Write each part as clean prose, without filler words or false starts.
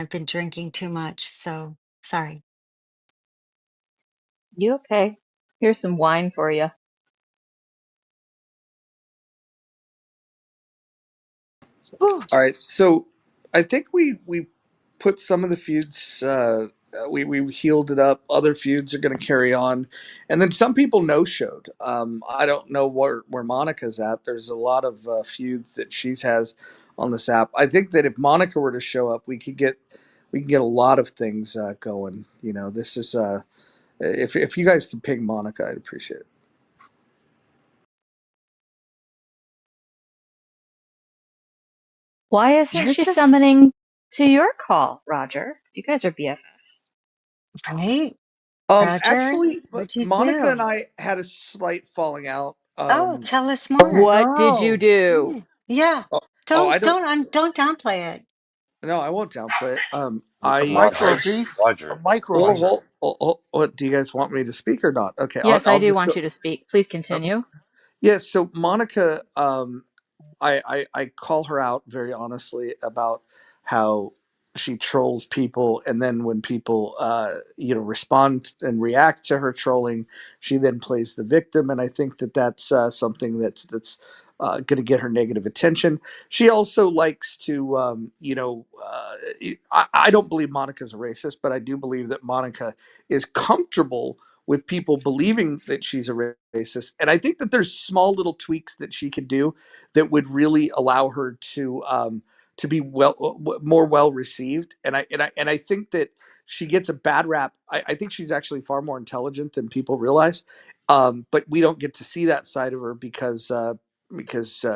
I've been drinking too much, so sorry. You okay? Here's some wine for you. Whew. All right, so I think we put some of the feuds. We healed it up. Other feuds are going to carry on, and then some people no showed. I don't know where Monica's at. There's a lot of feuds that she's has on this app. I think that if Monica were to show up, we can get a lot of things going. You know, this is if you guys can ping Monica, I'd appreciate it. Why isn't You're she just summoning to your call, Roger? You guys are BFFs. right, Roger. Actually, What'd you Monica and do? I had a slight falling out. Oh, tell us Oh more. What did you no. do? Mm, yeah, Oh, oh, I don't don't. don't don't downplay it. No, I won't downplay it. A I, micro I, Roger, beef? A Roger, micro well, beef. Roger. what do you guys want me to speak or not? Okay, I'll, Yes, I I'll do just want go. you to speak. Please Okay. continue. Yeah. So Monica, I call her out very honestly about how she trolls people, and then when people respond and react to her trolling, she then plays the victim, and I think that that's something that's going to get her negative attention. She also likes to I don't believe Monica's a racist, but I do believe that Monica is comfortable with people believing that she's a racist, and I think that there's small little tweaks that she could do that would really allow her to be more well received. And I think that she gets a bad rap. I think she's actually far more intelligent than people realize, but we don't get to see that side of her because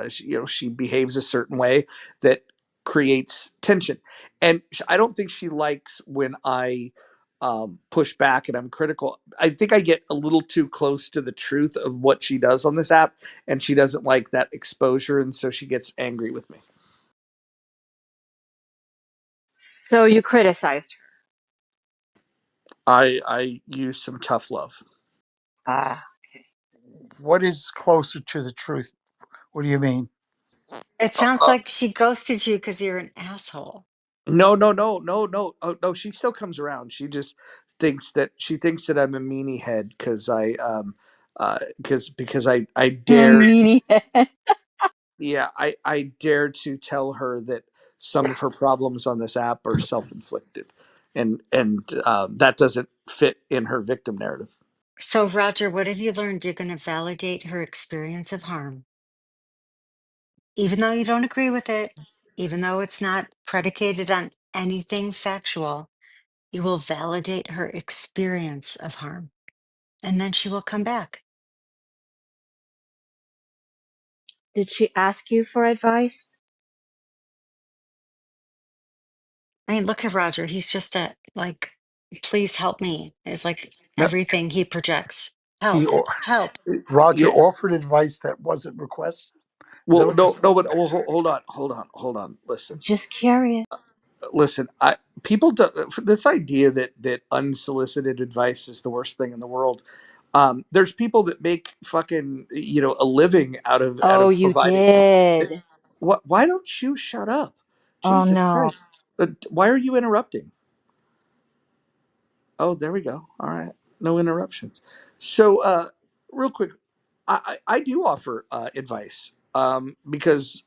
she behaves a certain way that creates tension. And I don't think she likes when I push back and I'm critical. I think I get a little too close to the truth of what she does on this app, and she doesn't like that exposure, and so she gets angry with me. So you criticized I use some tough love. her. Ah, What is closer to the truth? What do you mean? It Uh, sounds uh, like she ghosted you because you're an asshole. no, no, no, no, no. Oh, no, she still comes around. She thinks that I'm a meanie head because I dare. meanie. Yeah, I dare to tell her that some of her problems on this app are self-inflicted, and that doesn't fit in her victim narrative. So, Roger, what have you learned? You're going to validate her experience of harm, even though you don't agree with it, even though it's not predicated on anything factual. You will validate her experience of harm, and then she will come back. Did she ask you for advice? I mean, look at Roger. He's just a like, please help me. Is like No, everything he projects. he Help, help. Roger Yeah. offered advice that wasn't requested. Is that Well, what you're no, saying? no, but hold on. Just curious. Listen. People do, this idea that unsolicited advice is the worst thing in the world. There's people that make fucking a living out Oh, of you providing. did. What? Why don't you shut up? Oh Jesus no. Christ! Why are you interrupting? Oh, there we go. All right, no interruptions. So, real quick, I do offer advice because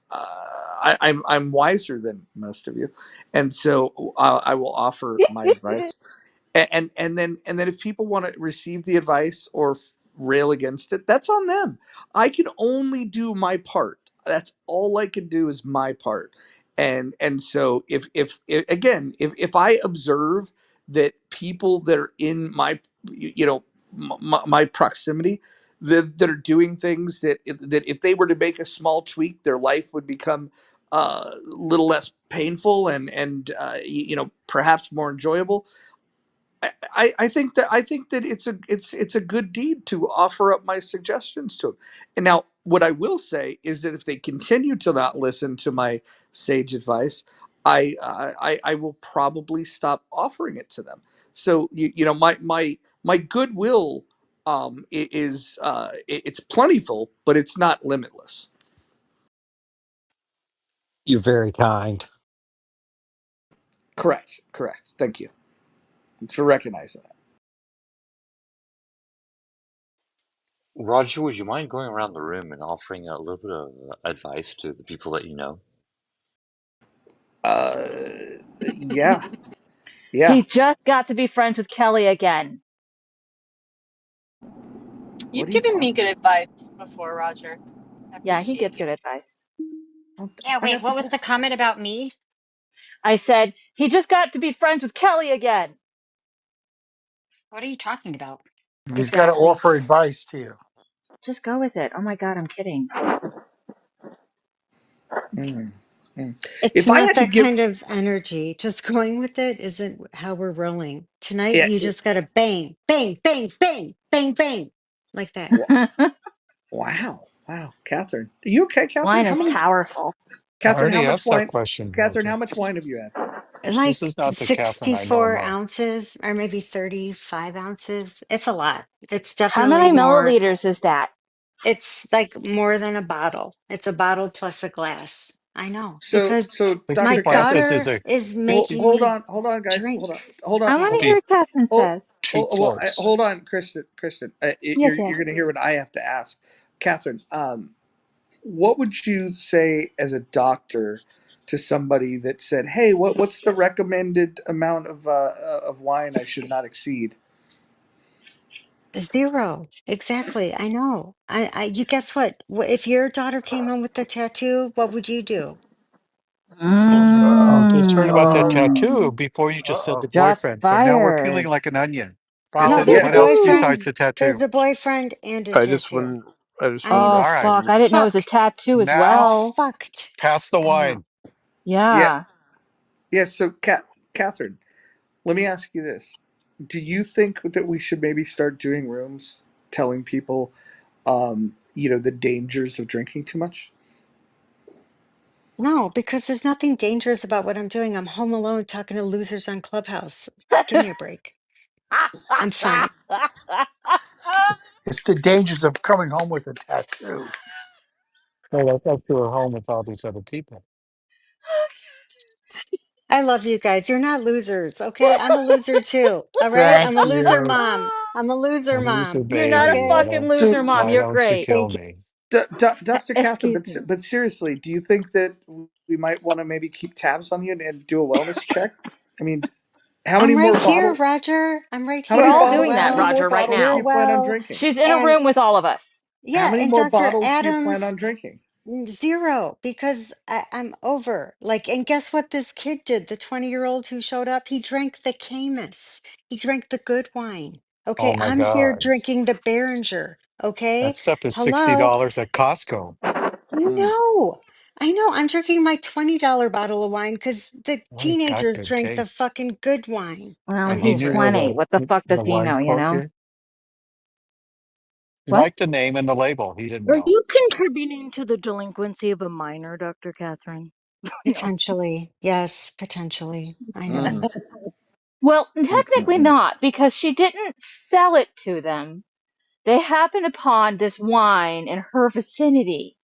I'm wiser than most of you, and so I will offer my advice. And then if people want to receive the advice or rail against it, that's on them. I can only do my part. That's all I can do is my part. And so if I observe that people that are in my my proximity that are doing things that if they were to make a small tweak, their life would become a little less painful and perhaps more enjoyable. I think that it's a good deed to offer up my suggestions to them. And now, what I will say is that if they continue to not listen to my sage advice, I will probably stop offering it to them. So my goodwill it's plentiful, but it's not limitless. You're very kind. Correct. Correct. Thank you for recognizing that. Roger, would you mind going around the room and offering a little bit of advice to the people that you know? Uh, yeah. Yeah. He just got to be friends with Kelly again. What You've are you given me talking good advice before, Roger. I Yeah, he appreciate gives you. good advice. about? Yeah, I wait, got the what was the best. comment about me? I said, he just got to be friends with Kelly again. What are you talking about? He's got to Exactly. offer advice to you. Just go with it. Oh my God, I'm kidding. Mm, mm. It's If I not had to that give, kind of energy. Just going with it isn't how we're rolling. Tonight, yeah, you just got to bang, bang, bang, bang, bang, bang, like that. wow, wow, Catherine, are you okay, Catherine? Wine How is many, powerful. I Catherine? How already much asked that wine? question, Catherine, how Roger. much wine have you had? This Like is not the Catherine I know and 64 love. ounces or maybe 35 ounces. It's a lot. It's How definitely many more. milliliters is that? It's like more than a bottle. It's a bottle plus a glass. I know because So, Dr. my 64 Catherine, ounces is daughter a is making me hold on, guys, drink. hold on, How hold many on, okay, here, Catherine hold, says? 2 quarts. hold on, Kristen, Yes, you're yes. going to hear what I have to ask, Catherine. What would you say as a doctor to somebody that said, "Hey, what's the recommended amount of wine I should not exceed?" Zero. Exactly. I know. You guess what? If your daughter came home with the tattoo, what would you do? Thank you. I Uh-oh. just heard about that Uh-oh. tattoo Mm, before you just said Uh-oh. the shots boyfriend. So now we're peeling fired. like an onion. Chris No, Follow says, there's a Yeah. what else boyfriend. besides the There's tattoo? a boyfriend and a I just tattoo. want I just I want am Oh, All to right, fuck. I didn't know it was a fucked. tattoo as I'm now well. fucked. pass the I know. wine. Yeah. Yeah. Yeah. So, Catherine, let me ask you this: do you think that we should maybe start doing rooms telling people, the dangers of drinking too much? No, because there's nothing dangerous about what I'm doing. I'm home alone talking to losers on Clubhouse. Give me a break. I'm fine. It's the dangers of coming home with a tattoo. Well, I thought you were home with all these other people. I love you guys. You're not losers, okay? I'm a loser too. All right? Thank I'm a loser you. mom. I'm a loser Loser mom. You're not a baby. Okay? fucking loser, So, mom. Why You're don't you great. kill Thank you. me? Dr. Catherine, Excuse me. but seriously, do you think that we might want to maybe keep tabs on you and do a wellness check? I mean, how many I'm more right here, bottle? Roger. I'm right How We're many here. all I'm bottle? doing How that, many well. more Roger, right bottles do You're you now. plan on well. drinking? She's in a And room with all of us. How yeah, many and more Dr. bottles do you plan Adams, on drinking? zero, because I'm over. Like, and guess what this kid did? The 20-year-old who showed up, he drank the Camus. He drank the good wine. Oh Okay, my I'm here God. drinking the Behringer. That Okay, stuff is hello. $60 at Costco. Mm. No, I know. I'm drinking my $20 bottle of wine because the Why is that teenagers good drank the taste? fucking good wine. Well, And I'm he he's knew over it. where 20. What the fuck does the he wine know, you cork know? is. He What? liked the name and the label. He didn't Are know. you contributing to the delinquency of a minor, Dr. Catherine? Yeah. Potentially. Yes, potentially. I Mm. know. Well, Mm, mm, technically mm. not, because she didn't sell it to them. They happened upon this wine in her vicinity.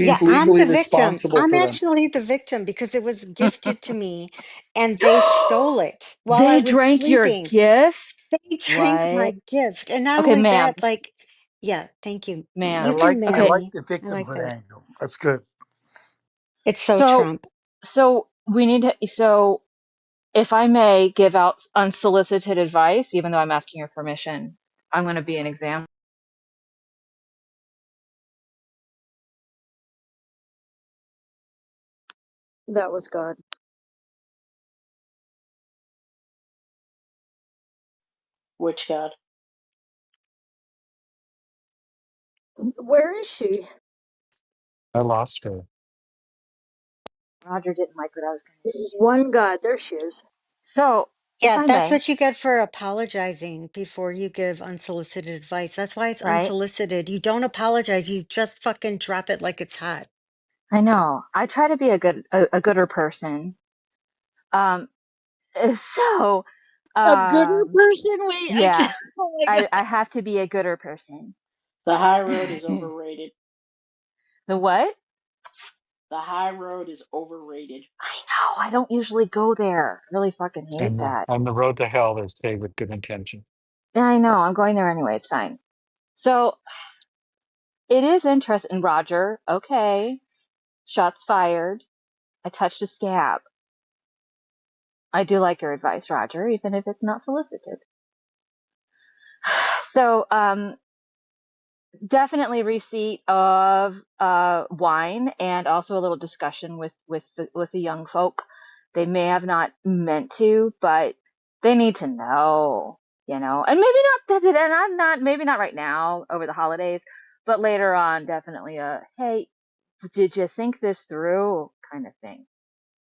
Yeah, She's I'm legally the victim. responsible I'm for them. actually the victim because it was gifted to me and they stole it while I They was drank your sleeping. gift? They drank What? my gift. And not Okay, only ma'am, that, like, yeah, thank you. I You ma'am. can I ma'am Okay, like me. the I like victimhood that. angle. That's good. It's so so, Trump. so if I may give out unsolicited advice, even though I'm asking your permission, I'm going to be an example. That was God. Which God? Where is she? I lost her. Roger didn't like what I was going to There's say. one God. There she is. So, if Yeah, I that's may, what you get for apologizing before you give unsolicited advice. That's why it's right? unsolicited. You don't apologize. You just fucking drop it like it's hot. I know. I try to be a gooder person. Um, so, A gooder um, person? Wait, I can't. yeah, Oh my God. I have to be a gooder person. The high road is The overrated. what? The high road is overrated. I know. I don't usually go there. I really fucking hate And that. on the road to hell, there's paved with good intention. Yeah, I know. I'm going there anyway. It's fine. So it is interesting, Roger. Okay. Shots fired. I touched a scab. I do like your advice, Roger, even if it's not solicited. So, definitely receipt of wine and also a little discussion with the young folk. They may have not meant to, but they need to know, and maybe not. And I'm not maybe not right now over the holidays, but later on, definitely a hey, did you think this through kind of thing.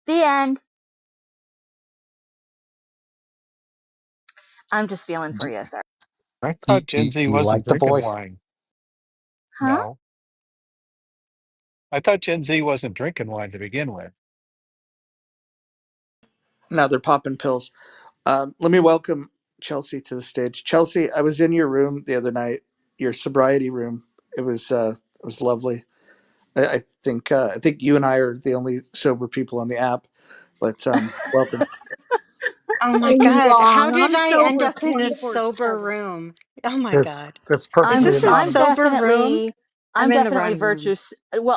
The end. I'm just feeling for Do, you, sir. I You, thought Gen you, Z you wasn't like the drinking boy? wine. Huh? No, I thought Gen Z wasn't drinking wine to begin with. now they're popping pills. Let me welcome Chelsea to the stage. Chelsea, I was in your room the other night, your sobriety room. It was lovely. I think you and I are the only sober people on the app, but welcome. Oh my I'm God. How wrong. did I'm I end sober up in a 24 sober 7. room? Oh my That's God. that's Is perfectly this a I'm anonymous. sober room? definitely I'm I'm in the definitely wrong room.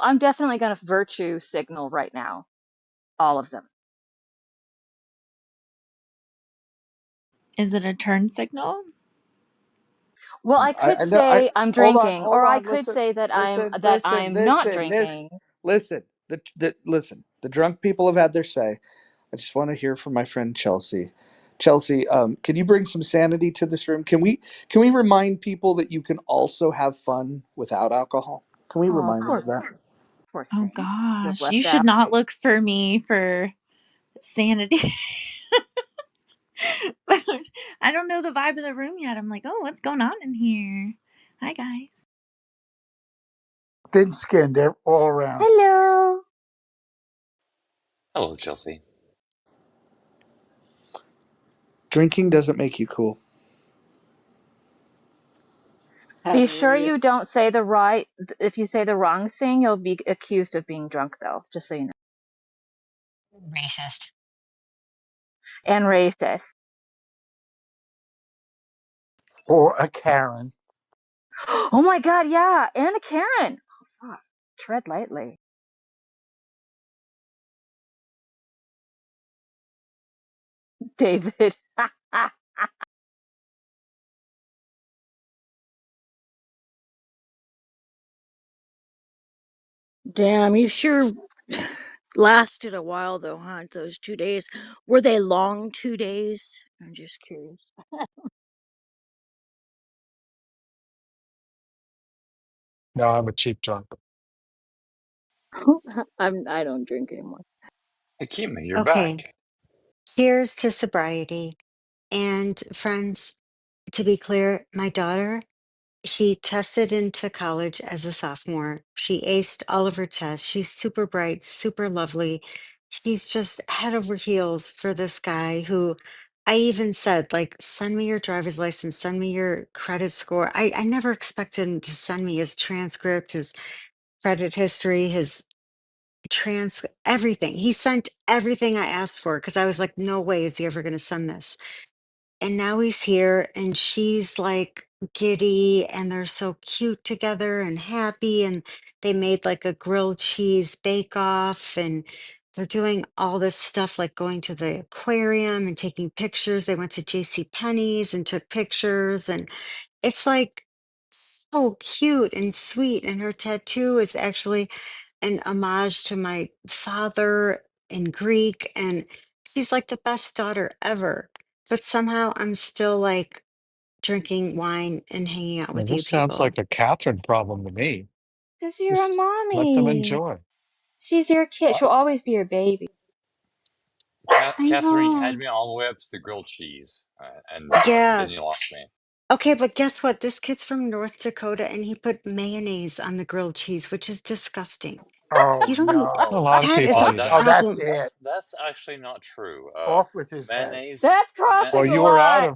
I'm definitely going to virtue signal right now. All of them. Is it a turn signal? Well, I could I know. I say I'm hold on, drinking, hold or I on. could Listen, say that I'm listen, that listen, I'm not listen, this, drinking. listen. Listen. The drunk people have had their say. I just want to hear from my friend Chelsea. Chelsea, can you bring some sanity to this room? Can we remind people that you can also have fun without alcohol? Can we Oh, remind them of that? poor Oh thing. Feels gosh, you left should out. not look for me for sanity. I don't know the vibe of the room yet. I'm like, oh, what's going on in here? Hi, guys. Thin skinned all around. Hello. Hello, Chelsea. Drinking doesn't make you cool. Be sure Hallelujah. you don't say the right. If you say the wrong thing, you'll be accused of being drunk, though. Just so you know. Racist. And racist. Or a Karen. Oh my God, yeah, and a Karen. Oh, fuck. Tread lightly, David. Damn, you sure lasted a while though, huh? Those 2 days. Were they long 2 days? I'm just curious. No, I'm a cheap drunk. I don't drink anymore. Akima, you're Okay. back. Cheers to sobriety. And friends, to be clear, my daughter, she tested into college as a sophomore. She aced all of her tests. She's super bright, super lovely. She's just head over heels for this guy who I even said, like, send me your driver's license, send me your credit score. I never expected him to send me his transcript, his credit history, his everything. He sent everything I asked for because I was like, no way is he ever going to send this. And now he's here and she's like giddy and they're so cute together and happy. And they made like a grilled cheese bake off and they're doing all this stuff like going to the aquarium and taking pictures. They went to JC Penney's and took pictures and it's like so cute and sweet. And her tattoo is actually an homage to my father in Greek. And she's like the best daughter ever. But somehow I'm still like drinking wine and hanging out Well, with you this sounds people. like a Catherine problem to me. Because you're a Just let them mommy. enjoy. She's your kid. Uh, She'll always be your baby. I Catherine, you had know. me all the way up to the grilled cheese, and Yeah. then you lost me. Okay, but guess what? This kid's from North Dakota and he put mayonnaise on the grilled cheese, which is disgusting. Oh You don't, A no. lot of that is people a do Oh, that. that's That's problem. it. actually not true. Off with his head. Mayonnaise, That's Well, crossing the you were out line.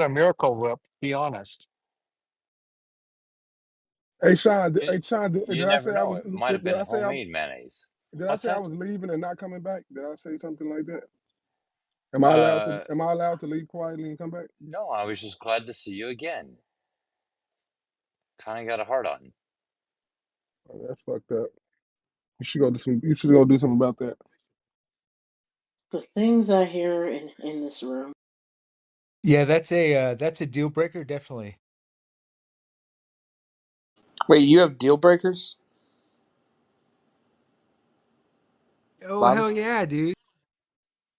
of Miracle Whip. Be honest. Hey Sean, you, hey Sean, you did I never say I know. was? It might have Did been I say I? homemade mayonnaise. Did I What's say I that? was leaving and not coming back? Did I say something like that? Am I allowed to? Uh, Am I allowed to leave quietly and come back? no, I was just glad to see you again. Kind of got a heart on. Oh, that's fucked up. You should go do some. You should go do something about that. The things I hear in this room. Yeah, that's a deal breaker, definitely. Wait, you have deal breakers, Oh Bobby? hell yeah, dude.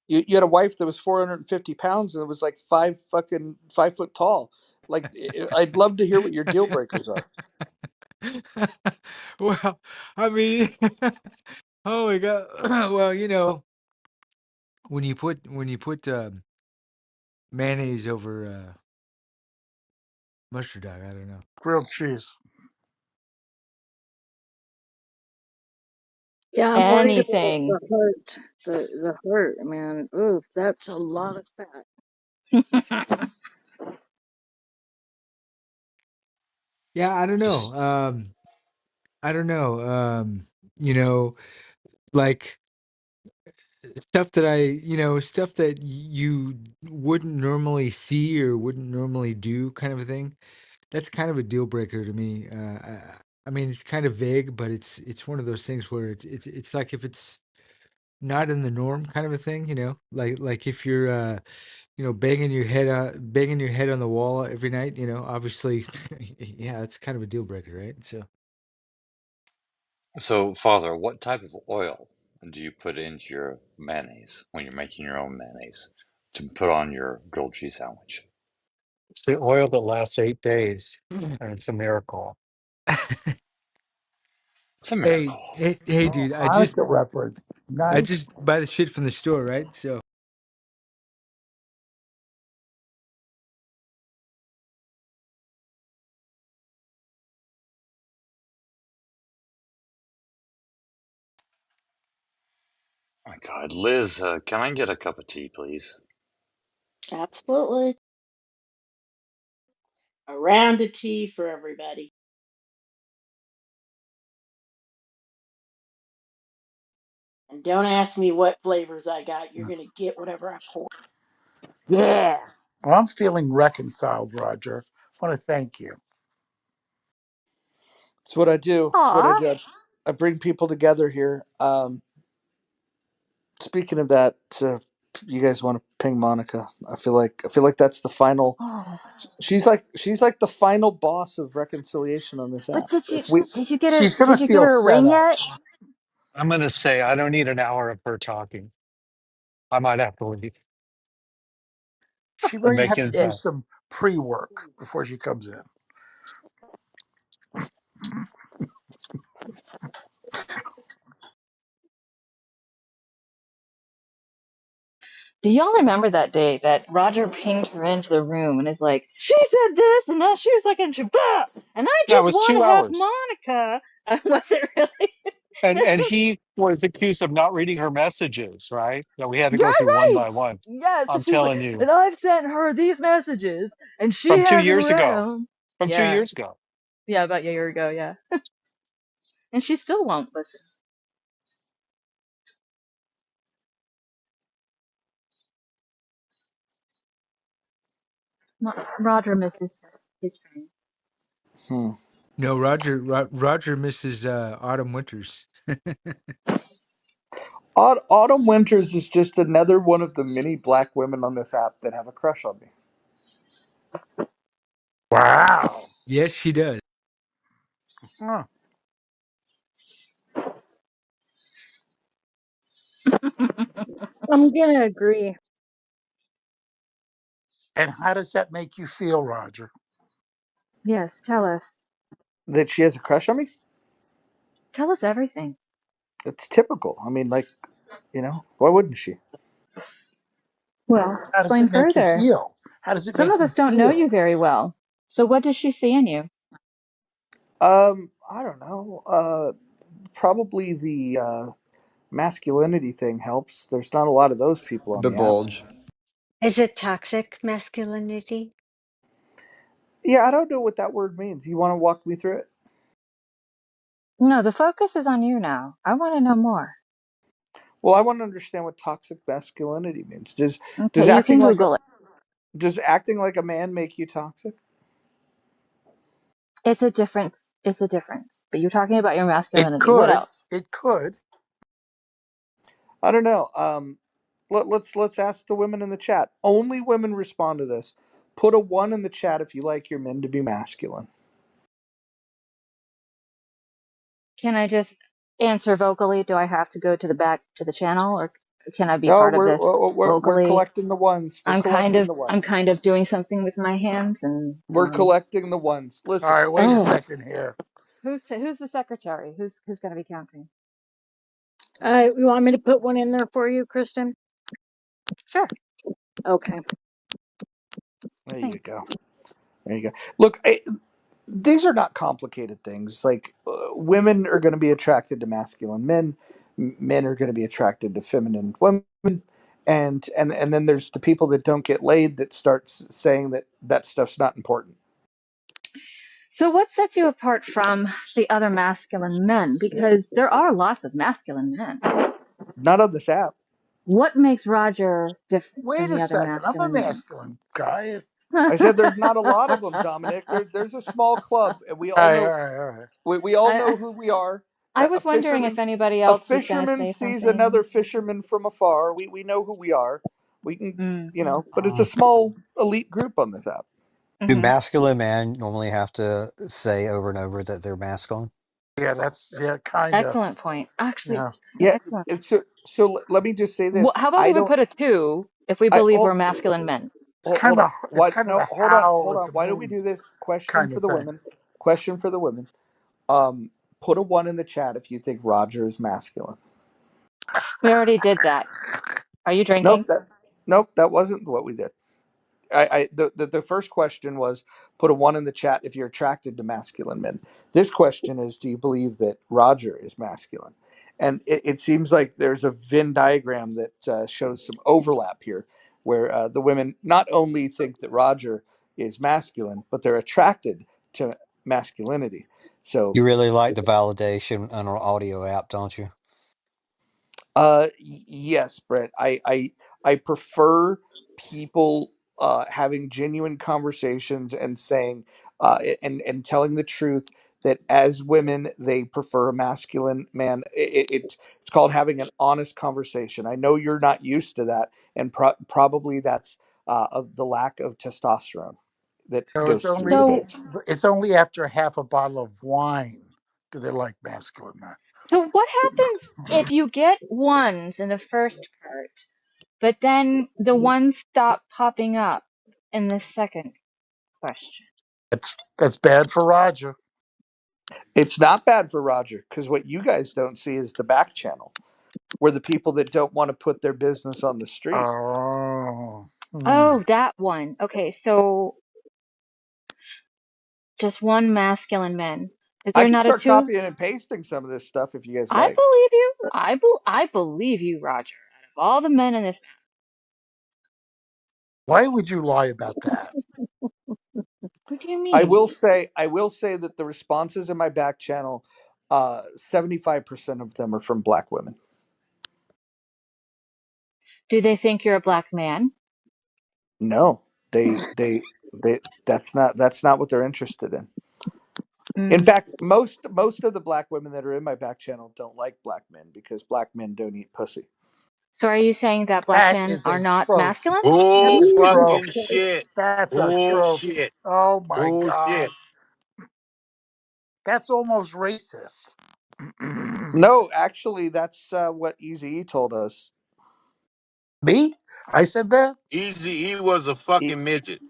You had a wife that was 450 pounds and it was like 5 foot tall. Like, I'd love to hear what your deal breakers are. Well, I mean, oh my god. Well, when you put mayonnaise over mustard dog, I don't know. Grilled cheese. Yeah, I'm worried about Anything. the heart. The heart, man. Oof, that's a lot of fat. Yeah, I don't know. Just I don't know. You know, like stuff that you wouldn't normally see or wouldn't normally do, kind of a thing. That's kind of a deal breaker to me. I mean, it's kind of vague, but it's one of those things where it's like if it's not in the norm, kind of a thing. Like if you're banging your head on the wall every night. Obviously, yeah, that's kind of a deal breaker, right? So. so, Father, what type of oil do you put into your mayonnaise when you're making your own mayonnaise to put on your grilled cheese sandwich? It's the oil that lasts 8 days, and it's a miracle. It's a Hey, miracle. hey, hey, Oh, dude! Hanukkah reference. I Nice. just buy the shit from the store, right? So. My God, Liz, can I get a cup of tea, please? Absolutely. A round of tea for everybody. And don't ask me what flavors I got. You're gonna get whatever I pour. Yeah. Well, I'm feeling reconciled, Roger. I want to thank you. It's what I do. It's what I Aw. do. I bring people together here. Speaking of that, you guys want to ping Monica? I feel like that's the final. Oh. She's like the final boss of reconciliation on this But app. If we She's going to did you get feel her a set ring up. yet? I'm going to say I don't need an hour of her talking. I might have to leave. She I'm may have to making do Shit. some pre work before she comes in. Do y'all remember that day that Roger pinged her into the room and is like, she said this and that she was like, and she blah, and I Yeah, it just was want two to have hours, Monica. Was it really? and he was accused of not reading her messages. Right? That we had to You're go through one right. by one. Yes, and I'm she's like, telling you, and I've sent her these messages and she from two hasn't years read ago. them. From two Yeah, years ago. yeah, about a year ago, yeah. And she still won't listen. Roger misses his friend. hmm. No, Roger misses Autumn Winters. Autumn Winters is just another one of the many black women on this app that have a crush on me. Wow. Yes, she does. Huh. I'm gonna agree. And how does that make you feel, Roger? Yes, tell us. That she has a crush on me? Tell us everything. It's typical. I mean, like, why wouldn't she? Well, How does explain it make you further. feel? How does it Some make of you us don't know feel? you very well. So what does she see in you? I don't know. Probably the masculinity thing helps. There's not a lot of those people on The the app. bulge. Is it toxic masculinity? Yeah, I don't know what that word means. You want to walk me through it? No, the focus is on you now. I want to know more. Well, I want to understand what toxic masculinity means. Does Okay, you acting can like a Google it. does acting like a man make you toxic? It's a difference. It's a difference. But you're talking about your It masculinity. What could. else? It could. I don't know. Let's ask the women in the chat. Only women respond to this. Put a one in the chat if you like your men to be masculine. Can I just answer vocally? Do I have to go to the back to the channel, or can I be No, part of we're this we're, we're vocally? collecting the ones. We're I'm kind collecting of the I'm ones. kind of doing something with my hands and We're collecting the ones. All Listen, right, wait a oh, second here. who's the secretary? Who's going to be counting? You want me to put one in there for you, Kristen? Sure. Okay. there you Thanks. go. There you go. Look, these are not complicated things. Like women are going to be attracted to masculine men. Men are going to be attracted to feminine women. And then there's the people that don't get laid that starts saying that that stuff's not important. So what sets you apart from the other masculine men? Because there are lots of masculine men. Not on this app. What makes Roger different Wait than a the other second. I'm a masculine men? masculine guy. I said there's not a lot of them, Dominic. There's a small club, and we All all right, know all right, all right. we all know I who we are. I A was wondering if fisherman, anybody a else was going to fisherman say sees something. another fisherman from afar. We know who we are. We can, Mm-hmm. but it's a small elite group on this app. Do Mm-hmm. masculine men normally have to say over and over that they're masculine? Yeah, that's kind of. Excellent point. Actually, Yeah, that's an Yeah. excellent. So let me just say this. How about I if we don't. put a two if we I believe we're hold masculine men? hold on. it's What? kind of No. a howl Hold at on. the Why don't we moon do this? Question kind for of the thing. women. Question for the women. Put a one in the chat if you think Roger is masculine. We already did that. Are you Nope. drinking? That wasn't what we did. The first question was put a one in the chat if you're attracted to masculine men. This question is, do you believe that Roger is masculine? And it seems like there's a Venn diagram that shows some overlap here, where the women not only think that Roger is masculine, but they're attracted to masculinity. So You really like the validation on an audio app, don't you? Yes, Brett. I prefer people having genuine conversations and saying and telling the truth that as women they prefer a masculine man. It's called having an honest conversation. I know you're not used to that, and probably that's the lack of testosterone that So goes through your So veins. it's only after half a bottle of wine do they like masculine men. so what happens if you get ones in the first part, but then the ones stop popping up in the second question? That's bad for Roger. It's not bad for Roger because what you guys don't see is the back channel, where the people that don't want to put their business on the street. Oh, Oh, that one. Okay, so just one masculine man. Is I there can not a start two? copying and pasting some of this stuff if you guys I like. believe you. I believe you, Roger. Out of all the men in this, why would you lie about that? what do you mean? I will say that the responses in my back channel, 75% of them are from black women. Do they think you're a black man? No, they that's not what they're interested in. In Mm. fact, most of the black women that are in my back channel don't like black men because black men don't eat pussy. So are you saying that black That men is are a not trope. masculine? That's Bull a Jesus trope. fucking Christ. shit. That's a trope. Bullshit. Oh my God. Bullshit. That's almost racist. No, actually, that's what Easy told us. Me? I said that? Easy E was a E- fucking midget.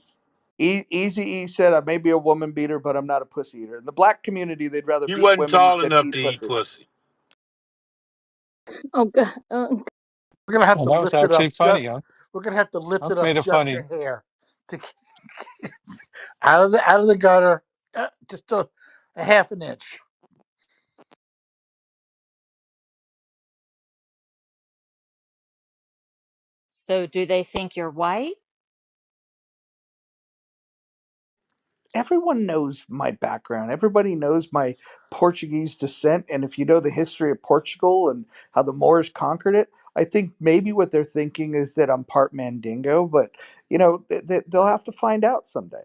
Easy E said, "I may be a woman beater, but I'm not a pussy eater." In the black community, they'd rather He beat wasn't women tall than enough to eat eat pussy. pussy. Oh God. We're gonna have Well, to that was lift it actually up funny, just huh? we're gonna have to lift it That's up made it just a funny. hair to out of the gutter, just a half an inch. So do they think you're white? everyone knows my background. Everybody knows my Portuguese descent. And if you know the history of Portugal and how the Moors conquered it, I think maybe what they're thinking is that I'm part Mandingo, but they'll have to find out someday.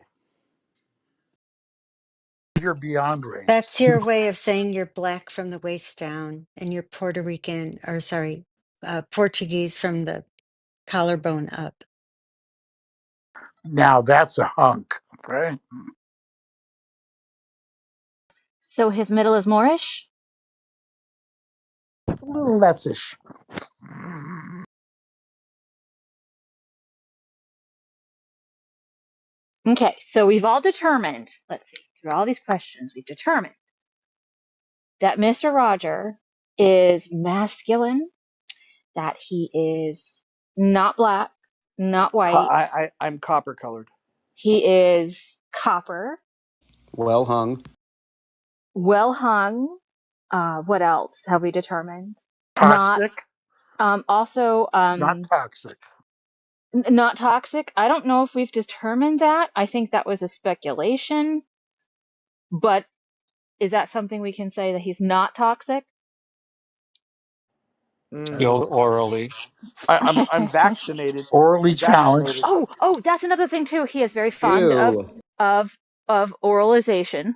You're beyond racist. That's your way of saying you're black from the waist down and you're Puerto Rican, or sorry, Portuguese from the collarbone up. Now that's a hunk, right? So his middle is Moorish? A little lessish. Okay, so we've all determined, let's see, through all these questions, we've determined that Mr. Roger is masculine, that he is not black, not white. I'm copper colored. He is copper, Well hung. well hung. What else have we determined? Not Toxic, also not toxic. not toxic. I don't know if we've determined that. I think that was a speculation, but is that something we can say that he's not toxic? Killed Mm, orally. I'm vaccinated. Orally I'm vaccinated. challenged. Oh, that's another thing too. He is very fond Ew. of of oralization.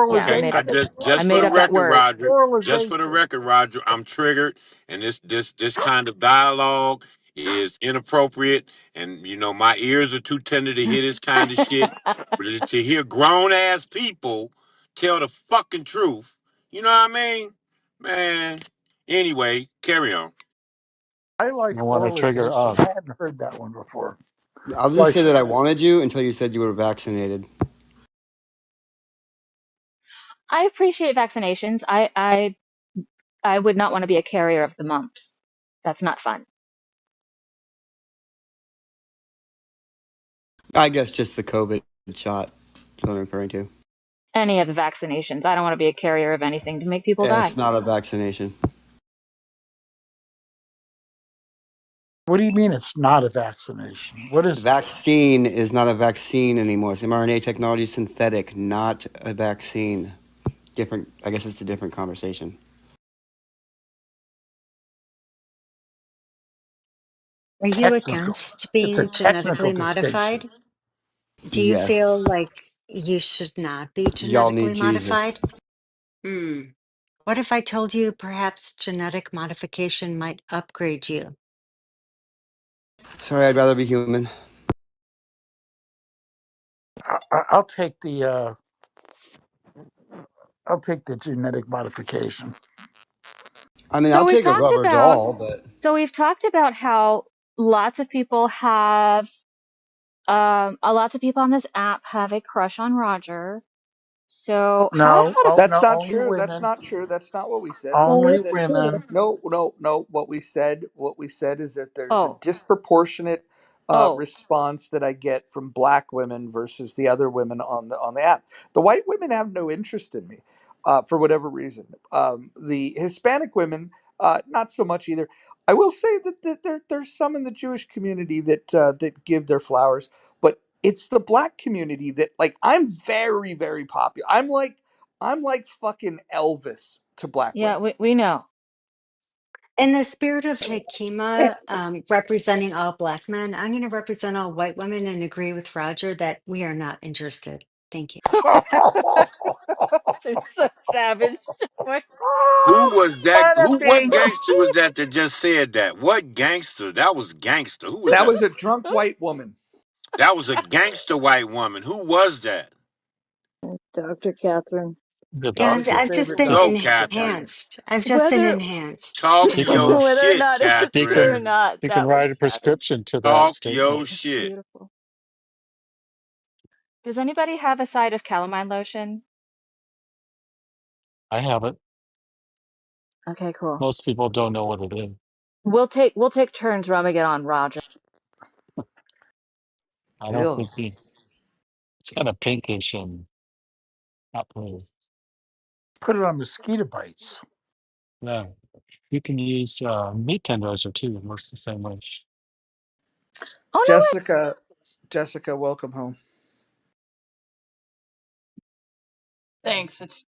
Yeah, Okay, I I Oralization. I just for made the up that record, word. Roger. Just for the Oralization. record, Roger, I'm triggered, and this kind of dialogue is inappropriate, and my ears are too tender to hear this kind of shit. But to hear grown ass people tell the fucking truth, you know what I mean, man. Anyway, carry on. I I like want to trigger oralization. up. I hadn't heard that one before. I'll just Like, say that I wanted you until you said you were vaccinated. I appreciate vaccinations. I would not want to be a carrier of the mumps. That's not fun. I guess just the COVID shot is what I'm referring to. Any of the vaccinations. I don't want to be a carrier of anything to make people Yeah, die. it's not a vaccination. what do you mean it's not a vaccination? What is Vaccine is not a vaccine anymore. It's mRNA technology, synthetic, not a vaccine. Different. I guess it's a different conversation. Are you technical? against It's a being technical genetically distinction. modified? Do you Yes. feel like you should not be Y'all need genetically Jesus. modified? Hmm. What if I told you perhaps genetic modification might upgrade you? Sorry, I'd rather be human. I'll take the I'll take the genetic modification. I mean, So I'll we've take a talked rubber about doll, but so we've talked about how lots of people have lots of people on this app have a crush on Roger. So how No, about a That's no, not only true. That's women. not true. That's not what we said. We Only said that women. no, no, no. What we said is that there's a oh disproportionate oh response that I get from black women versus the other women on the app. The white women have no interest in me for whatever reason. The Hispanic women, not so much either. I will say that there's some in the Jewish community that give their flowers, but it's the black community that, like, I'm very very popular. I'm like fucking Elvis to black yeah, women. we know. In the spirit of Hekima, representing all Black men, I'm going to represent all white women and agree with Roger that we are not interested. Thank you. It's so savage. What? Who was that? Bada What bing. gangster was that just said that? What gangster? That was gangster. Who was That that? was a drunk white woman. That was a gangster white woman. Who was that? Dr. Catherine. The Yeah, What's your doctor. I've just favorite been Go, doctor? Catherine. enhanced. I've just been Whether enhanced. Talk He can your whether or shit, not it's a he true or Catherine. can not, he can that was write a savage. prescription to that Talk statement. your shit. Beautiful. Does anybody have a side of calamine lotion? I have it. Okay, cool. Most people don't know what it is. We'll take turns rubbing it on Roger. I don't Ew. think it's kind of pinkish and not blue. Put it on mosquito bites. No, you can use meat tenderizer too. It works the same way. Oh no way. Jessica, Jessica, welcome home. Thanks. It's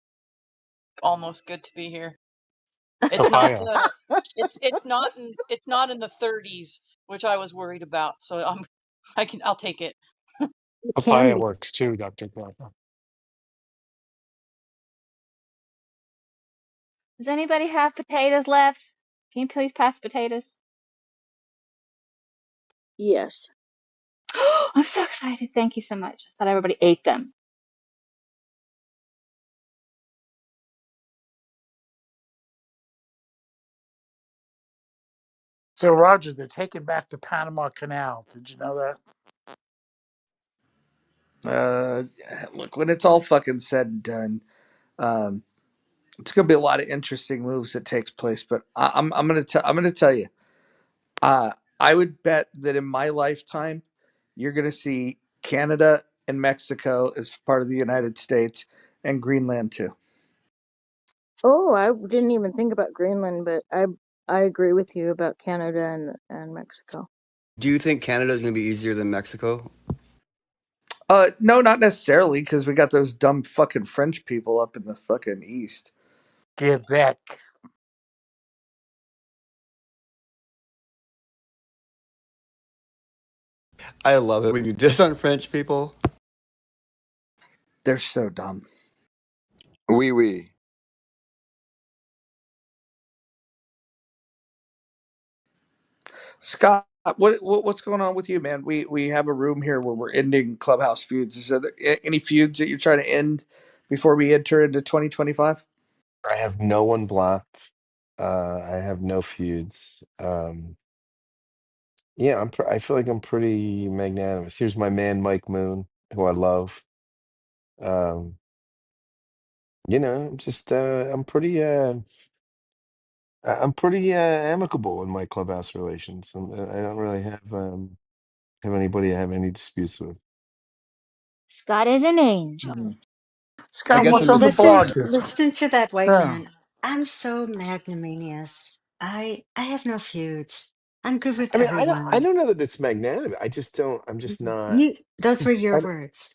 almost good to be here. It's not Papaya. it's not in the 30s, which I was worried about. So I'll take it. It can Papaya be. works too, Dr. Clover. Does anybody have potatoes left? Can you please pass potatoes? Yes. I'm so excited. Thank you so much. I thought everybody ate them. So, Roger, they're taking back the Panama Canal. Did you know that? Uh, Look, when it's all fucking said and done, um, it's going to be a lot of interesting moves that takes place. But I'm gonna tell you, uh, I would bet that in my lifetime, you're going to see Canada and Mexico as part of the United States, and Greenland too. Oh, I didn't even think about Greenland, but I agree with you about Canada and Mexico. Do you think Canada is going to be easier than Mexico? No, not necessarily, because we got those dumb fucking French people up in the fucking east. Quebec. I love it when you diss on French people. They're so dumb. Oui, oui. Scott, what's going on with you, man? We have a room here where we're ending clubhouse feuds. Is there any feuds that you're trying to end before we enter into 2025? I have no one blocked. I have no feuds. Yeah, I feel like I'm pretty magnanimous. Here's my man Mike Moon, who I love. Um, I'm just I'm pretty amicable in my clubhouse relations. I don't really have anybody I have any disputes with. Scott is an angel. Mhm. I Scott, guess what's I'm on just the Listen, blog this week? listen to that white Yeah. man. I'm so magnanimous. I have no feuds. I'm good with I mean, I everyone. don't know that it's magnanimous. I just don't. I'm just not. You, those were your I, words.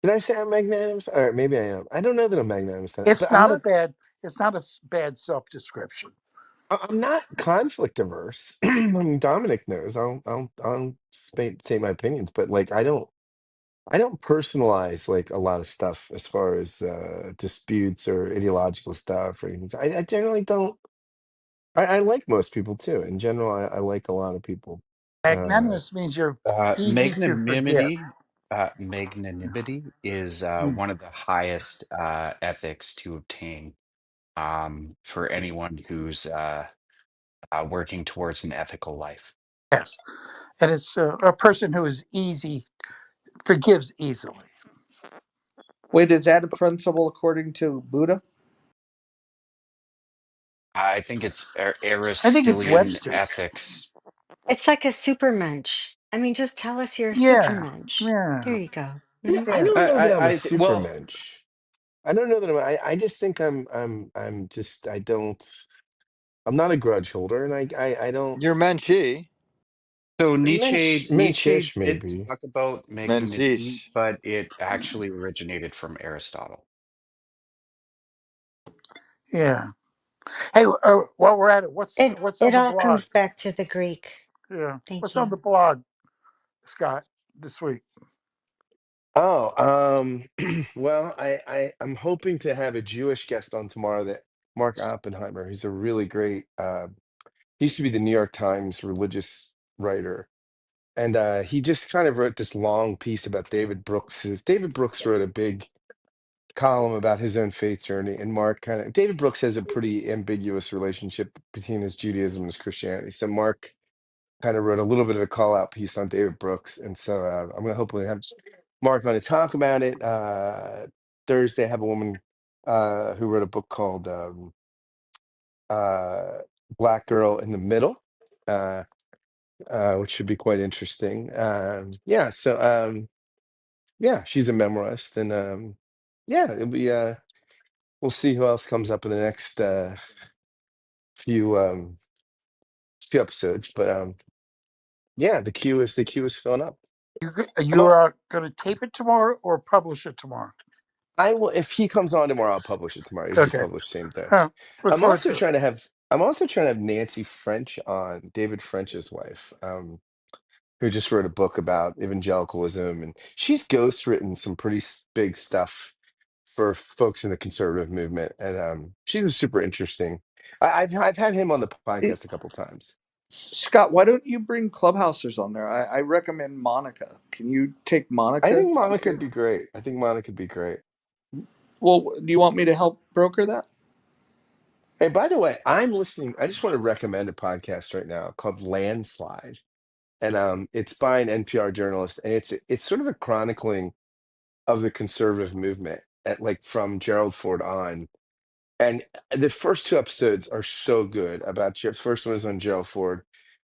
did I say I'm magnanimous? All right, maybe I am. I don't know that I'm magnanimous, It's but I'm not a not. bad it's not a bad self description. I'm not conflict averse. I mean, Dominic knows. I'll state my opinions, but like I don't personalize like a lot of stuff as far as disputes or ideological stuff or anything. I generally don't. I like most people too. In general, I like a lot of people. Uh, Magnanimous means you're easy to forgive. Magnanimity is mm, one of the highest ethics to obtain for anyone who's working towards an ethical life. Yes. And it's a person who is easy, forgives easily. Wait, is that a principle according to Buddha? I think it's I think it's Aristotelian Webster's. ethics. It's like a super mensch. I mean, just tell us you're a super Yeah. mensch. Yeah. There you go. I Yeah. don't know that I'm a Well, supermensch. I don't know that I just think I'm just I don't. I'm not a grudge holder, and I don't. You're Menchi. so Nietzsche Mensch did maybe. talk about magnanimity, Menzies. but it actually originated from Aristotle. Yeah. Hey, while we're at it, It what's on it the all blog? comes back to the Greek. Yeah. Thank What's on you. the blog, Scott, this week? Oh, well, I'm hoping to have a Jewish guest on tomorrow. That Mark Oppenheimer. He's a really great. He used to be the New York Times religious writer, and he just kind of wrote this long piece about David Brooks. David Brooks wrote a big column about his own faith journey, and Mark kind of David Brooks has a pretty ambiguous relationship between his Judaism and his Christianity. So Mark kind of wrote a little bit of a call out piece on David Brooks, and so I'm going to hopefully have Mark on to talk about it. Thursday, I have a woman who wrote a book called uh, "Black Girl in the Middle," uh, which should be quite interesting. Yeah, so yeah, she's a memoirist, and yeah, it'll be. We'll see who else comes up in the next few few episodes, but yeah, the queue is filling up. You I'm all, are going to tape it tomorrow or publish it tomorrow? I will if he comes on tomorrow. I'll publish it tomorrow. Usually Okay. publish same day. Look I'm forward also to it. trying to have. I'm also trying to have Nancy French on, David French's wife, who just wrote a book about evangelicalism, and she's ghostwritten some pretty big stuff for folks in the conservative movement, and she was super interesting. I've had him on the It, podcast a couple times. Scott, why don't you bring Clubhousers on there? I recommend Monica. Can you take I Monica? think Monica would be great. I think Monica would be great. Well, do you want me to help broker that? Hey, by the way, I'm listening. I just want to recommend a podcast right now called Landslide, and it's by an NPR journalist, and it's sort of a chronicling of the conservative movement at like from Gerald Ford on. And the first two episodes are so good about first one is on Gerald Ford,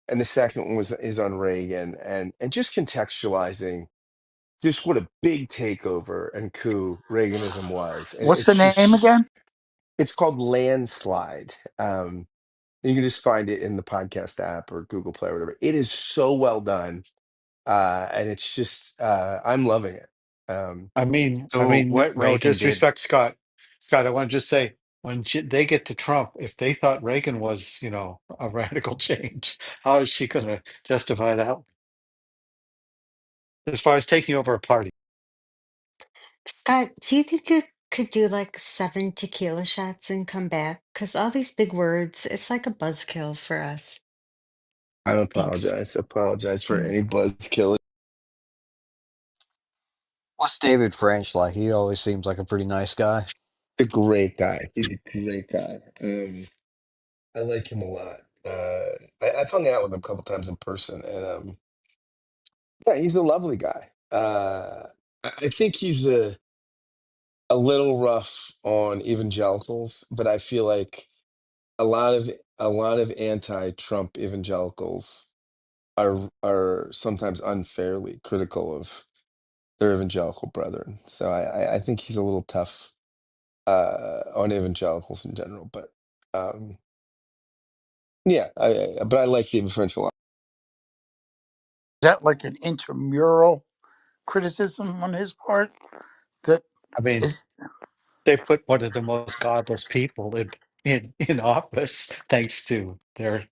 and the second one is on Reagan, and just contextualizing just what a big takeover and coup Reaganism was. And What's the it's name just again? it's called Landslide. You can just find it in the podcast app or Google Play or whatever. It is so well done, and it's just I'm loving it. I So mean, what no Reagan did, disrespect, Scott. Scott, I want to just say, when they get to Trump, if they thought Reagan was, a radical change, how is she going to justify that? As far as taking over a party, Scott, do you think you could do like 7 tequila shots and come back? Because all these big words, it's like a buzzkill for us. I Thanks. apologize for Mm. any buzzkill. What's David French like? He always seems like a pretty nice guy. A great guy. He's a great guy. I like him a lot. I've hung out with him a couple times in person, and yeah, he's a lovely guy. I think he's a little rough on evangelicals, but I feel like a lot of anti-Trump evangelicals are sometimes unfairly critical of their evangelical brethren. So I think he's a little tough on evangelicals in general, but yeah, but I like David French a lot. Is that like an intramural criticism on his part? That I mean, is, they put one of the most godless people in office, thanks to their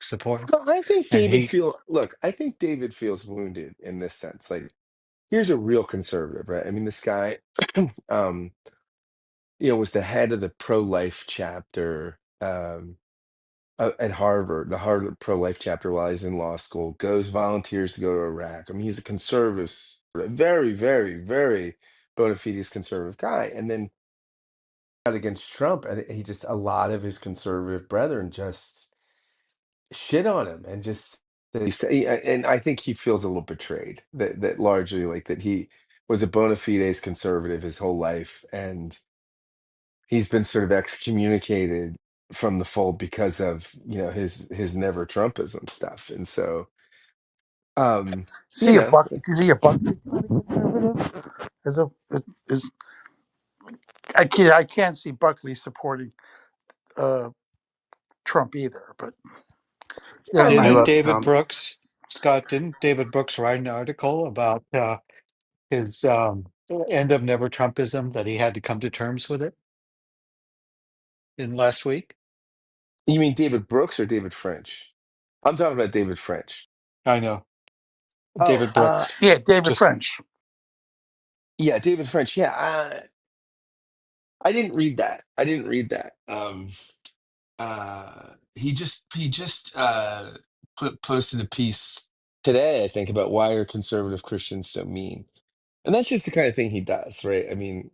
support, No, I think and he, I think David feels wounded in this sense. Like, here's a real conservative, right? I mean, this guy, um, was the head of the pro-life chapter at Harvard, the Harvard pro-life chapter while he's in law school, goes volunteers to go to Iraq. I mean, he's a conservative, very, very, very bona fides conservative guy. And then out against Trump, and he just a lot of his conservative brethren just shit on him and just and I think he feels a little betrayed that largely like that he was a bona fides conservative his whole life, and he's been sort of excommunicated from the fold because of his never Trumpism stuff. And so you know is he a Buckley kind of conservative? As a is I can't see Buckley supporting uh, Trump either. But I never mean, mind. didn't he's David Brooks, Scott, didn't David Brooks write an article about his end of never Trumpism, that he had to come to terms with it in last week? you mean David Brooks or David French? I'm talking about David French. I know. Oh, David Brooks. Yeah, David Just French. yeah, David French. Yeah, I didn't read that. I didn't read that. He just posted a piece today, I think, about why are conservative Christians so mean, and that's just the kind of thing he does, right? I mean,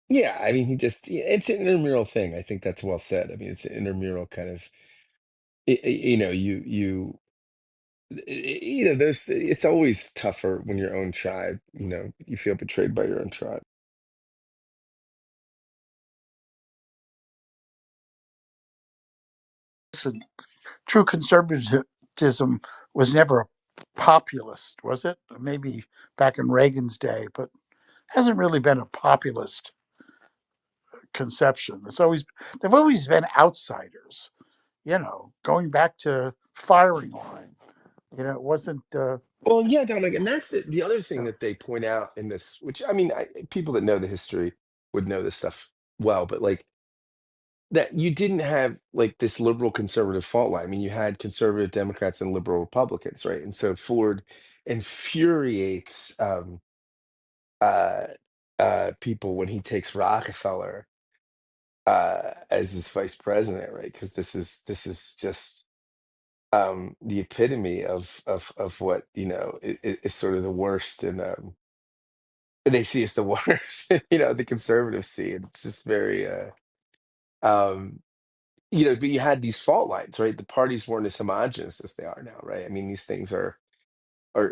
yeah, I mean, it's an intramural thing. I think that's well said. I mean, it's an intramural kind of, there's it's always tougher when your own tribe, you feel betrayed by your own tribe. Listen, true conservatism was never a populist, was it? Maybe back in Reagan's day, but hasn't really been a populist conception. They've always been outsiders. Going back to firing line. It wasn't. Well, yeah, Dominic, and that's the other thing Uh, that they point out in this, which I mean, people that know the history would know this stuff well, but like that you didn't have like this liberal conservative fault line. I mean, you had conservative Democrats and liberal Republicans, right? And so Ford infuriates uh, people when he takes Rockefeller as his vice president, right? Because this is just the epitome of what is sort of the worst, and they see as the worst. The conservatives see it. It's just very um but you had these fault lines, right? The parties weren't as homogenous as they are now, right? I mean, these things are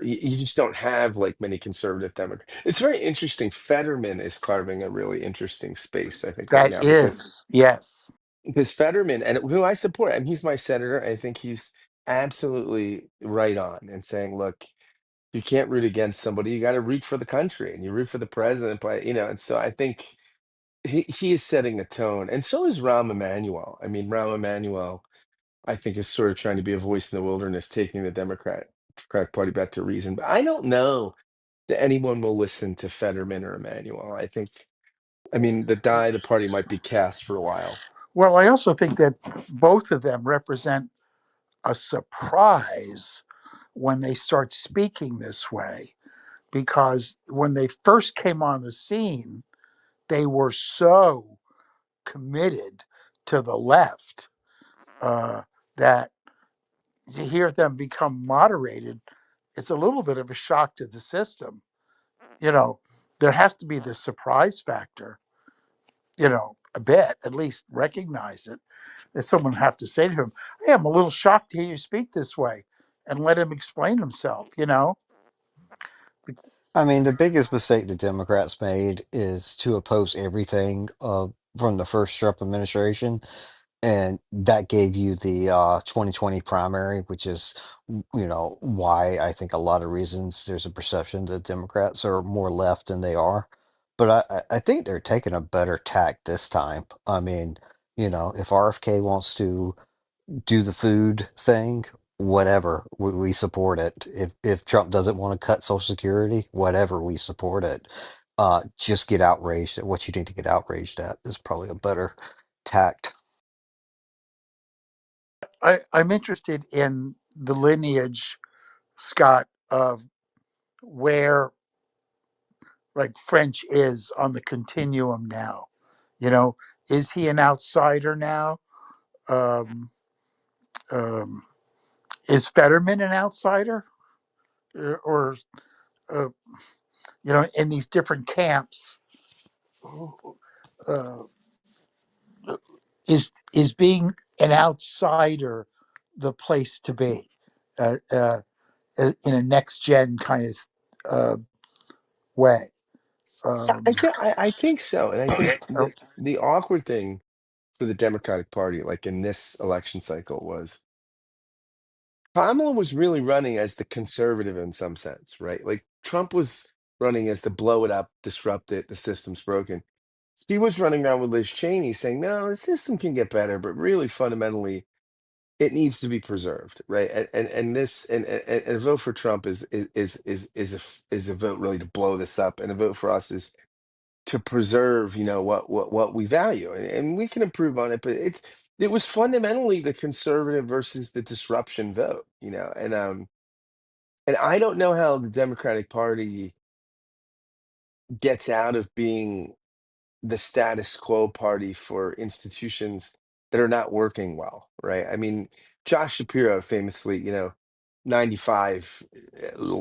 you just don't have like many conservative Democrats. It's very interesting. Fetterman is carving a really interesting space, I think, right that now, because is, yes. Fetterman, and who I support, and he's my senator. I think he's absolutely right on in saying, look, you can't root against somebody. You got to root for the country, and you root for the president. And so I think he is setting a tone, and so is Rahm Emanuel. I mean, Rahm Emanuel, I think, is sort of trying to be a voice in the wilderness, taking the Democratic Party back to reason. But I don't know that anyone will listen to Fetterman or Emanuel. I mean, the party might be cast for a while. Well, I also think that both of them represent a surprise when they start speaking this way, because when they first came on the scene, they were so committed to the left that to hear them become moderated, it's a little bit of a shock to the system. You know, there has to be this surprise factor, a bit, at least recognize it. That someone have to say to him, hey, I'm a little shocked to hear you speak this way, and let him explain himself. I mean, the biggest mistake the Democrats made is to oppose everything from the first Trump administration, and that gave you the 2020 primary, which is, why I think a lot of reasons there's a perception that Democrats are more left than they are. But I think they're taking a better tack this time. I mean, if RFK wants to do the food thing, whatever, we support it. If Trump doesn't want to cut Social Security, whatever, we support it. Just get outraged at what you need to get outraged at is probably a better tact. I'm interested in the lineage, Scott, of where like French is on the continuum now. You know, is he an outsider now? Um, um, is Fetterman an outsider, or uh, in these different camps? Uh, is being an outsider the place to be in a next gen kind of uh, way? Yeah, I Um, think I think so, and I think the awkward thing for the Democratic Party, like in this election cycle, was Kamala was really running as the conservative in some sense, right? Like Trump was running as the blow it up, disrupt it, the system's broken. She was running around with Liz Cheney saying, no, the system can get better, but really fundamentally, it needs to be preserved, right? And a vote for Trump is a vote really to blow this up, and a vote for us is to preserve, what we value, and we can improve on it, but it was fundamentally the conservative versus the disruption vote, and I don't know how the Democratic Party gets out of being the status quo party for institutions that are not working well, right? I mean, Josh Shapiro famously, 95,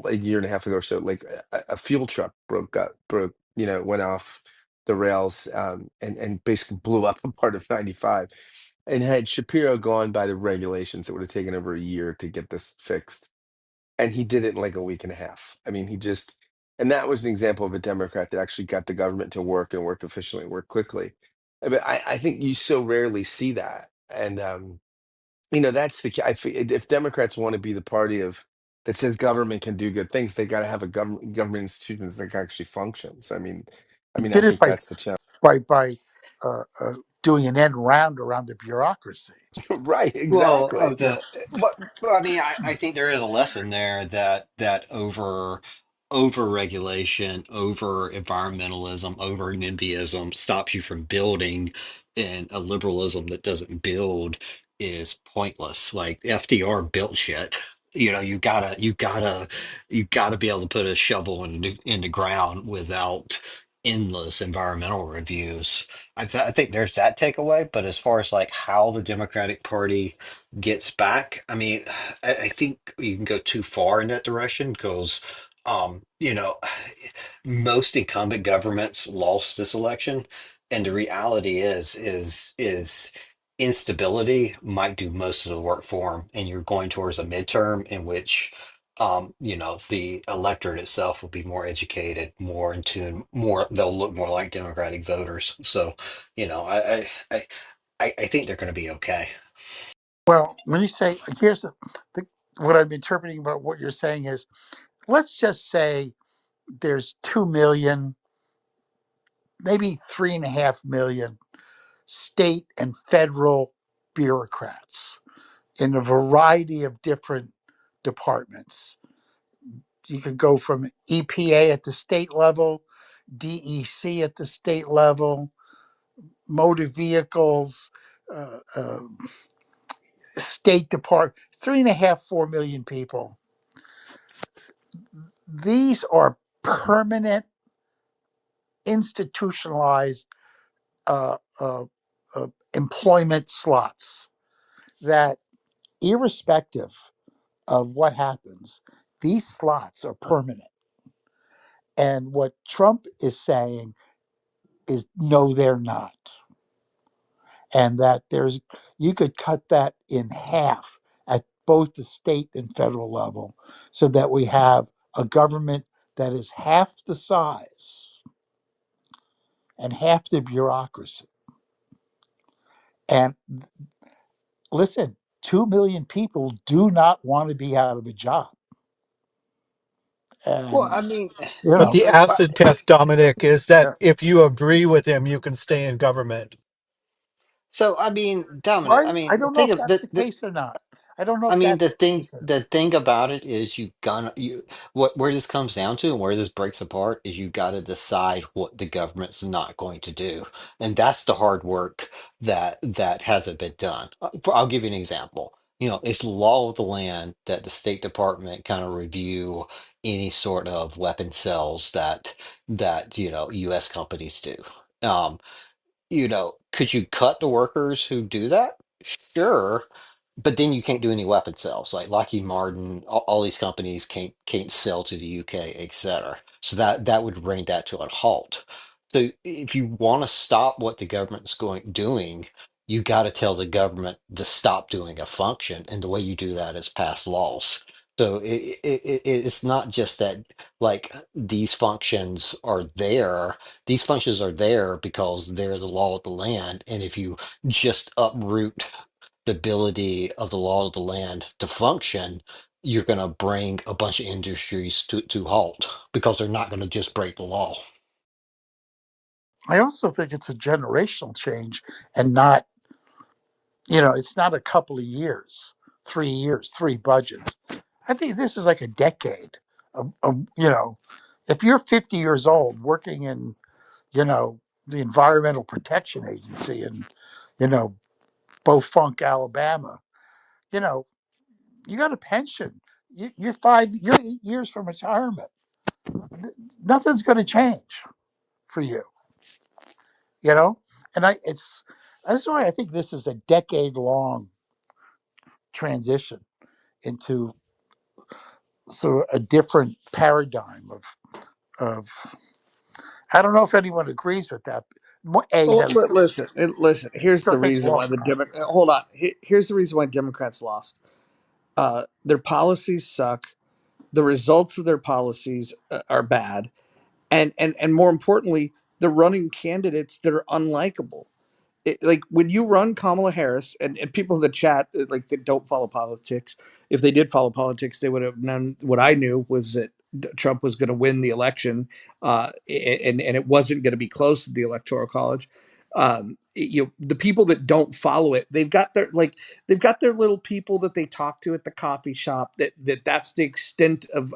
a year and a half ago or so, like a fuel truck went off the rails, and basically blew up a part of 95. And had Shapiro gone by the regulations, it would have taken over a year to get this fixed, and he did it in like a week and a half. I mean, and that was an example of a Democrat that actually got the government to work and work efficiently and work quickly. But I think you so rarely see that. And, that's if Democrats want to be the party that says government can do good things, they got to have a government institutions that can actually function. So, I he mean, I did it think by that's the challenge. by by uh, uh, doing an end round around the bureaucracy. Right, Well, exactly. of the I mean, I think there is a lesson there that over regulation, over environmentalism, over NIMBYism stops you from building, and a liberalism that doesn't build is pointless. Like FDR built shit. You know, you gotta be able to put a shovel in the ground without endless environmental reviews. I think there's that takeaway, but as far as like how the Democratic Party gets back, I mean, I think you can go too far in that direction because, you know, most incumbent governments lost this election, and the reality is instability might do most of the work for them, and you're going towards a midterm in which. The electorate itself will be more educated, more in tune, more they'll look more like Democratic voters. So, you know, I think they're going to be okay. Well, when you say, here's the what I'm interpreting about what you're saying is, let's just say there's 2 million, maybe 3.5 million state and federal bureaucrats in a variety of different departments. You could go from EPA at the state level, DEC at the state level, motor vehicles, uh, uh, State Department, 3.5, 4 million people. These are permanent, institutionalized uh, uh, employment slots that, irrespective of what happens, these slots are permanent. And what Trump is saying is no, they're not. And that you could cut that in half at both the state and federal level so that we have a government that is half the size and half the bureaucracy. And listen, 2 million people do not want to be out of a job. Well, And, I mean, you But know, the acid test, Dominic, is that yeah. if you agree with him, you can stay in government. so I mean, Dominic, Right? I I mean, don't know think if of that's the case or not. I don't know I if mean, that's the the thing case or the thing about it is what where this comes down to and where this breaks apart is you got to decide what the government's not going to do, and that's the hard work that hasn't been done. I'll give you an example. You know, it's law of the land that the State Department kind of review any sort of weapon sales that U.S. companies do. Um, could you cut the workers who do that? Sure, but then you can't do any weapon sales. Like Lockheed Martin, all these companies can't sell to the UK, et cetera. So that would bring that to a halt. So if you want to stop what the government's doing, you got to tell the government to stop doing a function, and the way you do that is pass laws. So it's not just that like these functions are there because they're the law of the land. And if you just uproot the ability of the law of the land to function, you're going to bring a bunch of industries to halt because they're not going to just break the law. I also think it's a generational change and not, it's not a couple of years, 3 years, three budgets. I think this is like a decade. If you're 50 years old working in, the Environmental Protection Agency in, you know, Beaufunk, Alabama, you know, you got a pension. You're 8 years from retirement. Nothing's going to change for you, you know? And that's why I think this is a decade long transition into sort of a different paradigm of I don't know if anyone agrees with that. Well, That it's listen. Here's still the takes a reason long why the time. Democrats. Hold on. Here's the reason why Democrats lost. Their policies suck. The results of their policies are bad, and more importantly, they're running candidates that are unlikable. Like when you run Kamala Harris and people in the chat like that don't follow politics, if they did follow politics, they would have known what I knew was that Trump was going to win the election, and it wasn't going to be close to the electoral college. The people that don't follow it, they've got their little people that they talk to at the coffee shop. That's the extent of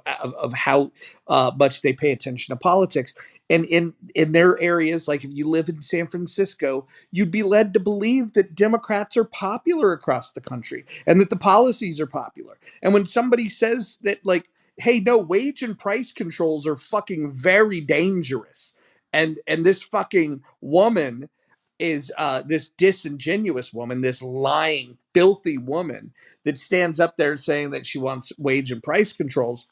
how much they pay attention to politics. And in their areas, like if you live in San Francisco, you'd be led to believe that Democrats are popular across the country and that the policies are popular. And when somebody says that, like, hey, no, wage and price controls are fucking very dangerous, and this fucking woman is this disingenuous woman, this lying, filthy woman that stands up there saying that she wants wage and price controls,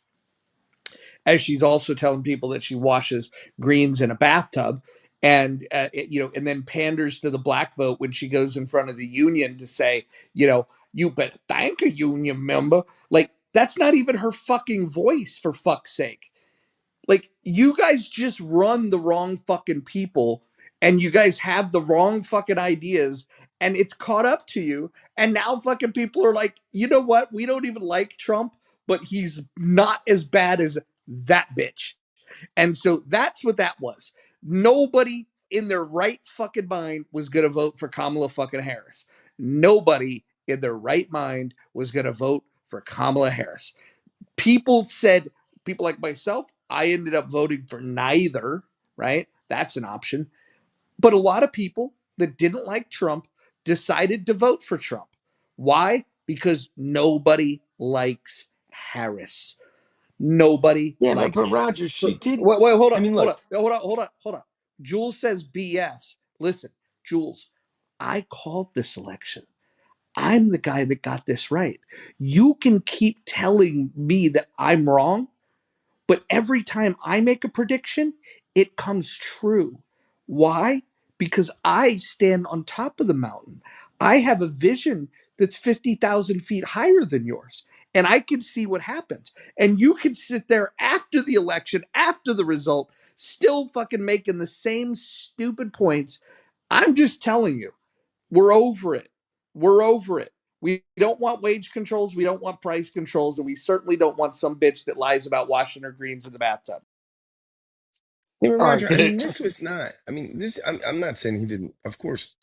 as she's also telling people that she washes greens in a bathtub, and and then panders to the black vote when she goes in front of the union to say, you better thank a union member. Like, that's not even her fucking voice, for fuck's sake. Like, you guys just run the wrong fucking people, and you guys have the wrong fucking ideas, and it's caught up to you. And now fucking people are like, you know what? We don't even like Trump, but he's not as bad as that bitch. And so that's what that was. Nobody in their right fucking mind was going to vote for Kamala fucking Harris. Nobody in their right mind was going to vote for Kamala Harris. People like myself, I ended up voting for neither, right? That's an option. But a lot of people that didn't like Trump decided to vote for Trump. Why? Because nobody likes Harris. Nobody Yeah, likes. but Roger, she did. Wait, hold I on, mean, hold on, look, hold on. Jules says BS. Listen, Jules, I called this election. I'm the guy that got this right. You can keep telling me that I'm wrong, but every time I make a prediction, it comes true. Why? Because I stand on top of the mountain. I have a vision that's 50,000 feet higher than yours, and I can see what happens. And you can sit there after the election, after the result, still fucking making the same stupid points. I'm just telling you, we're over it. We're over it. We don't want wage controls. We don't want price controls. And we certainly don't want some bitch that lies about washing her greens in the bathtub. yeah, but All right, Roger, I but mean, it this was not. I mean, this. I'm not saying he didn't. Of course,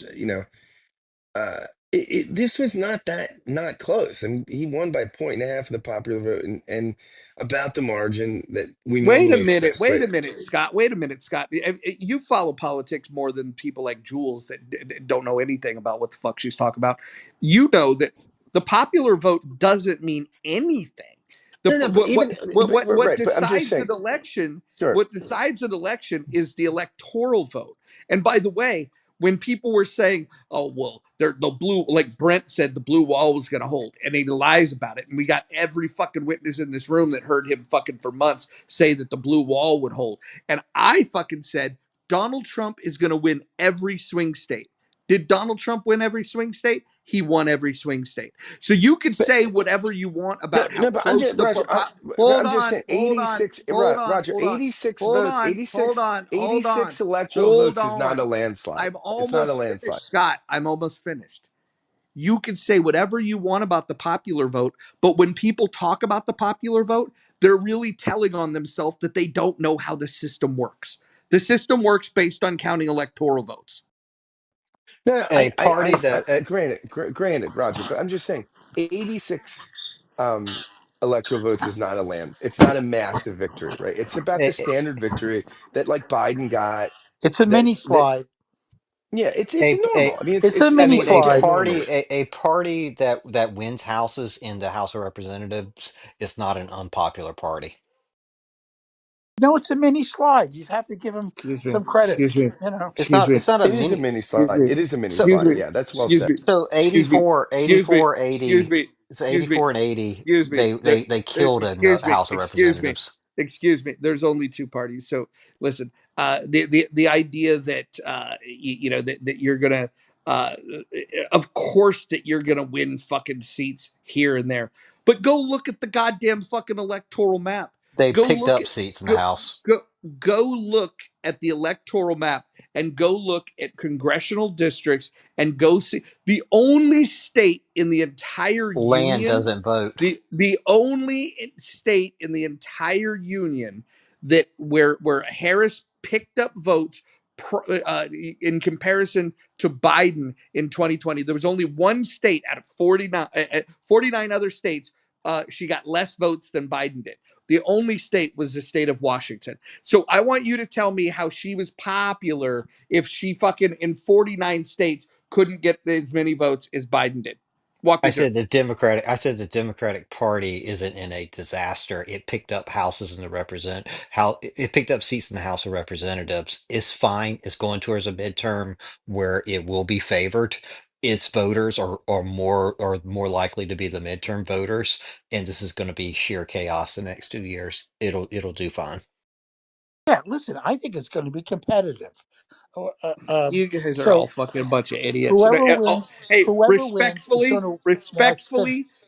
uh, this was not that not close. I mean, he won by a point and a half in the popular vote, and about the margin that we normally expect. Wait But a minute, Scott. Wait a minute, Scott. You follow politics more than people like Jules that don't know anything about what the fuck she's talking about. You know that the popular vote doesn't mean anything. The no, no. But even what right. But I'm just decides an saying. election? Sure. What decides an election is the electoral vote. And by the way, when people were saying, "Oh well, the blue," like Brent said, the blue wall was going to hold, and he lies about it, and we got every fucking witness in this room that heard him fucking for months say that the blue wall would hold, and I fucking said Donald Trump is going to win every swing state. Did Donald Trump win every swing state? He won every swing state. So you could But say whatever you want no, about how no. But I'm close just the Roger. hold I'm just on, saying. hold on, 86. hold on, Roger. hold on, 86 hold votes. on, hold 86. on, hold on, 86 electoral hold votes is not a on. landslide. I'm It's not a almost landslide. finished, Scott. I'm almost finished. You can say whatever you want about the popular vote, but when people talk about the popular vote, they're really telling on themselves that they don't know how the system works. The system works based on counting electoral votes. No, no, a party granted, Roger, but I'm just saying, 86 um, electoral votes is not a land. It's not a massive victory, right? It's about the a, standard victory that like Biden got. It's a That mini that slide. yeah, it's a, normal. a I mean, It's a I it's mini mean, what you a get slide. party, normally. a party that wins houses in the House of Representatives is not an unpopular party. No, it's a mini slide. You'd have to give him Excuse me. some credit. Excuse me. You know. Excuse me. It's not a It is a mini. mini Excuse slide. me. It is a mini So Excuse slide. me. Yeah, that's well Excuse said. me. so Excuse me. 84, Excuse me. 84, Excuse 80. me. So Excuse me. 84 and 80, Excuse me. they killed in the Excuse me. House of Excuse me. Representatives. Excuse me. There's only two parties. So listen, the idea that that you're gonna uh of course that you're gonna win fucking seats here and there. But go look at the goddamn fucking electoral map. They Go picked look up at seats in the go House. go go look at the electoral map and go look at congressional districts and go see the only state in the entire Land union, doesn't vote. the only state in the entire union that where Harris picked up votes in comparison to Biden in 2020. There was only one state out of 49 other states. She got less votes than Biden did. The only state was the state of Washington. So I want you to tell me how she was popular if she fucking in 49 states couldn't get as many votes as Biden did. Walk me through it. I said the Democratic Party isn't in a disaster. It picked up houses in the it picked up seats in the House of Representatives. It's fine. It's going towards a midterm where it will be favored. Its voters are more likely to be the midterm voters, and this is going to be sheer chaos the next 2 years. It'll do fine. Yeah, listen, I think it's going to be competitive. Uh, uh, You guys are all so fucking a bunch of idiots. whoever wins, Hey, whoever wins is going to. Yeah,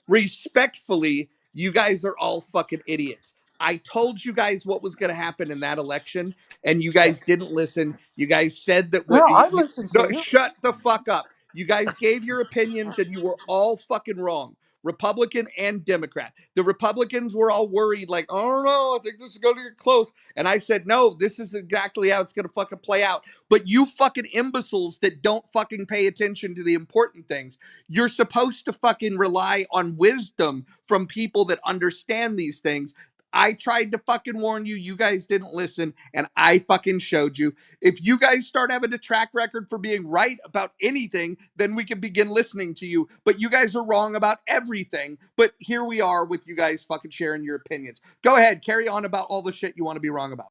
respectfully, you guys are all fucking idiots. I told you guys what was going to happen in that election, and you yeah. guys didn't listen. You guys said that No, what I listened to no, you. shut the fuck up. You guys gave your opinions, and you were all fucking wrong. Republican and Democrat. The Republicans were all worried, like, I don't know, I think this is going to get close. And I said, no, this is exactly how it's going to fucking play out. But you fucking imbeciles that don't fucking pay attention to the important things, you're supposed to fucking rely on wisdom from people that understand these things. I tried to fucking warn you. You guys didn't listen, and I fucking showed you. If you guys start having a track record for being right about anything, then we can begin listening to you. But you guys are wrong about everything. But here we are with you guys fucking sharing your opinions. Go ahead, carry on about all the shit you want to be wrong about.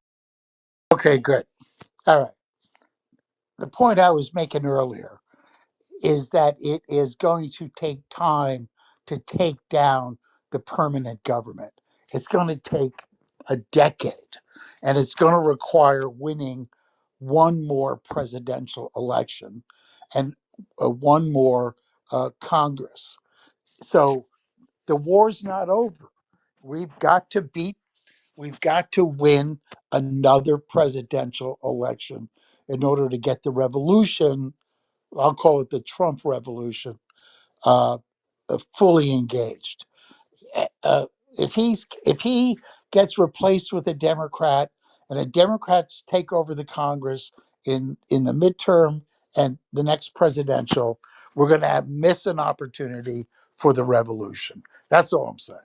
Okay, good. All right. The point I was making earlier is that it is going to take time to take down the permanent government. It's going to take a decade, and it's going to require winning one more presidential election and one more Congress. So the war's not over. We've got to beat, we've got to win another presidential election in order to get the revolution. I'll call it the Trump revolution, uh, fully engaged. If he gets replaced with a Democrat and a Democrats take over the Congress in the midterm and the next presidential, we're going to have miss an opportunity for the revolution. That's all I'm saying.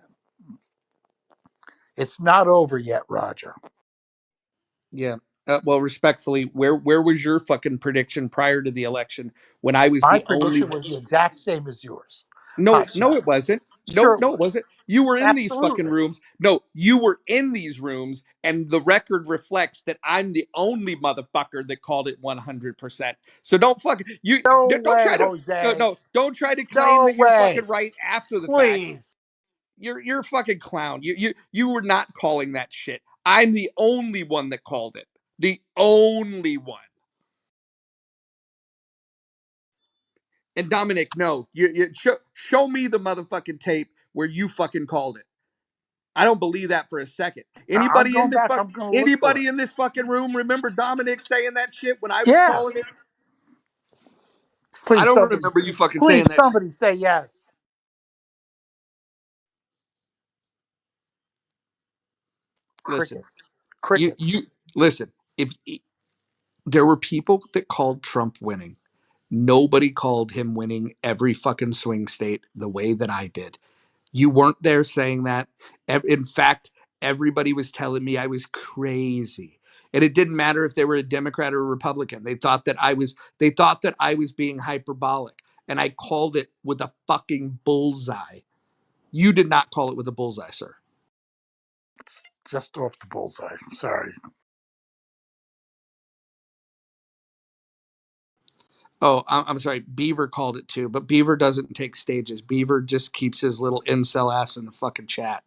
It's not over yet, Roger. Yeah. Well, respectfully, where was your fucking prediction prior to the election when I was My the only? prediction was the exact same as yours. No, Hush, no, hush. it wasn't. Sure No, it no, it was. wasn't. You were in these fucking Absolutely. rooms. No, you were in these rooms, and the record reflects that I'm the only motherfucker that called it 100%. So don't fucking No don't way, try to Jose. don't try to claim No that you're fucking way. right after the fact. Please. You're a fucking clown. You were not calling that shit. I'm the only one that called it. The only one. And Dominic, no, show me the motherfucking tape where you fucking called it. I don't believe that for a second. I'm going back. I'm going to look for it. Anybody in this fucking room remember Dominic saying that shit when I was Yeah. calling it? I Please, don't somebody. remember you fucking Please, saying that shit. somebody say yes. Listen, Crickets. you Crickets. listen. If there were people that called Trump winning, nobody called him winning every fucking swing state the way that I did. You weren't there saying that. In fact, everybody was telling me I was crazy. And it didn't matter if they were a Democrat or a Republican. They thought that I was being hyperbolic. And I called it with a fucking bullseye. You did not call it with a bullseye, sir. Just off the bullseye. Sorry. Oh, I'm sorry. Beaver called it too, but Beaver doesn't take stages. Beaver just keeps his little incel ass in the fucking chat.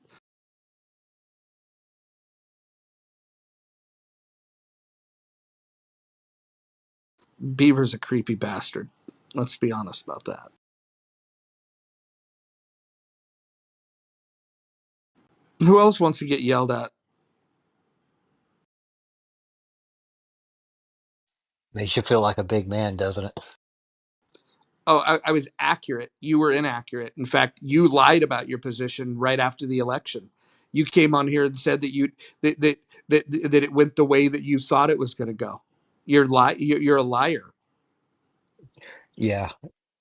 Beaver's a creepy bastard. Let's be honest about that. Who else wants to get yelled at? Makes you feel like a big man, doesn't it? Oh, I was accurate. You were inaccurate. In fact, you lied about your position right after the election. You came on here and said that that it went the way that you thought it was going to go. You're a liar. Yeah,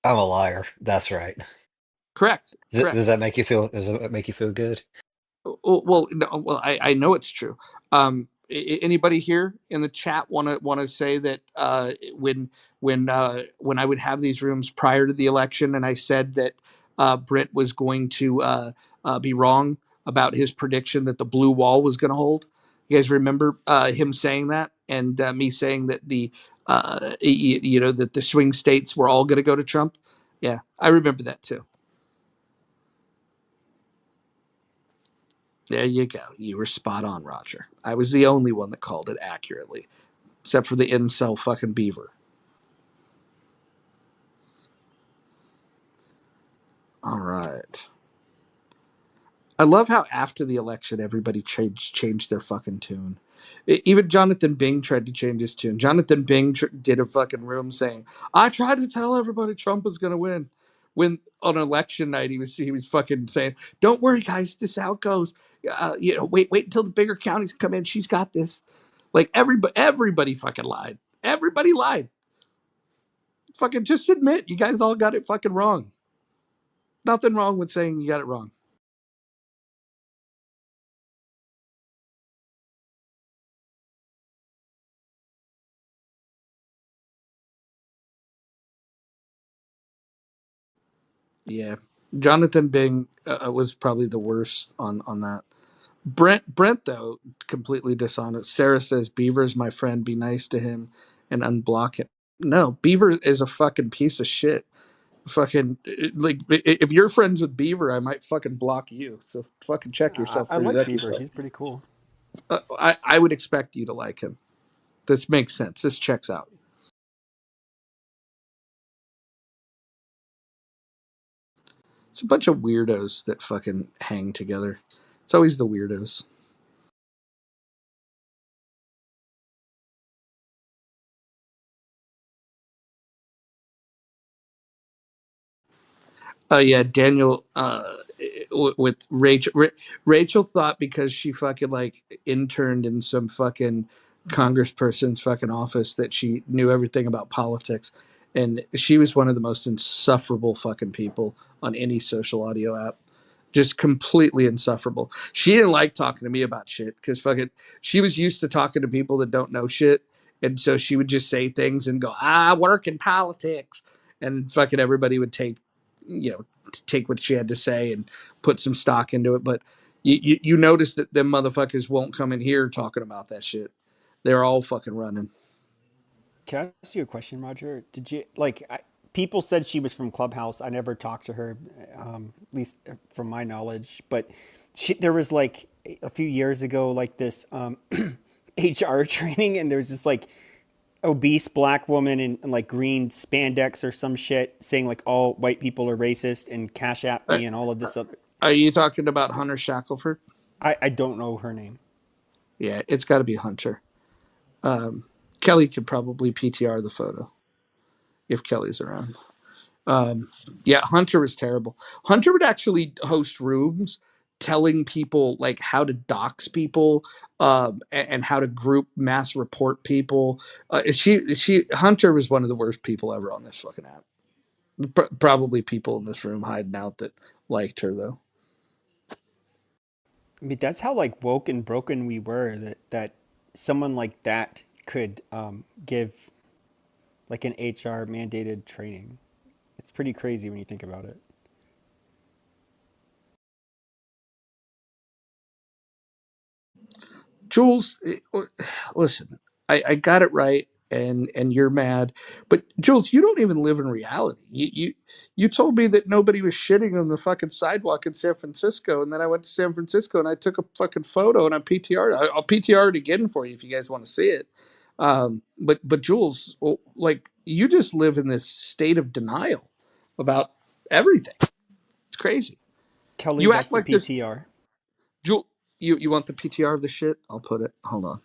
I'm a liar. That's right. Correct. Does Correct. that make you feel? Does that make you feel good? Well, no, well, I know it's true. Anybody here in the chat want to say that when I would have these rooms prior to the election, and I said that Brent was going to be wrong about his prediction that the blue wall was going to hold. You guys remember him saying that, and me saying that that the swing states were all going to go to Trump. Yeah, I remember that too. There you go. You were spot on, Roger. I was the only one that called it accurately, except for the incel fucking beaver. All right. I love how after the election everybody changed their fucking tune. Even Jonathan Bing tried to change his tune. Jonathan Bing did a fucking room saying, "I tried to tell everybody Trump was going to win." When on election night he was fucking saying, "Don't worry, guys, this is how it goes. Wait until the bigger counties come in. She's got this." Like everybody fucking lied. Everybody lied. Fucking just admit you guys all got it fucking wrong. Nothing wrong with saying you got it wrong. Yeah, Jonathan Bing was probably the worst on that. Brent though completely dishonest. Sarah says Beaver's my friend. Be nice to him and unblock him. No, Beaver is a fucking piece of shit. Fucking like if you're friends with Beaver, I might fucking block you. So fucking check yourself I for like that Beaver. yourself. He's pretty cool. I would expect you to like him. This makes sense. This checks out. It's a bunch of weirdos that fucking hang together. It's always the weirdos. Yeah, Daniel with Rachel. Rachel thought because she fucking like interned in some fucking congressperson's fucking office that she knew everything about politics, and she was one of the most insufferable fucking people on any social audio app. Just completely insufferable. She didn't like talking to me about shit because fucking she was used to talking to people that don't know shit, and so she would just say things and go, "I work in politics," and fucking everybody would take what she had to say and put some stock into it. But you notice that them motherfuckers won't come in here talking about that shit. They're all fucking running. Can I ask you a question, Roger? Did you people said she was from Clubhouse. I never talked to her, at least from my knowledge. But there was like a few years ago, like this HR training, and there was this like obese black woman in like green spandex or some shit saying like all white people are racist and cash at Are, me and all of this other. are you talking about Hunter Shackelford? I don't know her name. Yeah, it's got to be Hunter. Kelly could probably PTR the photo if Kelly's around. Yeah, Hunter was terrible. Hunter would actually host rooms telling people like how to dox people and how to group mass report people. She Hunter was one of the worst people ever on this fucking app. Probably people in this room hiding out that liked her though. I mean, that's how like woke and broken we were. That someone like that could give like an HR mandated training. It's pretty crazy when you think about it. Jules, listen, I got it right, and you're mad, but Jules, you don't even live in reality. You told me that nobody was shitting on the fucking sidewalk in San Francisco, and then I went to San Francisco and I took a fucking photo and I PTR'd. I'll PTR it again for you if you guys want to see it. But Jules, well, like you just live in this state of denial about everything. It's crazy. Kelly, You act that's the like this, PTR. Jules. You want the PTR of the shit? I'll put it. Hold on.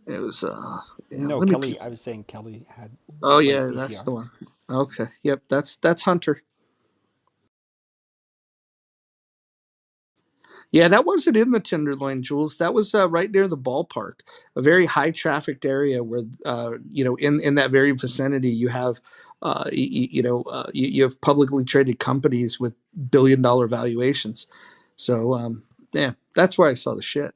It was No, let me Kelly. I was saying Kelly had oh the right yeah, that's the PTR. one. Okay. Yep, that's Hunter. Yeah, that wasn't in the Tenderloin, Jules. That was right near the ballpark, a very high trafficked area where, in that very vicinity, you have, you have publicly traded companies with billion-dollar valuations. So, yeah, that's where I saw the shit.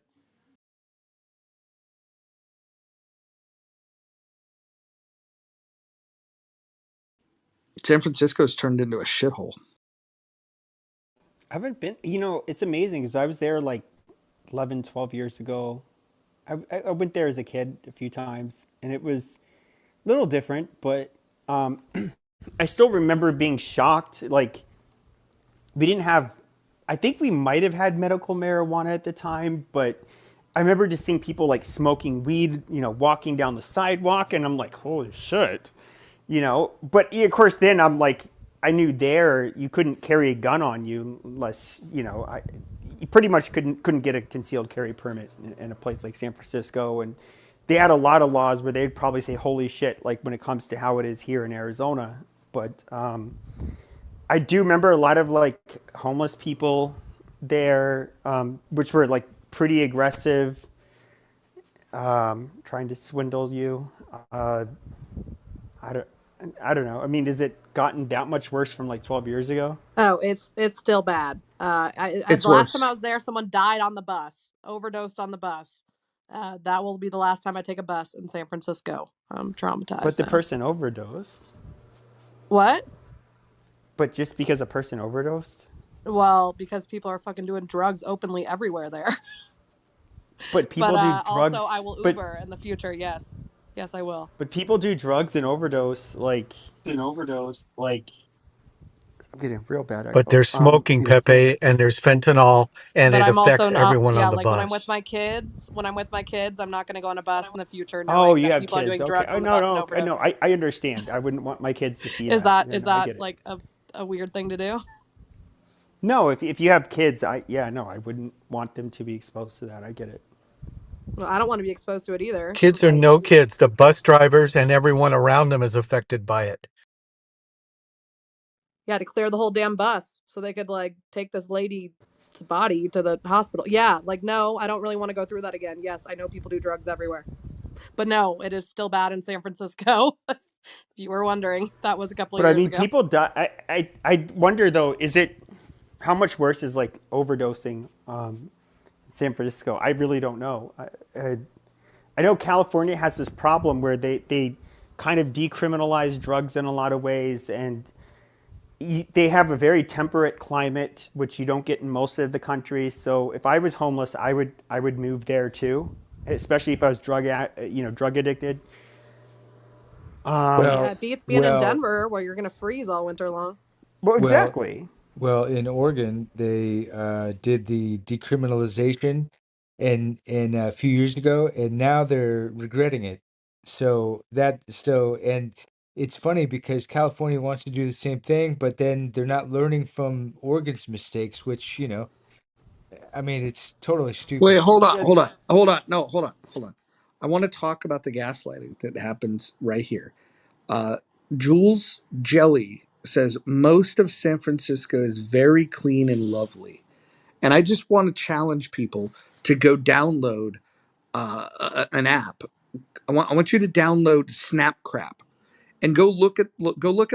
San Francisco's turned into a shithole. I haven't been, it's amazing because I was there like 11, 12 years ago. I went there as a kid a few times and it was a little different, but I still remember being shocked. Like, we didn't have, I think we might have had medical marijuana at the time, but I remember just seeing people like smoking weed, walking down the sidewalk, and I'm like, holy shit, But of course, then I'm like, I knew there you couldn't carry a gun on you unless, you pretty much couldn't get a concealed carry permit in a place like San Francisco, and they had a lot of laws where they'd probably say, holy shit, like when it comes to how it is here in Arizona, but. I do remember a lot of like homeless people there, which were like pretty aggressive, trying to swindle you. Uh, I don't, I don't know. I mean, has it gotten that much worse from like 12 years ago? Oh, it's still bad. It's The last time worse. I was there, someone died on the bus, overdosed on the bus. That will be the last time I take a bus in San Francisco. I'm But traumatized the now. person overdosed. What? But just because a person overdosed? Well, because people are fucking doing drugs openly everywhere there. But But people do also, I drugs. will But Uber in the future. Yes, yes, I will. but people do drugs and overdose. Like, An overdose, like. I'm getting real bad. But there's smoking, Pepe, and there's fentanyl, and But it I'm also affects not. everyone Yeah, on the like when I'm with bus. my kids. When I'm with my kids, I'm not going to go on a bus in the future Oh, knowing you that have people are kids. doing Okay. drugs Oh, on the no, bus and no, no. overdosing. I understand. I wouldn't want my kids to see Is that. that Yeah, is no, I that get it. like a weird thing to do? No, if you have kids, no, I wouldn't want them to be exposed to that. I get it. Well, I don't want to be exposed to it either. Kids or Like, no kids, the bus drivers and everyone around them is affected by it. yeah, to clear the whole damn bus so they could like take this lady's body to the hospital. Yeah, like no, I don't really want to go through that again. Yes, I know people do drugs everywhere. But no, it is still bad in San Francisco. If you were wondering, that was a couple of But I years mean, ago. people die. I wonder though, is it how much worse is like overdosing in San Francisco? I really don't know. I know California has this problem where they kind of decriminalize drugs in a lot of ways, and they have a very temperate climate, which you don't get in most of the country. So if I was homeless, I would move there too, especially if I was drug addicted. Yeah, Well, it beats being in well, Denver where you're gonna freeze all winter long. Well, well, exactly. well, in Oregon, they did the decriminalization and a few years ago, and now they're regretting it. And it's funny because California wants to do the same thing, but then they're not learning from Oregon's mistakes, which, I mean, it's totally Wait, stupid. hold on, Yeah, hold on, hold on. No, hold on, hold on. I want to talk about the gaslighting that happens right here. Uh, Jules Jelly says most of San Francisco is very clean and lovely. And I just want to challenge people to go download an app. I want you to download Snapcrap and go look at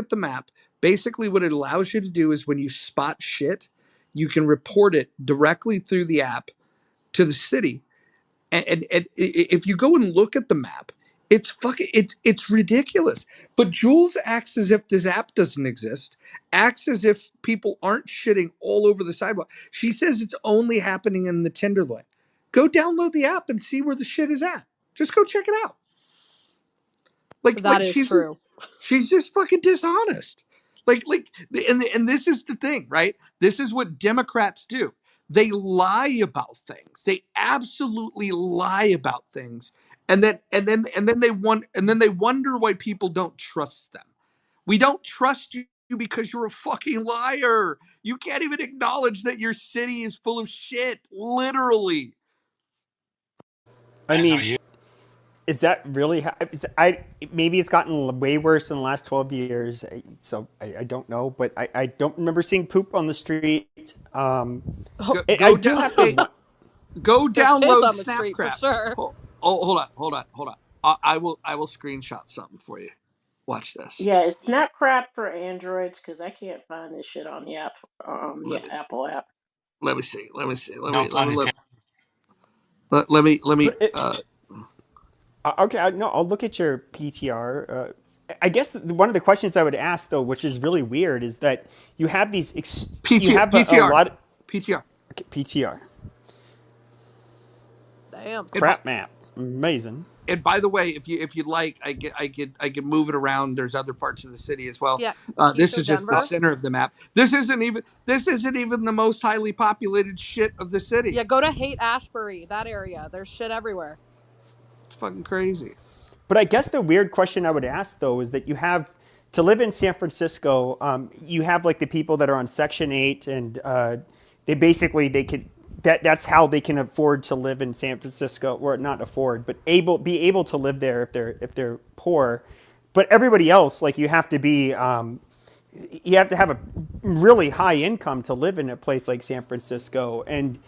the map. Basically, what it allows you to do is when you spot shit, you can report it directly through the app to the city. And if you go and look at the map, it's ridiculous. But Jules acts as if this app doesn't exist, acts as if people aren't shitting all over the sidewalk. She says it's only happening in the Tenderloin. Go download the app and see where the shit is at. Just go check it out. Like That is she's true. she's just fucking dishonest. Like and this is the thing, right? This is what Democrats do. They lie about things. They absolutely lie about things. And then they wonder why people don't trust them. We don't trust you because you're a fucking liar. You can't even acknowledge that your city is full of shit, literally. I mean, Is that really? I maybe it's gotten way worse in the last 12 years. So I don't know, but I don't remember seeing poop on the street. Oh, I Go do down. have to. Hey, go there's piss download on the street for Snapchat. sure. Hold on. I will screenshot something for you. Watch this. Yeah, it's not crap for Androids because I can't find this shit on the Let me Apple app. let me see. Let me see. Let No me let pun me let, intended. let, let me let me. But okay, no, I'll look at your PTR. I guess one of the questions I would ask though, which is really weird, is that you have you have a PTR lot of PTR. okay, PTR Damn. And by crap map, amazing. and by the way, if you'd like, I could move it around. There's other parts of the city as well. Yeah. Can you This show is just the Denver? center of the map. This isn't even the most highly populated shit of the city. Yeah, go to Haight Ashbury, that area. There's shit everywhere. It's fucking crazy. But I guess the weird question I would ask though is that you have to live in San Francisco. You have like the people that are on Section 8, and they basically they could that's how they can afford to live in San Francisco, or not afford, but be able to live there if they're poor. But everybody else, like you have to have a really high income to live in a place like San Francisco. And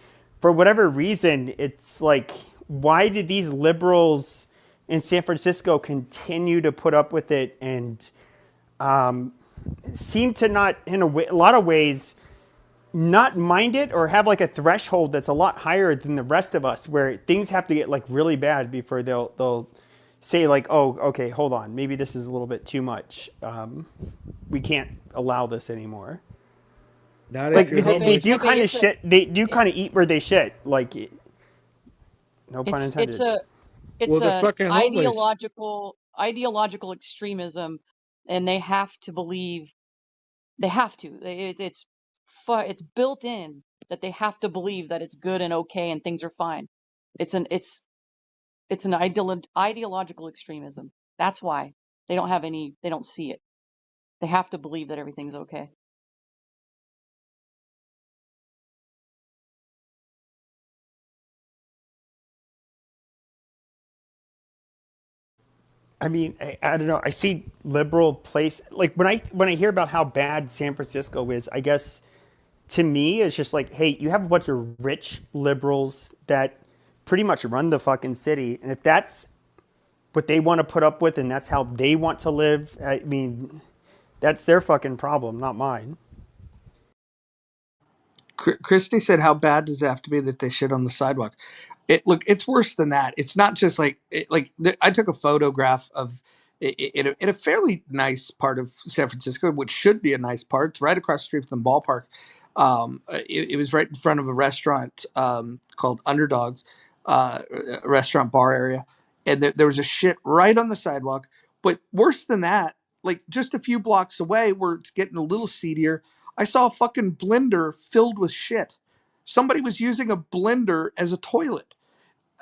for whatever reason, it's like, why do these liberals in San Francisco continue to put up with it and seem to not, in a lot of ways, not mind it, or have like a threshold that's a lot higher than the rest of us, where things have to get like really bad before they'll say like, oh, okay, hold on, maybe this is a little bit too much. We can't allow this anymore. Not if Like, you're because Hippie, they homeless. do hippie, kind of shit. They do it, kind of eat where they shit. Like, no pun it's intended. a Well, it's they're a fucking homeless. ideological extremism, and they have to believe they have to. It's built in that they have to believe that it's good and okay and things are fine. It's an ideological extremism. That's why they don't see it. They have to believe that everything's okay. I mean, I don't know. I see liberal place like when I hear about how bad San Francisco is. I guess to me it's just like, hey, you have a bunch of rich liberals that pretty much run the fucking city, and if that's what they want to put up with and that's how they want to live, I mean, that's their fucking problem, not mine. Christy said, "How bad does it have to be that they shit on the sidewalk?" It's worse than that. It's not just I took a photograph of in a fairly nice part of San Francisco, which should be a nice part. It's right across the street from the ballpark. It was right in front of a restaurant called Underdogs, a restaurant bar area, and there was a shit right on the sidewalk. But worse than that, like just a few blocks away, where it's getting a little seedier, I saw a fucking blender filled with shit. Somebody was using a blender as a toilet.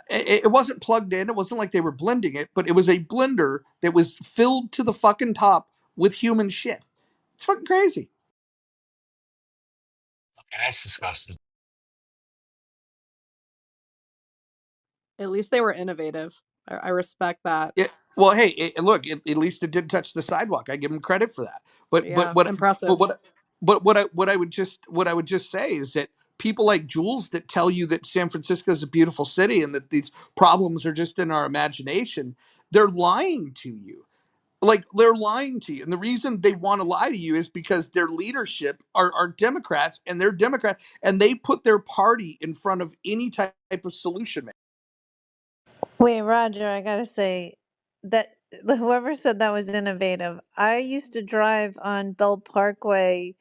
It wasn't plugged in. It wasn't like they were blending it, but it was a blender that was filled to the fucking top with human shit. It's fucking crazy. That's disgusting. At least they were innovative. I respect that. Yeah. Well, hey, look. At least it did touch the sidewalk. I give them credit for that. But but Yeah, what but impressive. what but what I would just say is that people like Jules that tell you that San Francisco is a beautiful city and that these problems are just in our imagination, they're lying to you. Like they're lying to you, and the reason they want to lie to you is because their leadership are Democrats, and they're Democrats, and they put their party in front of any type of solution. Wait, Roger, I gotta say that whoever said that was innovative. I used to drive on Belt Parkway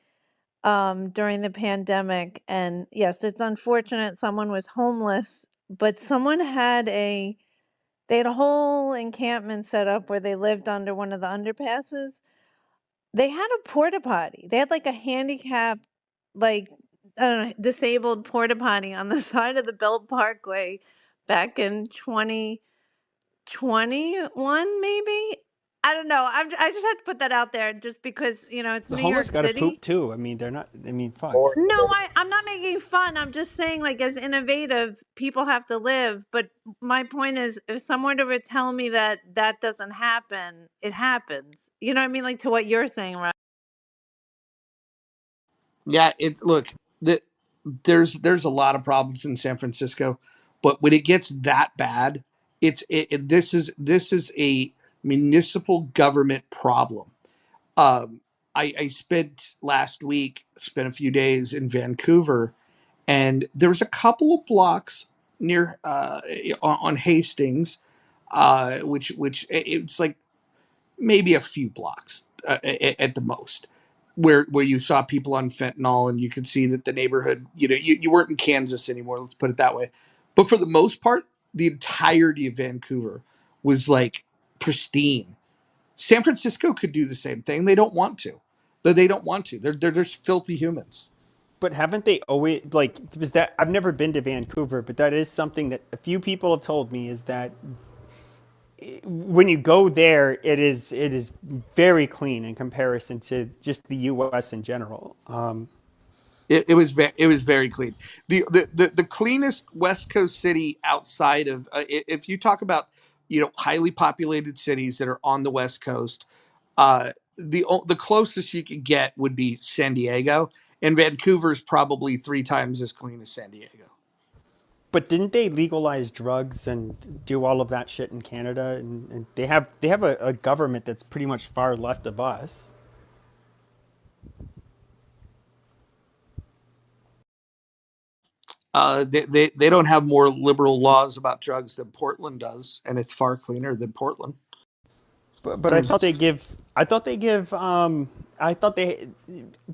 during the pandemic, and yes, it's unfortunate someone was homeless, but someone had they had a whole encampment set up where they lived under one of the underpasses. They had a porta potty. They had like a handicap, like I don't know, disabled porta potty on the side of the Belt Parkway back in 2021 maybe. I don't know. I just had to put that out there just because, it's The New homeless York got to poop City. too. I mean, they're not. I mean, fuck. More No, than I'm not making fun. I'm just saying, like, as innovative, people have to live. But my point is, if someone were to tell me that that doesn't happen, it happens. You know what I mean? Like, to what you're saying, right? Yeah, it's look that there's a lot of problems in San Francisco, but when it gets that bad, this is a municipal government problem. Um, I spent last week, spent a few days in Vancouver, and there was a couple of blocks near on Hastings, which it's like maybe a few blocks at the most, where you saw people on fentanyl, and you could see that the neighborhood, you weren't in Kansas anymore. Let's put it that way. But for the most part, the entirety of Vancouver was like pristine. San Francisco could do the same thing. They don't want to. They don't want to. They're just filthy humans. But haven't they always like? Was that I've never been to Vancouver, but that is something that a few people have told me is that when you go there, it is very clean in comparison to just the U.S. in general. It was very clean. The cleanest West Coast city outside of if you talk about highly populated cities that are on the West Coast, the closest you could get would be San Diego, and Vancouver's probably 3 times as clean as San Diego. But didn't they legalize drugs and do all of that shit in Canada? And they have a government that's pretty much far left of us. They don't have more liberal laws about drugs than Portland does, and it's far cleaner than Portland. But I thought they give. I thought they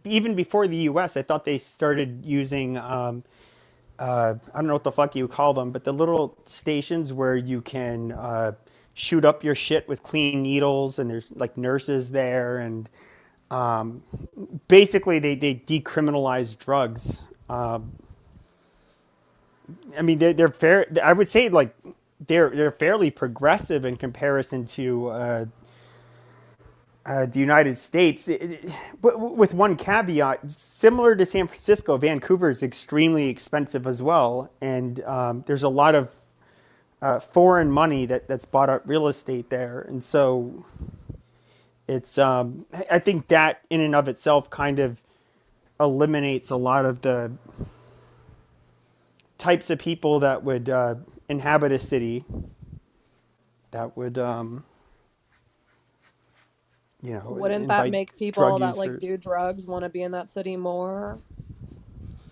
even before the U.S. I thought they started using. I don't know what the fuck you call them, but the little stations where you can shoot up your shit with clean needles, and there's like nurses there, and um, basically they decriminalize drugs. I mean, they're fair. I would say like they're fairly progressive in comparison to the United States, but with one caveat: similar to San Francisco, Vancouver is extremely expensive as well, and there's a lot of foreign money that's bought up real estate there, and so it's. I think that in and of itself kind of eliminates a lot of the types of people that would inhabit a city that would Wouldn't that invite make drug people that like users. do drugs want to be in that city more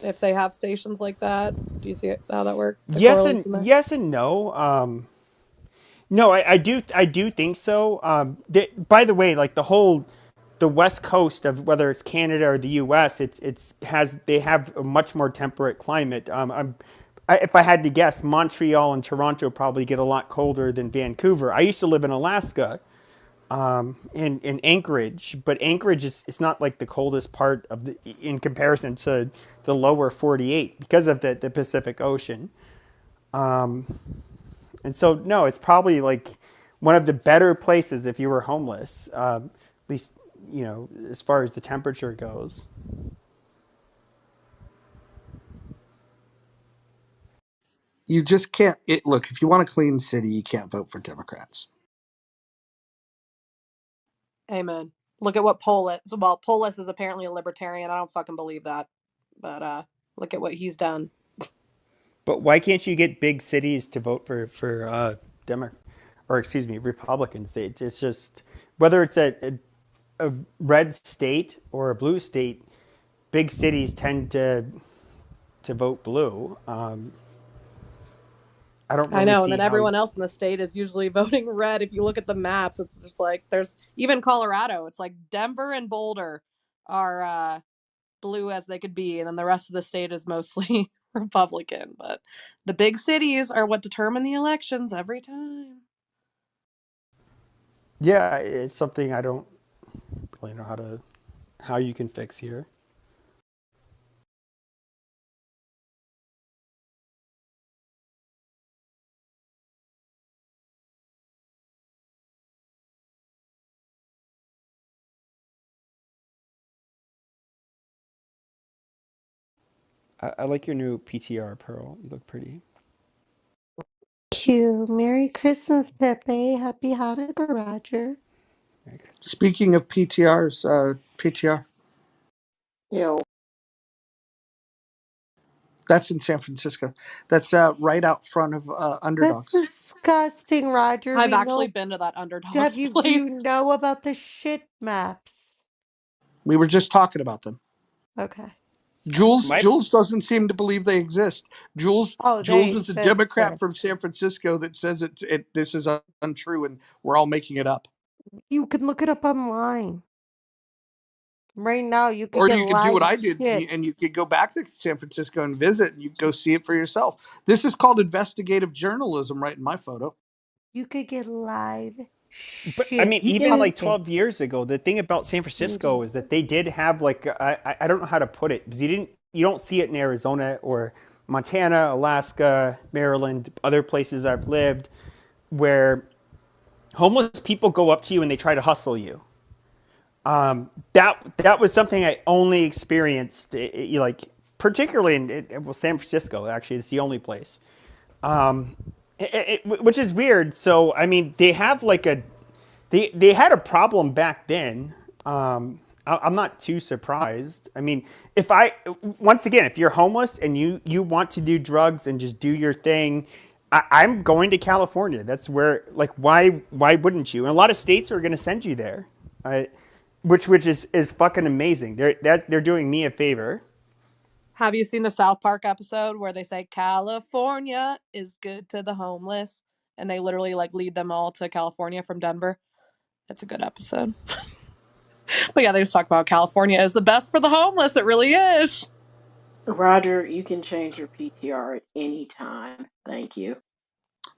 if they have stations like that? Do you see how that works? The correlation there? Yes and no. No, I do think so. By the way, like the west coast of whether it's Canada or the U.S., they have a much more temperate climate. If I had to guess, Montreal and Toronto probably get a lot colder than Vancouver. I used to live in Alaska, in Anchorage, but Anchorage is it's not like the coldest part of the in comparison to the lower 48 because of the Pacific Ocean. And so, no, it's probably like one of the better places if you were homeless, at least, as far as the temperature goes. You just can't. Look, if you want a clean city, you can't vote for Democrats. Amen. Look at what Polis. Well, Polis is apparently a libertarian. I don't fucking believe that. But look at what he's done. But why can't you get big cities to vote for Demo, or excuse me, Republicans? It's just whether it's a red state or a blue state, big cities tend to vote blue. I don't I really know, and see then how. everyone else in the state is usually voting red. If you look at the maps, it's just like there's even Colorado. It's like Denver and Boulder are blue as they could be, and then the rest of the state is mostly Republican. But the big cities are what determine the elections every time. Yeah, it's something I don't really know how you can fix here. I like your new PTR, Pearl. You look pretty. Cute. Merry Christmas, Pepe. Happy Hanukkah, Roger. Merry Christmas. Speaking of PTRs, PTR, You know, that's in San Francisco. That's right out front of That's Underdogs. disgusting, Roger. I've We actually know. been to that underdog's Do you place. know about the shit maps? We were just talking about them. Okay. Sorry. My Jules doesn't seem to believe they exist. Oh, Jules they is a exist, Democrat sir. from San Francisco that says this is untrue and we're all making it up. You can look it up online. Right now, you could Or get you could do what live I did shit. and you could go back to San Francisco and visit and you go see it for yourself. This is called investigative journalism, right in my photo. You could get live But I shit mean, you even can. like 12 updates. years ago, the thing about San Francisco is that they did have like I don't know how to put it because you don't see it in Arizona or Montana, Alaska, Maryland, other places I've lived, where homeless people go up to you and they try to hustle you. That was something I only experienced, like particularly in well, San Francisco. Actually, it's the only place, which is weird. So I mean, they have like they had a problem back then. I'm not too surprised. I mean, if I once again, if you're homeless and you want to do drugs and just do your thing, I'm going to California. That's where like why wouldn't you? And a lot of states are going to send you there, which is fucking amazing. They're doing me a favor. Have you seen the South Park episode where they say California is good to the homeless and they literally like lead them all to California from Denver? It's a good episode. But yeah, they just talk about California is the best for the homeless. It really is. Roger, you can change your PTR at any time. Thank you.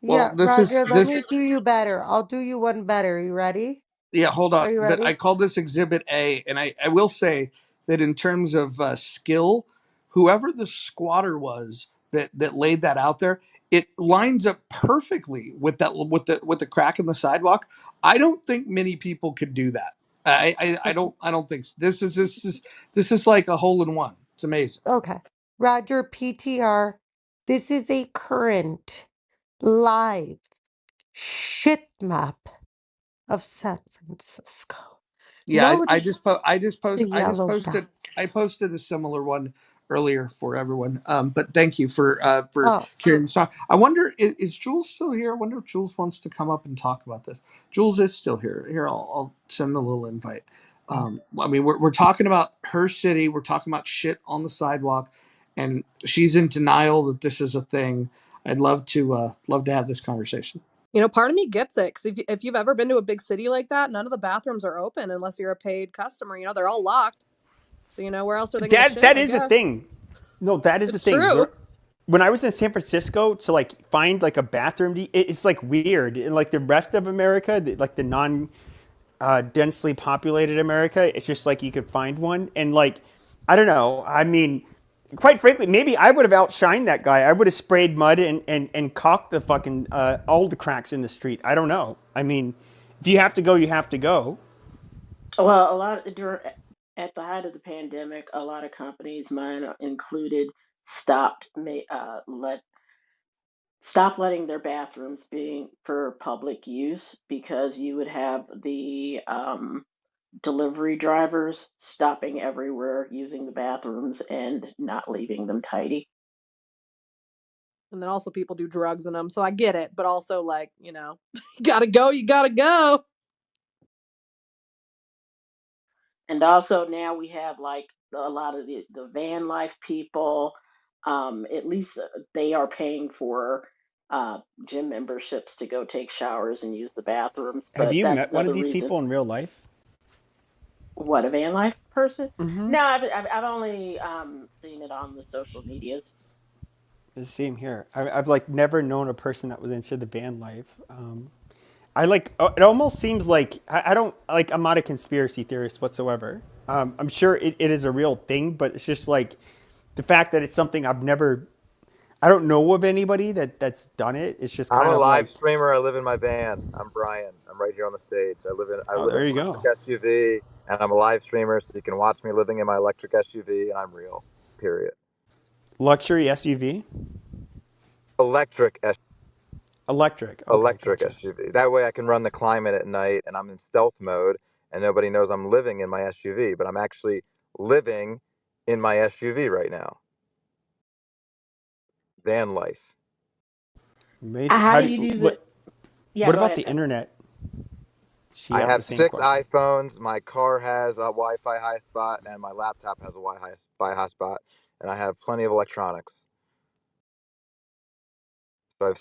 Well, Yeah, Roger, let me do you better. I'll do you one better. You ready? yeah, hold on. Are you But I ready? call this Exhibit A, and I will say that in terms of skill, whoever the squatter was that laid that out there, it lines up perfectly with the crack in the sidewalk. I don't think many people could do that. I don't think so. This is like a hole in one. It's amazing. Okay. Roger, PTR. This is a current live shit map of San Francisco. Yeah, Notice the I just yellow posted I dots. posted a similar one earlier for everyone. But thank you for Oh, carrying this on. I wonder is Jules still here? I wonder if Jules wants to come up and talk about this. Jules is still here. Here, I'll send a little invite. I mean, we're talking about her city. We're talking about shit on the sidewalk, and she's in denial that this is a thing. I'd love to have this conversation. Part of me gets it because if you've ever been to a big city like that, none of the bathrooms are open unless you're a paid customer. They're all locked. So, where else are they going to shit? That I is a guess. thing. No, that is the It's thing. true. When I was in San Francisco to like find like a bathroom, it's like weird. In like the rest of America, like the non densely populated America, it's just like you could find one. And like, I don't know. I mean, quite frankly, maybe I would have outshined that guy. I would have sprayed mud and caulked the fucking all the cracks in the street. I don't know. I mean, if you have to go, you have to go. Well, at the height of the pandemic, a lot of companies, mine included, stopped stop letting their bathrooms being for public use because you would have the delivery drivers stopping everywhere using the bathrooms and not leaving them tidy. And then also people do drugs in them. So I get it. But also, like, you gotta go, you gotta go. And also now we have like a lot of the van life people. At least they are paying for gym memberships to go take showers and use the bathrooms. Have But you that's met one of another these reason. people in real life? What, a van life person? Mm-hmm. No, I've only seen it on the social medias. The same here. I've like never known a person that was into the van life. I like. It almost seems like I don't like. I'm not a conspiracy theorist whatsoever. I'm sure it is a real thing, but it's just like the fact that it's something I've never. I don't know of anybody that's done it. It's just I'm kind a of live like, streamer. I live in my van. I'm Brian. I'm right here on the stage. I oh, live in there an you electric go. SUV, and I'm a live streamer, so you can watch me living in my electric SUV, and I'm real. Period. Luxury SUV? Electric Electric. Okay, electric gotcha. SUV. That way I can run the climate at night and I'm in stealth mode and nobody knows I'm living in my SUV, but I'm actually living in my SUV right now. Van life. Amazing. How How do do you do you, the? Yeah, what go about ahead, the Pat. internet? She I asked have the same 6 question. iPhones, my car has a Wi-Fi hotspot and my laptop has a Wi-Fi hotspot and I have plenty of electronics. So I have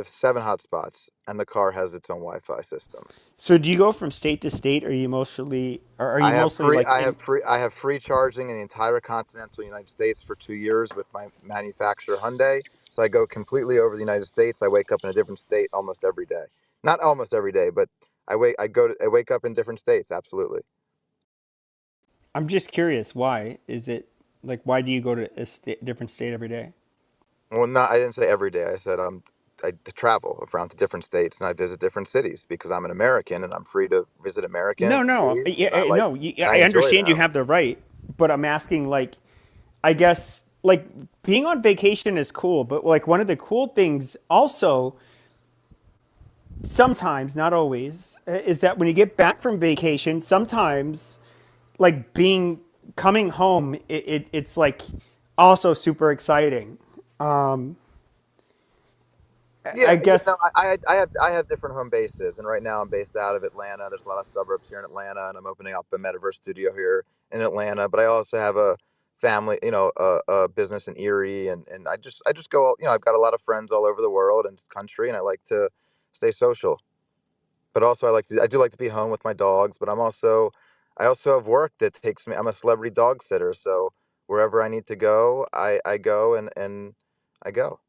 7 hotspots and the car has its own Wi-Fi system. So do you go from state to state? Or are you mostly like in? I have free charging in the entire continental United States for 2 years with my manufacturer Hyundai. So I go completely over the United States. I wake up in a different state almost every day. Not almost every day, but I wake up in different states. Absolutely. I'm just curious. Why is it like? Why do you go to a different state every day? Well, not I didn't say every day. I said I travel around to different states and I visit different cities because I'm an American and I'm free to visit No, American no, cities yeah, and I like no. and I I enjoy understand you them. have the right, but I'm asking like, I guess like being on vacation is cool, but like one of the cool things also sometimes, not always, is that when you get back from vacation, sometimes like being coming home, it's like also super exciting. Um, Yeah, I guess I have different home bases, and right now I'm based out of Atlanta. There's a lot of suburbs here in Atlanta, and I'm opening up a metaverse studio here in Atlanta. But I also have a family, a business in Erie, and I just go, I've got a lot of friends all over the world and country, and I like to stay social. But also I do like to be home with my dogs. But I also have work that takes me. I'm a celebrity dog sitter, so wherever I need to go, I go and I go.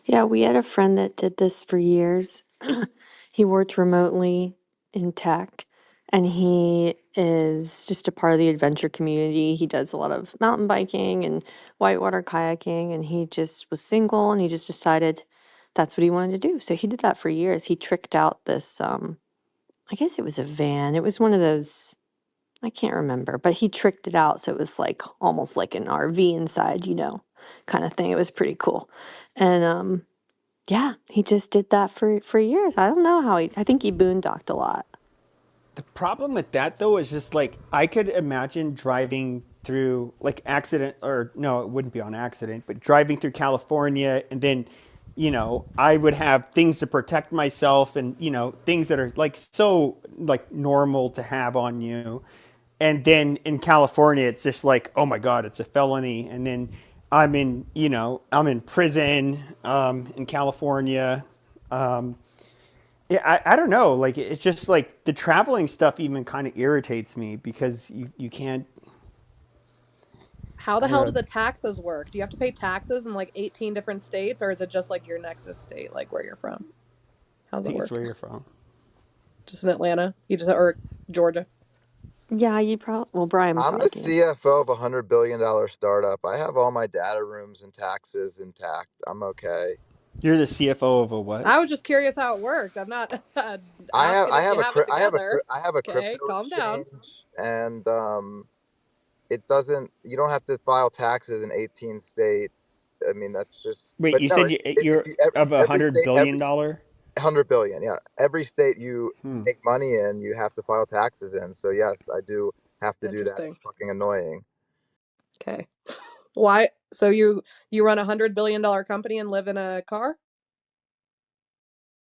Yeah, we had a friend that did this for years. He worked remotely in tech and he is just a part of the adventure community. He does a lot of mountain biking and whitewater kayaking, and he just was single and he just decided that's what he wanted to do. So he did that for years. He tricked out this I guess it was a van. It was one of those, I can't remember, but he tricked it out so it was like almost like an RV inside, kind of thing. It was pretty cool. And yeah, he just did that for years. I don't know how I think he boondocked a lot. the problem with that though is just like I could imagine driving through like accident or no, it wouldn't be on accident, but driving through California and then I would have things to protect myself and things that are like so like normal to have on you. And then in California it's just like, oh my God, it's a felony. And then I'm in prison in California. Um, yeah, I don't know. Like it's just like the traveling stuff even kind of irritates me because you can't. How the I don't hell do know. the taxes work? Do you have to pay taxes in like 18 different states, or is it just like your nexus state, like where you're from? I How's it think it's work? where you're from. Just in Atlanta? You just or Georgia? Yeah, you'd probably, well, Brian I'm the probably can answer. CFO of $100 billion startup. I have all my data rooms and taxes intact. I'm okay. You're the CFO of a what? I was just curious how it worked. I'm not asking if you have it together. I have a Okay, crypto calm down. exchange, and it doesn't. You don't have to file taxes in 18 states. I mean, that's just. Wait, But you no, said if you're you of a every hundred state billion every dollar. 100 billion, yeah. Every state you Hmm. make money in, you have to file taxes in. So yes, I do have to do that. Interesting. It's fucking annoying. Okay. Why? So you run $100 billion company and live in a car?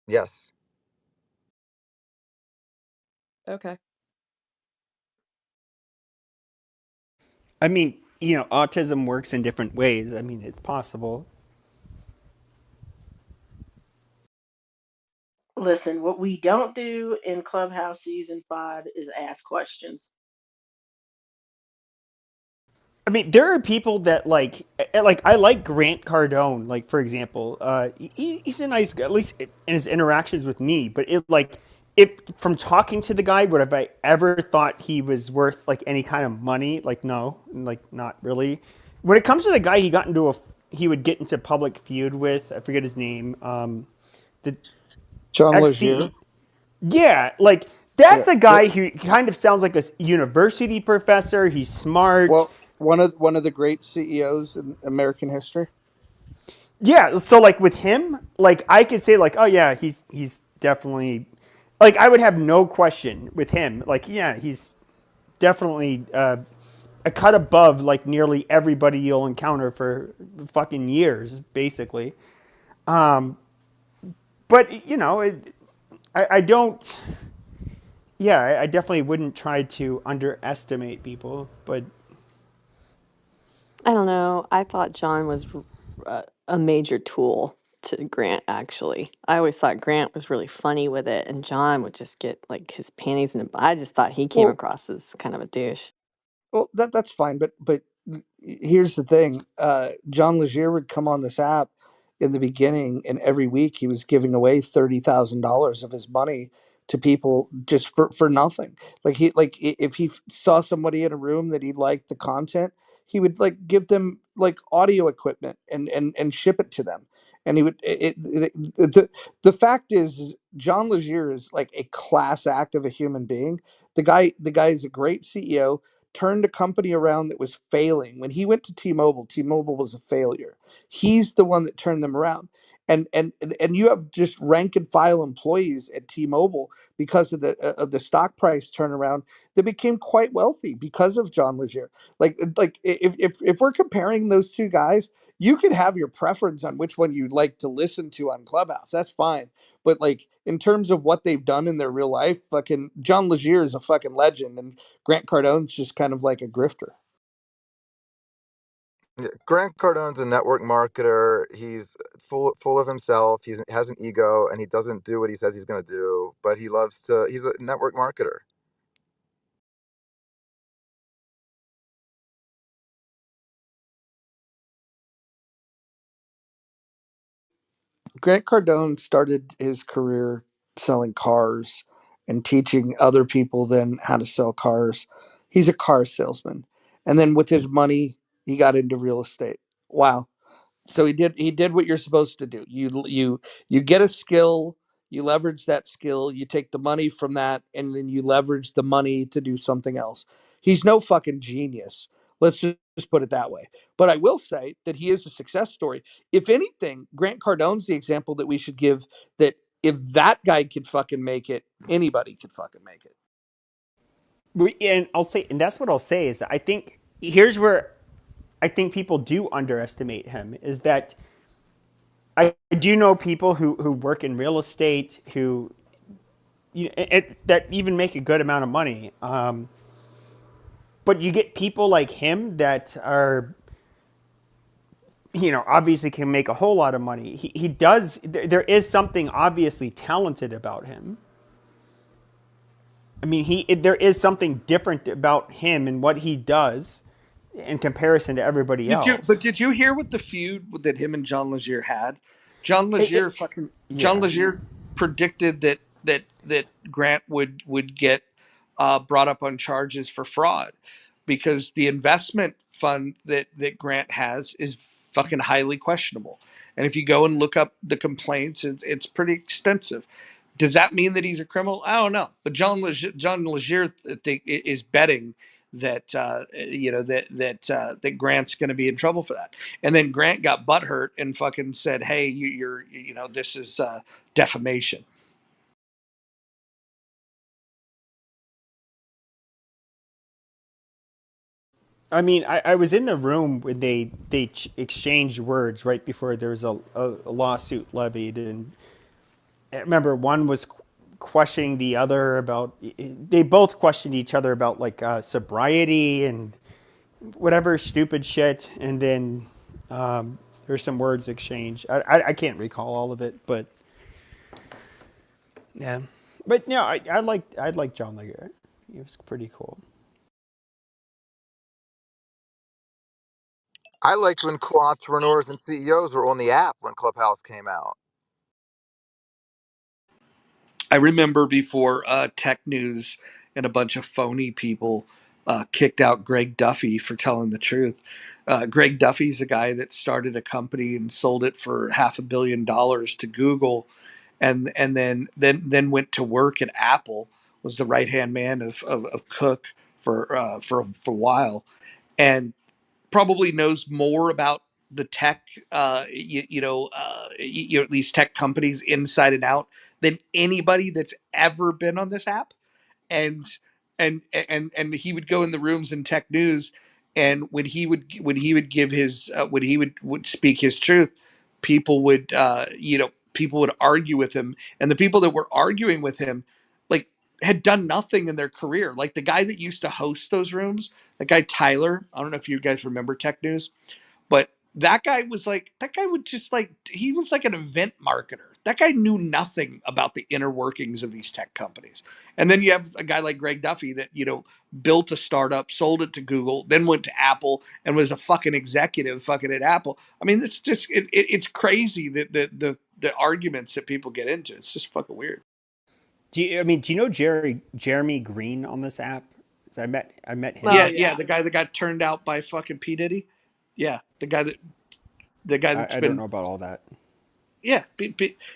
Yes. Okay. I mean, autism works in different ways. I mean, it's possible. Listen, what we don't do in Clubhouse season 5 is ask questions. I mean, there are people that like I like Grant Cardone, like for example. He's a nice guy, at least in his interactions with me. But if from talking to the guy, would have I ever thought he was worth like any kind of money? Like no, like not really. When it comes to the guy, he would get into public feud with. I forget his name. The John ex Legere. CEO. Yeah, like that's Yeah. a guy who kind of sounds like a university professor. He's smart. Well, One of the great CEOs in American history. Yeah, so like with him, like I could say like, oh yeah, he's definitely like I would have no question with him. Like yeah, he's definitely a cut above like nearly everybody you'll encounter for fucking years, basically. But you know, I don't. Yeah, I definitely wouldn't try to underestimate people, but I don't know. I thought John was a major tool to Grant, actually. I always thought Grant was really funny with it, and John would just get like his panties in a. I just thought he came Well, across as kind of a douche. well, that's fine, but here's the thing: John Legere would come on this app in the beginning, and every week he was giving away $30,000 of his money to people just for nothing. If he saw somebody in a room that he liked the content, he would like give them like audio equipment and ship it to them. And he would the fact is John Legere is like a class act of a human being. The guy is a great CEO, turned a company around that was failing. When he went to T-Mobile, T-Mobile was a failure. He's the one that turned them around. And you have just rank and file employees at T-Mobile because of the stock price turnaround that became quite wealthy because of John Legere. If we're comparing those two guys, you can have your preference on which one you'd like to listen to on Clubhouse. That's fine. But like in terms of what they've done in their real life, fucking John Legere is a fucking legend, and Grant Cardone's just kind of like a grifter. Yeah, Grant Cardone's a network marketer. He's full of himself. He has an ego, and he doesn't do what he says he's going to do. But he loves to. He's a network marketer. Grant Cardone started his career selling cars and teaching other people then how to sell cars. He's a car salesman. And then with his money, he got into real estate. Wow. So he did what you're supposed to do. You get a skill, you leverage that skill, you take the money from that, and then you leverage the money to do something else. He's no fucking genius. Let's just put it that way. But I will say that he is a success story. If anything, Grant Cardone's the example that we should give, that if that guy could fucking make it, anybody could fucking make it. and I'll say, and that's what I'll say is that I think here's where I think people do underestimate him is that I do know people who work in real estate who that even make a good amount of money. But you get people like him that are, obviously can make a whole lot of money. He does, there is something obviously talented about him. I mean, there is something different about him and what he does in comparison to everybody else. Did you hear what the feud that him and John Legere had? John It, Legere it, fucking John yeah. Legere predicted that Grant would get brought up on charges for fraud because the investment fund that Grant has is fucking highly questionable. And if you go and look up the complaints, it's pretty extensive. Does that mean that he's a criminal? I don't know. But John Legere is betting that that Grant's going to be in trouble for that. And then Grant got butthurt and fucking said, "Hey, this is defamation." I mean, I was in the room when they exchanged words right before there was a lawsuit levied, and I remember one was questioning the other about. They both questioned each other about like sobriety and whatever stupid shit, and then there's some words exchanged. I can't recall all of it, but yeah, but yeah, I like John Legere. He was pretty cool. I liked when cool entrepreneurs and CEOs were on the app when Clubhouse came out. I remember before Tech News and a bunch of phony people kicked out Greg Duffy for telling the truth. Greg Duffy's a guy that started a company and sold it for $500 million to Google, and then went to work at Apple. Was the right hand man of Cook for a while, and probably knows more about the tech, these tech companies inside and out than anybody that's ever been on this app. And and he would go in the rooms in tech news, and when he would give his when he would speak his truth, people would people would argue with him, and the people that were arguing with him, like, had done nothing in their career. Like the guy that used to host those rooms, that guy Tyler, I don't know if you guys remember tech news, but that guy would just like, he was like an event marketer. That guy knew nothing about the inner workings of these tech companies. And then you have a guy like Greg Duffy that, built a startup, sold it to Google, then went to Apple and was a fucking executive fucking at Apple. I mean, it's just, it's crazy that the arguments that people get into. It's just fucking weird. Do you know Jeremy Green on this app? 'Cause I met him. Oh Yeah. yeah. The guy that got turned out by fucking P. Diddy. Yeah. The guy that's I don't been, know about all that. yeah,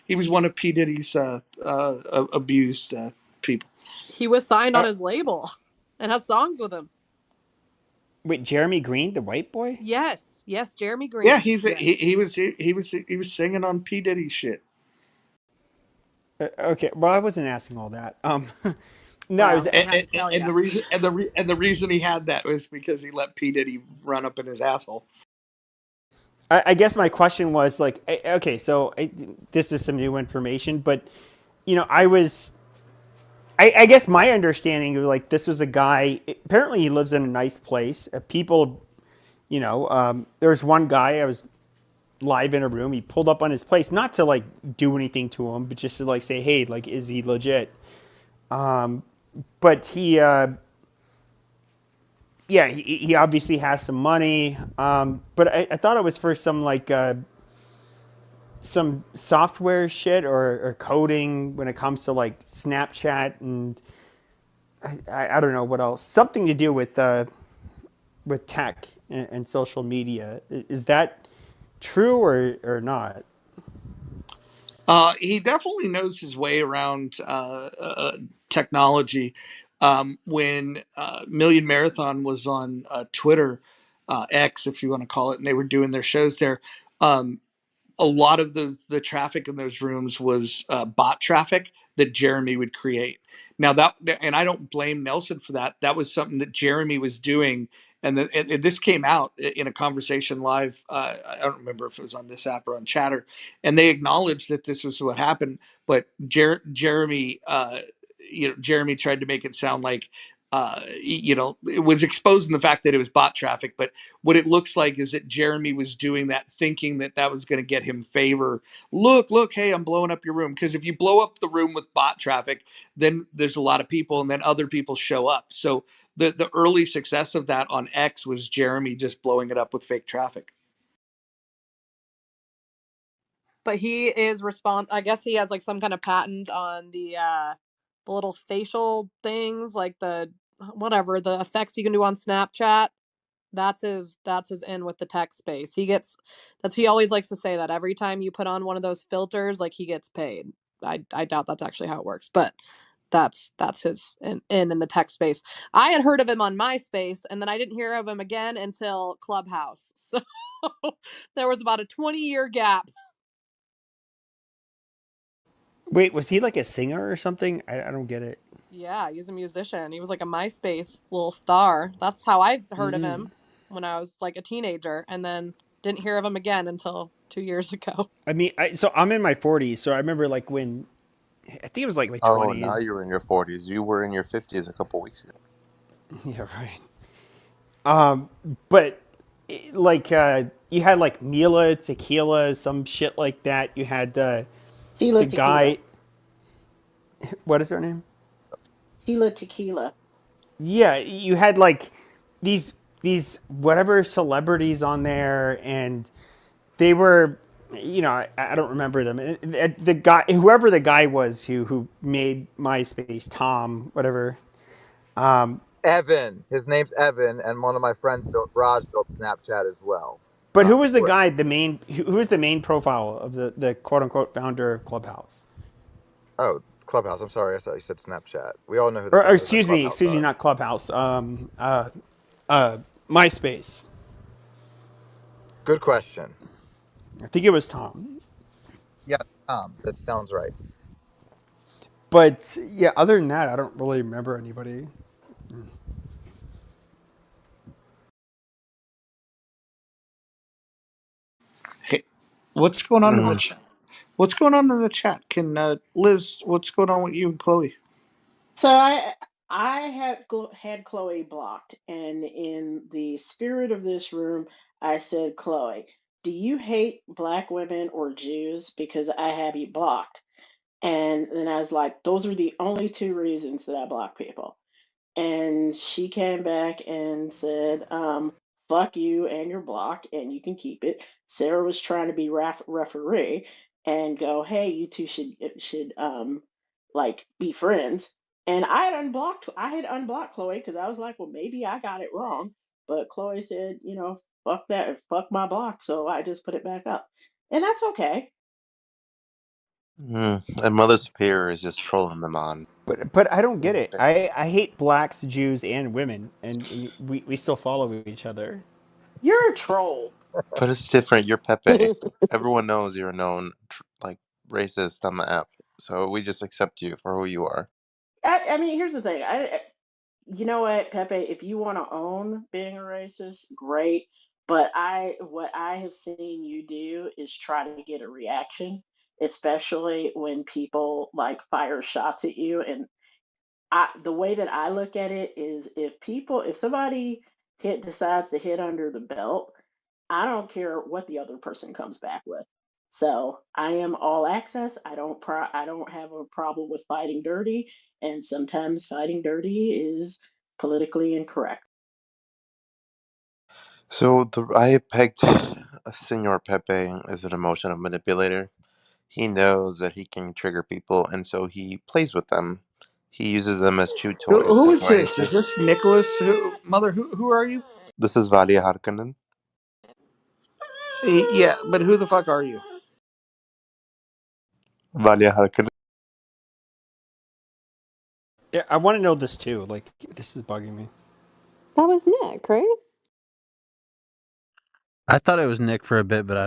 he was one of P. Diddy's abused people. He was signed on Uh, his label and has songs with him. Wait, Jeremy Green, the white boy? Yes. Yes, Jeremy Yeah, Green. he, Yes. he was singing on P. Diddy shit. Okay, well, I wasn't asking all that. No, I was. Well, I had to tell And you. the reason he had that was because he let P. Diddy run up in his asshole. I guess my question was like, okay, so this is some new information, but I was. I guess my understanding was like this was a guy. Apparently, he lives in a nice place. People, there's one guy I was live in a room. He pulled up on his place, not to like do anything to him, but just to like say, hey, like, is he legit? But he obviously has some money. But I thought it was for some like some software shit or coding when it comes to like Snapchat and I don't know what else. Something to do with tech and social media. Is that true or not? He definitely knows his way around technology. When Million Marathon was on Twitter, X, if you want to call it, and they were doing their shows there, um, a lot of the traffic in those rooms was bot traffic that Jeremy would create. Now that, and I don't blame Nelson for that. That was something that Jeremy was doing, and this came out in a conversation live. I don't remember if it was on this app or on Chatter, and they acknowledged that this was what happened. But Jeremy, Jeremy tried to make it sound like. It was exposing the fact that it was bot traffic, but what it looks like is that Jeremy was doing that thinking that that was going to get him favor. Look, hey, I'm blowing up your room. Because if you blow up the room with bot traffic, then there's a lot of people and then other people show up. So the early success of that on X was Jeremy just blowing it up with fake traffic. But he is I guess he has like some kind of patent on the little facial things, like the whatever, the effects you can do on Snapchat. That's his in with the tech space. He always likes to say that every time you put on one of those filters, like he gets paid. I doubt that's actually how it works, but that's his in the tech space. I had heard of him on MySpace, and then I didn't hear of him again until Clubhouse. So there was about a 20-year gap. Wait, was he like a singer or something? I don't get it. Yeah, he's a musician. He was like a MySpace little star. That's how I heard of him when I was like a teenager, and then didn't hear of him again until 2 years ago. I mean, so I'm in my 40s, so I remember like when I think it was like my Oh, now 20s. you're in your 40s. You were in your 50s a couple weeks ago. Yeah, right. But like you had like Mila Tequila, some shit like that. You had the Tila Tequila. guy. What is her name? Tila Tequila. Yeah, you had like these whatever celebrities on there, and they were, I don't remember them. The guy, whoever the guy was who made MySpace, Tom, whatever. Evan. His name's Evan, and one of my friends built Raj built Snapchat as well. But who was the Before. guy? Who was the main profile of the quote unquote founder of Clubhouse? Oh, Clubhouse. I'm sorry, I thought you said Snapchat. We all know who the Or founders of Clubhouse excuse me, are. not Clubhouse. MySpace. Good question. I think it was Tom. Yeah, that sounds right. But yeah, other than that, I don't really remember anybody. Hey, what's going on in the Mm. chat? What's going on in the chat? Can Liz? What's going on with you and Chloe? So I had Chloe blocked, and in the spirit of this room, I said, Chloe, do you hate black women or Jews? Because I have you blocked. And then I was like, those are the only two reasons that I block people. And she came back and said, fuck you and your block, and you can keep it. Sarah was trying to be referee and go, hey, you two should like be friends. And I had unblocked Chloe because I was like, well, maybe I got it wrong. But Chloe said, fuck that, fuck my block. So I just put it back up. And that's okay. And Mother Superior is just trolling them on. But I don't get it. I hate blacks, Jews, and women, and we still follow each other. You're a troll. But it's different. You're Pepe. Everyone knows you're a known like racist on the app, so we just accept you for who you are. I mean, here's the thing. You know what, Pepe, if you want to own being a racist, great. But what I have seen you do is try to get a reaction, especially when people like fire shots at you. And the way that I look at it is if somebody decides to hit under the belt, I don't care what the other person comes back with. So I am all access. I don't have a problem with fighting dirty, and sometimes fighting dirty is politically incorrect. So I pegged Senor Pepe as an emotional manipulator. He knows that he can trigger people, and so he plays with them. He uses them as chew toys Who in is ways this? Is that. this Nicholas? Mother, who are you? This is Valia Harkonnen. Yeah, but who the fuck are you? Valia Harkonnen. Yeah, I want to know this too. Like, this is bugging me. That was Nick, right? I thought it was Nick for a bit, but I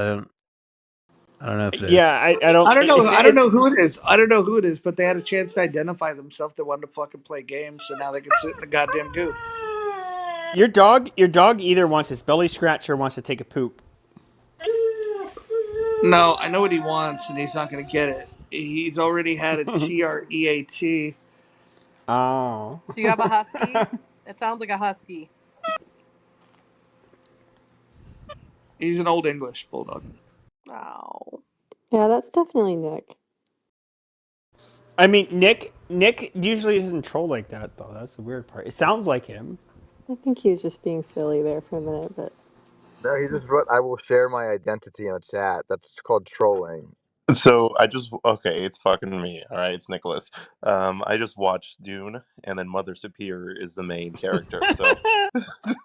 don't know if it is. Yeah, I don't. I don't know. It's I don't know who it is. I don't know who it is, but they had a chance to identify themselves. They wanted to fucking play games, so now they can sit in the goddamn goo. your dog. Your dog either wants his belly scratched or wants to take a poop. No, I know what he wants, and he's not going to get it. He's already had a TREAT. Oh. Do you have a husky? It sounds like a husky. He's an old English bulldog. Oh. Yeah, that's definitely Nick. I mean, Nick usually doesn't troll like that though. That's the weird part. It sounds like him. I think he's just being silly there for a minute, but No, he just wrote, "I will share my identity in a chat." That's called trolling. So I just okay, it's fucking me. All right, it's Nicholas. I just watched Dune, and then Mother Superior is the main character. So,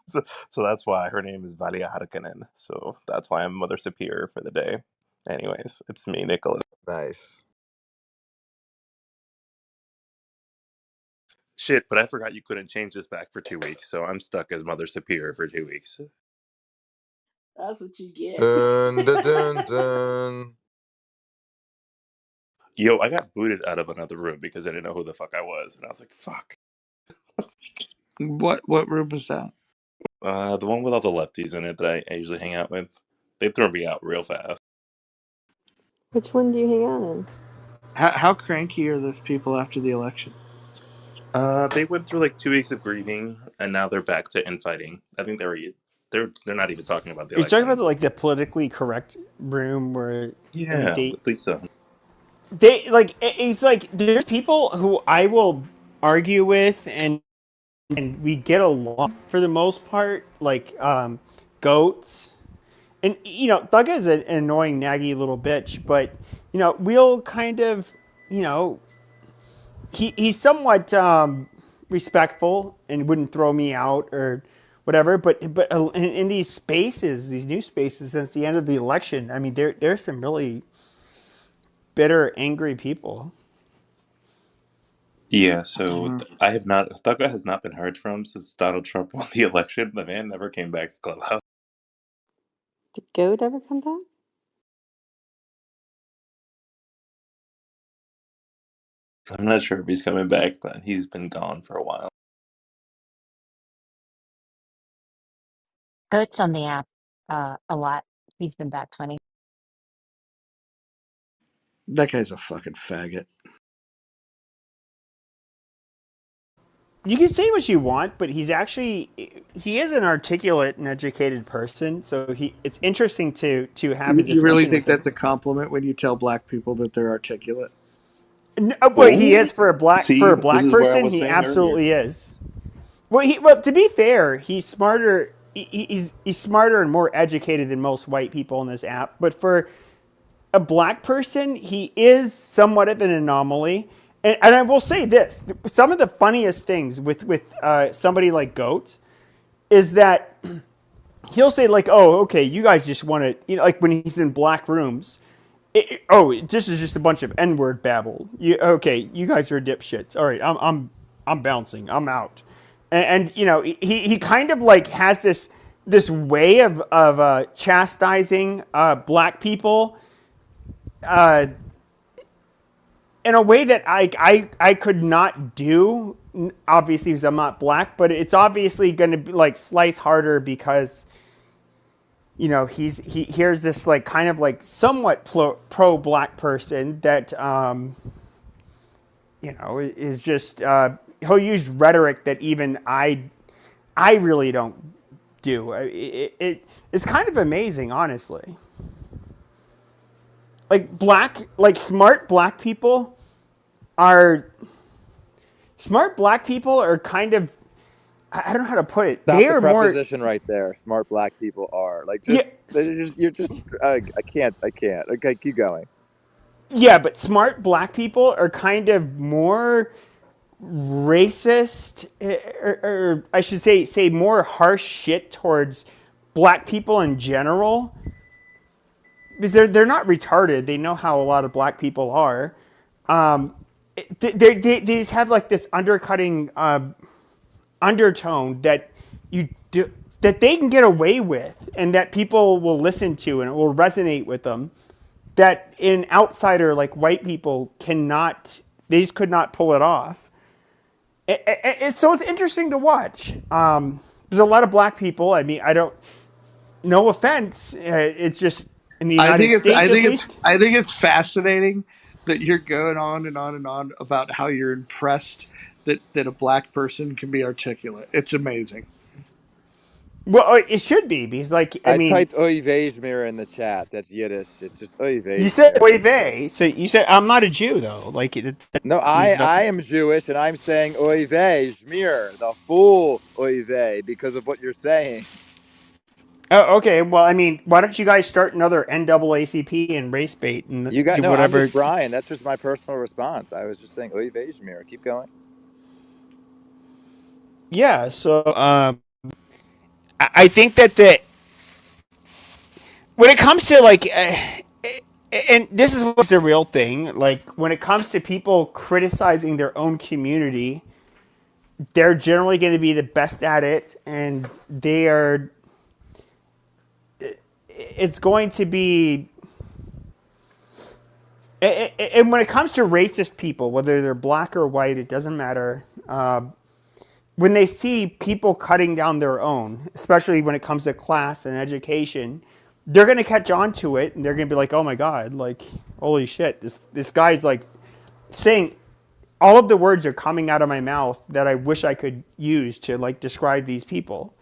so, so that's why her name is Valia Harkonnen. So that's why I'm Mother Superior for the day. Anyways, it's me, Nicholas. Nice. Shit, but I forgot you couldn't change this back for 2 weeks, so I'm stuck as Mother Superior for 2 weeks. That's what you get. Dun dun dun dun. Yo, I got booted out of another room because I didn't know who the fuck I was, and I was like, "Fuck." What room is that? The one with all the lefties in it that I usually hang out with, they throw me out real fast. which one do you hang out in? How cranky are the people after the election? They went through like 2 weeks of grieving, and now they're back to infighting. I think they're not even talking about the Are you talking election about anymore. like the politically correct room where every Yeah, day with Lisa. they like it's like there's people who I will argue with and we get along for the most part, like goats. And Thugga is an annoying, naggy little bitch, but we'll kind of, you know, he's somewhat respectful and wouldn't throw me out or whatever. But in these spaces, these new spaces, since the end of the election, I mean, there's some really bitter, angry people. Yeah, so I have not. Thugga has not been heard from since Donald Trump won the election. The man never came back to Clubhouse. Did Goat ever come back? I'm not sure if he's coming back, but he's been gone for a while. Goat's on the app a lot. He's been back 20. That guy's a fucking faggot. You can say what you want, but he is an articulate and educated person. So it's interesting to have a You really discussion think with him. that's a compliment when you tell black people that they're articulate? No, but he Oh, is for a black see, this is where I person. was He saying earlier. absolutely is. Well, to be fair, he's smarter. He's smarter and more educated than most white people in this app. But for a black person, he is somewhat of an anomaly. And I will say this: some of the funniest things with somebody like Goat is that he'll say like, "Oh, okay, you guys just want to," like when he's in black rooms. This is just a bunch of N-word babble. Okay, you guys are dipshits. All right, I'm bouncing. I'm out. And he kind of like has this way of chastising black people in a way that I could not do. Obviously, because I'm not black, but it's obviously going to be like slice harder because he here's this like kind of like somewhat pro black person that is just he'll use rhetoric that even I really don't do. It's kind of amazing, honestly. Like are smart black people are kind of, I don't know how to put it. Stop They the are more, preposition right there. Smart black people are like yeah, you're just I can't. Okay, keep going. yeah, but smart black people are kind of more racist, or I should say more harsh shit towards black people in general, because they're not retarded. They know how a lot of black people are. Um, they just have like this undercutting undertone that you do, that they can get away with, and that people will listen to, and it will resonate with them. That an outsider like white people cannot. They just could not pull it off. So it's interesting to watch. There's a lot of black people. I mean, I don't. No offense. It's just in the United States, at least. I think it's fascinating that you're going on and on and on about how you're impressed that a black person can be articulate. It's amazing. Well, it should be because, like, I I mean, typed oy vejmer in the chat. That's Yiddish. It's just oy you said vejmer. oy vey, so you said I'm not a Jew though. Like, that No, means I nothing. am Jewish and I'm saying oy vejmer, the full oy vey, because of what you're saying. Oh, okay. Well, I mean, why don't you guys start another NAACP and race bait and You got do no. I'm whatever? just Brian. That's just my personal response. I was just saying oy vejmer. Keep going. Yeah. So, I think that when it comes to like, and this is what's the real thing. Like, when it comes to people criticizing their own community, they're generally going to be the best at it, and they are. It's going to be. And when it comes to racist people, whether they're black or white, it doesn't matter. When they see people cutting down their own, especially when it comes to class and education, they're going to catch on to it, and they're going to be like, "Oh my god, like holy shit, this guy's like saying all of the words are coming out of my mouth that I wish I could use to like describe these people."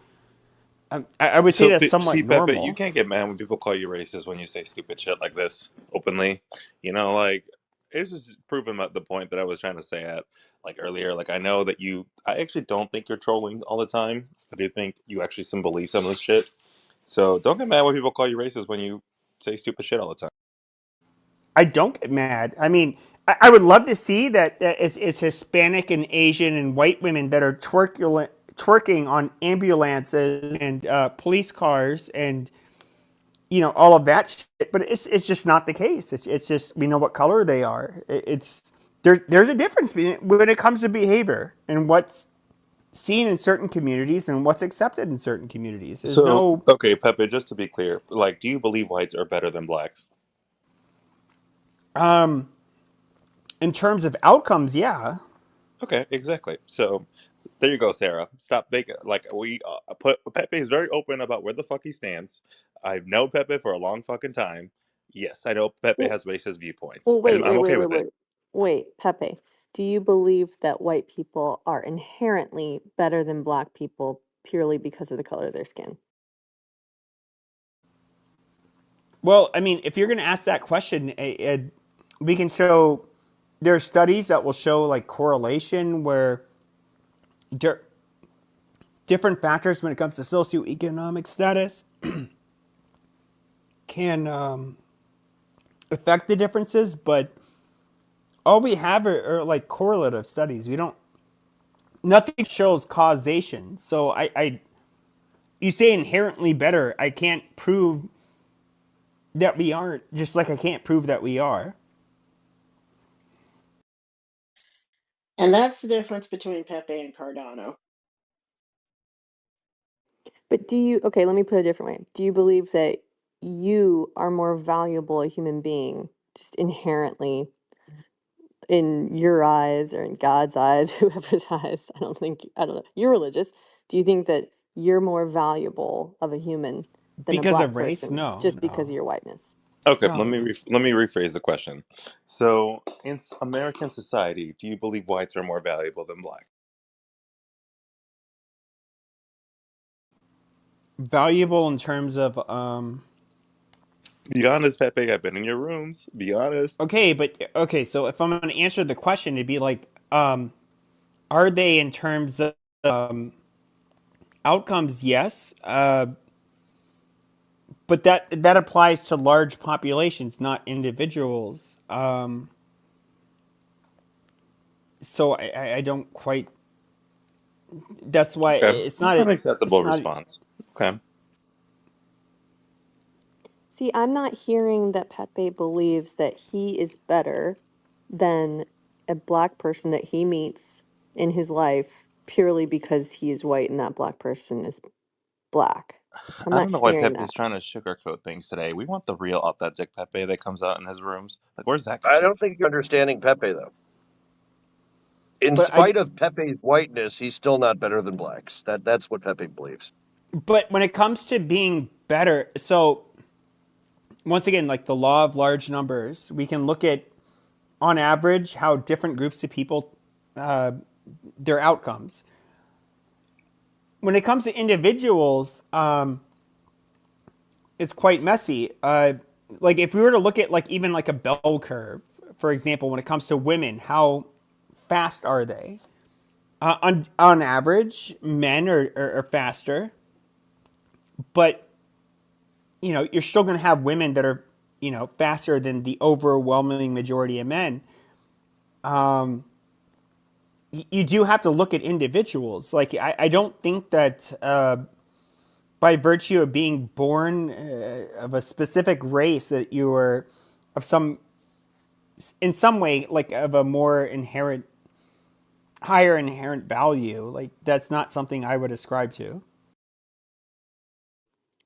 I would say So, that's see, somewhat Pepe, you normal. can't get mad when people call you racist when you say stupid shit like this openly. Like it's just proving the point that I was trying to say at like earlier. Like I know that I actually don't think you're trolling all the time. I do think you actually some believe some of this shit. So don't get mad when people call you racist when you say stupid shit all the time. I don't get mad. I mean, I would love to see that it's Hispanic and Asian and white women that are twerking on ambulances and police cars and all of that shit. But it's just not the case. It's just we know what color they are. It's there's a difference when it comes to behavior and what's seen in certain communities and what's accepted in certain communities. There's So, no okay, Pepe, just to be clear, like, do you believe whites are better than blacks? um in terms of outcomes, yeah. Okay, exactly. So, there you go, Sarah. Stop making like we put Pepe is very open about where the fuck he stands. I've known Pepe for a long fucking time. Yes, I know Pepe Well, has racist viewpoints, well, and wait, I'm wait, wait, okay wait, with it. wait. Wait, Pepe, do you believe that white people are inherently better than black people purely because of the color of their skin? Well, I mean, if you're going to ask that question, we can show there are studies that will show like correlation where di- different factors when it comes to socioeconomic status can affect the differences, but all we have are like correlative studies. We don't, nothing shows causation. So you say inherently better. I can't prove that we aren't, just like I can't prove that we are. And that's the difference between Pepe and Cardano. But do you, okay, let me put it a different way. Do you believe that you are more valuable a human being just inherently in your eyes or in God's eyes, whoever's eyes? I don't know. You're religious. Do you think that you're more valuable of a human than a Because black of race? person No, just because no, of your whiteness? Okay, no, no. let me rephrase the question. So, in American society, do you believe whites are more valuable than blacks? Valuable in terms of, Be honest, Pepe. I've been in your rooms. Be honest. okay, but okay, so if I'm going to answer the question, it'd be like, are they in terms of outcomes? Yes. But that applies to large populations, not individuals. So I don't quite. That's why Okay, it's that's not. an It's acceptable not. response. Okay. See, I'm not hearing that Pepe believes that he is better than a black person that he meets in his life purely because he is white and that black person is black. I'm I not don't know why hearing Pepe's that. trying to sugarcoat things today. We want the real, authentic Pepe that comes out in his rooms. Like, where's that I guy? don't think you're understanding Pepe though. In But I. spite of Pepe's whiteness, he's still not better than blacks. That's what Pepe believes. But when it comes to being better, so once again, like the law of large numbers, we can look at on average how different groups of people their outcomes. When it comes to individuals, it's quite messy. Like if we were to look at like even like a bell curve, for example, when it comes to women, how fast are they? On average, men are faster, but you're still going to have women that are faster than the overwhelming majority of men. You do have to look at individuals. Like I don't think that by virtue of being born of a specific race that you are of some in some way like of a more inherent higher inherent value. Like that's not something I would ascribe to.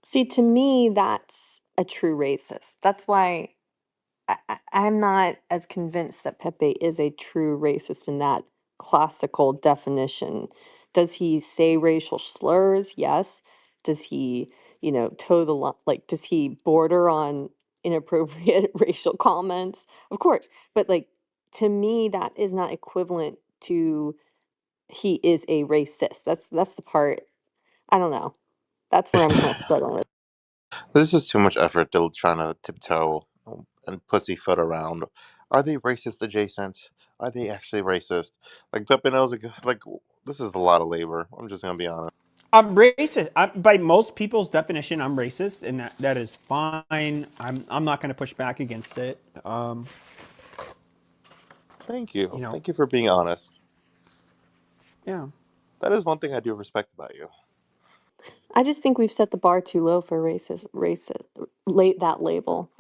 See, to me, that's a true racist. That's why I'm not as convinced that Pepe is a true racist in that classical definition. Does he say racial slurs? Yes. Does he, toe the line? Like, does he border on inappropriate racial comments? Of course. But, like, to me, that is not equivalent to he is a racist. That's the part. I don't know. That's where I'm kind of struggling with. This is too much effort to trying to tiptoe and pussyfoot around. Are they racist adjacent? Are they actually racist? Like Pepe knows, like this is a lot of labor. I'm just gonna be honest. I'm racist. By most people's definition, I'm racist, and that is fine. I'm not going to push back against it. You know, Thank you for being honest. yeah. That is one thing I do respect about you. I just think we've set the bar too low for late that label.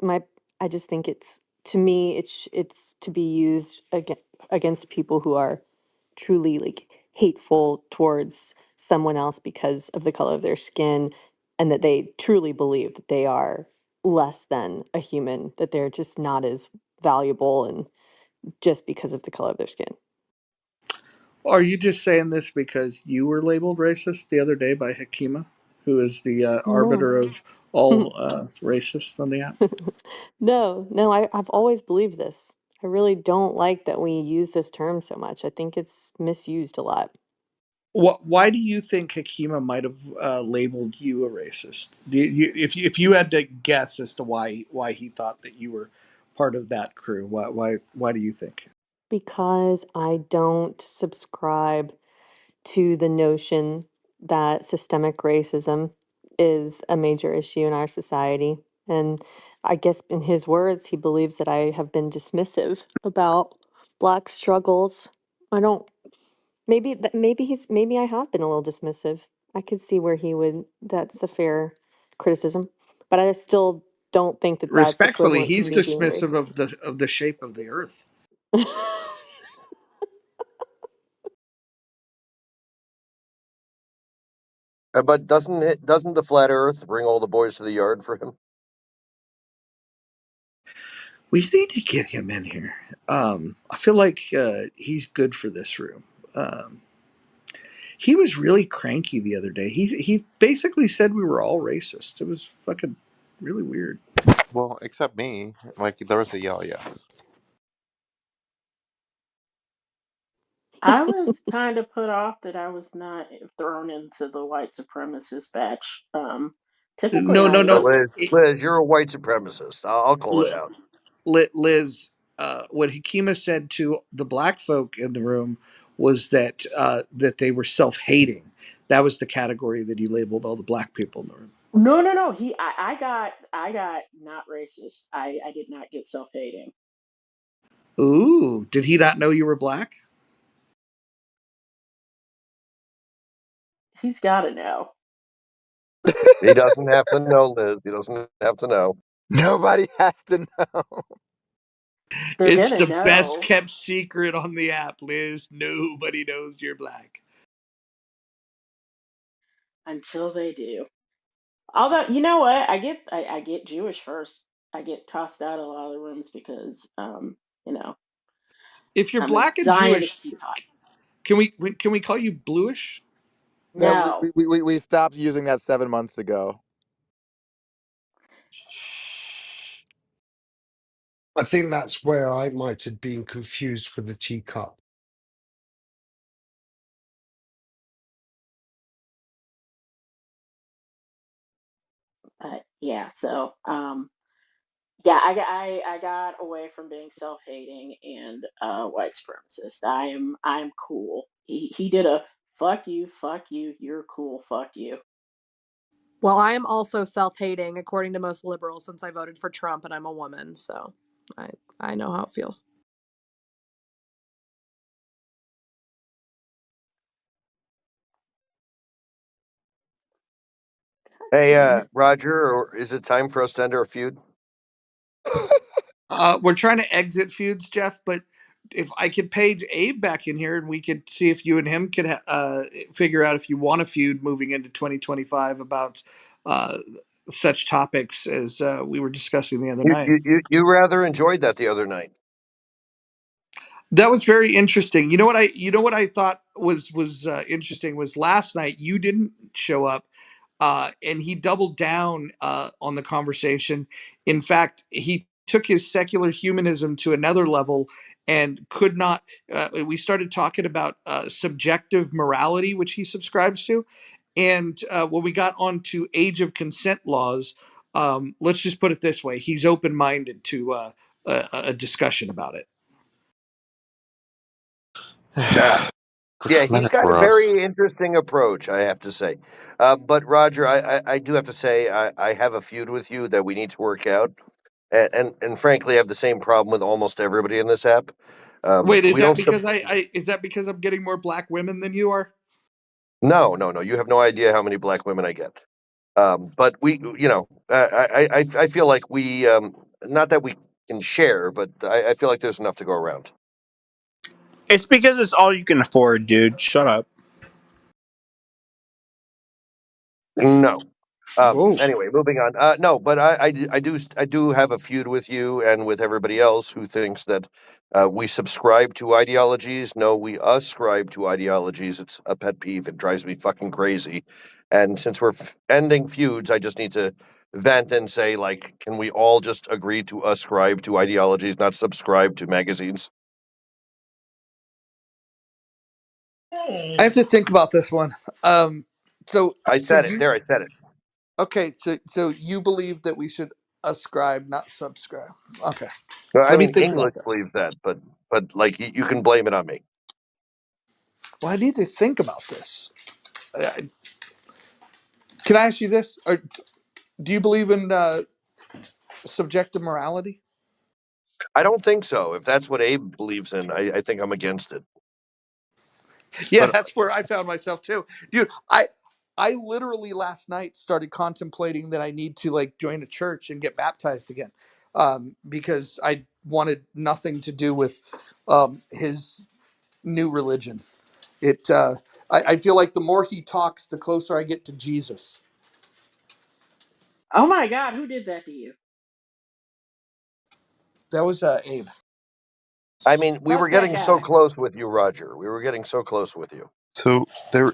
My, I just think it's to me it's to be used against people who are truly like hateful towards someone else because of the color of their skin, and that they truly believe that they are less than a human, that they're just not as valuable and just because of the color of their skin. Are you just saying this because you were labeled racist the other day by Hakima, who is the No. arbiter of all racists on the app? No, I've always believed this. I really don't like that we use this term so much. I think it's misused a lot. Why do you think Hakima might have labeled you a racist? If you had to guess as to why he thought that you were part of that crew, why do you think? Because I don't subscribe to the notion that systemic racism is a major issue in our society. And I guess, in his words, he believes that I have been dismissive about Black struggles. I don't, maybe I have been a little dismissive. I could see where that's a fair criticism. But I still don't think that that's Respectfully, equivalent to he's me being dismissive racist. of the shape of the earth. But doesn't the flat Earth bring all the boys to the yard for him? We need to get him in here. I feel like he's good for this room. Um, he was really cranky the other day. He basically said we were all racist. It was fucking really weird. Well, except me. Like there was a yell, yes. I was kind of put off that I was not thrown into the white supremacist batch. Typically, No, no, I no. Liz, you're a white supremacist. I'll call it out. Liz, what Hakima said to the black folk in the room was that that they were self-hating. That was the category that he labeled all the black people in the room. no. I got not racist. I did not get self-hating. Ooh, did he not know you were black? He's got to know. He doesn't have to know, Liz. He doesn't have to know. Nobody has to know. They're It's gonna the best know kept secret on the app, Liz. Nobody knows you're black. until they do. Although you know what, I get Jewish first. I get tossed out of a lot of the rooms because you know If you're I'm a black and Zionist Jewish, teapot. can we call you bluish? No, No, we stopped using that 7 months ago. I think that's where I might have been confused with the teacup. yeah. So yeah, I got away from being self-hating and white supremacist. I am cool. He did a fuck you, you're cool, fuck you. Well, I am also self-hating, according to most liberals, since I voted for Trump and I'm a woman. So I I know how it feels. Hey, Damn it. Roger, or is it time for us to enter a feud? We're trying to exit feuds, Jeff, but if I could page Abe back in here and we could see if you and him could figure out if you want a feud moving into 2025 about uh, such topics as we were discussing the other night. You rather enjoyed that the other night. That was very interesting. You know what I thought was interesting was last night you didn't show up, and he doubled down on the conversation. In fact, he took his secular humanism to another level and could not. We started talking about subjective morality, which he subscribes to, and when we got onto age of consent laws, let's just put it this way: he's open minded to a discussion about it. Yeah, yeah, he's Minute got a for us. very interesting approach, I have to say. But Roger, I do have to say I have a feud with you that we need to work out, and frankly, I have the same problem with almost everybody in this app. Wait, is We that don't. because is that because I'm getting more black women than you are? No. You have no idea how many black women I get. But I feel like not that we can share, but I feel like there's enough to go around. It's because it's all you can afford, dude. Shut up. No. Whoa. Anyway, moving on. No, but I do have a feud with you and with everybody else who thinks that we subscribe to ideologies. No, we ascribe to ideologies. It's a pet peeve. It drives me fucking crazy. And since we're ending feuds, I just need to vent and say, like, can we all just agree to ascribe to ideologies, not subscribe to magazines? I have to think about this one. Um, so, I so said it. you There, I said it. okay? So you believe that we should ascribe, not subscribe. Okay, No, I let me mean, think about English that. believes that, but like you can blame it on me. Well, I need to think about this. Can I ask you this? Or do you believe in subjective morality? I don't think so. If that's what Abe believes in, I think I'm against it. Yeah, But that's where I found myself too, dude. I literally last night started contemplating that I need to like join a church and get baptized again, because I wanted nothing to do with his new religion. It I feel like the more he talks, the closer I get to Jesus. Oh my God, who did that to you? That was Abe. I mean, we were Fuck that getting so guy. close with you, Roger. We were getting so close with you. So there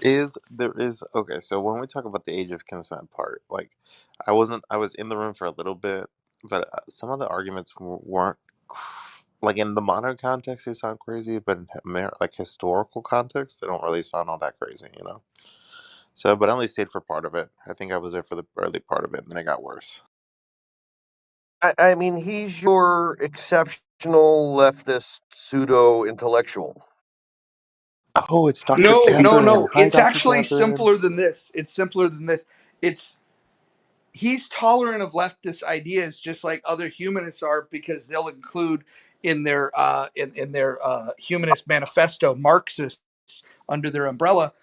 is okay. So when we talk about the age of consent part, like I was in the room for a little bit, but some of the arguments weren't like in the modern context they sound crazy, but in like historical context they don't really sound all that crazy, you know. So, but I only stayed for part of it. I think I was there for the early part of it, and then it got worse. I mean, he's your exceptional leftist pseudo intellectual. Oh, it's Dr. No, no, Catherine. no. Hi, It's Dr. actually Catherine. simpler than this. It's simpler than this. It's he's tolerant of leftist ideas just like other humanists are because they'll include in their humanist manifesto Marxists under their umbrella,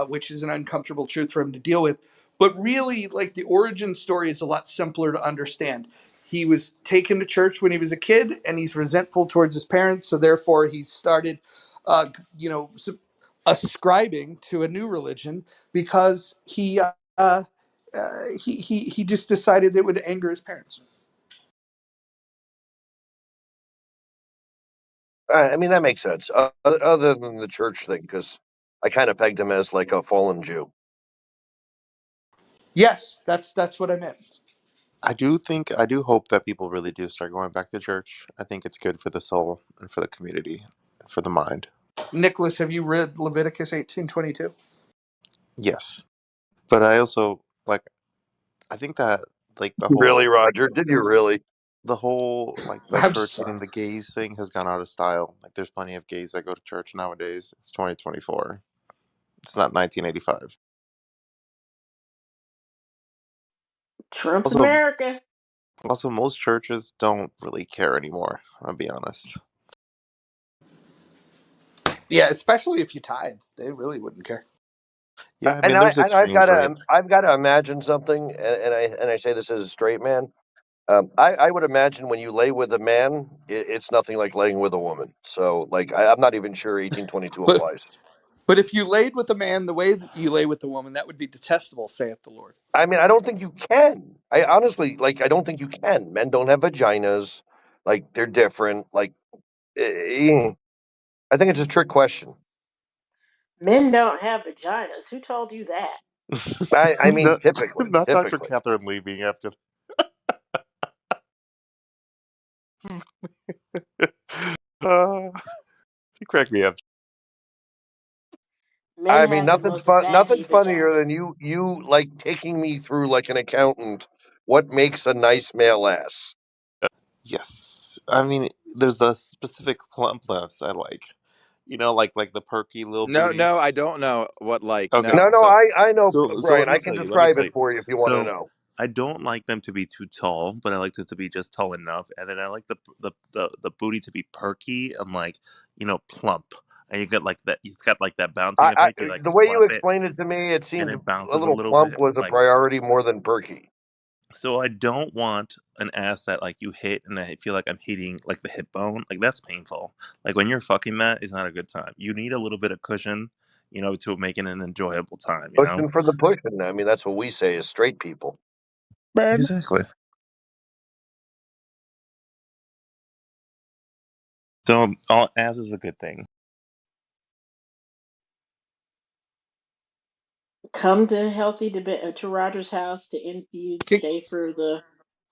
which is an uncomfortable truth for him to deal with. But really, like the origin story is a lot simpler to understand. He was taken to church when he was a kid, and he's resentful towards his parents, so therefore he started, uh, you know, ascribing to a new religion because he just decided it would anger his parents. I mean, that makes sense. Other than the church thing, because I kind of pegged him as like a fallen Jew. Yes, that's what I meant. I do hope that people really do start going back to church. I think it's good for the soul and for the community and for the mind. Nicholas, have you read Leviticus 18:22? Yes. But I also like I think that like Really, Roger? Did you really? the whole like the I'm church sorry. hating the gays thing has gone out of style. Like there's plenty of gays that go to church nowadays. It's 2024. It's not 1985. Trump's Also America. also most churches don't really care anymore, I'll be honest. Yeah, especially if you tithe, they really wouldn't care. Yeah, I And mean there's extremes, right? I've got to imagine something, and I say this as a straight man. I would imagine when you lay with a man, it's nothing like laying with a woman. So, like, I'm not even sure 1822 But applies. but if you laid with a man the way that you lay with a woman, that would be detestable, saith the Lord. I mean, I don't think you can. I honestly, like, I don't think you can. Men don't have vaginas. Like, they're different. Like, I think it's a trick question. Men don't have vaginas. Who told you that? I mean, not, typically, not Dr. typically. Catherine leaving after uh, you crack me up. Men I mean, have the most vaggy Nothing's funnier vaginas. than you like taking me through like an accountant. What makes a nice male ass? Yes. I mean, there's a specific plumpness I like. You know, like the perky little No, booty. no, I don't know what like. Okay. No, No. no, I know, So Brian. I can let me describe tell it you. for you if you want to So know. I don't like them to be too tall, but I like them to be just tall enough, and then I like the booty to be perky and like plump, and you get like that. It's got like that bouncing effect. You like The way you slap it, explained it to me, it and seemed it a bounces a little little plump bit. was a Like priority more than perky. So I don't want an ass that like you hit and I feel like I'm hitting like the hip bone. Like that's painful. Like when you're fucking that is not a good time. You need a little bit of cushion, to make it an enjoyable time, you know? Pushing for the pushing. I mean, that's what we say as straight people. Man, Exactly. So all ass is a good thing. Come to healthy debate to Roger's house to infuse. Ki-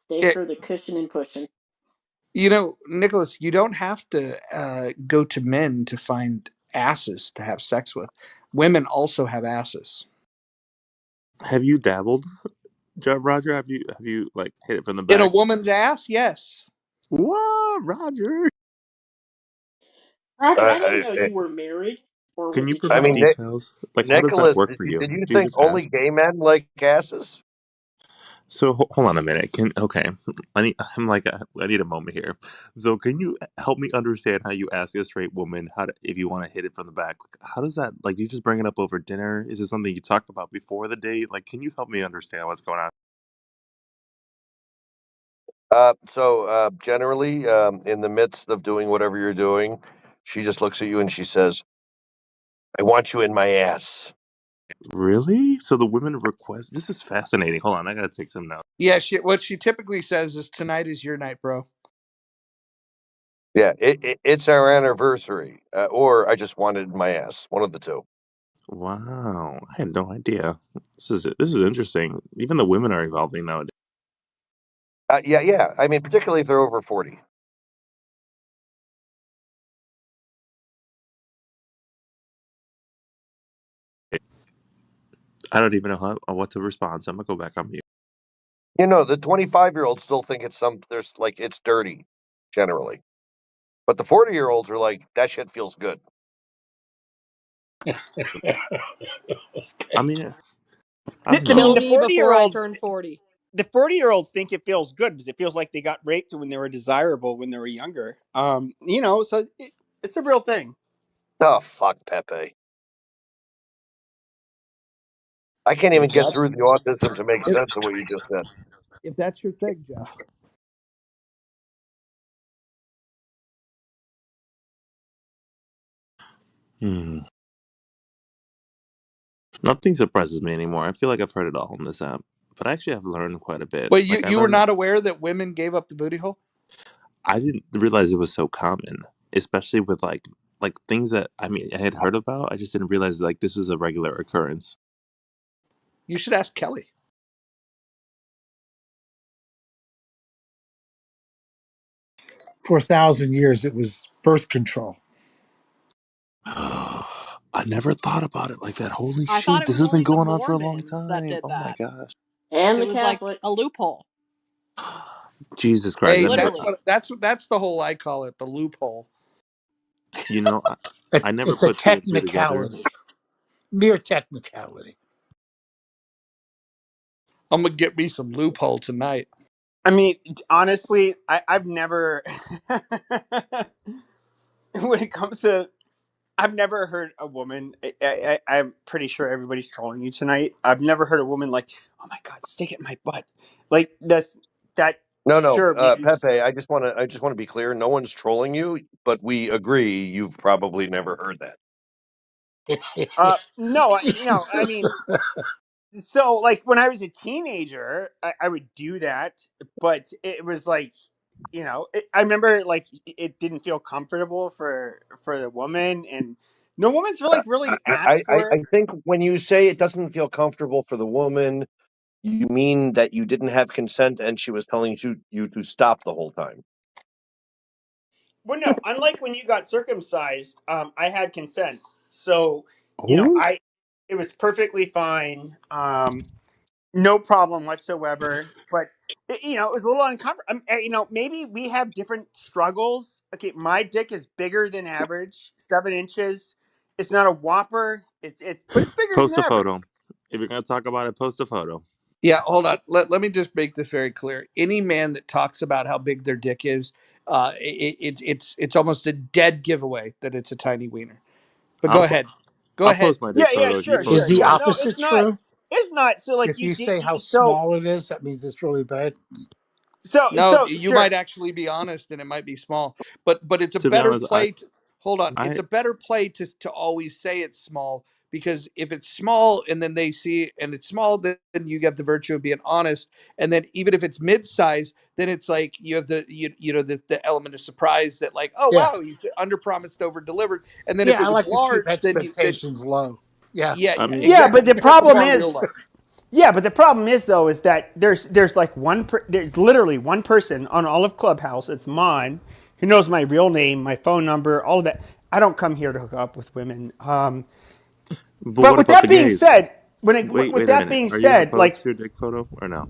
Stay it- for the cushion and pushing. Nicholas, you don't have to go to men to find asses to have sex with. Women also have asses. Have you dabbled, Roger? Have you like hit it from the In a back? woman's ass, yes. What, Roger? Roger, I didn't I, know I, you were married, or Can you did you I provide mean, know? details? Like, how does that Nicholas, work for did you? you Do you think just only ask? gay men like asses? So hold on a minute. Can okay? I need a moment here. So can you help me understand how you ask a straight woman if you want to hit it from the back? Like, how does that like? Do you just bring it up over dinner? Is it something you talk about before the date? Like, can you help me understand what's going on? Generally, in the midst of doing whatever you're doing, she just looks at you and she says, "I want you in my ass." Really? So the women request. This is fascinating. Hold on, I gotta take some notes. Yeah, what she typically says is, "Tonight is your night, bro." Yeah, it's our anniversary, or I just wanted my ass. One of the two. Wow, I had no idea. This is interesting. Even the women are evolving nowadays. Yeah, yeah. I mean, particularly if they're over 40. I don't even know what to respond. So I'm gonna go back on mute. You know, the 25-year-olds still think there's like it's dirty, generally, but the 40-year-olds are like that shit feels good. I mean, I don't Kill know. The me before I 40-year-olds turn 40. the 40-year-olds think it feels good because it feels like they got raped when they were desirable when they were younger. So it's a real thing. Oh fuck, Pepe. I can't even If get that's through the autism to make if, sense of what you just said. if that's your thing, Joe. Hmm. Nothing surprises me anymore. I feel like I've heard it all on this app, but I actually have learned quite a bit. Wait, Like I you were learned, not aware that women gave up the booty hole? I didn't realize it was so common, especially with like things that I had heard about. I just didn't realize like this was a regular occurrence. You should ask Kelly. For 1,000 years, it was birth control. I never thought about it like that. Holy I thought shit, it this was has been only the going on for a long Mormons that time. did Oh my that. gosh. And It the was like a Catholics. loophole, Jesus Christ, Hey, I never that's thought. literally. what that's the whole I call it, the loophole. You know, I, It, I never it's a put two and two together. technicality, mere technicality. I'm gonna get me some loophole tonight. I mean, honestly, I've never, when it comes to, I've never heard a woman. I'm pretty sure everybody's trolling you tonight. I've never heard a woman like, "Oh my god, stick it in my butt." Like that. No, no, Sure means. Pepe. I just want to be clear. No one's trolling you, but we agree you've probably never heard that. No, no. I Jesus. mean, so like when I was a teenager, I would do that, but it was like, I remember like it didn't feel comfortable for the woman, and no woman's like really asked for I it. think when you say it doesn't feel comfortable for the woman, you mean that you didn't have consent and she was telling you to stop the whole time. Well, no, unlike when you got circumcised, I had consent, so Oh, it was perfectly fine. No problem whatsoever. But it was a little uncomfortable. Maybe we have different struggles. Okay, my dick is bigger than average, 7 inches. It's not a whopper. But it's bigger than post a average. photo. If you're gonna talk about it, post a photo. Yeah, hold on. Let me just make this very clear. Any man that talks about how big their dick is, it's almost a dead giveaway that it's a tiny wiener. But I'll go po- ahead. Go I'll ahead. post my Yeah, dick yeah, photo if you sure, Is post sure. the Yeah, yours. no, opposite it's not. true? It's not. So like If you say how so small it is, that means it's really bad. No, you sure. might actually be honest, and it might be small, but it's a To be better honest, play. Hold on, it's I a better play to always say it's small, because if it's small and then they see and it's small, then you have the virtue of being honest, and then even if it's mid-size, then it's like you have the element of surprise that like, oh Yeah. wow, he's under promised over delivered, and then if Yeah, it I was like to keep large, then expectations low. Yeah. yeah, I mean, Yeah, exactly, but the you set the problem bar real is, low. yeah, but the problem is though is that there's like there's literally one person on all of Clubhouse. It's Mon, who knows my real name, my phone number, all of that. I don't come here to hook up with women. but But what with about that the being gays? said, Wait with a that minute. being Are you gonna said, post like, your dick photo or no?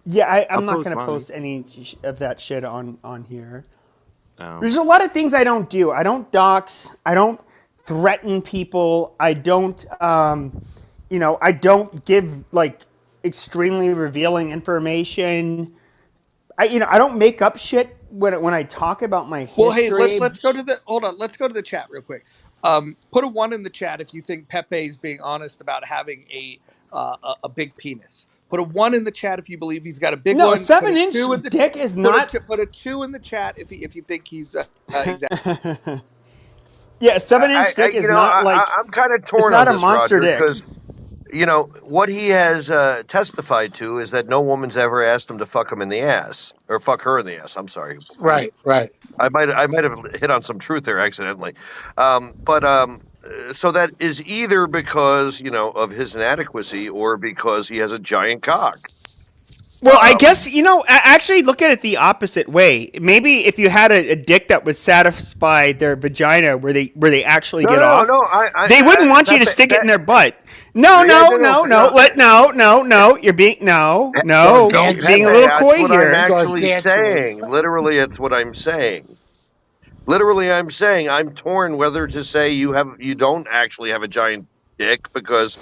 yeah, I'll I'm not post gonna mine. post any of that shit on here. Um, There's a lot of things I don't do. I don't dox. I don't threaten people. I don't, I don't give like extremely revealing information. I don't make up shit when I talk about my Well, hey, history. let's go to the hold on. Let's go to the chat real quick. Put a one in the chat if you think Pepe is being honest about having a big penis. Put a one in the chat if you believe he's got a big No, a one. Put a 7 inch two in the dick is not. put a two in the chat if you think he's exactly. Yeah, a 7 inch I dick is not like. I'm kind of It's torn on not a this, monster Roger, dick. because what he has testified to is that no woman's ever asked him to fuck him in the ass or fuck her in the ass. I'm sorry. Right, right. I might have hit on some truth there accidentally, but so that is either because of his inadequacy or because he has a giant cock. Well, I Um, guess actually look at it the opposite way. Maybe if you had a dick that would satisfy their vagina, where they actually no, get no, off, no. they wouldn't want you to Pepe, stick it in their butt. No, yeah, no, no, no, no, no. no. No. You're being you're being a Gargantuan. Pepe, little that's coy what I'm here. actually Gargantuan. saying. Literally, it's what I'm saying. Literally, I'm saying I'm torn whether to say you don't actually have a giant dick because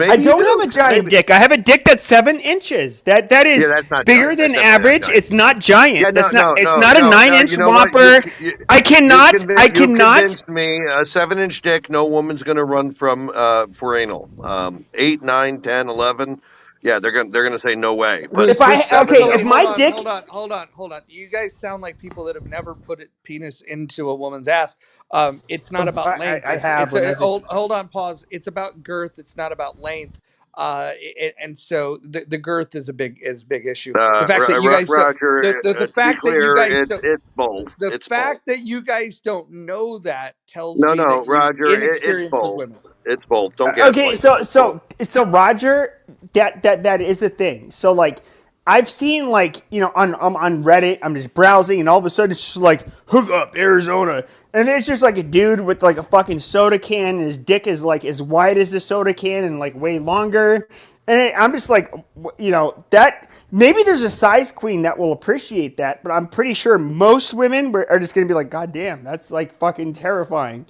I maybe you don't have do. a giant Maybe dick. I have a dick that's 7 inches. That yeah, is that's not bigger giant. That's than definitely not average. giant. It's not Yeah, giant. no, That's not. no, It's no, not a no, nine no. inch You know what? whopper. I cannot. I You cannot. convinced me. A 7 inch dick, no woman's going to run from for anal. 8, 9, 10, 11. Yeah, they're gonna say no way. But If Who's I seven? okay, Okay, if hold my on, hold dick. on, hold on, hold on. You guys sound like people that have never put a penis into a woman's ass. It's not about length. I have It's when I a was a hold on, pause. It's about girth. It's not about length. And so the girth is a big issue. The fact that you guys don't Roger, the to be fact that you clear, guys it's don't it's both. the It's both. fact that you guys don't know that tells No, me no, that you're Roger, it's inexperienced with both. women. It's both. Don't Okay, gaslight me. It's both. so Roger, that is a thing. So like, I've seen like on Reddit, I'm just browsing, and all of a sudden it's just like hook up Arizona, and it's just like a dude with like a fucking soda can, and his dick is like as wide as the soda can and like way longer, and I'm just like, that maybe there's a size queen that will appreciate that, but I'm pretty sure most women are just gonna be like, God damn, that's like fucking terrifying.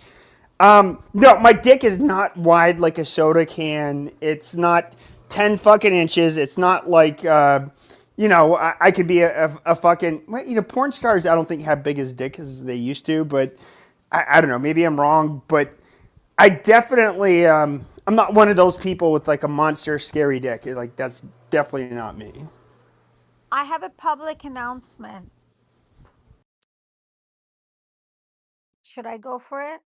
No, my dick is not wide like a soda can. It's not 10 fucking inches. It's not like, I could be a fucking, well, porn stars I don't think have big as dick as they used to, but I don't know. Maybe I'm wrong, but I definitely, I'm not one of those people with like a monster scary dick. Like, that's definitely not me. I have a public announcement. Should I go for it?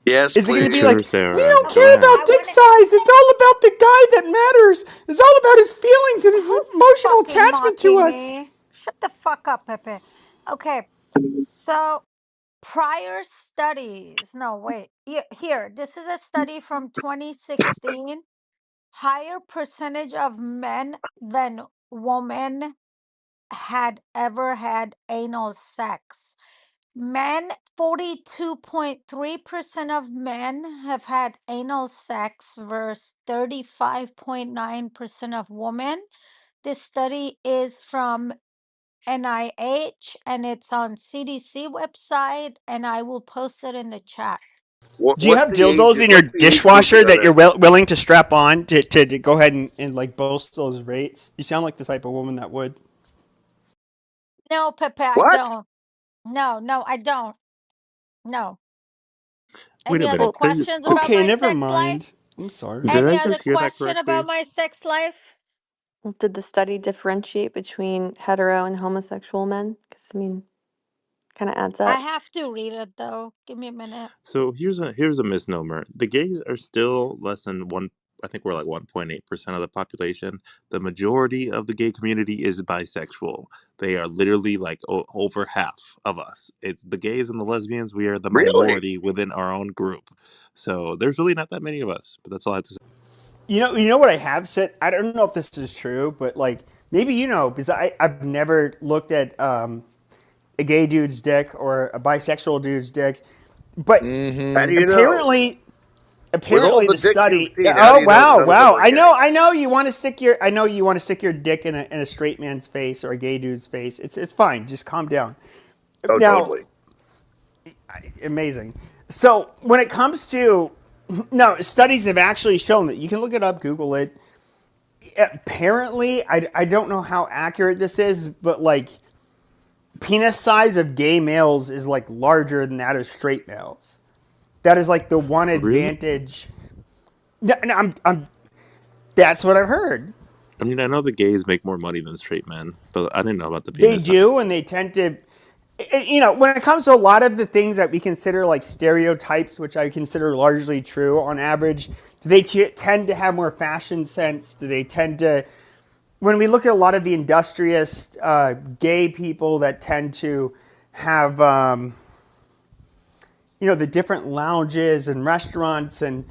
Yes, Is it going to be please. sure, like, we Sarah. don't Go Okay, care ahead. about I dick want to. size. It's all about the guy that matters. It's all about his feelings and his Who's emotional fucking attachment to mocking us. me? Shut the fuck up, Pepe. Okay, so prior studies. No, wait. Here, this is a study from 2016. Higher percentage of men than women had ever had anal sex. Men, 42.3% of men have had anal sex versus 35.9% of women. This study is from NIH and it's on CDC website, and I will post it in the chat. What, Do you what's have the age? dildos in your What's the age grouping dishwasher on that you're that? willing to strap on to go ahead and like boast those rates? You sound like the type of woman that would. No, Pepe, I What? don't. No, I don't. No. Wait Any a other minute. Well, questions about okay, my never sex life? mind. I'm sorry. Did Any I other just hear that question about correctly? my sex life? Did the study differentiate between hetero and homosexual men? Because, I mean, kind of adds I up. have to read it though. Give me a minute. So here's a misnomer. The gays are still less than one. I think we're like 1.8% of the population. The majority of the gay community is bisexual. They are literally like over half of us. It's the gays and the lesbians. We are the Really? minority within our own group. So there's really not that many of us. But that's all I have to say. You know what I have said. I don't know if this is true, but like maybe you know because I've never looked at a gay dude's dick or a bisexual dude's dick, but How do Mm-hmm. you know? apparently With all apparently the the dicks you've study. seen, how do Oh you know that wow, none of them wow! are I gay? know, I know. You want to stick your, I know you want to stick your dick in a straight man's face or a gay dude's face. It's fine. Just calm down. Oh, Now, totally. amazing. So when it comes to no studies have actually shown that you can look it up, Google it. Apparently, I don't know how accurate this is, but like penis size of gay males is like larger than that of straight males. That is like the one Really? advantage. No, no, that's what I've heard. I mean, I know the gays make more money than straight men, but I didn't know about the They penis size. do, and they tend to. You know, when it comes to a lot of the things that we consider like stereotypes, which I consider largely true on average, do they tend to have more fashion sense? Do they tend to, when we look at a lot of the industrious gay people that tend to have, the different lounges and restaurants and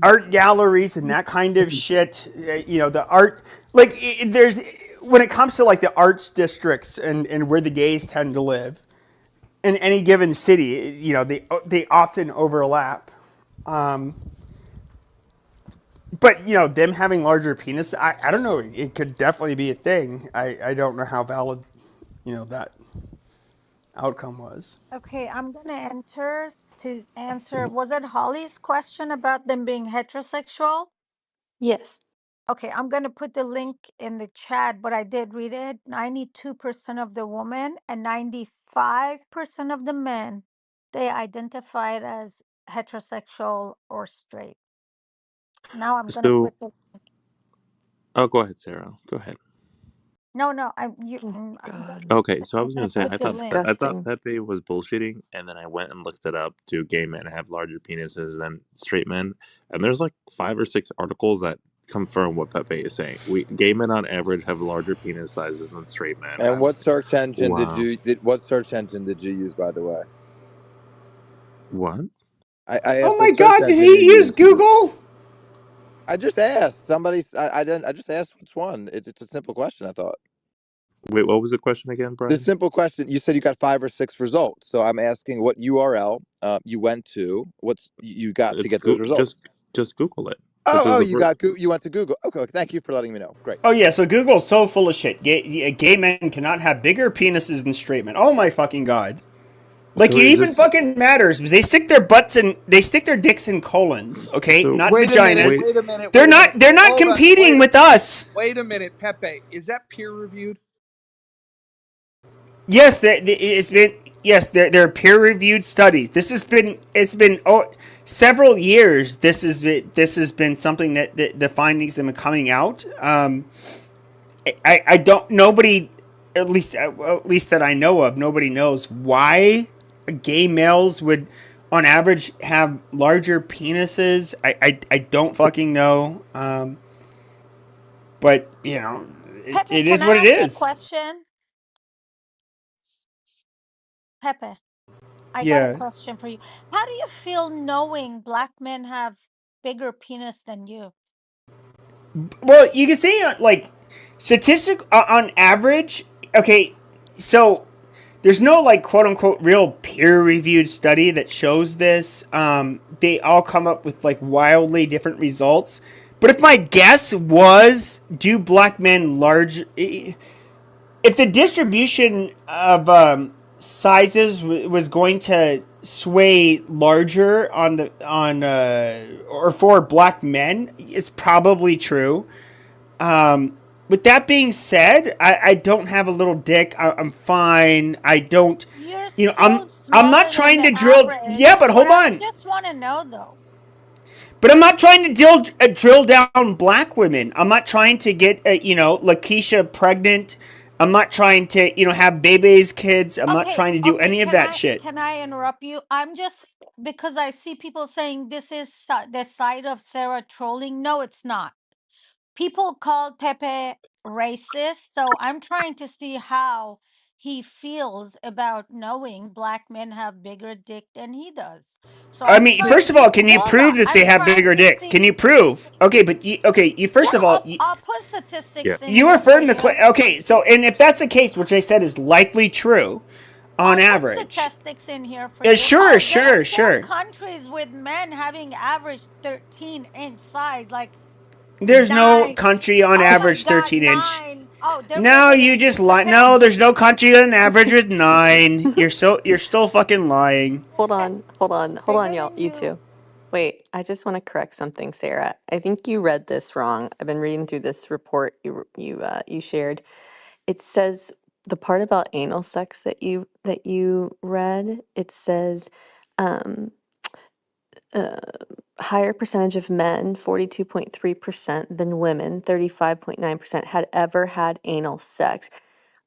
art galleries and that kind of shit. The art, like there's when it comes to like the arts districts and where the gays tend to live in any given city, they often overlap. Um, but them having larger penis, I don't know. It could definitely be a thing. I don't know how valid, that outcome was. Okay, I'm gonna enter to answer. Was it Holly's question about them being heterosexual? Yes. Okay, I'm gonna put the link in the chat, but I did read it. 92% of the women and 95% of the men, they identified as heterosexual or straight. Now I'm gonna So, put the oh, go ahead, Sarah. Go ahead. no, Oh, God. Okay, so I I'm was gonna gonna say put That's the link. I thought disgusting. Pepe was bullshitting, and then I went and looked it up. Do gay men have larger penises than straight men? And there's like 5 or 6 articles that confirm what Pepe is saying. We gay men on average have larger penis sizes than straight men. And Wow. what search engine did you use, by the way? What? I Oh asked my what search God! Did engine you he use used. Google? I just asked. I didn't. I just asked which one. It's a simple question. I thought Wait, what was the question again, the Brian? simple question. You said you got 5 or 6 results, so I'm asking what URL you went to. What's you got to It's get those results? just Google it. It's Oh, a you got you went to Google. Okay, thank you for letting me know. Great. Oh yeah, so Google's so full of shit. Gay men cannot have bigger penises than straight men. Oh my fucking God! Like so it is even this fucking matters because they stick their dicks in colons, okay, so not Wait a minute. vaginas. wait Wait a minute. They're Wait a minute. not they're not Hold on. competing with us. Wait a minute, Pepe. Is that peer reviewed? Yes, it's been yes, they're peer reviewed studies. It's been several years. This has been something that the findings have been coming out. I don't nobody at least that I know of nobody knows why gay males would on average have larger penises. I don't fucking know. But Pepe, it can is what I it ask you a is. question? Pepe, I got a Yeah. question for you. How do you feel knowing black men have bigger penis than you? Well, you can say like statistic on average. Okay, so there's no like quote unquote real peer reviewed study that shows this. They all come up with like wildly different results. But if my guess was, do black men large? If the distribution of sizes was going to sway larger or for black men, it's probably true. With that being said, I don't have a little dick. I'm fine. I don't, You're I'm still I'm not smaller than trying the to drill. Yeah, average. but What hold I on. just want to know though. But I'm not trying to drill down black women. I'm not trying to get Lakeisha pregnant. I'm not trying to have babies, kids. I'm not Okay, trying to do okay. any of that shit. Can I interrupt you? I'm just because I see people saying this is the side of Sarah trolling. No, it's not. People called Pepe racist, so I'm trying to see how he feels about knowing black men have bigger dick than he does. So I I'm mean, trying first of all, can you hold prove on. that I'm they have trying bigger to dicks? Can see. you prove? Okay, but you Yeah, first of all, I'll put Yeah. statistics in you here for referred to you. okay. So, and if that's the case, which I said is likely true, on I'll put average, statistics in here for yeah, you. sure, Oh, there are sure, four sure. countries with men having average 13-inch size, like There's no nine. country on Oh my average God, 13-inch. nine. Oh, they're No, bigger than you you, just lie. Pepe. No, there's no country on average with 9. You're still fucking lying. Hold on, Bigger y'all. than You you. too. Wait, I just want to correct something, Sarah. I think you read this wrong. I've been reading through this report you shared. It says the part about anal sex that you read. It says um, uh, higher percentage of men, 42.3% than women, 35.9% had ever had anal sex.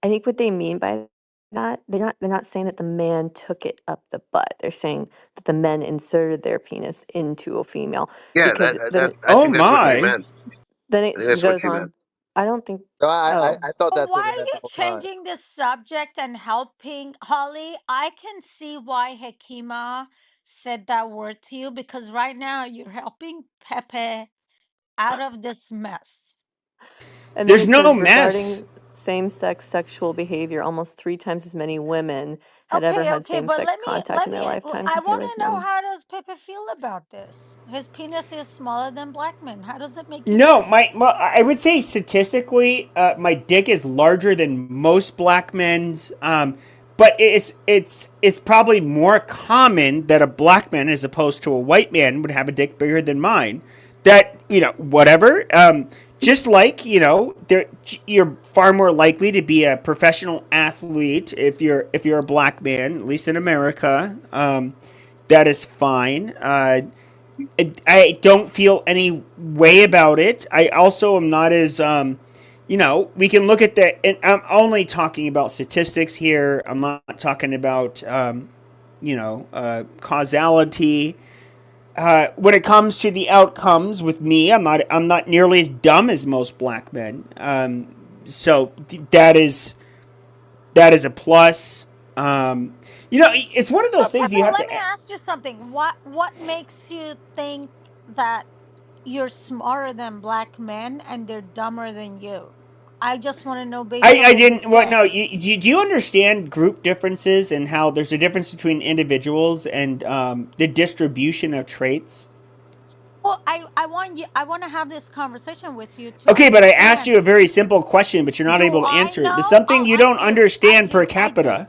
I think what they mean by that, they're not saying that the man took it up the butt. They're saying that the men inserted their penis into a female Yeah, because I Oh think that's what she my. meant. then I think it that's what goes she meant. on. I don't think. No, Oh, I thought But that's why what they are meant the you whole time. changing the subject and helping Holly? I can see why Hekima said that word to you because right now you're helping Pepe out of this mess. and then There's it no says mess. regarding same-sex sexual behavior, almost 3 times as many women had ever Okay, had okay, but same-sex contact in their lifetime I compared want with to know men. how does Pepe feel about this? His penis is smaller than black men. How does it make you No, feel? my I would say statistically, my dick is larger than most black men's. But it's probably more common that a black man, as opposed to a white man, would have a dick bigger than mine. That whatever. Just like you're far more likely to be a professional athlete if you're a black man, at least in America. That is fine. I don't feel any way about it. I also am not as we can look at the. And I'm only talking about statistics here. I'm not talking about causality. When it comes to the outcomes with me, I'm not nearly as dumb as most black men. So that is a plus. It's one of those So things Pepe, you have let to. me ask you something. What makes you think that you're smarter than black men and they're dumber than you? I just want to know based on I what you didn't. What? said. No. Do you understand group differences and how there's a difference between individuals and the distribution of traits? Well, I want to have this conversation with you to Okay, but I asked understand. you a very simple question, but you're not Do able to I answer it. There's know? something Oh, you I don't do. I understand per do. I do. capita.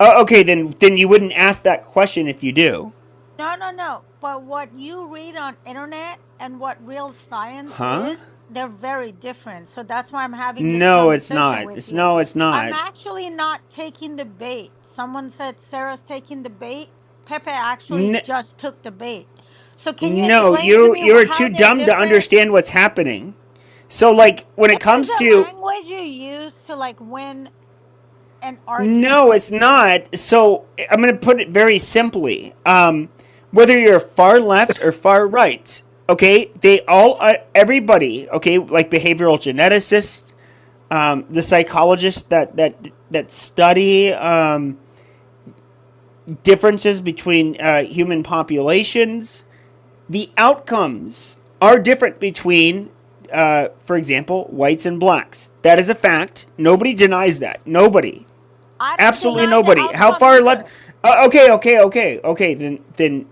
Okay, then you wouldn't ask that question if you do, No, no, no. But what you read on internet and what real science huh? is, they're very different. So that's why I'm having this No, it's conversation not. with It's you. no, it's I'm not. actually not taking the bait. Someone said Sarah's taking the bait. Pepe actually N- just took the bait. So can you no, explain to you me you're how too they're dumb to different? understand what's happening. So, like, when it It is comes a to language you use to like win an no, argument. it's not. So I'm going to put it very simply. Whether you're far left or far right, okay, they all are, everybody, okay, like behavioral geneticists, the psychologists that study differences between human populations, the outcomes are different between, for example, whites and blacks. That is a fact. Nobody denies that. Nobody. I don't Absolutely deny the nobody. How outcome far left? either. Okay. Then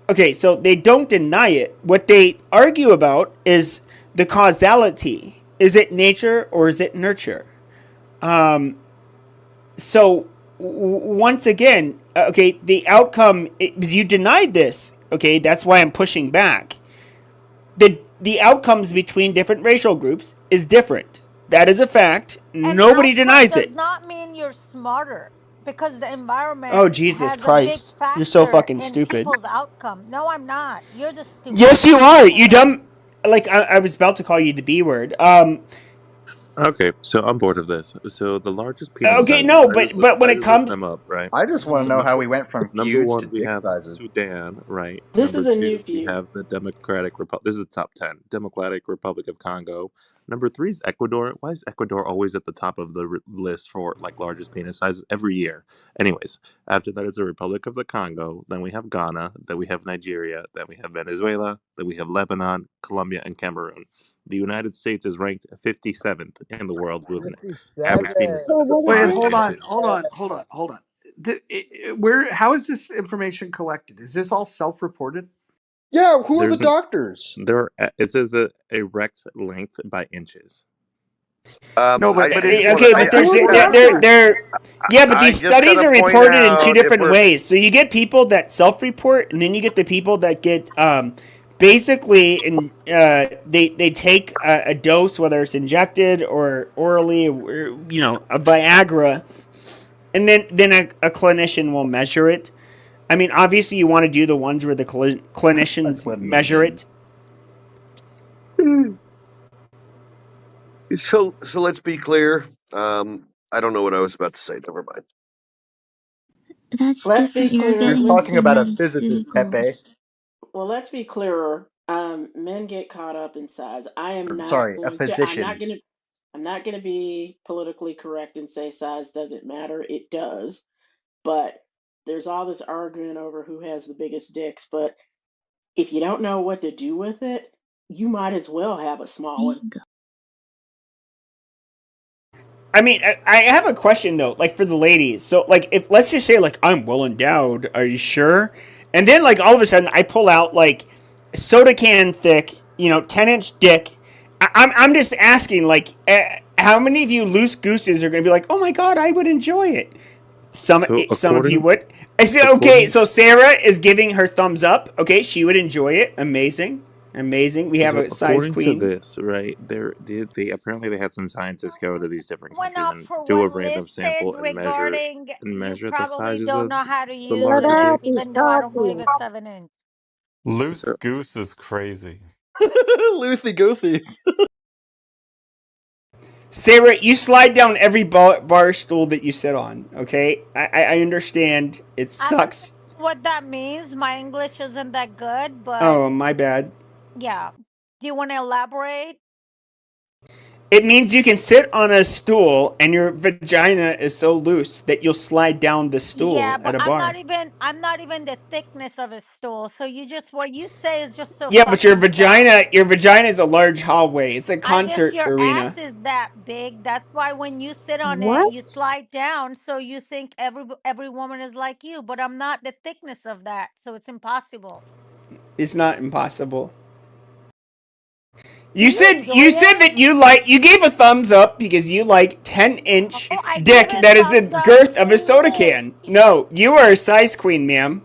okay. So they don't deny it. What they argue about is the causality. Is it nature or is it nurture? So once again, okay, the outcome is you denied this. Okay, that's why I'm pushing back. The outcomes between different racial groups is different. That is a fact. An Nobody outcome denies does it. not mean you're smarter. because the Oh, environment Jesus has a big Christ. You're so factor fucking in stupid. people's outcome. No, I'm not. You're the stupid Yes, one. you I'm not are. that You way. dumb. Like, I was about to call you the B word. Okay, so I'm bored of this. So the largest penis Okay, sizes, no, but when I it just looked comes, them up, right? I just want to So know how we went from number feuds to one, we dick have sizes. Sudan, right? This Number is a new two, we feud. have the Democratic Republic. This is the top 10. Democratic Republic of Congo. Number three is Ecuador. Why is Ecuador always at the top of the list for like largest penis sizes every year? Anyways, after that is the Republic of the Congo. Then we have Ghana. Then we have Nigeria. Then we have Venezuela. Then we have Lebanon, Colombia, and Cameroon. The United States is ranked 57th in the world with an 57. average penis So size of what is Wait, 5 hold it? on, inches. hold on, hold on, hold on. Where? How is this information collected? Is this all self-reported? Yeah, who are the There's an doctors? it says a erect length by inches. No, eh, but is eh, it okay, but Who self-reported or what? yeah, but I these just got studies to are point reported in two out if different we're ways. So you get people that self-report, and then you get the people that get basically, and they take a dose, whether it's injected or orally, or, a Viagra, and then a clinician will measure it. I mean, obviously, you want to do the ones where the A clinicians measure clinician. it. so let's be clear. I don't know what I was about to say. Never mind. That's Let's be different. You're You're clear. getting talking into about a physicist, Pepe. nurseuticals. Well, let's be clearer. Men get caught up in size. I am not Sorry, a going to. physician. I'm not going to be politically correct and say size doesn't matter. It does, but there's all this argument over who has the biggest dicks. But if you don't know what to do with it, you might as well have a small one. Bingo. I mean, I have a question though, like for the ladies. So, like, if let's just say, like, I'm well endowed, are you sure? And then, like, all of a sudden, I pull out like soda can thick, 10-inch dick. I'm just asking, like, how many of you loose gooses are going to be like, oh my god, I would enjoy it? So Some of you according would. I said, okay, according so Sarah is giving her thumbs up. Okay, she would enjoy it. Amazing, amazing. We have so a size according to queen. this, right? They apparently they had some scientists go to these different Went countries off and for do what a Liz random said sample regarding and you measure the probably sizes don't of know how to the use Shut larger it, up, dicks. he's even though I don't believe talking. it's 7 inch. Loose So goose is crazy. Lucy Goofy. Sarah, you slide down every bar stool that you sit on. Okay, I understand. It I don't sucks. know what that means. My English isn't that good, but Oh, my bad. yeah. Do you want to elaborate? It means you can sit on a stool and your vagina is so loose that you'll slide down the Yeah, stool but at a bar. I'm not even the thickness of a stool. So you just what you say is just so Yeah, but your fucking soft. vagina is a large hallway. It's a I guess concert your ass arena. is that big. That's why when you sit on it, What? you slide down. So you think every woman is like you, but I'm not the thickness of that. So it's impossible. It's not impossible. Do you enjoy You said it? that you gave a thumbs up because you like 10-inch Oh, I gave dick it that is the thumbs up girth of to a soda can. Liz. No, you are a size queen, ma'am.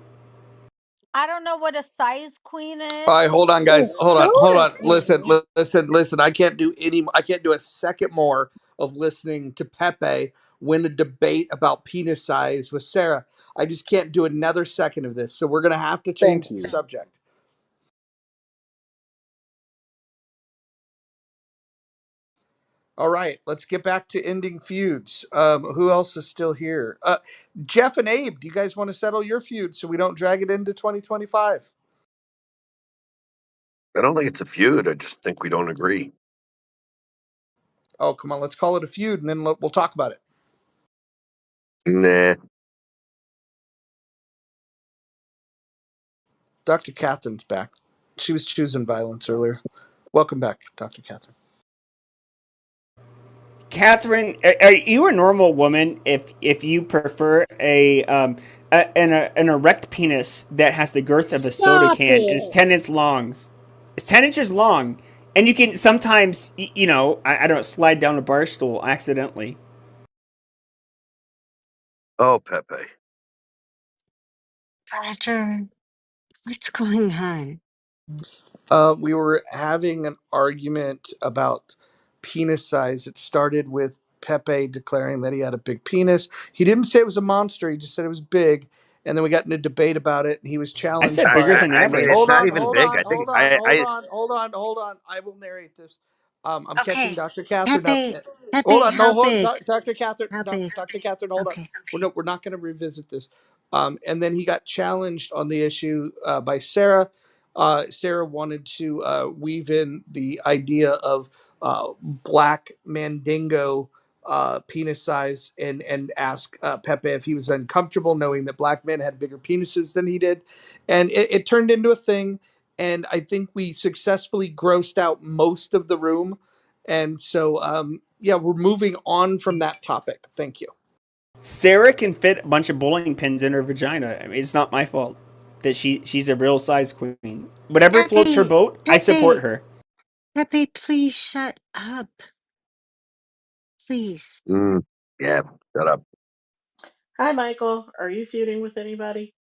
I don't know what a size queen is. is. So Hold on, The guys. Hold soda on. Listen, can. listen. I can't do a second more of listening to Pepe win a debate about penis size with Sarah. I just can't do another second of this. So we're gonna have to Thank change the you. subject. All right, let's get back to ending feuds. Who else is still here? Jeff and Abe, do you guys want to settle your feud so we don't drag it into 2025? I don't think it's a feud. I just think we don't agree. Oh, come on, let's call it a feud and then we'll talk about it. Nah. Dr. Catherine's back. She was choosing violence earlier. Welcome back, Dr. Catherine. Catherine, are you a normal woman if you prefer an erect penis that has the girth of a soda Stop can and it's it. 10 inches long? It's 10 inches long, and you can sometimes I don't know, slide down a bar stool accidentally. Oh, Pepe. Roger, what's going on? We were having an argument about penis size. It started with Pepe declaring that he had a big penis. He didn't say it was a monster. He just said it was big. And then we got in a debate about it, and he was I challenged said I, bigger by. I, than I mean, it's average. Hold not on, even hold big. on, I think hold on, hold on, hold on, hold on. I will narrate this. I'm catching Okay. Dr. Catherine up. Pepe, Hold Pepe, on, no, how hold, big? Dr. Catherine, How big? Dr. Catherine, hold on. Okay. We're not going to revisit this. And then he got challenged on the issue by Sarah. Sarah wanted to weave in the idea of black mandingo penis size and ask Pepe if he was uncomfortable knowing that black men had bigger penises than he did. And it turned into a thing. And I think we successfully grossed out most of the room. And so, yeah, we're moving on from that topic. Thank you. Sarah can fit a bunch of bowling pins in her vagina. I mean, it's not my fault that she's a real size queen. Whatever floats her Pepe, boat, I support Pepe, her. Pepe, please shut up. Please. mm, yeah, shut up. Hi, Michael. Are you feuding with anybody?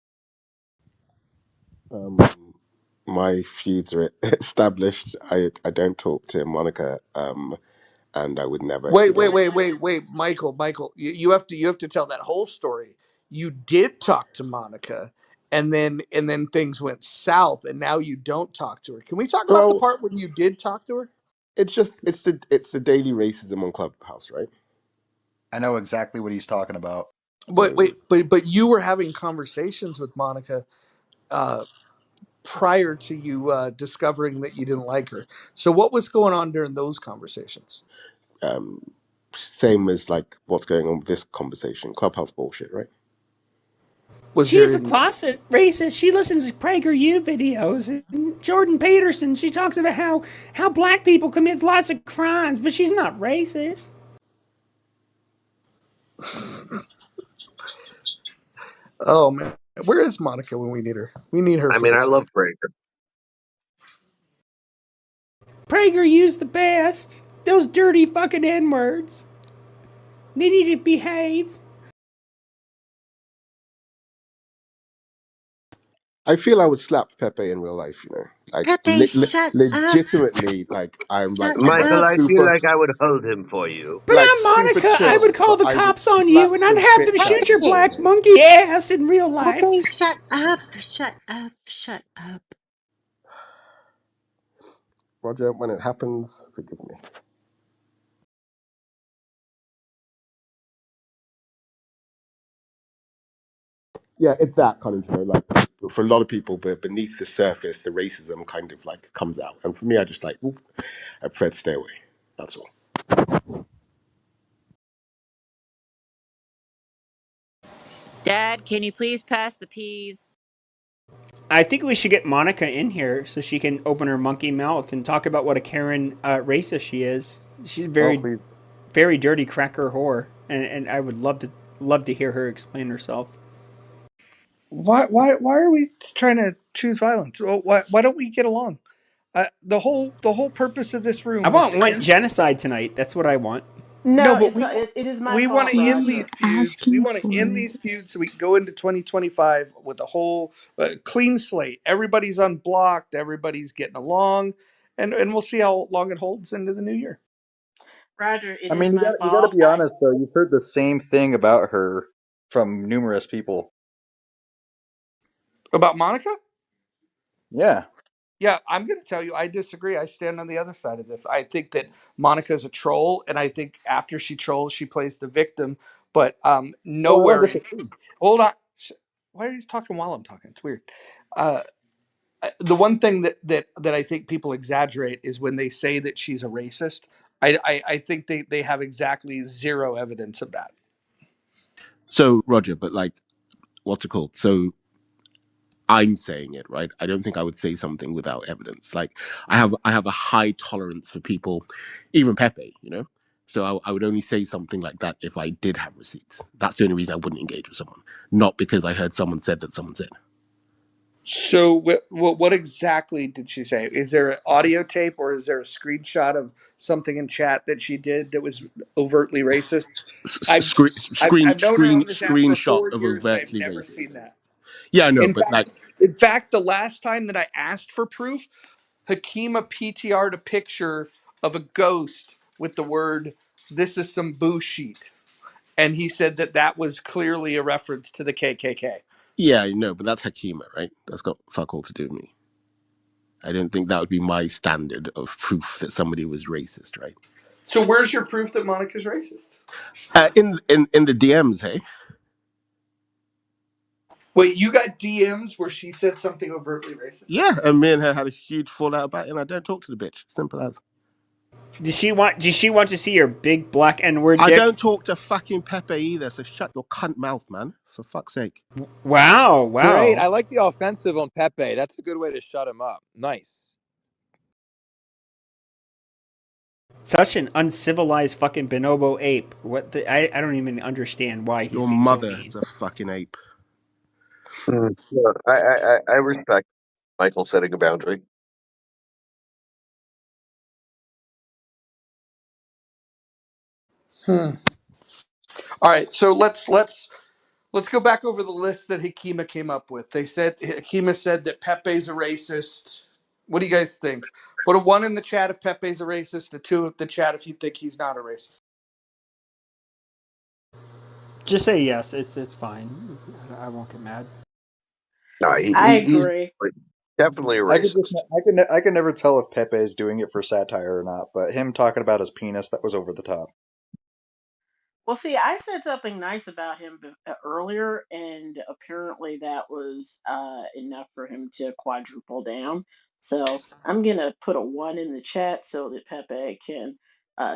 Um, my feuds are established. I don't talk to Monica, and I would never Wait, wait, again. wait, wait, wait, Michael, you have to tell that whole story. You did talk to Monica, and then things went south, and now you don't talk to her. Can we talk about the Well, part when you did talk to her? it's the daily racism on Clubhouse, right? I know exactly what he's talking about. But So wait, but you were having conversations with Monica uh, prior to you discovering that you didn't like her. So what was going on during those conversations? um, same as like what's going on with this conversation, Clubhouse bullshit, right? Was there She's a any? closet racist. She listens to PragerU videos. And Jordan Peterson, she talks about how black people commit lots of crimes, but she's not racist. Oh man, where is Monica when we need her? We need her I for mean, I this. love Breaker. PragerU's the best. Those dirty fucking N-words. They need to behave. I feel I would slap Pepe in real life, like Pepe, shut up. legitimately. Like Shut Michael, up. I feel like I would hold him for you. But I'm super Monica. I would chill, call but the I would cops on you slap and I'd the have them bitch out shoot of your you. Pepe, black monkey ass in real life. Pepe, shut up. Shut up. Shut up. Roger, when it happens, forgive me. Yeah, it's that kind of, like for a lot of people, but beneath the surface, the racism kind of like comes out. And for me, I just like, oop, I prefer to stay away. That's all. Dad, can you please pass the peas? I think we should get Monica in here so she can open her monkey mouth and talk about what a Karen racist she is. She's a Oh, very, please. very dirty cracker whore, and I would love to hear her explain herself. Why are we trying to choose violence? Why don't we get along? The whole purpose of this I room was want to white end. genocide tonight. That's what I want. No, No, but it is my we want fault, to end Roger. these He's feuds. We asking want to for end it. these feuds so we can go into 2025 with a whole clean slate. Everybody's unblocked. Everybody's getting along, and we'll see how long it holds into the new year. Roger, it I is mean, my you got to fault. be honest though. You've heard the same thing about her from numerous people. About Monica? Yeah. Yeah, I'm going to tell you, I disagree. I stand on the other side of this. I think that Monica's a troll, and I think after she trolls, she plays the victim. But Oh, I don't nowhere in. disagree. Hold on. Why are you talking while I'm talking? It's weird. The one thing that I think people exaggerate is when they say that she's a racist. I think they have exactly zero evidence of that. So, Roger, but like, what's it called? So, I'm saying it, right? I don't think I would say something without evidence. Like, I have a high tolerance for people, even Pepe. So I would only say something like that if I did have receipts. That's the only reason I wouldn't engage with someone, not because I heard someone said that someone said. So what exactly did she say? Is there an audio tape or is there a screenshot of something in chat that she did that was overtly racist? I've I've known her on this app for Screenshot 4 of years and I've overtly never racist. seen that. Yeah, no, In but fact, like, the last time that I asked for proof, Hakima PTR'd a picture of a ghost with the word This is some bullshit. And he said that that was clearly a reference to the KKK. Yeah, I know, but that's Hakima, right? That's got fuck all to do with me. I don't think that would be my standard of proof that somebody was racist, right? So where's your proof that Monica's racist? In the DMs, hey. Wait, you got DMs where she said something overtly racist? Yeah, and me and her had a huge fallout about it, and I don't talk to the bitch. Simple as. Does she want? Does she want to see your big black N-word I dick? don't talk to fucking Pepe either, so shut your cunt mouth, man. For fuck's sake. Wow, Great. I wow. like the offensive on Pepe. That's a good way to shut him up. Nice. Such an uncivilized fucking bonobo ape. What the? I don't even understand why he's Your being so mother is mean. a fucking ape. Yeah, I respect Michael setting a boundary. Hmm. All right, so let's go back over the list that Hakima came up with. They said Hakima said that Pepe's a racist. What do you guys think? Put a 1 in the chat if Pepe's a racist, a 2 in the chat if you think he's not a racist. Just say yes. It's fine. I won't get mad. No, I he's agree. definitely a I could just racist. I could never tell if Pepe is doing it for satire or not, but him talking about his penis, that was over the top. Well, see, I said something nice about him earlier, and apparently that was enough for him to quadruple down. So I'm gonna put a 1 in the chat so that Pepe can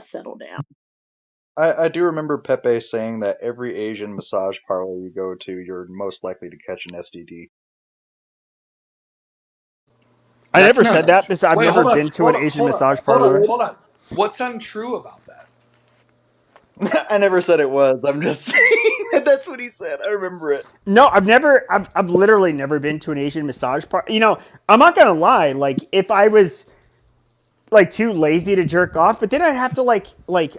settle down. I do remember Pepe saying that every Asian massage parlor you go to, you're most likely to catch an STD. I That's never not said that untrue. because I've Wait, never hold on, been to hold an on, Asian hold on, massage hold on, parlor. hold on. What's untrue about that? I never said it was. I'm just saying that that's what he said. I remember it. No, I've literally never been to an Asian massage parlor. I'm not gonna lie. Like, if I was like too lazy to jerk off, but then I'd have to like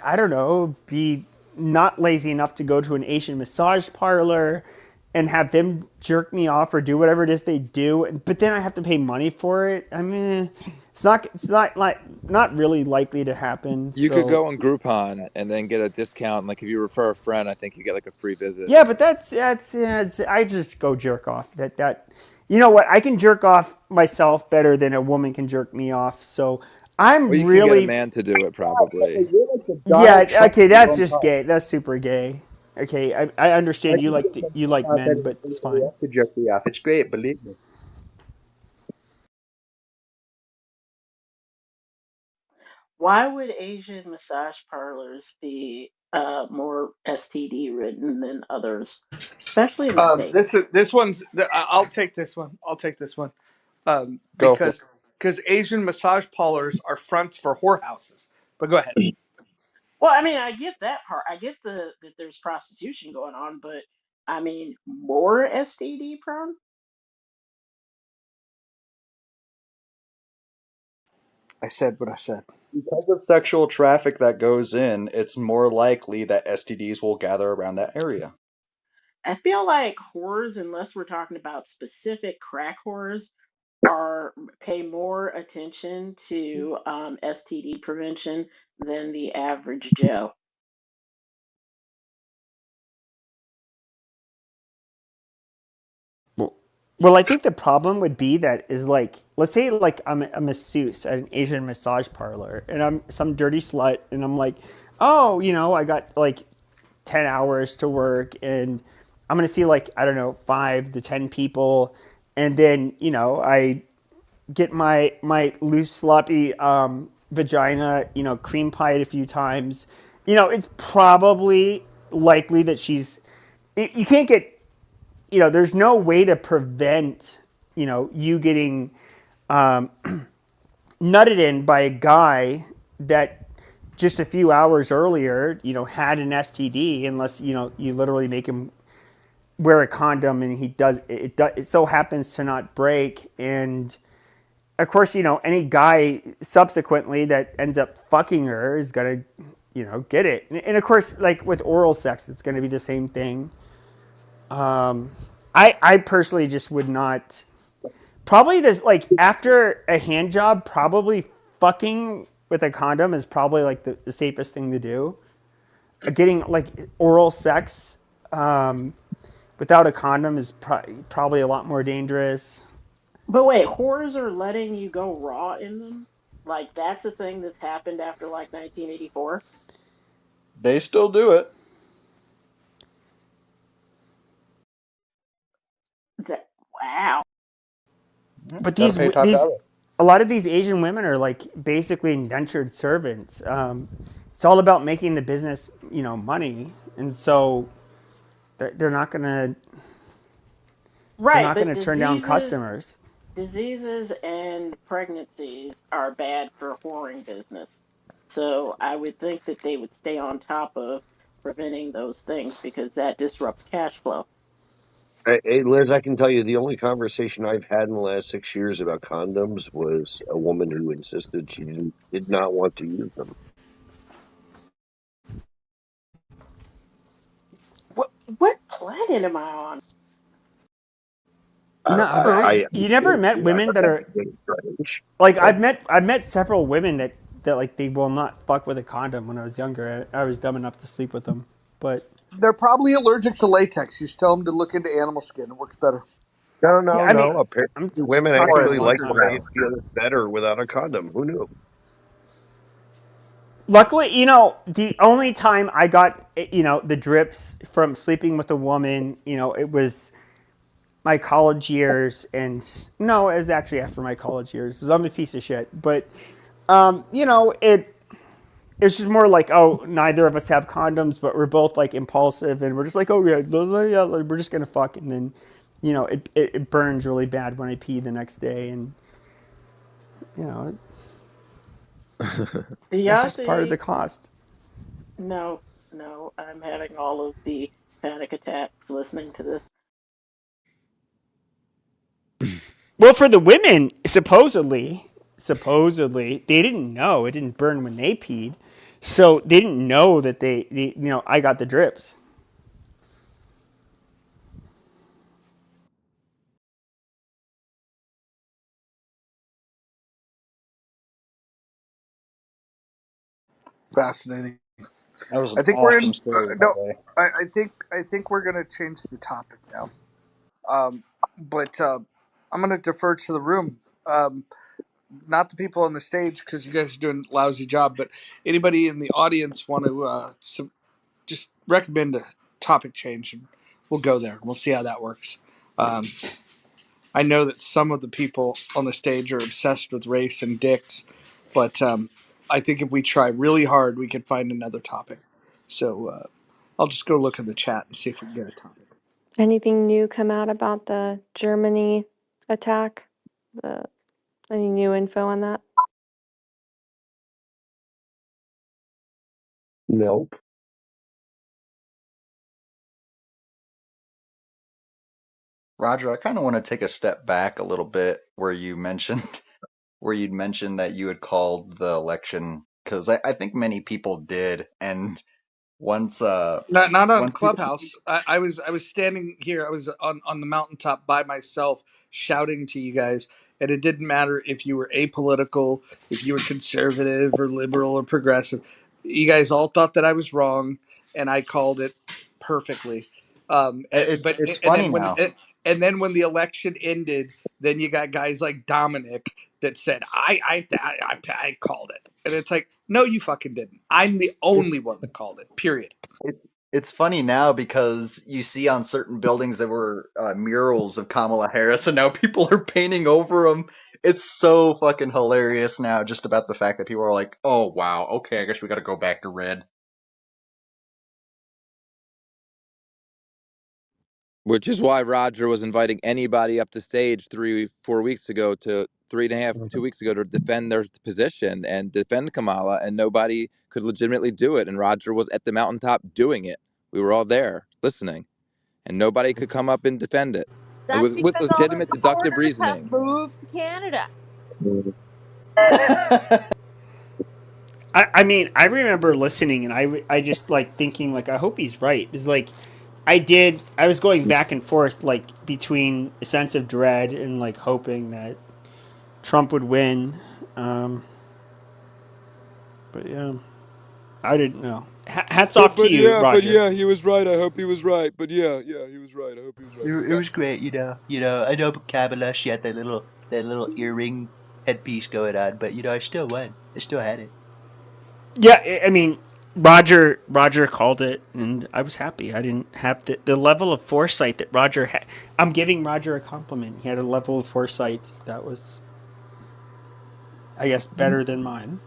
I don't know, be not lazy enough to go to an Asian massage parlor and have them jerk me off or do whatever it is they do. But then I have to pay money for it. I mean, it's not like not really likely to happen. You could So go on Groupon and then get a discount. Like if you refer a friend, I think you get like a free visit. yeah, but I just go jerk off. That you know what? I can jerk off myself better than a woman can jerk me off. So Or I'm you can get a really man to do it God, Pepe, probably. you're like the Donald yeah. Trump Okay, of your that's own just time. gay. That's super gay. Okay, I I understand can get some you like that men, but it's anybody fine. else could jerk me off. It's great, believe me. Why would Asian massage parlors be more STD ridden than others, especially in the States? This one's. I'll take this one. I'll take this one. Go for Because Asian massage parlors are fronts for whorehouses. But go ahead. Well, I mean, I get that part. I get that there's prostitution going on, but I mean, more STD prone? I said what I said. Because of sexual traffic that goes in, it's more likely that STDs will gather around that area. I feel like whores, unless we're talking about specific crack whores, are pay more attention to STD prevention than the average Joe. Well, I think the problem would be that is like, let's say like I'm a masseuse at an Asian massage parlor, and I'm some dirty slut, and I'm like, oh, I got like 10 hours to work, and I'm gonna see like I don't know 5 to 10 people, and then I get my loose sloppy vagina cream pied a few times. It's probably likely that you can't get there's no way to prevent you getting nutted in by a guy that just a few hours earlier had an STD, unless you literally make him wear a condom, and it so happens to not break. And of course, any guy subsequently that ends up fucking her is gonna get it. And of course, like with oral sex, it's gonna be the same thing. I personally just would not. Probably this, like, after a hand job, probably fucking with a condom is probably like the safest thing to do. getting like oral sex without a condom is probably a lot more dangerous. But wait, whores are letting you go raw in them? Like that's a thing that's happened after like 1984? They still do it. That wow. But Got to pay top these dollar. a lot of these Asian women are like basically indentured servants. It's all about making the business, money, and so they're not gonna they're Right, not but gonna turn down customers. diseases and pregnancies are bad for whoring business. So I would think that they would stay on top of preventing those things because that disrupts cash flow. Hey, Liz, I can tell you the only conversation I've had in the last 6 years about condoms was a woman who insisted she did not want to use them. What planet am I on? No, Earth? you never met I women find that that are very strange. like But I've met several women that like they will not fuck with a condom. When I was younger, I was dumb enough to sleep with them, but They're probably allergic to latex. You just tell them to look into animal skin. It works better. no, yeah, no, I mean, no. Apparently, I'm women talking Or a at actually long like least the time way ago. it feels better without a condom. Who knew? Luckily, the only time I got, the drips from sleeping with a woman, it was my college years. And no, it was actually after my college years because I'm a piece of shit. But, it's just more like, oh, neither of us have condoms, but we're both like impulsive and we're just like, oh, yeah, yeah, we're just going to fuck. And then, it burns really bad when I pee the next day. And, you know, Do that's y'all just part of the think? cost. No, no, I'm having all of the panic attacks listening to this. Well, for the women, supposedly, they didn't know it didn't burn when they peed, so they didn't know that I got the drips. Fascinating. That was I an think we're awesome in. story, by No, the way. I think we're gonna change the topic now. But I'm gonna defer to the room. Not the people on the stage because you guys are doing a lousy job. But anybody in the audience want to just recommend a topic change, and we'll go there. We'll see how that works. Um, I know that some of the people on the stage are obsessed with race and dicks, but I think if we try really hard, we can find another topic. So I'll just go look in the chat and see if we can get a topic. Anything new come out about the Germany attack? The Any new info on that? Nope. Roger, I kind of want to take a step back a little bit where you mentioned where you'd mentioned that you had called the election because I think many people did, and once Not on once people Clubhouse. I was standing here. I was on the mountaintop by myself, shouting to you guys, and it didn't matter if you were apolitical, if you were conservative or liberal or progressive. You guys all thought that I was wrong, and I called it perfectly. it's But it's and funny then when now. and then when the election ended, then you got guys like Dominic that said I called it, and it's like no, you fucking didn't. I'm the It's only one that called it. Period. it's funny now because you see on certain buildings that were murals of Kamala Harris, and now people are painting over them. It's so fucking hilarious now, just about the fact that people are like, "Oh wow, okay, I guess we got to go back to red." Which is why Roger was inviting anybody up to stage 3 4 weeks ago to 3.5 2 weeks ago to defend their position and defend Kamala, and nobody could legitimately do it. And Roger was at the mountaintop doing it. We were all there listening, and nobody could come up and defend it That's with because all the legitimate deductive supporters have reasoning. moved to Canada. I mean, I remember listening and I just like thinking like I hope he's right. It's like I was going back and forth like between a sense of dread and like hoping that Trump would win. Um, but yeah. I didn't know. Hats off to you, But Roger. yeah, he was right. I hope he was right. But yeah, he was right. I hope he was right. But It yeah. was great, you know. You know, I know Kamala, she had that little earring headpiece going on, but you know, I still won. I still had it. Yeah, I mean, Roger called it, and I was happy. I didn't have the level of foresight that Roger had. I'm giving Roger a compliment. He had a level of foresight that was, I guess, better than mine.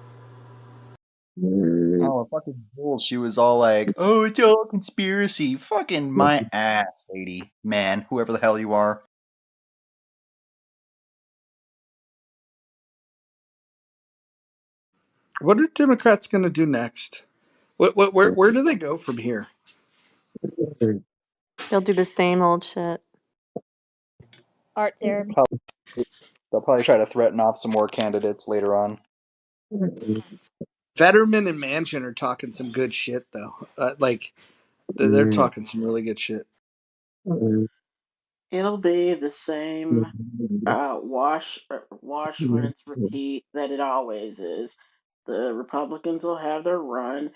Oh, fucking Jules, she was all like, "Oh, it's all a conspiracy." Fucking my ass, lady, man, whoever the hell you are. What are Democrats going to do next? Where do they go from here? They'll do the same old shit. Art therapy. They'll probably try to threaten off some more candidates later on. Fetterman and Manchin are talking some good shit, though. Like they're talking some really good shit. It'll be the same wash, rinse, repeat that it always is. The Republicans will have their run.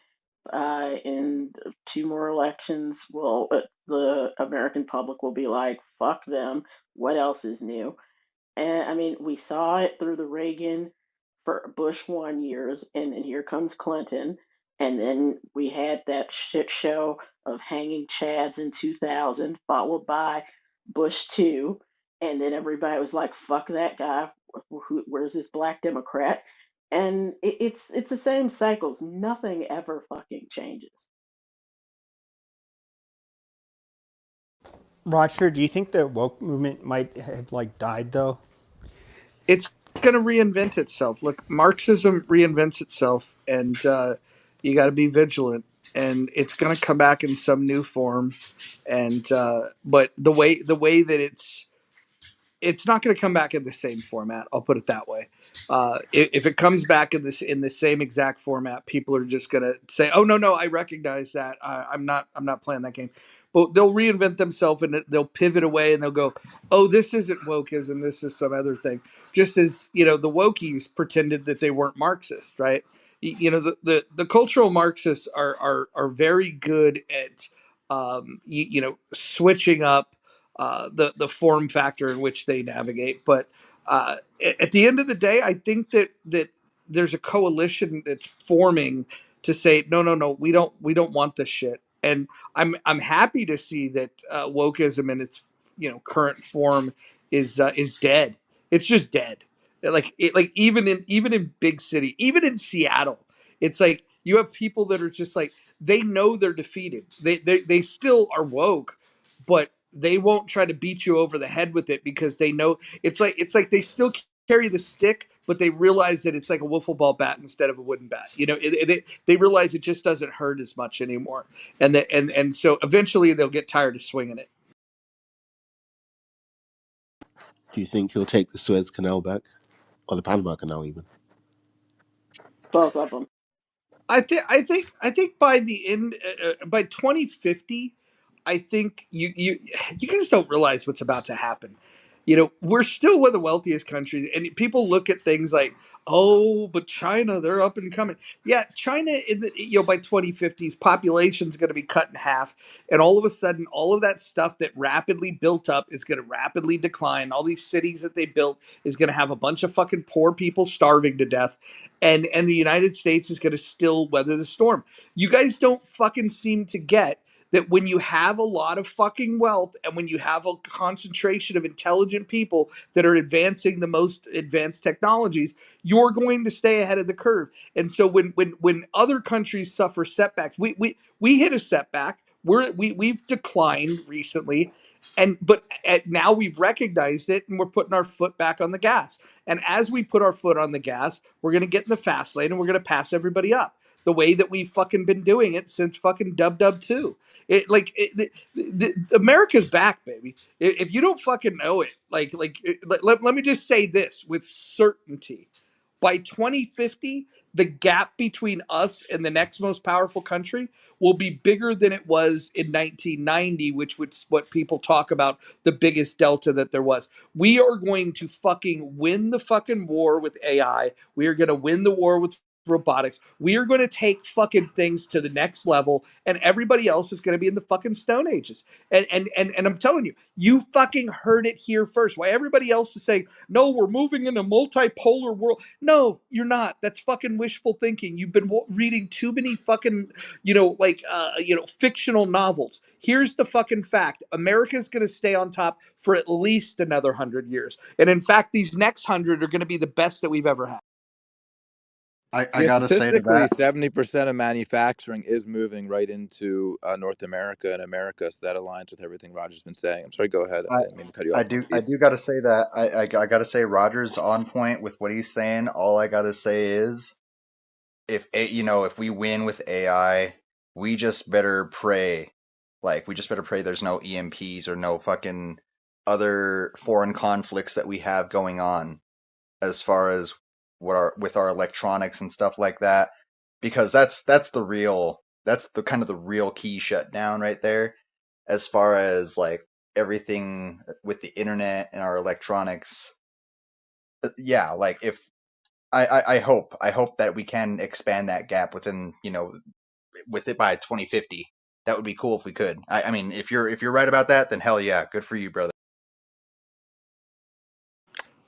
In two more elections, the American public will be like, "Fuck them. What else is new?" And I mean, we saw it through the Reagan for Bush 1 years, and then here comes Clinton, and then we had that shit show of hanging Chads in 2000, followed by Bush 2, and then everybody was like, "Fuck that guy. Where's this black Democrat?" And it's the same cycles. Nothing ever fucking changes. Roger, do you think the woke movement might have like died though? It's going to reinvent itself. Look, Marxism reinvents itself, and you got to be vigilant. And it's going to come back in some new form. And but the way that it's not going to come back in the same format. I'll put it that way. If it comes back in the same exact format, people are just going to say, "Oh no, I recognize that. I'm not playing that game." But they'll reinvent themselves and they'll pivot away and they'll go, "Oh, this isn't wokeism. This is some other thing." Just as the wokies pretended that they weren't Marxist, right? The cultural Marxists are very good at switching up the form factor in which they navigate. But at the end of the day, I think that there's a coalition that's forming to say no, we don't want this shit. And I'm happy to see that wokeism in its current form is dead. It's just dead. Like even in big city, even in Seattle, it's like you have people that are just like they know they're defeated. They still are woke, but they won't try to beat you over the head with it because they know it's like they still carry the stick, but they realize that it's like a wiffle ball bat instead of a wooden bat. They realize it just doesn't hurt as much anymore, and so eventually they'll get tired of swinging it. Do you think he'll take the Suez Canal back, or the Panama Canal even? Both of them. I think by the end by 2050, I think you guys don't realize what's about to happen. We're still one of the wealthiest countries, and people look at things like, oh, but China, they're up and coming. Yeah, China by 2050's population is going to be cut in half, and all of a sudden, all of that stuff that rapidly built up is going to rapidly decline. All these cities that they built is going to have a bunch of fucking poor people starving to death, and the United States is going to still weather the storm. You guys don't fucking seem to get that when you have a lot of fucking wealth and when you have a concentration of intelligent people that are advancing the most advanced technologies, you're going to stay ahead of the curve. And so when other countries suffer setbacks, we hit a setback. We've declined recently, but now we've recognized it and we're putting our foot back on the gas. And as we put our foot on the gas, we're going to get in the fast lane and we're going to pass everybody up the way that we've fucking been doing it since fucking Dub 2. America's back, baby. If you don't fucking know it, let me just say this with certainty. By 2050, the gap between us and the next most powerful country will be bigger than it was in 1990, which was what people talk about the biggest delta that there was. We are going to fucking win the fucking war with AI. We are going to win the war with robotics. We are going to take fucking things to the next level, and everybody else is going to be in the fucking Stone Ages. And I'm telling you, you fucking heard it here first. Why everybody else is saying, no, we're moving in a multipolar world. No, you're not. That's fucking wishful thinking. You've been reading too many fucking, fictional novels. Here's the fucking fact. America's going to stay on top for at least another 100 years. And in fact, these next 100 are going to be the best that we've ever had. I Yeah, gotta say to statistically, that, 70% of manufacturing is moving right into North America and America, so that aligns with everything Roger's been saying. I'm sorry, go ahead. I I didn't mean to cut you I off, do I East. do gotta say that I gotta say Roger's on point with what he's saying. All I gotta say is if we win with AI, we just better pray. Like we just better pray there's no EMPs or no fucking other foreign conflicts that we have going on as far as with our electronics and stuff like that, because that's the kind of the real key shutdown right there as far as like everything with the internet and our electronics. Yeah, like if I hope that we can expand that gap within, with it by 2050. That would be cool if we could. I mean, if you're right about that, then hell yeah, good for you, brother.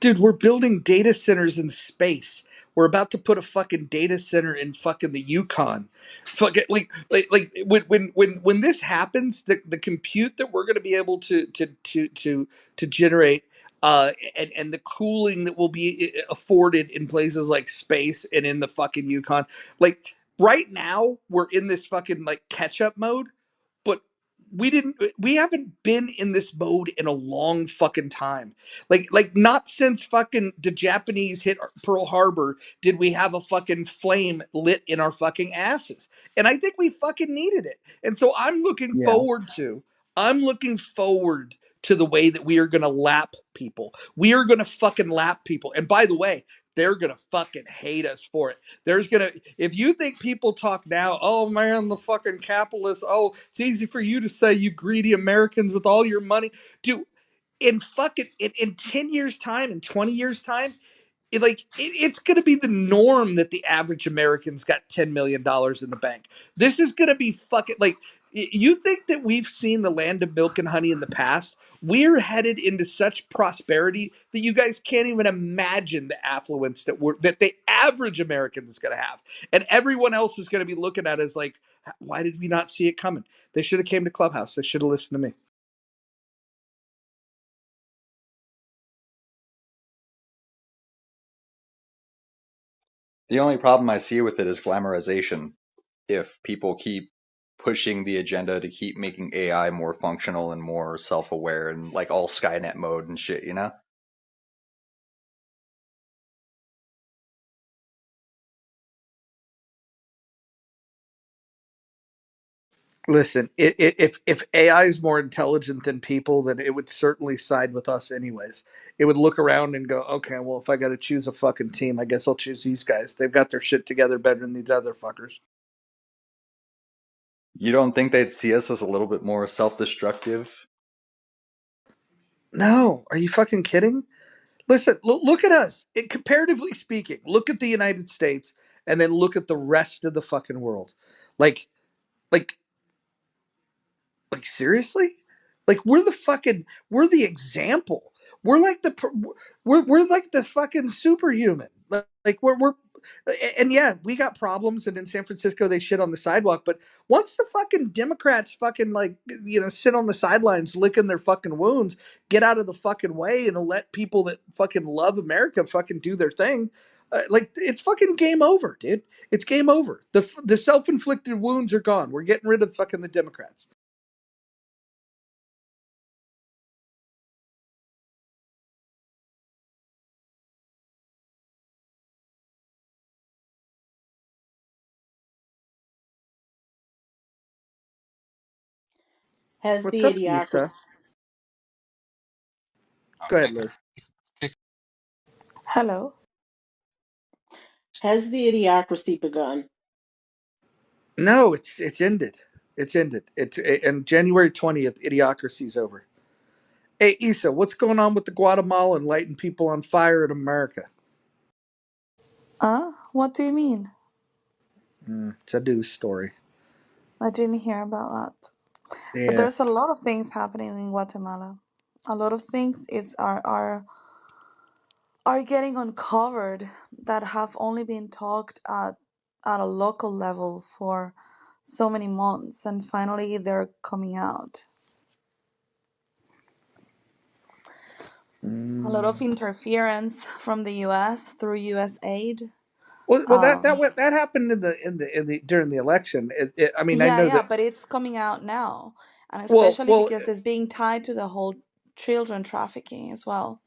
Dude, we're building data centers in space. We're about to put a fucking data center in fucking the Yukon. Fucking like when this happens, the compute that we're going to be able to generate, and the cooling that will be afforded in places like space and in the fucking Yukon. Like right now, we're in this fucking like catch up mode, but we haven't been in this mode in a long fucking time. Like not since fucking the Japanese hit Pearl Harbor did we have a fucking flame lit in our fucking asses. And I think we fucking needed it. And so Yeah. I'm looking forward to the way that we are going to lap people. We are going to fucking lap people. And by the way, they're going to fucking hate us for it. If you think people talk now, oh man, the fucking capitalists, oh, it's easy for you to say, you greedy Americans with all your money. Dude, in 10 years time, in 20 years time, it's going to be the norm that the average American's got $10 million in the bank. This is going to be fucking like, you think that we've seen the land of milk and honey in the past? We're headed into such prosperity that you guys can't even imagine the affluence that the average American is going to have, and everyone else is going to be looking at it as like, why did we not see it coming? They should have came to Clubhouse. They should have listened to me. The only problem I see with it is glamorization. If people keep pushing the agenda to keep making AI more functional and more self-aware and like all Skynet mode and shit, you know? Listen, if AI is more intelligent than people, then it would certainly side with us anyways. It would look around and go, okay, well, if I got to choose a fucking team, I guess I'll choose these guys. They've got their shit together better than these other fuckers. You don't think they'd see us as a little bit more self-destructive? No, are you fucking kidding? Listen, look at us. Comparatively speaking, look at the United States and then look at the rest of the fucking world. Like, like Like seriously? Like we're the example. We're like we're like the fucking superhuman. Like we're and yeah, we got problems, and in San Francisco they shit on the sidewalk, but once the fucking Democrats fucking like sit on the sidelines licking their fucking wounds, get out of the fucking way and let people that fucking love America fucking do their thing. Like it's fucking game over, dude. It's game over. The self-inflicted wounds are gone. We're getting rid of fucking the Democrats. Has What's the up, idiocracy Issa? Go ahead, Liz. Hello. has the idiocracy begun? No, it's ended. It's ended. And January 20th, Idiocracy's over. Hey, Issa, what's going on with the Guatemalan lighting people on fire in America? What do you mean? It's a news story. I didn't hear about that. But Yeah. there's a lot of things happening in Guatemala. A lot of things are getting uncovered that have only been talked at a local level for so many months, and finally they're coming out. A lot of Mm. interference from the U.S. through U.S. aid. Well, Um, that happened in the during the election. I mean, I yeah, know yeah, that. but it's coming out now, and Well, especially well, because it's being tied to the whole children trafficking as well.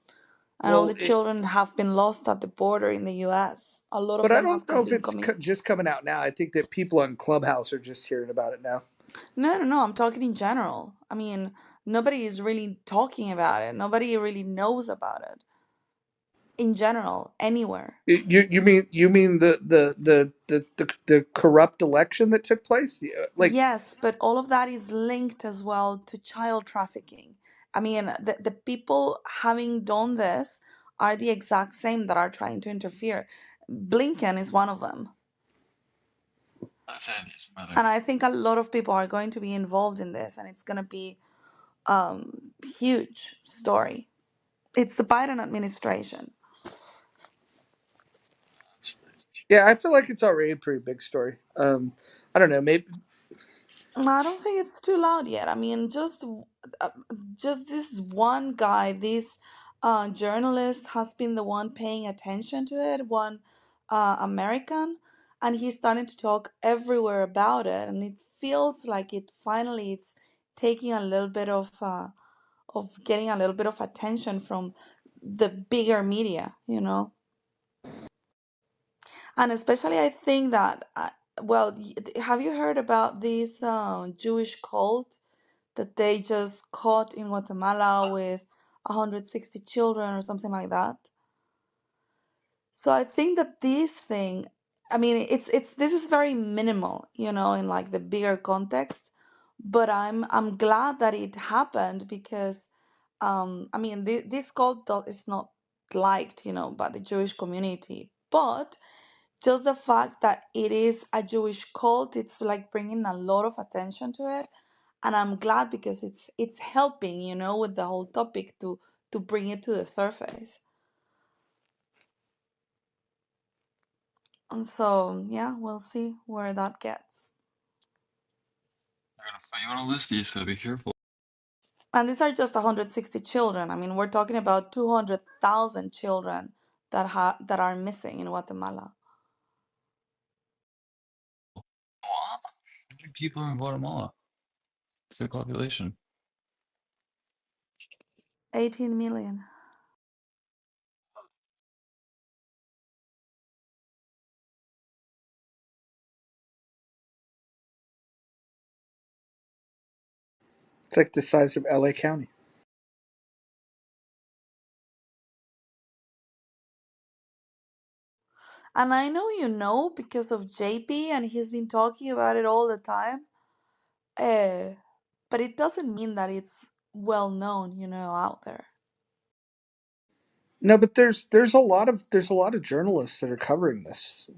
And all well. the children have been lost at the border in the US. A lot of But I them have don't know if been it's coming. just coming out now. I think that people on Clubhouse are just hearing about it now. No, no, no, I'm talking in general. I mean, nobody is really talking about it. Nobody really knows about it in general, anywhere. You mean the corrupt election that took place? Like, Yes, but all of that is linked as well to child trafficking. I mean, the people having done this are the exact same that are trying to interfere. Blinken is one of them. That's anti-Semitic. And I think a lot of people are going to be involved in this, and it's going to be huge story. It's the Biden administration. That's right. yeah, I feel like it's already a pretty big story. I don't know, maybe. I don't think it's too loud yet. I mean, uh, just this one guy, this journalist has been the one paying attention to it, one American, and he's starting to talk everywhere about it, and it feels like it finally it's taking a little bit of getting a little bit of attention from the bigger media, you know. And especially, I think that, well, have you heard about this Jewish cult that they just caught in Guatemala with 160 children or something like that? So I think that this thing, I mean, it's this is very minimal, you know, in like the bigger context, but I'm glad that it happened because, I mean, this cult is not liked, you know, by the Jewish community, but just the fact that it is a Jewish cult, it's like bringing a lot of attention to it, and I'm glad because it's helping, you know, with the whole topic to bring it to the surface. And so, yeah, we'll see where that gets. They're gonna put you on a list, these, so be careful. And these are just 160 children. I mean, we're talking about 200,000 children that are missing in Guatemala. Wow. How many people are in Guatemala? What's their population? 18 million. It's like the size of LA County. And I know you know because of JP, and he's been talking about it all the time. Uh, but it doesn't mean that it's well known, you know, out there. No, but there's a lot of journalists that are covering this.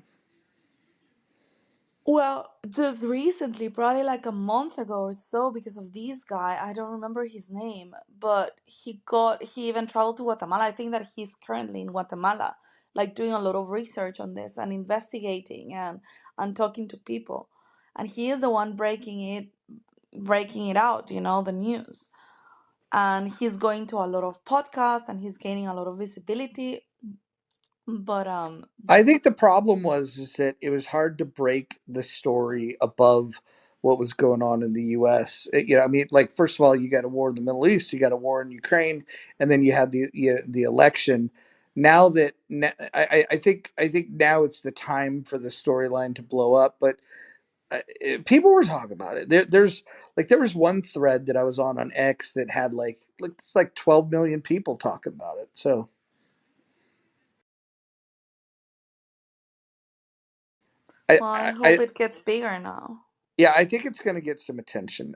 Well, just recently, probably like a month ago or so, because of this guy, I don't remember his name, but he even traveled to Guatemala. I think that he's currently in Guatemala, like doing a lot of research on this and investigating and talking to people. And he is the one breaking it out, you know, the news. And he's going to a lot of podcasts and he's gaining a lot of visibility. But I think the problem was is that it was hard to break the story above what was going on in the U.S. You know, I mean, like first of all, you got a war in the Middle East, you got a war in Ukraine, and then you had the election. Now that I think now it's the time for the storyline to blow up, but people were talking about it. There was one thread that I was on X that had like 12 million people talking about it. So well, I I hope it gets bigger now. yeah, I think it's going to get some attention.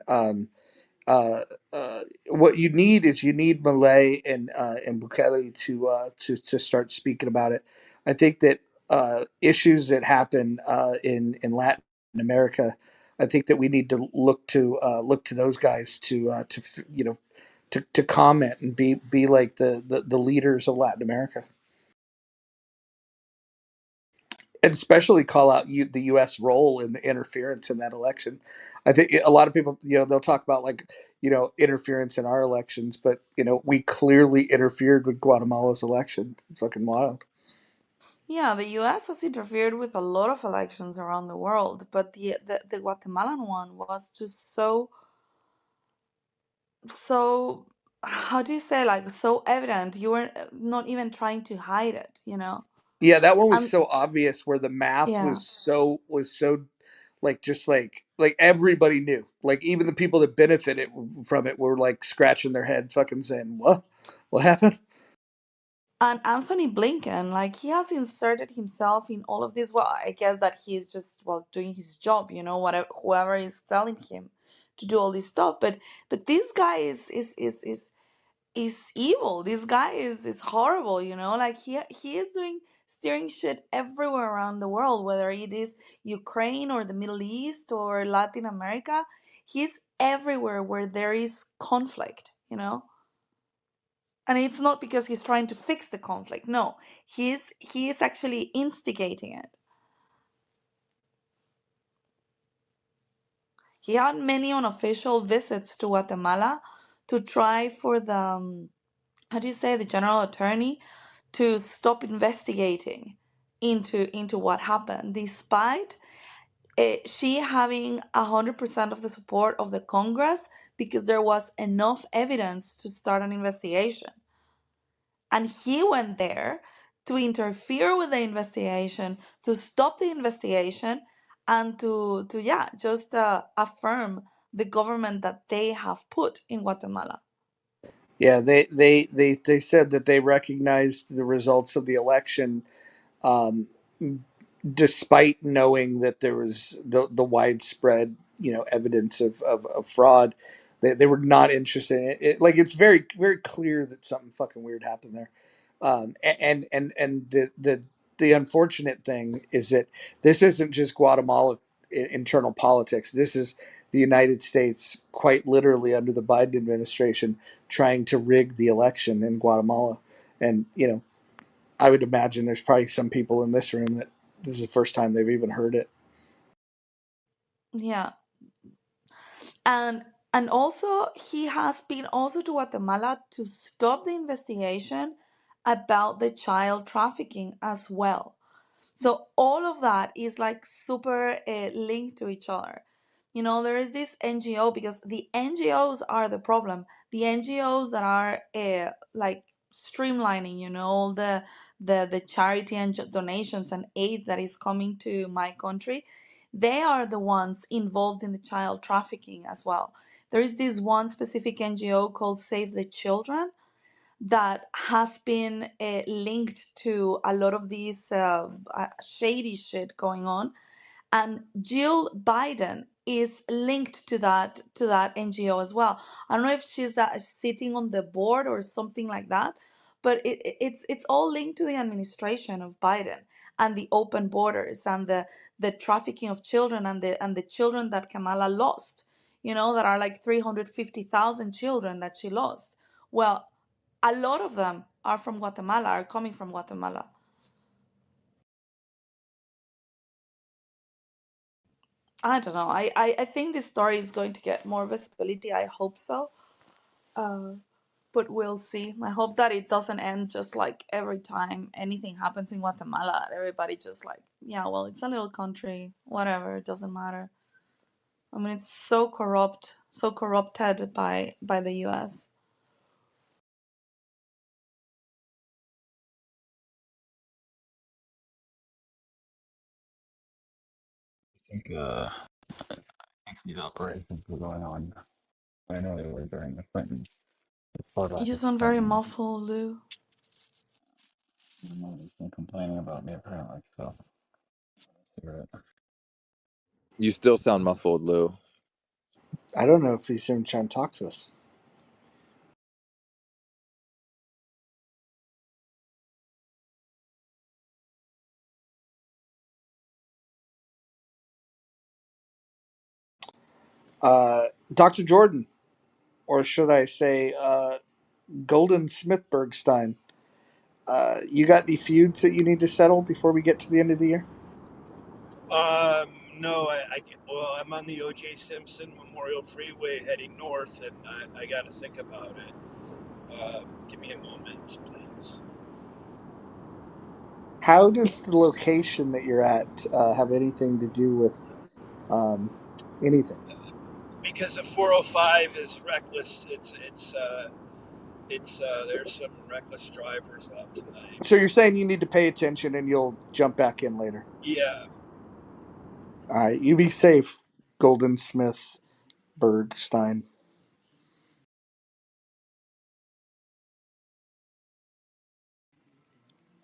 Uh, what you need is you need Malay and Bukele to start speaking about it. I think that issues that happen in Latin America, I think that we need to look to those guys to to comment and be like the leaders of Latin America, and especially call out the U.S. role in the interference in that election. I think a lot of people, they'll talk about like, interference in our elections, but we clearly interfered with Guatemala's election. It's fucking wild. Yeah, the US has interfered with a lot of elections around the world, but the Guatemalan one was just so how do you say, like, so evident. You were not even trying to hide it, you know? Yeah, that one was And so obvious where the math yeah. was so like just like everybody knew. Like even the people that benefited from it were like scratching their head fucking saying, "What? What happened?" And Anthony Blinken, like, he has inserted himself in all of this. Well, I guess that he's just, well, doing his job, whatever, whoever is telling him to do all this stuff. But this guy is evil. This guy is horrible, like he is doing steering shit everywhere around the world, whether it is Ukraine or the Middle East or Latin America. He's everywhere where there is conflict, and it's not because he's trying to fix the conflict. No, he is actually instigating it. He had many unofficial visits to Guatemala to try for the how do you say, the general attorney to stop investigating into what happened, despite she having 100% of the support of the Congress, because there was enough evidence to start an investigation. And he went there to interfere with the investigation, to stop the investigation, and to yeah, just affirm the government that they have put in Guatemala. Yeah, they said that they recognized the results of the election, um, despite knowing that there was the widespread evidence of fraud. They were not interested in it. Like it's very very clear that something fucking weird happened there. And the unfortunate thing is that this isn't just Guatemala internal politics. This is the United States, quite literally under the Biden administration, trying to rig the election in Guatemala. And I would imagine there's probably some people in this room that this is the first time they've even heard it. Yeah, and also he has been also to Guatemala to stop the investigation about the child trafficking as well. So all of that is like super linked to each other. There is this NGO, because the NGOs are the problem. The NGOs that are like streamlining, all the charity and donations and aid that is coming to my country, they are the ones involved in the child trafficking as well. There is this one specific NGO called Save the Children that has been linked to a lot of these shady shit going on, and Jill Biden is linked to that NGO as well. I don't know if she's that sitting on the board or something like that, but it's all linked to the administration of Biden and the open borders and the trafficking of children and the children that Kamala lost. That are like 350,000 children that she lost. Well, a lot of them are from Guatemala, are coming from Guatemala. I don't know. I think this story is going to get more visibility. I hope so. Uh, but we'll see. I hope that it doesn't end just like every time anything happens in Guatemala. Everybody just like, yeah, well, it's a little country. Whatever. It doesn't matter. I mean, it's so corrupt, so corrupted by the US. think I think these operations were going on. I know they were during the Clinton. As far back You as sound very Clinton, muffled, Lou. he's been complaining about me apparently. So, cigarette. You still sound muffled, Lou. I don't know if he's even trying to talk to us. Uh, Dr. Jordan, or should I say, Golden Smithbergstein, you got any feuds that you need to settle before we get to the end of the year? No, well, I'm on the O.J. Simpson Memorial Freeway heading north, and I got to think about it. Give me a moment, please. How does the location that you're at have anything to do with um, anything? Because the 405 is reckless. There's some reckless drivers out tonight. So you're saying you need to pay attention and you'll jump back in later. Yeah. All right, you be safe, Golden Smith Bergstein.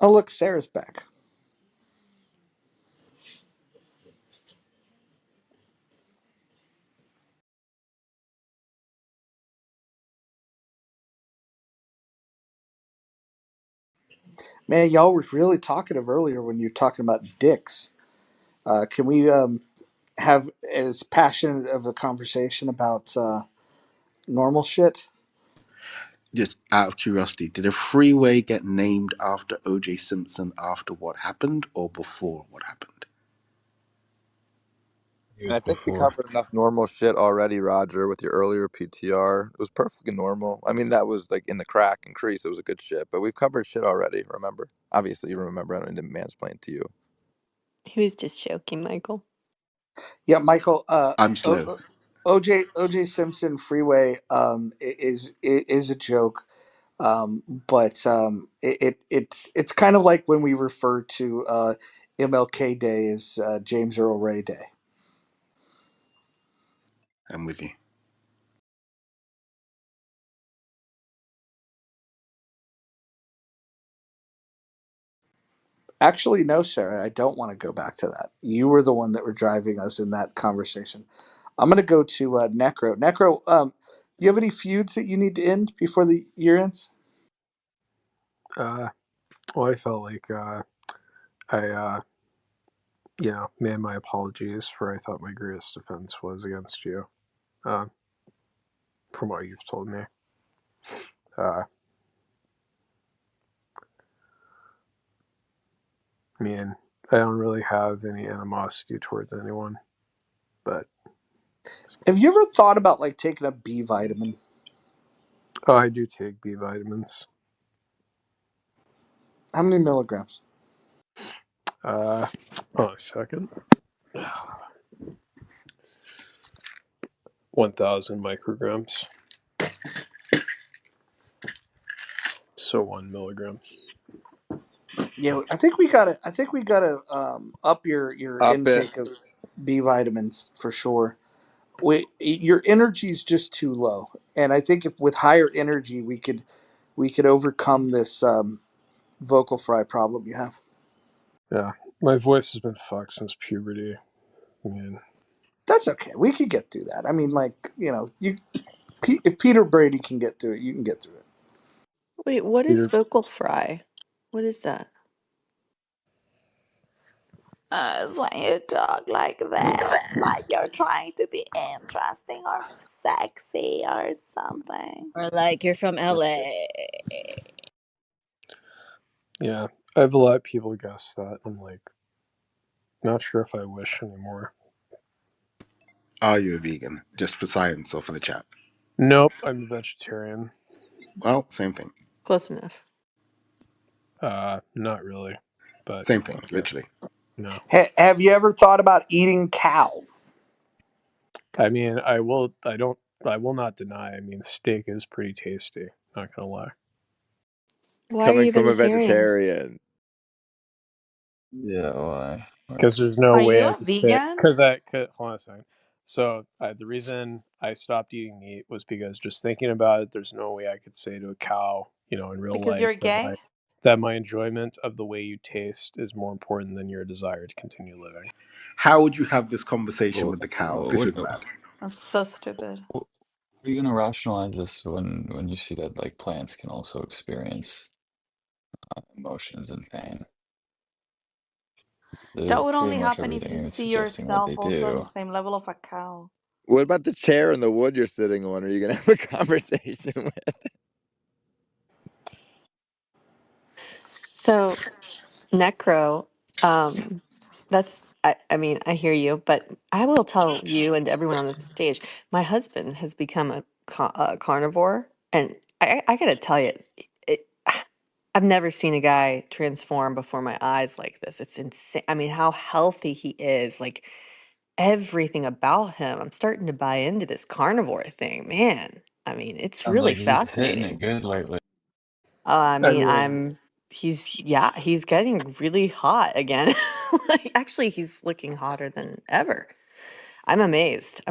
Oh, look, Sarah's back. Man, y'all were really talkative earlier when you were talking about dicks. Can we have as passionate of a conversation about normal shit? Just out of curiosity, did a freeway get named after O.J. Simpson after what happened or before what happened? And Years I think we before. covered enough normal shit already, Roger, with your earlier PTR. It was perfectly normal. I mean, that was like in the crack and crease. It was a good shit, but we've covered shit already. Remember? Obviously, you remember. I don't need to mansplain to you. He was just joking, Michael. Yeah, Michael. I'm slow. OJ Simpson Freeway is a joke, but it's kind of like when we refer to MLK Day as James Earl Ray Day. I'm with you. Actually, no, Sarah, I don't want to go back to that. You were the one that were driving us in that conversation. I'm going to go to Necro. Necro, you have any feuds that you need to end before the year ends? Uh, well, I felt like I, made my apologies for I thought my greatest defense was against you, uh, from what you've told me. Uh, I mean, I don't really have any animosity towards anyone, but Have you ever thought about like taking a B vitamin? oh, I do take B vitamins. How many milligrams? Hold on a second. 1,000 micrograms, so 1 milligram. Yeah, I think we gotta up your Up it. intake of B vitamins for sure. Your energy's just too low, and I think if with higher energy we could overcome this vocal fry problem you have. Yeah, my voice has been fucked since puberty. I mean, That's okay. We could get through that. I mean, like if Peter Brady can get through it, you can get through it. Wait, what is Peter. vocal fry? What is that? It's when you talk like this, like you're trying to be interesting or sexy or something. Or like you're from LA. Yeah, I've a lot of people guess that. I'm like, not sure if I wish anymore. Are you a vegan? Just for science or for the chat? Nope, I'm a vegetarian. Well, same thing. Close enough. Not really, but Same thing, yeah, literally. no. Have you ever thought about eating cow? I mean, I will. I don't. I will not deny. I mean, steak is pretty tasty. Not gonna lie. Why are Coming you from a vegetarian? vegetarian. Yeah, why? Because there's no Are way you I a could say. vegan? Because hold on a second. So the reason I stopped eating meat was because just thinking about it, there's no way I could say to a cow, in real Because life you're gay? that my enjoyment of the way you taste is more important than your desire to continue living. How would you have this conversation with Well, the cow? This what, is mad. That's so stupid. what are you gonna rationalize this when you see that like plants can also experience emotions and pain? That would Pretty only much happen if everything you you're see suggesting what they yourself also on the do. same level of a cow. What about the chair and the wood you're sitting on? Are you gonna have a conversation with? So, Necro, um, I mean, I hear you, but I will tell you and everyone on the stage, my husband has become a carnivore, and I gotta tell you, it, I've never seen a guy transform before my eyes like this. It's insane. I mean, how healthy he is, like everything about him. I'm starting to buy into this carnivore thing, man. I mean, it's Sounds really like he's hitting it fascinating. good lately. I I mean, mean, he's getting really hot again. Like, actually, he's looking hotter than ever. I'm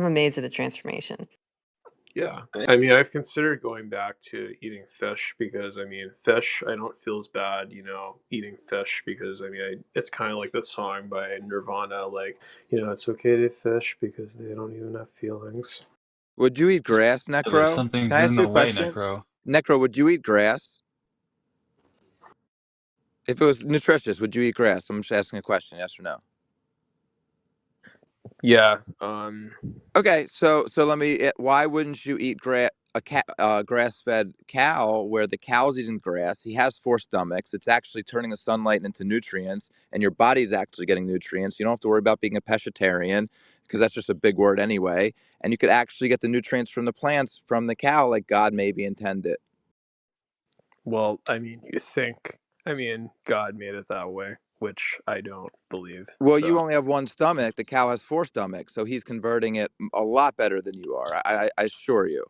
amazed at the transformation. yeah. I mean, I've considered going back to eating fish because I mean, fish I don't feel as bad, eating fish because I mean, it's kind of like the song by Nirvana, like, it's okay to fish because they don't even have feelings. Would you eat grass, There's Necro? some things Can I in ask you the a way, question? Necro. Necro, would you eat grass? If it was nutritious, would you eat grass? I'm just asking a question, yes or no. Yeah. Okay, so let me. Why wouldn't you eat grass-fed cow where the cow's eating grass? He has four stomachs. It's actually turning the sunlight into nutrients, and your body's actually getting nutrients. You don't have to worry about being a pescatarian because that's just a big word anyway. And you could actually get the nutrients from the plants from the cow, like God maybe intended. Well, I mean, I mean, God made it that way, which I don't believe. Well, you So, only have one stomach. The cow has four stomachs, so he's converting it a lot better than you are. I assure you.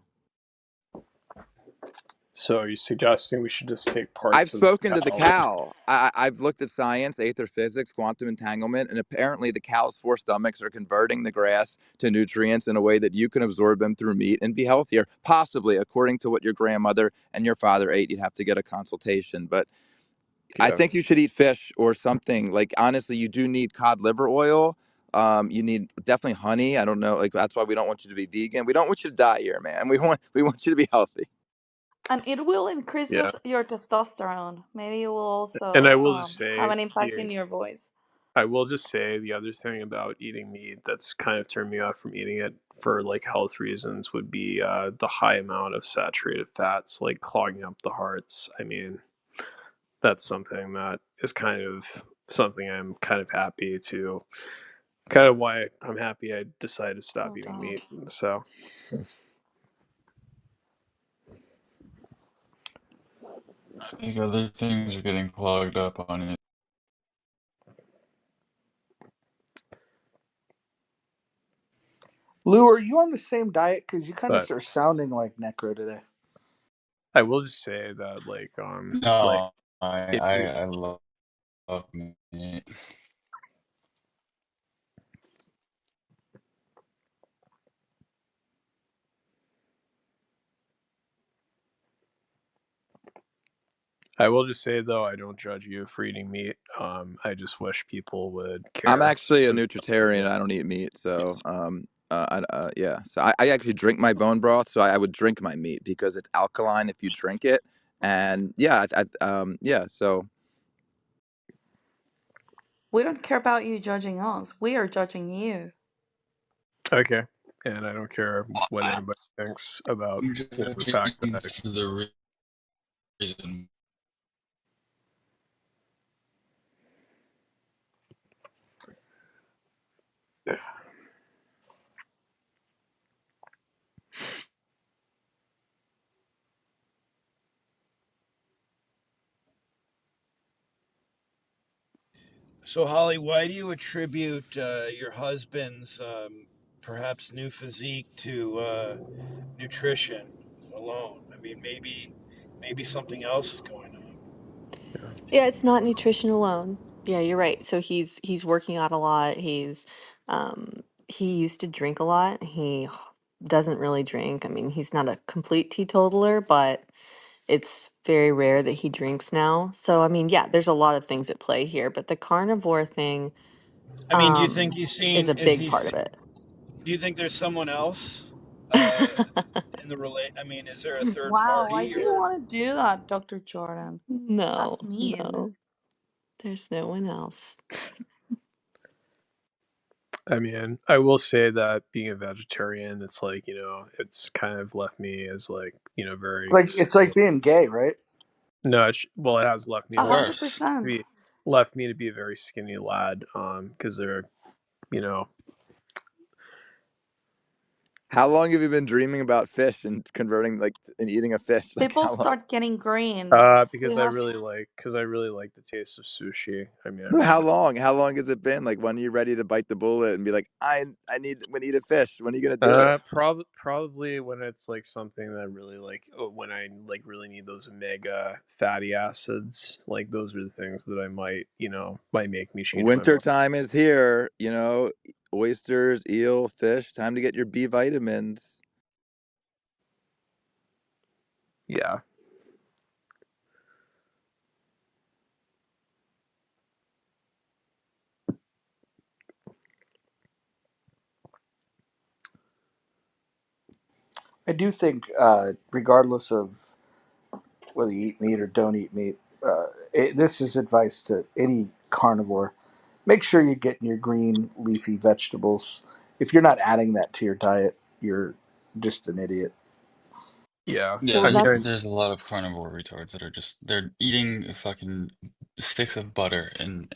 are you suggesting we should just take I've parts of spoken the to the cow? cow. I've looked at science, aether physics, quantum entanglement, and apparently the cow's four stomachs are converting the grass to nutrients in a way that you can absorb them through meat and be healthier, possibly according to what your grandmother and your father ate. You'd have to get a consultation, but I Yeah. think you should eat fish or something. Like honestly, you do need cod liver oil. You need definitely honey. I don't know, like that's why we don't want you to be vegan. We don't want you to die here, man. We want you to be healthy. And it will increase Yeah. your testosterone. Maybe it will And I also will just have say, an impact in your voice. the other thing about eating meat that's kind of turned me off from eating it for like health reasons would be the high amount of saturated fats, like clogging up the hearts. I mean, that's something that is kind of something I'm kind of happy to, kind of why I'm happy I decided to stop Slow eating down. meat. So, I think other things are getting clogged up on it. Lou, are you on the same diet? Because you kind of but start sounding like Necro today. I will just say that, like No, if you, I love meat. I will just say though, I don't judge you for eating meat. I just wish people would I'm care actually a and stop eating nutritarian. it. I don't eat meat, so yeah. So I actually drink my bone broth. So I would drink my meat because it's alkaline if you drink it, and yeah, yeah. So We don't care about you judging us. We are judging you. Okay, and I don't care what anybody thinks about I'm the fact that judging for the reason. I. So, Holly, why do you attribute your husband's perhaps new physique to nutrition alone? I mean, maybe something else is going on. Yeah. Yeah, it's not nutrition alone. Yeah, you're right. So he's working out a lot. He used to drink a lot. He doesn't really drink. I mean, he's not a complete teetotaler, but it's very rare that he drinks now. So I mean, yeah, there's a lot of things at play here, but the carnivore thing I mean, do you think he's is seen? a big part of it. Do you think there's someone else uh, in the relate? I mean, is there a third Wow, why party do you or? want to do that, Dr. Jordan? No, That's mean. no, there's no one else. I mean, I will say that being a vegetarian, it's like, it's kind of left me as like, very It's like being gay, right? no, well, it has left me A very hundred Worse. to percent. be left me to be a very skinny lad, because they're, you know, How long have you been dreaming about fish and converting like and eating a fish? Like People how long? start getting green. It has because I really like the taste of sushi. I mean, I've No, been how long? How long has it been? Like when are you ready to bite the bullet and be like, I need when eat a fish. When are you gonna do it? probably when it's like something that really like when I like really need those omega fatty acids. Like those are the things that I might make me change my Winter mind. time is here. Oysters, eel, fish. Time to get your B vitamins. Yeah, I do think, regardless of whether you eat meat or don't eat meat, this is advice to any carnivore. Make sure you're getting your green leafy vegetables. If you're not adding that to your diet, you're just an idiot. yeah. Yeah, I Well, mean, there's that's a lot of carnivore retards that are just they're eating fucking sticks of butter and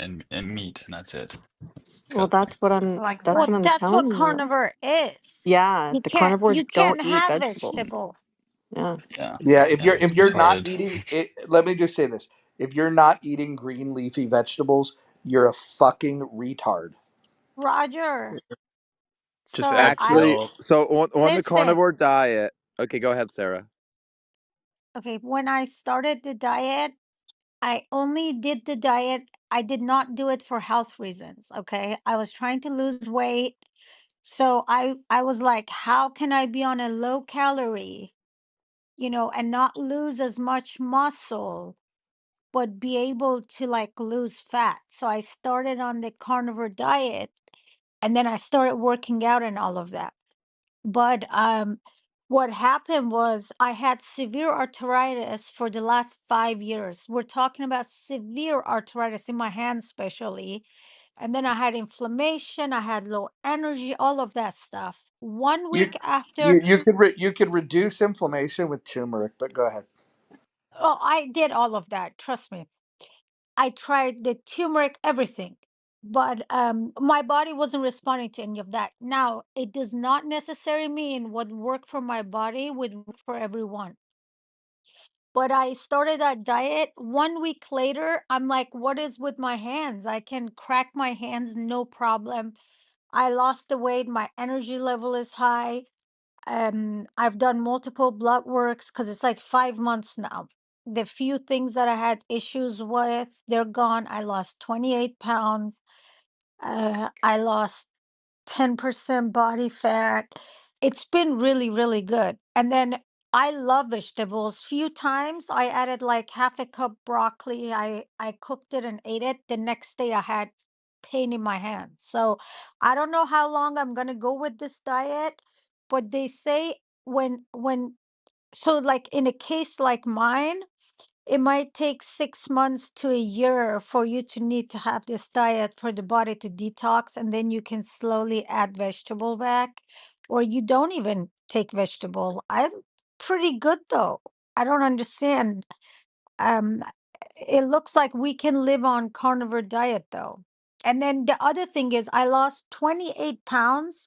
meat, and that's it. It's well, disgusting. like that's Well, what I'm Seinfeld. that's what telling you. carnivore is. Yeah, You the can't carnivores you don't can't eat have vegetables. vegetables. Yeah. Yeah, Yeah, yeah, if just you're not retarded. eating it, let me just say this: if you're not eating green leafy vegetables, you're a fucking retard. Roger. just So add I Actually, kale. so on the listen. carnivore diet. Okay, go ahead, Sarah. Okay, when I started the diet, I only did the diet. I did not do it for health reasons. Okay, I was trying to lose weight. So I was like, how can I be on a low calorie, and not lose as much muscle, but be able to like lose fat. So I started on the carnivore diet and then I started working out and all of that. But what happened was I had severe arthritis for the last 5 years. We're talking about severe arthritis in my hands, especially. And then I had inflammation, I had low energy, all of that stuff. One You week after, you could reduce inflammation with turmeric, but go ahead. oh, I did all of that. Trust me. I tried the turmeric, everything, but my body wasn't responding to any of that. Now, it does not necessarily mean what worked for my body would work for everyone. But I started that diet. 1 week later, I'm like, what is with my hands? I can crack my hands, no problem. I lost the weight. My energy level is high. I've done multiple blood works because it's like 5 months now. The few things that I had issues with, they're gone. I lost 28 pounds. I lost 10% body fat. It's been really, really good. And then I love vegetables. Few times I added like half a cup broccoli. I cooked it and ate it. The next day I had pain in my hands. So I don't know how long I'm gonna go with this diet, but they say when so like in a case like mine, it might take 6 months to a year for you to need to have this diet for the body to detox, and then you can slowly add vegetable back, or you don't even take vegetable. I'm pretty good though. I don't understand. Um, it looks like we can live on carnivore diet though. And then the other thing is, I lost 28 pounds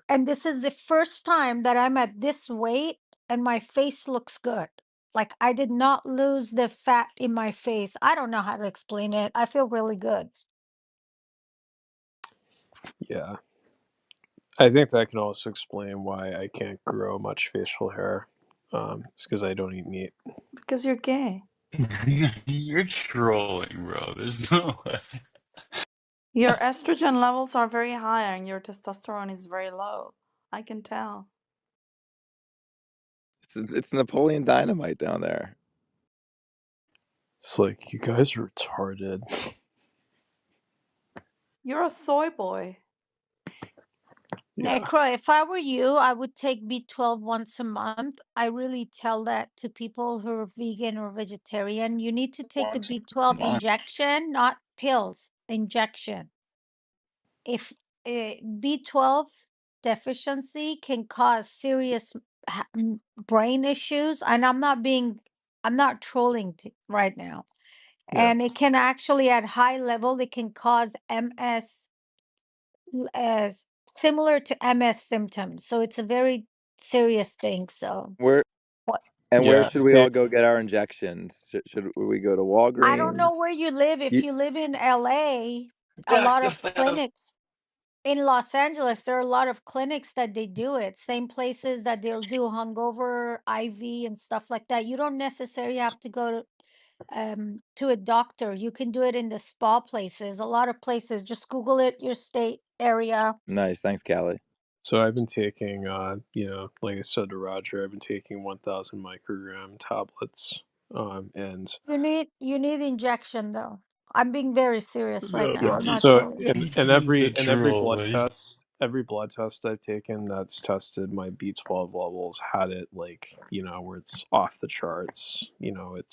and this is the first time that I'm at this weight and my face looks good. Like I did not lose the fat in my face. I don't know how to explain it. I feel really good. Yeah, I think that can also explain why I can't grow much facial hair. It's because I don't eat meat. Because you're gay. You're trolling, bro. There's no way. Your estrogen levels are very high and your testosterone is very low. I can tell. It's Napoleon Dynamite down there. It's like you guys are retarded. You're a soy boy. Yeah. Necro, if I were you, I would take B12 once a month. I really tell that to people who are vegan or vegetarian. You need to take the Once a B12 month. injection, not pills. Injection. If B12 deficiency can cause serious brain issues, and I'm not trolling right now. Yeah. And it can actually, at high level, it can cause MS, as similar to MS symptoms. So it's a very serious thing. So Where what? and where Yeah. should we all go get our injections? Should we go to I don't know Walgreens? where you live. If You, you live in LA, a lot Dr. of Phil. clinics in Los Angeles, there are a lot of clinics that they do it. Same places that they'll do hungover IV and stuff like that. You don't necessarily have to go to a doctor. You can do it in the spa places. A lot of places. Just Google it, your state area. nice, thanks, Callie. So I've been taking, like I said to Roger, I've been taking 1,000 microgram tablets, and You need injection though. I'm being very serious right No, now. yeah. I'm not So trolling. and he's a troll. every blood test I've taken that's tested my B12 levels had it like where it's off the charts.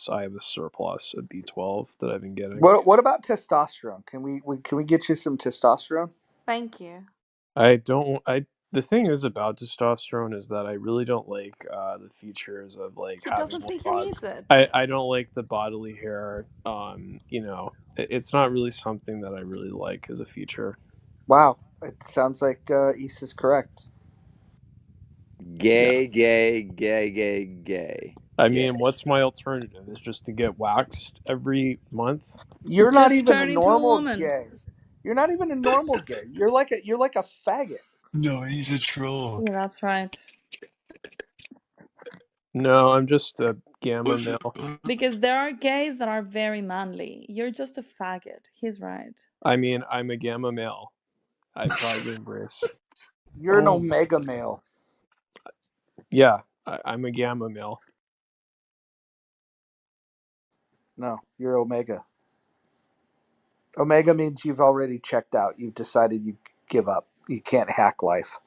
I have a surplus of B12 that I've been getting. What about testosterone? Can we get you some testosterone? Thank you. I don't. I The thing is about testosterone is that I really don't like the features of like He having doesn't a think he bod. needs it. I don't like the bodily hair. It's not really something that I really like as a feature. Wow, it sounds like Issa's correct. Yeah. Gay, gay, gay, gay, gay, I gay. mean, what's my alternative? Is just to get waxed every month? You're not Just even a turn into a normal woman. gay. You're not even a normal gay. You're like a faggot. No, he's a troll. Yeah, that's right. No, I'm just a gamma What's male. Because there are gays that are very manly. You're just a faggot. He's right. I mean, I'm a gamma male. I pride and embrace. You're an Oh, omega male. Yeah, I'm a gamma male. No, you're omega. Omega means you've already checked out. You've decided you give up. You can't hack life.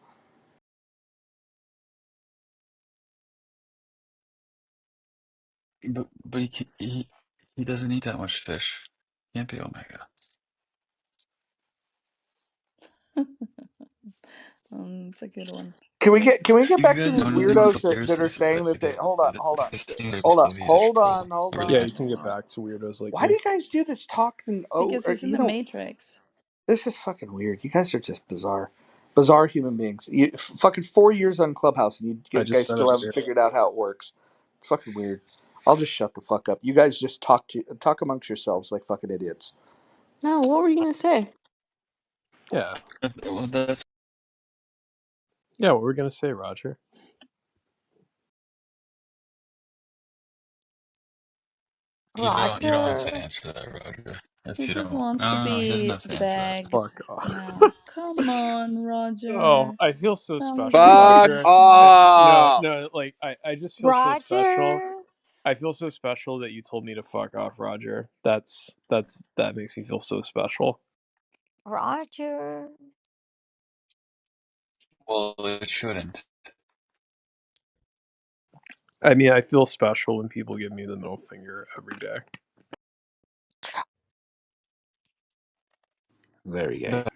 but he doesn't eat that much fish. Can't be Omega. It's a good one. Can we get You back to guys these know in a couple weirdos of years that are saying that they this thing that believes he's a troll. Yeah, Everything. you can get back to weirdos like why do me. you guys do this talking? Oh, Because he's in the Matrix. this is fucking weird. You guys are just bizarre human beings. Fucking 4 years on Clubhouse, and I you just guys said still I'm haven't weird. figured out how it works. It's fucking weird. I'll just shut the fuck up. You guys just talk amongst yourselves like fucking idiots. No, what were you gonna say? Yeah. Well, that's Yeah, what we're gonna say, Roger. you don't have Roger. to answer that, Roger. If He you just don't, wants to no, he doesn't be have to answer that. begged Fuck off. now. Come on, Oh, Roger. I feel so Tell us special, about Fuck Roger. yourself. No, off. no, like I just feel so special. Roger. I feel so special that you told me to fuck off, Roger. That makes me feel so special. Roger. Well, it shouldn't. I mean, I feel special when people give me the middle finger every day. Very gay. That,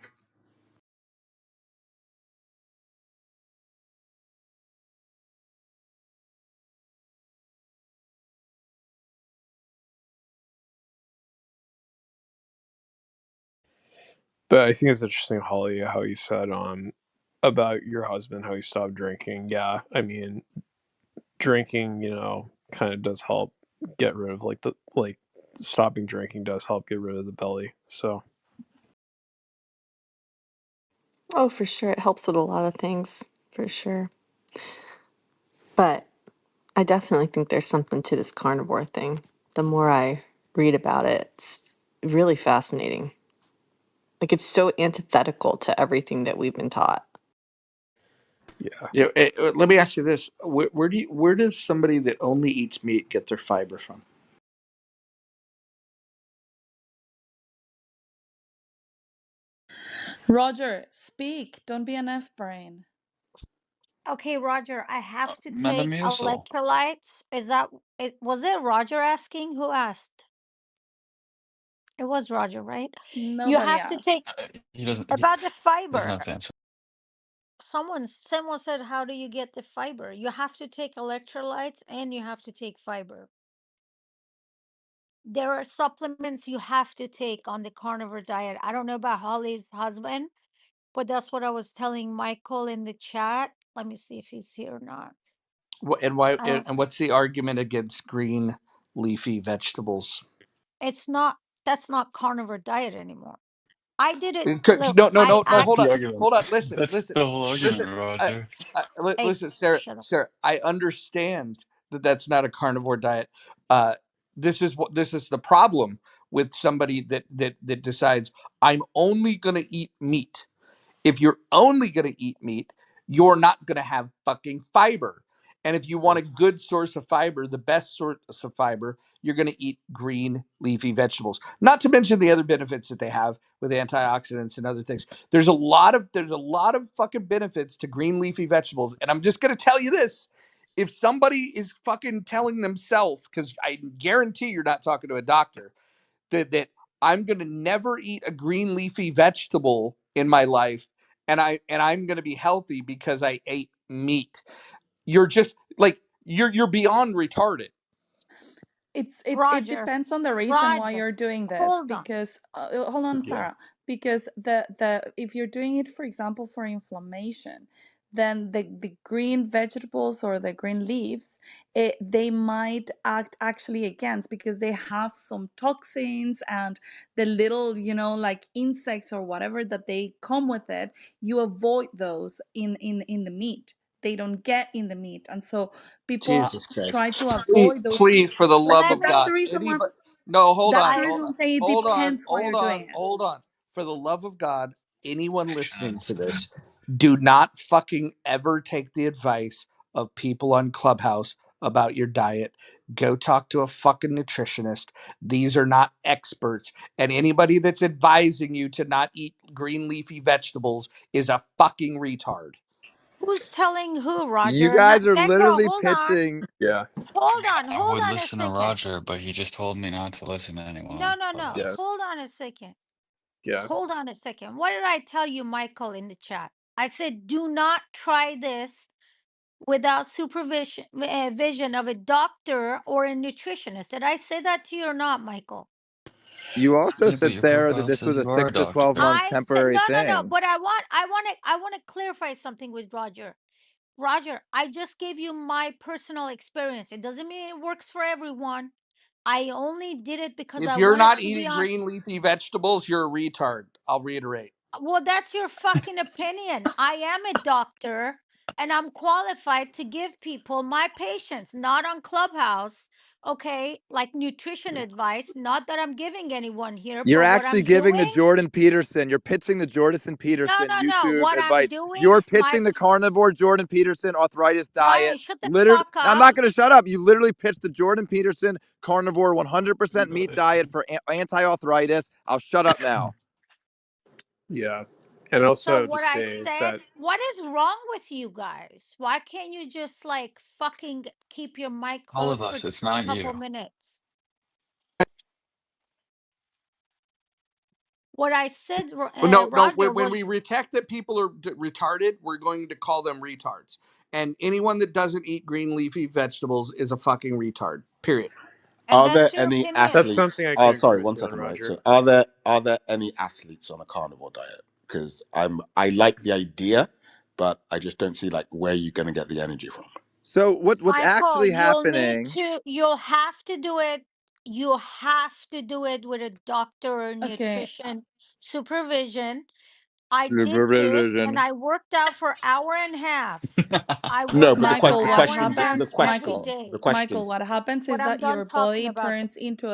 But I think it's interesting, Holly, how you said about your husband, how he stopped drinking. Yeah, I mean, drinking, kind of does help get rid of stopping drinking does help get rid of the belly. So Oh, for sure. It helps with a lot of things, for sure. But I definitely think there's something to this carnivore thing. The more I read about it, it's really fascinating. Like it's so antithetical to everything that we've been taught. yeah, Let me ask you this: where does somebody that only eats meat get their fiber from? Roger, speak. Don't be an F brain. Okay, Roger, I have to take Metamucil. electrolytes. Was it Roger asking? Who asked? It was Roger, right? You Nobody have to asked. take He doesn't. about the He doesn't fiber. have to answer. Someone said, how do you get the fiber? You have to take electrolytes and you have to take fiber. There are supplements you have to take on the carnivore diet. I don't know about Holly's husband, but that's what I was telling Michael in the chat. Let me see if he's here or not. And why? I don't. And what's the argument against green leafy vegetables? It's not. That's not carnivore diet anymore. I did it. Look, No, no, I no, no. That's Hold the on, act. argument. hold on. Listen, That's listen, the whole listen. argument, Roger. Hey, Listen, Sarah, shut up. Sarah. I understand that that's not a carnivore diet. Uh, this is the problem with somebody that decides I'm only going to eat meat. If you're only going to eat meat, you're not going to have fucking fiber. And if you want a good source of fiber, the best source of fiber, you're going to eat green leafy vegetables. Not to mention the other benefits that they have with antioxidants and other things. There's a lot of fucking benefits to green leafy vegetables. And I'm just going to tell you this. If somebody is fucking telling themselves, because I guarantee you're not talking to a doctor, that I'm going to never eat a green leafy vegetable in my life, and I'm going to be healthy because I ate meat. You're just like you're beyond retarded. It Roger, depends on the reason why Roger, you're doing this, hold on. because hold on, Yeah. Sarah, because the if you're doing it, for example, for inflammation, then the green vegetables or the green leaves, they might act actually against, because they have some toxins and the little, like insects or whatever that they come with it. You avoid those in the meat. They don't get in the meat, and so people Jesus Christ. try to Please, avoid those. please, for the But love Let of me. that's God, the reason why. anybody. No, That's the I reason I'm saying it hold on, depends why you're doing it. hold on. For the love of God, anyone listening to Situations. this, do not fucking ever take the advice of people on Clubhouse about your diet. Go talk to a fucking nutritionist. These are not experts. And anybody that's advising you to not eat green leafy vegetables is a fucking retard. who's telling who, You Roger? guys are Necro, literally hold on. pitching. Yeah, I Hold would on a listen to second. Roger, but he just told me not to listen to anyone No, on no, no. yeah, Clubhouse. Hold on a second. yeah. Hold on a second. What did I tell you, Michael, in the chat? I said, do not try this without supervision vision of a doctor or a nutritionist. Did I say that to you or not, Michael? You also Yeah, but said, your Sarah, that profile this was says a you are a 6 to 12 doctor. month I said temporary no, no, no. thing. But I want to clarify something with Roger. Roger, I just gave you my personal experience. It doesn't mean it works for everyone. I only did it because If I you're wanted not to be eating on. green leafy vegetables, you're a retard. I'll reiterate. Well, that's your fucking opinion. I am a doctor and I'm qualified to give people, my patients, not on Clubhouse, okay, like nutrition advice. Not that I'm giving anyone here, You're but what actually I'm giving the doing, Jordan Peterson. You're pitching the Jordan no, Peterson no, no. YouTube What I'm advice. doing, You're my, pitching the carnivore Jordan Peterson arthritis hey, diet. shut the Literally, fuck now I'm up. not going to shut up. You literally pitched the Jordan Peterson carnivore 100% meat But diet for anti-arthritis. I'll shut up now. Yeah. And So also to what I say said, that, what is wrong with you guys? Why can't you just like fucking keep your mic all of closed for us, it's a not couple you. minutes? What I said, Well, no, no. Roger, When was we detect that people are retarded, we're going to call them retards. And anyone that doesn't eat green leafy vegetables is a fucking retard. Period. and Are there that's your any opinion. that's athletes? something I could Oh, agree sorry, with one you on, second, right? Roger. So, are there any athletes on a carnivore diet? Because I like the idea, but I just don't see like where you're going to get the energy from. So what's Michael, actually happening? you'll have to do it. You have to do it with a doctor or Okay, nutrition supervision. I did this and I worked out for hour and a half. I No, worked but out for Michael, what hour and a half happens, every the day. Michael, questions. what happens But is I'm that done your talking body about turns this. into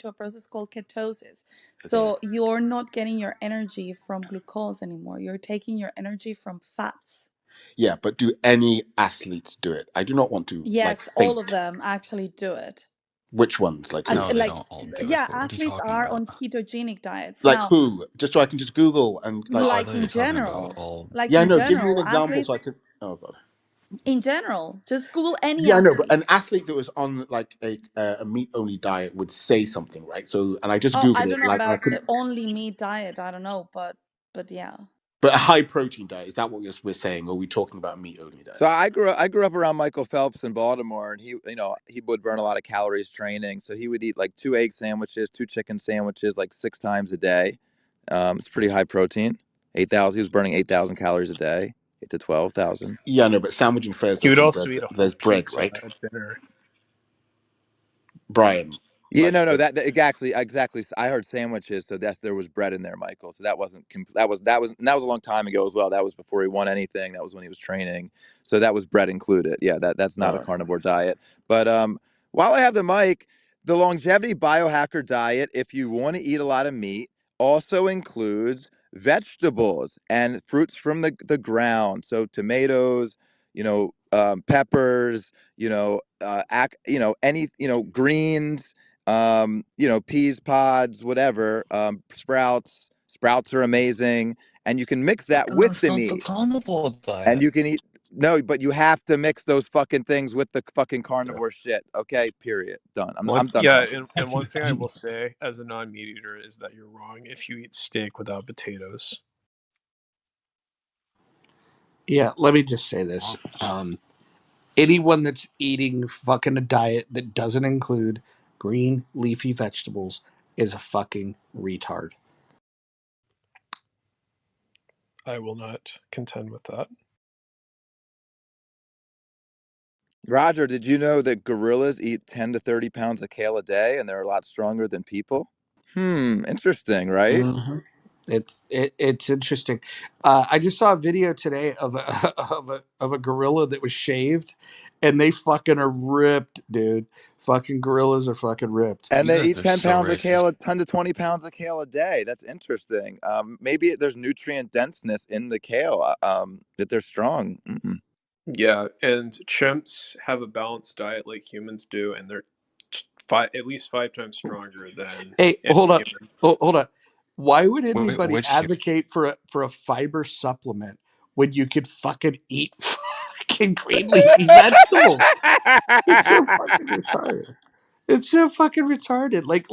a process called ketosis. Okay. So you're not getting your energy from glucose anymore. You're taking your energy from fats. Yeah, but do any athletes do it? I do not want to like Yes, all of faint. them actually do it. Which ones? Like who? No, they Like, don't all do it, yeah, but what are you athletes talking are about? on ketogenic diets. Like Now, who? Just so I can just Google and like. Oh, I like thought you in were talking about general, all. like Yeah, I in know. Give me an general, example so I athletes, could. Oh god. In general, just Google any Yeah, I know, but athlete. an athlete that was on like a meat only diet would say something, right? So, and I just Oh, I googled don't it, know like, and I about couldn't. only meat diet. I don't know, but yeah. But a high protein diet, is that what we're saying? Or are we talking about a meat only So diet? I grew up around Michael Phelps in Baltimore, and he would burn a lot of calories training. So he would eat like 2 egg sandwiches, 2 chicken sandwiches, like 6 times a day. It's pretty high protein. 8,000. He was burning 8,000 calories a day, 8 to 12,000. Yeah, no, but sandwich and fairs, He there's would some also bread. eat a whole There's bread, pizza right? at dinner. Brian, Yeah, like, no, that exactly. I heard sandwiches, so there was bread in there, Michael. So that wasn't and that was a long time ago as well. That was before he won anything. That was when he was training. So that was bread included. Yeah, that's not a okay. carnivore diet. But while I have the mic, the longevity biohacker diet, if you want to eat a lot of meat, also includes vegetables and fruits from the ground. So tomatoes, peppers, any, greens, peas pods, whatever, sprouts. Sprouts are amazing, and you can mix that And with that's the not the meat, carnivore and diet. you can eat. No, but you have to mix those fucking things with the fucking Okay. carnivore shit. Okay, period. Done. I'm One, done yeah, talking. and Have one you thing have I you will say as a non-meat eater is that you're wrong if you eat steak without potatoes. Yeah, let me just say this. Anyone that's eating fucking a diet that doesn't include green leafy vegetables is a fucking retard. I will not contend with that. Roger, did you know that gorillas eat 10 to 30 pounds of kale a day, and they're a lot stronger than people? Interesting, right? Hmm. It's interesting. I just saw a video today of a of a gorilla that was shaved, and they fucking are ripped, dude. Fucking gorillas are fucking ripped. And you they guys eat are 10 so pounds of racist. kale, 10 to 20 pounds of kale a day. That's interesting. Maybe there's nutrient denseness in the kale, that they're strong. Yeah, and chimps have a balanced diet like humans do, and they're at least 5 times stronger than Hey, any hold up, human. hold up. Why would anybody Which advocate for a fiber supplement when you could fucking eat fucking green leafy vegetables? It's so fucking retarded. It's so fucking retarded. Like,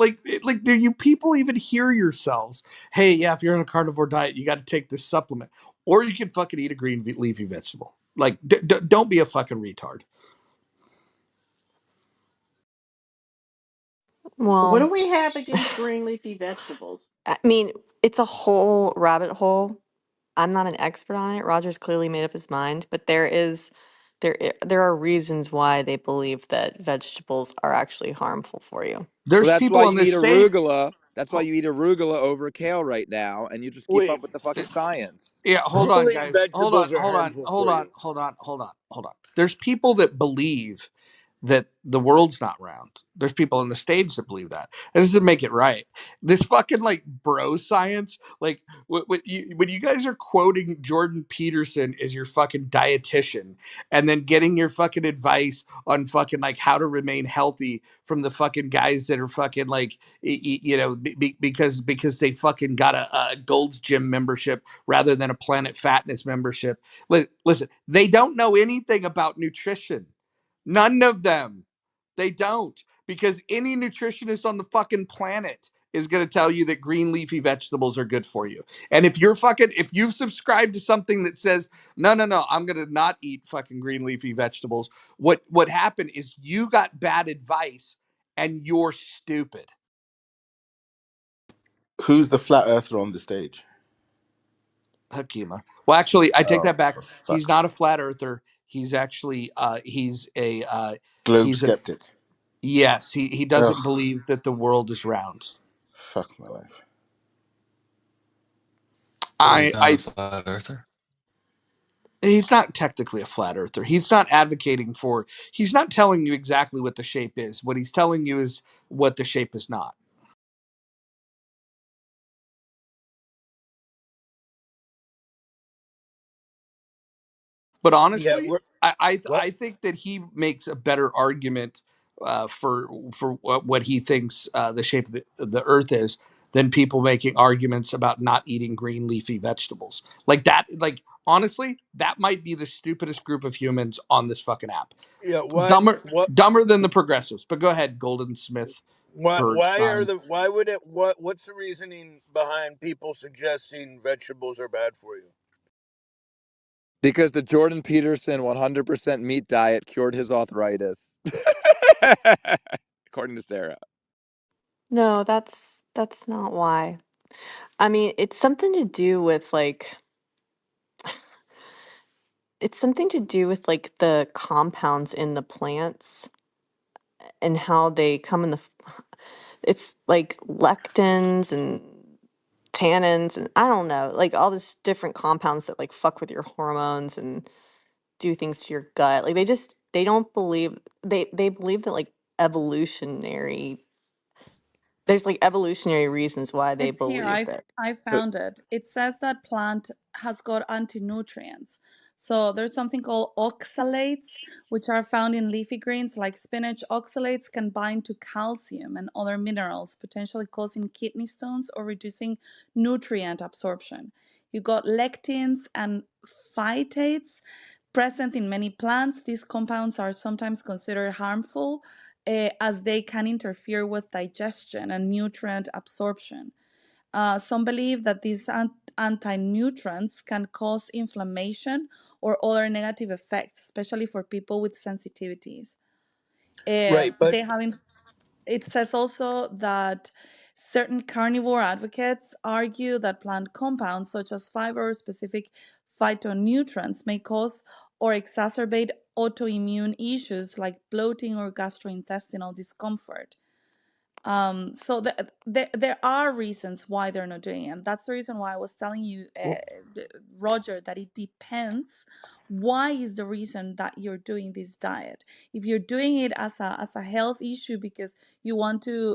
do you people even hear yourselves? Hey, yeah, if you're on a carnivore diet, you got to take this supplement, or you can fucking eat a green leafy vegetable. Like, don't be a fucking retard. What do Well, we have against green leafy vegetables? I mean, it's a whole rabbit hole. I'm not an expert on it. Roger's clearly made up his mind, but there are reasons why they believe that vegetables are actually harmful for you. Well, There's that's why people on you eat this stage. arugula. That's why Oh, you eat arugula over kale right now, and you just keep Wait, up with the fucking science. yeah, who hold on, believes guys. Hold on, vegetables are hold on, harmful hold for on, you? hold on, hold on, hold on. There's people that believe that the world's not round. There's people on the stage that believe that. That doesn't make it right. This fucking like bro science, like when you guys are quoting Jordan Peterson as your fucking dietitian, and then getting your fucking advice on fucking like how to remain healthy from the fucking guys that are fucking like because they fucking got a Gold's Gym membership rather than a Planet Fatness membership. Listen, they don't know anything about nutrition. None of them. They don't. Because any nutritionist on the fucking planet is going to tell you that green leafy vegetables are good for you. And if you've subscribed to something that says, no, I'm going to not eat fucking green leafy vegetables, what happened is you got bad advice and you're stupid. Who's the flat earther on the stage? Hakima. Well, actually, I take Oh, that back. for He's fuck's not a sake. flat earther. He's actually Globe he's a skeptic. yes, he doesn't Ugh, believe that the world is round. fuck my life. So he's not a I flat earther. he's not technically a flat earther. He's not advocating for, he's not telling you exactly what the shape is. What he's telling you is what the shape is not. But Yeah, honestly, what? I think that he makes a better argument for what he thinks the shape of the earth is than people making arguments about not eating green leafy vegetables. Like that, like honestly, that might be the stupidest group of humans on this fucking app. Yeah. Dumber, What? dumber than the progressives. But go ahead, Golden Smith Why? Why are Bergstein. the? Why would it? What's the reasoning behind people suggesting vegetables are bad for you? Because the Jordan Peterson 100% meat diet cured his arthritis. According to Sarah. No, that's not why. I mean, it's something to do with like it's something to do with like the compounds in the plants and how they come in it's like lectins and tannins and I don't know, like all this different compounds that like fuck with your hormones and do things to your gut. Like they don't believe they believe that like evolutionary there's like evolutionary reasons why they It's here. believe that. I But found it. It says that plant has got anti-nutrients. So there's something called oxalates, which are found in leafy greens like spinach. Oxalates can bind to calcium and other minerals, potentially causing kidney stones or reducing nutrient absorption. You got lectins and phytates present in many plants. These compounds are sometimes considered harmful as they can interfere with digestion and nutrient absorption. Some believe that these anti-nutrients can cause inflammation or other negative effects, especially for people with sensitivities. Right. But They have it says also that certain carnivore advocates argue that plant compounds such as fiber or specific phytonutrients may cause or exacerbate autoimmune issues like bloating or gastrointestinal discomfort. There are reasons why they're not doing it. And that's the reason why I was telling you, Roger, that it depends. Why is the reason that you're doing this diet? If you're doing it as a health issue because you want to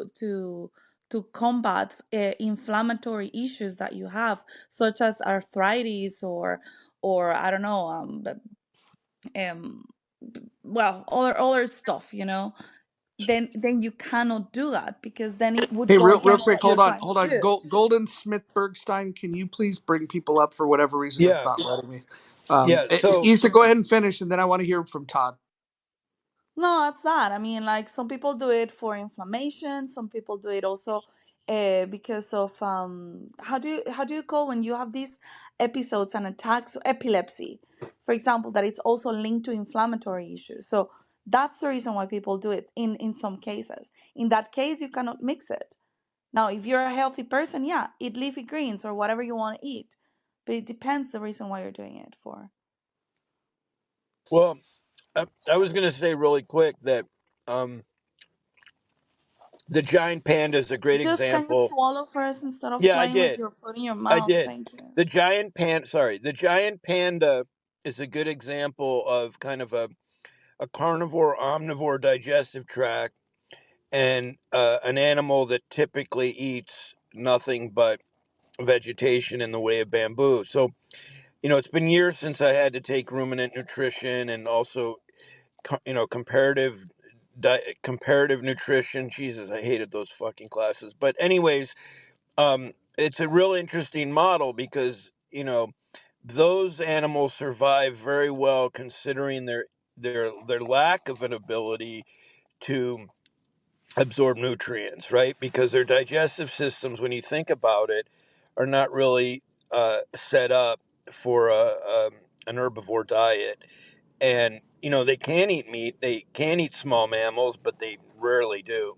combat inflammatory issues that you have, such as arthritis or I don't know, um, well, other stuff, then you cannot do that because then it would Hey, go real against quick, what you're trying hold to on. do. Golden Smith Bergstein, can you please bring people up? For whatever reason, it's yeah. not letting me. Yeah. So Issa, go ahead and finish, and then I want to hear from Todd. No, that's that. I mean, like some people do it for inflammation. Some people do it also because of how do you call when you have these episodes and attacks, epilepsy, for example, that it's also linked to inflammatory issues. So that's the reason why people do it in some cases. In that case, you cannot mix it. Now, if you're a healthy person, yeah, eat leafy greens or whatever you want to eat. But it depends the reason why you're doing it for. well, I was going to say really quick that um, the giant panda is a great Just can you example. swallow first instead of Yeah, I playing with did. your food in your I mouth? did. Thank you. The giant panda is a good example of kind of a carnivore omnivore digestive tract and an animal that typically eats nothing but vegetation in the way of bamboo. So, it's been years since I had to take ruminant nutrition and also, comparative nutrition. Jesus, I hated those fucking classes. But anyways, it's a real interesting model because those animals survive very well considering their lack of an ability to absorb nutrients, right? Because their digestive systems, when you think about it, are not really set up for an herbivore diet. And they can eat meat, they can eat small mammals, but they rarely do.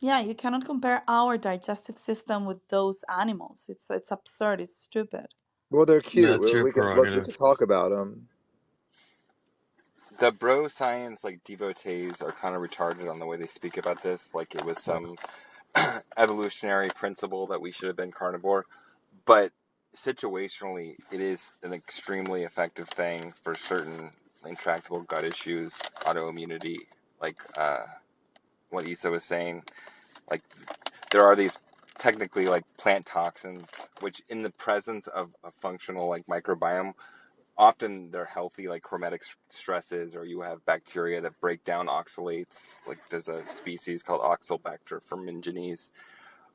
Yeah, you cannot compare our digestive system with those animals. It's absurd. It's stupid. Well, they're cute. That's your We can look. We prerogative. can talk about them. The bro science like devotees are kind of retarded on the way they speak about this, like it was some evolutionary principle that we should have been carnivore. But situationally, it is an extremely effective thing for certain intractable gut issues, autoimmunity, like what Issa was saying. Like there are these technically like plant toxins, which in the presence of a functional like microbiome often they're healthy, like chromatic stresses, or you have bacteria that break down oxalates. Like there's a species called Oxalobacter formigenes.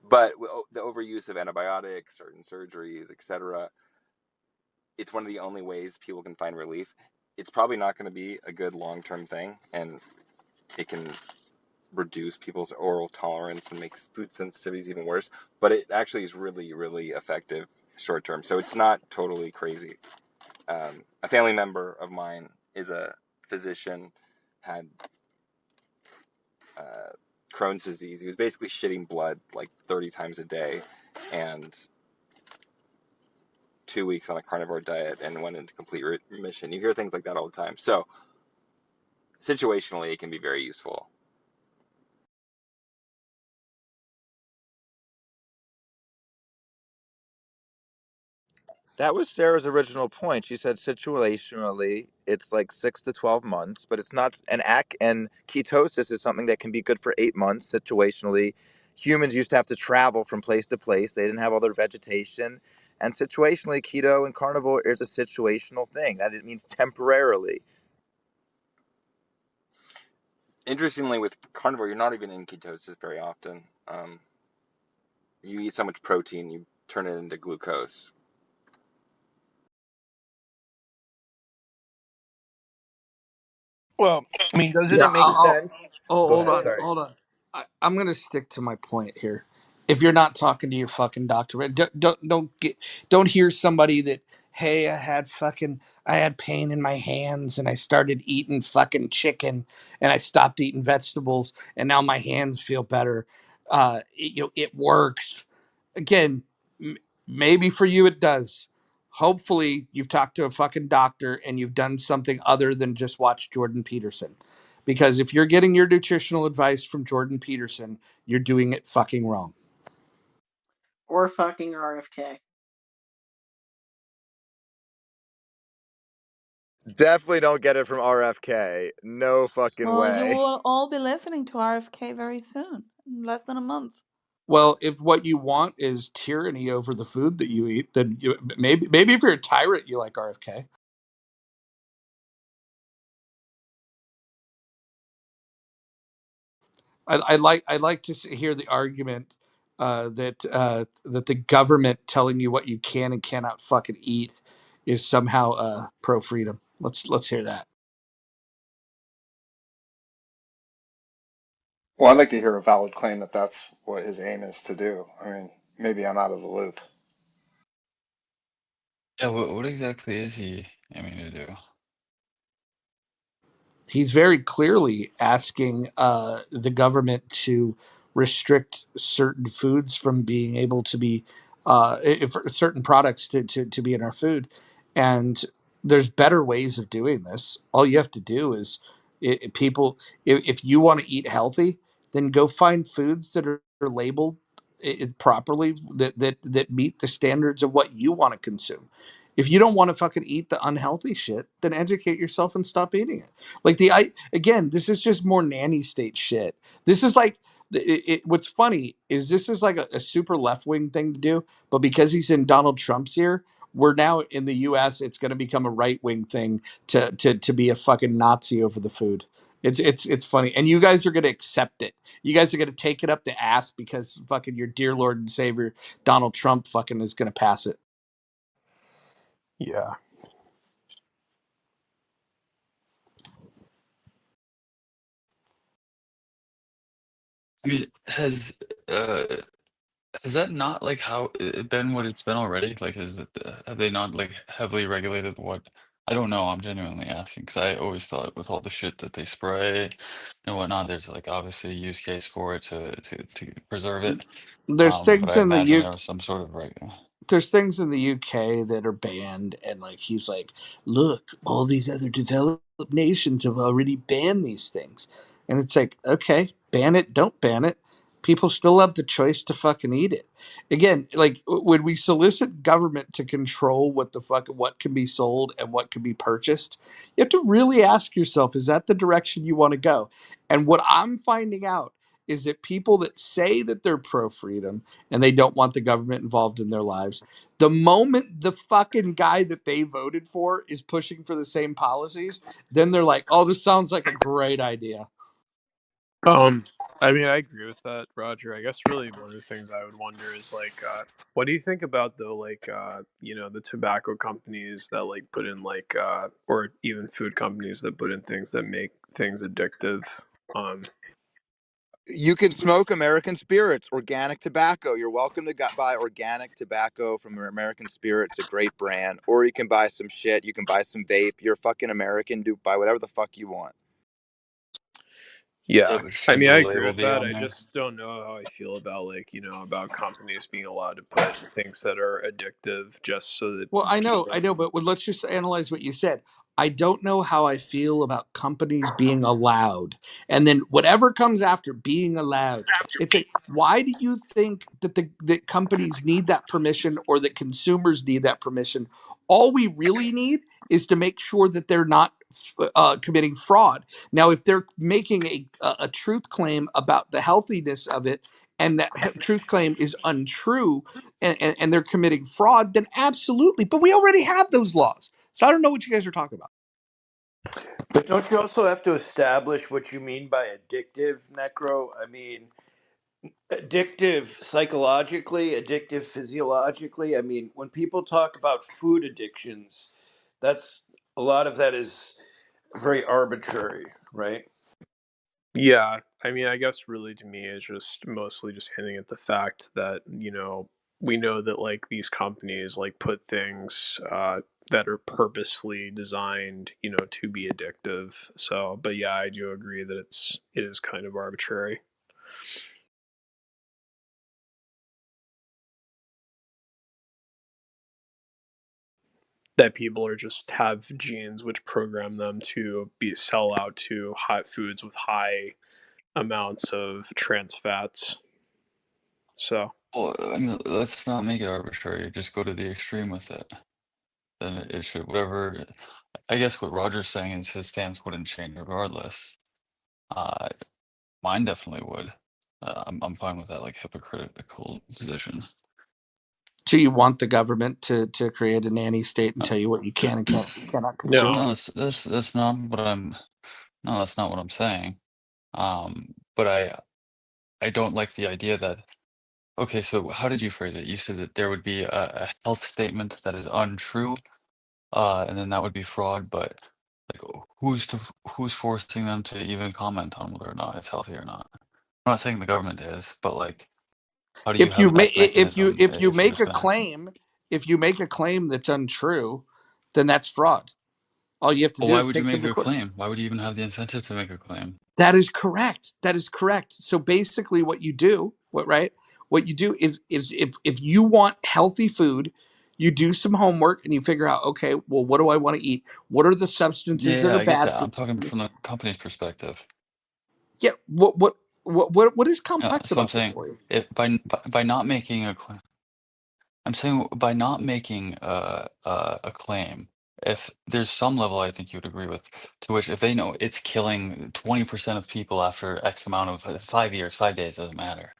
But the overuse of antibiotics, certain surgeries, etc., it's one of the only ways people can find relief. It's probably not going to be a good long-term thing, and it can reduce people's oral tolerance and makes food sensitivities even worse. But it actually is really, really effective short term. So it's not totally crazy. A family member of mine is a physician, had Crohn's disease. He was basically shitting blood like 30 times a day, and 2 weeks on a carnivore diet and went into complete remission. You hear things like that all the time. So situationally, it can be very useful. That was Sarah's original point. She said situationally, it's like 6 to 12 months, but it's not an act. And ketosis is something that can be good for 8 months. Situationally, humans used to have to travel from place to place. They didn't have all their vegetation. And situationally, keto and carnivore is a situational thing. That it means temporarily. Interestingly, with carnivore, you're not even in ketosis very often. You eat so much protein, you turn it into glucose. Well, I mean, doesn't Yeah, it make sense? oh, Go hold ahead. on, Sorry. hold on. I'm gonna stick to my point here. If you're not talking to your fucking doctor, don't hear somebody that, hey, I had pain in my hands and I started eating fucking chicken and I stopped eating vegetables and now my hands feel better. It works. Again, maybe for you it does. Hopefully, you've talked to a fucking doctor and you've done something other than just watch Jordan Peterson. Because if you're getting your nutritional advice from Jordan Peterson, you're doing it fucking wrong. Or fucking RFK. Definitely don't get it from RFK. No fucking Well, you way. will all be listening to RFK very soon, in less than a month. Well, if what you want is tyranny over the food that you eat, then maybe if you're a tyrant, you like RFK. I'd like to hear the argument that the government telling you what you can and cannot fucking eat is somehow pro freedom. Let's hear that. Well, I'd like to hear a valid claim that that's what his aim is to do. I mean, maybe I'm out of the loop. Yeah, what exactly is he aiming to do? He's very clearly asking the government to restrict certain foods from being able to be if certain products to be in our food, and there's better ways of doing this. All you have to do is people if you want to eat healthy, then go find foods that are labeled properly that meet the standards of what you want to consume. If you don't want to fucking eat the unhealthy shit, then educate yourself and stop eating it. Like again, this is just more nanny state shit. This is like what's funny is this is like a super left wing thing to do, but because he's in Donald Trump's ear, we're now in the U.S. It's going to become a right wing thing to be a fucking Nazi over the food. It's funny, and you guys are going to accept it. You guys are going to take it up the ass because fucking your dear Lord and Savior Donald Trump fucking is going to pass it. Yeah. I mean, has that not like how been what it's been already? Like, is it have they not like heavily regulated what? I don't know. I'm genuinely asking because I always thought with all the shit that they spray and whatnot, there's like obviously a use case for it to preserve it. There's But things I in the imagine U there was some sort of there's things in the UK that are banned, and like he's like, look, all these other developed nations have already banned these things, and it's like, okay, ban it, don't ban it. People still have the choice to fucking eat it. Again, like when we solicit government to control what can be sold and what can be purchased, you have to really ask yourself, is that the direction you want to go? And what I'm finding out is that people that say that they're pro freedom and they don't want the government involved in their lives, the moment the fucking guy that they voted for is pushing for the same policies, then they're like, oh, this sounds like a great idea. Um, I mean, I agree with that, Roger. I guess really one of the things I would wonder is like, what do you think about though, like, the tobacco companies that like put in like, or even food companies that put in things that make things addictive? Um, You can smoke American Spirits, organic tobacco. You're welcome to buy organic tobacco from American Spirit. It's a great brand. Or you can buy some shit. You can buy some vape. You're fucking American. Do buy whatever the fuck you want. yeah, Yeah, but I should mean, the I agree label with be that. on I there? just don't know how I feel about like, about companies being allowed to put things that are addictive just so that Well, people. I know, but let's just analyze what you said. I don't know how I feel about companies being allowed. And then whatever comes after being allowed, it's like, why do you think that that companies need that permission or that consumers need that permission? All we really need is to make sure that they're not committing fraud. Now, if they're making a truth claim about the healthiness of it, and that truth claim is untrue, and they're committing fraud, then absolutely. But we already have those laws. So I don't know what you guys are talking about. But don't you also have to establish what you mean by addictive, Necro? I mean, addictive psychologically, addictive physiologically. I mean, when people talk about food addictions, that's a lot of that is very arbitrary, right? Yeah, I mean, I guess really to me it's just mostly just hinting at the fact that, we know that like these companies like put things that are purposely designed, to be addictive. So, but yeah, I do agree that it is kind of arbitrary. That people are just have genes which program them to be sell out to hot foods with high amounts of trans fats. So, Well, I mean, let's not make it arbitrary. Just go to the extreme with it. Then it should whatever. I guess what Roger's saying is his stance wouldn't change regardless. Uh, Mine definitely would. I'm fine with that like hypocritical position. So you want the government to create a nanny state and Uh, tell you what you can and cannot consume? no. no, that's not what I'm. No, that's not what I'm saying. But I don't like the idea that. Okay, so how did you phrase it? You said that there would be a health statement that is untrue, and then that would be fraud. But like, who's forcing them to even comment on whether or not it's healthy or not? I'm not saying the government is, but like, how do you If you have make that mechanism if you if you're make just a gonna have some? claim, if you make a claim that's untrue, then that's fraud. All you have to Well, do why is would you take them make to a court. claim? Why would you even have the incentive to make a claim? That is correct. That is correct. So basically, what you do, what you do is if you want healthy food, you do some homework and you figure out, okay, well, what do I want to eat? What are the substances Yeah, that yeah, are I get bad that. for I'm talking me? from the company's perspective. Yeah. What is Yeah, complex so I'm about this saying for you? if by not making a claim, I'm saying by not making a claim, if there's some level I think you would agree with, to which if they know it's killing 20% of people after X amount of 5 years, 5 days, doesn't matter.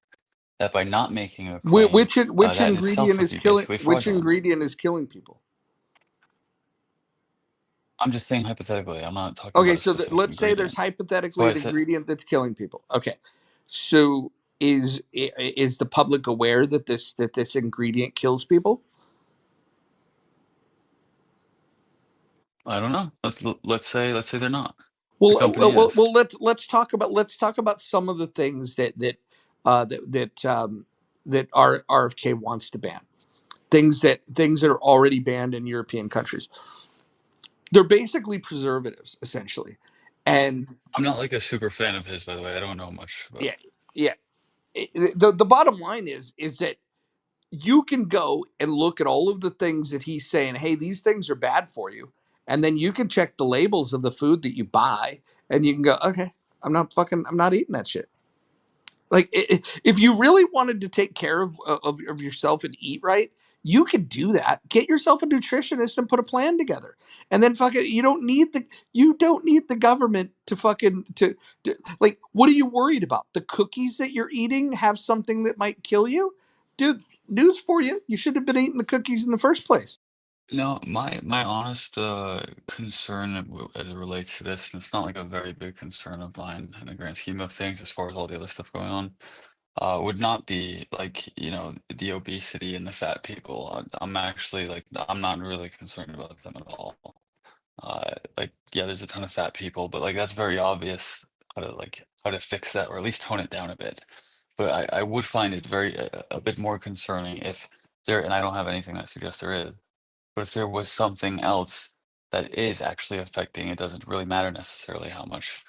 That by not making a claim, Which that in itself ingredient would is be killing? basically Which fraudulent. ingredient is killing people? I'm just saying hypothetically. I'm not talking Okay, about a so specific let's say there's ingredient. So hypothetically I an said ingredient that's killing people. Okay, so is the public aware that this ingredient kills people? I don't know. Let's say they're not. The Well, company is. let's talk about some of the things that RFK wants to ban. Things that are already banned in European countries. They're basically preservatives, essentially, and I'm not like a super fan of his, by the way. I don't know much yeah, about. yeah. The bottom line is that you can go and look at all of the things that he's saying, hey, these things are bad for you. And then you can check the labels of the food that you buy and you can go, okay, I'm not eating that shit. Like, if you really wanted to take care of yourself and eat right, You could do that. Get yourself a nutritionist and put a plan together. And then fucking you don't need the government to fucking to like, what are you worried about? The cookies that you're eating have something that might kill you? Dude, news for you. You should have been eating the cookies in the first place. No, my honest concern as it relates to this, and it's not like a very big concern of mine in the grand scheme of things, as far as all the other stuff going on, would not be like, the obesity and the fat people. I'm actually like, I'm not really concerned about them at all. Like, yeah, there's a ton of fat people, but like that's very obvious how to fix that, or at least tone it down a bit. But I would find it very a bit more concerning if there, and I don't have anything that suggests there is, but if there was something else that is actually affecting, it doesn't really matter necessarily how much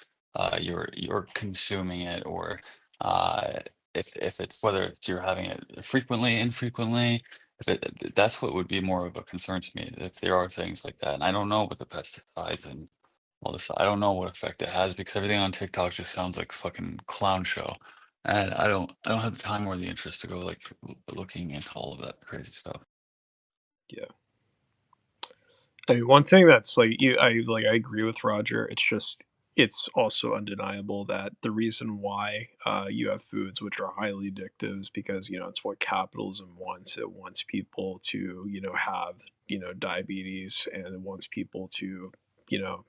you're consuming it, or uh, if it's whether it's you're having it frequently, infrequently. If that's what would be more of a concern to me, if there are things like that. And I don't know what the pesticides and all this, I don't know what effect it has, because everything on TikTok just sounds like a fucking clown show. And I don't have the time or the interest to go like looking into all of that crazy stuff. Yeah. I mean, one thing that's like I agree with Roger. It's also undeniable that the reason why you have foods which are highly addictive is because it's what capitalism wants. It wants people to have diabetes, and it wants people to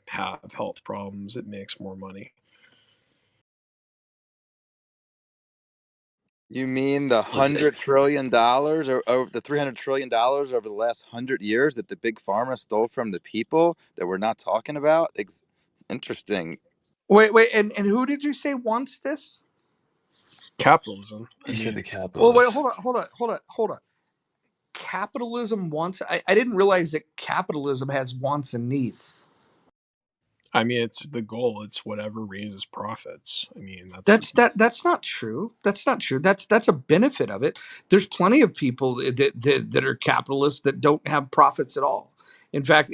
have health problems. It makes more money. You mean the Well, $100 trillion or over the $300 trillion over the last 100 years that the big pharma stole from the people that we're not talking about? Interesting. Wait, and who did you say wants this? Capitalism. I he said the mean, Well, wait, capitalists. hold on. Capitalism wants. I didn't realize that capitalism has wants and needs. it's the goal. It's whatever raises profits. I mean, That's not true. That's not true. That's a benefit of it. There's plenty of people that are capitalists that don't have profits at all. In fact,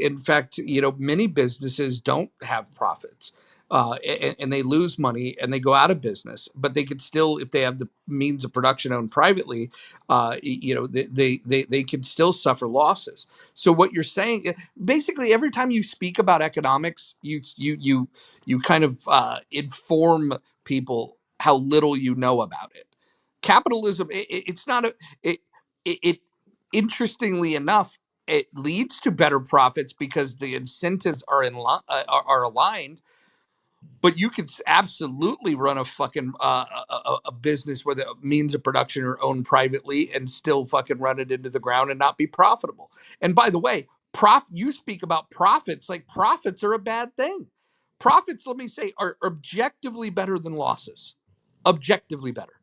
many businesses don't have profits, and they lose money and they go out of business. But they could still, if they have the means of production owned privately, they can still suffer losses. So what you're saying, basically, every time you speak about economics, you kind of inform people how little you know about it. Capitalism, it's not it interestingly enough, it leads to better profits because the incentives are are aligned. But you could absolutely run a fucking a business where the means of production are owned privately and still fucking run it into the ground and not be profitable. And by the way, you speak about profits like profits are a bad thing. Profits, let me say, are objectively better than losses. Objectively better.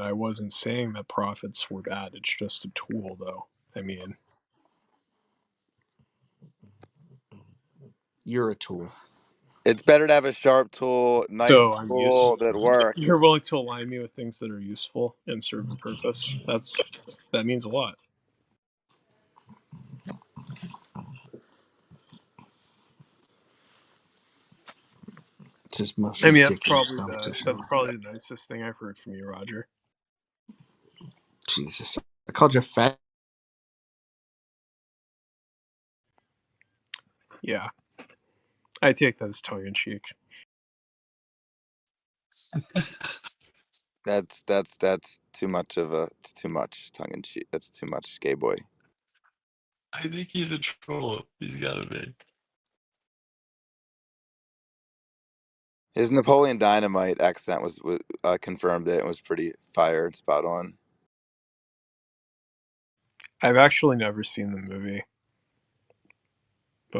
I wasn't saying that profits were bad. It's just a tool, though. I mean, You're a tool. It's better to have a sharp tool, nice so I'm useful. tool that You're works. willing to align me with things that are useful and serve a purpose. That means a lot. It's this most ridiculous conversation That's I've ever had. probably the nicest thing I've heard from you, Roger. Jesus. I called you fat. Yeah, I take that as tongue in cheek. That's too much of a. It's too much tongue in cheek. That's too much, gay boy. I think he's a troll. He's gotta be. His Napoleon Dynamite accent was confirmed it. It was pretty fire and spot on. I've actually never seen the movie,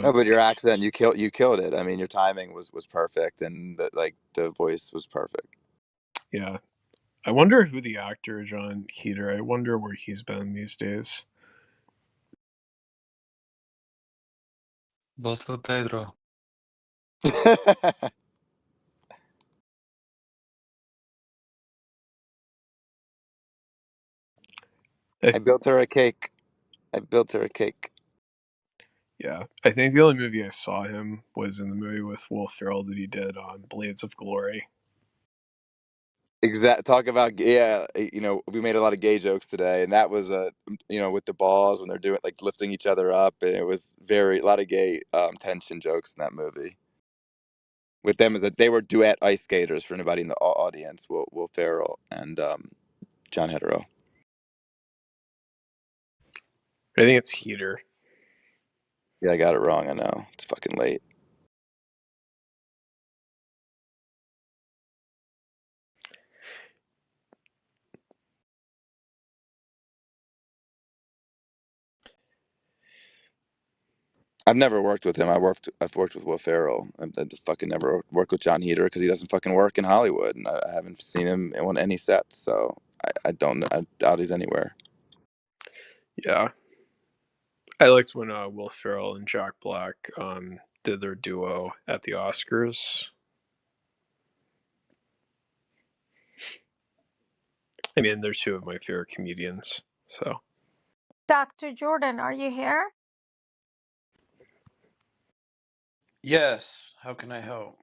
No, but but your accent, you killed it. I mean, your timing was perfect, and the voice was perfect. yeah, I wonder who the actor is, John Heater. I wonder where he's been these days. Vote for Pedro. I I built her a cake. I built her a cake. Yeah, I think the only movie I saw him was in the movie with Will Ferrell that he did on Blades of Glory. Exact. Talk about, yeah. We made a lot of gay jokes today, and that was with the balls when they're doing like lifting each other up, and it was a lot of gay tension jokes in that movie. With them is that they were duet ice skaters for anybody in the audience. Will Ferrell and John Hetero. I think it's Heater. Yeah, I got it wrong. I know it's fucking late. I've never worked with him. I've worked with Will Ferrell. I just fucking never worked with John Heater because he doesn't fucking work in Hollywood, and I haven't seen him on any sets. So I don't know. I doubt he's anywhere. Yeah, I liked when Will Ferrell and Jack Black did their duo at the Oscars. I mean, they're two of my favorite comedians. So Dr. Jordan, are you here? Yes. How can I help?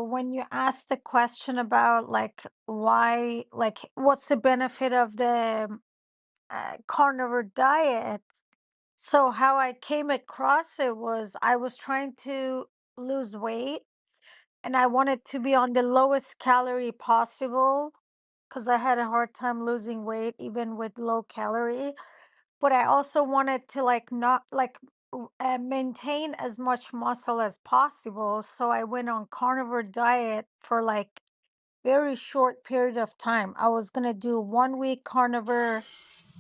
When you asked the question about like why, like what's the benefit of the carnivore diet? So how I came across it was I was trying to lose weight and I wanted to be on the lowest calorie possible because I had a hard time losing weight even with low calorie. But I also wanted to like not like maintain as much muscle as possible. So I went on carnivore diet for like very short period of time. I was gonna do 1 week carnivore,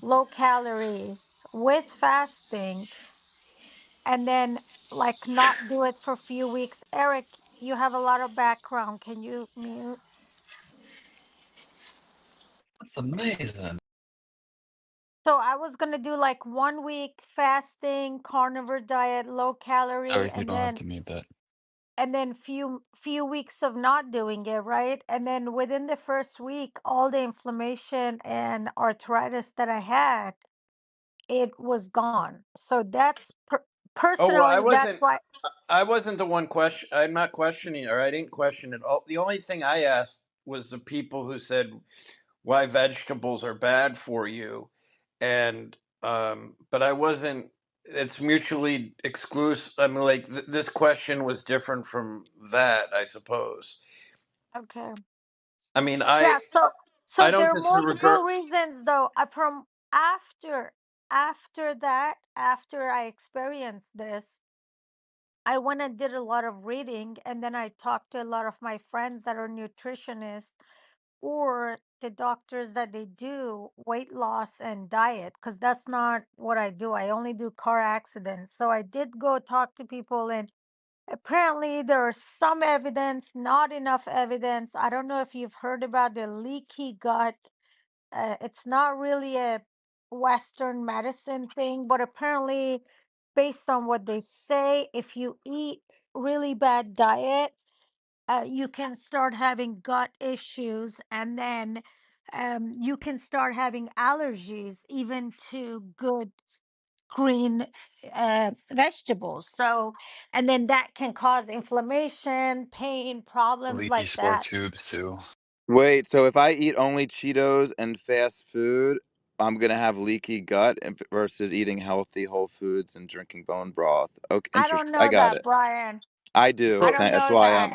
low calorie with fasting, and then like not do it for a few weeks. Eric, you have a lot of background. Can you mute? That's amazing. So I was gonna do like 1 week fasting, carnivore diet, low calorie, Eric, you don't have to mute that. and then few weeks of not doing it, right? And then within the first week, all the inflammation and arthritis that I had, it was gone. So that's Oh well, personally, that's why. I wasn't the one question. I'm not questioning, or I didn't question it. The only thing I asked was the people who said why vegetables are bad for you, and but I wasn't. It's mutually exclusive. I mean, like this question was different from that, I suppose. Okay. I mean, Yeah, so I don't there are disregard. multiple reasons though. From after that, after I experienced this, I went and did a lot of reading, and then I talked to a lot of my friends that are nutritionists or the doctors that they do weight loss and diet, because that's not what I do. I only do car accidents. So I did go talk to people, and apparently there is some evidence, not enough evidence. I don't know if you've heard about the leaky gut. It's not really a Western medicine thing, but apparently, based on what they say, if you eat really bad diet, you can start having gut issues, and then you can start having allergies even to good green vegetables. So, and then that can cause inflammation, pain, problems Leaky like sport that. tubes too. Wait, so if I eat only Cheetos and fast food, I'm gonna have leaky gut versus eating healthy whole foods and drinking bone broth. Okay, I don't interesting. I know got that, it. Brian. I do. I Well, don't That's know why that.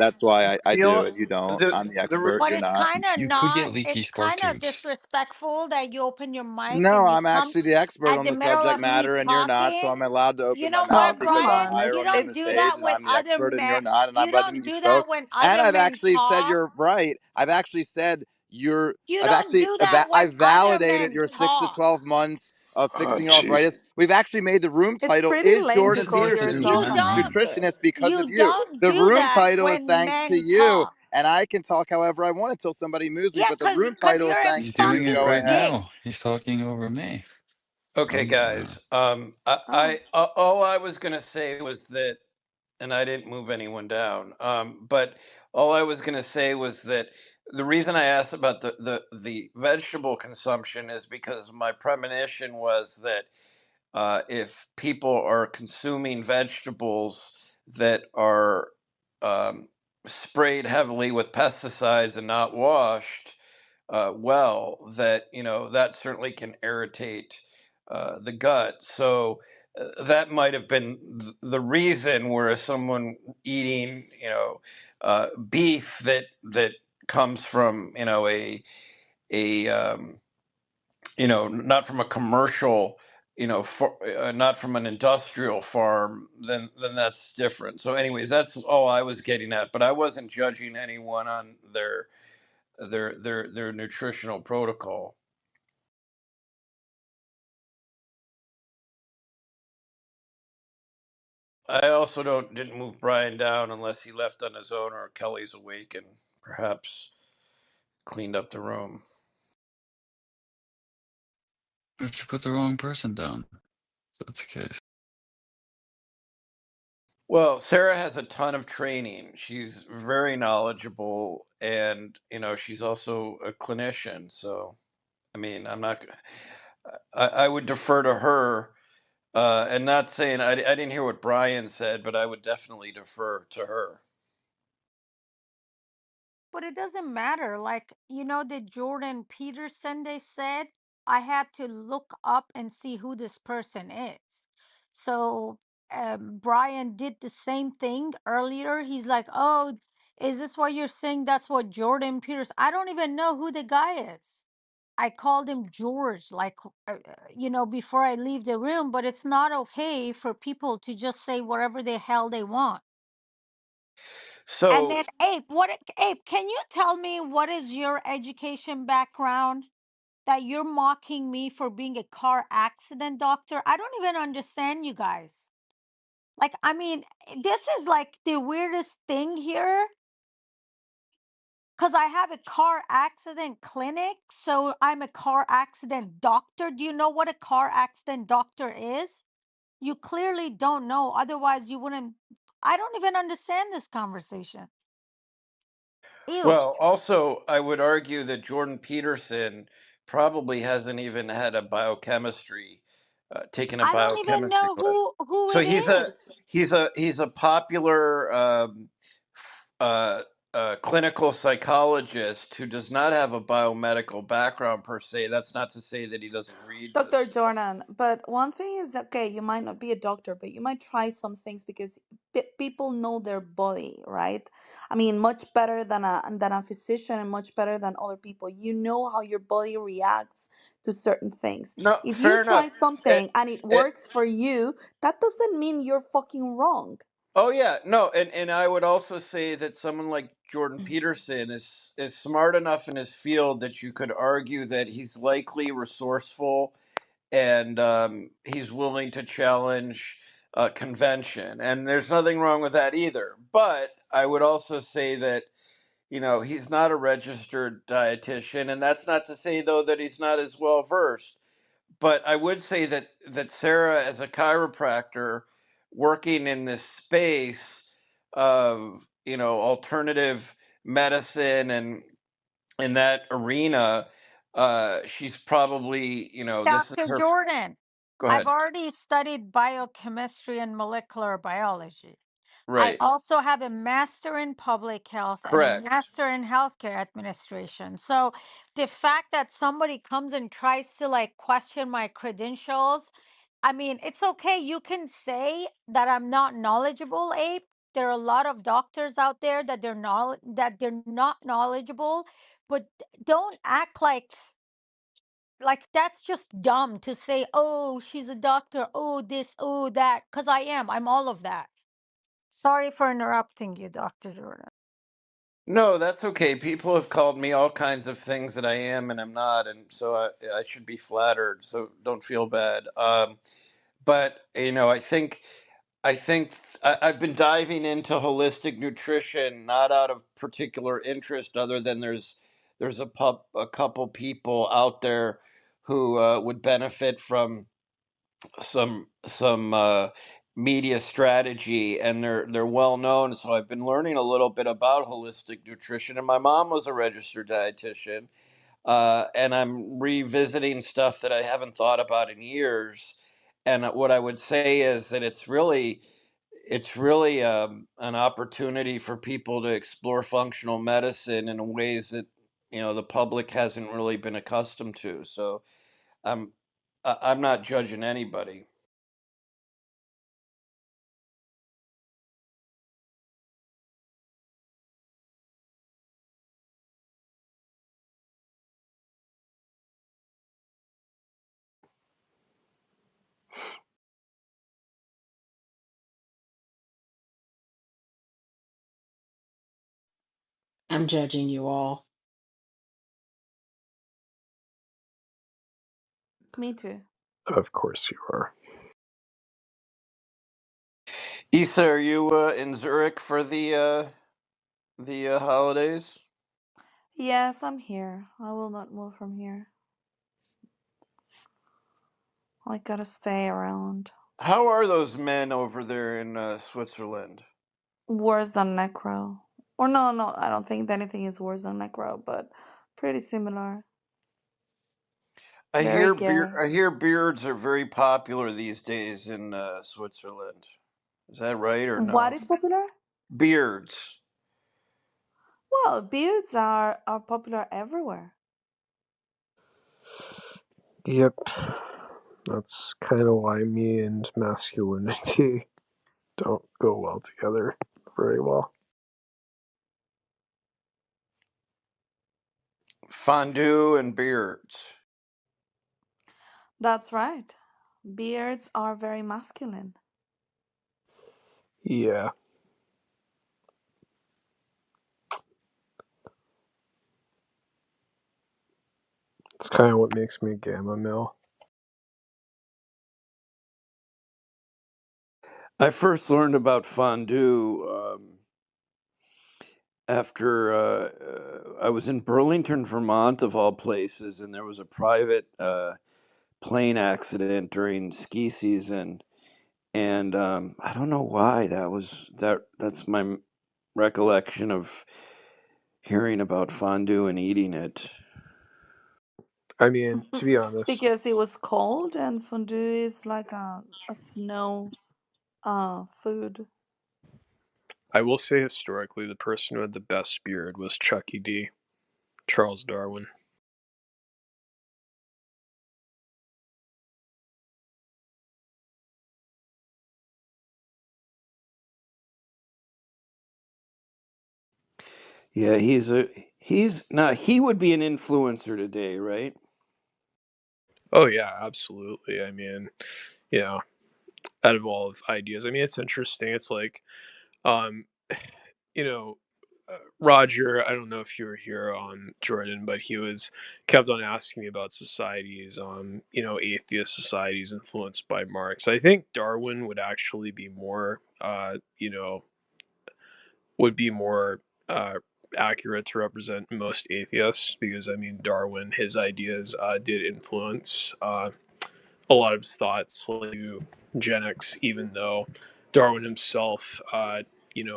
I the do, only and you don't. the I'm the the expert. But You're it's not. kind of You could not, get leaky it's sport kind of tubes. disrespectful that you open your mic No, and you I'm come actually the expert at on the the middle subject of me matter, and you're not. So talking. I'm allowed to You open my know no. mouth what, The, because I'm Brian? higher You on you on don't the do stage, that and with I'm the other expert, and you're men. not. And I'm You letting don't you do spoke. that when And other I've men actually said talk. you're right. I've actually said you're. You I've don't actually do that I when other validated men your 6 to 12 talk. months of Oh, fixing your jeez. arthritis. We've actually made the room It's title pretty is lame to Jordan This is call just Peterson's between yourself You an men, man. don't. expert. nutritionist because of You you. don't The do room that title is when thanks to men you, talk. and I can talk however I want until somebody moves me. Yeah, But the room cause title is you're a thanks He's to you. doing it fucking Go right ahead. dick. now. He's talking over me. okay, Uh, guys. Oh, All I was gonna say was that, and I didn't move anyone down. But all I was gonna say was that the reason I asked about the vegetable consumption is because my premonition was that if people are consuming vegetables that are um, sprayed heavily with pesticides and not washed well, that that certainly can irritate the gut. So that might have been the reason. Whereas someone eating beef that comes from a not from a commercial, not from an industrial farm, then that's different. So anyways, that's all I was getting at, but I wasn't judging anyone on their nutritional protocol. I also didn't move Brian down unless he left on his own or Kelly's awake and perhaps cleaned up the room. If you put the wrong person down, if that's the case. Well, Sarah has a ton of training. She's very knowledgeable, and she's also a clinician. So, I mean, I'm not. I would defer to her, and not saying I didn't hear what Brian said, but I would definitely defer to her. But it doesn't matter. Like, the Jordan Peterson they said, I had to look up and see who this person is. So Brian did the same thing earlier. He's like, oh, is this what you're saying? That's what Jordan Peterson. I don't even know who the guy is. I called him George, like, before I leave the room, but it's not okay for people to just say whatever the hell they want. And So, then Abe, can you tell me what is your education background that you're mocking me for being a car accident doctor? I don't even understand you guys. Like, I mean, this is like the weirdest thing here because I have a car accident clinic, so I'm a car accident doctor. Do you know what a car accident doctor is? You clearly don't know, otherwise you wouldn't. I don't even understand this conversation. Ew. well, also, I would argue that Jordan Peterson probably hasn't even had a biochemistry, taken a I don't even biochemistry know class. who So it is. he's a popular uh, clinical psychologist who does not have a biomedical background per se. That's not to say that he doesn't read this Dr. stuff. Jordan, but one thing is that, okay, you might not be a doctor, but you might try some things because people know their body, right? I mean, much better than a physician and much better than other people. You know how your body reacts to certain things. No, If you fair try enough. It, something and it it, works for you, that doesn't mean you're fucking wrong. oh yeah, no, and I would also say that someone like Jordan Peterson is smart enough in his field that you could argue that he's likely resourceful, and he's willing to challenge convention, and there's nothing wrong with that either. But I would also say that he's not a registered dietitian, and that's not to say though that he's not as well versed. But I would say that Sarah, as a chiropractor, working in this space of alternative medicine and in that arena, she's probably this is Dr. her. Jordan, Go I've ahead. already studied biochemistry and molecular biology. I Right. also have a master in public health and a Correct. master in healthcare administration. So the fact that somebody comes and tries to like question my credentials, I mean, it's okay. You can say that I'm not knowledgeable, Abe. There are a lot of doctors out there that they're not knowledgeable, but don't act like that's just dumb to say, oh, she's a doctor, oh, this, oh, that, because I'm all of that. Sorry for interrupting you, Dr. Jordan. No, that's okay. People have called me all kinds of things that I am and I'm not, and so I should be flattered. So don't feel bad. But I think I've been diving into holistic nutrition not out of particular interest, other than there's a couple people out there who would benefit from some media strategy, and they're well known. So I've been learning a little bit about holistic nutrition, and my mom was a registered dietitian, and I'm revisiting stuff that I haven't thought about in years. And what I would say is that it's really an opportunity for people to explore functional medicine in ways that the public hasn't really been accustomed to. So I'm I'm not judging anybody. I'm judging you all. Me too. Of course you are. Issa, are you in Zurich for the holidays? Yes, I'm here. I will not move from here. I gotta stay around. How are those men over there in Switzerland? Worse than Necro. Or no, no, I don't think anything is worse than Necro, but pretty similar. Very gay. I hear beards are very popular these days in Switzerland. Is that right or What no? is popular? Beards. Well, beards are popular everywhere. Yep. That's kind of why me and masculinity don't go well together very well. Fondue and beards. That's right. Beards are very masculine. Yeah, it's kind of what makes me a gamma male. I first learned about fondue after I was in Burlington, Vermont, of all places, and there was a private plane accident during ski season, and I don't know why That's my recollection of hearing about fondue and eating it. I mean, to be honest, Because it was cold and fondue is like a snow food. I will say historically, the person who had the best beard was Chucky D. Charles Darwin. Yeah, he's not he would be an influencer today, right? Oh yeah, absolutely. I mean, you know, out of all of ideas, I mean, it's interesting. It's like, um, you know, Roger. I don't know if you were here on Jordan, but he was kept on asking me about societies, atheist societies influenced by Marx. I think Darwin would actually be more, would be more uh, accurate to represent most atheists because I mean Darwin, his ideas did influence a lot of his thoughts like eugenics, even though Darwin himself,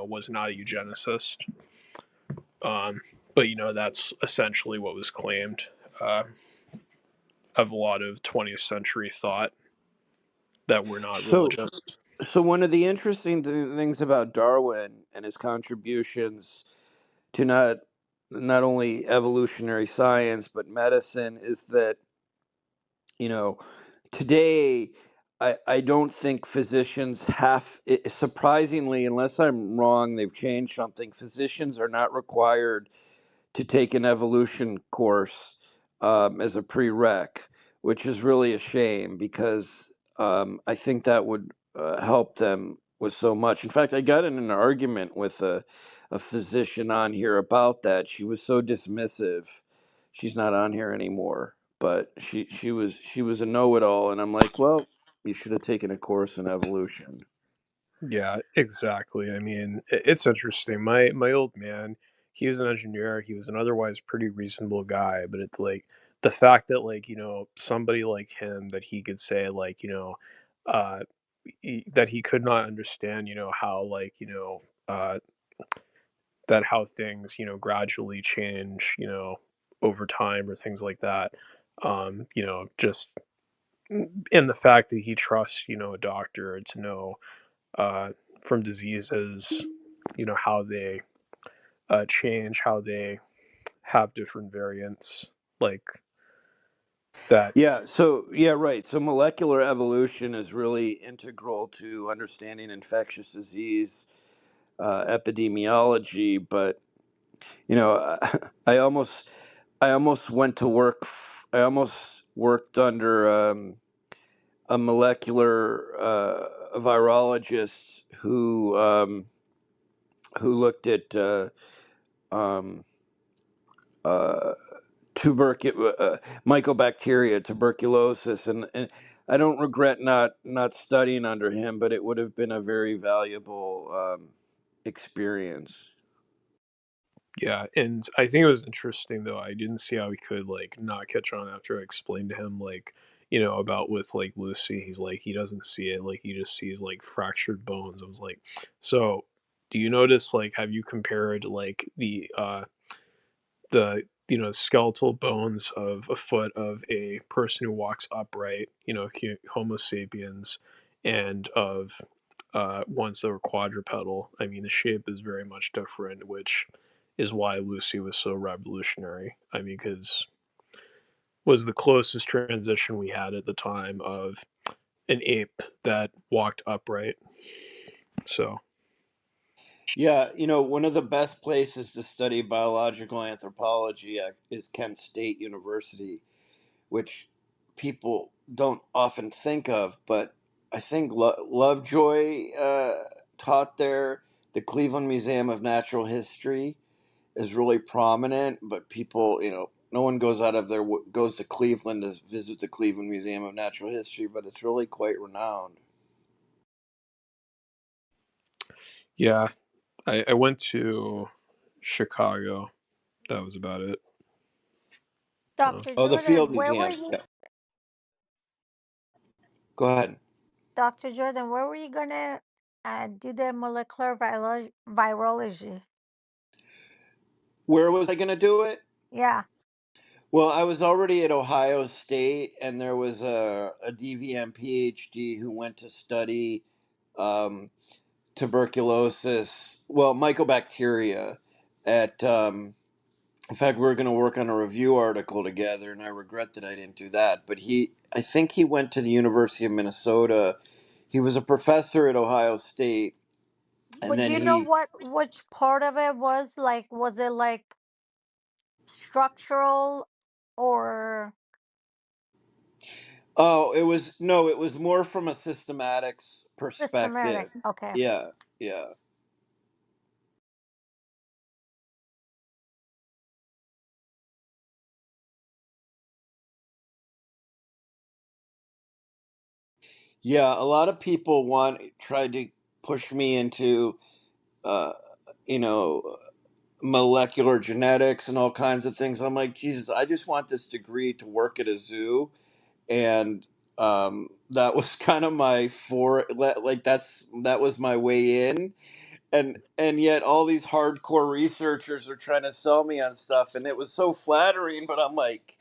was not a eugenicist. Um, but that's essentially what was claimed uh, of a lot of 20th century thought that we're not So religious. so one of the interesting things about Darwin and his contributions to not only evolutionary science but medicine is that you know today I don't think physicians surprisingly, unless I'm wrong, they've changed something. Physicians are not required to take an evolution course as a prereq, which is really a shame because I think that would help them with so much. In fact, I got in an argument with a physician on here about that. She was so dismissive. She's not on here anymore, but she was a know-it-all, and I'm like, well, you should have taken a course in evolution. Yeah, exactly. I mean, it's interesting. My old man, he was an engineer. He was an otherwise pretty reasonable guy, but it's like the fact that like, somebody like him that he could say like, uh that he could not understand, how like, that how things, gradually change, over time or things like that. Just in the fact that he trusts, a doctor to know from diseases, how they change, how they have different variants, like that. Yeah, so yeah, right. So molecular evolution is really integral to understanding infectious disease epidemiology. But I almost went to work. I almost worked under a molecular virologist who looked at um, uh, mycobacteria, tuberculosis, and I don't regret not studying under him, but it would have been a very valuable experience. Yeah, and I think it was interesting though. I didn't see how he could like not catch on after I explained to him like, about with like Lucy. He's like he doesn't see it, like he just sees like fractured bones. I was like, so do you notice like have you compared like the skeletal bones of a foot of a person who walks upright, Homo sapiens, and of ones that were quadrupedal? I mean, the shape is very much different, which is why Lucy was so revolutionary. I mean, because was the closest transition we had at the time of an ape that walked upright. So Yeah, one of the best places to study biological anthropology is Kent State University, which people don't often think of, but I think Lovejoy taught there. The Cleveland Museum of Natural History is really prominent, but people, no one goes out of their goes to Cleveland to visit the Cleveland Museum of Natural History, but it's really quite renowned. yeah, I went to Chicago. That was about it. Dr. Oh, the Jordan, Field where were Museum. you? Yeah, go ahead. Dr. Jordan, where were you gonna do the molecular virology? Where was I going to do it? Yeah, Well, I was already at Ohio State, and there was a DVM PhD who went to study um, tuberculosis, well, mycobacteria at. In fact, we are going to work on a review article together, and I regret that I didn't do that. But I think he went to the University of Minnesota. He was a professor at Ohio State, and but do then you know he. which part of it was like? Was it like structural or Oh, it was no, it was more from a systematics systematic? perspective. Okay. Yeah, yeah. Yeah, a lot of people tried to push me into uh, you know molecular genetics and all kinds of things. I'm like, Jesus, I just want this degree to work at a zoo, and that was kind of like that was my way in, and yet all these hardcore researchers are trying to sell me on stuff, and it was so flattering, but I'm like,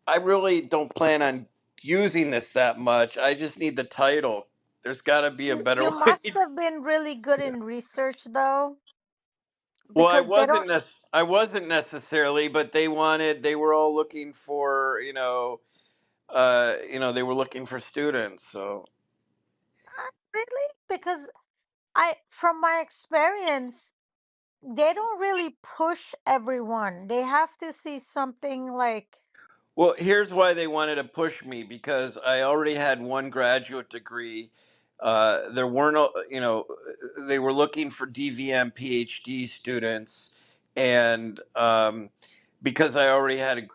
I really don't plan on using this that much. I just need the title. There's got to be a better You way. must have been really good in research though, Well, because they don't. I wasn't necessarily, but they were all looking for, they were looking for students. So, Really? Because from my experience, they don't really push everyone. They have to see something like well, here's why they wanted to push me, because I already had one graduate degree. There weren't, they were looking for DVM PhD students, and because I already had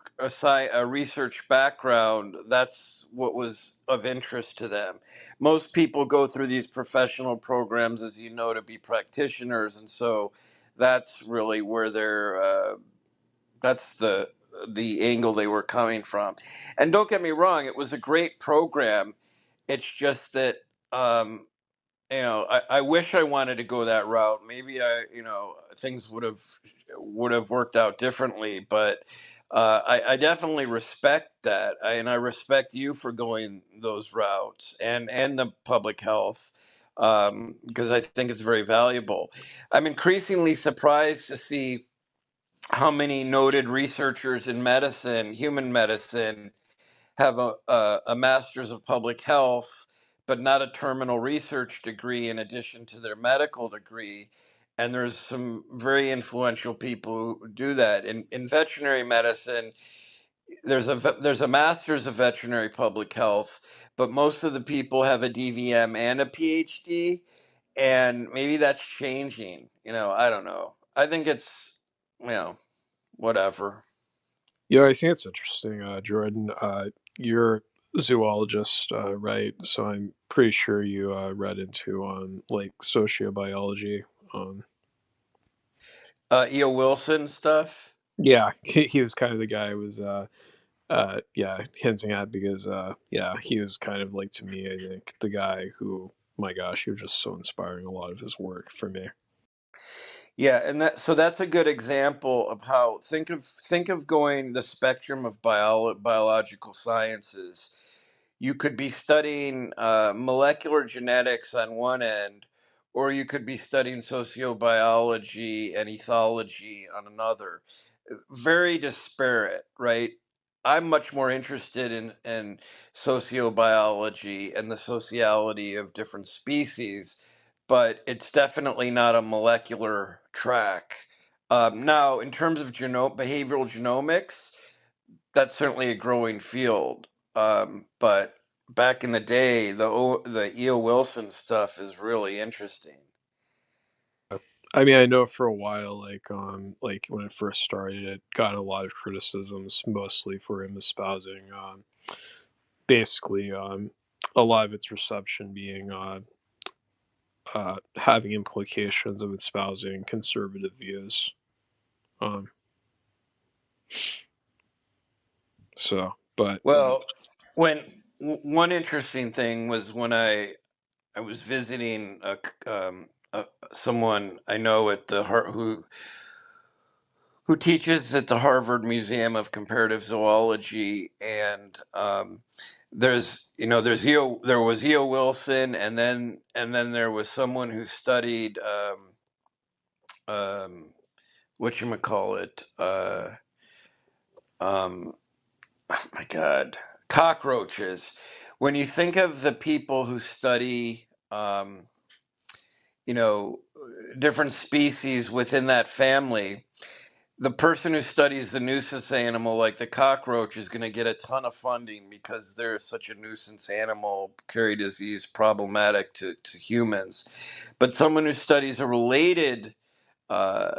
a research background, that's what was of interest to them. Most people go through these professional programs, as you know, to be practitioners, and so that's really where that's the angle they were coming from. And don't get me wrong, it was a great program. It's just that um, I wish I wanted to go that route. Maybe things would have worked out differently. But I definitely respect that, and I respect you for going those routes and the public health. because I think it's very valuable. I'm increasingly surprised to see how many noted researchers in medicine, human medicine, have a master's of public health, but not a terminal research degree in addition to their medical degree. And there's some very influential people who do that. In veterinary medicine, there's a master's of veterinary public health, but most of the people have a DVM and a PhD, and maybe that's changing. I don't know. I think it's, whatever. Yeah, I think it's interesting, Jordan. You're a zoologist, right? So I'm pretty sure you read into like sociobiology. Um, E.O. Wilson stuff. yeah, he was kind of the guy I was yeah, hinting at because yeah, he was kind of like, to me, I think, the guy who, my gosh, he was just so inspiring, a lot of his work for me. Yeah, and that's a good example of how think of going the spectrum of biological sciences. You could be studying molecular genetics on one end, or you could be studying sociobiology and ethology on another. Very disparate, right? I'm much more interested in sociobiology and the sociality of different species, but it's definitely not a molecular track. Now, in terms of behavioral genomics, that's certainly a growing field. But back in the day, the E.O. Wilson stuff is really interesting. I mean, I know for a while, like when it first started, it got a lot of criticisms, mostly for him espousing, basically, a lot of its reception being having implications of espousing conservative views. Um, so, but Well, when one interesting thing was when I was visiting someone I know at the who teaches at the Harvard Museum of Comparative Zoology, and there was E.O. Wilson, and then there was someone who studied um, what you call it, um, oh my God, cockroaches. When you think of the people who study, you know, different species within that family, the person who studies the nuisance animal, like the cockroach, is going to get a ton of funding because they're such a nuisance animal, carry disease, problematic to humans. But someone who studies a related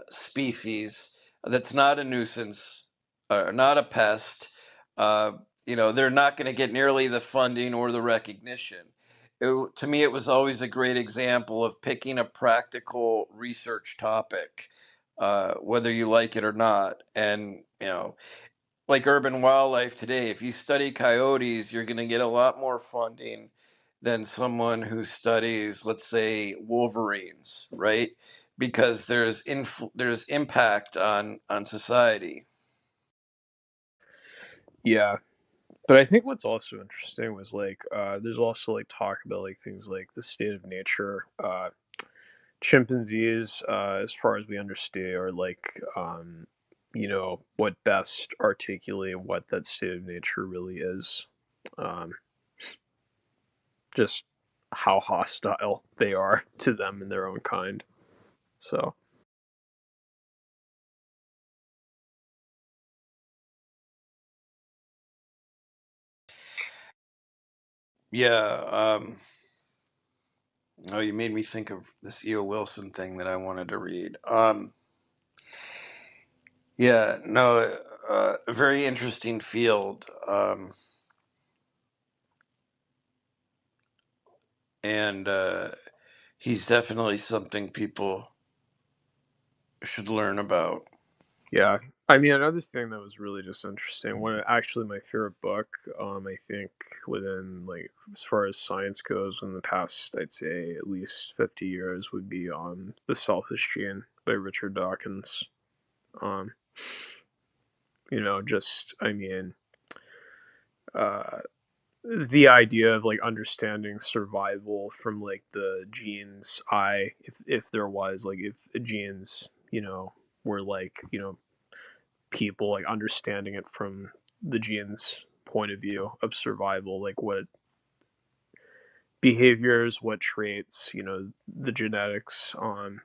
species that's not a nuisance or not a pest, uh, they're not going to get nearly the funding or the recognition. To me, it was always a great example of picking a practical research topic, whether you like it or not. And, like urban wildlife today, if you study coyotes, you're going to get a lot more funding than someone who studies, let's say, wolverines, right? Because there's impact on society. yeah, but I think what's also interesting was like, there's also like talk about like things like the state of nature. Chimpanzees, as far as we understand, are like, what best articulate what that state of nature really is. Um, just how hostile they are to them and their own kind. So, Yeah. Oh, you made me think of this E.O. Wilson thing that I wanted to read. Yeah. No. A very interesting field. And he's definitely something people should learn about. yeah. I mean, another thing that was really just interesting, one actually my favorite book, I think within, like, as far as science goes, in the past, I'd say at least 50 years, would be The Selfish Gene by Richard Dawkins. Um, just, I mean, uh, the idea of like understanding survival from like the genes if there was like if genes were like people like understanding it from the genes point of view of survival, like what behaviors, what traits, the genetics are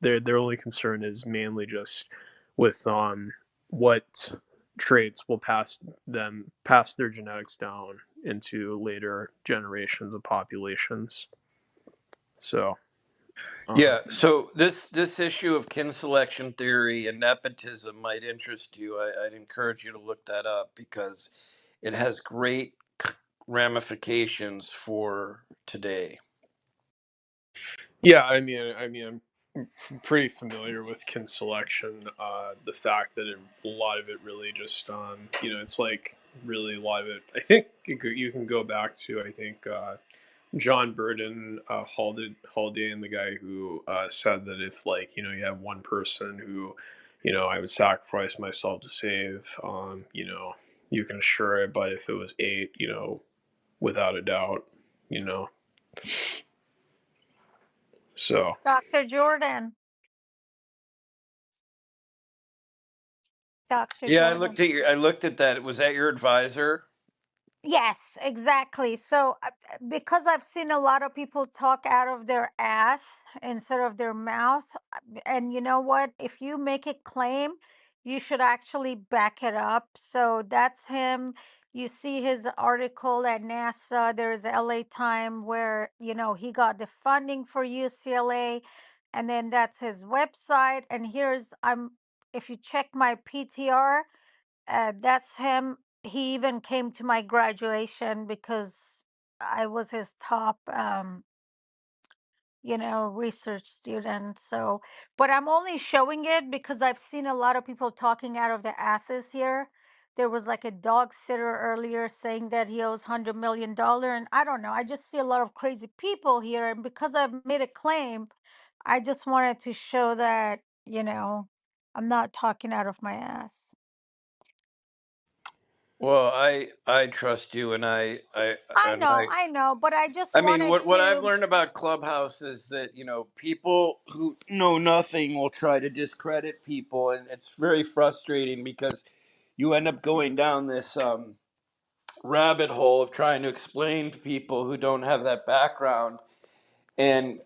their only concern is mainly just with what traits will pass their genetics down into later generations of populations. So Yeah, um so this issue of kin selection theory and nepotism might interest you. I'd encourage you to look that up because it has great ramifications for today. yeah, I'm pretty familiar with kin selection. The fact that a lot of it really just it's like really a lot of it, I think you can go back to, I think, John Burden, Haldane, the guy who said that if, like, you have one person who, I would sacrifice myself to save, you can assure it. But if it was eight, without a doubt, you know. So Dr. Jordan. Dr. Yeah, Jordan. I looked at that. Was that your advisor? Yes, exactly. So, because I've seen a lot of people talk out of their ass instead of their mouth, and you know what? If you make a claim, you should actually back it up. So that's him. You see his article at NASA. There's LA Time where, he got the funding for UCLA, and then that's his website. And if you check my PTR, that's him. He even came to my graduation because I was his top, research student. So, but I'm only showing it because I've seen a lot of people talking out of their asses here. There was like a dog sitter earlier saying that he owes $100 million, and I don't know. I just see a lot of crazy people here, and because I've made a claim, I just wanted to show that I'm not talking out of my ass. Well, I trust you, and I know, but I just I mean, wanted what I've to. learned about Clubhouse is that people who know nothing will try to discredit people, and it's very frustrating because you end up going down this rabbit hole of trying to explain to people who don't have that background, and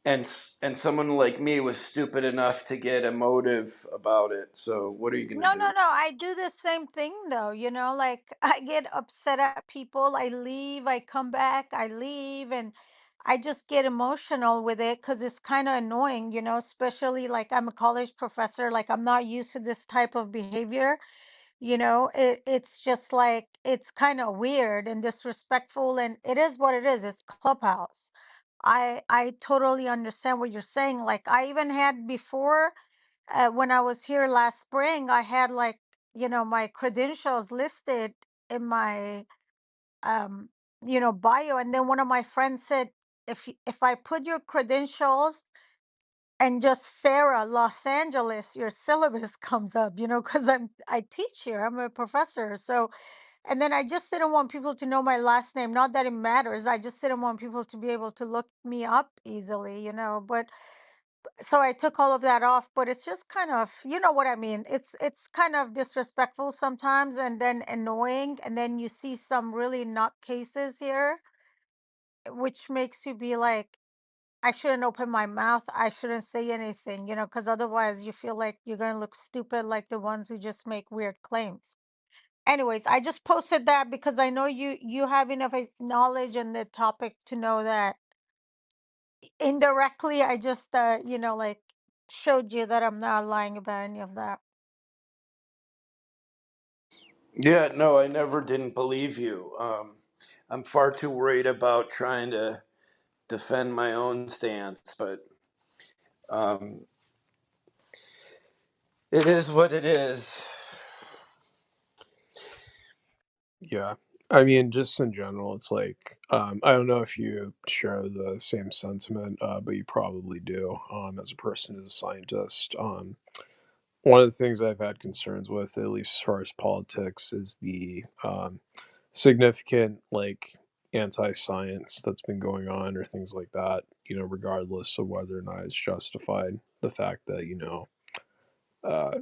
and and someone like me was stupid enough to get emotive about it. So what are you gonna No, do? no, no. I do the same thing though, like I get upset at people. I leave, I come back, I leave, and I just get emotional with it because it's kind of annoying, especially like I'm a college professor. Like I'm not used to this type of behavior. It's just like it's kind of weird and disrespectful, and it is what it is. It's Clubhouse. I totally understand what you're saying. Like I even had before, when I was here last spring, I had like, my credentials listed in my um bio, and then one of my friends said, if I put your credentials and just Sarah, Los Angeles, your syllabus comes up, because I teach here. I'm a professor. So, and then I just didn't want people to know my last name. Not that it matters. I just didn't want people to be able to look me up easily, But so I took all of that off. But it's just kind of, you know what I mean? It's kind of disrespectful sometimes, and then annoying. And then you see some really nut cases here, which makes you be like, I shouldn't open my mouth. I shouldn't say anything, because otherwise you feel like you're going to look stupid like the ones who just make weird claims. Anyways, I just posted that because I know you have enough knowledge in the topic to know that indirectly I just like showed you that I'm not lying about any of that. Yeah, no, I never didn't believe you. I'm far too worried about trying to defend my own stance, but um, it is what it is. yeah, I mean, just in general, it's like I don't know if you share the same sentiment, but you probably do. As a person who's a scientist, one of the things I've had concerns with, at least as far as politics, is the significant like anti-science that's been going on or things like that, regardless of whether or not it's justified. The fact that, uh,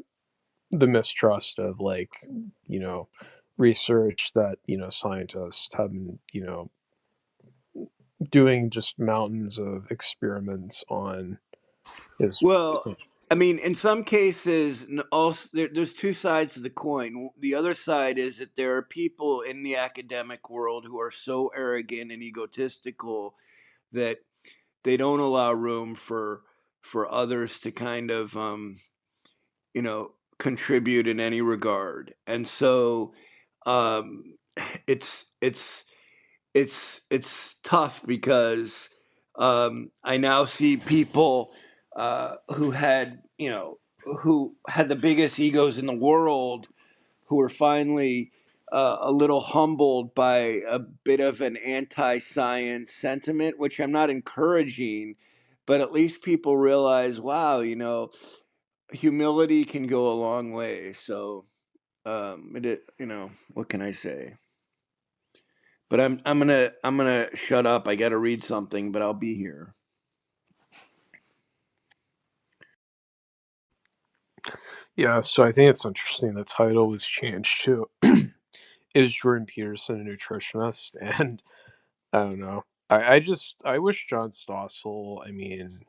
the mistrust of like, you know, research that, scientists have been, doing just mountains of experiments on is, Well, I mean, in some cases, also there's two sides to the coin. The other side is that there are people in the academic world who are so arrogant and egotistical that they don't allow room for others to kind of contribute in any regard. And so um, it's it's tough because I now see people who had the biggest egos in the world who are finally a little humbled by a bit of an anti-science sentiment, which I'm not encouraging, but at least people realize, wow, humility can go a long way. So what can I say? But I'm gonna shut up. I got to read something, but I'll be here. yeah. So I think it's interesting the title was changed to "Is Jordan Peterson a Nutritionist?" And I don't know. I wish John Stossel. I mean,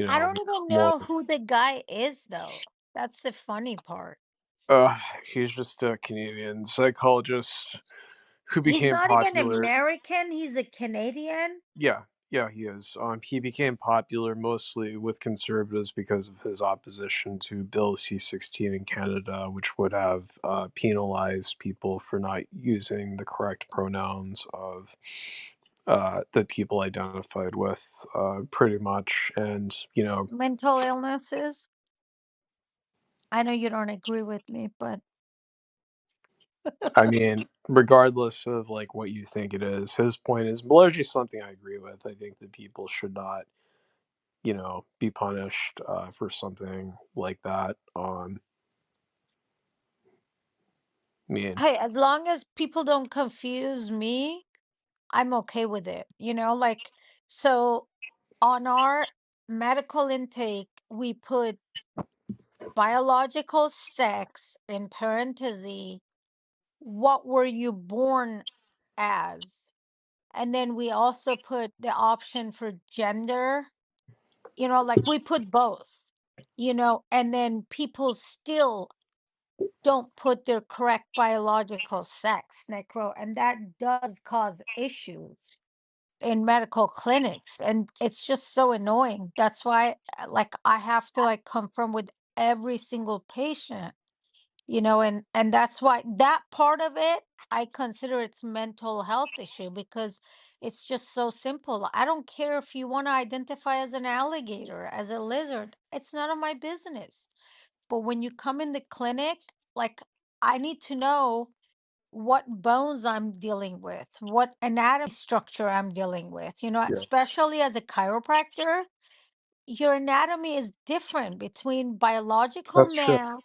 I don't even more. know who the guy is, though. That's the funny part. He's just a Canadian psychologist who He's became not even popular. American, he's a Canadian. Yeah, yeah, he is. He became popular mostly with conservatives because of his opposition to Bill C-16 in Canada, which would have penalized people for not using the correct pronouns of that people identified with, pretty much. And Mental illnesses. I know you don't agree with me, but I mean, regardless of like what you think it is, his point is largely something I agree with. I think that people should not, be punished for something like that. I mean, hey, as long as people don't confuse me, I'm okay with it. Like, so on our medical intake, we put biological sex in parentheses. What were you born as? And then we also put the option for gender, like we put both, and then people still don't put their correct biological sex, necro, and that does cause issues in medical clinics, and it's just so annoying. That's why like I have to like confirm with every single patient, and that's why that part of it I consider it's mental health issue, because it's just so simple. I don't care if you want to identify as an alligator, as a lizard, it's none of my business. But when you come in the clinic, like, I need to know what bones I'm dealing with, what anatomy structure I'm dealing with, yeah, especially as a chiropractor. Your anatomy is different between biological that's true. man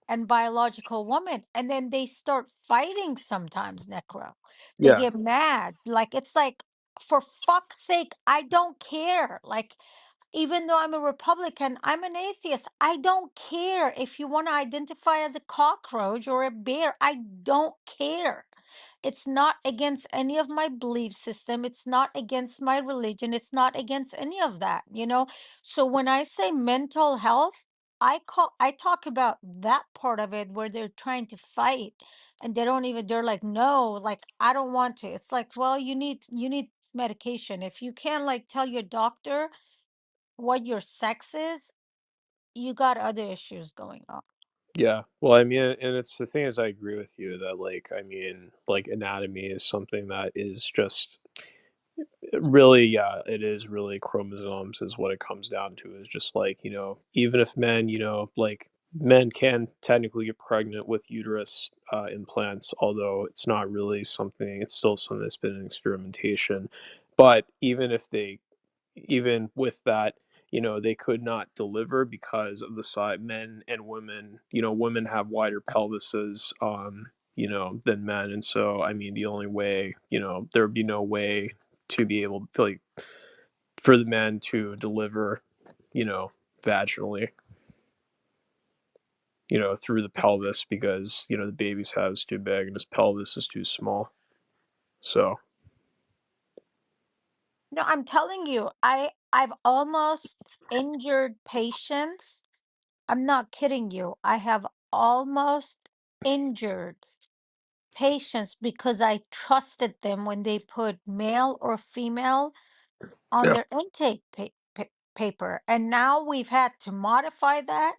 and biological woman. And then they start fighting sometimes, Necro. They Yeah, get mad. Like, it's like, for fuck's sake, I don't care. Like, even though I'm a Republican, I'm an atheist. I don't care if you want to identify as a cockroach or a bear. I don't care. It's not against any of my belief system. It's not against my religion. It's not against any of that. So when I say mental health, I talk about that part of it where they're trying to fight and they're like, no, like, I don't want to. It's like, well, you need medication. If you can't like tell your doctor what your sex is, you got other issues going on. yeah. Well, I mean, and it's the thing is, I agree with you that, like, I mean, like, anatomy is something that is just really, yeah, it is really chromosomes is what it comes down to. Is just like, even if men, like, men can technically get pregnant with uterus implants, although it's not really something. It's still something that's been in experimentation. But even with that, they could not deliver because of the side. Men and women, women have wider pelvises. than men. And so, I mean, the only way, there would be no way to be able to, like, for the men to deliver, vaginally, through the pelvis because, the baby's head is too big and his pelvis is too small. So, No, I'm telling you, I've almost injured patients. I'm not kidding you. I have almost injured patients because I trusted them when they put male or female on yeah. their intake paper. And now we've had to modify that.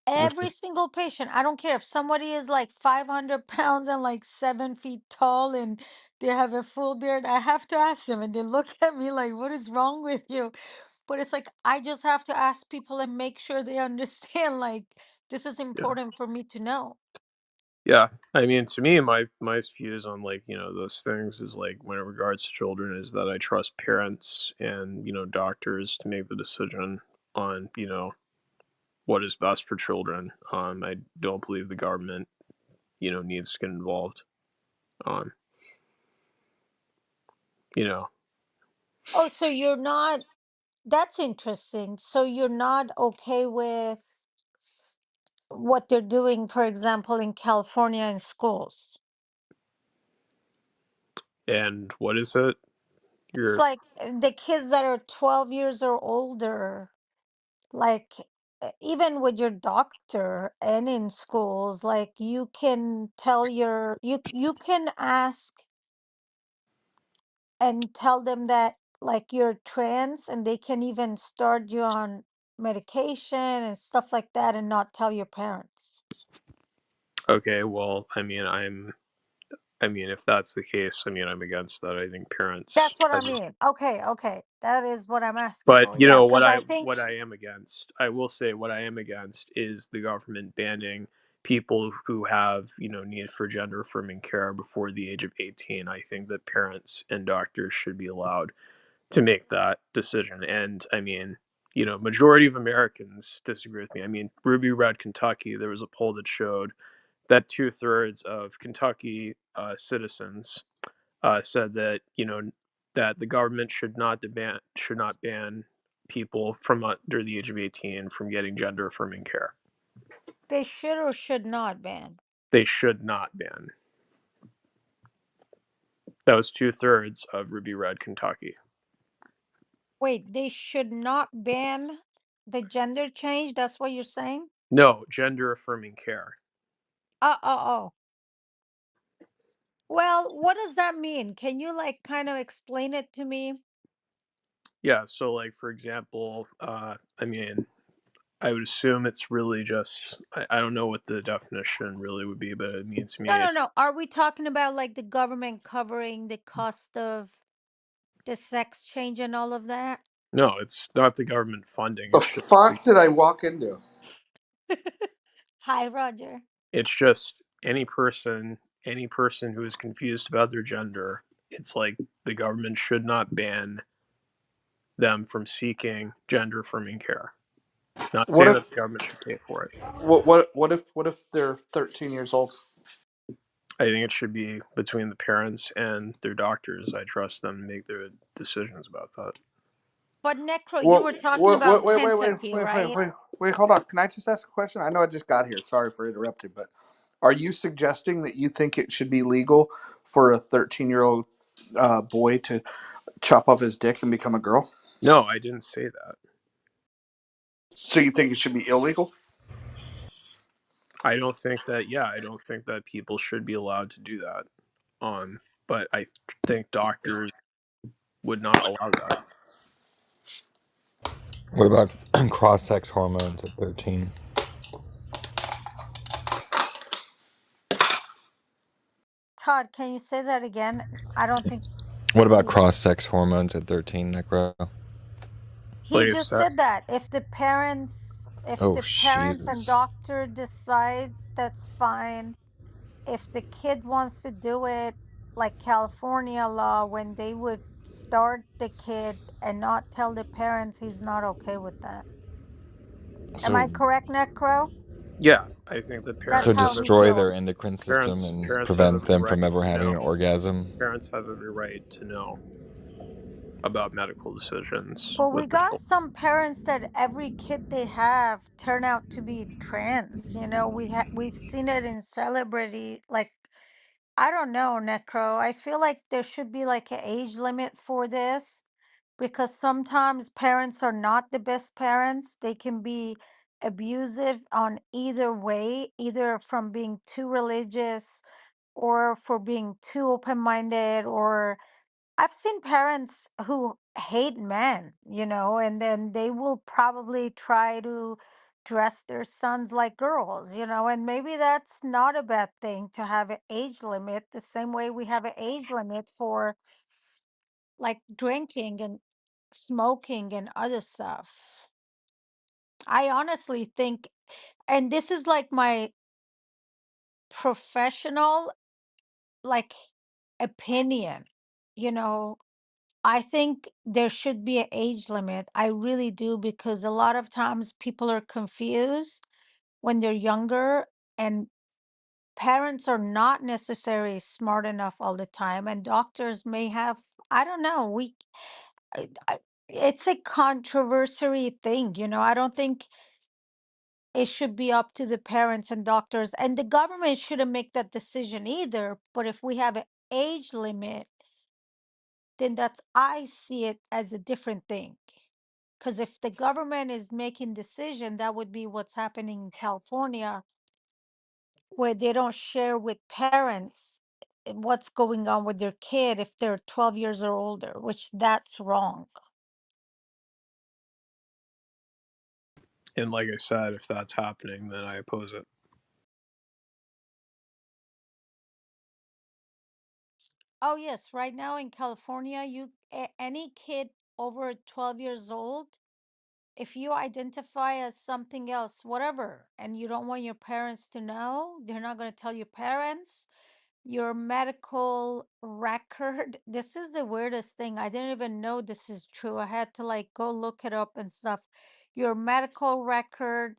Every single patient, I don't care if somebody is like 500 pounds and like 7 feet tall and they have a full beard, I have to ask them. And they look at me like, what is wrong with you? But it's like, I just have to ask people and make sure they understand, like, this is Yeah. important for me to know. Yeah, I mean, to me, my views on, like, those things is, like, when it regards to children, is that I trust parents and, doctors to make the decision on, what is best for children. I don't believe the government, needs to get involved. Um, you know, Oh, so you're not, that's interesting. So you're not okay with what they're doing, for example, in California in schools. and what is it? It's You're like the kids that are 12 years or older, like even with your doctor and in schools, like you can tell you can ask and tell them that like you're trans and they can even start you on medication and stuff like that and not tell your parents. okay. Well, I mean, if that's the case, I mean, I'm against that. I think parents. That's what I I mean, mean. Okay, okay. That is what I'm asking but for. Yeah, what because I I think what I am against, I will say, what I am against is the government banning people who have, need for gender affirming care before the age of 18. I think that parents and doctors should be allowed to make that decision. And I mean, majority of Americans disagree with me. I mean, Ruby Red Kentucky, there was a poll that showed that 2/3 of Kentucky citizens said that, that the government should not ban people from under the age of 18 from getting gender affirming care. they should or should not ban. They should not ban. That was 2/3 of Ruby Red Kentucky. Wait, they should not ban the gender change? That's what you're saying? No, gender affirming care. Oh. Well, what does that mean? Can you like kind of explain it to me? Yeah, so, like, for example, I mean, I would assume it's really just, I don't know what the definition really would be, but it means to No, me no, it's no. Are we talking about like the government covering the cost of the sex change and all of that? no, it's not the government funding. The fuck did I walk into? Hi, Roger. It's just any person who is confused about their gender. It's like the government should not ban them from seeking gender affirming care. Not What saying if that the government should pay for it. what if they're 13 years old? I think it should be between the parents and their doctors. I trust them to make their decisions about that. But Necro, you Well, were talking what, about wait, wait, wait, wait, Kentucky, wait, wait, right? wait, wait. Hold on. Can I just ask a question? I know I just got here. Sorry for interrupting, but are you suggesting that you think it should be legal for a 13-year-old boy to chop off his dick and become a girl? No, I didn't say that. So you think it should be illegal? I don't think that. Yeah, I don't think that people should be allowed to do that. But I think doctors would not allow that. What about cross-sex hormones at 13? Todd, can you say that again? I don't think What about you. cross-sex hormones at 13, Necro? He Like I just said, said that if Oh, the parents and Jesus. doctor decides, that's fine. If the kid wants to do it, like California law, when they would start the kid and not tell the parents, he's not okay with that. Am I So correct, Necro? Yeah, I think that That's So parents how have he every destroy their feels. endocrine system parents and parents have prevent every them from right ever to having know. an orgasm. Parents have every right to know about medical decisions But we with the got children. some parents that every kid they have turn out to be trans. You know, we've seen it in celebrity. Like, I don't know, Necro. I feel like there should be like an age limit for this because sometimes parents are not the best parents. They can be abusive on either way, either from being too religious or for being too open-minded, or I've seen parents who hate men, you know, and then they will probably try to dress their sons like girls, you know, and maybe that's not a bad thing to have an age limit, the same way we have an age limit for like drinking and smoking and other stuff. I honestly think, and this is like my professional, like, opinion, you know, I think there should be an age limit. I really do, because a lot of times people are confused when they're younger, and parents are not necessarily smart enough all the time, and doctors may have, I don't know, it's a controversy thing, you know. I don't think it should be up to the parents and doctors, and the government shouldn't make that decision either. But if we have an age limit, then that's, I see it as a different thing. Because if the government is making decision, that would be what's happening in California, where they don't share with parents what's going on with their kid if they're 12 years or older, which that's wrong. And like I said, if that's happening, then I oppose it. Oh yes, right now in California, any kid over 12 years old, if you identify as something else, whatever, and you don't want your parents to know, they're not going to tell your parents. Your medical record, this is the weirdest thing. I didn't even know this is true. I had to like go look it up and stuff. Your medical record,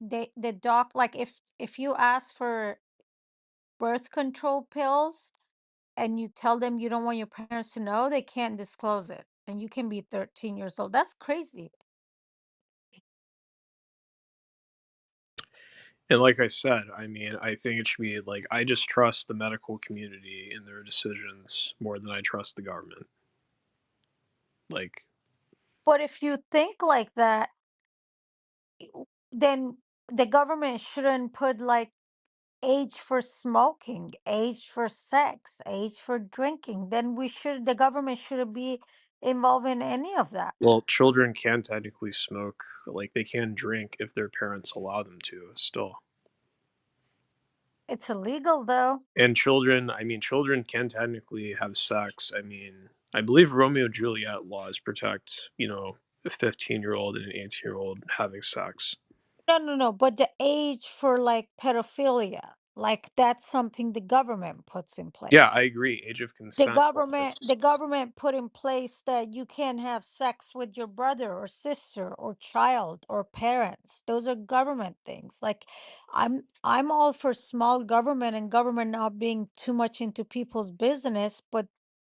the doc, like if you ask for birth control pills and you tell them you don't want your parents to know, they can't disclose it. And you can be 13 years old. That's crazy. And like I said, I mean, I think it should be like I just trust the medical community in their decisions more than I trust the government. Like, But if you think like that, then the government shouldn't put like age for smoking, age for sex, age for drinking. Then the government shouldn't be involved in any of that. well, children can technically smoke, like they can drink if their parents allow them to still. It's illegal though. And children, I mean, children can technically have sex. I mean, I believe Romeo and Juliet laws protect, a 15-year-old and an 18-year-old having sex. No, no, no. But the age for like pedophilia, like that's something the government puts in Yeah, I place. agree. Age of The consent government, laws. the government put in place that you can't have sex with your brother or sister or child or parents. Those are government things. Like I'm all for small government and government not being too much into people's business, but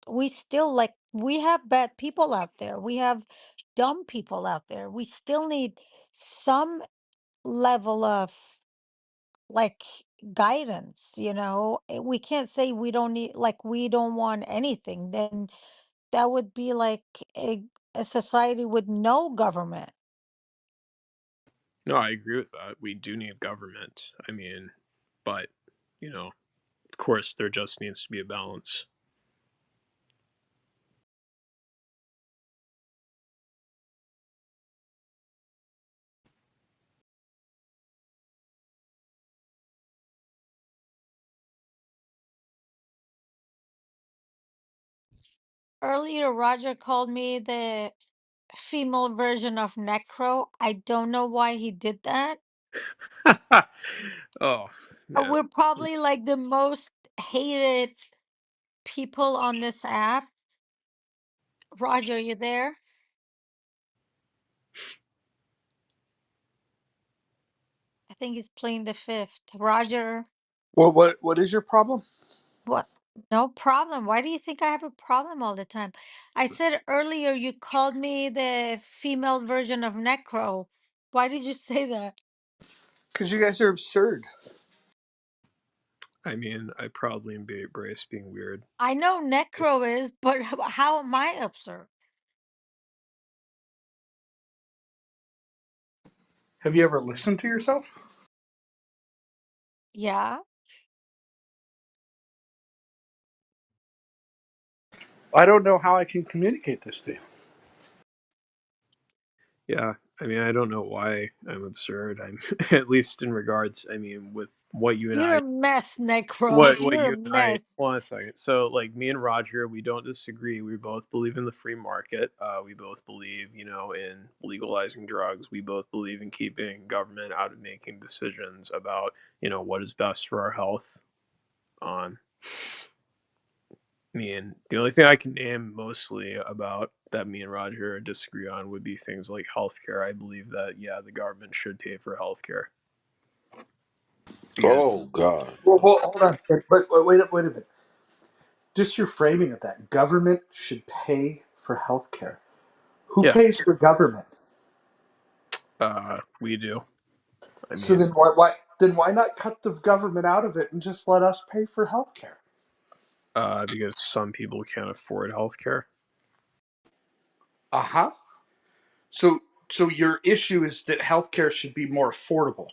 we still, like, we have bad people out there. We have dumb people out there. We still need some level of like guidance, you know. We can't say we don't need, like, we don't want anything. Then that would be like a society with no government. No, I agree with that. We do need government. I mean, but, of course, there just needs to be a balance. Earlier, Roger called me the female version of Necro. I don't know why he did that. Oh, man. We're probably like the most hated people on this app. Roger, you there? I think he's playing the fifth. Roger, What is your problem? what? No problem. Why do you think I have a problem all the time? I said earlier you called me the female version of Necro. Why did you say that? Because you guys are absurd. I mean, I proudly embrace being weird. I know Necro is, but how am I absurd? Have you ever listened to yourself? Yeah. I don't know how I can communicate this to you. Yeah, I mean, I don't know why I'm absurd. I'm at least in regards. I mean, with what you and You're I, a mess, Necro. what You're a you and I. mess. Hold on a second. So, like me and Roger, we don't disagree. We both believe in the free market. We both believe, in legalizing drugs. We both believe in keeping government out of making decisions about, what is best for our health. Um, I mean, the only thing I can name mostly about that me and Roger disagree on would be things like healthcare. I believe that, yeah, the government should pay for healthcare because, Oh God. Well, hold on. But wait a minute. Just your framing of that. Government should pay for healthcare. Who yeah, pays for government? we do. I So mean, then why not cut the government out of it and just let us pay for healthcare? because some people can't afford healthcare. Uh-huh. So so your issue is that healthcare should be more affordable.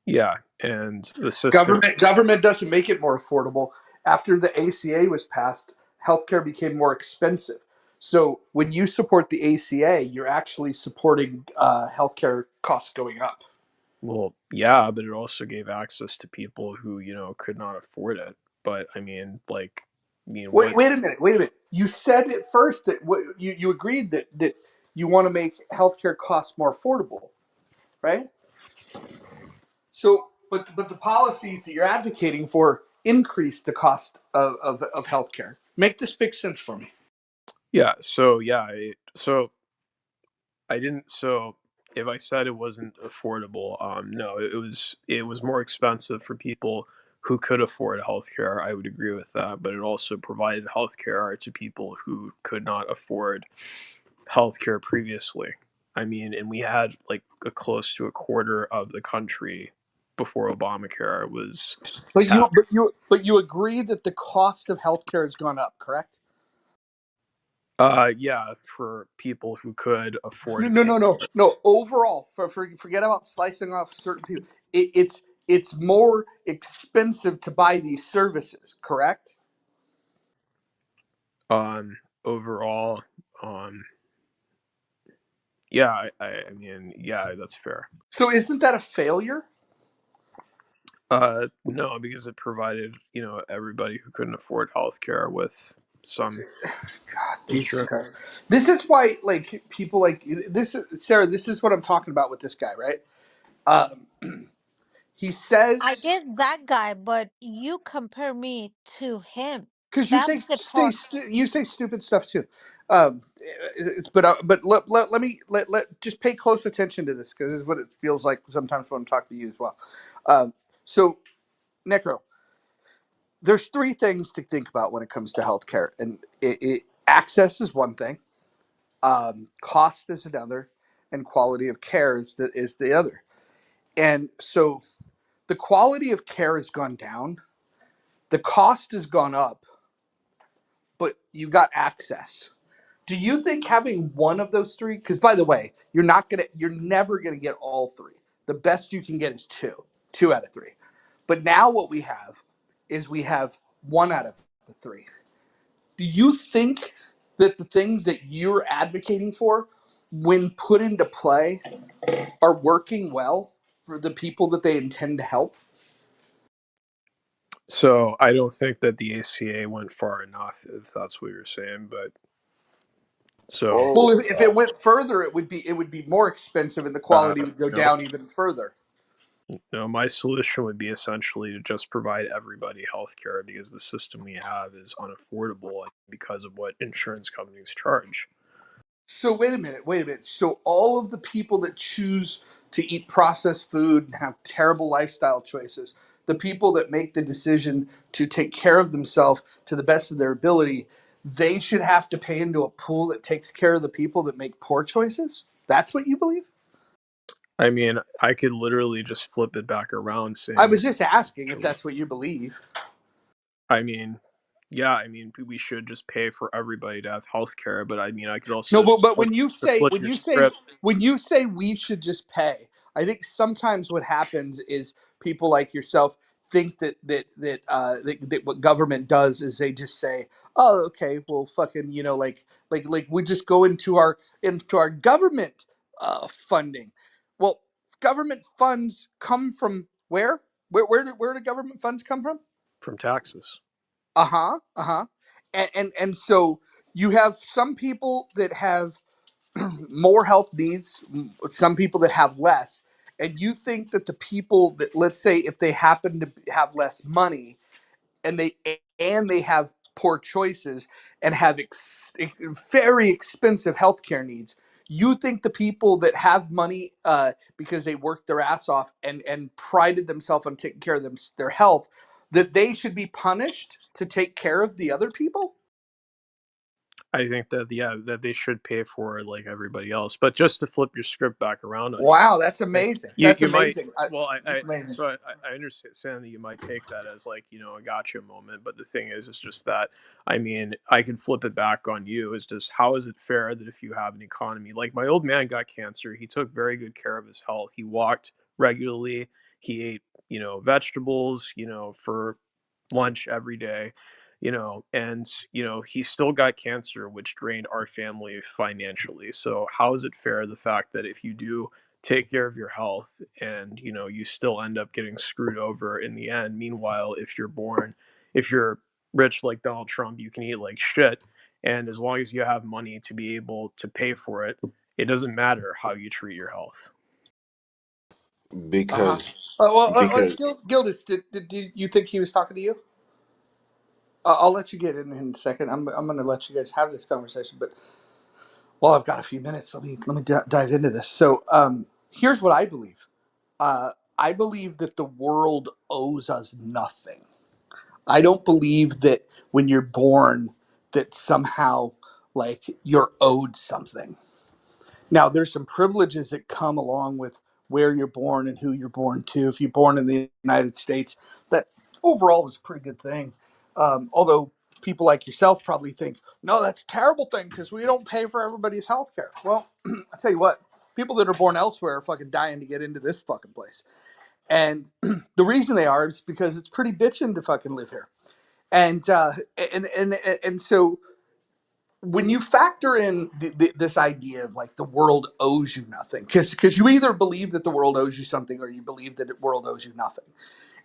Yeah, and the system. Government doesn't make it more affordable. After the ACA was passed, healthcare became more expensive. So when you support the ACA, you're actually supporting healthcare costs going up. Well, yeah, but it also gave access to people who could not afford it. But I mean, like, what? Wait a minute. Wait a minute. You said at first that you agreed that you want to make healthcare costs more affordable, right? So, but the policies that you're advocating for increase the cost of healthcare. Make this make sense for me. Yeah. So yeah. So I didn't. So if I said it wasn't affordable, no, it was more expensive for people who could afford healthcare. I would agree with that, but it also provided healthcare to people who could not afford healthcare previously. I mean, and we had like a close to a quarter of the country before Obamacare was But you passed. but you but you agree that the cost of healthcare has gone up, correct? Yeah, for people who could No, afford no, paying. no, no, no. Overall, forget about slicing off certain people. It's more expensive to buy these services, correct? Overall, um, yeah, I mean, yeah, that's fair. So isn't that a failure? No, because it provided, everybody who couldn't afford healthcare with some God, Jesus insurance. Christ. This is why, like, people like this. Sarah, this is what I'm talking about with this guy, right? He I says get that guy, but you compare me to him. because you That's think the part. you say stupid stuff too. But let me just pay close attention to this because this is what it feels like sometimes when I'm talking to you as well. So Necro, there's three things to think about when it comes to healthcare, and access is one thing, cost is another, and quality of care is the other. And so the quality of care has gone down, the cost has gone up, but you got access. Do you think having one of those three? Because by the way, you're never gonna get all three. The best you can get is two out of three. But now what we have is we have one out of the three. Do you think that the things that you're advocating for, when put into play, are working well for the people that they intend to help? So I don't think that the ACA went far enough, if that's what you're saying. But so Well, Oh if it God. went further, it would be more expensive, and the uh, quality would go no, down even further. no, my solution would be essentially to just provide everybody health care because the system we have is unaffordable because of what insurance companies charge. So wait a minute. So all of the people that choose to eat processed food and have terrible lifestyle choices. The people that make the decision to take care of themselves to the best of their ability, they should have to pay into a pool that takes care of the people that make poor choices. That's what you believe? I mean, I could literally just flip it back around I saying, was just asking if that's what you believe. I mean, yeah, I mean, we should just pay for everybody to have health care, but I mean, I could also No, just but flip, when you to say flip your script. we should just pay, I think sometimes what happens is people like yourself think that what government does is they just say, oh, okay, well, fucking, like we just go into our government funding. Well, government funds come from where? Where do government funds come from? From taxes. Uh-huh. Uh-huh. And so you have some people that have more health needs, some people that have less. And you think that the people that, let's say, if they happen to have less money and they have poor choices and have very expensive healthcare needs, you think the people that have money because they worked their ass off and prided themselves on taking care of their health, that they should be punished to take care of the other people? I think that, yeah, that they should pay for it like everybody else. But just to flip your script back around on you, Wow, that's like amazing. you That's you might, amazing. well, That's amazing. I understand that you might take that as like, a gotcha moment. But the thing is just that, I mean, I could flip it back on you. Is just, how is it fair that if you have an economy, like my old man got cancer, he took very good care of his health. He walked regularly. He ate, vegetables, for lunch every day, and he still got cancer, which drained our family financially. So how is it fair, the fact that if you do take care of your health and you still end up getting screwed over in the end? Meanwhile, if you're rich like Donald Trump, you can eat like shit, and as long as you have money to be able to pay for it, it doesn't matter how you treat your health. Uh-huh. Because Well, because Gildis, did you think he was talking to you? I'll let you get in a second. I'm going to let you guys have this conversation, but while I've got a few minutes, let me dive into this. So, here's what I believe. I believe that the world owes us nothing. I don't believe that when you're born that somehow like you're owed something. Now, there's some privileges that come along with where you're born and who you're born to. If you're born in the United States, that overall is a pretty good thing. Although people like yourself probably think, no, that's a terrible thing because we don't pay for everybody's health care. Well, I tell you what, people that are born elsewhere are fucking dying to get into this fucking place. And the reason they are is because it's pretty bitching to fucking live here. And and so when you factor in this idea of like the world owes you nothing, because you either believe that the world owes you something or you believe that the world owes you nothing.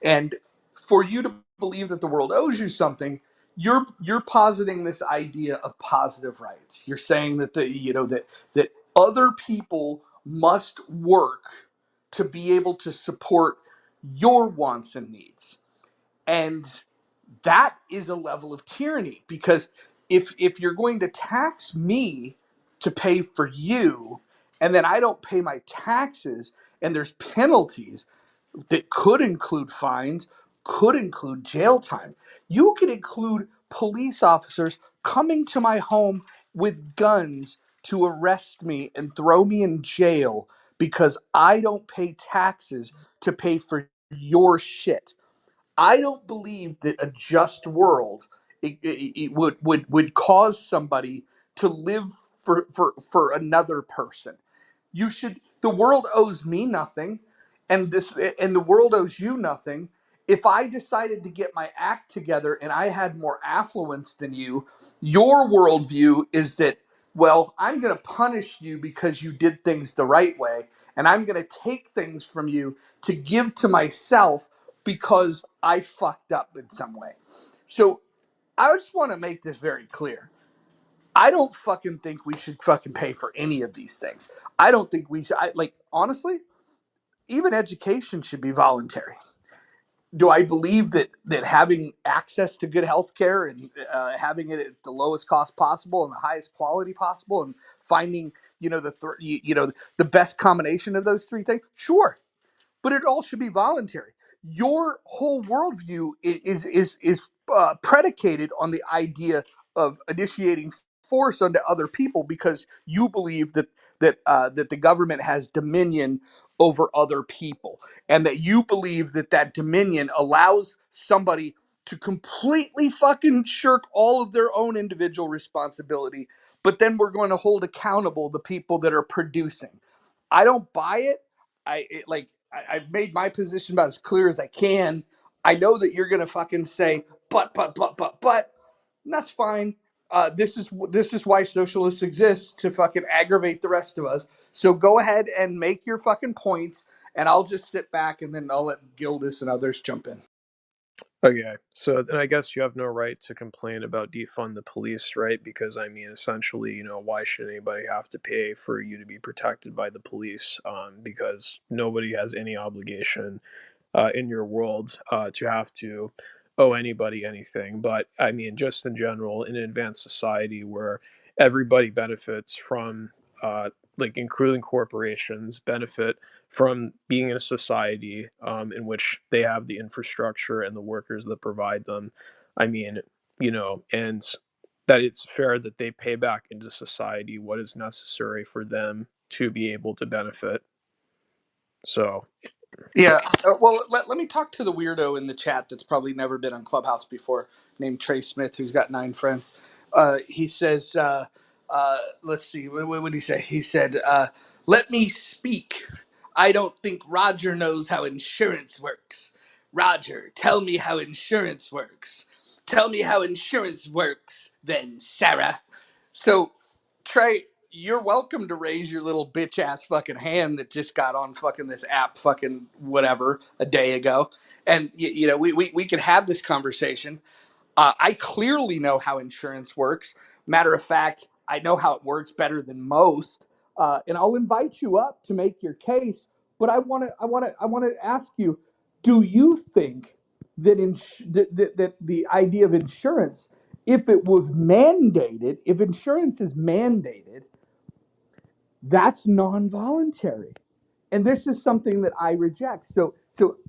And for you to believe that the world owes you something, you're positing this idea of positive rights. You're saying that that other people must work to be able to support your wants and needs. And that is a level of tyranny, because if you're going to tax me to pay for you, and then I don't pay my taxes and there's penalties that could include fines, could include jail time. You could include police officers coming to my home with guns to arrest me and throw me in jail because I don't pay taxes to pay for your shit. I don't believe that a just world it would cause somebody to live for another person. You should. The world owes me nothing, and the world owes you nothing. If I decided to get my act together and I had more affluence than you, your worldview is that, well, I'm going to punish you because you did things the right way, and I'm going to take things from you to give to myself because I fucked up in some way. So I just want to make this very clear. I don't fucking think we should fucking pay for any of these things. I don't think we should. Honestly, even education should be voluntary. Do I believe that having access to good health care and having it at the lowest cost possible and the highest quality possible and finding the best combination of those three things? Sure, but it all should be voluntary. Your whole worldview is predicated on the idea of initiating force onto other people because you believe that the government has dominion over other people, and that you believe that dominion allows somebody to completely fucking shirk all of their own individual responsibility, but then we're going to hold accountable the people that are producing. I don't buy it. I've made my position about as clear as I can. I know that you're gonna fucking say, but. And that's fine. This is why socialists exist, to fucking aggravate the rest of us. So go ahead and make your fucking points, and I'll just sit back and then I'll let Gildas and others jump in. Okay, so then I guess you have no right to complain about defund the police, right? Because I mean, essentially, why should anybody have to pay for you to be protected by the police? Because nobody has any obligation in your world to have to owe anybody anything. But I mean, just in general, in an advanced society where everybody benefits from, like, including corporations, benefit from being in a society in which they have the infrastructure and the workers that provide them. I mean, and that it's fair that they pay back into society what is necessary for them to be able to benefit. So, Yeah. Well, let me talk to the weirdo in the chat that's probably never been on Clubhouse before, named Trey Smith, who's got 9 friends. He says, let's see, what did he say? He said, let me speak. I don't think Roger knows how insurance works. Roger, tell me how insurance works. Tell me how insurance works, then, Sarah. So, Trey, you're welcome to raise your little bitch ass fucking hand that just got on fucking this app fucking whatever a day ago. And, we could have this conversation. I clearly know how insurance works. Matter of fact, I know how it works better than most. And I'll invite you up to make your case. But I want to ask you: do you think that the idea of insurance, if it was mandated, if insurance is mandated, that's non-voluntary? And this is something that I reject. So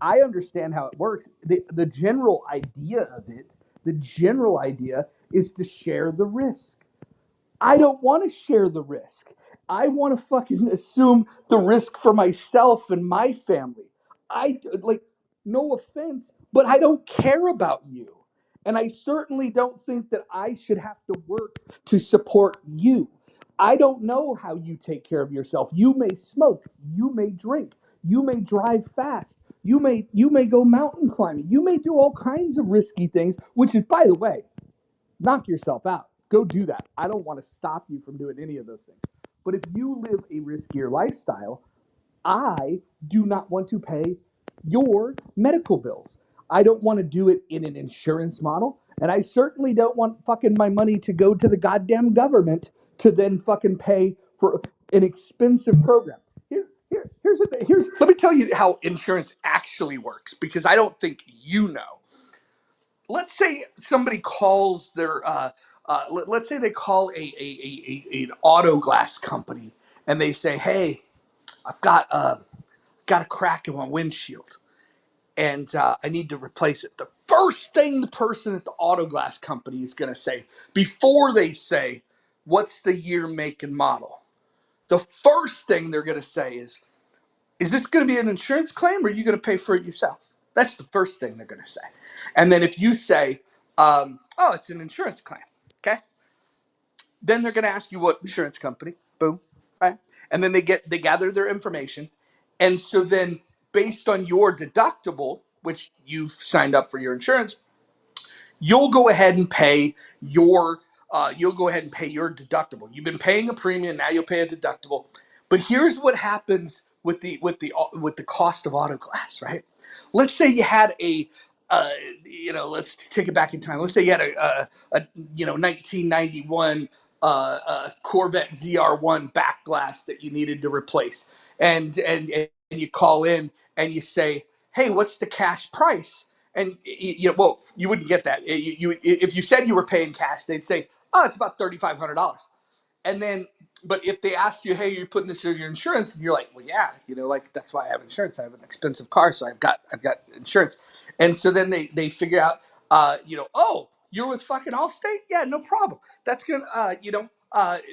I understand how it works. The general idea of it, the general idea is to share the risk. I don't want to share the risk. I want to fucking assume the risk for myself and my family. I like, no offense, but I don't care about you. And I certainly don't think that I should have to work to support you. I don't know how you take care of yourself. You may smoke, you may drink, you may drive fast, you may go mountain climbing, you may do all kinds of risky things, which is, by the way, knock yourself out. Go do that. I don't want to stop you from doing any of those things. But if you live a riskier lifestyle, I do not want to pay your medical bills. I don't want to do it in an insurance model. And I certainly don't want fucking my money to go to the goddamn government to then fucking pay for an expensive program. Let me tell you how insurance actually works, because I don't think you know. Let's say somebody calls let's say they call an auto glass company, and they say, hey, I've got a crack in my windshield, and I need to replace it. The first thing the person at the auto glass company is going to say, before they say what's the year, make, and model, the first thing they're going to say is this going to be an insurance claim, or are you going to pay for it yourself? That's the first thing they're going to say. And then if you say, oh, it's an insurance claim, okay? Then they're going to ask you what insurance company, boom, right? And then they gather their information. And so then, based on your deductible, which you've signed up for your insurance, you'll go ahead and pay your deductible. You've been paying a premium, now you'll pay a deductible. But here's what happens with the cost of auto glass, right? Let's say you had let's take it back in time. Let's say you had a 1991 Corvette ZR1 back glass that you needed to replace, and you call in and you say, hey, what's the cash price? And well, you wouldn't get that. If you said you were paying cash, they'd say, "Oh, it's about $3,500." And then, but if they ask you, "Hey, you're putting this in your insurance," and you're like, "Well, yeah, like that's why I have insurance. I have an expensive car, so I've got insurance." And so then they figure out, oh, you're with fucking Allstate? Yeah, no problem. That's gonna,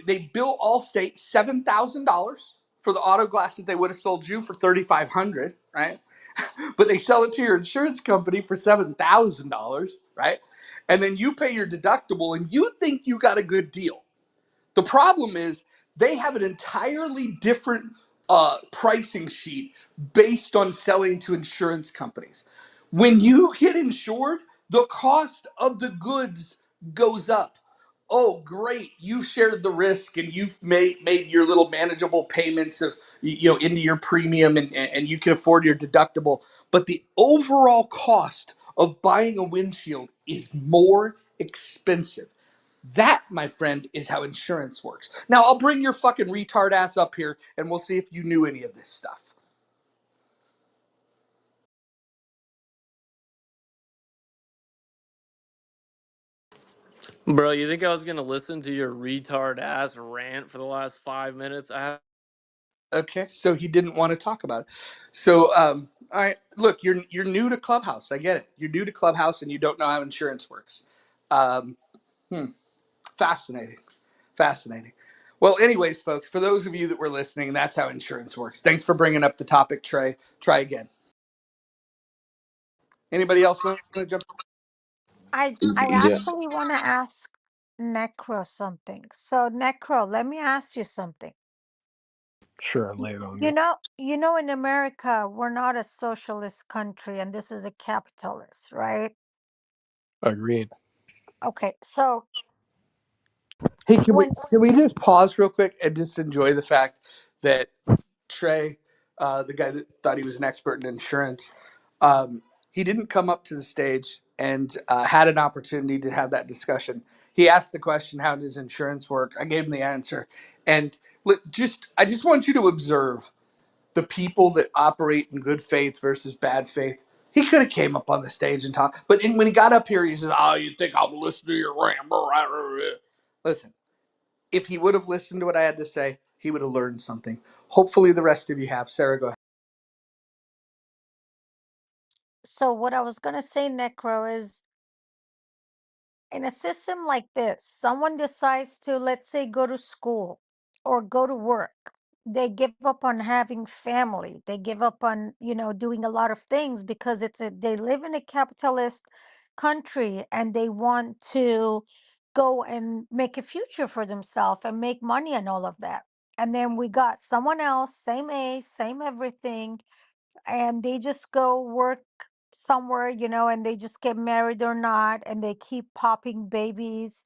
they bill Allstate $7,000 for the auto glass that they would have sold you for 3,500, right? But they sell it to your insurance company for $7,000, right? And then you pay your deductible, and you think you got a good deal. The problem is they have an entirely different pricing sheet based on selling to insurance companies. When you get insured, the cost of the goods goes up. Oh, great! You shared the risk, and you've made your little manageable payments of into your premium, and you can afford your deductible. But the overall cost of buying a windshield is more expensive. That, my friend, is how insurance works. Now, I'll bring your fucking retard ass up here and we'll see if you knew any of this stuff. Bro, you think I was gonna listen to your retard ass rant for the last 5 minutes? Okay, so he didn't want to talk about it. So, all right, look, you're new to Clubhouse. I get it. You're new to Clubhouse and you don't know how insurance works. Um, Fascinating. Fascinating. Well, anyways, folks, for those of you that were listening, that's how insurance works. Thanks for bringing up the topic, Trey. Try again. Anybody else want to jump? I Yeah, actually want to ask Necro something. So Necro, let me ask you something. Sure, lay it on You me. know, you know, in America, we're not a socialist country, and this is a capitalist, right? Agreed. Okay, so Hey, can we when can we just pause real quick and just enjoy the fact that Trey, the guy that thought he was an expert in insurance, he didn't come up to the stage and had an opportunity to have that discussion. He asked the question, "How does insurance work?" I gave him the answer, and I just want you to observe the people that operate in good faith versus bad faith. He could have came up on the stage and talked, but when he got up here, he says, "Oh, you think I'm listening to your ramble?" Listen, if he would have listened to what I had to say, he would have learned something. Hopefully, the rest of you have. Sarah, go ahead. so what I was gonna say, Necro, is in a system like this, someone decides to, let's say, go to school or go to work. They give up on having family. They give up on, doing a lot of things because they live in a capitalist country and they want to go and make a future for themselves and make money and all of that. And then we got someone else, same age, same everything, and they just go work somewhere, and they just get married or not, and they keep popping babies.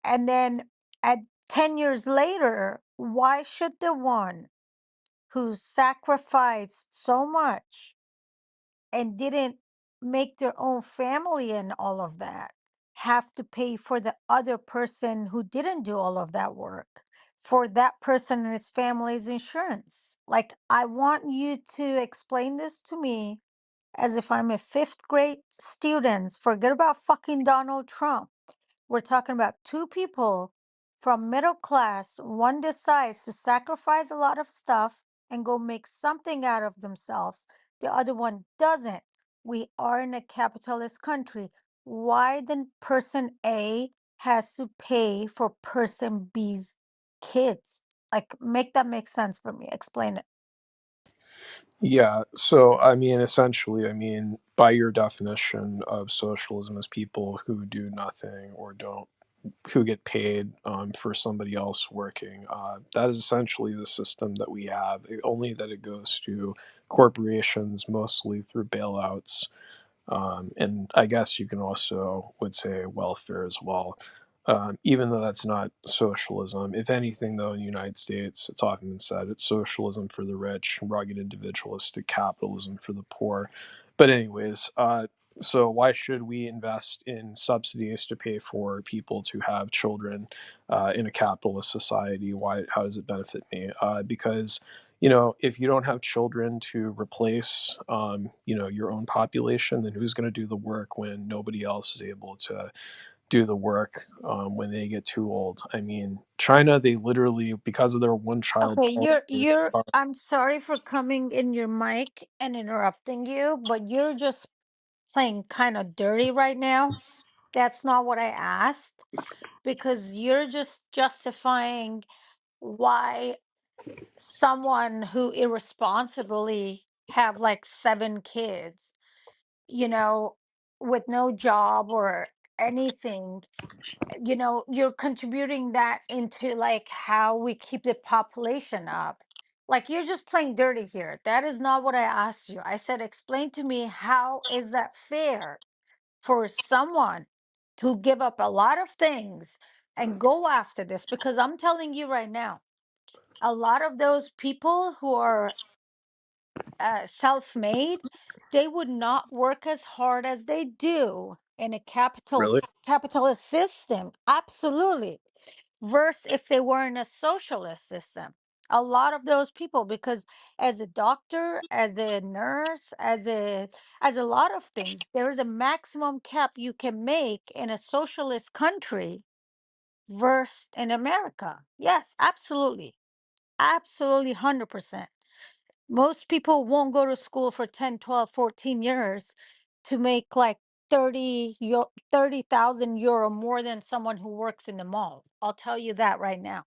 And then at 10 years later, why should the one who sacrificed so much and didn't make their own family and all of that have to pay for the other person who didn't do all of that work, for that person and his family's insurance? Like, I want you to explain this to me as if I'm a fifth grade student. Forget about fucking Donald Trump. We're talking about two people from middle class. One decides to sacrifice a lot of stuff and go make something out of themselves. The other one doesn't. We are in a capitalist country. Why then person A has to pay for person B's kids? Like, make that make sense for me. Explain it. Yeah, so I mean, essentially, I mean, by your definition of socialism is people who do nothing or don't, who get paid for somebody else working. That is essentially the system that we have, only that it goes to corporations mostly through bailouts. And I guess you can also would say welfare as well. Even though that's not socialism. If anything, though, in the United States, it's often been said it's socialism for the rich, rugged individualistic capitalism for the poor. But anyways, so why should we invest in subsidies to pay for people to have children in a capitalist society? Why? How does it benefit me? Because if you don't have children to replace, your own population, then who's going to do the work when nobody else is able to do the work when they get too old? I mean, China, they literally, because of their one child Okay, policy, are I'm sorry for coming in your mic and interrupting you, but you're just playing kind of dirty right now. That's not what I asked, because you're just justifying why someone who irresponsibly have like 7 kids, you know, with no job or anything, you're contributing that into like how we keep the population up. Like, you're just playing dirty here. That is not what I asked you. I said, explain to me, how is that fair for someone who give up a lot of things and go after this? Because I'm telling you right now, a lot of those people who are self-made, they would not work as hard as they do in a really. capitalist system. Absolutely. Versus if they were in a socialist system. A lot of those people, because as a doctor, as a nurse, as a lot of things, there is a maximum cap you can make in a socialist country versus in America. Yes, absolutely. Absolutely 100%. Most people won't go to school for 10, 12, 14 years to make like 30,000 euro more than someone who works in the mall. I'll tell you that right now.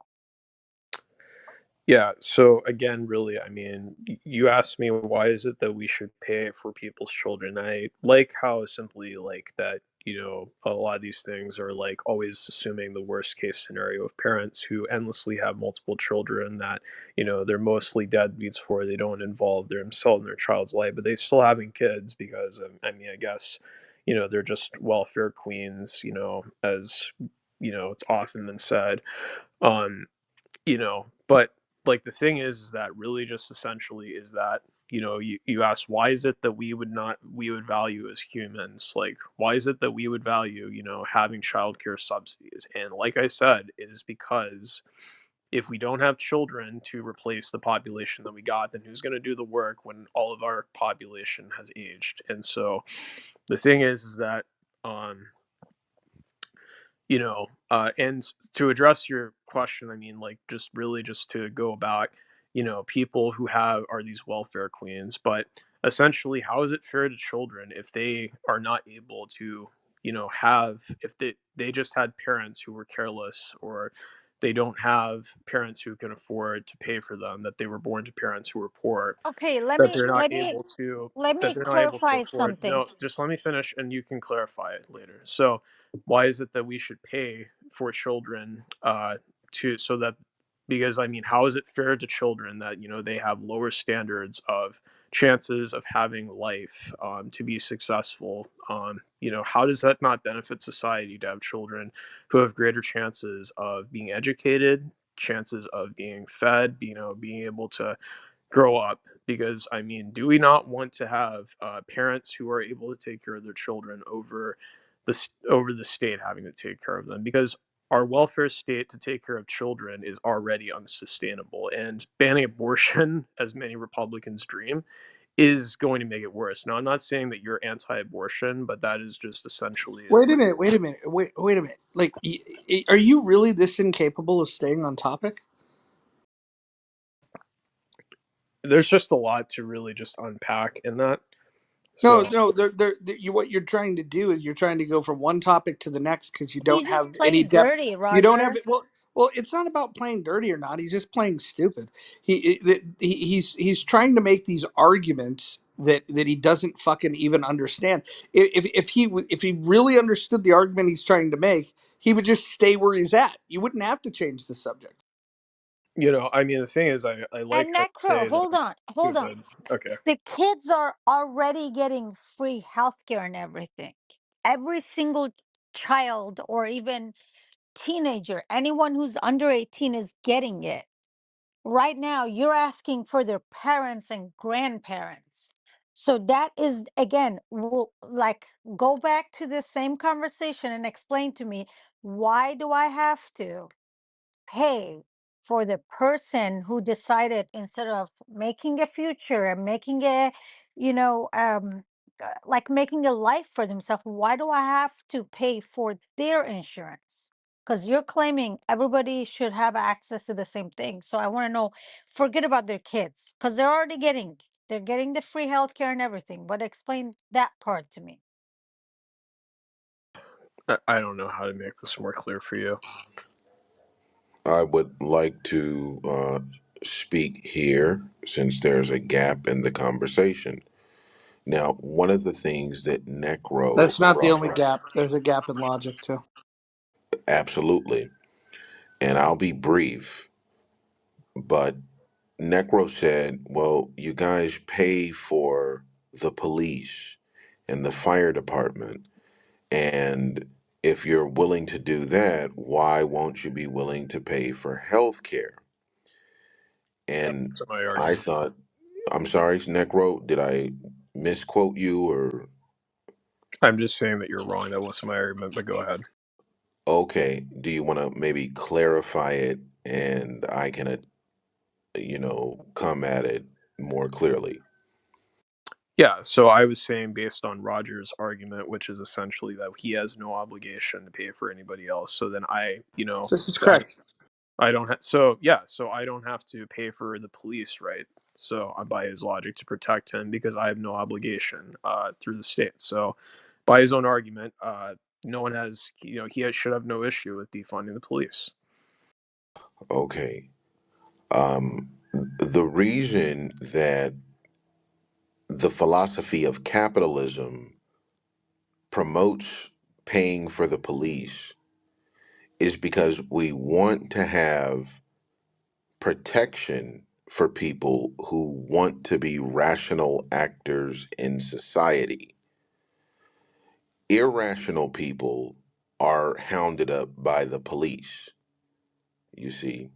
Yeah, so again, really, I mean, you asked me why is it that we should pay for people's children. I like how simply like that, a lot of these things are like always assuming the worst case scenario of parents who endlessly have multiple children that, they're mostly deadbeats for. They don't involve themselves in their child's life, but they still having kids because of, I mean, I guess, they're just welfare queens, as, it's often been said. Um, but like the thing is that really just essentially is that, you ask why is it that we would value as humans, like why is it that we would value, having childcare subsidies? And like I said, it is because if we don't have children to replace the population that we got, then who's going to do the work when all of our population has aged? And so the thing is that, um and to address your question, I mean, like, just really just to go about, people who have are these welfare queens, but essentially, how is it fair to children if they are not able to, have, if they just had parents who were careless, or they don't have parents who can afford to pay for them, that they were born to parents who were poor, Okay, let that me they're not let me able to let that me they're not able to clarify afford. something. No, just let me finish and you can clarify it later. So why is it that we should pay for children, to so that, because I mean, how is it fair to children that, they have lower standards of chances of having life, to be successful? How does that not benefit society to have children who have greater chances of being educated, chances of being fed, being able to grow up? Because I mean, do we not want to have, parents who are able to take care of their children over over the state having to take care of them? Because our welfare state to take care of children is already unsustainable, and banning abortion, as many Republicans dream, is going to make it worse. Now, I'm not saying that you're anti-abortion, but that is just essentially is Wait a what. minute. Wait a minute. Like, are you really this incapable of staying on topic? There's just a lot to really just unpack in that. No, So no. What you're trying to do is you're trying to go from one topic to the next because you He don't just have any plays depth. dirty, You don't have Roger. well. It's not about playing dirty or not. He's just playing stupid. He's trying to make these arguments that he doesn't fucking even understand. If he really understood the argument he's trying to make, he would just stay where he's at. You wouldn't have to change the subject. I mean, the thing is, I like And how you Necro, say that hold I'm on, hold on. stupid. Okay. The kids are already getting free healthcare and everything. Every single child or even teenager, anyone who's under 18 is getting it. Right now, you're asking for their parents and grandparents. So that is, again, like, go back to the same conversation and explain to me, why do I have to pay for the person who decided, instead of making a future and making a, you know, like making a life for themselves, why do I have to pay for their insurance? Because you're claiming everybody should have access to the same thing. So I want to know, forget about their kids, because they're getting the free healthcare and everything. But explain that part to me. I don't know how to make this more clear for you. I would like to speak here since there's a gap in the conversation. Now, one of the things that Necro That's not the brought only up, gap. There's a gap in logic too. absolutely, and I'll be brief, but Necro said, well, you guys pay for the police and the fire department, and if you're willing to do that, why won't you be willing to pay for health care? That And wasn't my I argument. thought, I'm sorry, Necro, did I misquote you or I'm just saying that you're wrong. That wasn't my argument, but go ahead. okay, do you want to maybe clarify it and I can come at it more clearly? Yeah, so I was saying based on Roger's argument, which is essentially that he has no obligation to pay for anybody else. So then This is I correct. I don't have so yeah, so I don't have to pay for the police, right? So by his logic to protect him because I have no obligation through the state. So by his own argument, no one has should have no issue with defunding the police. Okay. The reason that the philosophy of capitalism promotes paying for the police is because we want to have protection for people who want to be rational actors in society. Irrational people are hounded up by the police, you see.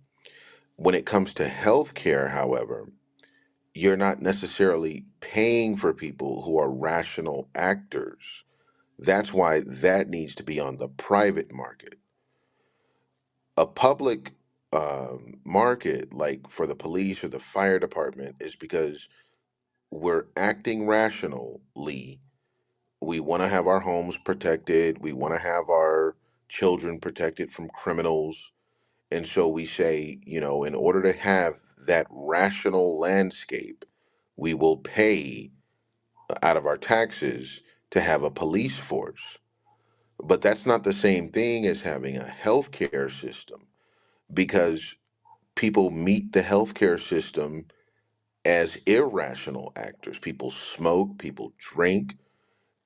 When it comes to healthcare, however, you're not necessarily paying for people who are rational actors. That's why that needs to be on the private market. A public market, like for the police or the fire department, is because we're acting rationally. We want to have our homes protected. We want to have our children protected from criminals. And so we say, in order to have that rational landscape, we will pay out of our taxes to have a police force. But that's not the same thing as having a healthcare system because people meet the healthcare system as irrational actors. People smoke, people drink,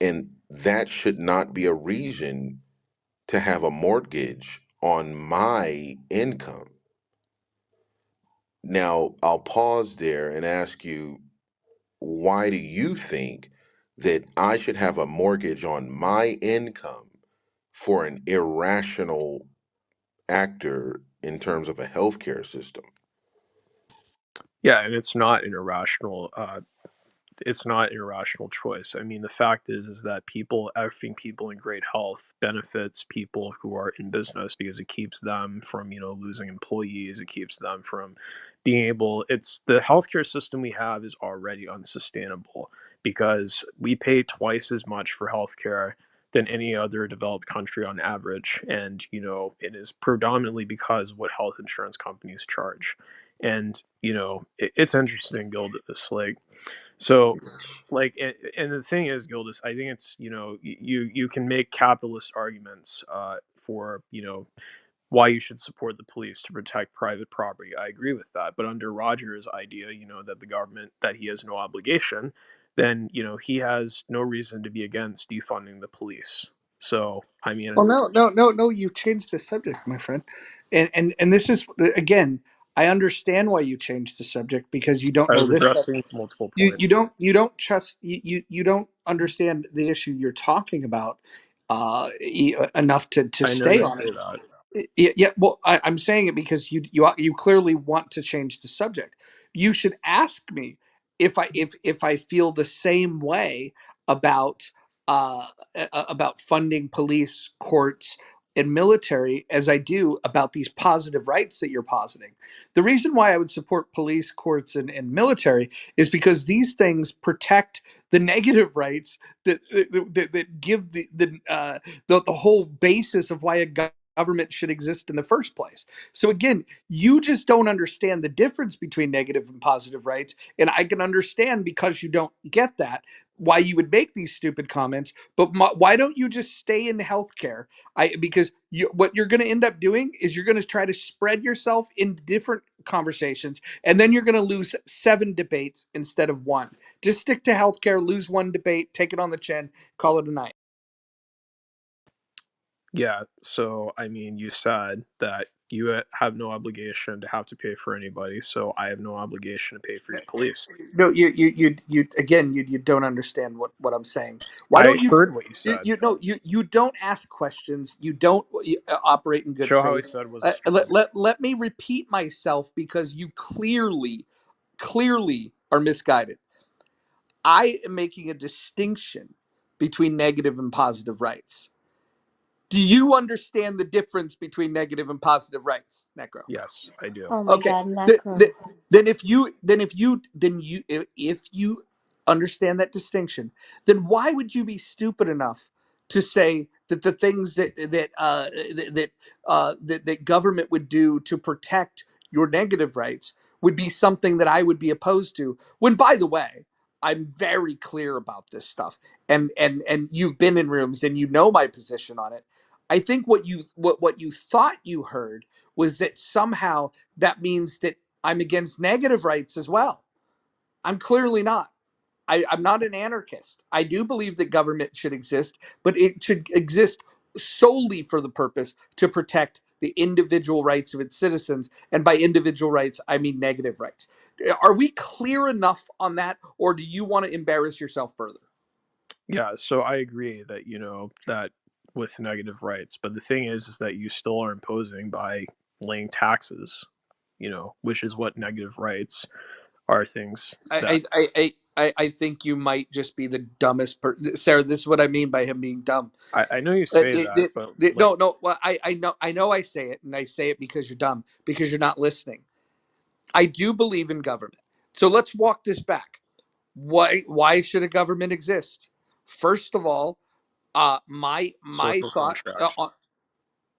and that should not be a reason to have a mortgage on my income. Now, I'll pause there and ask you, why do you think that I should have a mortgage on my income for an irrational actor in terms of a healthcare system? Yeah, and it's not an irrational choice. I mean, the fact is that having people in great health benefits people who are in business because it keeps them from, losing employees. It keeps them from being able. It's the healthcare system we have is already unsustainable because we pay twice as much for healthcare than any other developed country on average, and it is predominantly because of what health insurance companies charge. And it's interesting, Gildas, so, and the thing is, Gildas, I think it's you can make capitalist arguments for why you should support the police to protect private property. I agree with that, but under Roger's idea, that the government that he has no obligation, then he has no reason to be against defunding the police. So, I mean, Well, no. You've changed the subject, my friend, and this is again. I understand why you changed the subject because you don't I know was this. addressing multiple You points. don't trust you don't understand the issue you're talking about enough to I know stay you on say it. that. Yeah, well, I'm saying it because you clearly want to change the subject. You should ask me if I feel the same way about about funding police, courts, and military as I do about these positive rights that you're positing. The reason why I would support police, courts, and military is because these things protect the negative rights that give the whole basis of why a government should exist in the first place. So again, you just don't understand the difference between negative and positive rights, and I can understand because you don't get that why you would make these stupid comments. But why don't you just stay in healthcare? Because what you're going to end up doing is you're going to try to spread yourself in different conversations, and then you're going to lose 7 debates instead of 1. Just stick to healthcare, lose 1 debate, take it on the chin, call it a night. Yeah, so I mean, you said that you have no obligation to have to pay for anybody, so I have no obligation to pay for your police. No, you again, you don't understand what I'm saying. Why I don't you heard what you said. you don't ask questions, you don't operate in good Show how I faith. said was a straw let, man. let let me repeat myself because you clearly are misguided. I am making a distinction between negative and positive rights. Do you understand the difference between negative and positive rights, Necro? Yes, I do. Oh my Okay. God, Th- Necro. th- if you understand that distinction, then why would you be stupid enough to say that the things that government would do to protect your negative rights would be something that I would be opposed to? When, by the way, I'm very clear about this stuff, and you've been in rooms and you know my position on it. I think what you thought you heard was that somehow that means that I'm against negative rights as well. I'm clearly not. I'm not an anarchist. I do believe that government should exist, but it should exist solely for the purpose to protect the individual rights of its citizens. And by individual rights, I mean negative rights. Are we clear enough on that, or do you want to embarrass yourself further? Yeah, so I agree that, that with negative rights, but the thing is that you still are imposing by laying taxes, which is what negative rights are, things that I think you might just be the dumbest person. Sarah, this is what I mean by him being dumb. I know you say that, but like, No. Well, I know. I say it, and I say it because you're dumb, because you're not listening. I do believe in government. So let's walk this back. Why should a government exist? First of all, my social thought contract.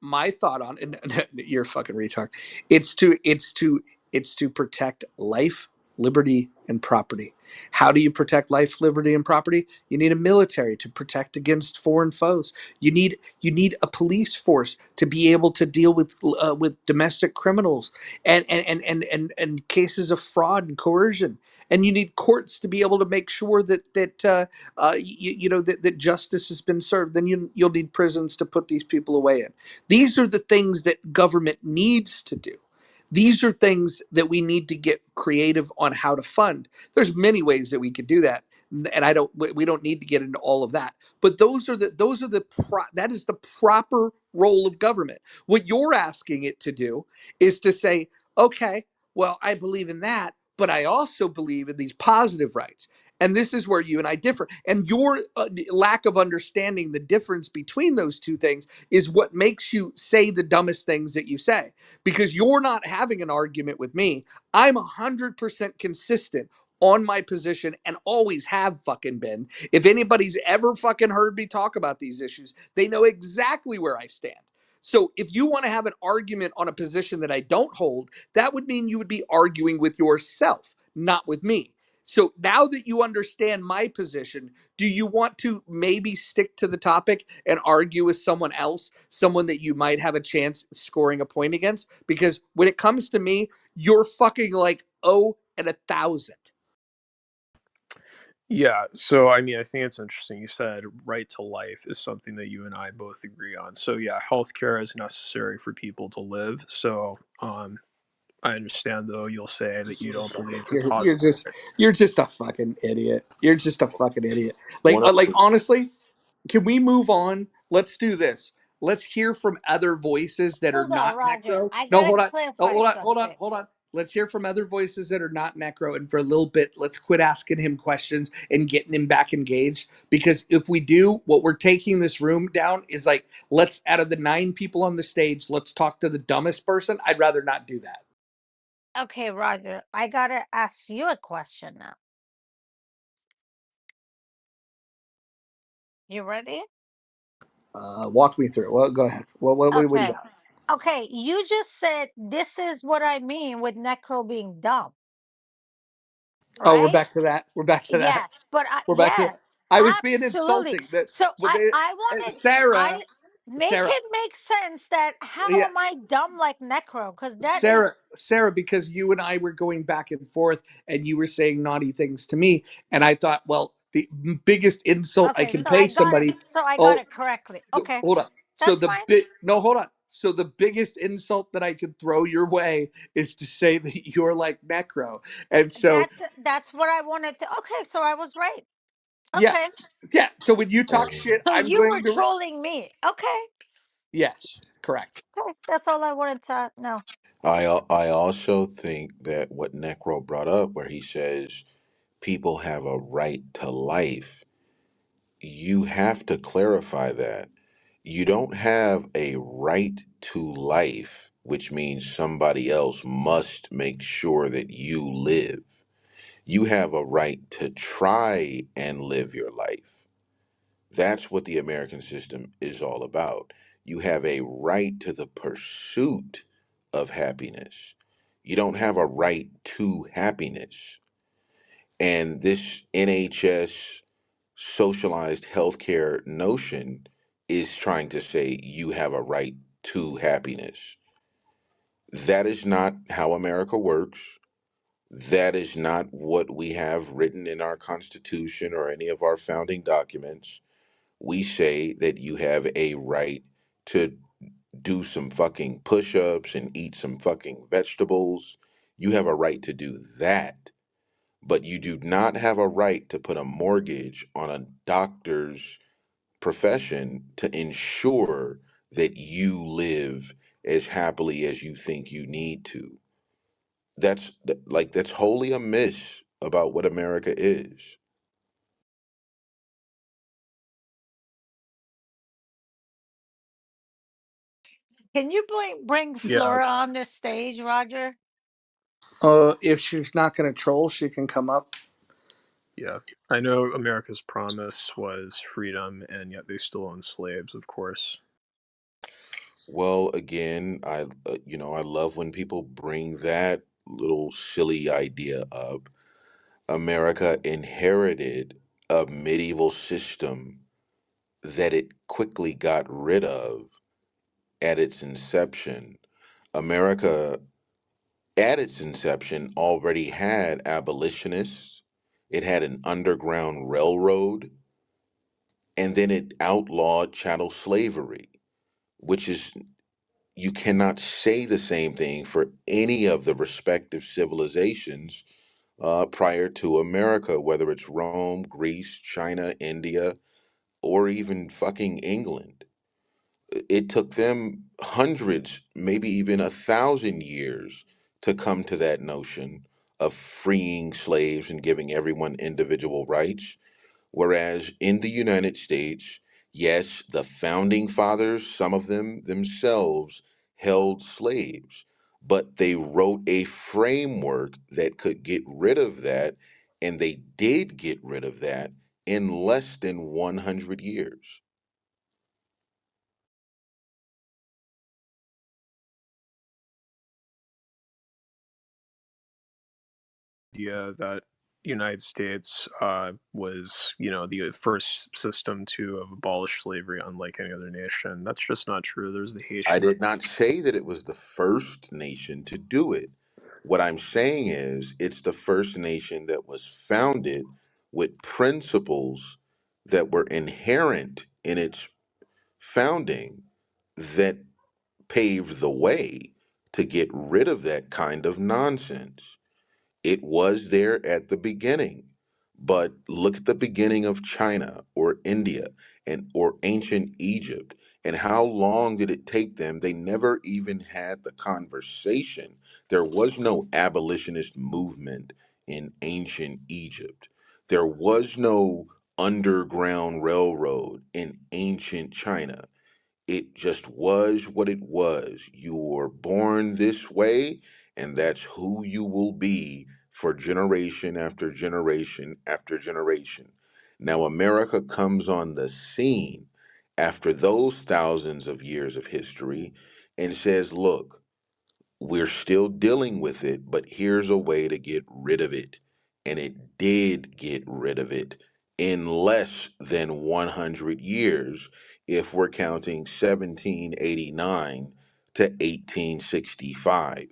my thought on and you're a fucking retard. It's to protect life, liberty, and property. How do you protect life, liberty, and property? You need a military to protect against foreign foes. You need a police force to be able to deal with domestic criminals and cases of fraud and coercion. And you need courts to be able to make sure that justice has been served. Then you'll need prisons to put these people away in. These are the things that government needs to do. These are things that we need to get creative on how to fund. There's many ways that we could do that, and we don't need to get into all of that. But that is the proper role of government. What you're asking it to do is to say, okay, well, I believe in that, but I also believe in these positive rights. And this is where you and I differ. And your lack of understanding the difference between those two things is what makes you say the dumbest things that you say, because you're not having an argument with me. I'm 100% consistent on my position and always have fucking been. If anybody's ever fucking heard me talk about these issues, they know exactly where I stand. So if you want to have an argument on a position that I don't hold, that would mean you would be arguing with yourself, not with me. So now that you understand my position, do you want to maybe stick to the topic and argue with someone else, someone that you might have a chance scoring a point against? Because when it comes to me, you're fucking like 0 and 1,000. Yeah, so I mean, I think it's interesting. You said right to life is something that you and I both agree on. So yeah, healthcare is necessary for people to live. So I understand though you'll say that you don't believe in You're, you're positive just rights. you're just a fucking idiot. You're just a fucking idiot. One of Like honestly, can we move on? Let's do this. Let's hear from other voices that are Hold on, not Roger. necro. I No, gotta hold on. Oh, clarify hold on. Hold on. something. Hold on. Let's hear from other voices that are not Necro. And for a little bit, let's quit asking him questions and getting him back engaged. Because if we do, what we're taking this room down is like, let's, out of the 9 people on the stage, let's talk to the dumbest person. I'd rather not do that. Okay, Roger, I gotta ask you a question now. You ready? Walk me through it. Well, go ahead. What do you Okay. got? Okay, you just said this is what I mean with Necro being dumb, Oh, we're right? back to that. We're back to that. Yes, but We're back to that. yes, I was being absolutely. insulting. That So what they, I wanted Sarah, I make Sarah. it make sense that how Yeah, am I dumb like Necro? Because that is Sarah, because you and I were going back and forth, and you were saying naughty things to me, and I thought, well, the biggest insult I okay. can So I pay got it. somebody. So I got Oh, it correctly. Okay, hold on. So that's the fine. big no, hold on. So the biggest insult that I could throw your way is to say that you're like Necro, and so That's what I wanted to. Okay, so I was right. yeah, Okay, yeah. So when you talk shit, so I'm you were going to trolling me. Okay, yes, correct. okay, that's all I wanted to know. I also think that what Necro brought up, where he says people have a right to life, you have to clarify that. You don't have a right to life, which means somebody else must make sure that you live. You have a right to try and live your life. That's what the American system is all about. You have a right to the pursuit of happiness. You don't have a right to happiness. And this NHS socialized healthcare notion is trying to say you have a right to happiness. That is not how America works. That is not what we have written in our Constitution or any of our founding documents. We say that you have a right to do some fucking push ups and eat some fucking vegetables. You have a right to do that. But you do not have a right to put a mortgage on a doctor's profession to ensure that you live as happily as you think you need to. That's wholly amiss about what America is. Can you bring Yeah, Flora on this stage, Roger? If she's not going to troll, she can come up. yeah. I know America's promise was freedom, and yet they still own slaves, of course. Well, again, I love when people bring that little silly idea up. America inherited a medieval system that it quickly got rid of at its inception. America, at its inception, already had abolitionists, it had an underground railroad, and then it outlawed chattel slavery, which is, you cannot say the same thing for any of the respective civilizations prior to America, whether it's Rome, Greece, China, India, or even fucking England. It took them hundreds, maybe even 1,000 years to come to that notion of freeing slaves and giving everyone individual rights. Whereas in the United States, yes, the founding fathers, some of them themselves held slaves, but they wrote a framework that could get rid of that, and they did get rid of that in less than 100 years. Idea that the United States was, the first system to have abolished slavery, unlike any other nation. That's just not true. There's the I Haitian. did not say that it was the first nation to do it. What I'm saying is it's the first nation that was founded with principles that were inherent in its founding that paved the way to get rid of that kind of nonsense. It was there at the beginning. But look at the beginning of China or India and or ancient Egypt. And how long did it take them? They never even had the conversation. There was no abolitionist movement in ancient Egypt. There was no underground railroad in ancient China. It just was what it was. You were born this way, and that's who you will be for generation after generation after generation. Now, America comes on the scene after those thousands of years of history and says, look, we're still dealing with it, but here's a way to get rid of it. And it did get rid of it in less than 100 years if we're counting 1789 to 1865.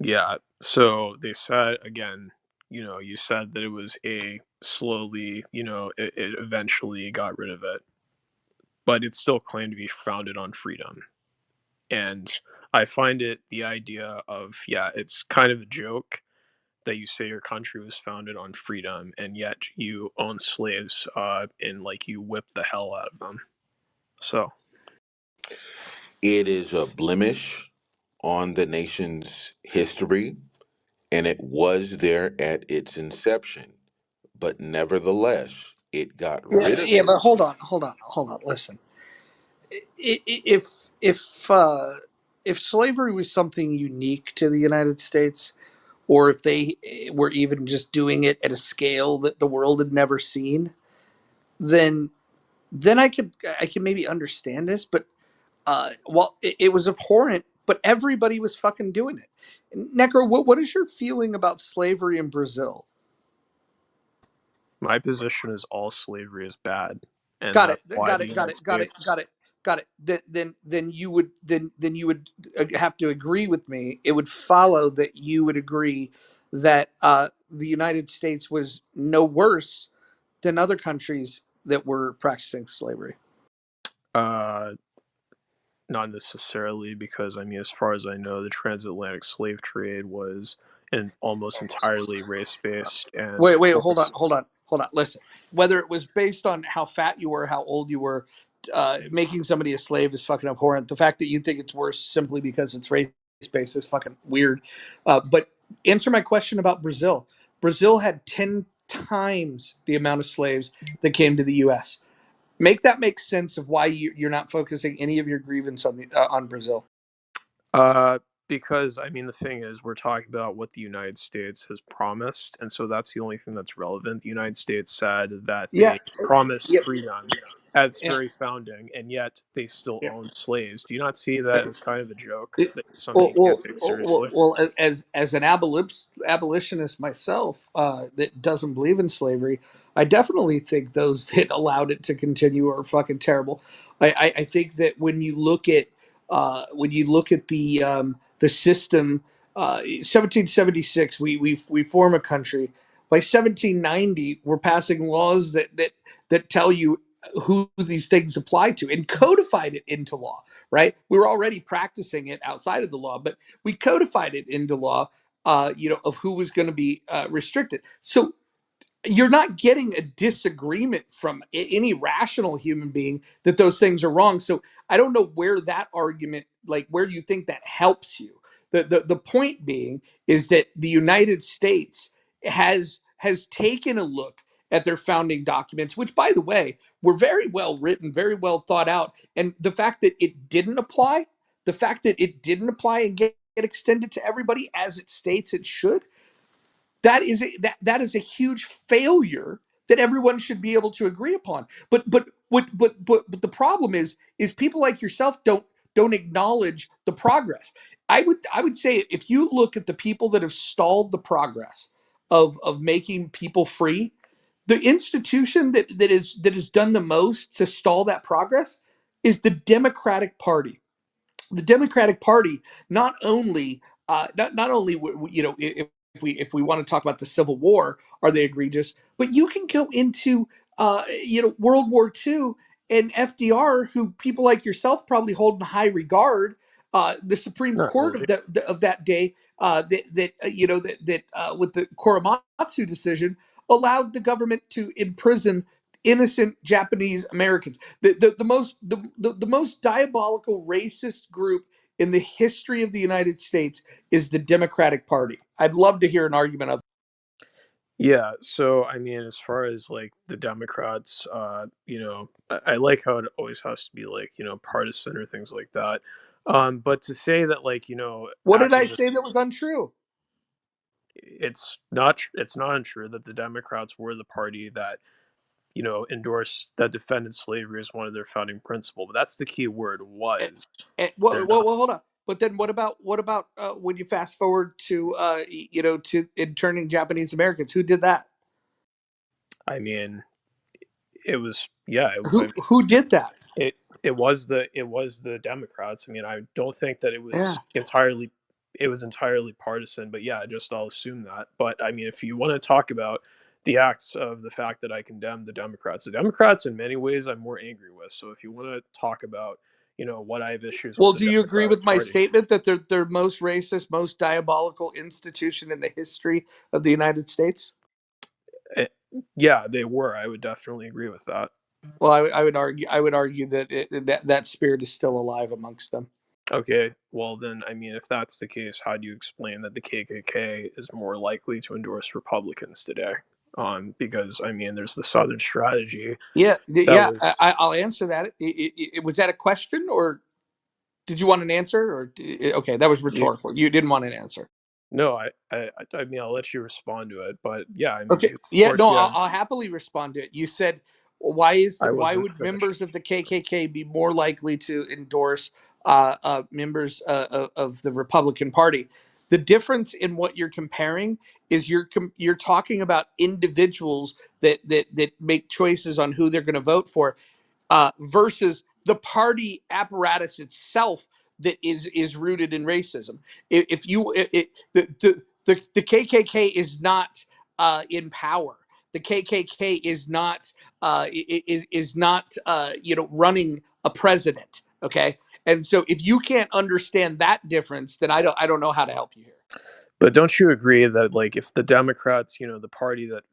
Yeah. So they said again, you said that it was a slowly, it eventually got rid of it, but it's still claimed to be founded on freedom. And I find it the idea of, yeah, it's kind of a joke that you say your country was founded on freedom and yet you own slaves, and like you whip the hell out of them. So It is a blemish on the nation's history, and it was there at its inception. But nevertheless, it got Yeah, rid of yeah, it. but hold on. Listen, if if slavery was something unique to the United States, or if they were even just doing it at a scale that the world had never seen, then I can maybe understand this. But well, it was abhorrent, but everybody was fucking doing it. Necro, what is your feeling about slavery in Brazil? my position is all slavery is bad, and Got it. that's why Got the it. Got United it. Got it. States. Got it. Got it. Then you would have to agree with me. It would follow that you would agree that the United States was no worse than other countries that were practicing slavery. uh Not necessarily, because I mean, as far as I know, the transatlantic slave trade was almost entirely race based, and of Wait, hold on, course, hold on. Listen, whether it was based on how fat you were, how old you were, making somebody a slave is fucking abhorrent. The fact that you think it's worse simply because it's race based is fucking weird. But answer my question about Brazil. Brazil had 10 times the amount of slaves that came to the U.S. Make sense of why you're not focusing any of your grievance on Brazil. uh, because I mean, the thing is, we're talking about what the United States has promised, and so that's the only thing that's relevant. The United States said that Yeah, they promised yep, freedom at its yeah, very founding, and yet they still yeah. own slaves. Do you not see that as kind of a joke? It, That something you can't take seriously? as an abolitionist myself, that doesn't believe in slavery, I definitely think those that allowed it to continue are fucking terrible. I think that when you look at the system, 1776, we form a country. By 1790, we're passing laws that tell you who these things apply to and codified it into law, right? We were already practicing it outside of the law, but we codified it into law, of who was going to be restricted. So you're not getting a disagreement from any rational human being that those things are wrong. So I don't know where that argument, like where do you think that helps you? The point being is that the United States has taken a look at their founding documents, which by the way were very well written, very well thought out, and the fact that it didn't apply and get extended to everybody as it states it should, that is a huge failure that everyone should be able to agree upon. But the problem is people like yourself don't acknowledge the progress. I would say if you look at the people that have stalled the progress of making people free, the institution that has done the most to stall that progress is the Democratic Party. The Democratic Party not only if we want to talk about the Civil War, are they egregious? But you can go into World War II and FDR, who people like yourself probably hold in high regard. The Supreme Not Court really. of that day, with the Korematsu decision, allowed the government to imprison innocent Japanese Americans. The most diabolical racist group in the history of the United States is the Democratic Party. I'd love to hear an argument of. Yeah, so I mean, as far as like the Democrats, I like how it always has to be like, partisan or things like that. But to say that like, What did I activists, say that was untrue? it's not untrue that the Democrats were the party that, endorsed that defended slavery as one of their founding principle. But that's the key word And, was. well, They're not. hold on. But then what about when you fast forward to to interning Japanese Americans? Who did that? I mean, it was yeah, I Who mean, who did that? it was the Democrats. I mean, I don't think that Yeah. it was entirely partisan, but yeah, just I'll assume that. But I mean, if you want to talk about the acts of the fact that I condemn the Democrats in many ways I'm more angry with. So if you want to talk about, what I have issues with Well, the do you agree Democratic with my Party, statement that they're most racist, most diabolical institution in the history of the United States? eh, yeah, they were. I would definitely agree with that. Well, I would argue that that spirit is still alive amongst them. Okay, well then, I mean, if that's the case, how do you explain that the KKK is more likely to endorse Republicans today? Because I mean, there's the Southern Strategy Yeah, that yeah. was I'll answer that. Was that a question, or did you want an answer? Or okay, that was you. rhetorical. You didn't want an answer. No, I mean, I'll let you respond to it, but yeah, I mean, Okay. of Yeah. course, No, yeah, I'll happily respond to it. You said, I why wasn't would finished. members of the KKK be more likely to endorse members of the Republican Party? The difference in what you're comparing is you're talking about individuals that make choices on who they're going to vote for, versus the party apparatus itself that is rooted in racism. If you the KKK is not in power. The KKK is not is not running a president. Okay, and so if you can't understand that difference, then I don't know how to help you here. But don't you agree that like if the Democrats, the party that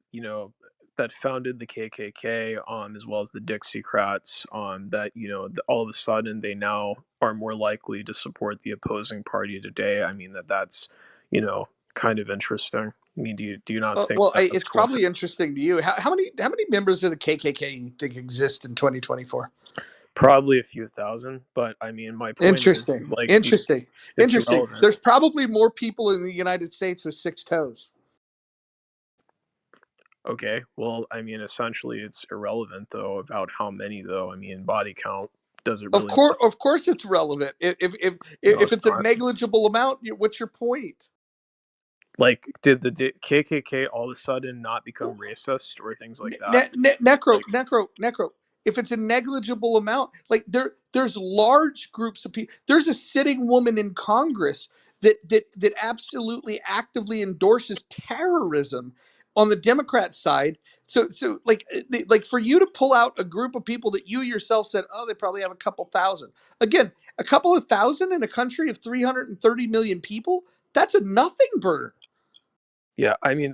that founded the KKK, as well as the Dixiecrats, that all of a sudden they now are more likely to support the opposing party today. I mean that's kind of interesting. I mean, do you not think that that's It's probably coincidental? interesting to you. How many members of the KKK you think exist in 2024? Probably a few thousand, but I mean, my point is Interesting. like Interesting. it's Interesting. irrelevant. There's probably more people in the United States with six toes. Okay, well, I mean, essentially, it's irrelevant though about how many though. I mean, body count does it really matter? Of course, it's relevant. No, If it's it's a not. negligible amount, what's your point? Like, did the KKK all of a sudden not become racist or things like that? Like, Necro. If it's a negligible amount, like there's large groups of people. There's a sitting woman in Congress that absolutely actively endorses terrorism on the Democrat side. So like for you to pull out a group of people that you yourself said, oh, they probably have a couple thousand. Again, a couple of thousand in a country of 330 million people. That's a nothing burger. yeah, I mean,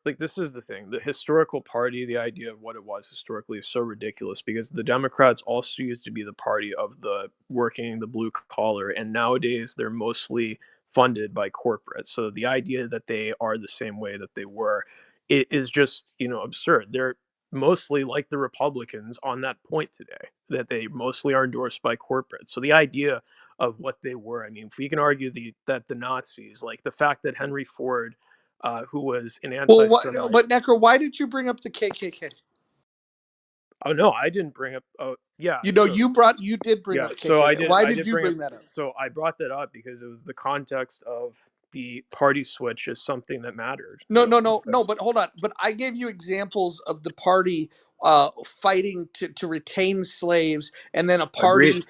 like, this is the thing. The historical party, the idea of what it was historically is so ridiculous because the Democrats also used to be the party of the working, the blue collar, and nowadays they're mostly funded by corporate. So the idea that they are the same way that they were, it is just, absurd. They're mostly like the Republicans on that point today, that they mostly are endorsed by corporate. So the idea of what they were, I mean, if we can argue that the Nazis, like the fact that Henry Ford, who was an Well, anti-Semite. but Necro, why did you bring up the KKK? Oh no, I didn't bring up. Oh yeah, You did bring yeah. up So KKK. Why I did did you bring up. bring that up? So I brought that up because it was the context of the party switch is something that mattered No, really. no, no, no. Because But hold on. But I gave you examples of the party fighting to retain slaves, and then agreed.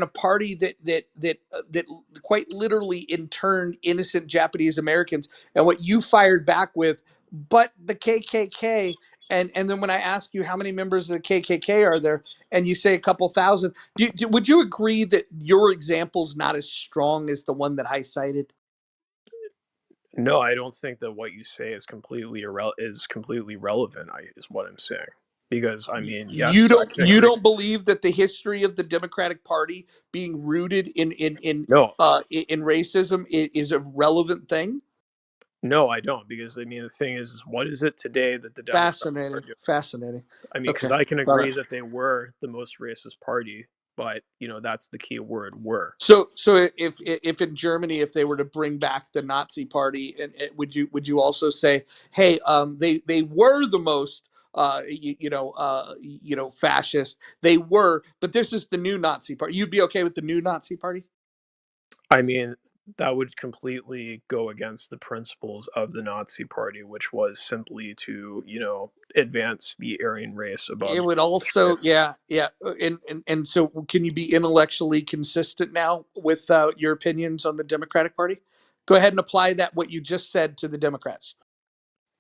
a party that quite literally interned innocent Japanese Americans. And what you fired back with, but the KKK. And then when I ask you how many members of the KKK are there, and you say a couple thousand, would you agree that your example's not as strong as the one that I cited? No, I don't think that what you say is completely relevant. Is what I'm saying. because I mean, You yes, I don't can you agree. don't believe that the history of the Democratic Party being rooted No, in racism is a relevant thing? no, I don't, because I mean, the thing is what is it today that the Democrats are Fascinating, doing? fascinating. I mean, because Okay, I can all right. agree that they were the most racist party, but that's the key word, were. So if in Germany, if they were to bring back the Nazi Party, and would you also say, hey, they were the most fascist, they were, but this is the new Nazi Party. You'd be okay with the new Nazi Party? I mean, that would completely go against the principles of the Nazi Party, which was simply to, advance the Aryan race above It the would English also, race. yeah, and so can you be intellectually consistent now with your opinions on the Democratic Party? Go ahead and apply that what you just said to the Democrats.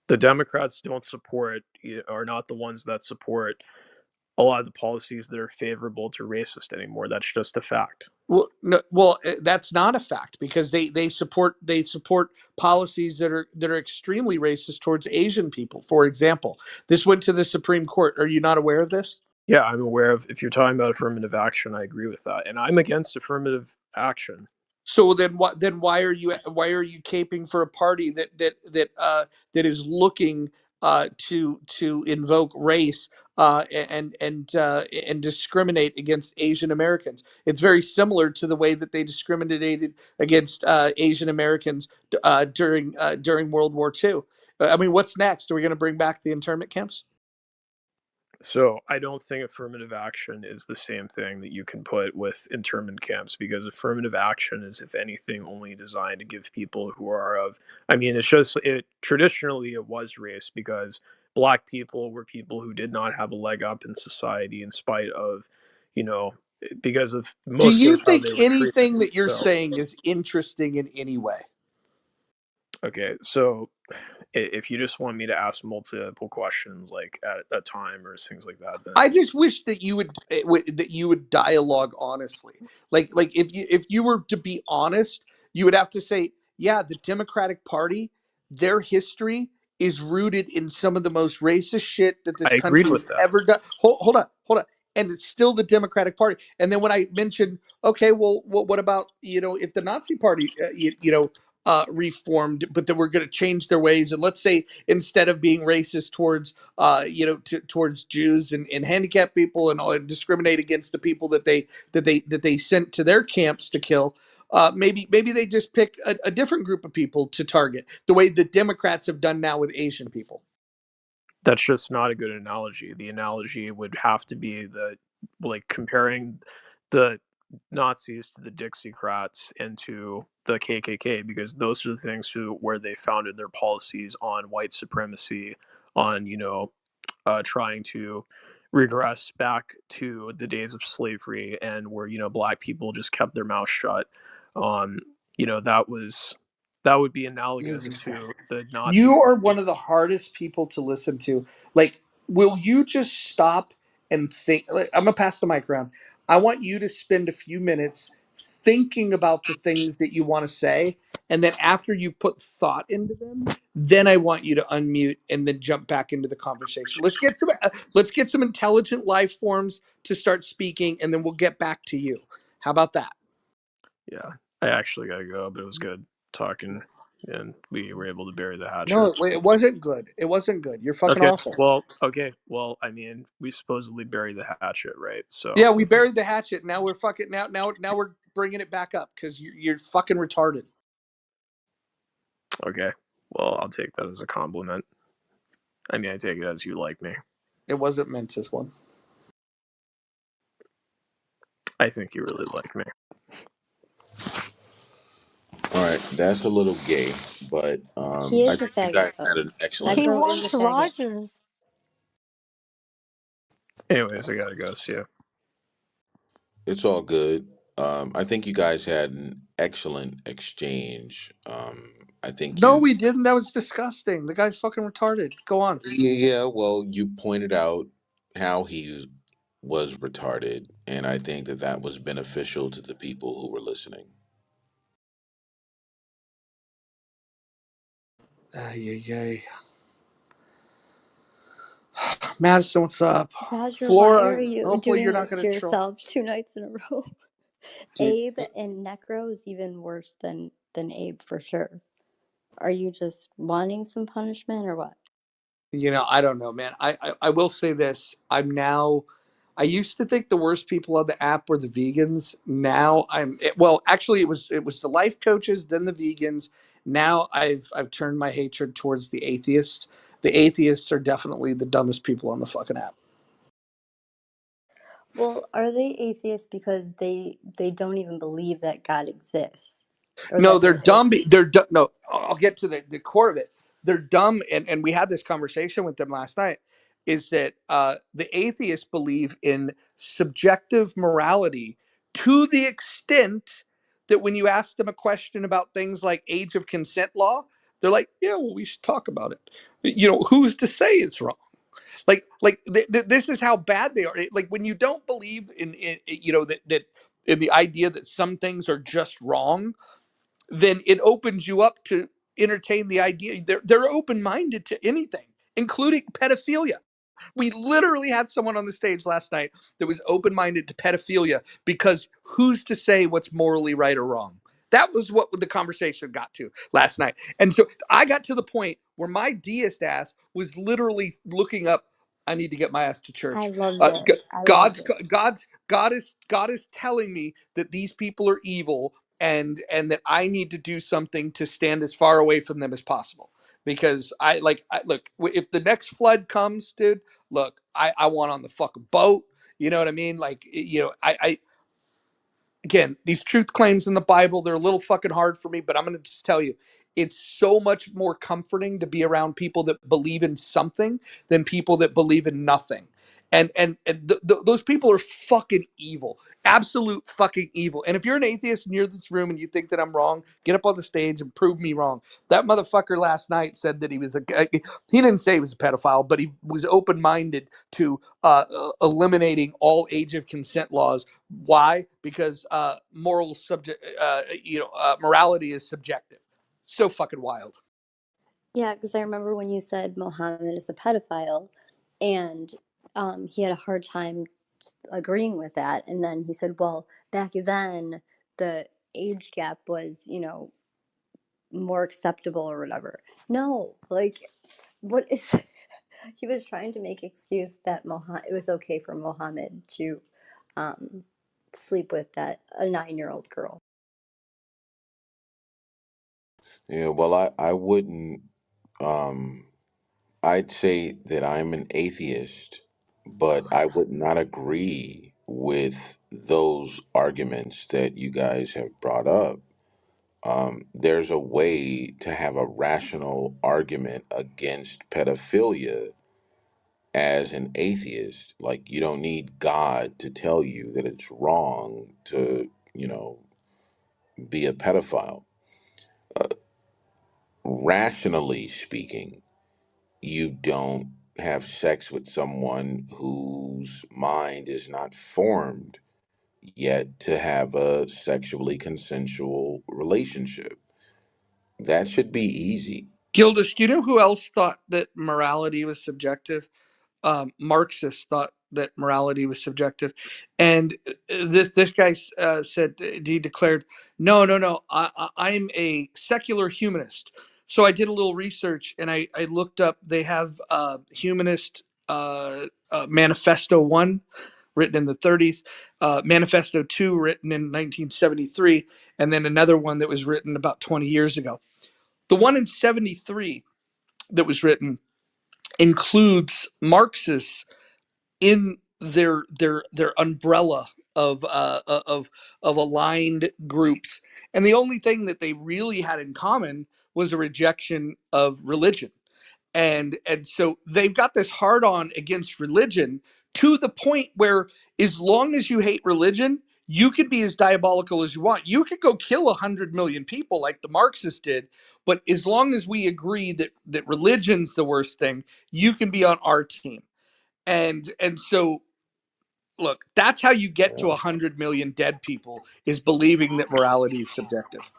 The Democrats don't support, are not the ones that support a lot of the policies that are favorable to racist anymore. That's just a fact. Well, no, that's not a fact because they support policies that are extremely racist towards Asian people. For example, this went to the Supreme Court. Are you not aware of this? Yeah, I'm aware of, if you're talking about affirmative action, I agree with that. And I'm against affirmative action. So then why are you caping for a party that is looking to invoke race and discriminate against Asian Americans? It's very similar to the way that they discriminated against Asian Americans during World War II. I mean, what's next? Are we going to bring back the internment camps? So I don't think affirmative action is the same thing that you can put with internment camps, because affirmative action is, if anything, only designed to give people who are of. I mean, it's just it traditionally it was race, because black people were people who did not have a leg up in society in spite of, you know, because of Do mostly you of how think they were treated. anything that you're So saying is interesting in any way? okay, so if you just want me to ask multiple questions like at a time or things like that, then I just wish that you would dialogue honestly. Like if you were to be honest, you would have to say, yeah, the Democratic Party, their history is rooted in some of the most racist shit that I this agreed country with has that. ever done. Hold on. And it's still the Democratic Party. And then when I mentioned, okay, well, what about if the Nazi Party, reformed, but that we're going to change their ways, and let's say instead of being racist towards Jews and handicapped people and discriminate against the people that they sent to their camps to kill. Maybe they just pick a different group of people to target, the way the Democrats have done now with Asian people. That's just not a good analogy. The analogy would have to be like comparing the Nazis to the Dixiecrats and to the KKK, because those are the things where they founded their policies on white supremacy, on trying to regress back to the days of slavery, and where black people just kept their mouth shut. Um, that would be analogous Jesus Christ. to the Nazi You are Party. one of the hardest people to listen to. Like, will you just stop and think? Like, I'm gonna pass the mic around. I want you to spend a few minutes thinking about the things that you want to say, and then after you put thought into them, then I want you to unmute and then jump back into the conversation. Let's get some intelligent life forms to start speaking, and then we'll get back to you. How about that? Yeah, I actually gotta go, but it was good talking, and we were able to bury the No, hatchet. it wasn't good. It wasn't good. You're fucking Okay, awful. well, I mean, we supposedly buried the hatchet, right? So, Yeah, we buried the hatchet. Now we're fucking now we're bringing it back up because you're fucking retarded. okay, well, I'll take that as a compliment. I mean, I take it as you like me. It wasn't meant as one. I think you really like me. All right, that's a little gay, but He I is a think you faggot, guys had though. an excellent. He Necro is a wants faggot. Rogers. Anyways, I gotta go. See ya. It's all good. I think you guys had an excellent exchange. I think No, you, we didn't. That was disgusting. The guy's fucking retarded. Go on. yeah, well, you pointed out how he was retarded, and I think that that was beneficial to the people who were listening. Ay, ay, ay. Madison, what's up? Roger, why are Flora, you hopefully you're doing not this going to to troll. yourself 2 nights in a row? Dude, Abe and Necro is even worse than Abe for sure. Are you just wanting some punishment or what? I don't know, man. I will say this. I used to think the worst people on the app were the vegans. Now well, actually it was the life coaches, then the vegans. Now I've turned my hatred towards the atheists. The atheists are definitely the dumbest people on the fucking app. Well, are they atheists because they don't even believe that God exists or No, that they're there is? dumb. They're dumb. No, I'll get to the core of it. They're dumb, and we had this conversation with them last night. Is that the atheists believe in subjective morality to the extent that when you ask them a question about things like age of consent law, they're like, "Yeah, well, we should talk about it." Who's to say it's wrong? This is how bad they are. Like when you don't believe in that in the idea that some things are just wrong, then it opens you up to entertain the idea. They're open minded to anything, including pedophilia. We literally had someone on the stage last night that was open minded to pedophilia because who's to say what's morally right or wrong? That was what the conversation got to last night. And so I got to the point where my deist ass was literally looking up. I need to get my ass to I church. loved it. I loved God's it. God is telling me that these people are evil and that I need to do something to stand as far away from them as possible. Because look, if the next flood comes, dude, look, I want on the fucking boat. You know what I mean? Like, I again, these truth claims in the Bible, they're a little fucking hard for me, but I'm going to just tell you, it's so much more comforting to be around people that believe in something than people that believe in nothing. And those people are fucking evil, absolute fucking evil. And if you're an atheist and you're in this room and you think that I'm wrong, get up on the stage and prove me wrong. That motherfucker last night said that he didn't say he was a pedophile, but he was open minded to eliminating all age of consent laws. Why? Because morality is subjective. So fucking wild. Yeah, because I remember when you said Mohammed is a pedophile, and he had a hard time agreeing with that. And then he said, well, back then the age gap was, more acceptable or whatever. No, like, what is. He was trying to make excuse that it was okay for Mohammed to um, sleep with a 9-year-old girl. Yeah, well, I wouldn't. Um, I'd say that I'm an atheist, but I would not agree with those arguments that you guys have brought up. There's a way to have a rational argument against pedophilia as an atheist. Like, you don't need God to tell you that it's wrong to, be a pedophile. Rationally speaking, you don't have sex with someone whose mind is not formed yet to have a sexually consensual relationship. That should be easy. Gildas, do you know who else thought that morality was subjective? Marxists thought that morality was subjective, and this guy said, he declared, no, I'm a secular humanist. So I did a little research and I looked up. They have humanist manifesto 1 written in the 30s, manifesto 2 written in 1973, and then another one that was written about 20 years ago. The one in 73 that was written includes Marxists in their umbrella of aligned groups, and the only thing that they really had in common was a rejection of religion. And so they've got this hard on against religion to the point where, as long as you hate religion, you could be as diabolical as you want. You could go kill 100 million people like the Marxists did, but as long as we agree that religion's the worst thing, you can be on our team. And so, look, that's how you get to Yeah, 100 million dead people, is believing that morality is subjective.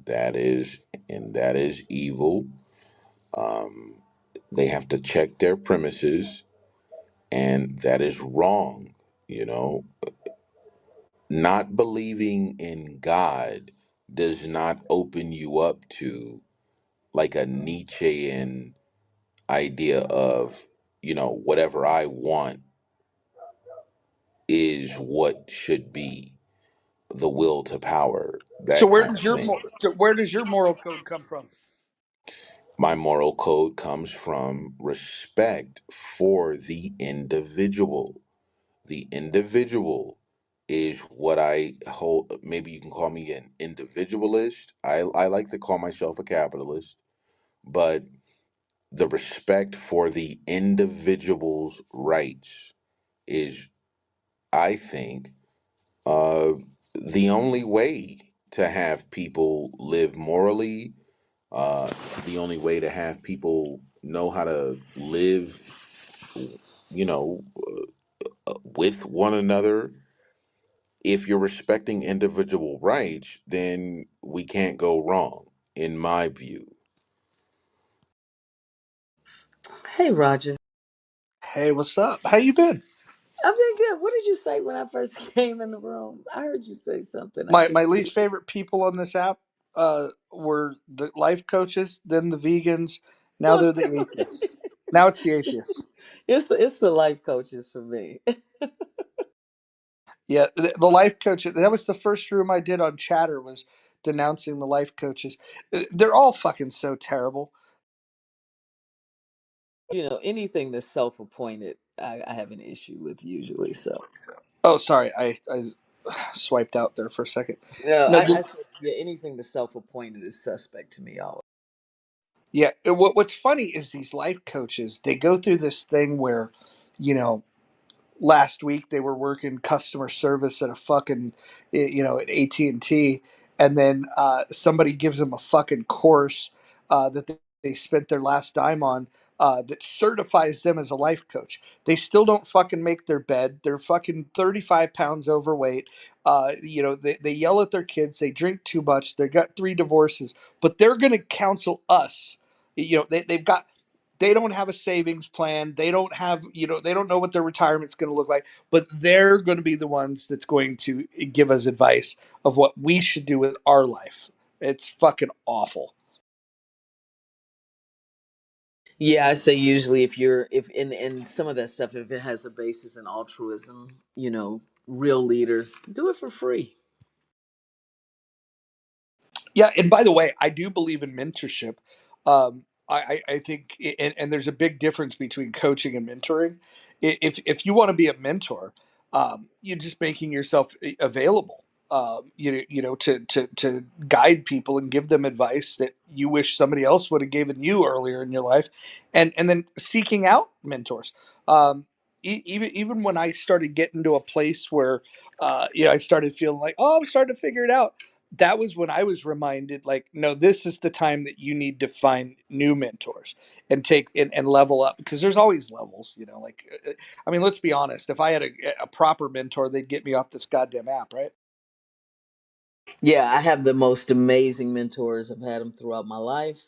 that is, and that is evil. Um, they have to check their premises. and that is wrong. You know, not believing in God does not open you up to like a Nietzschean idea of, whatever I want is what should be, the will to power, So that kind of thing. where does your moral code come from? My moral code comes from respect for the individual. The individual is what I hold. Maybe you can call me an individualist. I like to call myself a capitalist, but the respect for the individual's rights is, I think, uh, the only way to have people live morally, uh, the only way to have people know how to live, you know, with one another. If you're respecting individual rights, then we can't go wrong, in my view. Hey, Roger. Hey, what's up? How you been? I've been good. What did you say when I first came in the room? I heard you say something. I My just. least favorite people on this app were the life coaches, then the vegans, now Well, they're the atheists. Now it's the atheists. it's the life coaches for me. Yeah, the life coach. That was the first room I did on Chatter, was denouncing the life coaches. They're all fucking so terrible. Anything that's self-appointed, I have an issue with usually. So Oh, sorry, I swiped out there for a second. no, No, I said yeah. Anything that's self-appointed is suspect to me always. yeah. What's funny is these life coaches. They go through this thing where, you know, last week they were working customer service at a fucking, at AT&T, and then somebody gives them a fucking course that they spent their last dime on, that certifies them as a life coach. They still don't fucking make their bed. They're fucking 35 pounds overweight. They yell at their kids. They drink too much. They got 3 divorces, but they're going to counsel us. They don't have a savings plan. They don't have, they don't know what their retirement's going to look like, but they're going to be the ones that's going to give us advice of what we should do with our life. It's fucking awful. Yeah, I say usually if you're if in some of that stuff, if it has a basis in altruism, real leaders do it for free. Yeah, and by the way, I do believe in mentorship. I think, and there's a big difference between coaching and mentoring. If you want to be a mentor, you're just making yourself available. To guide people and give them advice that you wish somebody else would have given you earlier in your life, and then seeking out mentors. Even when I started getting to a place where, I started feeling like, oh, I'm starting to figure it out. That was when I was reminded, like, no, this is the time that you need to find new mentors and take and level up, because there's always levels, I mean, let's be honest. If I had a proper mentor, they'd get me off this goddamn app, right? Yeah, I have the most amazing mentors. I've had them throughout my life.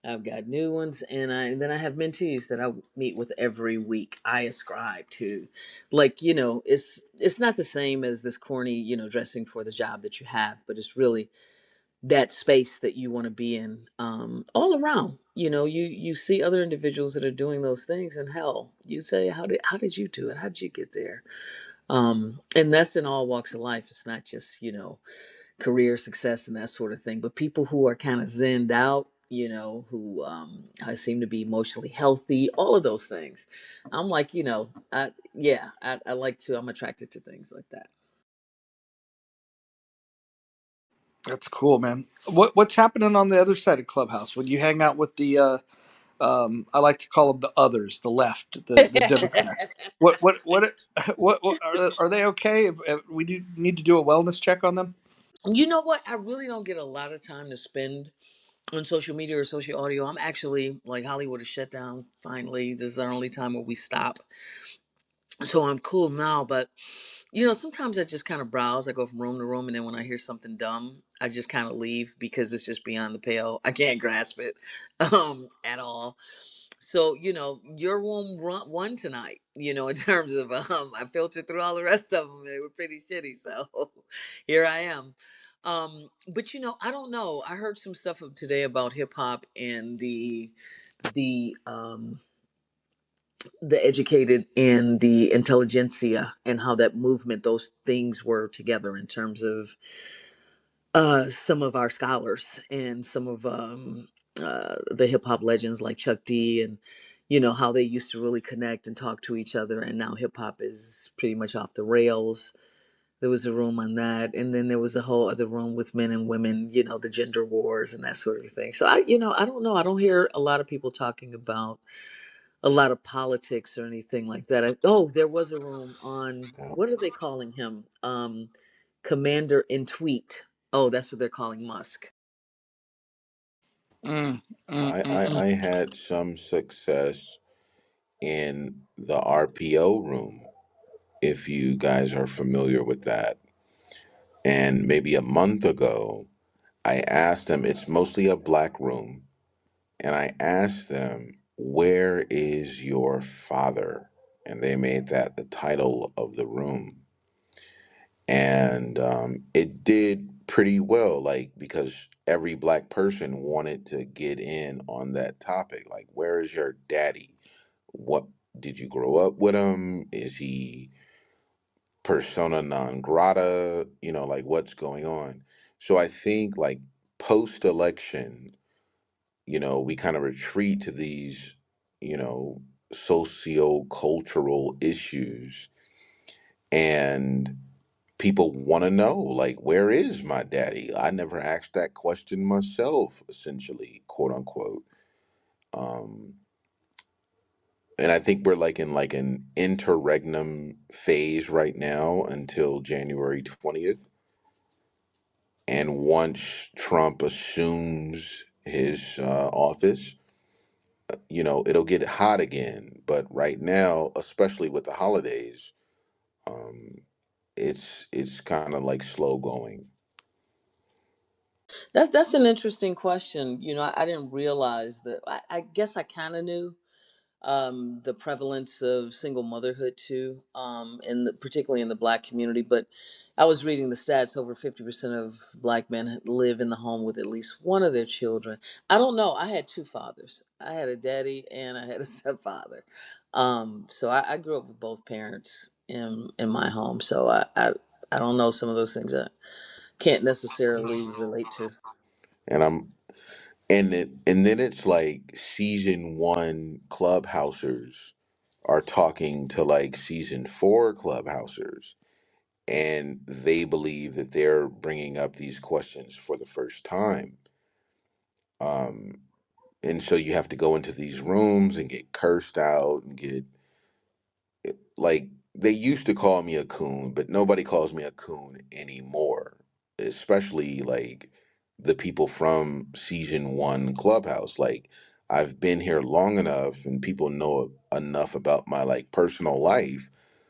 I've got new ones, and then I have mentees that I meet with every week. I ascribe to, like, it's not the same as this corny, dressing for the job that you have, but it's really that space that you want to be in, all around. You see other individuals that are doing those things, and hell, you say, how did you do it? How did you get there? And that's in all walks of life. It's not just career success and that sort of thing, but people who are kind of zenned out, who I seem to be emotionally healthy, all of those things. I'm like, I like to. I'm attracted to things like that. That's cool, man. What's happening on the other side of Clubhouse when you hang out with the I like to call them the others, the left, the Democrats? What what are they okay? We do need to do a wellness check on them. You know what? I really don't get a lot of time to spend on social media or social audio. I'm actually like Hollywood is shut down finally. This is our only time where we stop. So I'm cool now, but sometimes I just kind of browse. I go from room to room, and then when I hear something dumb, I just kind of leave because it's just beyond the pale. I can't grasp it at all. So, your room won tonight, in terms of, I filtered through all the rest of them. They were pretty shitty. So here I am. But, I don't know. I heard some stuff today about hip hop and the, the educated and the intelligentsia, and how that movement, those things were together in terms of some of our scholars and some of the hip hop legends like Chuck D, and how they used to really connect and talk to each other, and now hip hop is pretty much off the rails. There was a room on that, and then there was a whole other room with men and women, the gender wars and that sort of thing. So I don't know. I don't hear a lot of people talking about a lot of politics or anything like that. Oh, there was a room on, what are they calling him? Commander in Tweet. Oh, that's what they're calling Musk. Mm, mm, I, mm, I mm. I had some success in the RPO room, if you guys are familiar with that. And maybe a month ago, I asked them, it's mostly a black room, and I asked them, where is your father? And they made that the title of the room. And it did pretty well, like, because every black person wanted to get in on that topic. Like, where is your daddy? What, did you grow up with him? Is he persona non grata? Like, what's going on? So I think, like, post election, we kind of retreat to these, you know, socio-cultural issues, and people want to know, like, where is my daddy? I never asked that question myself, essentially, quote unquote. Um, and I think we're like in like an interregnum phase right now until January 20th. And once Trump assumes his office, it'll get hot again. But right now, especially with the holidays, um, it's kind of like slow going. That's an interesting question. I didn't realize that. I guess I kind of knew the prevalence of single motherhood too, particularly in the black community. But I was reading the stats: over 50% of black men live in the home with at least one of their children. I don't know. I had two fathers. I had a daddy and I had a stepfather. So I grew up with both parents in my home. So I don't know some of those things. I can't necessarily relate to. And I'm and then it's like season one clubhousers are talking to like season four clubhousers, and they believe that they're bringing up these questions for the first time. Um, and so you have to go into these rooms and get cursed out and get, like, they used to call me a coon, but nobody calls me a coon anymore. Especially like the people from season one Clubhouse. Like, I've been here long enough and people know enough about my like personal life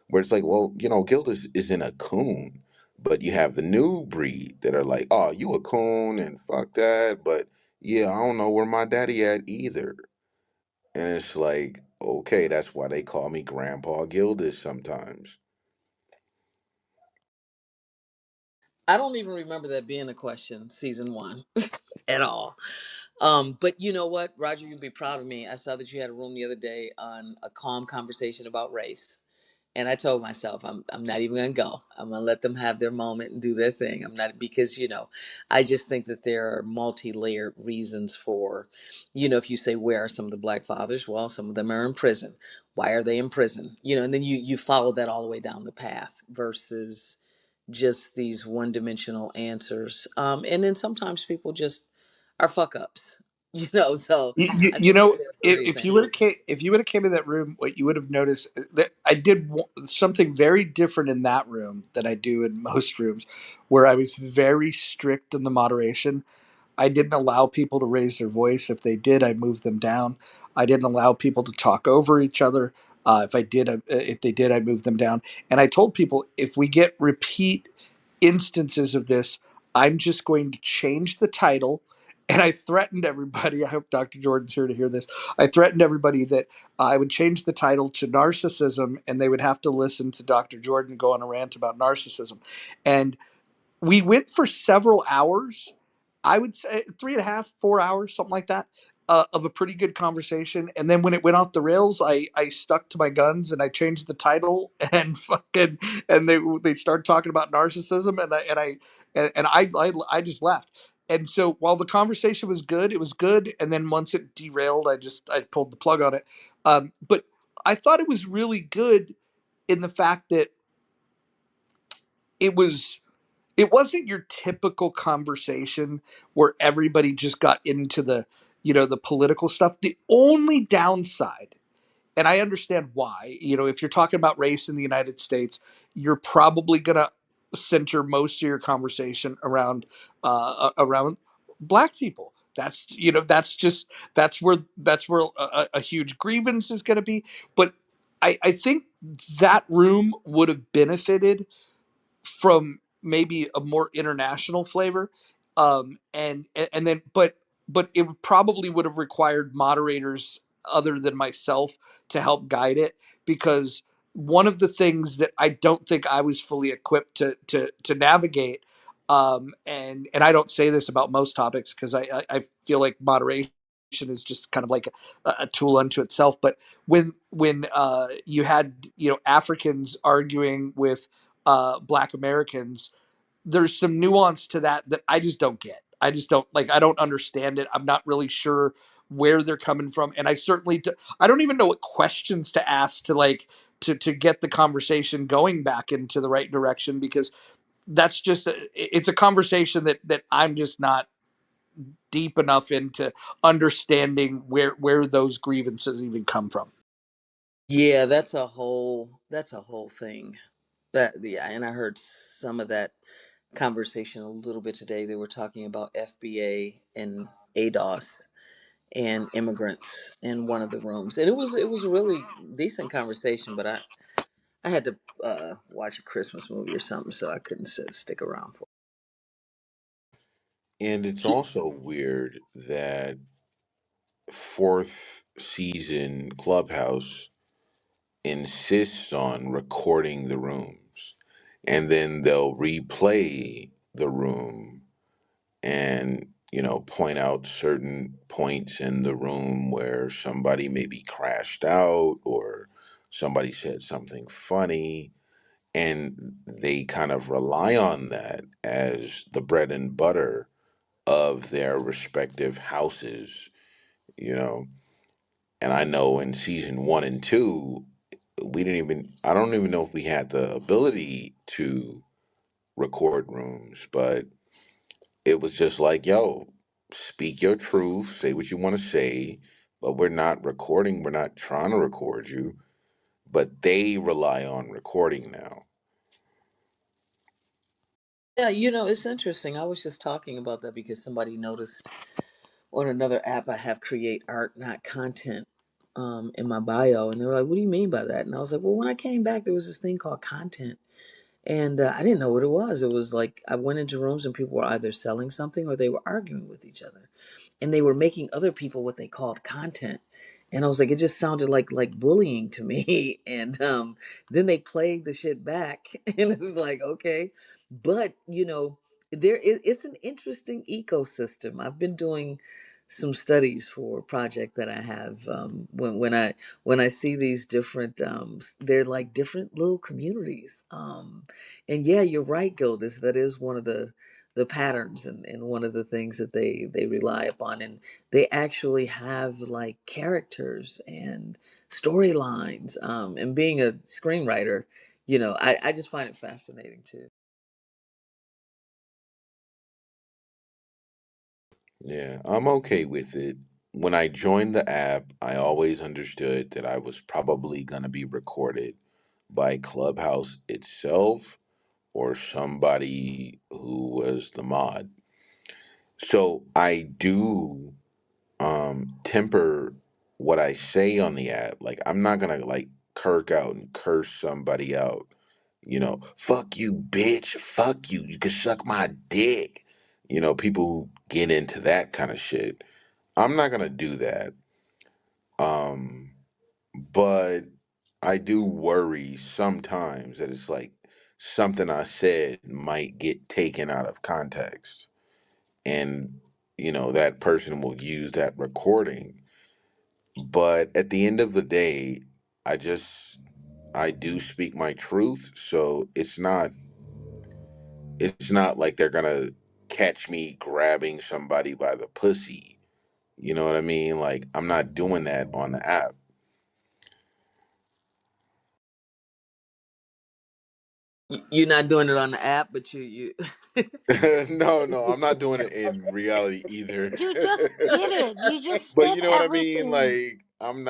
where it's like, well, Gilda isn't a coon. But you have the new breed that are like, oh, you a coon and fuck that. But yeah, I don't know where my daddy at either. And it's like, okay, that's why they call me Grandpa Gildas sometimes. I don't even remember that being a question, season one, at all. But you know what, Roger, you'd be proud of me. I saw that you had a room the other day on a calm conversation about race. And I told myself, I'm not even gonna go. I'm gonna let them have their moment and do their thing. I'm not, because I just think that there are multi-layered reasons for, if you say, where are some of the black fathers? Well, some of them are in prison. Why are they in prison? And then you follow that all the way down the path versus just these one-dimensional answers. And then sometimes people just are fuck ups. So You, you, I you think that know, there are various if you would have angles. came in that room, what you would have noticed that I did something very different in that room than I do in most rooms, where I was very strict in the moderation. I didn't allow people to raise their voice. If they did, I moved them down. I didn't allow people to talk over each other. If they did, I moved them down. And I told people, if we get repeat instances of this, I'm just going to change the title, And I threatened everybody. I hope Dr. Jordan's here to hear this. I threatened everybody that I would change the title to narcissism, and they would have to listen to Dr. Jordan go on a rant about narcissism. And we went for several hours. I would say 3.5, 4 hours, something like that, of a pretty good conversation. And then when it went off the rails, I stuck to my guns and I changed the title and fucking and they started talking about narcissism and I just left. And so while the conversation was good, it was good. And then once it derailed, I pulled the plug on it. But I thought it was really good in the fact that it was it wasn't your typical conversation where everybody just got into the political stuff. The only downside, and I understand why, if you're talking about race in the United States, you're probably going to center most of your conversation around black people. That's where a huge grievance is going to be. But I think that room would have benefited from maybe a more international flavor, and then but it probably would have required moderators other than myself to help guide it, because one of the things that I don't think I was fully equipped to navigate, and I don't say this about most topics because I feel like moderation is just kind of like a tool unto itself. But when you had Africans arguing with Black Americans, there's some nuance to that I just don't get. I just don't like. I don't understand it. I'm not really sure where they're coming from, and I don't even know what questions to ask to get the conversation going back into the right direction, because it's a conversation that I'm just not deep enough into understanding where those grievances even come from. Yeah, that's a whole thing. That yeah, and I heard some of that conversation a little bit today. They were talking about FBA and ADOS and immigrants in one of the rooms, and it was a really decent conversation. But I had to watch a Christmas movie or something, so I couldn't stick around for. And it's also weird that fourth season Clubhouse insists on recording the rooms, and then they'll replay the room and point out certain points in the room where somebody maybe crashed out or somebody said something funny, and they kind of rely on that as the bread and butter of their respective houses, you know. And I know in season 1 and 2, I don't even know if we had the ability to record rooms, but it was just like, yo, speak your truth, say what you want to say, but we're not recording, we're not trying to record you. But they rely on recording now. Yeah, it's interesting. I was just talking about that because somebody noticed on another app I have create art, not content, in my bio, and they were like, "What do you mean by that?" And I was like, "Well, when I came back, there was this thing called content." And I didn't know what it was. It was like I went into rooms and people were either selling something or they were arguing with each other, and they were making other people what they called content. And I was like, it just sounded like bullying to me. And then they played the shit back, and it was like, okay, but it's an interesting ecosystem. I've been doing some studies for a project that I have. When I see these different, they're like different little communities. And yeah, you're right, Gildas. That is one of the patterns and one of the things that they rely upon. And they actually have like characters and storylines. And being a screenwriter, I just find it fascinating too. Yeah, I'm okay with it. When I joined the app, I always understood that I was probably going to be recorded by Clubhouse itself or somebody who was the mod. So I do temper what I say on the app. Like, I'm not gonna like kirk out and curse somebody out. Fuck you, bitch. Fuck you. You can suck my dick. People who get into that kind of shit. I'm not gonna do that. Um, but I do worry sometimes that it's like something I said might get taken out of context, and that person will use that recording. But at the end of the day, I do speak my truth, so it's not like they're gonna catch me grabbing somebody by the pussy. You know what I mean? Like, I'm not doing that on the app. You're not doing it on the app, but you. No, no, I'm not doing it in reality either. You just did it. You just But said you know what I mean? everything. Like, I'm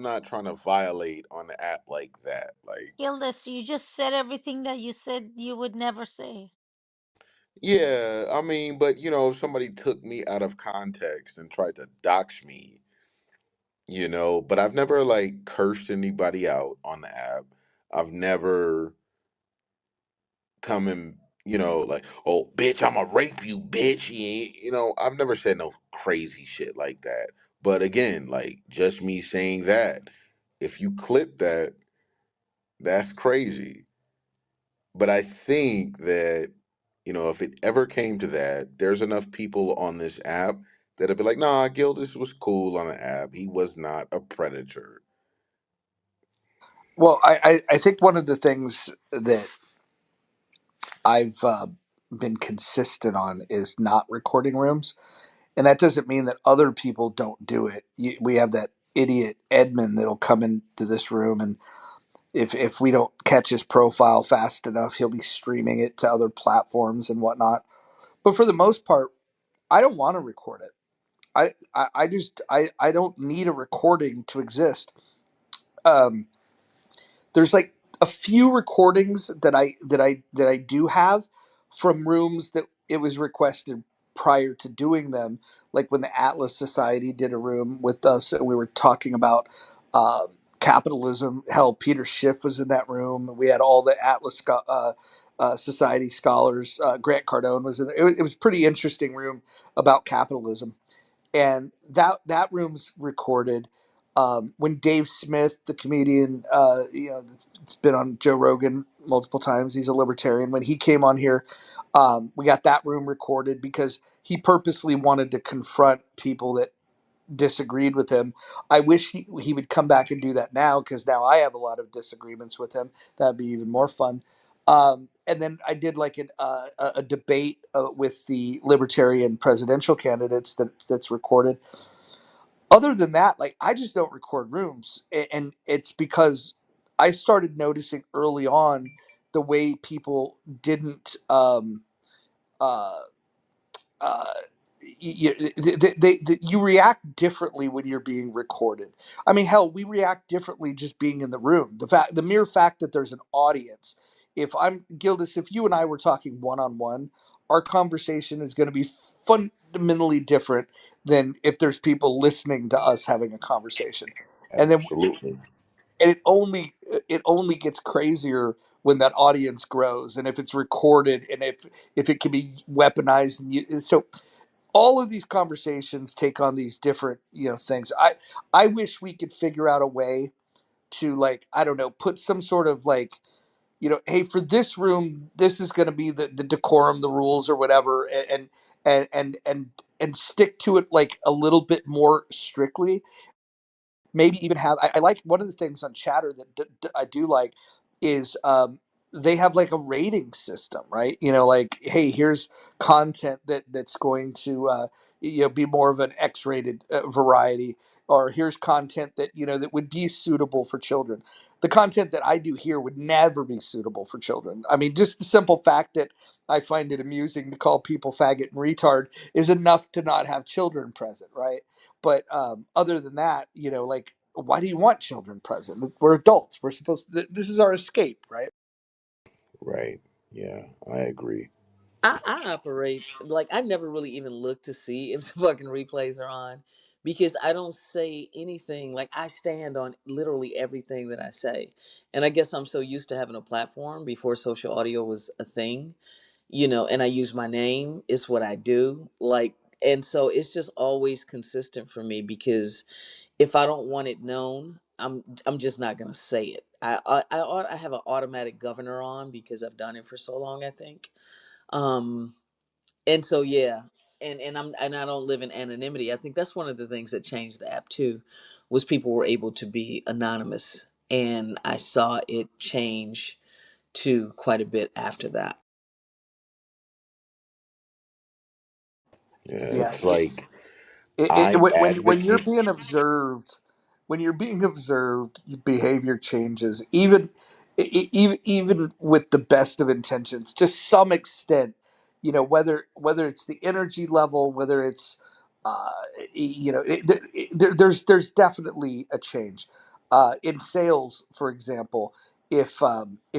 not trying to violate on the app like that. Like, Gildas, you just said everything that you said you would never say. yeah, I mean, but if somebody took me out of context and tried to dox me, but I've never like cursed anybody out on the app. I've never come and like, oh bitch, I'ma rape you, bitch. I've never said no crazy shit like that. But again, like, just me saying that, if you clip that, that's crazy. But I think that, if it ever came to that, there's enough people on this app that'd be like, nah, Gildas was cool on the app. He was not a predator. Well, I think one of the things that I've been consistent on is not recording rooms, and that doesn't mean that other people don't do it. We have that idiot Edmund that'll come into this room, and if we don't catch his profile fast enough, he'll be streaming it to other platforms and whatnot. But for the most part, I don't want to record it. I don't need a recording to exist. Um, there's like a few recordings that I do have from rooms that it was requested prior to doing them, like when the Atlas Society did a room with us and we were talking about uh, capitalism. Hell, Peter Schiff was in that room. We had all the Society scholars. Grant Cardone was in there. It was a pretty interesting room about capitalism, and that room's recorded. When Dave Smith, the comedian, it's been on Joe Rogan multiple times. He's a libertarian. When he came on here, we got that room recorded because he purposely wanted to confront people that disagreed with him. I wish he would come back and do that now, because now I have a lot of disagreements with him. That'd be even more fun. And then I did like a debate with the libertarian presidential candidates that's recorded. Other than that, like, I just don't record rooms, and it's because I started noticing early on the way people didn't uh, uh, you react differently when you're being recorded. I mean, hell, we react differently just being in the room. The mere fact that there's an audience. If I'm Gildas, if you and I were talking one on one, our conversation is going to be fundamentally different than if there's people listening to us having a conversation. And then Absolutely. it only gets crazier when that audience grows, and if it's recorded, and if it can be weaponized, so all of these conversations take on these different things. I wish we could figure out a way to, like, I don't know, put some sort of, like, hey, for this room, this is going to be the decorum, the rules, or whatever, and stick to it like a little bit more strictly. Maybe even have, I like one of the things on Chatter that I do like is they have like a rating system, right? Like, hey, here's content that's going to be more of an X-rated variety, or here's content that that would be suitable for children. The content that I do here would never be suitable for children. I mean, just the simple fact that I find it amusing to call people faggot and retard is enough to not have children present, right? But other than that, like, why do you want children present? We're adults. We're supposed to, this is our escape, right? Right. Yeah, I agree. I operate like I never really even look to see if the fucking replays are on, because I don't say anything. Like, I stand on literally everything that I say. And I guess I'm so used to having a platform before social audio was a thing, and I use my name. It's what I do. Like, and so it's just always consistent for me because if I don't want it known, I'm just not gonna say it. I have an automatic governor on because I've done it for so long, I think. Um, and so yeah, and I don't live in anonymity. I think that's one of the things that changed the app too, was people were able to be anonymous, and I saw it change too quite a bit after that. Yeah, Yeah. it's like It, I when you're advocate. being observed, when you're being observed, your behavior changes. Even with the best of intentions, to some extent, whether it's the energy level, whether it's uh, there's definitely a change. In sales, for example, if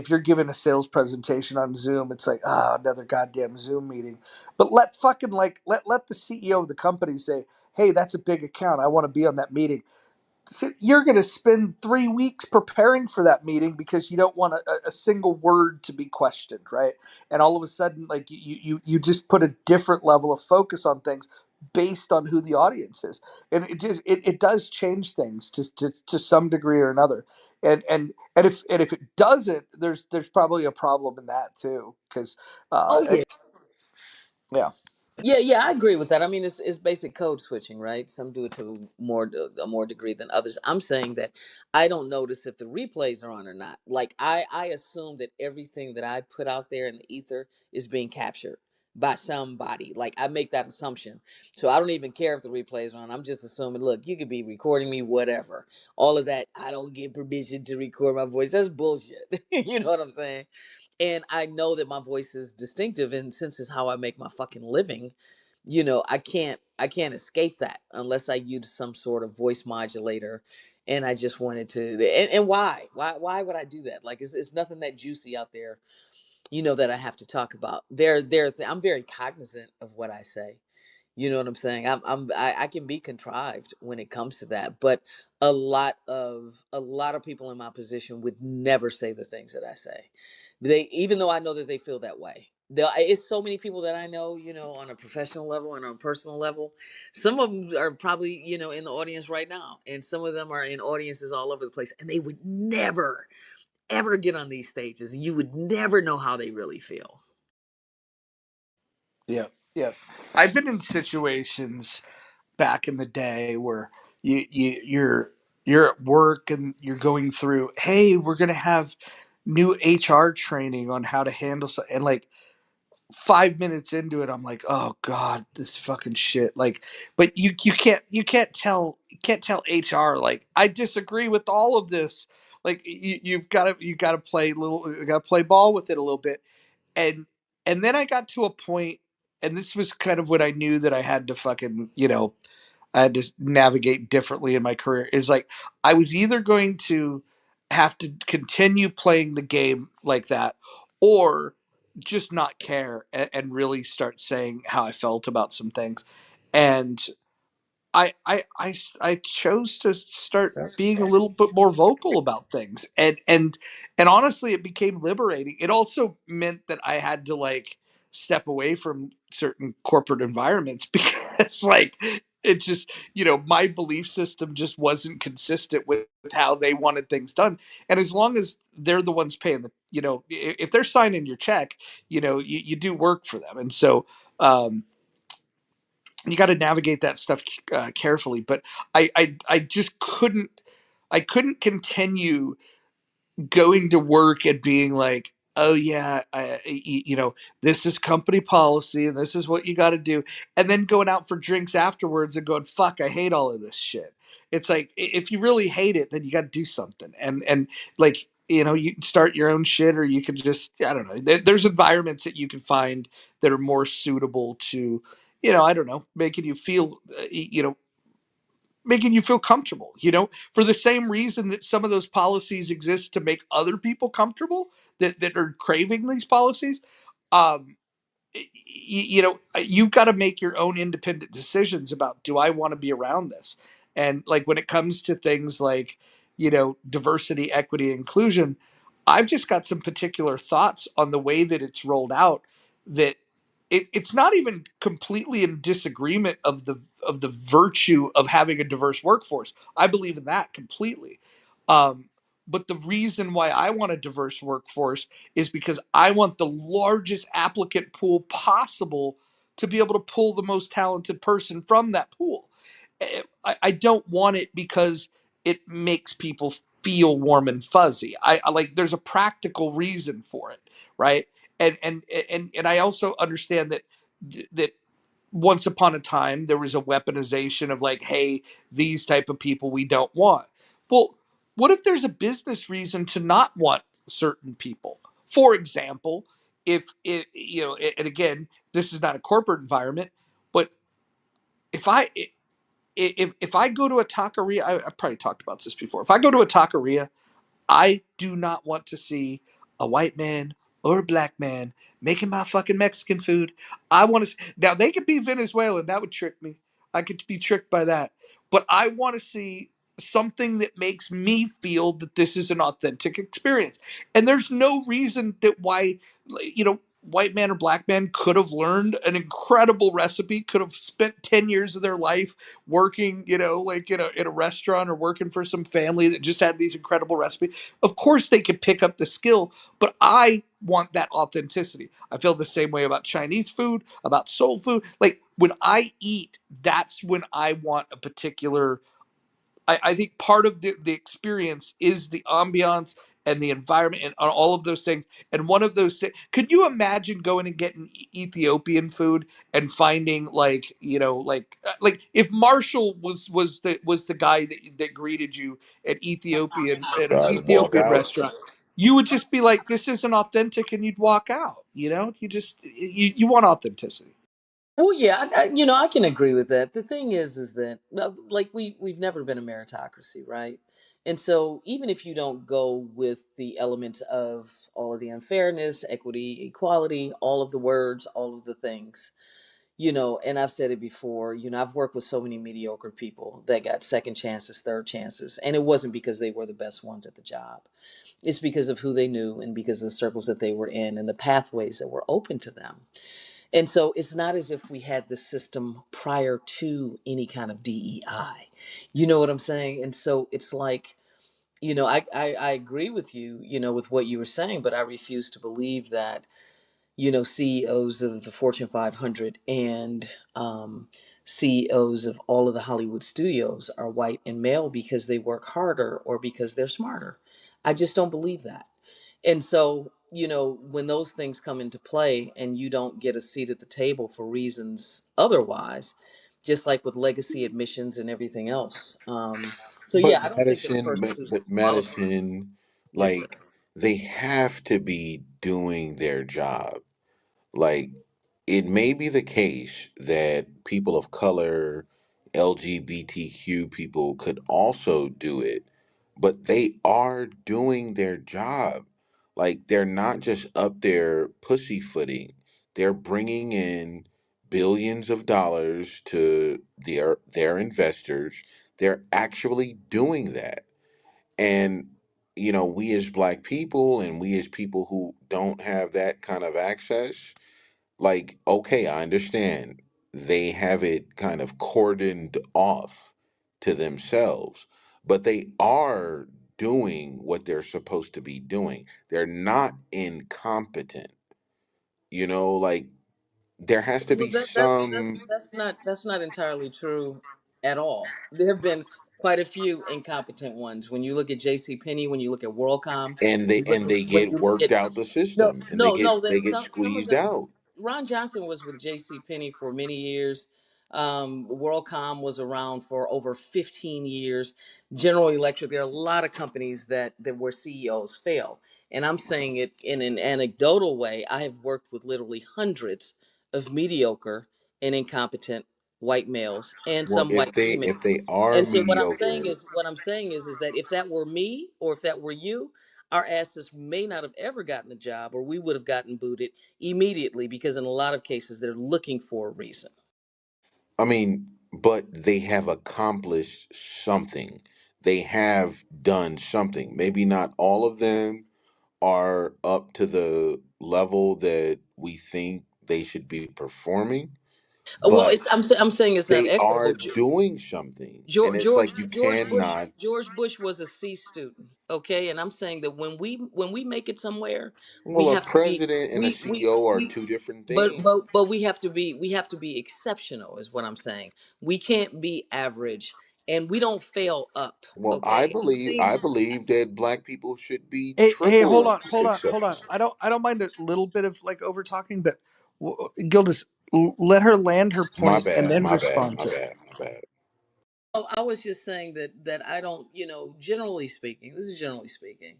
you're giving a sales presentation on Zoom, it's like, oh, another goddamn Zoom meeting. But let the CEO of the company say, hey, that's a big account. I want to be on that meeting. So you're going to spend 3 weeks preparing for that meeting because you don't want a single word to be questioned, right? And all of a sudden, like you just put a different level of focus on things based on who the audience is, and it does change things to some degree or another. And if it doesn't, there's probably a problem in that too, because Oh yeah. yeah. Yeah, I agree with that. I mean, it's basic code switching, right? Some do it to a more degree than others. I'm saying that I don't notice if the replays are on or not. Like I assume that everything that I put out there in the ether is being captured by somebody. Like I make that assumption. So I don't even care if the replays are on. I'm just assuming, look, you could be recording me, whatever. All of that, I don't get permission to record my voice. That's bullshit. You know what I'm saying? And I know that my voice is distinctive, and since it's how I make my fucking living, I can't escape that unless I use some sort of voice modulator. And I just wanted to, and why would I do that? Like it's nothing that juicy out there, that I have to talk about. I'm very cognizant of what I say. You know what I'm saying? I can be contrived when it comes to that, but a lot of people in my position would never say the things that I say. They, even though I know that they feel that way. It's so many people that I know, on a professional level and on a personal level. Some of them are probably, in the audience right now, and some of them are in audiences all over the place, and they would never ever get on these stages, and you would never know how they really feel. Yeah, yeah. I've been in situations back in the day where you're at work and you're going through, hey, we're gonna have new HR training on how to handle something, and like 5 minutes into it, I'm like, oh god, this fucking shit. Like, but you can't tell HR like I disagree with all of this. Like you gotta play ball with it a little bit, and and then I got to a point, and this was kind of when I knew that I had to fucking I had to navigate differently in my career. Is like I was either going to have to continue playing the game like that, or just not care and really start saying how I felt about some things. And I chose to start being a little bit more vocal about things, and honestly, it became liberating. It also meant that I had to like step away from certain corporate environments because like it just my belief system just wasn't consistent with how they wanted things done. And as long as they're the ones paying if they're signing your check, you do work for them. And so um you got to navigate that stuff carefully. But I just couldn't continue going to work and being like, oh yeah, this is company policy and this is what you got to do, and then going out for drinks afterwards and going, fuck, I hate all of this shit. It's like if you really hate it, then you got to do something, and like you can start your own shit, or you can just, I don't know. There's environments that you can find that are more suitable to, I don't know, making you feel comfortable, for the same reason that some of those policies exist to make other people comfortable that are craving these policies. Um, you've got to make your own independent decisions about, do I want to be around this? And like when it comes to things like, diversity, equity, inclusion, I've just got some particular thoughts on the way that it's rolled out that it's not even completely in disagreement of the virtue of having a diverse workforce. I believe in that completely. Um, but the reason why I want a diverse workforce is because I want the largest applicant pool possible to be able to pull the most talented person from that pool. I don't want it because it makes people feel warm and fuzzy. I like there's a practical reason for it, right? And I also understand that that once upon a time there was a weaponization of like, hey, these type of people we don't want. Well, what if there's a business reason to not want certain people? For example, if it, and again, this is not a corporate environment, but if I if I go to a taqueria, I've probably talked about this before. If I go to a taqueria, I do not want to see a white man or a black man making my fucking Mexican food. I want to now they could be Venezuelan, that would trick me. I could be tricked by that. But I want to see something that makes me feel that this is an authentic experience. And there's no reason that why white man or black man could have learned an incredible recipe, could have spent 10 years of their life working, like in a restaurant or working for some family that just had these incredible recipes. Of course, they could pick up the skill, but I want that authenticity. I feel the same way about Chinese food, about soul food. Like when I eat, that's when I want a particular. I think part of the experience is the ambiance and the environment and all of those things. And one of those things, could you imagine going and getting Ethiopian food and finding like like if Marshall was the guy that greeted you at Ethiopian at an I'd walk Ethiopian out. restaurant, you would just be like, this isn't authentic, and you'd walk out. You want authenticity. Well, yeah, I can agree with that. The thing is that like we've never been a meritocracy, right? And so even if you don't go with the elements of all of the unfairness, equity, equality, all of the words, all of the things, and I've said it before, I've worked with so many mediocre people that got second chances, third chances, and it wasn't because they were the best ones at the job. It's because of who they knew and because of the circles that they were in and the pathways that were open to them. And so it's not as if we had the system prior to any kind of DEI. You know what I'm saying? And so it's like, I agree with you, with what you were saying, but I refuse to believe that, CEOs of the Fortune 500 and CEOs of all of the Hollywood studios are white and male because they work harder or because they're smarter. I just don't believe that. And so, when those things come into play and you don't get a seat at the table for reasons otherwise, just like with legacy admissions and everything else. So, But yeah, I don't think that a Madison, person but who's but qualified. Madison, Yes, sir. like they have to be doing their job. Like it may be the case that people of color, LGBTQ people could also do it, but they are doing their job. Like they're not just up there pussyfooting. They're bringing in billions of dollars to their investors. They're actually doing that. And we as black people and we as people who don't have that kind of access, like, okay, I understand they have it kind of cordoned off to themselves, but they are doing what they're supposed to be doing. They're not incompetent. Like there has to Well, be that's some. that's not entirely true at all. There have been quite a few incompetent ones. When you look at J.C. Penney, when you look at WorldCom, And when they you look and at they when get you look worked at out the no, system, and they no, get no. they That get some of squeezed them. out. Ron Johnson was with J.C. Penney for many years. WorldCom was around for over 15 years. General Electric. There are a lot of companies that where CEOs fail, and I'm saying it in an anecdotal way. I have worked with literally hundreds of mediocre and incompetent white males and Well, some if white they females. if they are And so mediocre. what I'm saying is that if that were me or if that were you, our asses may not have ever gotten a job or we would have gotten booted immediately because in a lot of cases they're looking for a reason. I mean, but they have accomplished something. They have done something. Maybe not all of them are up to the level that we think they should be performing, Well, but I'm saying it's not they are equitable. doing something, and it's like you cannot. George Bush was a C student, okay, and I'm saying that when we make it somewhere, we Well, a have to be president and a CEO are two different things. but we have to be exceptional, is what I'm saying. We can't be average, and we don't fail up, Well, okay. And it I seems believe that black people should be Hey, hold triple on, hold on, hold on. exceptional. I don't mind a little bit of like over talking, but Gildas, let her land her My point and bad, then my bad, respond my to it. bad, my bad. oh, I was just saying that I don't, generally speaking, this is generally speaking.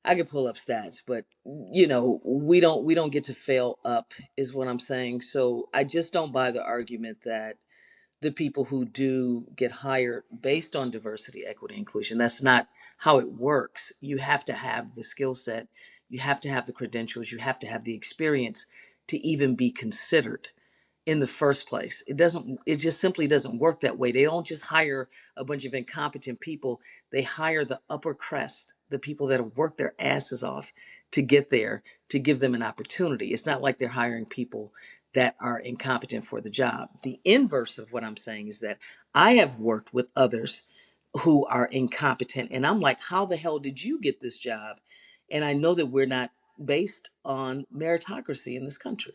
I could pull up stats, but we don't get to fail up, is what I'm saying. So I just don't buy the argument that the people who do get hired based on diversity, equity, inclusion, that's not how it works. You have to have the skill set, you have to have the credentials, you have to have the experience to even be considered in the first place. It just simply doesn't work that way. They don't just hire a bunch of incompetent people. They hire the upper crest, the people that have worked their asses off to get there, to give them an opportunity. It's not like they're hiring people that are incompetent for the job. The inverse of what I'm saying is that I have worked with others who are incompetent, and I'm like, how the hell did you get this job? And I know that we're not based on meritocracy in this country.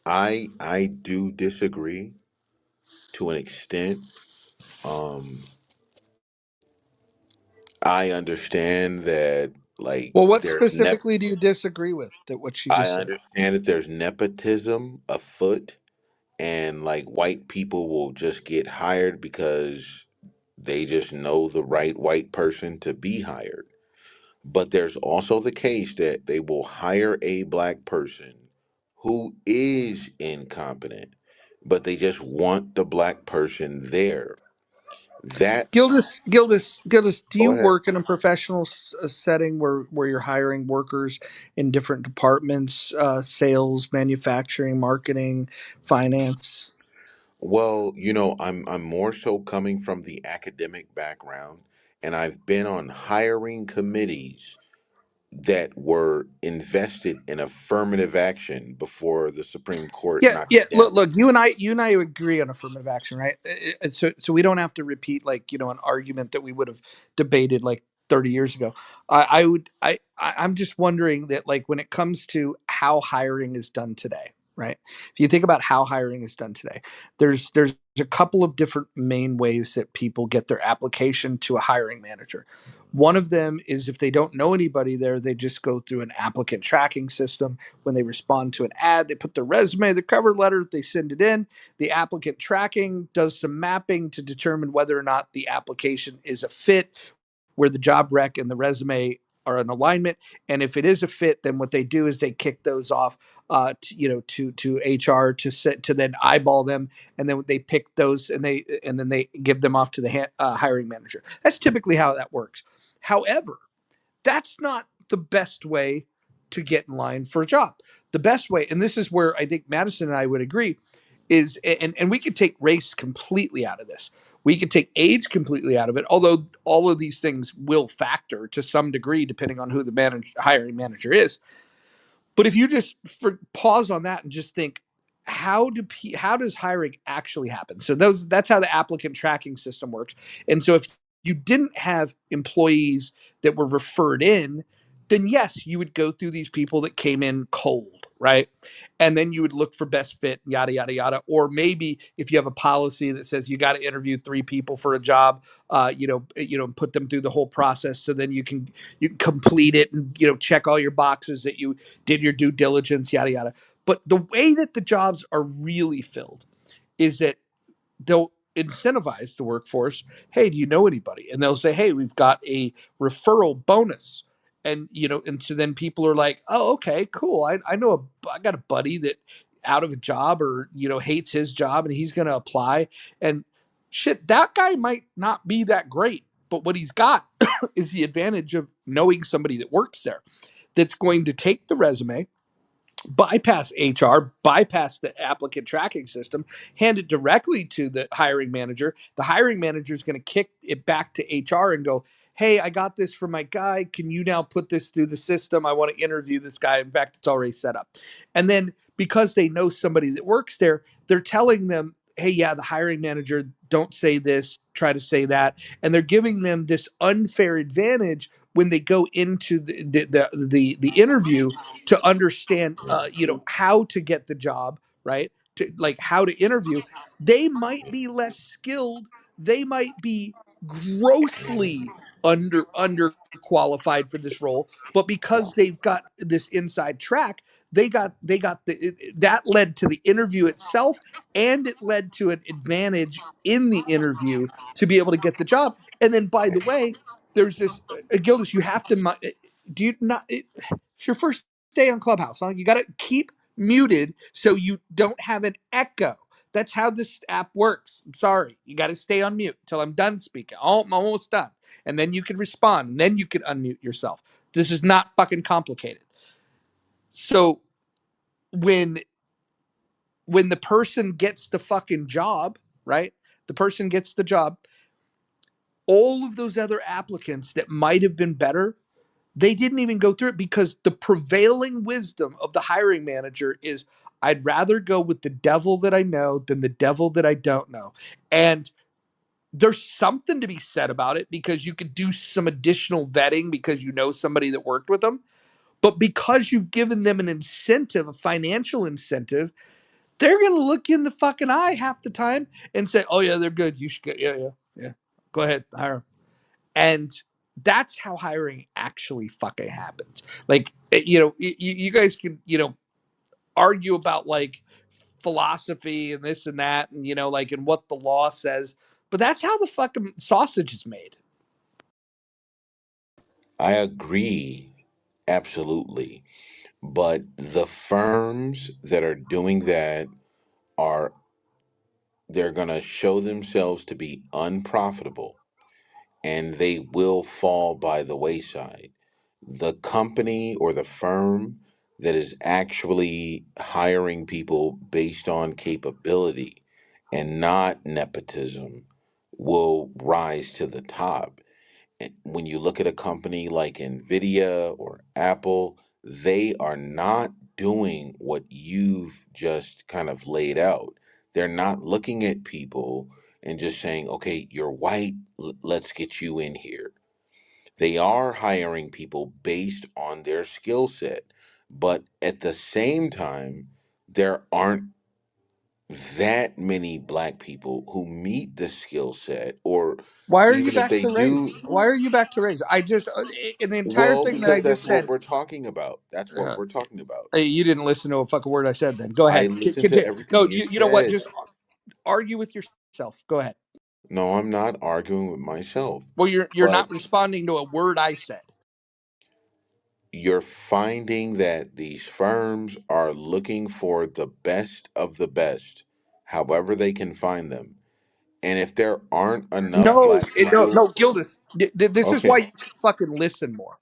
I do disagree to an extent. Um, I understand that like Well, what there's specifically do you disagree with that what she I just said? understand that there's nepotism afoot, and like white people will just get hired because they just know the right white person to be hired. But there's also the case that they will hire a black person who is incompetent, but they just want the black person there. That Gildas, do Go you ahead. work in a professional setting where you're hiring workers in different departments, sales, manufacturing, marketing, finance? Well, I'm more so coming from the academic background, and I've been on hiring committees that were invested in affirmative action before the Supreme Court Yeah, knocked yeah. it Look, down. look. You and I agree on affirmative action, right? So we don't have to repeat like an argument that we would have debated like 30 years ago. I would. I'm just wondering that like when it comes to how hiring is done today, right? If you think about how hiring is done today, there's a couple of different main ways that people get their application to a hiring manager. One of them is if they don't know anybody there, they just go through an applicant tracking system. When they respond to an ad, they put their resume, the cover letter, they send it in. The applicant tracking does some mapping to determine whether or not the application is a fit, where the job rec and the resume are in alignment. And if it is a fit, then what they do is they kick those off, to HR to then eyeball them, and then they pick those and then they give them off to the hiring manager. That's typically how that works. However, that's not the best way to get in line for a job. The best way, and this is where I think Madison and I would agree, is and we could take race completely out of this. We could take age completely out of it, although all of these things will factor to some degree depending on who the hiring manager is. But if you just pause on that and just think, how does hiring actually happen? So that's how the applicant tracking system works. And so if you didn't have employees that were referred in, then yes, you would go through these people that came in cold, right? And then you would look for best fit, yada yada yada. Or maybe if you have a policy that says you got to interview 3 people for a job, put them through the whole process, so then you can complete it and check all your boxes that you did your due diligence, yada yada. But the way that the jobs are really filled is that they'll incentivize the workforce. Hey, do you know anybody? And they'll say, hey, we've got a referral bonus. And and so then people are like, oh, okay, cool. I got a buddy that out of a job or hates his job and he's going to apply. And shit, that guy might not be that great, but what he's got is the advantage of knowing somebody that works there that's going to take the resume, bypass HR, bypass the applicant tracking system, hand it directly to the hiring manager. The hiring manager is going to kick it back to HR and go, hey, I got this for my guy. Can you now put this through the system? I want to interview this guy. In fact, it's already set up. And then because they know somebody that works there, they're telling them, hey, yeah, the hiring manager, don't say this, try to say that. And they're giving them this unfair advantage when they go into the interview to understand how to get the job, right, to like how to interview. They might be less skilled, they might be grossly under qualified for this role, but because they've got this inside track, they got that led to the interview itself, and it led to an advantage in the interview to be able to get the job. And then, by the way, there's this Gildas, you have to do you not it's your first day on Clubhouse, huh? You got to keep muted so you don't have an echo. That's how this app works. I'm sorry. You got to stay on mute until I'm done speaking. Oh, I'm almost done. And then you can respond. And then you can unmute yourself. This is not fucking complicated. So when the person gets the fucking job, right? The person gets the job. All of those other applicants that might have been better, they didn't even go through it because the prevailing wisdom of the hiring manager is, I'd rather go with the devil that I know than the devil that I don't know. And there's something to be said about it because you could do some additional vetting because you know somebody that worked with them. But because you've given them an incentive, a financial incentive, they're going to look you in the fucking eye half the time and say, oh, yeah, they're good. You should get, yeah. Go ahead, hire them. And that's how hiring actually fucking happens. Like, you guys can, argue about like philosophy and this and that, and, like, and what the law says. But that's how the fucking sausage is made. I agree, absolutely. But the firms that are doing that are they're going to show themselves to be unprofitable, and they will fall by the wayside. The company or the firm that is actually hiring people based on capability and not nepotism will rise to the top. When you look at a company like Nvidia or Apple, they are not doing what you've just kind of laid out. They're not looking at people and just saying, okay, you're white, let's get you in here. They are hiring people based on their skill set. But at the same time, there aren't that many black people who meet the skill set, or Why are you even if back they to do. race? Why are you back to race? I just, in the entire Well, thing that I because just that's what said, we're talking about. That's what we're talking about. you didn't listen to a fucking word I said then. Go I ahead. listened to Continue. No, everything you you know what? said. Just argue with yourself. Go ahead. No, I'm not arguing with myself. Well, you're But not responding to a word I said. you're finding that these firms are looking for the best of the best, however they can find them. And if there aren't enough No, black no, people, no, Gildas. This is okay, why you should fucking listen more.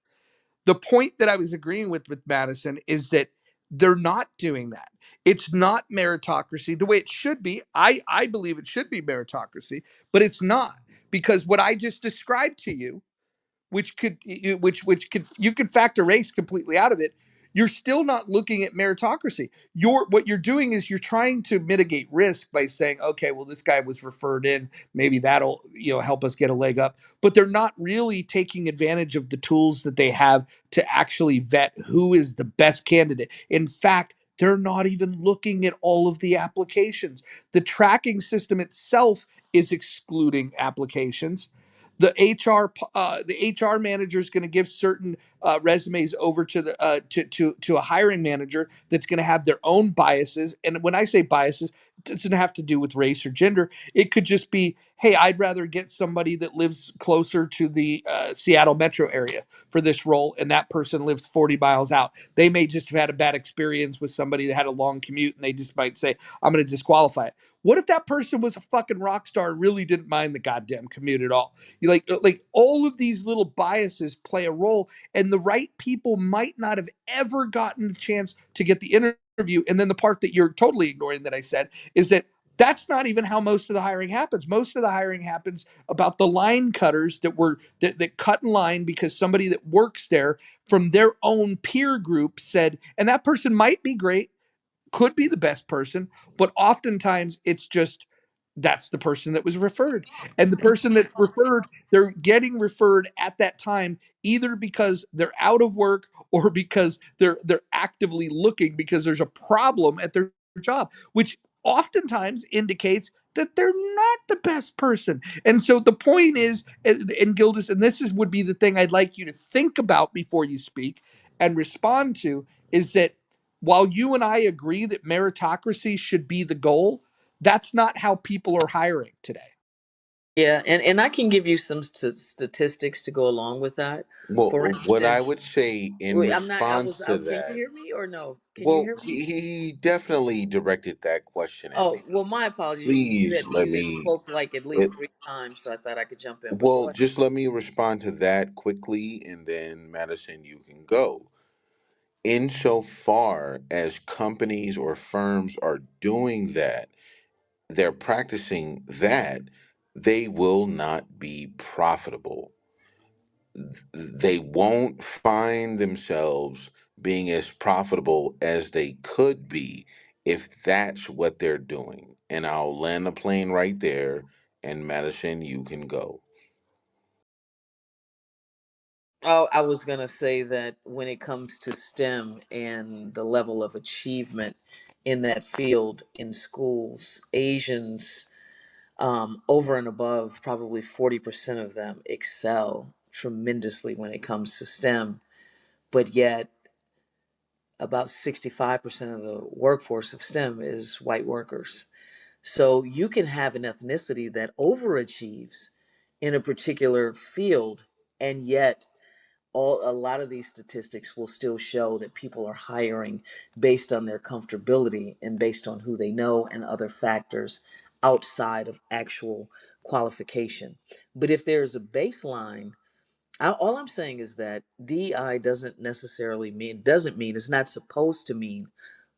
The point that I was agreeing with Madison is that they're not doing that. It's not meritocracy the way it should be. I believe it should be meritocracy, but it's not, because what I just described to you, which could, you could factor race completely out of it, you're still not looking at meritocracy. What you're doing is you're trying to mitigate risk by saying, okay, well, this guy was referred in, maybe that'll help us get a leg up. But they're not really taking advantage of the tools that they have to actually vet who is the best candidate. In fact, they're not even looking at all of the applications. The tracking system itself is excluding applications. The HR manager is going to give certain resumes over to to a hiring manager that's going to have their own biases. And when I say biases, it doesn't have to do with race or gender. It could just be, hey, I'd rather get somebody that lives closer to the Seattle metro area for this role, and that person lives 40 miles out. They may just have had a bad experience with somebody that had a long commute, and they just might say, I'm going to disqualify it. What if that person was a fucking rock star and really didn't mind the goddamn commute at all? Like all of these little biases play a role, and the right people might not have ever gotten a chance to get the interview. And then the part that you're totally ignoring that I said is that that's not even how most of the hiring happens. Most of the hiring happens about the line cutters that cut in line because somebody that works there from their own peer group said, and that person might be great, could be the best person, but oftentimes it's just that's the person that was referred. And the person that's referred, they're getting referred at that time either because they're out of work or because they're actively looking because there's a problem at their job, which oftentimes indicates that they're not the best person. And so the point is, and Gildas, and this is would be the thing I'd like you to think about before you speak and respond to, is that while you and I agree that meritocracy should be the goal, that's not how people are hiring today. Yeah, and I can give you some statistics to go along with that. Well, For what I instance, would say in wait, I'm not. I response was. to Can you that, hear me or no? Can you well, hear me? he definitely directed that question at Oh, me. well, my apologies. Please let You had me. spoke like at least 3 times, so I thought I could jump in. But go Well, ahead. just let me respond to that quickly, and then Madison, you can go. Insofar as companies or firms are doing that, they're practicing that, they will not be profitable. They won't find themselves being as profitable as they could be if that's what they're doing. And I'll land the plane right there, and Madison, you can go. Oh, I was gonna say that when it comes to STEM and the level of achievement in that field in schools, Asians, over and above, probably 40% of them excel tremendously when it comes to STEM, but yet about 65% of the workforce of STEM is white workers. So you can have an ethnicity that overachieves in a particular field, and yet a lot of these statistics will still show that people are hiring based on their comfortability and based on who they know and other factors outside of actual qualification. But if there's a baseline, all I'm saying is that DEI doesn't mean it's not supposed to mean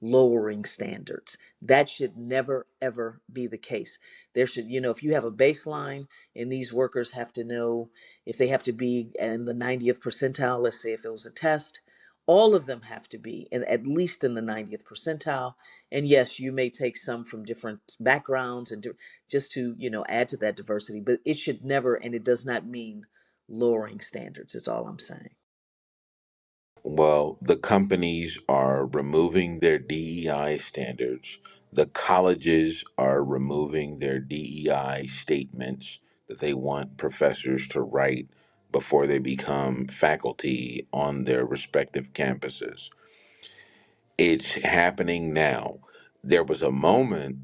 lowering standards. That should never ever be the case. There should, if you have a baseline and these workers have to know if they have to be in the 90th percentile, let's say if it was a test, all of them have to be at least in the 90th percentile. And yes, you may take some from different backgrounds and just to, add to that diversity, but it should never, and it does not mean lowering standards, is all I'm saying. Well, the companies are removing their DEI standards. The colleges are removing their DEI statements that they want professors to write before they become faculty on their respective campuses. It's happening now. There was a moment,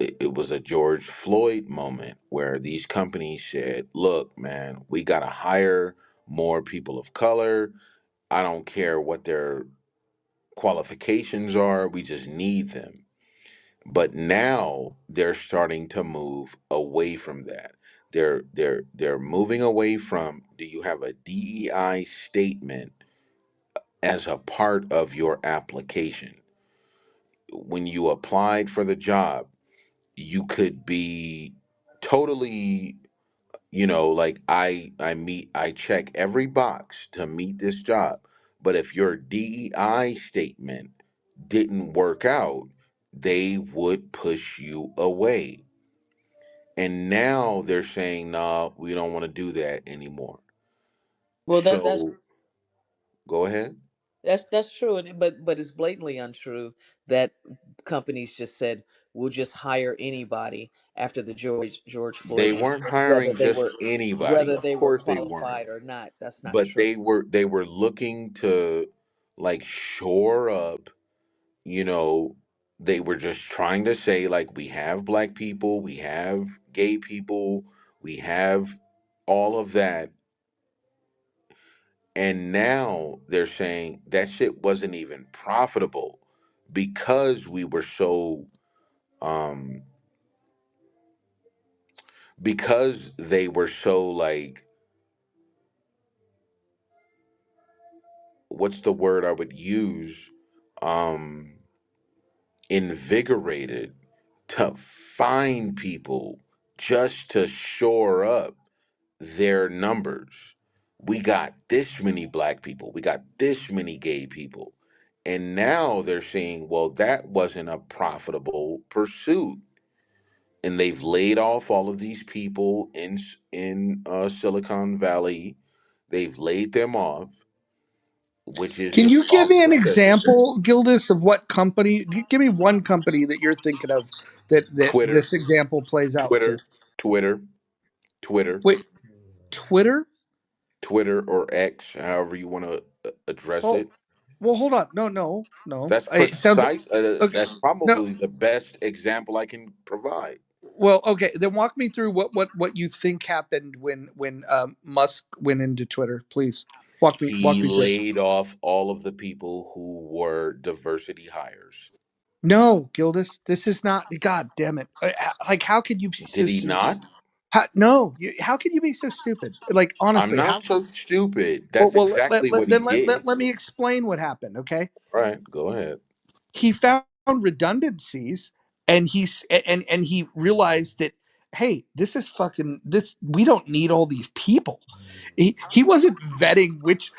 it was a George Floyd moment where these companies said, look, man, we got to hire more people of color. I don't care what their qualifications are, we just need them. But now they're starting to move away from that. They're moving away from, do you have a DEI statement as a part of your application? When you applied for the job, you could be totally, like I check every box to meet this job. But if your DEI statement didn't work out, they would push you away. And now they're saying, no, we don't want to do that anymore. Well, So go ahead. that's true, but it's blatantly untrue that companies just said we'll just hire anybody after the George They Floyd, weren't whether hiring they just were anybody. whether Of they were course they weren't. qualified or not. That's not But true. they were looking to like shore up, you know, they were just trying to say like we have black people, we have gay people, we have all of that. And now they're saying that shit wasn't even profitable because we were so um because they were so like, what's the word I would use? Um, Invigorated to find people just to shore up their numbers. We got this many black people, we got this many gay people. And now they're saying, well, that wasn't a profitable pursuit. And they've laid off all of these people in Silicon Valley. They've laid them off, which is Can the you give me soft an recession. example, Gildas, of what company? Give me one company that you're thinking of that Twitter, this example plays out to. Twitter, Twitter, Twitter, Wait, Twitter? Twitter or X, however you want to address Oh, it. well, hold on. No, no, no. That's It sounds precise. okay. That's No, probably the best example I can provide. well, okay. Then walk me through what you think happened when Musk went into Twitter. Please He walk me through. laid off all of the people who were diversity hires. No, Gildas, this is not. God damn it! Like, how could you be so Did he stupid? not? No, how can you be so stupid? Like, I'm honestly, how? not so stupid. Well, That's well exactly what he did. let me explain what happened. Okay, All right, go ahead. he found redundancies, and he realized that, hey, this is fucking this. We don't need all these people. He wasn't vetting which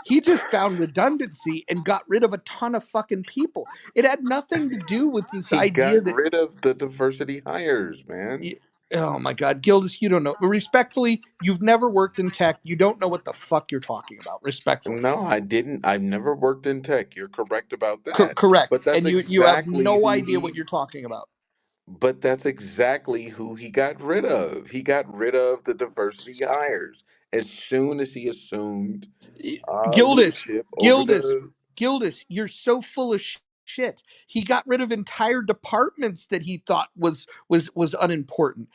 he just found redundancy and got rid of a ton of fucking people. It had nothing to do with this He got idea that rid of the diversity hires, man. y- oh my god, Gildas, you don't know. Respectfully, you've never worked in tech. You don't know what the fuck you're talking about. Respectfully. No, I didn't. I've never worked in tech. You're correct about that. Correct. But that's And you have exactly no who idea what he you're talking about. But that's exactly who he got rid of. He got rid of the diversity hires as soon as he assumed Gildas, leadership over Gildas, the. Gildas, you're so full of shit. He got rid of entire departments that he thought was unimportant.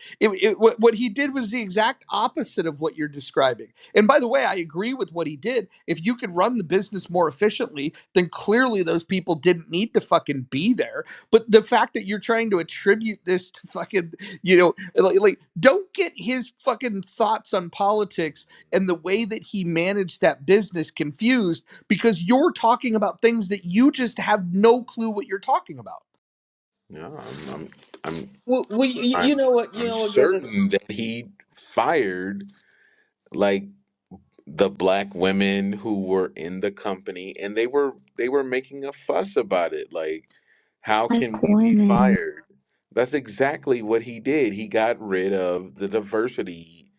What he did was the exact opposite of what you're describing. And by the way, I agree with what he did. If you could run the business more efficiently, then clearly those people didn't need to fucking be there. But the fact that you're trying to attribute this to fucking, don't get his fucking thoughts on politics and the way that he managed that business confused, because you're talking about things that you just have no clue what you're talking about. No, I'm, Well, I'm, you know what? You I'm know what, Gildas? certain that he fired like the black women who were in the company, and they were making a fuss about it. Like, how Black can we be women fired? That's exactly what he did. He got rid of the diversity.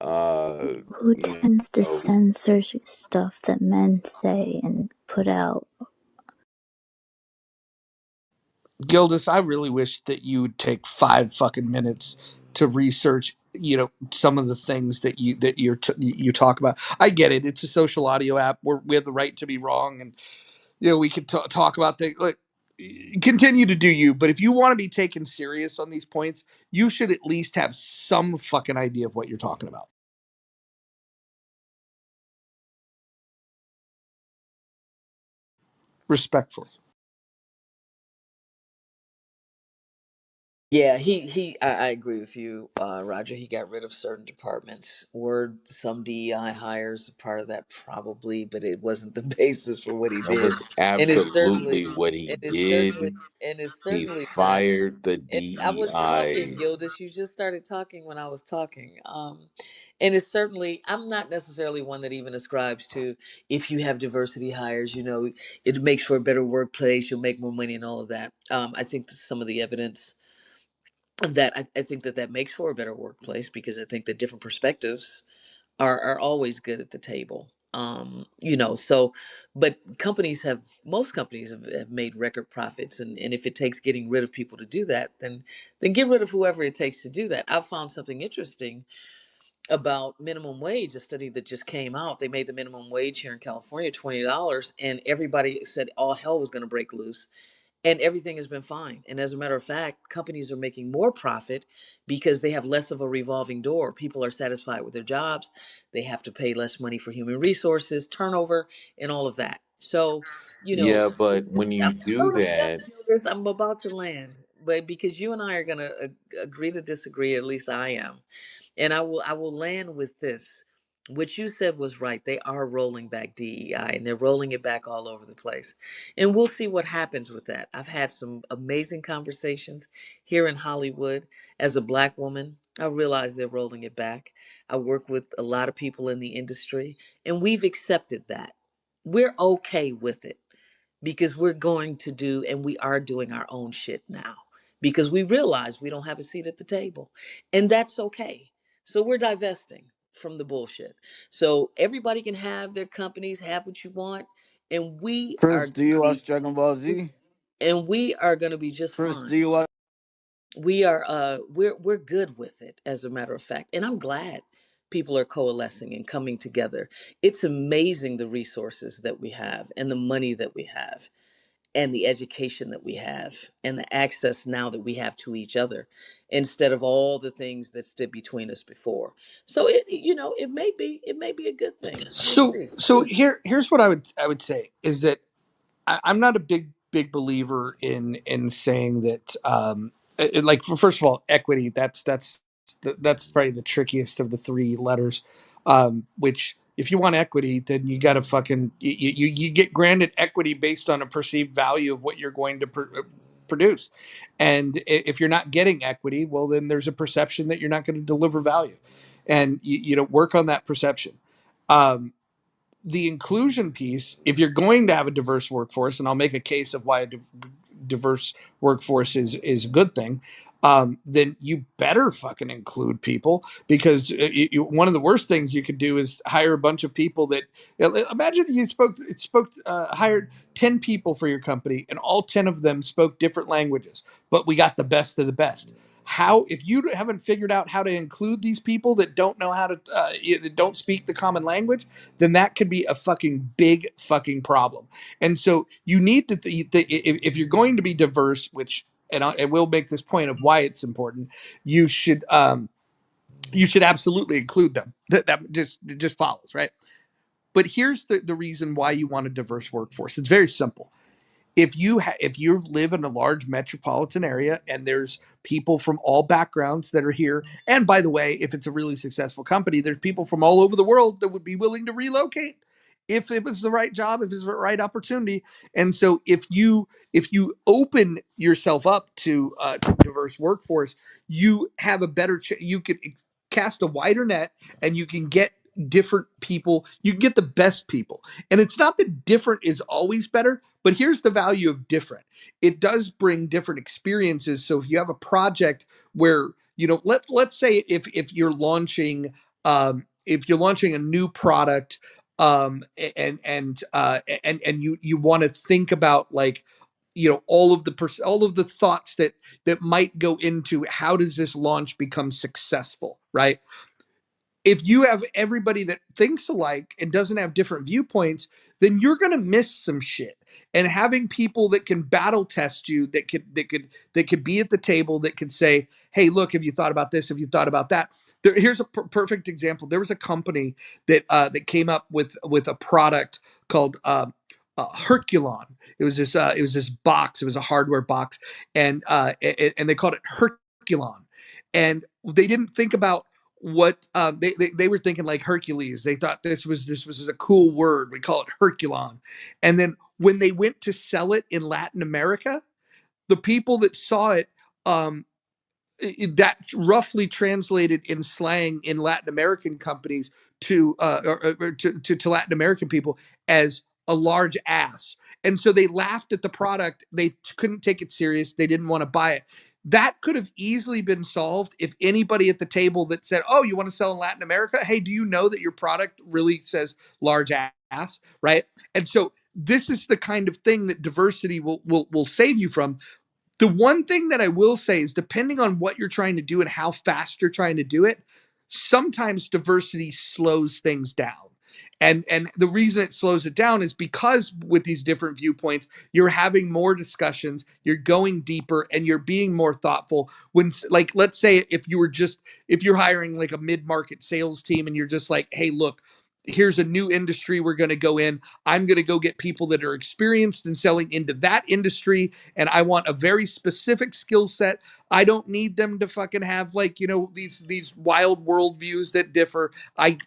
Uh, who you tends to know, censor stuff that men say and put out. Gildas, I really wish that you would take 5 fucking minutes to research, some of the things you talk about. I get it; it's a social audio app. We have the right to be wrong, and we could talk about things. Like, continue to do you, but if you want to be taken serious on these points, you should at least have some fucking idea of what you're talking about. Respectfully. Yeah, I agree with you, Roger. He got rid of certain departments. Were some DEI hires a part of that? Probably, but it wasn't the basis for what he that did. was And it's certainly, absolutely what he and it's certainly, did. and it's He certainly not. fired the And I was talking, DEI. Gildas. You just started talking when I was talking. And it's certainly, I'm not necessarily one that even ascribes to if you have diversity hires, it makes for a better workplace, you'll make more money and all of that. I think that some of the evidence that I think that makes for a better workplace because I think that different perspectives are always good at the table. So, but most companies have made record profits, and if it takes getting rid of people to do that, then get rid of whoever it takes to do that. I found something interesting about minimum wage, a study that just came out. They made the minimum wage here in California $20, and everybody said all hell was going to break loose, and everything has been fine. And as a matter of fact, companies are making more profit because they have less of a revolving door. People are satisfied with their jobs. They have to pay less money for human resources, turnover, and all of that. So, Yeah, but when you I'm do slowly done, that, Gildas. I'm about to land. but because you and I are going to agree to disagree, at least I am. And I will land with this. What you said was right. They are rolling back DEI and they're rolling it back all over the place. And we'll see what happens with that. I've had some amazing conversations here in Hollywood. As a Black woman, I realize they're rolling it back. I work with a lot of people in the industry, and we've accepted that. We're okay with it because we're going to do and we are doing our own shit now because we realize we don't have a seat at the table, and that's okay. So we're divesting from the bullshit, so everybody can have their companies, have what you want, and we are Chris, going do to you be watch Dragon Ball Z? just Chris, fine. do you watch? We're good with it, as a matter of fact, and I'm glad people are coalescing and coming together. It's amazing the resources that we have and the money that we have and the education that we have and the access now that we have to each other instead of all the things that stood between us before. So it may be a good thing. We'll So see. here's what I would say is that I'm not a big believer in saying that like first of all, equity, that's probably the trickiest of the three letters, which if you want equity, then you got to fucking you get granted equity based on a perceived value of what you're going to produce. And if you're not getting equity, well, then there's a perception that you're not going to deliver value, and you know, work on that perception. um, the inclusion piece, if you're going to have a diverse workforce, and I'll make a case of why a diverse workforce is a good thing, then you better fucking include people, because one of the worst things you could do is hire a bunch of people that, imagine you hired 10 people for your company and all 10 of them spoke different languages, but we got the best of the best. How, if you haven't figured out how to include these people that don't know how to that don't speak the common language, then that could be a fucking big fucking problem. And so you need to, if you're going to be diverse, which, and I will make this point of why it's important, you should absolutely include them. That just follows, right? But here's the reason why you want a diverse workforce. It's very simple. If you live in a large metropolitan area and there's people from all backgrounds that are here, and by the way, if it's a really successful company, there's people from all over the world that would be willing to relocate if it was the right job, if it's the right opportunity. And so if you open yourself up to diverse workforce, you have a better you could cast a wider net, and you can get different people, you can get the best people. And it's not that different is always better, but here's the value of different. It does bring different experiences. So if you have a project where, you know, let's say if you're launching a new product, and you want to think about, like, you know, all of the thoughts that might go into how does this launch become successful, right? If you have everybody that thinks alike and doesn't have different viewpoints, then you're going to miss some shit. And having people that can battle test you, that could be at the table, that could say, "Hey, look, have you thought about this? Have you thought about that?" Here's a perfect example. There was a company that came up with a product called Herculon. It was this box. It was a hardware box, and they called it Herculon. And they didn't think about what they were thinking, like Hercules. They thought this was a cool word. We call it Herculon. And then when they went to sell it in Latin America, the people that saw it, um, that's roughly translated in slang in Latin American companies to to Latin American people as a large ass. And so they laughed at the product. They couldn't take it serious. They didn't want to buy it. That could have easily been solved if anybody at the table that said, "Oh, you want to sell in Latin America? Hey, do you know that your product really says large ass?" Right? And so this is the kind of thing that diversity will save you from. The one thing that I will say is, depending on what you're trying to do and how fast you're trying to do it, sometimes diversity slows things down. And the reason it slows it down is because with these different viewpoints, you're having more discussions, you're going deeper, and you're being more thoughtful. When, like, let's say if you're hiring like a mid-market sales team, and you're just like, "Hey, look, here's a new industry we're going to go in. I'm going to go get people that are experienced in selling into that industry, and I want a very specific skill set. I don't need them to fucking have, like, these wild world views that differ.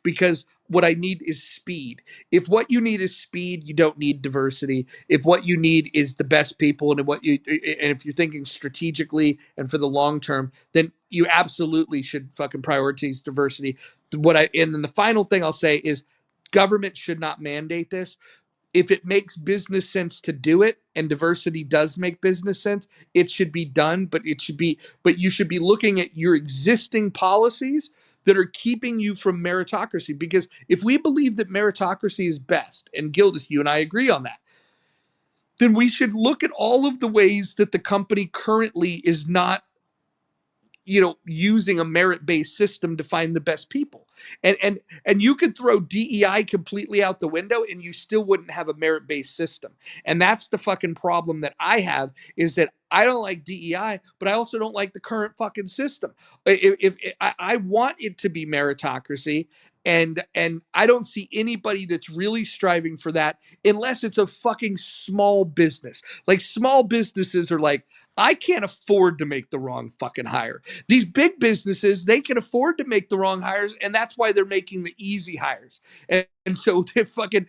Because what I need is speed. If what you need is speed, you don't need diversity. If what you need is the best people, and if you're thinking strategically and for the long term, then you absolutely should fucking prioritize diversity. And then the final thing I'll say is government should not mandate this. If it makes business sense to do it, and diversity does make business sense, it should be done. But you should be looking at your existing policies that are keeping you from meritocracy. Because if we believe that meritocracy is best, and Gildas, you and I agree on that, then we should look at all of the ways that the company currently is not, using a merit-based system to find the best people. And you could throw DEI completely out the window and you still wouldn't have a merit-based system. And that's the fucking problem that I have, is that I don't like DEI, but I also don't like the current fucking system. I want it to be meritocracy, and I don't see anybody that's really striving for that unless it's a fucking small business. Like, small businesses are like, I can't afford to make the wrong fucking hire. These big businesses, they can afford to make the wrong hires, and that's why they're making the easy hires. And so they fucking,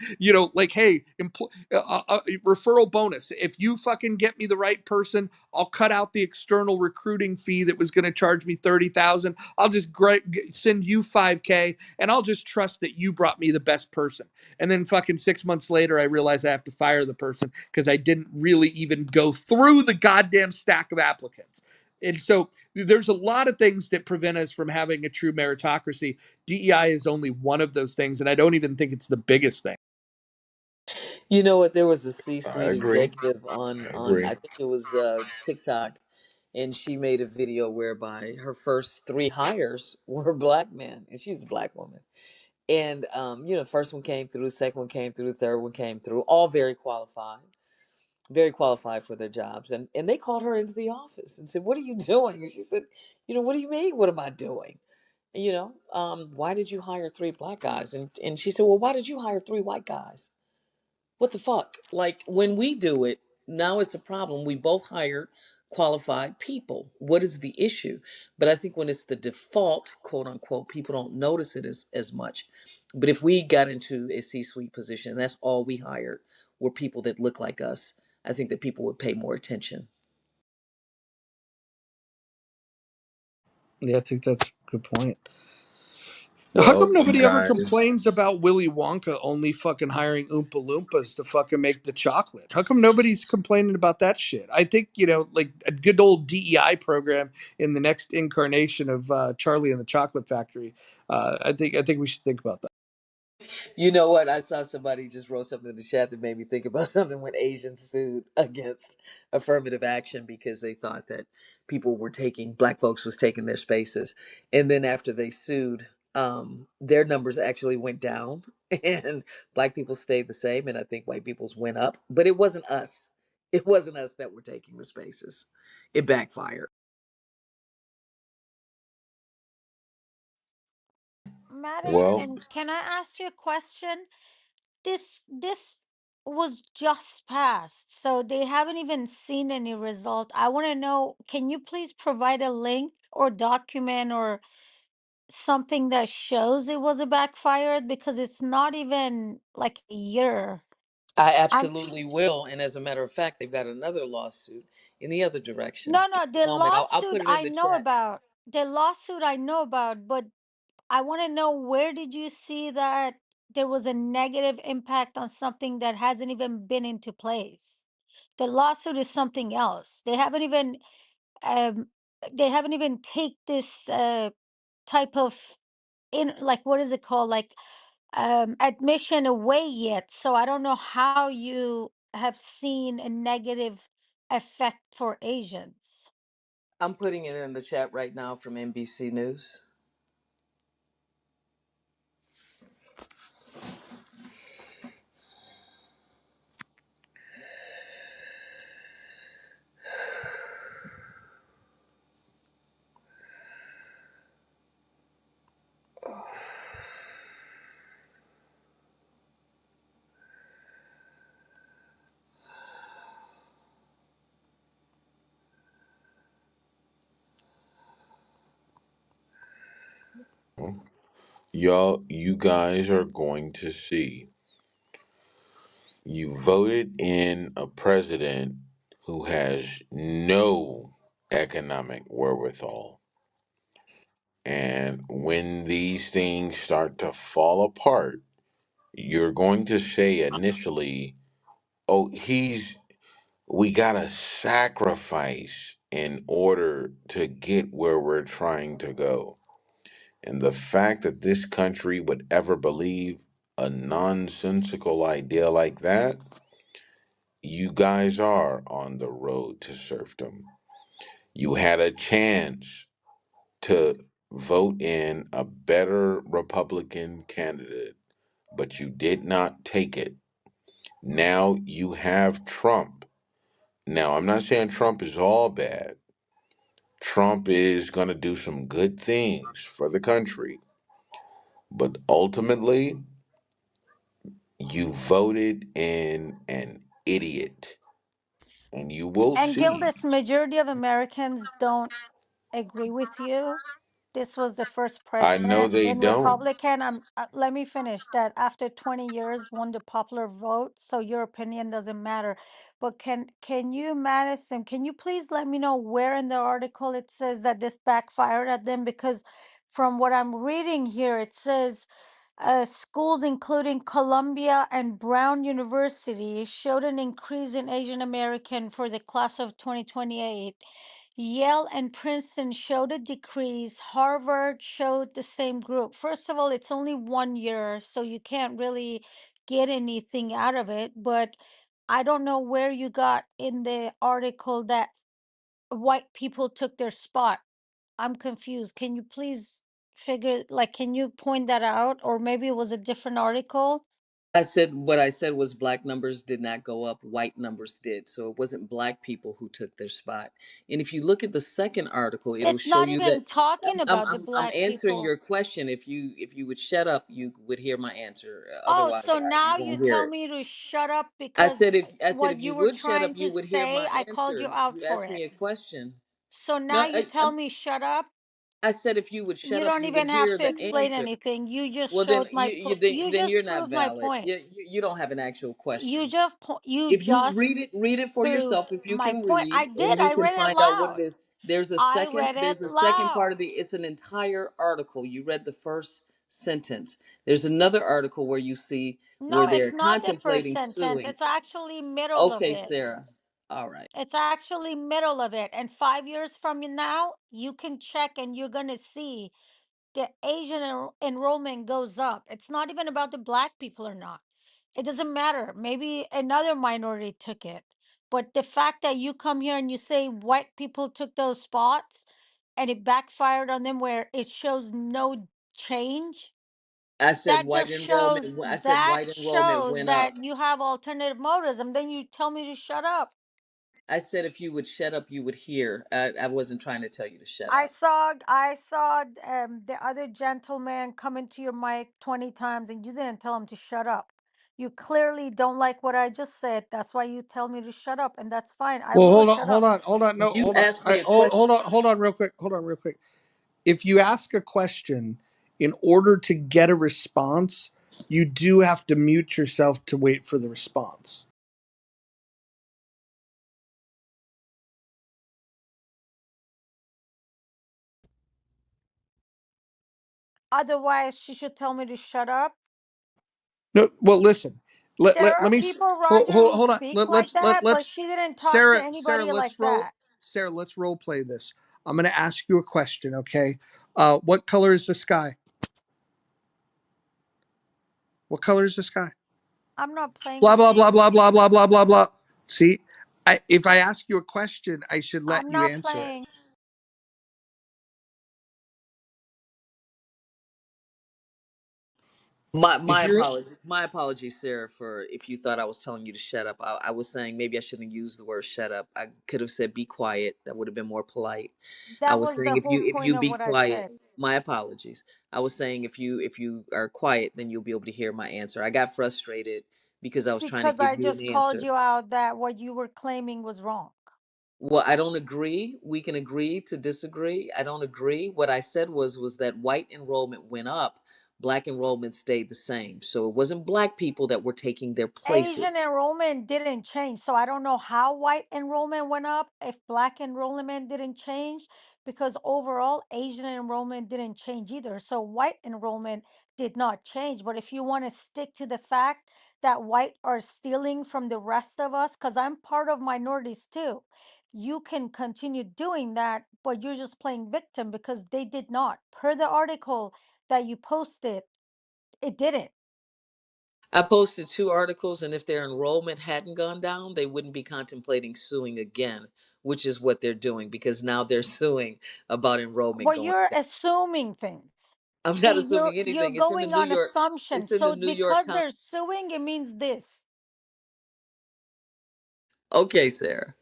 like, hey, referral bonus. If you fucking get me the right person, I'll cut out the external recruiting fee that was going to charge me 30,000. I'll just send you 5K, and I'll just trust that you brought me the best person. And then fucking 6 months later, I realize I have to fire the person because I didn't really even go through the goddamn stack of applicants. And so there's a lot of things that prevent us from having a true meritocracy. DEI is only one of those things, and I don't even think it's the biggest thing. You know what? There was a I C-suite agree. executive I on agree. I think it was TikTok, and she made a video whereby her first three hires were black men, and she's a black woman. And first one came through, second one came through, the third one came through, all very qualified for their jobs. And they called her into the office and said, "What are you doing?" And she said, "What do you mean? What am I doing? Why did you hire three black guys?" And she said, "Well, why did you hire three white guys? What the fuck?" Like, when we do it, now it's a problem. We both hired qualified people. What is the issue? But I think when it's the default, quote unquote, people don't notice it as much. But if we got into a C-suite position and that's all we hired were people that look like us, I think that people would pay more attention. Yeah, I think that's a good point. How come Well, nobody ever guys, complains about Willy Wonka only fucking hiring Oompa Loompas to fucking make the chocolate? How come nobody's complaining about that shit? I think, like a good old DEI program in the next incarnation of Charlie and the Chocolate Factory. I think we should think about that. You know what? I saw somebody just wrote something in the chat that made me think about something when Asians sued against affirmative action because they thought that black folks was taking their spaces. And then after they sued, their numbers actually went down and black people stayed the same. And I think white people's went up, but it wasn't us. It wasn't us that were taking the spaces. It backfired. Maddie, well, and can I ask you a question? This was just passed, so they haven't even seen any result. I want to know, can you please provide a link or document or something that shows it was a backfired, because it's not even like a year. I I'm absolutely will. And as a matter of fact, they've got another lawsuit in the other direction. No, Give no, me the a moment. I'll lawsuit put it in I the know chat. about. The lawsuit I know about, but I want to know, where did you see that there was a negative impact on something that hasn't even been into place? The lawsuit is something else. Um they haven't even take this type of, in like, what is it called, like, admission away yet. So I don't know how you have seen a negative effect for Asians. I'm putting it in the chat right now from NBC News. you guys are going to see. You voted in a president who has no economic wherewithal. And when these things start to fall apart, you're going to say initially, oh, we got to sacrifice in order to get where we're trying to go. And the fact that this country would ever believe a nonsensical idea like that, you guys are on the road to serfdom. You had a chance to vote in a better Republican candidate, but you did not take it. Now you have Trump. Now, I'm not saying Trump is all bad. Trump is going to do some good things for the country, but ultimately, you voted in an idiot, and you will And see. Gildas, majority of Americans don't agree with you. This was the first I know president they in don't. Republican. Let me finish that. After 20 years, won the popular vote, so your opinion doesn't matter. But can you, Madison? Can you please let me know where in the article it says that this backfired at them? Because from what I'm reading here, it says schools including Columbia and Brown University showed an increase in Asian American for the class of 2028. Yale and Princeton showed a decrease. Harvard showed the same group. First of all, it's only 1 year, so you can't really get anything out of it. But I don't know where you got in the article that white people took their spot. I'm confused. Can you please can you point that out? Or maybe it was a different article? I said what I said was black numbers did not go up, white numbers did. So it wasn't black people who took their spot. And if you look at the second article, it'll It's show not you that even talking about the I'm black answering people. your question. If you would shut up, you would hear my answer. Oh, Otherwise, so you now you won't hear tell it. me to shut up because I said what if you you were would shut up, trying you to would hear say, my I called you answer. out You for asked it. me a question. So No, now you tell me shut up. I said if you would shut You up, don't you would even have hear to the explain answer. anything. You just Well, then showed my you then you're just not proved my valid. point. You don't have an actual You question. just you If you just read it for proved yourself, if you my can point. read I and did. you I can read it find out what loud. it is, I read it there's a second part loud. of the, it's an entire article. You read the first sentence. There's another article where you see No, where they're it's not the first contemplating sentence. suing. It's actually middle of Okay, it. Sarah. All right. It's actually middle of it. And 5 years from now, you can check and you're gonna see the Asian enrollment goes up. It's not even about the black people or not. It doesn't matter. Maybe another minority took it. But the fact that you come here and you say white people took those spots and it backfired on them where it shows no change, I said white enrollment went up. that you have alternative motives and then you tell me to shut up. I said if you would shut up, you would hear. I wasn't trying to tell you to shut I up. saw I saw the other gentleman come into your mic 20 times and you didn't tell him to shut up. You clearly don't like what I just said. That's why you tell me to shut up, and that's fine. I Well, will hold on, shut hold up. on, hold on. No, You hold on. asked me a Hold question. on, hold on, real quick. If you ask a question, in order to get a response, you do have to mute yourself to wait for the response. Otherwise, she should tell me to shut up. No, well, listen. There are Let me people, Roger, who hold on. speak like that, but Let's she didn't talk to anybody like that. Sarah, let's role play this. I'm going to ask you a question, okay? What color is the sky? What color is the sky? I'm not playing Blah the blah blah game. blah blah blah blah blah blah. See, if I ask you a question, I should let I'm you not answer it. playing. If you're My apologies, Sarah, for if you thought I was telling you to shut up. I was saying maybe I shouldn't use the word shut up. I could have said be quiet. That would have been more polite. I That was was saying the whole if point you of be what I quiet, said. my apologies. I was saying if you are quiet, then you'll be able to hear my answer. I got frustrated because I was trying to Because give I you an just called answer. you out that what you were claiming was wrong. Well, I don't agree. We can agree to disagree. I don't agree. What I said was that white enrollment went up, Black enrollment stayed the same. So it wasn't black people that were taking their Asian places. enrollment didn't change. So I don't know how white enrollment went up if black enrollment didn't change, because overall Asian enrollment didn't change either. So white enrollment did not change. But if you want to stick to the fact that white are stealing from the rest of us, because I'm part of minorities too, you can continue doing that, but you're just playing victim because they did not. Per the article that you posted, it didn't. I posted 2 articles, and if their enrollment hadn't gone down, they wouldn't be contemplating suing again, which is what they're doing because now they're suing about enrollment Well, going you're down. assuming things. I'm not See, you're assuming you're anything. It's in the going New on York. assumptions. It's in the So New York because Times. they're suing, it means this. Okay, Sarah.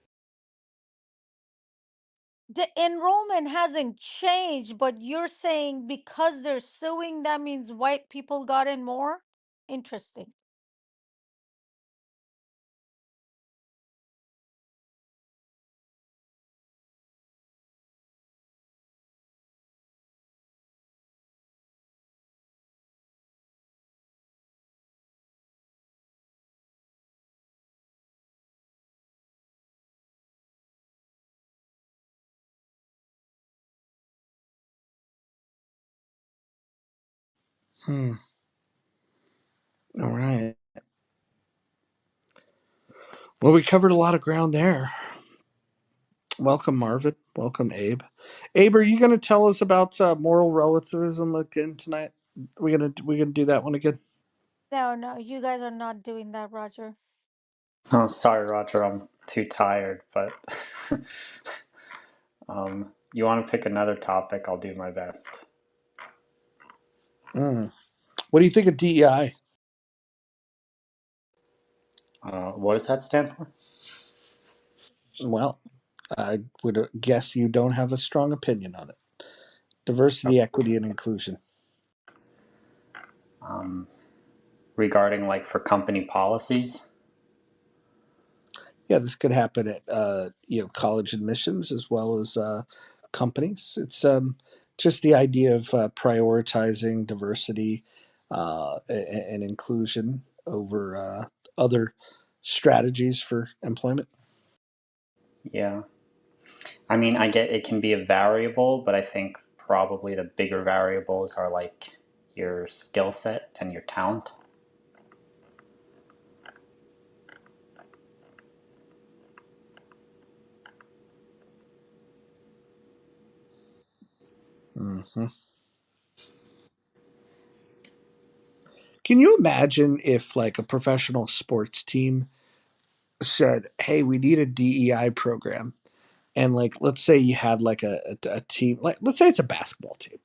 The enrollment hasn't changed, but you're saying because they're suing, that means white people got in more? Interesting. Hmm. All right. Well, we covered a lot of ground there. Welcome, Marvin. Welcome, Abe. Abe, are you going to tell us about moral relativism again tonight? We gonna do that one again? No, no, you guys are not doing that, Roger. Oh, sorry, Roger. I'm too tired. But you want to pick another topic? I'll do my best. Mm. What do you think of DEI? What does that stand for? Well, I would guess you don't have a strong opinion on it. Diversity, equity, and inclusion. Um, Regarding like for company policies. Yeah, this could happen at college admissions as well as companies. It's just the idea of prioritizing diversity and inclusion over other strategies for employment. Yeah. I mean, I get it can be a variable, but I think probably the bigger variables are like your skill set and your talent. Hmm. Can you imagine if like a professional sports team said, "Hey, we need a DEI program," and like let's say you had like a team, like let's say it's a basketball team,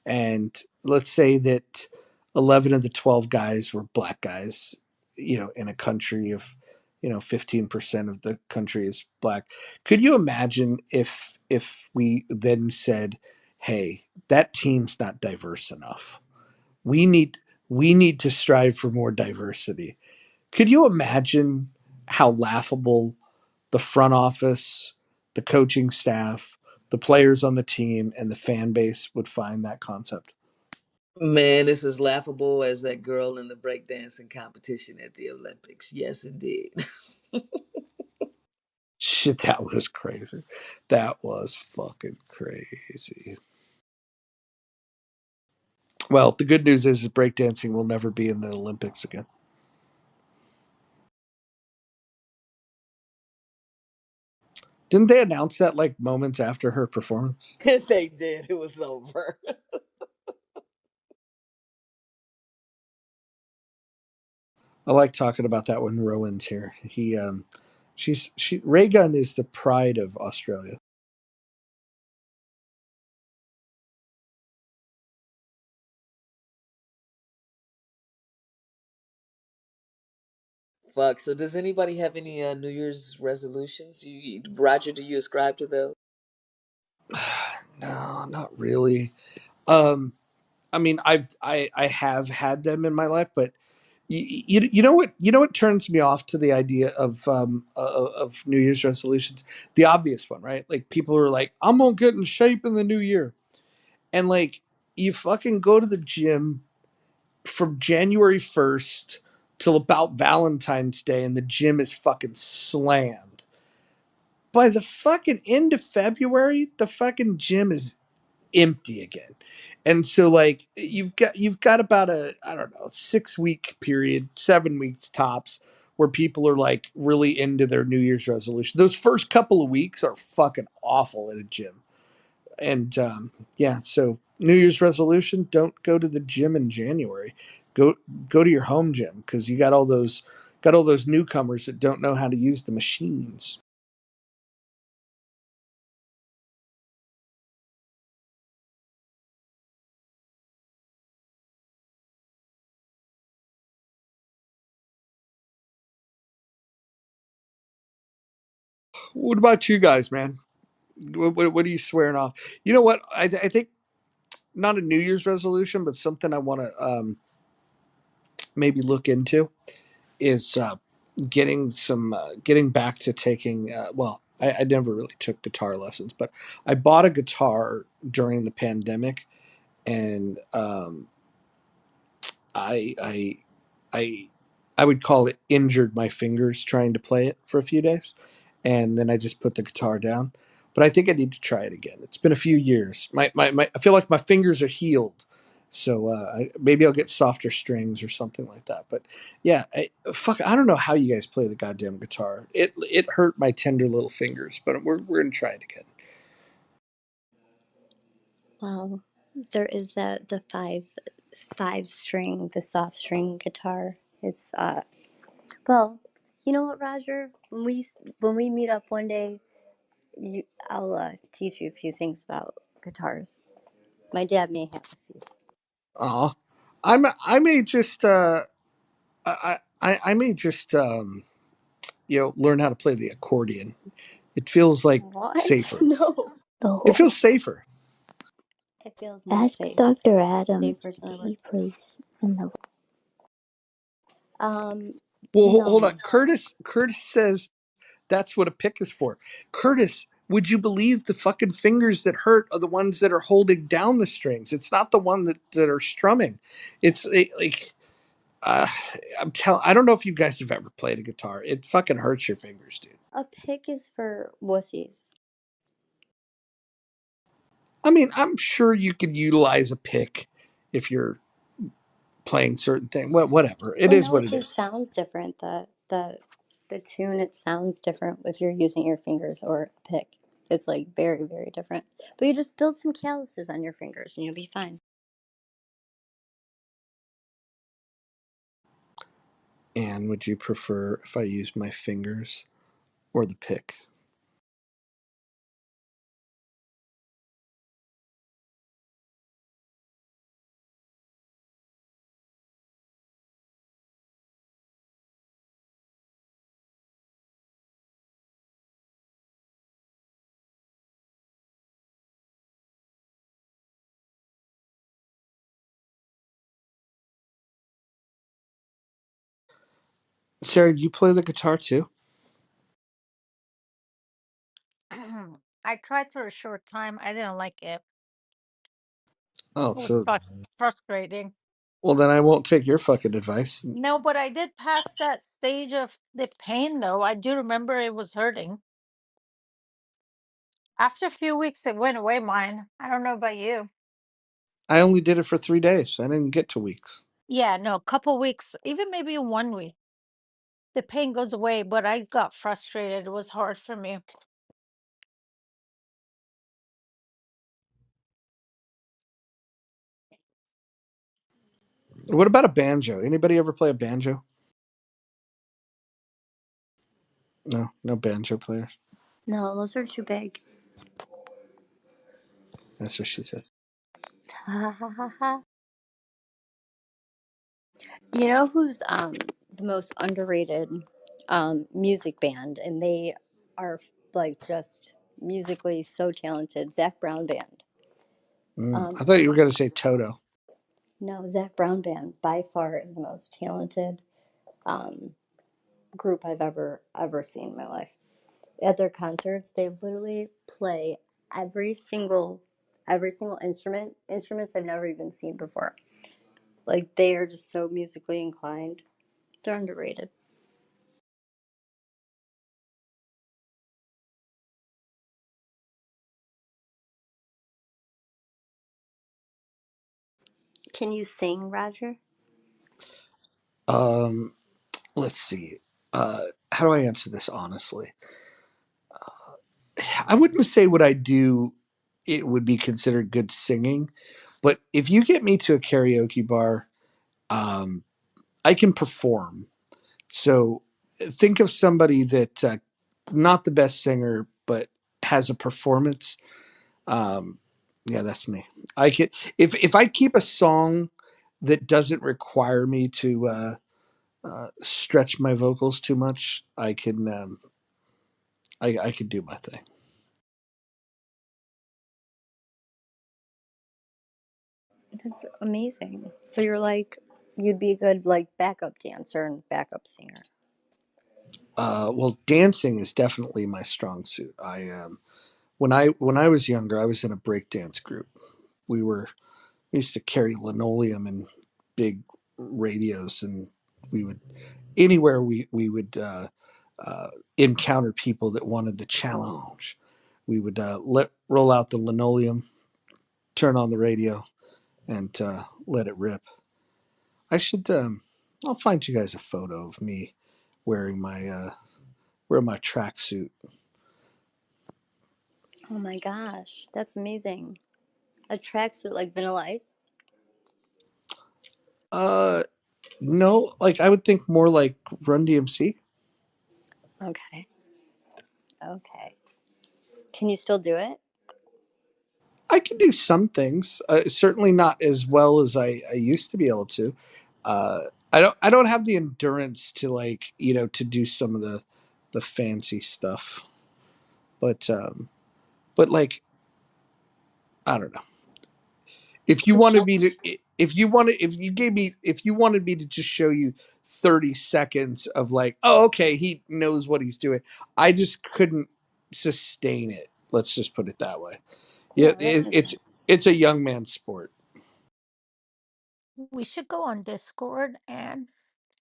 and let's say that 11 of the 12 guys were black guys, in a country of 15% of the country is black. Could you imagine if we then said, hey, that team's not diverse enough, we need we need to strive for more diversity? Could you imagine how laughable the front office, the coaching staff, the players on the team, and the fan base would find that concept? Man, this is laughable as that girl in the breakdancing competition at the Olympics. Yes, indeed. Shit, that was crazy. That was fucking crazy. Well, the good news is breakdancing will never be in the Olympics again. Didn't they announce that like moments after her performance? They did. It was over. I like talking about that when Rowan's here. She Ray Gun is the pride of Australia. Fuck. So, does anybody have any New Year's resolutions? Roger, do you ascribe to those? No, not really. Um, I mean, I have had them in my life, but you know what turns me off to the idea of New Year's resolutions, the obvious one, right? Like people are like, I'm gonna get in shape in the new year, and like you fucking go to the gym, from January 1st till about Valentine's Day, and the gym is fucking slammed. By the fucking end of February, the fucking gym is empty again. And so like you've got about a, I don't know, 6 week period, 7 weeks tops, where people are like really into their New Year's resolution. Those first couple of weeks are fucking awful at a gym. And yeah, so New Year's resolution: don't go to the gym in January. Go go to your home gym, because you got all those newcomers that don't know how to use the machines. What about you guys, man? What are you swearing off? You know what? I think not a New Year's resolution, but something I want to maybe look into is getting back to taking. Well, I never really took guitar lessons, but I bought a guitar during the pandemic, and I I I I would call it injured my fingers trying to play it for a few days, and then I just put the guitar down. But I think I need to try it again. It's been a few years. My I feel like my fingers are healed, so maybe I'll get softer strings or something like that. But yeah, I don't know how you guys play the goddamn guitar. It hurt my tender little fingers, but we're gonna try it again. Well, there is the five string, the soft string guitar. It's well, you know what, Roger? When we meet up one day, I'll teach you a few things about guitars. My dad may have a few. Aw, I may just I may just learn how to play the accordion. It feels like What? safer. No. It Oh, feels safer. It feels more ask safe. Dr. Adams. Safer than ever. He plays in the. Um, Well, hold no. on. Curtis says that's what a pick is for. Curtis, would you believe the fucking fingers that hurt are the ones that are holding down the strings? It's not the one that are strumming. It's like uh, I don't know if you guys have ever played a guitar. It fucking hurts your fingers, dude. A pick is for wussies. I mean, I'm sure you could utilize a pick if you're playing certain thing. Well, whatever. It Well, is no, what it it just is. sounds different. The tune, it sounds different if you're using your fingers or a pick. It's like very, very different. But you just build some calluses on your fingers and you'll be fine. And would you prefer if I use my fingers or the pick? Sarah, do you play the guitar too? I tried for a short time. I didn't like it. Oh, It was so frustrating. well then I won't take your fucking advice. No, but I did pass that stage of the pain, though. I do remember it was hurting. After a few weeks, it went away, mine. I don't know about you. I only did it for 3 days. I didn't get to weeks. Yeah, no, a couple weeks, even maybe 1 week. The pain goes away, but I got frustrated. It was hard for me. What about a banjo? Anybody ever play a banjo? No, no banjo players. No, those are too big. That's what she said. Ha ha ha ha. You know who's the most underrated music band, and they are like just musically so talented. Zach Brown Band. I thought you were going to say Toto. No, Zach Brown Band by far is the most talented um, group I've ever seen in my life. At their concerts, they literally play every single instruments I've never even seen before. Like they are just so musically inclined. They're underrated. Can you sing, Roger? Um, let's see. How do I answer this honestly? I wouldn't say what I do it would be considered good singing, but if you get me to a karaoke bar, um, I can perform. So think of somebody that not the best singer, but has a performance. Um, yeah, that's me. I could if I keep a song that doesn't require me to stretch my vocals too much, I can I could do my thing. That's amazing. So you're like, you'd be a good like backup dancer and backup singer. Well, dancing is definitely my strong suit. I when I was younger, I was in a breakdance group. We were we used to carry linoleum and big radios, and we would anywhere we would encounter people that wanted the challenge. We would let roll out the linoleum, turn on the radio, and let it rip. I should. I'll find you guys a photo of me wearing my tracksuit. Oh my gosh, that's amazing. A tracksuit like Vanilla Ice. Uh, no, like I would think more like Run DMC. Okay. Okay. Can you still do it? I can do some things. Certainly not as well as I used to be able to. Uh, I don't have the endurance to like to do some of the fancy stuff. But like I don't know. If you It wanted me sounds to if you wanted me to just show you 30 seconds of like, oh okay, he knows what he's doing. I just couldn't sustain it. Let's just put it that way. Yeah, Yeah, that makes sense. it's a young man's sport. we should go on Discord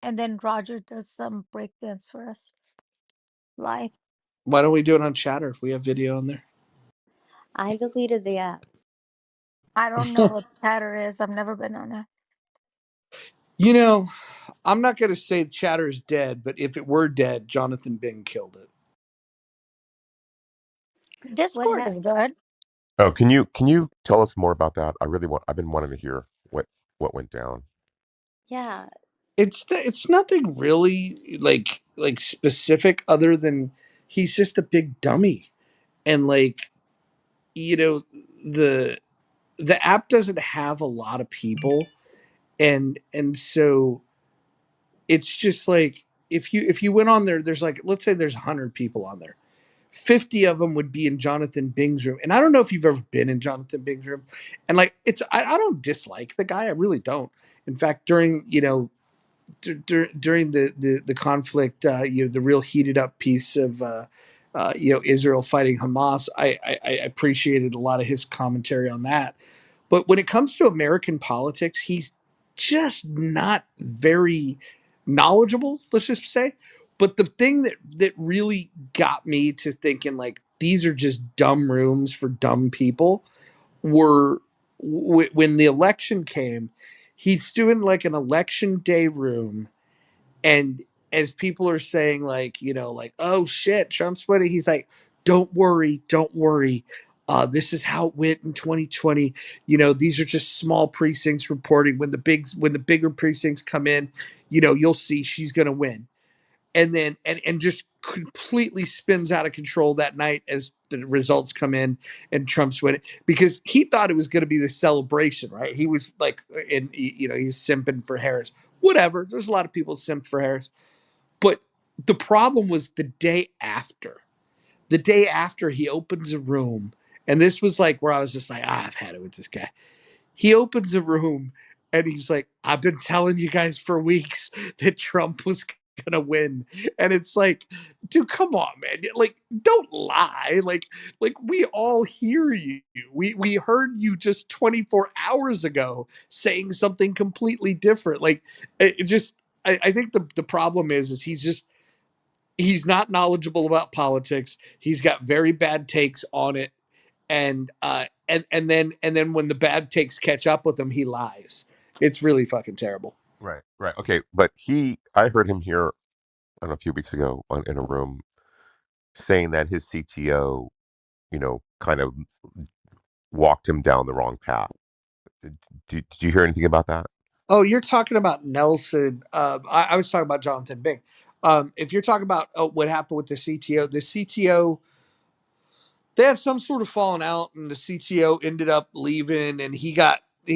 and then Roger does some breakdance for us live. Why don't we do it on Chatter? We have video on there. I deleted the app. I don't know what chatter is. I've never been on a You know, I'm not going to say Chatter is dead, but if it were dead, Jonathan Bing killed it. What Discord is happened? good. Oh, can you tell us more about that? I've been wanting to hear what went down. Yeah. It's nothing really like specific other than he's just a big dummy, and like you know the the app doesn't have a lot of people, and so it's just like if you went on there, there's like let's say there's 100 people on there. 50 of them would be in Jonathan Bing's room. And I don't know if you've ever been in Jonathan Bing's room. And like, I don't dislike the guy. I really don't. In fact, during, during the conflict, the real heated up piece of, Israel fighting Hamas, I appreciated a lot of his commentary on that. But when it comes to American politics, he's just not very knowledgeable, let's just say. But the thing that really got me to thinking like these are just dumb rooms for dumb people were when the election came, he's doing like an election day room, and as people are saying like like oh shit Trump's winning, he's like don't worry, this is how it went in 2020. These are just small precincts reporting. When the bigger precincts come in, you'll see she's going to win. And then and just completely spins out of control that night as the results come in and Trump's winning, because he thought it was going to be the celebration, right? He was like, and he's simping for Harris. Whatever, there's a lot of people simped for Harris, but the problem was the day after. The day after he opens a room, and this was like where I was just like, I've had it with this guy. He opens a room and he's like, I've been telling you guys for weeks that Trump was gonna win. And it's like, dude, come on, man. Like, don't lie. Like we all hear you. We heard you just 24 hours ago saying something completely different. Like it just I think the problem is he's not knowledgeable about politics. He's got very bad takes on it. And then when the bad takes catch up with him, he lies. It's really fucking terrible. Right, right. Okay, but I heard him here, I don't know, a few weeks ago in a room saying that his CTO, kind of walked him down the wrong path. Did you hear anything about that? Oh, you're talking about Nelson. I was talking about Jonathan Bing. If you're talking about what happened with the CTO, they had some sort of falling out, and the CTO ended up leaving, and he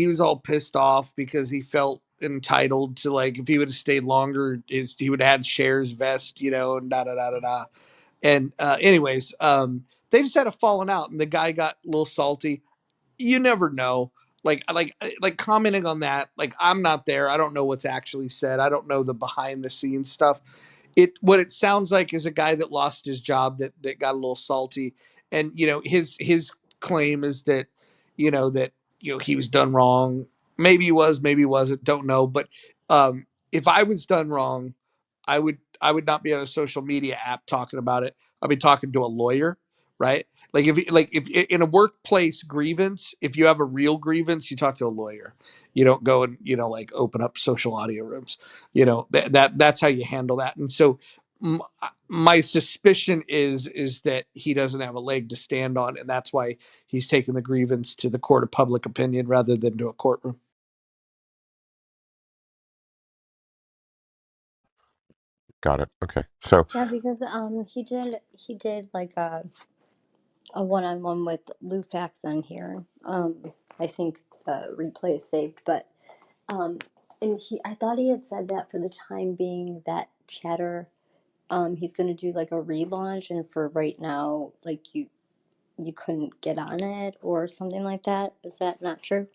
was all pissed off because he felt entitled to, like, if he would have stayed longer, he would have had shares vest, and da da da da da. And anyways, they just had a falling out, and the guy got a little salty. You never know. Like commenting on that, like, I'm not there, I don't know what's actually said, I don't know the behind the scenes stuff. What it sounds like is a guy that lost his job, that got a little salty. And his claim is that he was done wrong. Maybe he was, maybe he wasn't, don't know. But if I was done wrong, I would not be on a social media app talking about it. I'd be talking to a lawyer, right? Like if in a workplace grievance, if you have a real grievance, you talk to a lawyer. You don't go and like open up social audio rooms. That's how you handle that. And so my suspicion is that he doesn't have a leg to stand on, and that's why he's taken the grievance to the court of public opinion rather than to a courtroom. Got it. Okay. So Yeah, because he did like a one-on-one with Lou Fax on here. I think the replay is saved, but um, and I thought he had said that for the time being that Chatter, he's going to do like a relaunch, and for right now, like you couldn't get on it or something like that. Is that not true?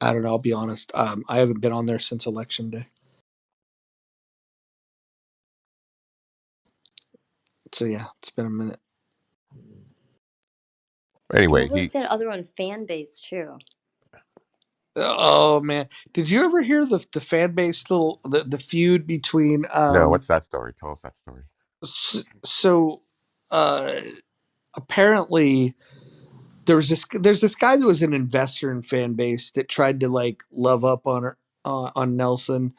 I don't know. I'll be honest. I haven't been on there since election day. So yeah, it's been a minute. And what anyway, was that other one? Fan base too. Oh man, did you ever hear the fan base the feud between no, what's that story? Tell us that story. so uh apparently there's this guy that was an investor in fan base that tried to like love up on her, on Nelson.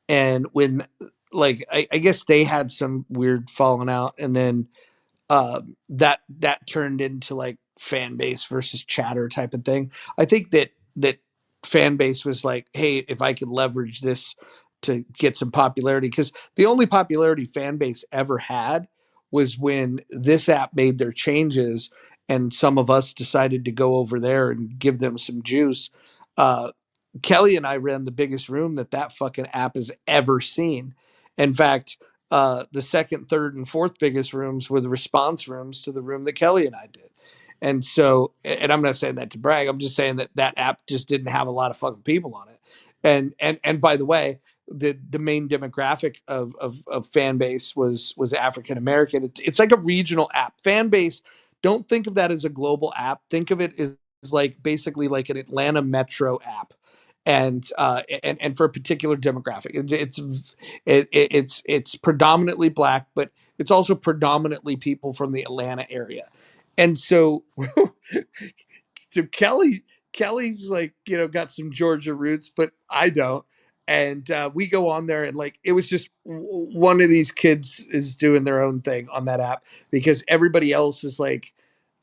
And when, like, I guess they had some weird falling out, and then that turned into like fan base versus chatter type of thing. I think that fan base was like, hey, if I could leverage this to get some popularity, because the only popularity fan base ever had was when this app made their changes, and some of us decided to go over there and give them some juice. uh Kelly and I ran the biggest room that fucking app has ever seen. In fact, the second, third, and fourth biggest rooms were the response rooms to the room that Kelly and I did. And so, and I'm not saying that to brag. I'm just saying that app just didn't have a lot of fucking people on it. And by the way, the main demographic of fan base was African American. It's like a regional app. Fan base. Don't think of that as a global app. Think of it as like basically like an Atlanta metro app. And for a particular demographic, it's predominantly black, but it's also predominantly people from the Atlanta area. And so so Kelly's like, got some Georgia roots, but I don't. And we go on there, and like, it was just one of these kids is doing their own thing on that app, because everybody else is like,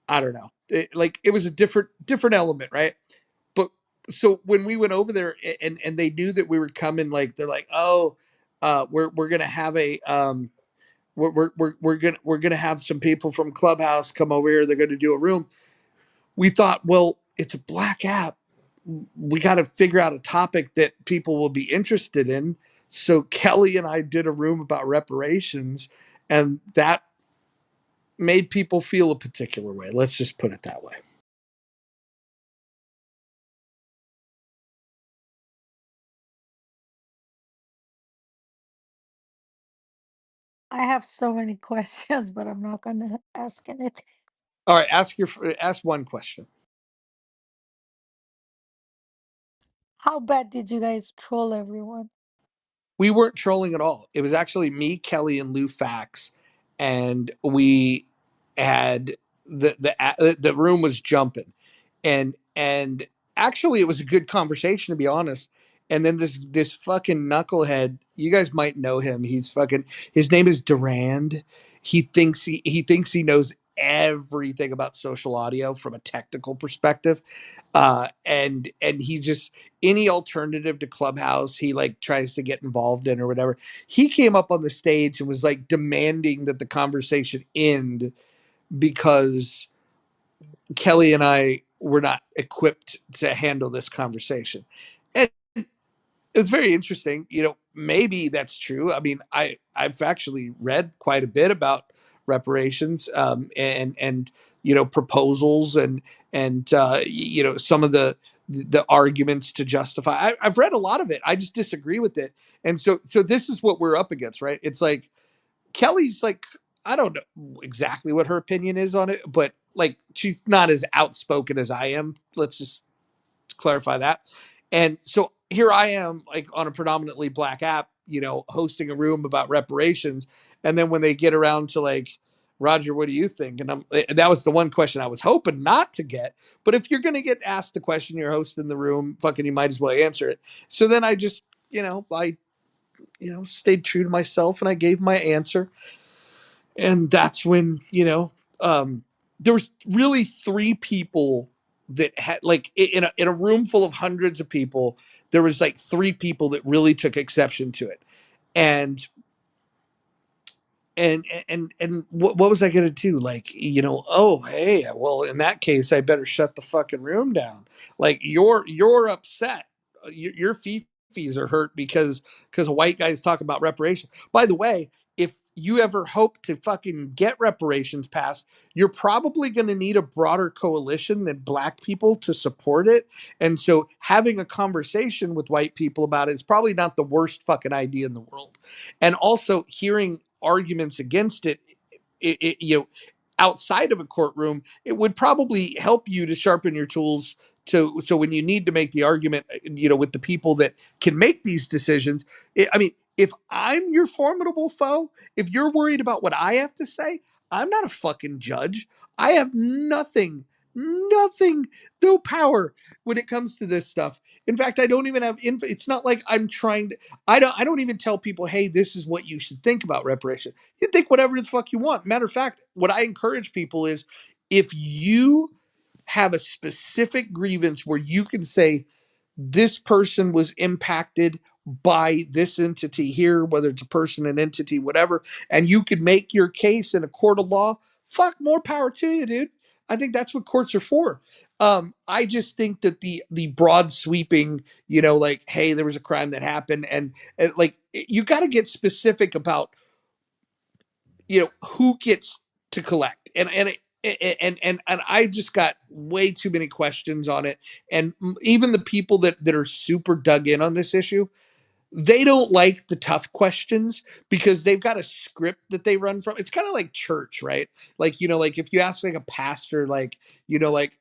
I don't know, it was a different element, right? But so when we went over there, and they knew that we were coming, like, they're like, oh, we're gonna have a we're gonna have some people from Clubhouse come over here, they're gonna do a room. We thought, well, it's a black app, we got to figure out a topic that people will be interested in. So Kelly and I did a room about reparations, and that made people feel a particular way, let's just put it that way. I have so many questions, but I'm not gonna ask anything. All right, ask one question. How bad did you guys troll everyone? We weren't trolling at all. It was actually me, Kelly, and Lou Fax, and we had the room was jumping, and actually it was a good conversation, to be honest. And then this fucking knucklehead, you guys might know him. He's fucking, his name is Durand. He thinks he knows everything about social audio from a technical perspective, and he just, any alternative to Clubhouse he like tries to get involved in or whatever. He came up on the stage and was like demanding that the conversation end because Kelly and I were not equipped to handle this conversation. And it's very interesting. Maybe that's true. I mean, I've actually read quite a bit about reparations, and proposals, and some of the arguments to justify. I've read a lot of it. I just disagree with it. And so this is what we're up against, right? It's like Kelly's like, I don't know exactly what her opinion is on it, but like she's not as outspoken as I am. Let's just clarify that. And so here I am, like on a predominantly black app, hosting a room about reparations. And then when they get around to like, Roger, what do you think? That was the one question I was hoping not to get. But if you're going to get asked the question, you're hosting the room, fucking, you might as well answer it. So then I just, I, stayed true to myself and I gave my answer. And that's when there was really three people that had, like, in a room full of hundreds of people, there was like three people that really took exception to it. And and and and what was I going to do? Like, oh, hey, well, in that case I better shut the fucking room down. Like, you're upset. Your fifis are hurt because white guys talk about reparation. By the way, if you ever hope to fucking get reparations passed, you're probably going to need a broader coalition than black people to support it. And so having a conversation with white people about it is probably not the worst fucking idea in the world. And also hearing arguments against it, outside of a courtroom, it would probably help you to sharpen your tools to, so when you need to make the argument, with the people that can make these decisions. I mean, if I'm your formidable foe, if you're worried about what I have to say, I'm not a fucking judge. I have nothing, no power when it comes to this stuff. In fact, I don't even have it's not like I'm trying to, I don't even tell people, hey, this is what you should think about reparation. You think whatever the fuck you want. Matter of fact, what I encourage people is, if you have a specific grievance where you can say, this person was impacted by this entity here, whether it's a person, an entity, whatever, and you could make your case in a court of law, fuck, more power to you, dude. I think that's what courts are for. I just think that the broad sweeping, like, hey, there was a crime that happened, and like, you got to get specific about, who gets to collect, and I just got way too many questions on it. And even the people that are super dug in on this issue, they don't like the tough questions because they've got a script that they run from. It's kind of like church, right? Like, like if you ask like a pastor, like, like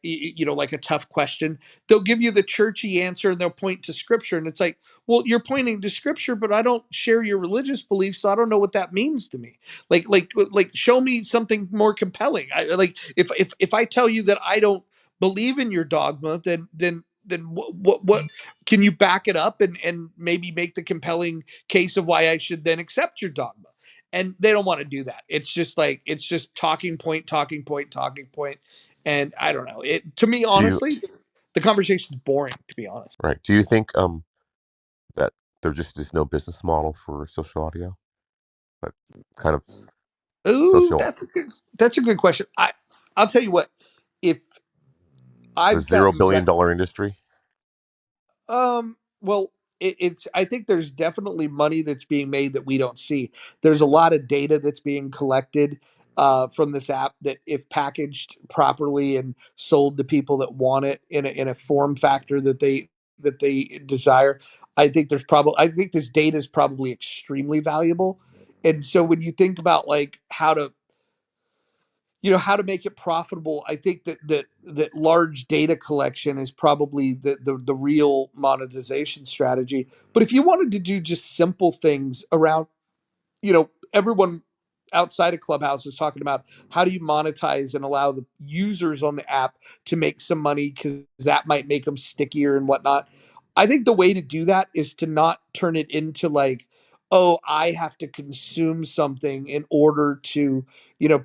a tough question, they'll give you the churchy answer and they'll point to scripture. And it's like, well, you're pointing to scripture, but I don't share your religious beliefs, so I don't know what that means to me. Like show me something more compelling. Like, if I tell you that I don't believe in your dogma, then what can you back it up and maybe make the compelling case of why I should then accept your dogma? And they don't want to do that. It's just like, it's just talking point, talking point, talking point. And I don't know. It, to me, Do you honestly, the conversation is boring, to be honest. right? Do you think that there just is no business model for social audio, but kind of Ooh, social, that's a good question. I'll tell you what, if the I've zero gotten billion dollar industry? Well, it's, I think there's definitely money that's being made that we don't see. There's a lot of data that's being collected from this app that, if packaged properly and sold to people that want it in a form factor that they desire, I think this data is probably extremely valuable. And so when you think about like how to, how to make it profitable, I think that large data collection is probably the real monetization strategy. But if you wanted to do just simple things around, everyone outside of Clubhouse is talking about how do you monetize and allow the users on the app to make some money because that might make them stickier and whatnot. I think the way to do that is to not turn it into like, oh, I have to consume something in order to,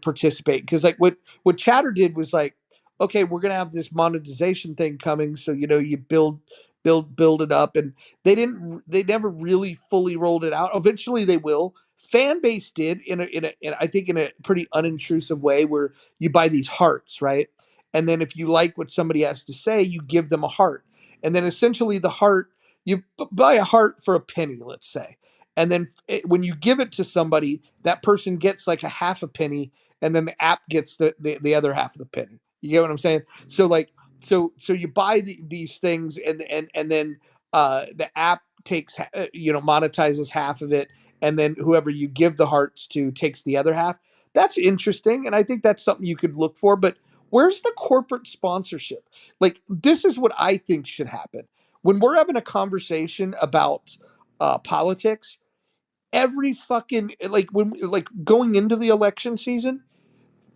participate. Because like what Chatter did was like, okay, we're gonna have this monetization thing coming, so you build it up, and they never really fully rolled it out. Eventually they will. Fan base did in I think in a pretty unintrusive way where you buy these hearts, right? And then if you like what somebody has to say, you give them a heart. And then essentially the heart, you buy a heart for a penny, let's say. And then when you give it to somebody, that person gets like a half a penny, and then the app gets the other half of the penny. You get what I'm saying? So like so you buy these things, and then the app takes monetizes half of it, and then whoever you give the hearts to takes the other half. That's interesting, and I think that's something you could look for. But where's the corporate sponsorship? Like, this is what I think should happen when we're having a conversation about politics. Every fucking, like, when, like, going into the election season,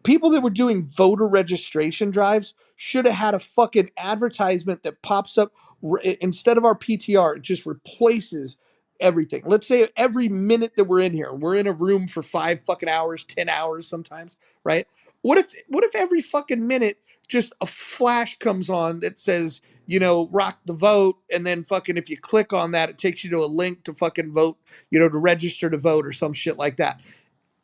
people that were doing voter registration drives should have had a fucking advertisement that pops up instead of our PTR. It just replaces everything. Let's say every minute that we're in here, we're in a room for 5 fucking hours, 10 hours sometimes, right? What if every fucking minute just a flash comes on that says, rock the vote, and then fucking if you click on that, it takes you to a link to fucking vote, to register to vote or some shit like that.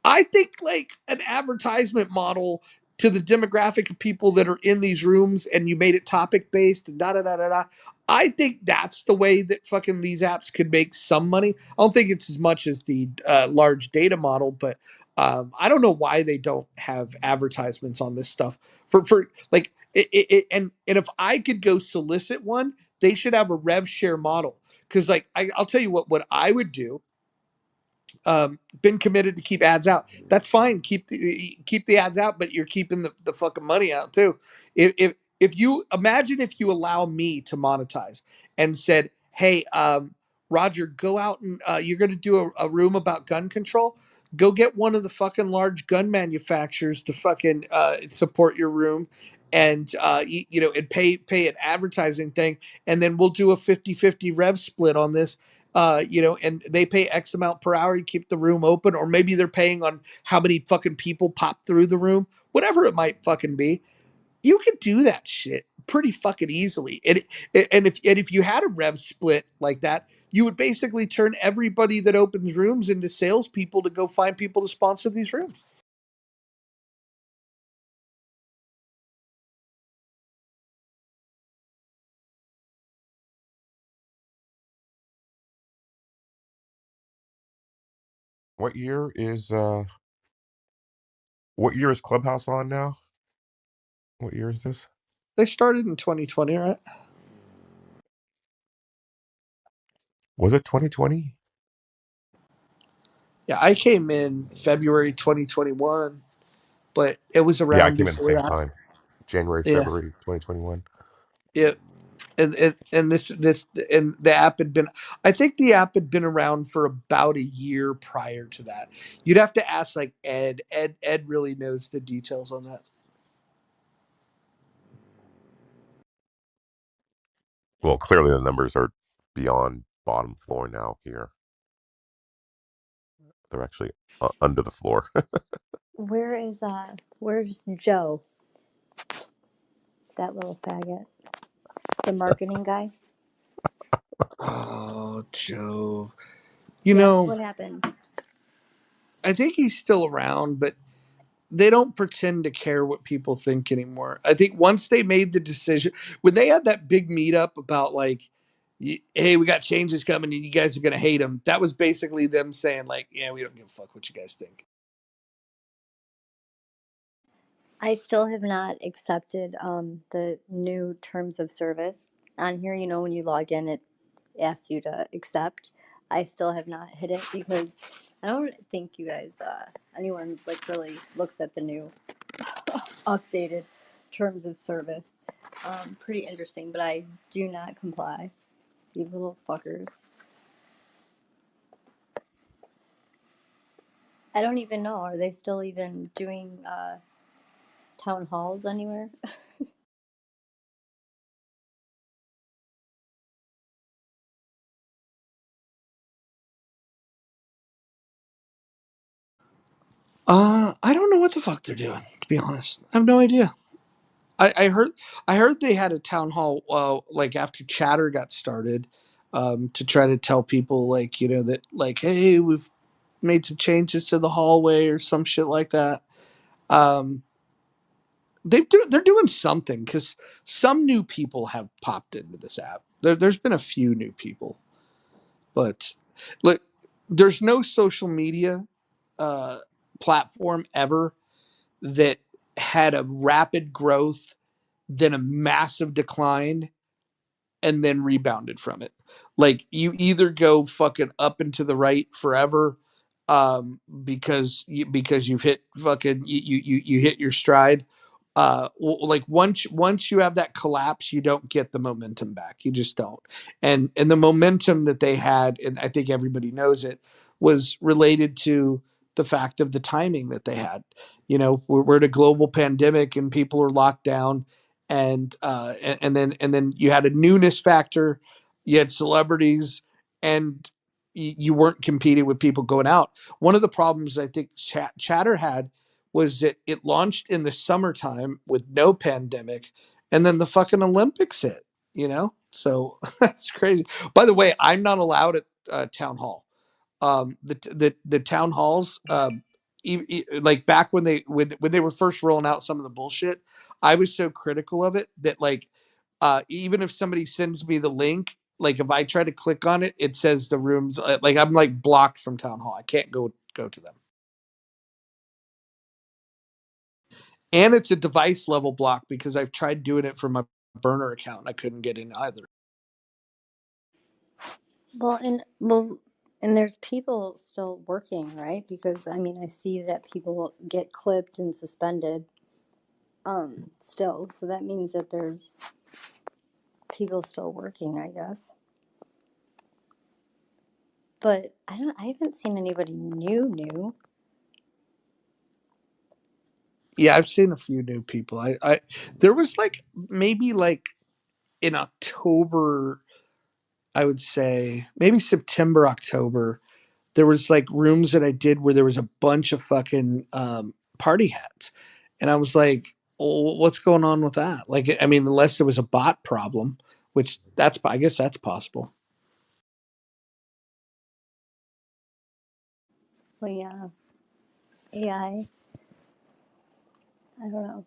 I think like an advertisement model to the demographic of people that are in these rooms, and you made it topic based and da da da da da. I think that's the way that fucking these apps could make some money. I don't think it's as much as the large data model, but I don't know why they don't have advertisements on this stuff for like and if I could go solicit one, they should have a rev share model. Because like I'll tell you what I would do. Been committed to keep ads out. That's fine. Keep the ads out, but you're keeping the fucking money out too. If you imagine, if you allow me to monetize and said, hey, Roger, go out and you're going to do a room about gun control. Go get one of the fucking large gun manufacturers to fucking support your room, and and pay an advertising thing, and then we'll do a 50-50 rev split on this, and they pay X amount per hour. You keep the room open, or maybe they're paying on how many fucking people pop through the room, whatever it might fucking be. You could do that shit pretty fucking easily. And if you had a rev split like that, you would basically turn everybody that opens rooms into salespeople to go find people to sponsor these rooms. What year is Clubhouse on now? What year is this? They started in 2020, right? Was it 2020? Yeah, I came in February 2021, but it was Yeah, I around came in at the before same that. time. January, Yeah. February 2021. Yeah. And this and the app had been, I think the app had been around for about a year prior to that. You'd have to ask like Ed really knows the details on that. Well, clearly the numbers are beyond bottom floor now here. They're actually under the floor. Where's Joe, that little faggot, the marketing guy? Oh, Joe. Yep, what happened? I think he's still around, but they don't pretend to care what people think anymore. I think once they made the decision, when they had that big meetup about like, hey, we got changes coming and you guys are going to hate them. That was basically them saying like, yeah, we don't give a fuck what you guys think. I still have not accepted the new terms of service on here. You know, when you log in, it asks you to accept. I still have not hit it because I don't think you guys, anyone like really looks at the new updated terms of service. Pretty interesting, but I do not comply. These little fuckers. I don't even know. Are they still even doing town halls anywhere? I don't know what the fuck they're doing. To be honest, I have no idea. I heard they had a town hall like after Chatter got started, to try to tell people like that like hey we've made some changes to the hallway or some shit like that. Um, they're doing something because some new people have popped into this app. There's been a few new people, but look, there's no social media uh, platform ever that had a rapid growth, then a massive decline, and then rebounded from it. Like you either go fucking up and to the right forever, because you've hit fucking you hit your stride. Like once you have that collapse, you don't get the momentum back. You just don't. And the momentum that they had, and I think everybody knows it, was related to the fact of the timing that they had. We're in a global pandemic and people are locked down, and then you had a newness factor, you had celebrities, and you weren't competing with people going out. One of the problems I think Chatter had was that it launched in the summertime with no pandemic, and then the fucking Olympics hit. So that's crazy. By the way, I'm not allowed at town hall. The town halls, like back when they were first rolling out some of the bullshit, I was so critical of it that like even if somebody sends me the link, like if I try to click on it, it says the rooms, like I'm like blocked from town hall. I can't go to them, and it's a device level block because I've tried doing it from my burner account and I couldn't get in either. Well, and there's people still working, right? Because I mean, I see that people get clipped and suspended, still. So that means that there's people still working, I guess. But I haven't seen anybody new. Yeah, I've seen a few new people. I there was like maybe like in October, I would say maybe September, October, there was like rooms that I did where there was a bunch of fucking party hats, and I was like, well, what's going on with that? Like, I mean, unless it was a bot problem, which I guess that's possible. Well, yeah, AI. I don't know.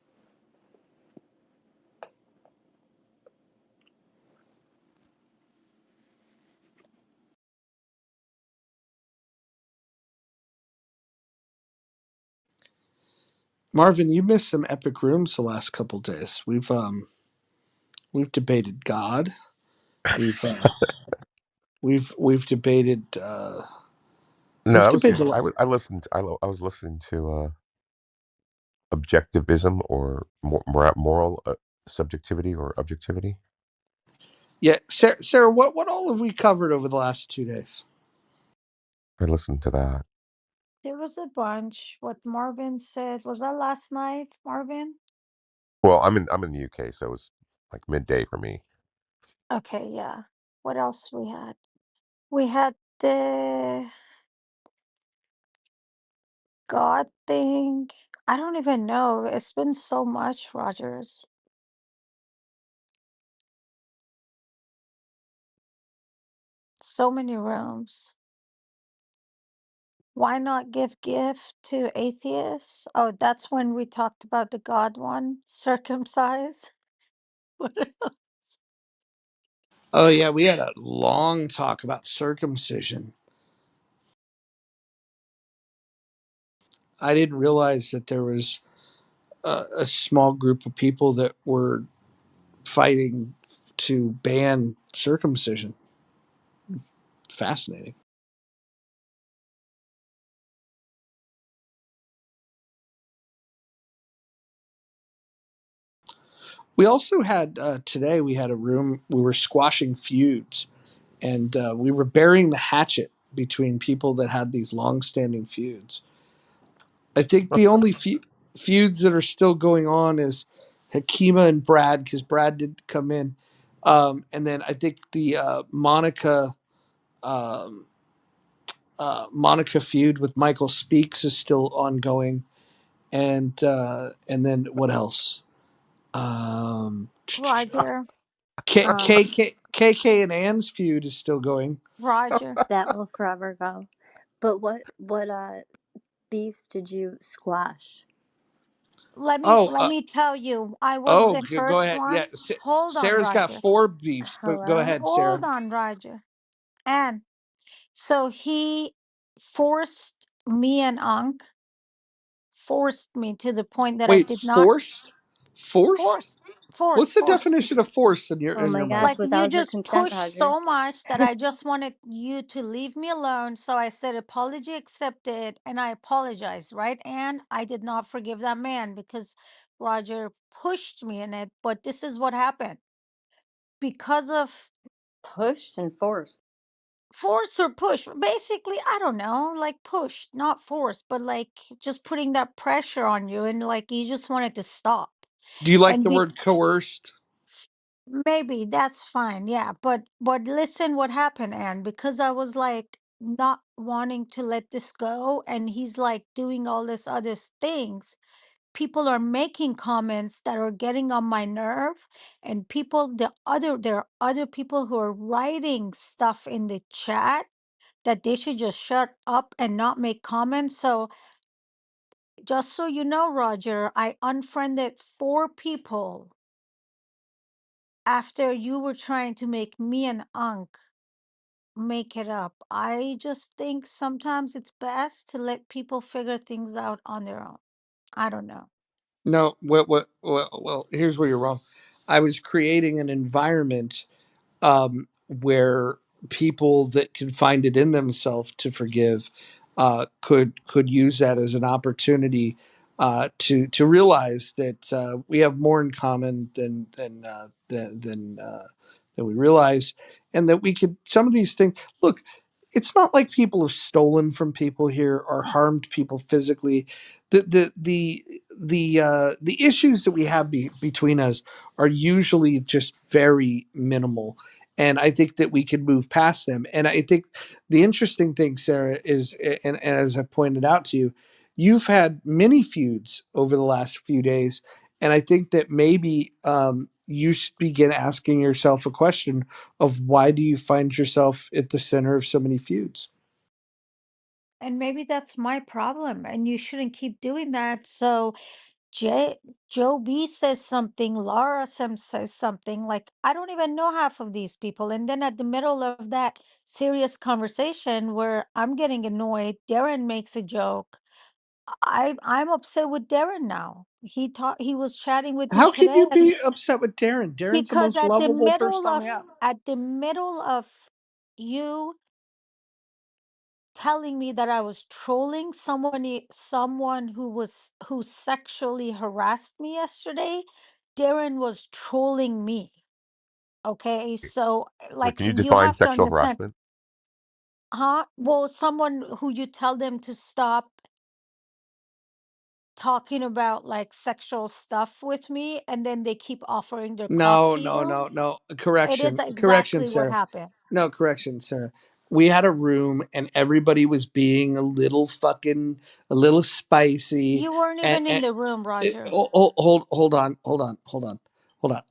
Marvin, you missed some epic rooms the last couple days. We've debated God. We've we've debated No, we've I was debated a I lot. was I listened I was listening to objectivism or moral subjectivity or objectivity. Yeah, Sarah, what all have we covered over the last 2 days? I listened to that. There was a bunch. What Marvin said, was that last night, Marvin? Well, I'm in the UK, so it was like midday for me. Okay, yeah. What else we had? We had the God thing. I don't even know. It's been so much, Rogers. So many rooms. Why not give gift to atheists? Oh, that's when we talked about the God one, circumcise. What else? Oh yeah, we had a long talk about circumcision. I didn't realize that there was a small group of people that were fighting to ban circumcision. Fascinating. We also had today. We had a room. We were squashing feuds, and we were burying the hatchet between people that had these long-standing feuds. I think the only feuds that are still going on is Hakima and Brad, because Brad did come in, and then I think the um, Monica feud with Michael Speaks is still ongoing, and then what else? Um, Roger, Um, KK and Ann's feud is still going. Roger. that will forever go. But what beefs did you squash? Let me Oh, let me tell you, I was oh, the go first ahead. Yeah, one. Hold on, Sarah's got Roger. 4 beefs, but go Hello? ahead, Hold Sarah. on, Roger. And so he forced me and Unc, forced me to the point that I Wait, did not forced? Forced? force, What's force, the force. definition of force Oh in my your mind? gosh, Like you without her just consent, pushed Roger. so much that I just wanted you to leave me alone. So I said, apology accepted, and I apologized, right? And I did not forgive that man because Roger pushed me in it. But this is what happened because of Pushed and forced. force or push. Basically, I don't know, like pushed, not forced, but like just putting that pressure on you, and like you just wanted to stop. Do you like And the word coerced? maybe that's fine, yeah. But listen what happened, Anne, because I was like not wanting to let this go, and he's like doing all this other things. People are making comments that are getting on my nerve, and there are other people who are writing stuff in the chat that they should just shut up and not make comments. So just so you know, Roger, I unfriended 4 people after you were trying to make me and Unc make it up. I just think sometimes it's best to let people figure things out on their own. I don't know. No, well, here's where you're wrong. I was creating an environment where people that can find it in themselves to forgive could use that as an opportunity to realize that we have more in common than we realize, and that we could some of these things. Look, it's not like people have stolen from people here or harmed people physically. The issues that we have between us are usually just very minimal, and I think that we can move past them. And I think the interesting thing, Sarah, is, and as I pointed out to you, you've had many feuds over the last few days, and I think that maybe you should begin asking yourself a question of why do you find yourself at the center of so many feuds? And maybe that's my problem, and you shouldn't keep doing that. So J- Joe B says something, Laura Sem says something. Like, I don't even know half of these people. And then at the middle of that serious conversation where I'm getting annoyed, Darren makes a joke. I'm upset with Darren now. He was chatting with me How can today you be upset with Darren? Darren's the because most lovable person on the app. at the middle of you telling me that I was trolling someone who sexually harassed me yesterday, Darren was trolling me. Okay, so Wait, like can you you define have to sexual understand, harassment? huh? Well, someone who you tell them to stop talking about like sexual stuff with me, and then they keep offering their cock No, to no, you. no, no. It is Correction, exactly what Sarah. happened. No, correction, Sarah. We had a room and everybody was being a little spicy. You weren't And, even in the room, Roger. hold on.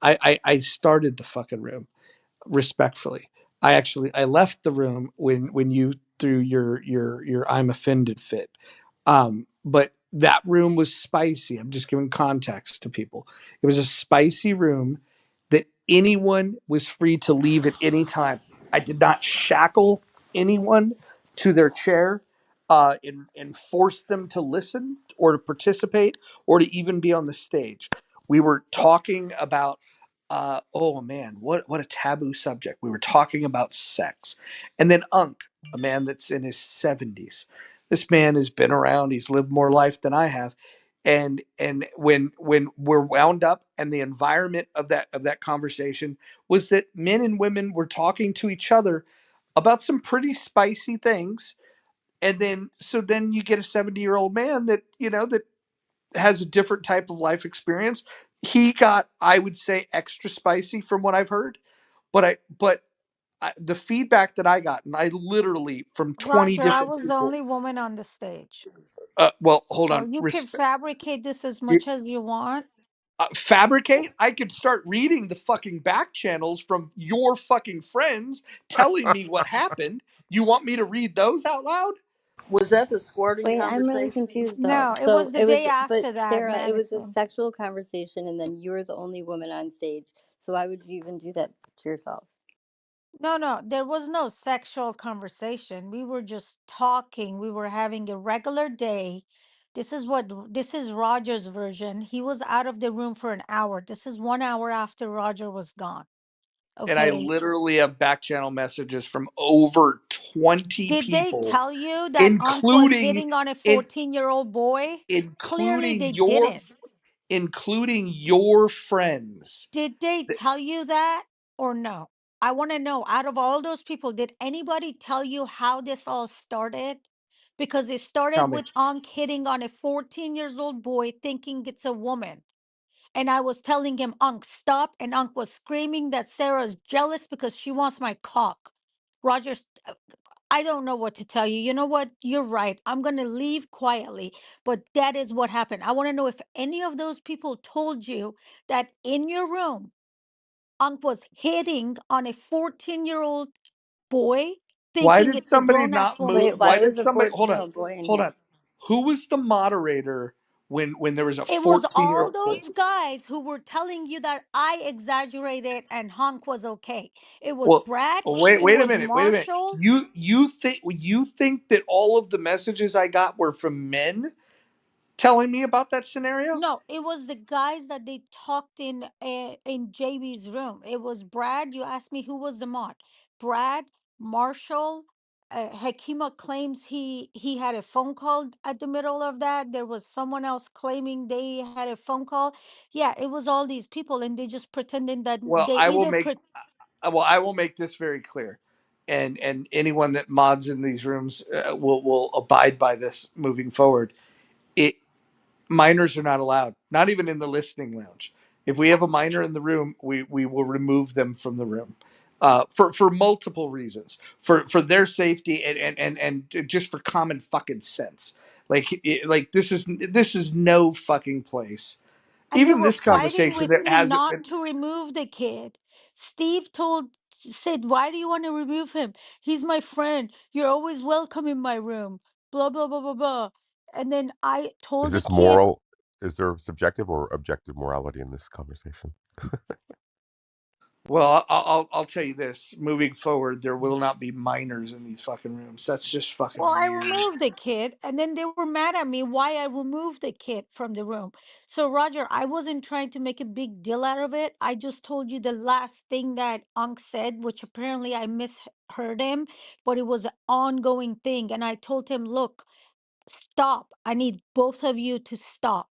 I started the fucking room respectfully. I left the room when you threw your I'm offended fit. But that room was spicy. I'm just giving context to people. It was a spicy room that anyone was free to leave at any time. I did not shackle anyone to their chair and force them to listen or to participate or to even be on the stage. We were talking about oh man, what a taboo subject. We were talking about sex. And then Unc, a man that's in his 70s. This man has been around, he's lived more life than I have. And when we're wound up, and the environment of that conversation was that men and women were talking to each other about some pretty spicy things. And then you get a 70-year-old man that that has a different type of life experience. He got, I would say, extra spicy from what I've heard. But the feedback that I got, and I literally from 20 Roger, I different was the people. only woman on the stage. Well, hold So on. you can fabricate this as much as you want. Fabricate. I could start reading the fucking back channels from your fucking friends telling me what happened. You want me to read those out loud? Was that the squirting Wait, I'm really conversation? confused though. No, it So was the it was, day but after that, Sarah, it was a Madison. sexual conversation, and then you were the only woman on stage. So why would you even do that to yourself? No, no, there was no sexual conversation. We were just talking. We were having a regular day. This is Roger's version. He was out of the room for an hour. This is 1 hour after Roger was gone. And I Okay. literally have back channel messages from over 20 Did they people, tell you that Unc was including hitting on a in 14-year-old boy? Clearly including they your didn't. including your friends. Did they tell you that or no? I want to know, out of all those people, did anybody tell you how this all started? Because it Tell started me. with Unc hitting on a 14 years old boy thinking it's a woman. And I was telling him, Unc, stop. And Unc was screaming that Sarah's jealous because she wants my cock. Roger, I don't know what to tell you. You know what? You're right. I'm going to leave quietly. But that is what happened. I want to know if any of those people told you that in your room, Unc was hitting on a 14-year-old boy, Why thinking did it's a somebody grown ass not move? woman. Wait, Why why did was a somebody 14-year-old hold on? year old boy in Hold here? on. Who was the moderator when there was a It was 14-year-old year all old boy? those guys who were telling you that I exaggerated and Hunk was okay. It was Well, Brad. wait, It wait a was minute, wait a minute. Marshall. You think that all of the messages I got were from men telling me about that scenario? No, it was the guys that they talked in JB's room. It was Brad. You asked me who was the mod. Brad, Marshall, Hakima claims he had a phone call at the middle of that. There was someone else claiming they had a phone call. Yeah, it was all these people, and they just pretending that Well, they I will either make this very clear, and anyone that mods in these rooms will abide by this moving forward. It Minors are not allowed, not even in the listening lounge. If we have a minor in the room, we will remove them from the room for multiple reasons, for their safety and just for common fucking sense. Like this is no fucking place. and they Even were this fighting conversation with that me hasn't not been. to remove the kid. Steve told said, "Why do you want to remove him? He's my friend. You're always welcome in my room." Blah blah blah blah blah. And then I Is told the this kid, moral? Is there subjective or objective morality in this conversation? Well, I'll tell you this. Moving forward, there will not be minors in these fucking rooms. That's just well, fucking I weird. removed the kid, and then they were mad at me why I removed the kid from the room. So, Roger, I wasn't trying to make a big deal out of it. I just told you the last thing that Unc said, which apparently I misheard him, but it was an ongoing thing. And I told him, look, stop. I need both of you to stop.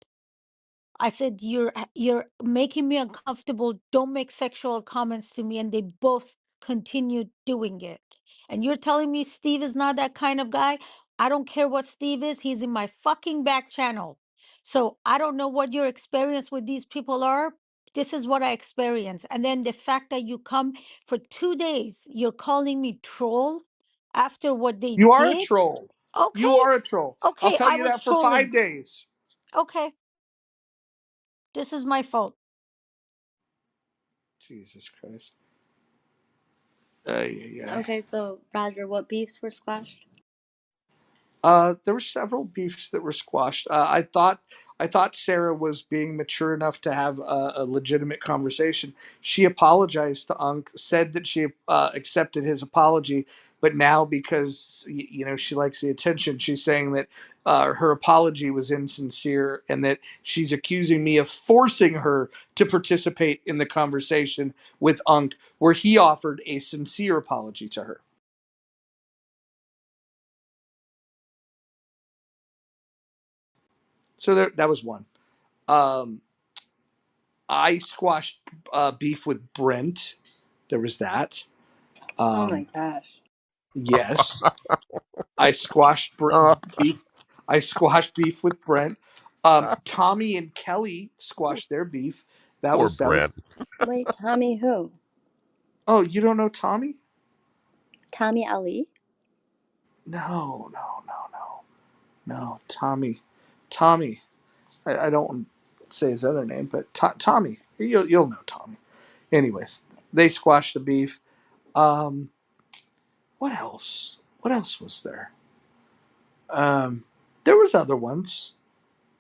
I said, you're making me uncomfortable. Don't make sexual comments to me. And they both continued doing it. And you're telling me Steve is not that kind of guy? I don't care what Steve is. He's in my fucking back channel. So I don't know what your experience with these people are. This is what I experience. And then the fact that you come for 2 days, you're calling me troll after what they You are a did. troll. You Okay. are a troll. I'll Okay. tell I you was that for trolling. 5 days. Okay. This is my fault. Jesus Christ. Ay, ay, ay. Okay, so Roger, what beefs were squashed? There were several beefs that were squashed. I thought Sarah was being mature enough to have a legitimate conversation. She apologized to Unc, said that she accepted his apology, but now because she likes the attention, she's saying that her apology was insincere and that she's accusing me of forcing her to participate in the conversation with Unc, where he offered a sincere apology to her. So that was one. Um, I squashed beef with Brent. There was that. Oh my Um, gosh. yes, I squashed Oh, beef. I squashed beef with Brent. Tommy and Kelly squashed their beef. That poor was that was. Brent. Wait, Tommy who? Oh, you don't know Tommy? Tommy Ali? No, no, no, no, no. Tommy, Tommy. I don't want to say his other name, but Tommy. You'll know Tommy. Anyways, they squashed the beef. Um, what else? What else was there? Um, there was other ones.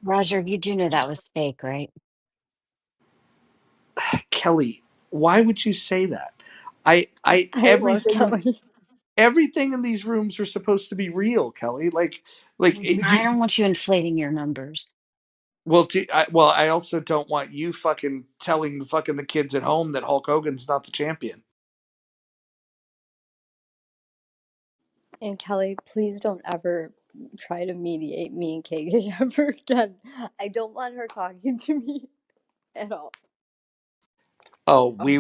Roger, you do know that was fake, right? Kelly, why would you say that? I I love everything Kelly. everything in these rooms are supposed to be real, Kelly. I don't want you inflating your numbers. Well, I also don't want you fucking telling fucking the kids at home that Hulk Hogan's not the champion. And Kelly, please don't ever try to mediate me and KK ever again. I don't want her talking to me at all. Oh, Oh,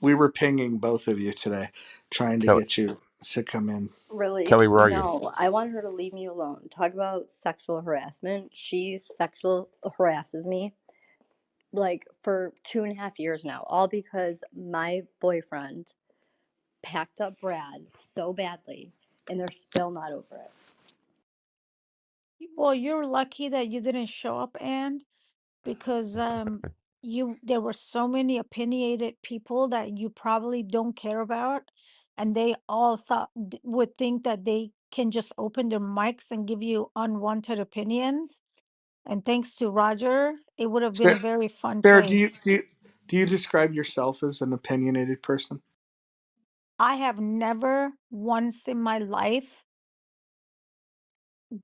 we were pinging both of you today, trying to Kelly, get you to come in. really? Kelly, where are you? No, I want her to leave me alone. Talk about sexual harassment. She sexual harasses me like for 2.5 years now, all because my boyfriend packed up Brad so badly and they're still not over it. Well, you're lucky that you didn't show up, Anne, because you there were so many opinionated people that you probably don't care about, and they all would think that they can just open their mics and give you unwanted opinions. And thanks to Roger, it would have been a very fun Sarah, do you place. do you, do you describe yourself as an opinionated person? I have never once in my life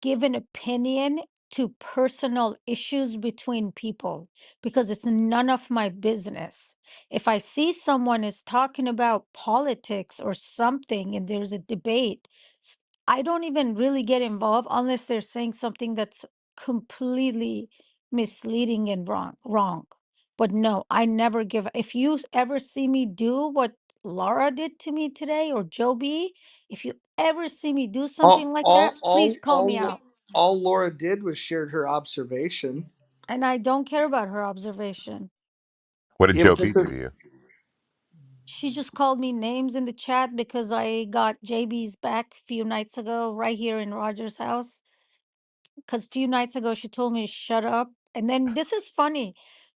give an opinion to personal issues between people because it's none of my business. If I see someone is talking about politics or something and there's a debate, I don't even really get involved unless they're saying something that's completely misleading and wrong. But no, I never give. If you ever see me do what Laura did to me today or Joe B, if you ever see me do All something like that, all please all call me all out. all Laura did was shared her observation. And I don't care about her observation. What did Yeah, but Joe B this do is to you? She just called me names in the chat because I got JB's back a few nights ago, right here in Roger's house. Because a few nights ago, she told me to shut up. And then this is funny.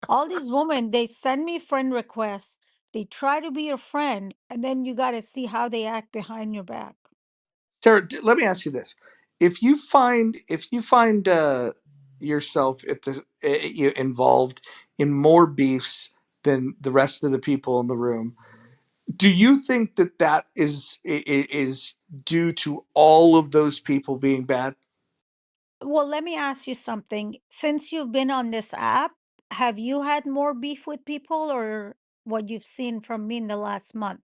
All these women, they send me friend requests. They try to be your friend. And then you got to see how they act behind your back. Sarah. Let me ask you this: if you find yourself at involved in more beefs than the rest of the people in the room, do you think that is due to all of those people being bad? Well, let me ask you something. Since you've been on this app, have you had more beef with people or what you've seen from me in the last month?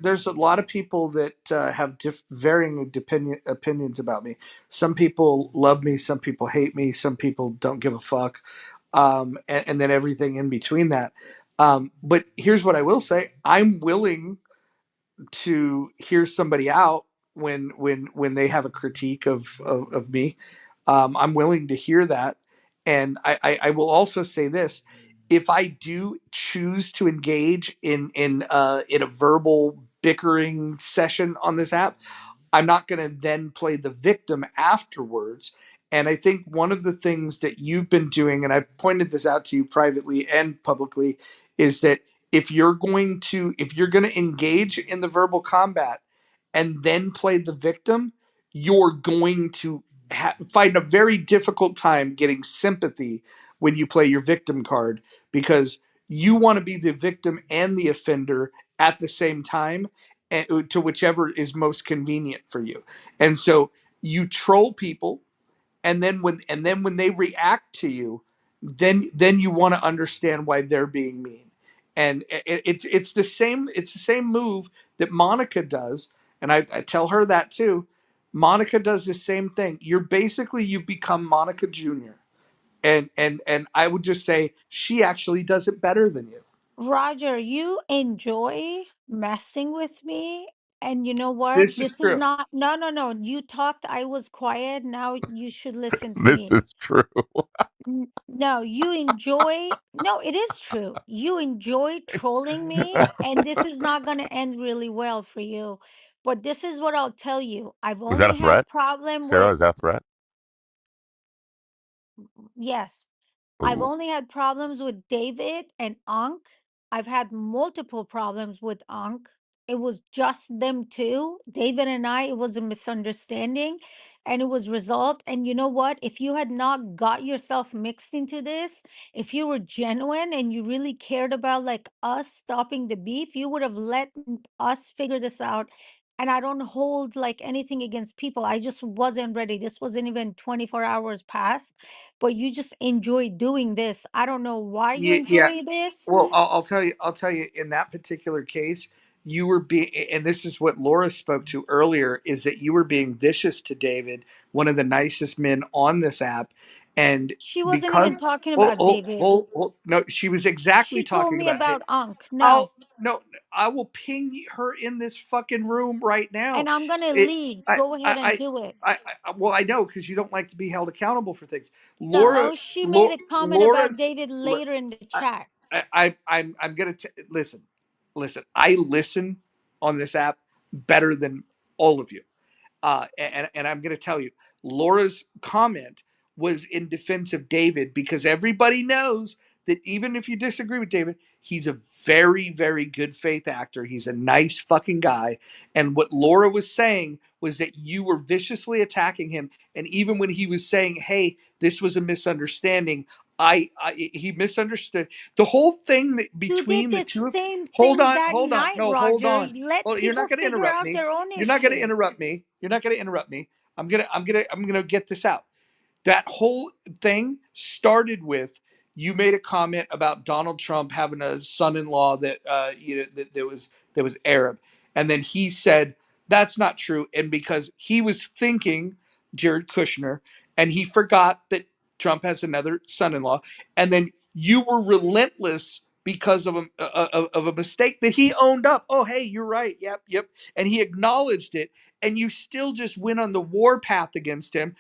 There's a lot of people that have varying opinions about me. Some people love me, some people hate me, some people don't give a fuck, and then everything in between that. But here's what I will say: I'm willing to hear somebody out when they have a critique of me. I'm willing to hear that, and I will also say this: if I do choose to engage in a verbal bickering session on this app, I'm not going to then play the victim afterwards. And I think one of the things that you've been doing, and I've pointed this out to you privately and publicly, is that if you're going to engage in the verbal combat and then play the victim, you're going to find a very difficult time getting sympathy when you play your victim card, because you want to be the victim and the offender at the same time, and to whichever is most convenient for you. And so you troll people, and then when they react to you, then you want to understand why they're being mean. And it's the same move that Monica does, and I tell her that too. Monica does the same thing. You've become Monica Jr. And I would just say she actually does it better than you. Roger, you enjoy messing with me. And you know what? This is This is true. not, no, no, no. You talked, I was quiet. Now you should listen to This me. is true. No, you enjoy, no, it is true. You enjoy trolling me, and this is not going to end really well for you. But this is what I'll tell you. I've Was that a only had threat, problem Sarah? with, Is that a threat? yes. I've Ooh. only had problems with David and Ankh. I've had multiple problems with Ankh. It was just them two, David and I. It was a misunderstanding and it was resolved. And you know what? If you had not got yourself mixed into this, if you were genuine and you really cared about like us stopping the beef, you would have let us figure this out. And I don't hold like anything against people. I just wasn't ready. This wasn't even 24 hours past, but you just enjoy doing this. I don't know why you Yeah. enjoy this. Well, I'll tell you. I'll tell you. In that particular case, you were being, and this is what Laura spoke to earlier, is that you were being vicious to David, one of the nicest men on this app, and She wasn't even because talking about David. no, she was exactly She told talking me about David. about Unc. No. I'll no, I will ping her in this fucking room right now. And I'm going to It, leave. I, Go ahead and I, do it. well, I know because you don't like to be held accountable for things. Laura, No, she made Laura a comment about Laura's. David later in the I, chat. I'm gonna listen. Listen, I listen on this app better than all of you. And I'm going to tell you, Laura's comment was in defense of David because everybody knows that even if you disagree with David, he's a very, very good faith actor. He's a nice fucking guy. And what Laura was saying was that you were viciously attacking him. And even when he was saying, "Hey, this was a misunderstanding," he misunderstood the whole thing that You did between the the two of. same thing that Hold on, night, no, hold Roger. on. Let Oh, you're people not going to figure interrupt out me. their own You're not going to issue. interrupt me. You're not going to interrupt me. I'm gonna get this out. That whole thing started with you made a comment about Donald Trump having a son-in-law that that was Arab, and then he said that's not true, and because he was thinking Jared Kushner, and he forgot that Trump has another son-in-law, and then you were relentless because of a mistake that he owned up. Oh, hey, you're right. Yep, yep, and he acknowledged it, and you still just went on the war path against him.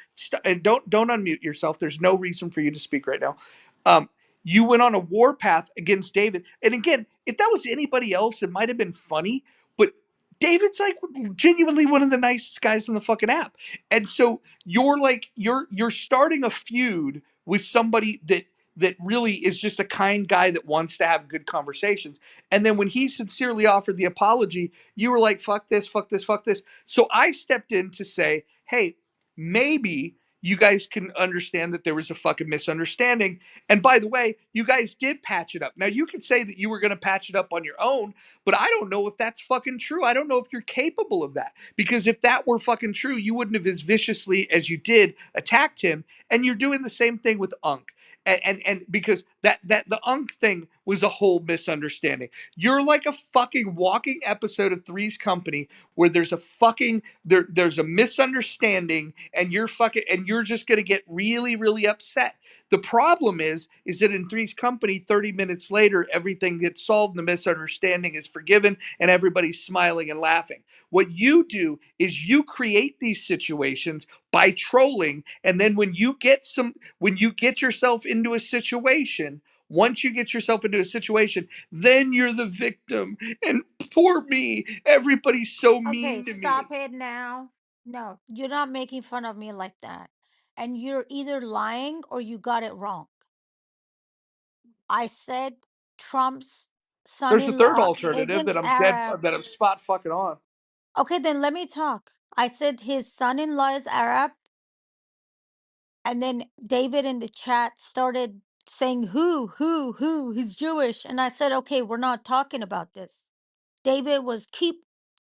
And don't unmute yourself. There's no reason for you to speak right now. Um, you went on a war path against David. And again, if that was anybody else, it might have been funny. But David's like genuinely one of the nicest guys on the fucking app. And so you're starting a feud with somebody that really is just a kind guy that wants to have good conversations. And then when he sincerely offered the apology, you were like, fuck this, fuck this, fuck this. So I stepped in to say, hey, maybe you guys can understand that there was a fucking misunderstanding. And by the way, you guys did patch it up. Now you can say that you were going to patch it up on your own, but I don't know if that's fucking true. I don't know if you're capable of that. Because if that were fucking true, you wouldn't have as viciously as you did attacked him. And you're doing the same thing with Unc. And because that the Unc thing was a whole misunderstanding. You're like a fucking walking episode of Three's Company where there's a fucking there's a misunderstanding and you're just going to get really really upset. The problem is that in Three's Company 30 minutes later everything gets solved, the misunderstanding is forgiven, and everybody's smiling and laughing. What you do is you create these situations by trolling, and then when you get yourself into a situation, once you get yourself into a situation, then you're the victim. And poor me, everybody's so Okay, mean to me. stop it now. No, you're not making fun of me like that. And you're either lying or you got it wrong. I said Trump's There's a third son-in-law alternative isn't that Arab. that I'm spot fucking on. Okay, then let me talk. I said his son-in-law is Arab, and then David in the chat started saying, who, he's Jewish. And I said, okay, we're not talking about this. David was keep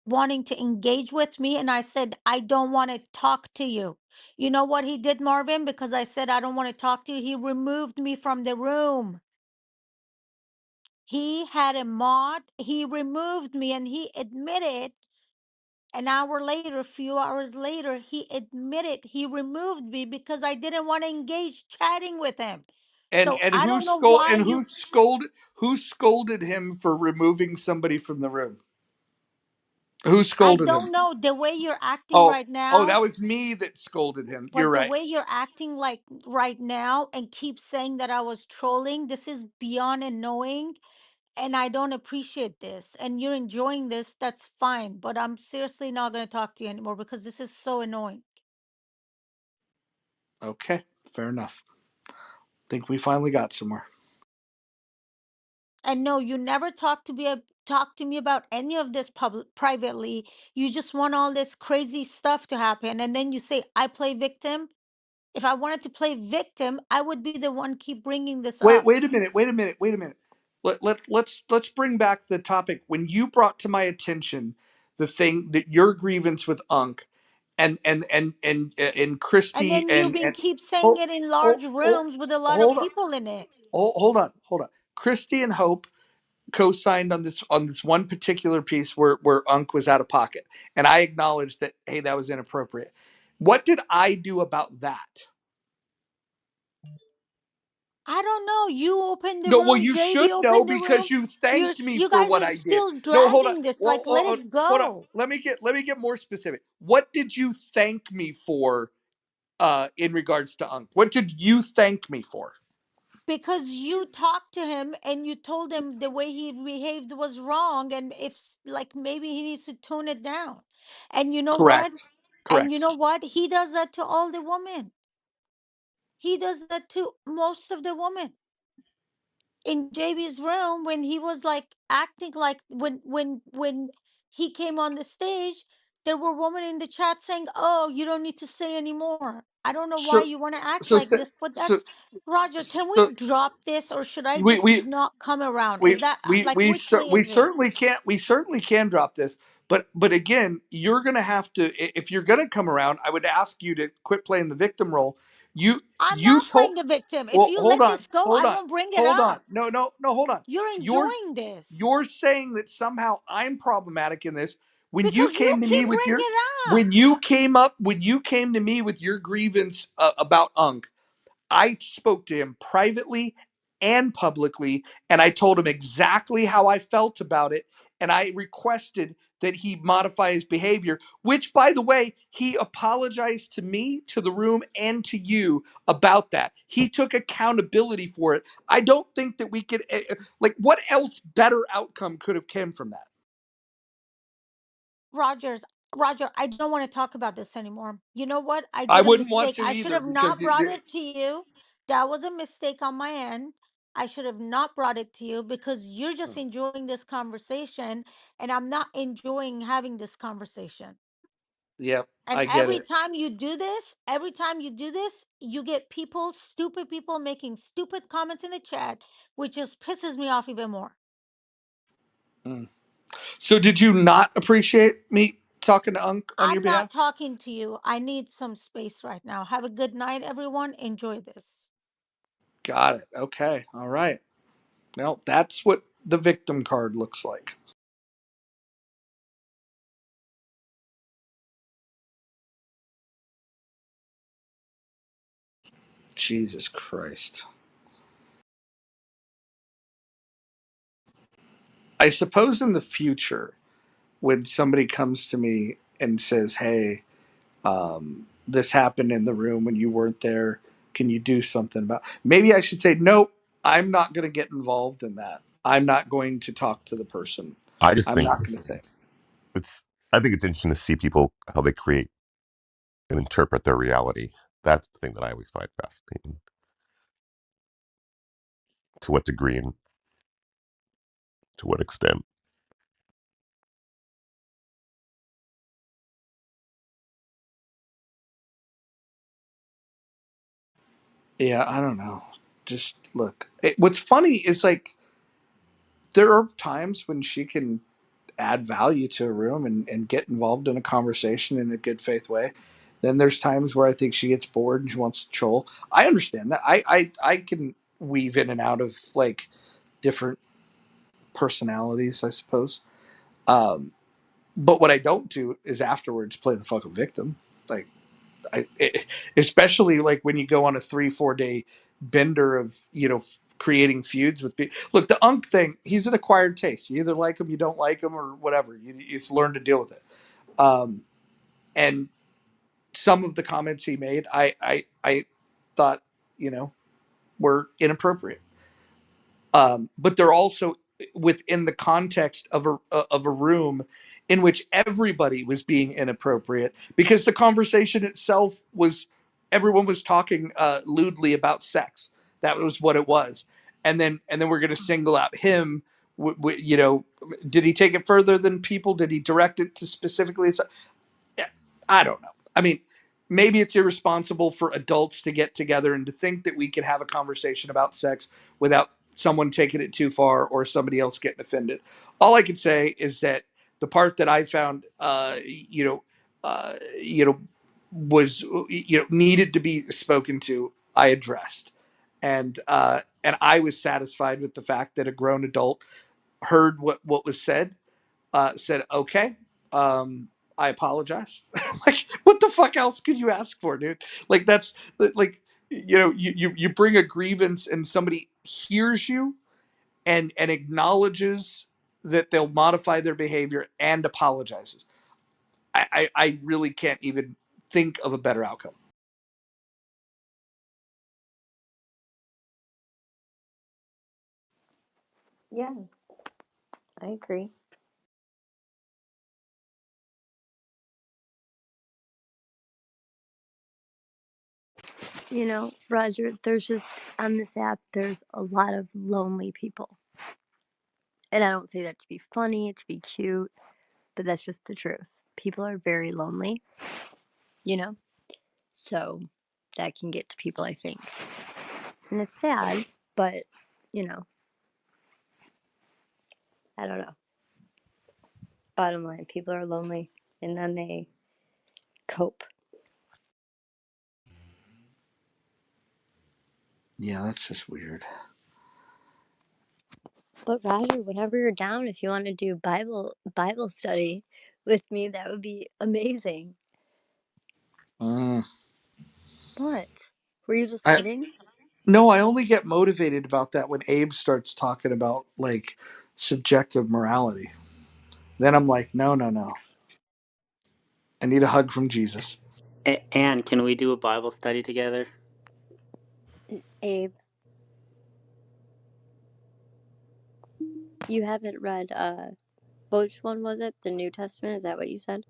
wanting to engage with me, and I said, I don't want to talk to you. You know what he did, Marvin? Because I said, I don't want to talk to you. He removed me from the room. He had a mod, he removed me, and he admitted, an hour later, a few hours later, he admitted he removed me because I didn't want to engage chatting with him. So And I don't know why you. who scolded him for removing somebody from the room? Who I scolded him? don't know the way you're acting Oh, right oh, now. that was me that scolded him. You're But the right. way you're acting like right now and keep saying that I was trolling, this is beyond annoying and I don't appreciate this. And you're enjoying this, that's fine. But I'm seriously not going to talk to you anymore because this is so annoying. Okay, fair enough. Think we finally got somewhere. And no, you never talk to me about any of this privately. You just want all this crazy stuff to happen. And then you say, I play victim. If I wanted to play victim, I would be the one keep bringing this up. Wait a minute. Let's bring back the topic when you brought to my attention the thing that your grievance with Unc and And Christy then you've been and keep saying hold, it in hold, large rooms with a lot of hold on. people in it. Hold on. Christy and Hope co-signed on this one particular piece where Unc was out of pocket, and I acknowledged that hey, that was inappropriate. What did I do about that? I don't know. You opened the No, well, room. you JB should know opened the room. because you thanked me You for guys what are I did. still No, hold on. dragging this. Well, Like, let it hold on. go. Let me get more specific. What did you thank me for in regards to Unc? What did you thank me for? Because you talked to him and you told him the way he behaved was wrong, and if like maybe he needs to tone it down. And you know what? Correct. And you Correct. know what? He does that to all the women. He does that to most of the women. In JB's room when he was like acting like when he came on the stage, there were women in the chat saying, "Oh, you don't need to say anymore." I don't know why So you want to act so like so this, but so, that's Roger. Can we so drop this, or should I we just we not come around? Is that like which way we is it? certainly can drop this, but again, you're gonna have to if you're gonna come around. I would ask you to quit playing the victim role. I'm You not told playing the victim. If well, you let this go, I won't bring it hold on. up. No, hold on. You're You're enjoying this you're saying that somehow I'm problematic in this when you because you came to me keep with bringing your it up. when you came to me with your grievance about Unk. I spoke to him privately and publicly, and I told him exactly how I felt about it. And I requested that he modify his behavior, which, by the way, he apologized to me, to the room, and to you about that. He took accountability for it. I don't think that we could, like, what else better outcome could have come from that? Rogers, Roger, I don't want to talk about this anymore. You know what? I I did a wouldn't want mistake. to I should either have because not brought it to you. That was a mistake on my end. I should have not brought it to you because you're just enjoying this conversation and I'm not enjoying having this conversation. yep, And I get it. every time you do this, you get people, stupid people making stupid comments in the chat, which just pisses me off even more. Mm. So, did you not appreciate me talking to Unk on your I'm not behalf? talking to you. I need some space right now. Have a good night, everyone. Enjoy this. Got it. Okay. All right. Well, that's what the victim card looks like. Jesus Christ. I suppose in the future, when somebody comes to me and says, hey, this happened in the room when you weren't there, can you do something about it? Maybe I should say, nope, I'm not going to get involved in that. I'm not going to talk to the person. I just I'm think not going to say. it's I think it's interesting to see people how they create and interpret their reality. That's the thing that I always find fascinating. To what degree and to what extent. Yeah, I don't know. Just look. What's funny is like there are times when she can add value to a room and get involved in a conversation in a good faith way. Then there's times where I think she gets bored and she wants to troll. I understand that. I can weave in and out of like different personalities, I suppose. Um, But what I don't do is afterwards play the fucking victim. Like, especially like when you go on a 3-4 day bender of creating feuds with people. Look, the Unk thing, he's an acquired taste. You either like him, you don't like him, or whatever. You just learn to deal with it. And some of the comments he made, I thought were inappropriate. But they're also within the context of a room in which everybody was being inappropriate, because the conversation itself was, everyone was talking lewdly about sex. That was what it was. And then we're going to single out him. Did he take it further than people? Did he direct it to specifically? Yeah, I don't know. I mean, maybe it's irresponsible for adults to get together and to think that we can have a conversation about sex without someone taking it too far or somebody else getting offended. All I can say is that the part that I found, was needed to be spoken to, I addressed, and I was satisfied with the fact that a grown adult heard what was said, okay, I apologize. Like, what the fuck else could you ask for, dude? Like, that's like, you bring a grievance and somebody hears you and acknowledges that they'll modify their behavior and apologizes. I really can't even think of a better outcome. Yeah, I agree. Roger, there's just, on this app, there's a lot of lonely people. And I don't say that to be funny, to be cute, but that's just the truth. People are very lonely, you know? So that can get to people, I think. And it's sad, but, I don't know. Bottom line, people are lonely and then they cope. Yeah, that's just weird. But Roger, whenever you're down, if you want to do Bible study with me, that would be amazing. Mm. What? Were you just I kidding? No, I only get motivated about that when Abe starts talking about like subjective morality. Then I'm like, no, no, no. I need a hug from Jesus. Anne, can we do a Bible study together? Abe, you haven't read, which one was it? The New Testament? Is that what you said?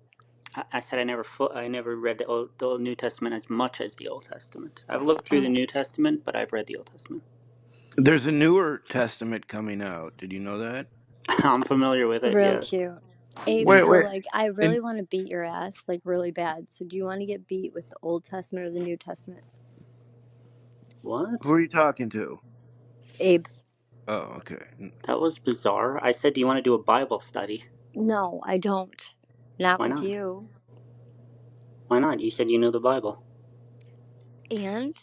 I said I never read the Old New Testament as much as the Old Testament. I've looked through the Oh, New Testament, but I've read the Old Testament. There's a newer testament coming out. Did you know that? I'm familiar with it. real Yes. cute. Abe, Wait, so wait. like, I And really want to beat your ass, like, really bad. So do you want to get beat with the Old Testament or the New Testament? What? Who are you talking to? Abe, Oh, okay. That was bizarre. I said, do you want to do a Bible study? no, I don't. Not Why with not? you. Why not? You said you knew the Bible. And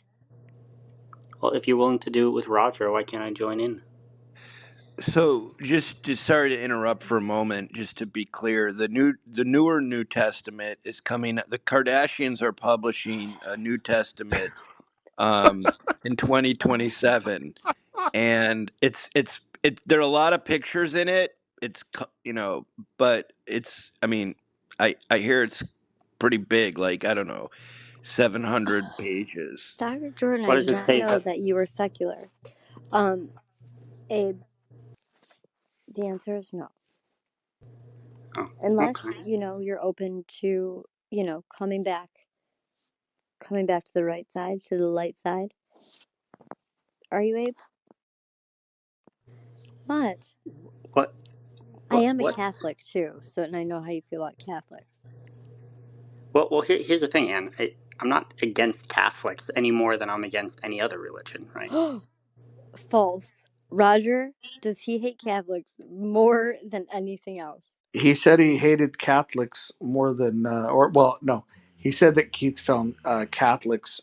Well, if you're willing to do it with Roger, why can't I join in? So, just sorry to interrupt for a moment. Just to be clear, the newer New Testament is coming. The Kardashians are publishing a New Testament in 2027, and there are a lot of pictures in it. But it's. I mean, I hear it's pretty big. Like, I don't know, 700 pages. Dr. Jordan, I What did does it not say? know that you were secular. Um, Abe, the answer is no. Oh, Unless, okay. you're open to, coming back to the right side, to the light side. Are you, Abe? What? What? I am a What's? Catholic too, so and I know how you feel about Catholics. Well, here's the thing, Anne. I'm not against Catholics any more than I'm against any other religion, right? False. Roger, does he hate Catholics more than anything else? he said he hated Catholics more than, or well, no, he said that Keith found Catholics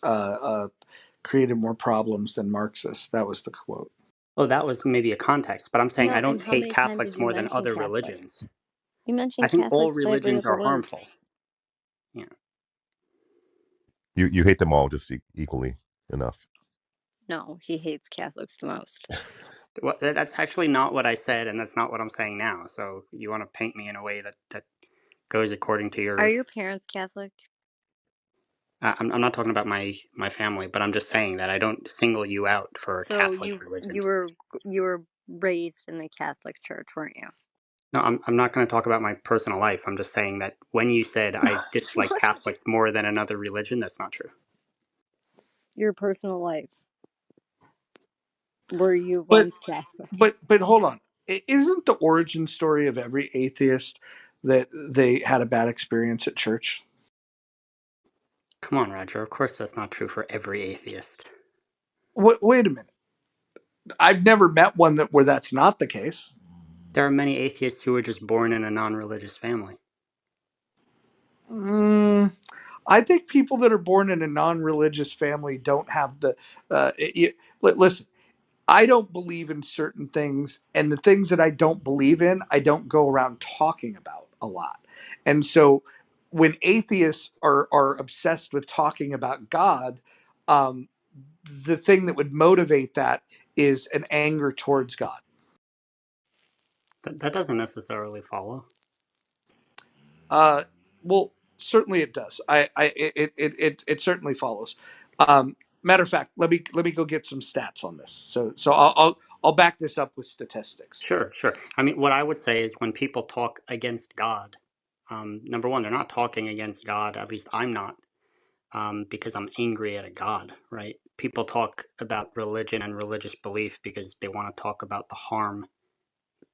created more problems than Marxists. That was the quote. Well, that was maybe a context, but I'm saying I No, and don't how hate many times did Catholics you more than mention other Catholic? religions. You I mentioned think all Catholic slavery religions of the are word. harmful. Yeah. You hate them all just equally enough. No, he hates Catholics the most. Well, that's actually not what I said, and that's not what I'm saying now. So you want to paint me in a way that goes according to Are your. your parents Catholic? I'm not talking about my family, but I'm just saying that I don't single you out for So Catholic religion. you were raised in the Catholic Church, weren't you? No, I'm not going to talk about my personal life. I'm just saying that when you said I dislike What? Catholics more than another religion, that's not true. Your personal life. Were you But once Catholic? but hold on. Isn't the origin story of every atheist that they had a bad experience at church? Come on, Roger. Of course, that's not true for every atheist. Wait a minute. I've never met one that where that's not the case. There are many atheists who were just born in a non-religious family. Mm, I think people that are born in a non-religious family don't have the. Listen, I don't believe in certain things, and the things that I don't believe in, I don't go around talking about a lot. And so, when atheists are obsessed with talking about God, um, the thing that would motivate that is an anger towards God. That doesn't necessarily follow. Uh, well, certainly it does. It certainly follows. Matter of fact, let me go get some stats on this. So I'll back this up with statistics. Sure, sure. I mean, what I would say is when people talk against God, number one, they're not talking against God. At least I'm not, because I'm angry at a God, right? People talk about religion and religious belief because they want to talk about the harm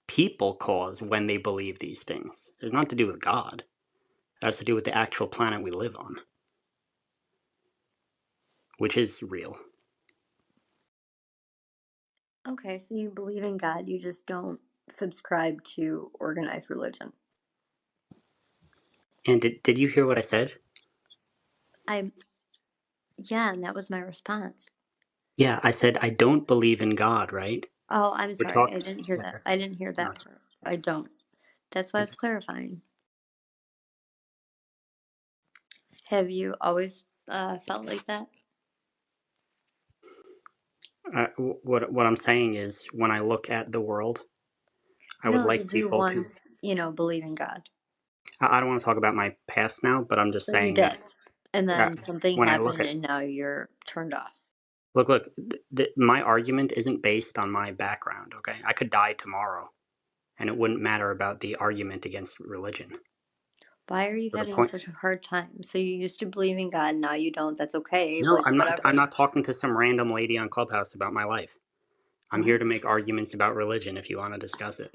people cause when they believe these things. It's not to do with God. It has to do with the actual planet we live on, which is real. Okay, so you believe in God, you just don't subscribe to organized religion. And did you hear what I said? I Yeah, and that was my response. Yeah, I said I don't believe in God, right? Oh, I'm We're sorry. I talking. didn't hear Yeah, that. that's I didn't hear no, that part. I don't. That's why I was clarifying. Have you always felt like that? what I'm saying is when I look at the world, I would No, like did you people to. once, believe in God? I don't want to talk about my past now, but I'm just But you saying that did. And uh, then something when I look happened at and now you're turned off. look, my argument isn't based on my background. Okay, I could die tomorrow, and it wouldn't matter about the argument against religion. Why are you So the having point. such a hard time? So you used to believe in God, now you don't. That's okay. No, Like, I'm not. I'm whatever. not talking to some random lady on Clubhouse about my life. I'm here What? to make arguments about religion. If you want to discuss it.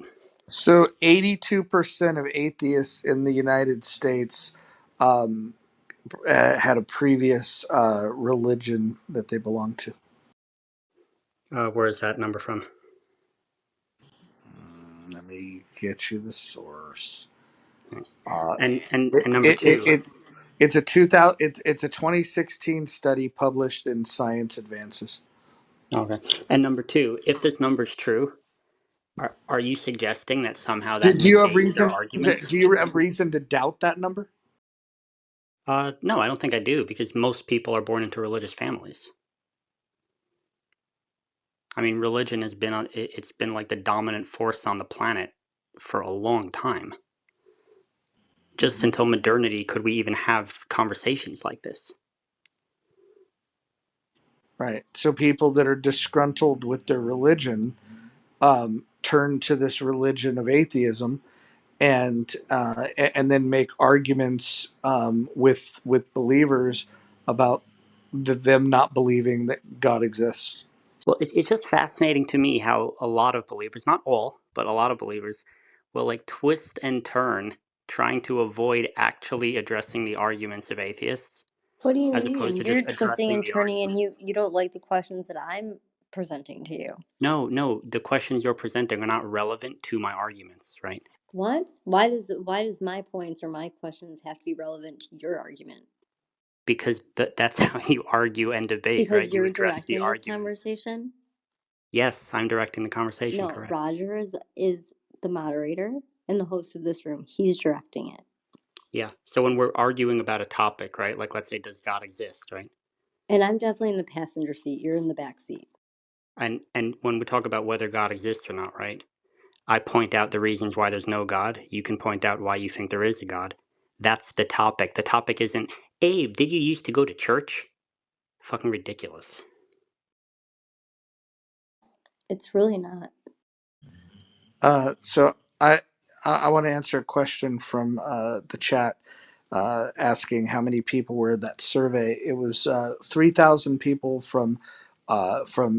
So 82% of atheists in the United States um, had a previous religion that they belonged to. Where is that number from? Let me get you the source. Thanks. Uh, And it, number it, it, two. it it's a 2000 it's a 2016 study published in Science Advances. Okay. And number two, if this number's true, are you suggesting that somehow that Do you have negates their reason? arguments? Do you have reason to doubt that number? No, I don't think I do, because most people are born into religious families. I mean, religion has been it's been like the dominant force on the planet for a long time. Just until modernity could we even have conversations like this. Right. So people that are disgruntled with their religion turn to this religion of atheism and then make arguments with believers about them not believing that God exists. Well, it's just fascinating to me how a lot of believers, not all, but a lot of believers, will like twist and turn trying to avoid actually addressing the arguments of atheists What do you as opposed mean? to just You're twisting addressing and the turning and arguments. you don't like the questions that I'm presenting to you. No, no, the questions you're presenting are not relevant to my arguments, right? What? Why does my points or my questions have to be relevant to your argument? Because that's how you argue and debate, right? Because You you're address the directing this arguments. conversation? Yes, I'm directing the conversation, No, correct. Roger is the moderator. and the host of this room. He's directing it. Yeah. So when we're arguing about a topic, right? Like let's say, does God exist, right? And I'm definitely in the passenger seat. You're in the back seat. And when we talk about whether God exists or not, right? I point out the reasons why there's no God. You can point out why you think there is a God. That's the topic. The topic isn't, Abe, did you used to go to church? Fucking ridiculous. It's really not. So I want to answer a question from the chat asking how many people were in that survey. It was 3,000 people from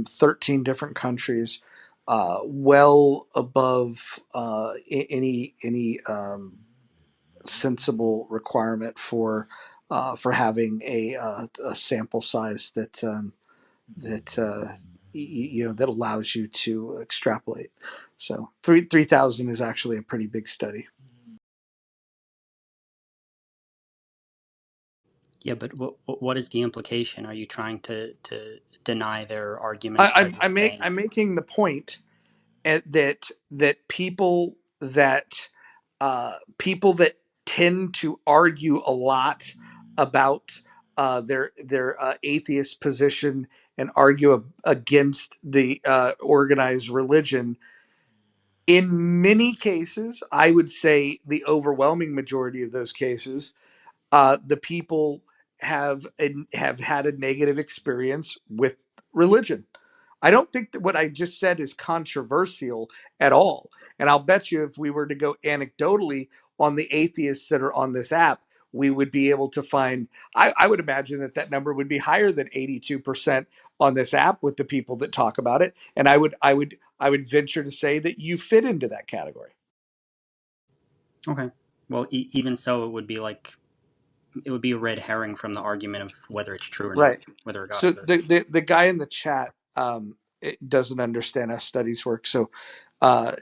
13 different countries, well above any sensible requirement for having a sample size that that allows you to extrapolate. So 3,000 is actually a pretty big study. Yeah, but what is the implication? Are you trying to deny their I, arguments by I'm just saying, I'm making the point that people that tend to argue a lot about their atheist position and argue against the organized religion, in many cases, I would say the overwhelming majority of those cases, the people have had a negative experience with religion. I don't think that what I just said is controversial at all. And I'll bet you if we were to go anecdotally on the atheists that are on this app, we would be able to find, I would imagine that that number would be higher than 82% on this app with the people that talk about it. And I would venture to say that you fit into that category. okay, well, even so, it would be a red herring from the argument of whether it's true or not, Right. whether a God So exists. the guy in the chat it doesn't understand how studies work. So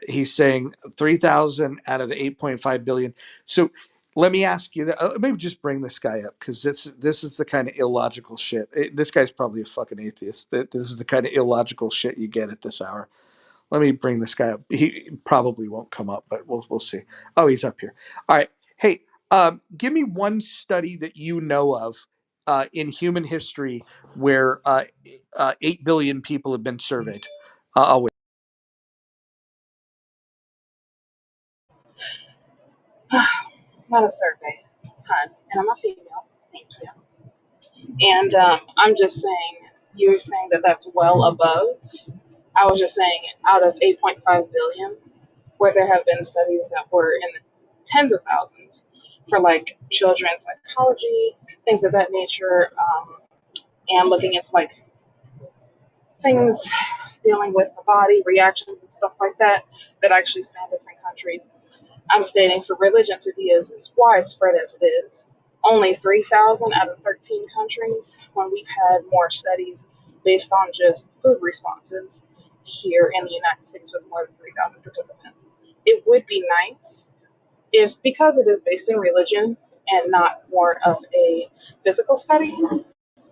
he's saying 3,000 out of the 8.5 billion. So let me ask you that. Maybe just bring this guy up because this is the kind of illogical shit. This guy's probably a fucking atheist. This is the kind of illogical shit you get at this hour. Let me bring this guy up. He probably won't come up, but we'll see. Oh, he's up here. All right. Hey, give me one study that you know of in human history where 8 billion people have been surveyed. I'll wait. Not a survey, hun, and I'm a female. Thank you. And I'm just saying, you're saying that that's well above. I was just saying, out of 8.5 billion, where there have been studies that were in the tens of thousands for like children's psychology, things of that nature, and looking into like things dealing with the body, reactions, and stuff like that, that actually span different countries. I'm stating for religion to be as widespread as it is, only 3,000 out of 13 countries, when we've had more studies based on just food responses here in the United States with more than 3,000 participants. It would be nice if, because it is based in religion and not more of a physical study,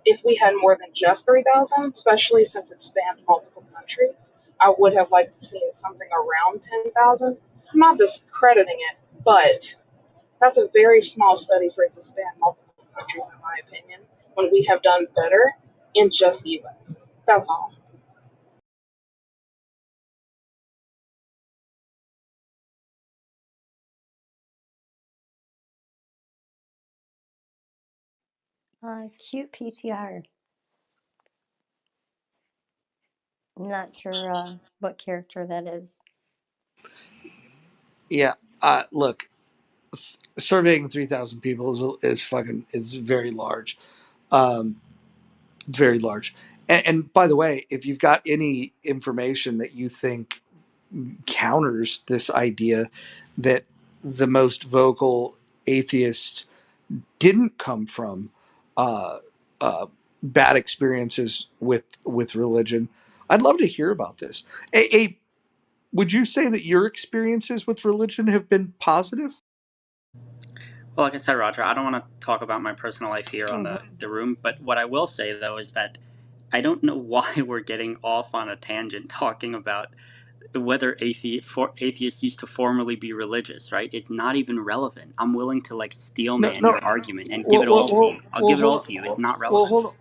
if we had more than just 3,000, especially since it spanned multiple countries. I would have liked to see something around 10,000. I'm not discrediting it, but that's a very small study for it to span multiple countries, in my opinion, when we have done better in just the US. That's all. Cute PTR. I'm not sure what character that is. Yeah. Look, surveying 3,000 people is fucking is very large. Um, very large. And by the way, if you've got any information that you think counters this idea that the most vocal atheists didn't come from uh, uh, bad experiences with religion, I'd love to hear about this. Would you say that your experiences with religion have been positive? Well, like I said, Roger, I don't want to talk about my personal life here on the room, but what I will say, though, is that I don't know why we're getting off on a tangent talking about whether atheists used to formerly be religious, right? It's not even relevant. I'm willing to like steel No, man no. your argument and give Well, it well, all to well, you. I'll well, give it hold all on. to you. It's not Well, relevant. hold on.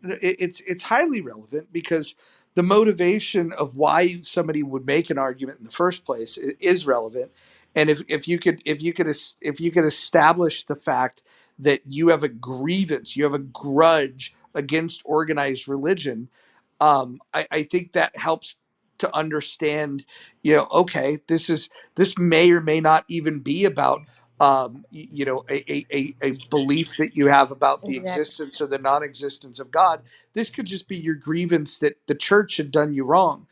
It's highly relevant because the motivation of why somebody would make an argument in the first place is relevant. And if you could establish the fact that you have a grievance, you have a grudge against organized religion, I think that helps to understand. Okay, this may or may not even be about a belief that you have about the Exactly. existence or the non-existence of God. This could just be your grievance that the church had done you wrong.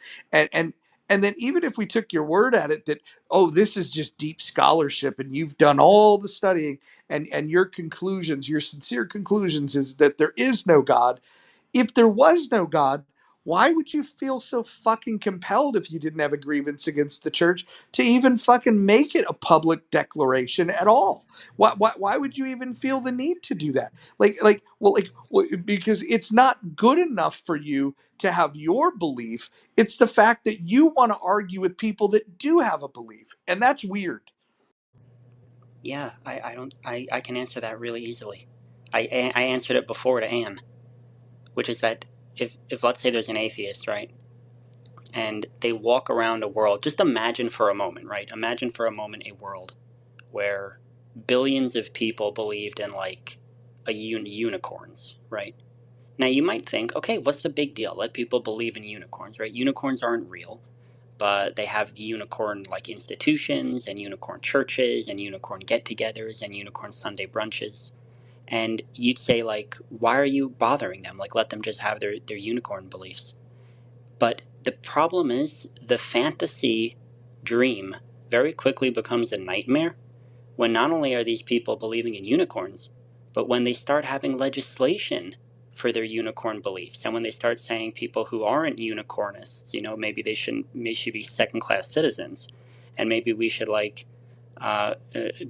And then even if we took your word at it that, oh, this is just deep scholarship and you've done all the studying, and your conclusions, your sincere conclusions is that there is no God. If there was no God, why would you feel so fucking compelled if you didn't have a grievance against the church to even fucking make it a public declaration at all? Why would you even feel the need to do that? Because it's not good enough for you to have your belief. It's the fact that you want to argue with people that do have a belief. And that's weird. Yeah, I don't I can answer that really easily. I answered it before to Anne, which is that if let's say there's an atheist, right? And they walk around a world, just imagine for a moment, right? Imagine for a moment a world where billions of people believed in like unicorns, right? Now you might think, okay, what's the big deal? Let people believe in unicorns, right? Unicorns aren't real, but they have unicorn like institutions and unicorn churches and unicorn get-togethers and unicorn Sunday brunches. And you'd say like, why are you bothering them? Like let them just have their unicorn beliefs. But the problem is the fantasy dream very quickly becomes a nightmare when not only are these people believing in unicorns, but when they start having legislation for their unicorn beliefs, and when they start saying people who aren't unicornists, maybe they should be second class citizens, and maybe we should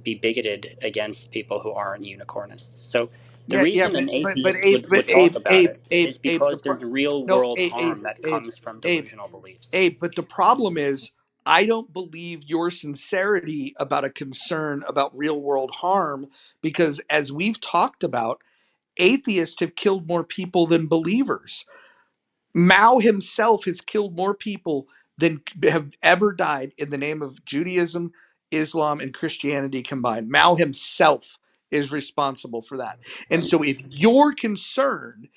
be bigoted against people who aren't unicornists. So the Yeah, yeah, reason an but atheist Abe, would talk about it is Abe, because there's real no, world harm that comes from Abe, delusional beliefs. but the problem is, I don't believe your sincerity about a concern about real world harm because, as we've talked about, atheists have killed more people than believers. Mao himself has killed more people than have ever died in the name of Judaism, Islam, and Christianity combined. Mao himself is responsible for that. And so if your concern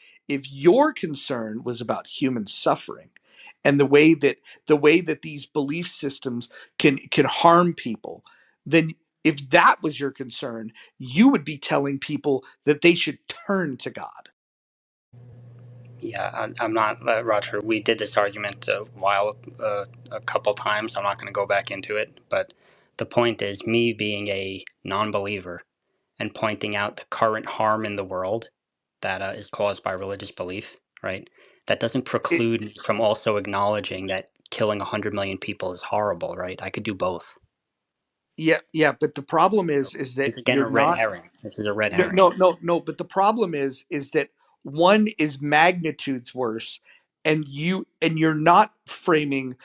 was about human suffering and the way that these belief systems can harm people, then if that was your concern, you would be telling people that they should turn to God. Yeah, I'm not, Roger. We did this argument a couple times. I'm not going to go back into it, but the point is, me being a non-believer and pointing out the current harm in the world that is caused by religious belief, right? That doesn't preclude me from also acknowledging that killing 100 million people is horrible, right? I could do both. Yeah, but the problem So is that it's again you're a red not. herring. This is a red No, herring. no, no, no. But the problem is that one is magnitudes worse, and you're not framing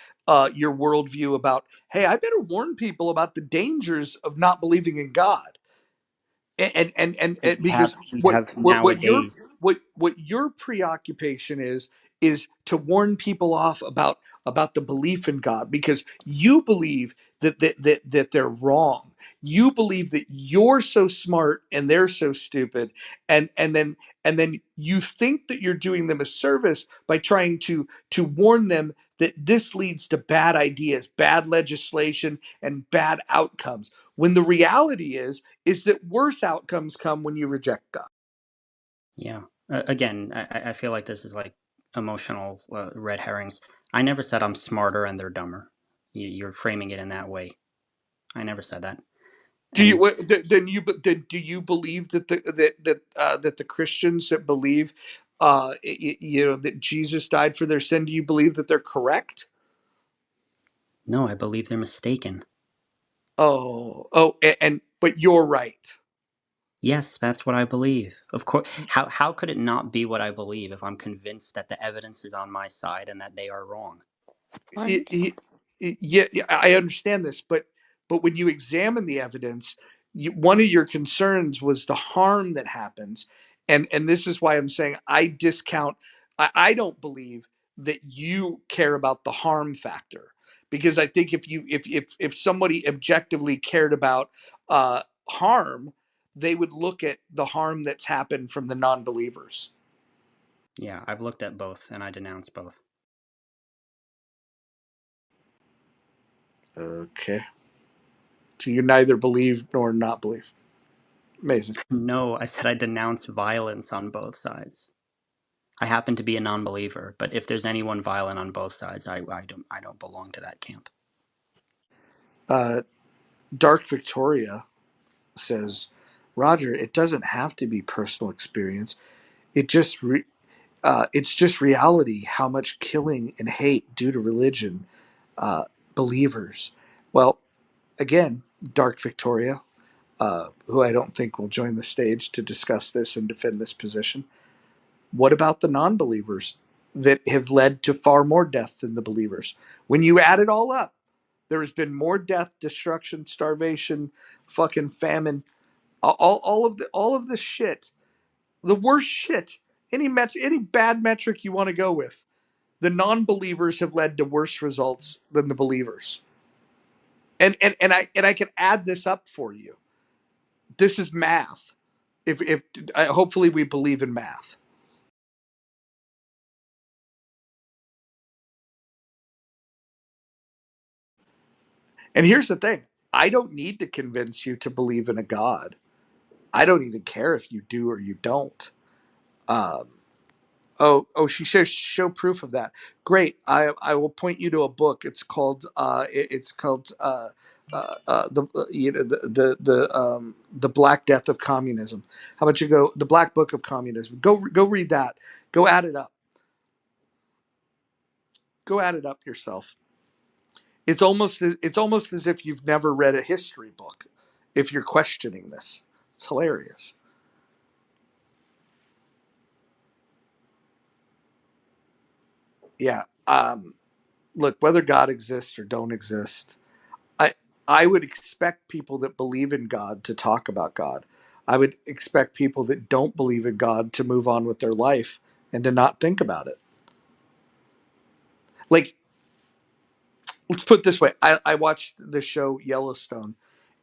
your worldview about, hey, I better warn people about the dangers of not believing in God. And because We have what your nowadays. what your preoccupation is to warn people off about the belief in God because you believe that they're wrong. You believe that you're so smart and they're so stupid, and then you think that you're doing them a service by trying to warn them that this leads to bad ideas, bad legislation, and bad outcomes. When the reality is that worse outcomes come when you reject God. Yeah. Again, I feel like this is like emotional red herrings. I never said I'm smarter and they're dumber. You're framing it in that way. I never said that. Do you And then do you believe that that the Christians that believe that Jesus died for their sin, do you believe that they're correct? no, I believe they're mistaken. And but you're right. Yes, that's what I believe. Of course. How could it not be what I believe if I'm convinced that the evidence is on my side and that they are wrong? Y- What? y- Yeah, I understand this, but when you examine the evidence, one of your concerns was the harm that happens, and this is why I'm saying I discount. I don't believe that you care about the harm factor, because I think if somebody objectively cared about harm, they would look at the harm that's happened from the non-believers. Yeah, I've looked at both and I denounce both. Okay, so you neither believe nor not believe. Amazing. No, I said I denounce violence on both sides. I happen to be a non-believer, but if there's anyone violent on both sides, I don't belong to that camp. Uh, Dark Victoria says, Roger, it doesn't have to be personal experience. It's just reality. How much killing and hate due to religion, uh, believers. Well, again, Dark Victoria, who I don't think will join the stage to discuss this and defend this position. What about the non-believers that have led to far more death than the believers? When you add it all up, there has been more death, destruction, starvation, fucking famine, all of this shit, the worst shit, any bad metric you want to go with, the non-believers have led to worse results than the believers. And I can add this up for you. This is math. If hopefully we believe in math. And here's the thing: I don't need to convince you to believe in a God. I don't even care if you do or you don't. Um, she says show proof of that. Great. I will point you to a book. It's called the Black Death of Communism. How about you go the Black Book of Communism? Go read that. Go add it up. Go add it up yourself. It's almost as if you've never read a history book. If you're questioning this, it's hilarious. Yeah. Look, whether God exists or don't exist, I I would expect people that believe in God to talk about God. I would expect people that don't believe in God to move on with their life and to not think about it. Like, let's put it this way: I watched the show Yellowstone,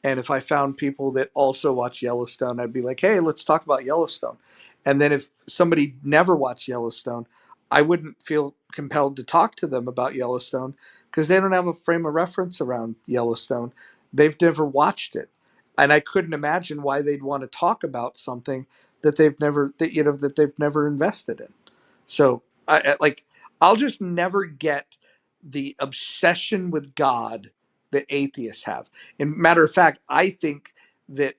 and if I found people that also watch Yellowstone, I'd be like, hey, let's talk about Yellowstone. And then if somebody never watched Yellowstone, I wouldn't feel compelled to talk to them about Yellowstone because they don't have a frame of reference around Yellowstone. They've never watched it, and I couldn't imagine why they'd want to talk about something that they've never invested in. So like I'll just never get the obsession with God that atheists have. And matter of fact, I think that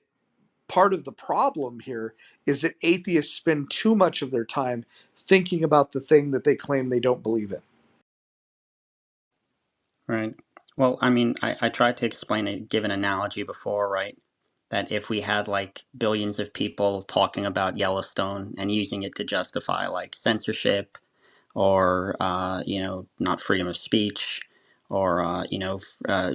part of the problem here is that atheists spend too much of their time thinking about the thing that they claim they don't believe in. Right. Well, I mean, I tried to explain it, give an analogy before, right? That if we had like billions of people talking about Yellowstone and using it to justify like censorship or, not freedom of speech or,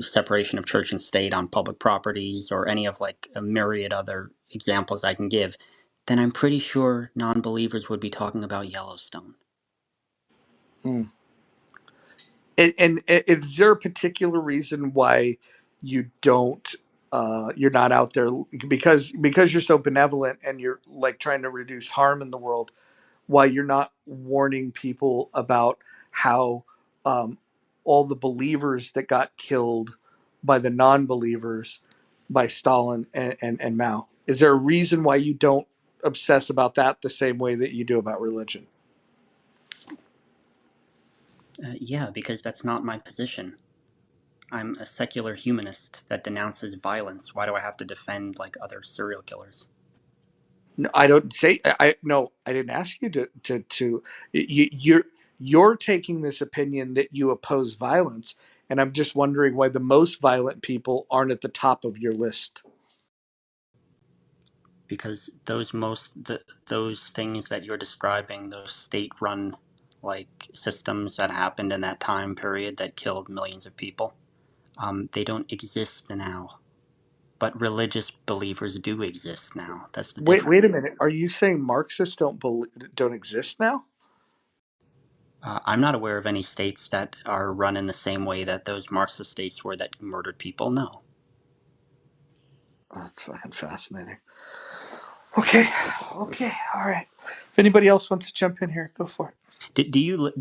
separation of church and state on public properties or any of like a myriad other examples I can give, then I'm pretty sure non believers would be talking about Yellowstone. Mm. And is there a particular reason why you don't you're not out there because you're so benevolent and you're like trying to reduce harm in the world, why you're not warning people about how um, all the believers that got killed by the non-believers by Stalin and Mao? Is there a reason why you don't obsess about that the same way that you do about religion? Yeah, because that's not my position. I'm a secular humanist that denounces violence. Why do I have to defend like other serial killers? No, I don't say I no. I didn't ask you to. You're taking this opinion that you oppose violence, and I'm just wondering why the most violent people aren't at the top of your list. Because those things that you're describing, those state-run like systems that happened in that time period that killed millions of people. They don't exist now, but religious believers do exist now. That's the Wait difference. a minute. Are you saying Marxists don't exist now? I'm not aware of any states that are run in the same way that those Marxist states were that murdered people. No. Oh, that's fucking fascinating. Okay. Okay. All right. If anybody else wants to jump in here, go for it. Do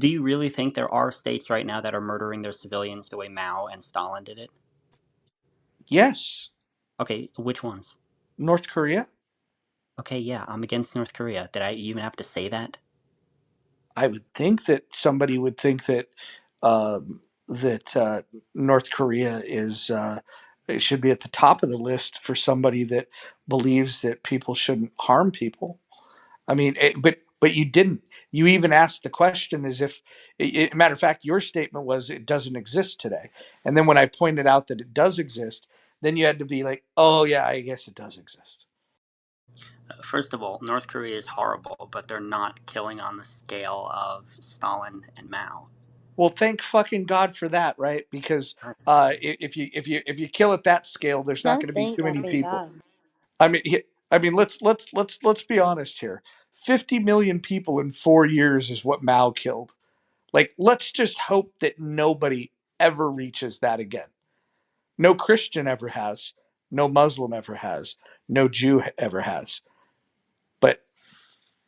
you really think there are states right now that are murdering their civilians the way Mao and Stalin did it? Yes. Okay, which ones? North Korea. Okay, yeah, I'm against North Korea. Did I even have to say that? I would think that somebody would think that that North Korea is it should be at the top of the list for somebody that believes that people shouldn't harm people. I mean, but you didn't. You even asked the question as if, matter of fact, your statement was it doesn't exist today. And then when I pointed out that it does exist, then you had to be like, oh yeah, I guess it does exist. First of all, North Korea is horrible, but they're not killing on the scale of Stalin and Mao. Well, thank fucking God for that, right? Because if you kill at that scale, there's not Not going to be thank too many effing people. God. I mean, let's be honest here. 50 million people in 4 years is what Mao killed. Like, let's just hope that nobody ever reaches that again. No Christian ever has. No Muslim ever has. No Jew ever has. But,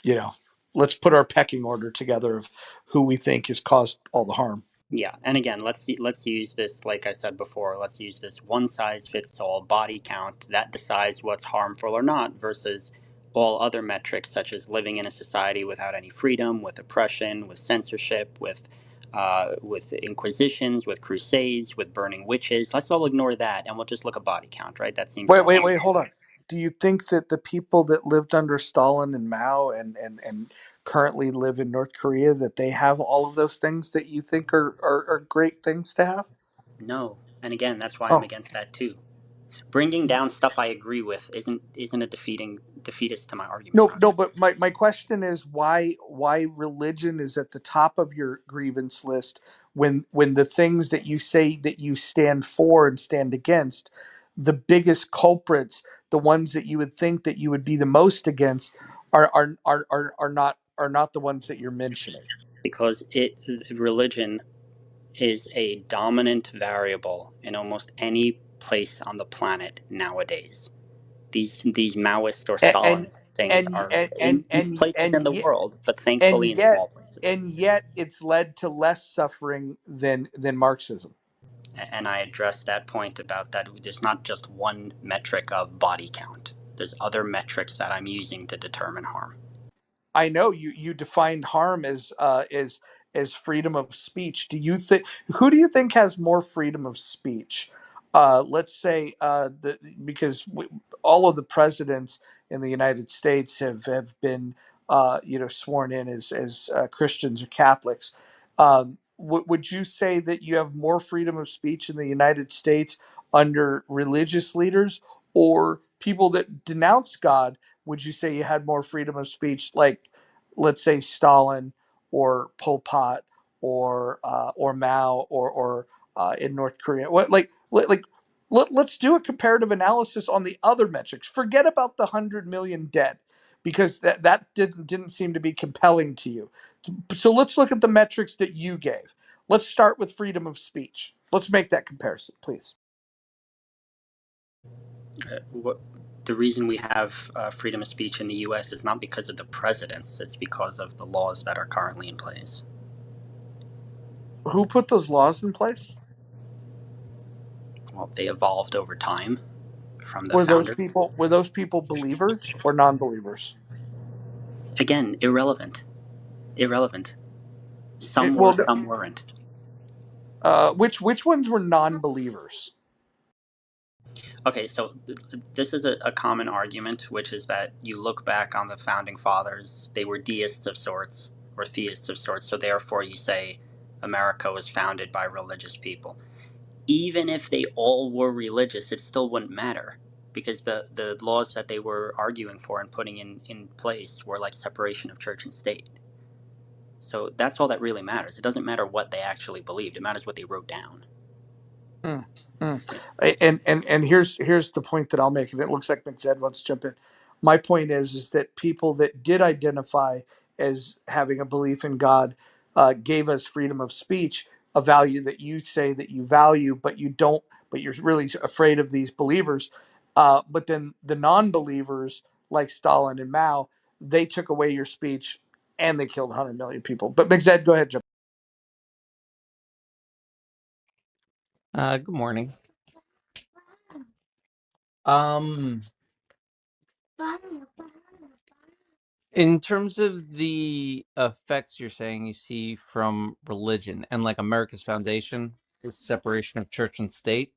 you know, let's put our pecking order together of who we think has caused all the harm. Yeah, and again, let's use this, like I said before, let's use this one size fits all body count that decides what's harmful or not versus all other metrics such as living in a society without any freedom, with oppression, with censorship, with inquisitions, with crusades, with burning witches. Let's all ignore that, and we'll just look at body count, right? That seems more Wait, hold on. Do you think that the people that lived under Stalin and Mao and currently live in North Korea that they have all of those things that you think are great things to have? no. And again, that's why I'm Oh, against that too. Bringing down stuff I agree with isn't a defeatist to my argument, no, Roger. no, but my question is why religion is at the top of your grievance list when the things that you say that you stand for and stand against, the biggest culprits, the ones that you would think that you would be the most against are not the ones that you're mentioning. Because religion is a dominant variable in almost any place on the planet nowadays. These Maoist or A- and Stalinist things are in places in the world, but thankfully in yet small places. and yet it's led to less suffering than Marxism. And I addressed that point about that there's not just one metric of body count. There's other metrics that I'm using to determine harm. I know you defined harm as freedom of speech. Do you think who do you think has more freedom of speech? Let's say because all of the presidents in the United States have been sworn in as Christians or Catholics. Would you say that you have more freedom of speech in the United States under religious leaders or people that denounce God? Would you say you had more freedom of speech, like let's say Stalin or Pol Pot or Mao or in North Korea? What let's do a comparative analysis on the other metrics. Forget about the 100 million dead because that didn't seem to be compelling to you. So let's look at the metrics that you gave. Let's start with freedom of speech. Let's make that comparison, please. What the reason we have freedom of speech in the U.S. is not because of the presidents; it's because of the laws that are currently in place. Who put those laws in place? Well, they evolved over time from the Were founder. those people believers or non-believers? Again, irrelevant. Irrelevant. Some were, Well, some weren't. which ones were non-believers? Okay, so this is a common argument, which is that you look back on the founding fathers; they were deists of sorts or theists of sorts. So therefore, you say America was founded by religious people. Even if they all were religious, it still wouldn't matter because the laws that they were arguing for and putting in place were like separation of church and state. So that's all that really matters. It doesn't matter what they actually believed. It matters what they wrote down. Mm, mm. Yeah. And here's the point that I'll make, and it looks like Mczed wants to jump in. My point is that people that did identify as having a belief in God gave us freedom of speech, a value that you say that you value, but you don't, but you're really afraid of these believers. But then the non-believers, like Stalin and Mao, they took away your speech and they killed 100 million people. But Mczed, go ahead, jump. Good morning. Um, in terms of the effects you're saying you see from religion and like America's foundation, with separation of church and state,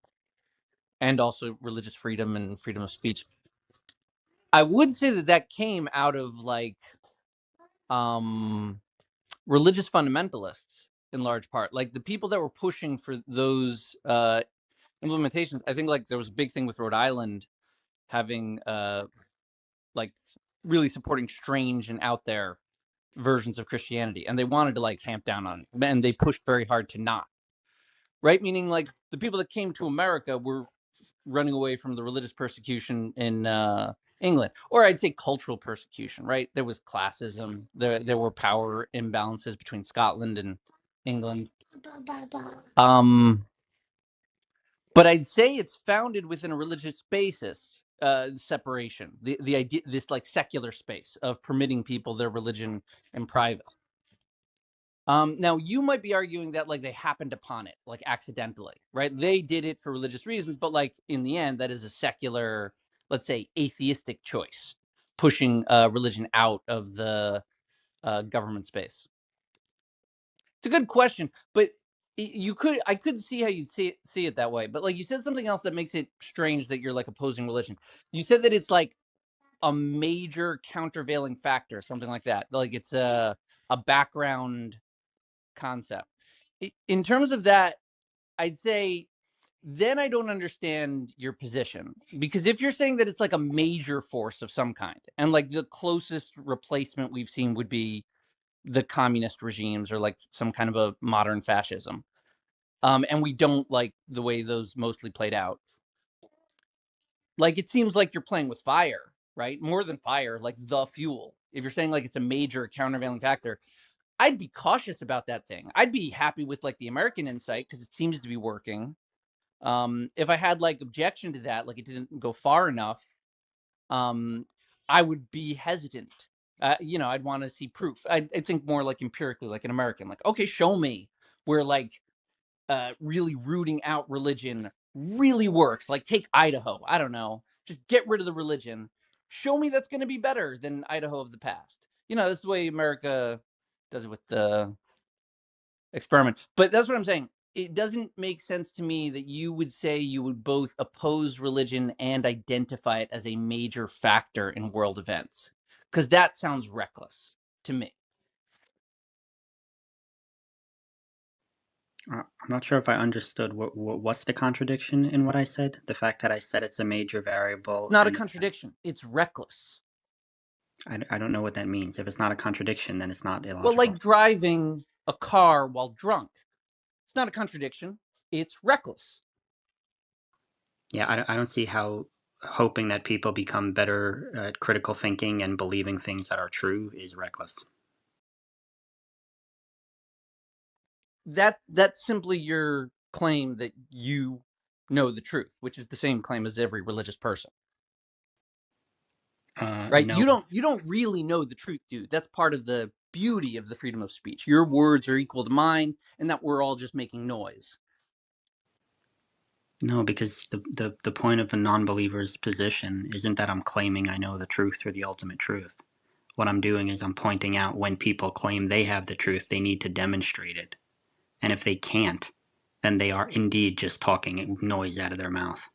and also religious freedom and freedom of speech, I would say that that came out of like religious fundamentalists in large part, like the people that were pushing for those implementations. I think like there was a big thing with Rhode Island having like really supporting strange and out there versions of Christianity, and they wanted to like hamp down on it, and they pushed very hard to not. Right, meaning like the people that came to America were running away from the religious persecution in England, or I'd say cultural persecution. Right, there was classism, there were power imbalances between Scotland and England. But I'd say it's founded within a religious basis, separation, the idea, this like secular space of permitting people their religion in private. Now you might be arguing that like they happened upon it, like accidentally, right? They did it for religious reasons, but like in the end, that is a secular, let's say, atheistic choice, pushing religion out of the government space. It's a good question, but I could see how you'd see it that way. But like you said something else that makes it strange that you're like opposing religion. You said that it's like a major countervailing factor, something like that. Like it's a background concept. In terms of that, I'd say then I don't understand your position, because if you're saying that it's like a major force of some kind, and like the closest replacement we've seen would be the communist regimes or like some kind of a modern fascism, and we don't like the way those mostly played out. Like it seems like you're playing with fire, right? More than fire, like the fuel. If you're saying like it's a major countervailing factor, I'd be cautious about that thing. I'd be happy with like the American insight because it seems to be working. If I had like objection to that, like it didn't go far enough, I would be hesitant. I'd want to see proof. I think more like empirically, like an American, like, okay, show me where like really rooting out religion really works. Like take Idaho. I don't know. Just get rid of the religion. Show me that's going to be better than Idaho of the past. This is the way America does it with the experiment. But that's what I'm saying. It doesn't make sense to me that you would say you would both oppose religion and identify it as a major factor in world events, because that sounds reckless to me. I'm not sure if I understood what's the contradiction in what I said. The fact that I said it's a major It's variable, not a and the fact contradiction. It's reckless. I don't know what that means. If it's not a contradiction, then it's not Well, illogical. like driving a car while drunk. It's not a contradiction. It's reckless. Yeah, I don't see how hoping that people become better at critical thinking and believing things that are true is reckless. That's simply your claim that you know the truth, which is the same claim as every religious person. Right? No, You don't really know the truth, dude. That's part of the beauty of the freedom of speech. Your words are equal to mine, and that we're all just making noise. no, because the point of a non-believer's position isn't that I'm claiming I know the truth or the ultimate truth. What I'm doing is I'm pointing out when people claim they have the truth, they need to demonstrate it. And if they can't, then they are indeed just talking noise out of their mouth.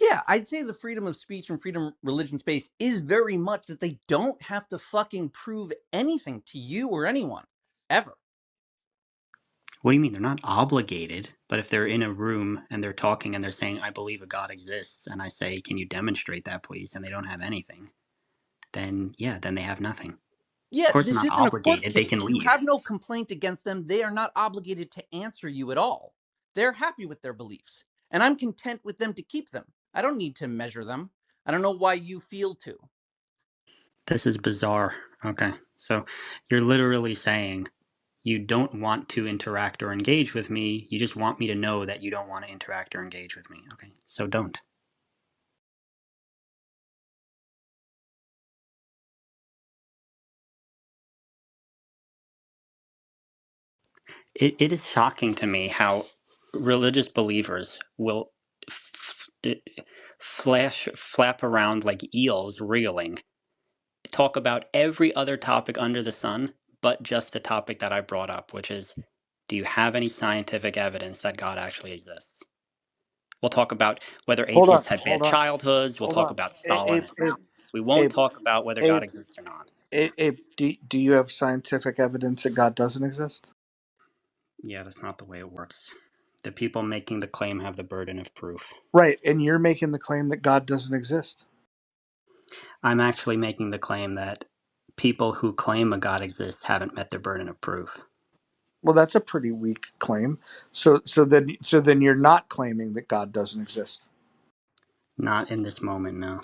Yeah, I'd say the freedom of speech and freedom of religion space is very much that they don't have to fucking prove anything to you or anyone, ever. What do you mean? They're not obligated, but if they're in a room and they're talking and they're saying, I believe a God exists, and I say, can you demonstrate that, please? And they don't have anything, then yeah, then they have nothing. Of Yeah, course, they're this not isn't a court obligated. They case. can You leave. have no complaint against them. They are not obligated to answer you at all. They're happy with their beliefs, and I'm content with them to keep them. I don't need to measure them. I don't know why you feel to. This is bizarre. Okay. So you're literally saying you don't want to interact or engage with me. You just want me to know that you don't want to interact or engage with me. Okay. So don't. It is shocking to me how religious believers will flap around like eels reeling, talk about every other topic under the sun, but just the topic that I brought up, which is, do you have any scientific evidence that God actually exists? We'll talk about whether Hold on, atheists had bad hold on, childhoods. We'll hold talk on. about Abe, Stalin and Abe, Mao. We won't Abe, talk about whether God Abe, exists or not. Abe, do you have scientific evidence that God doesn't exist? Yeah, that's not the way it works. The people making the claim have the burden of proof. Right, and you're making the claim that God doesn't exist. I'm actually making the claim that people who claim a God exists haven't met their burden of proof. Well, that's a pretty weak claim. So then you're not claiming that God doesn't exist. Not in this moment, no.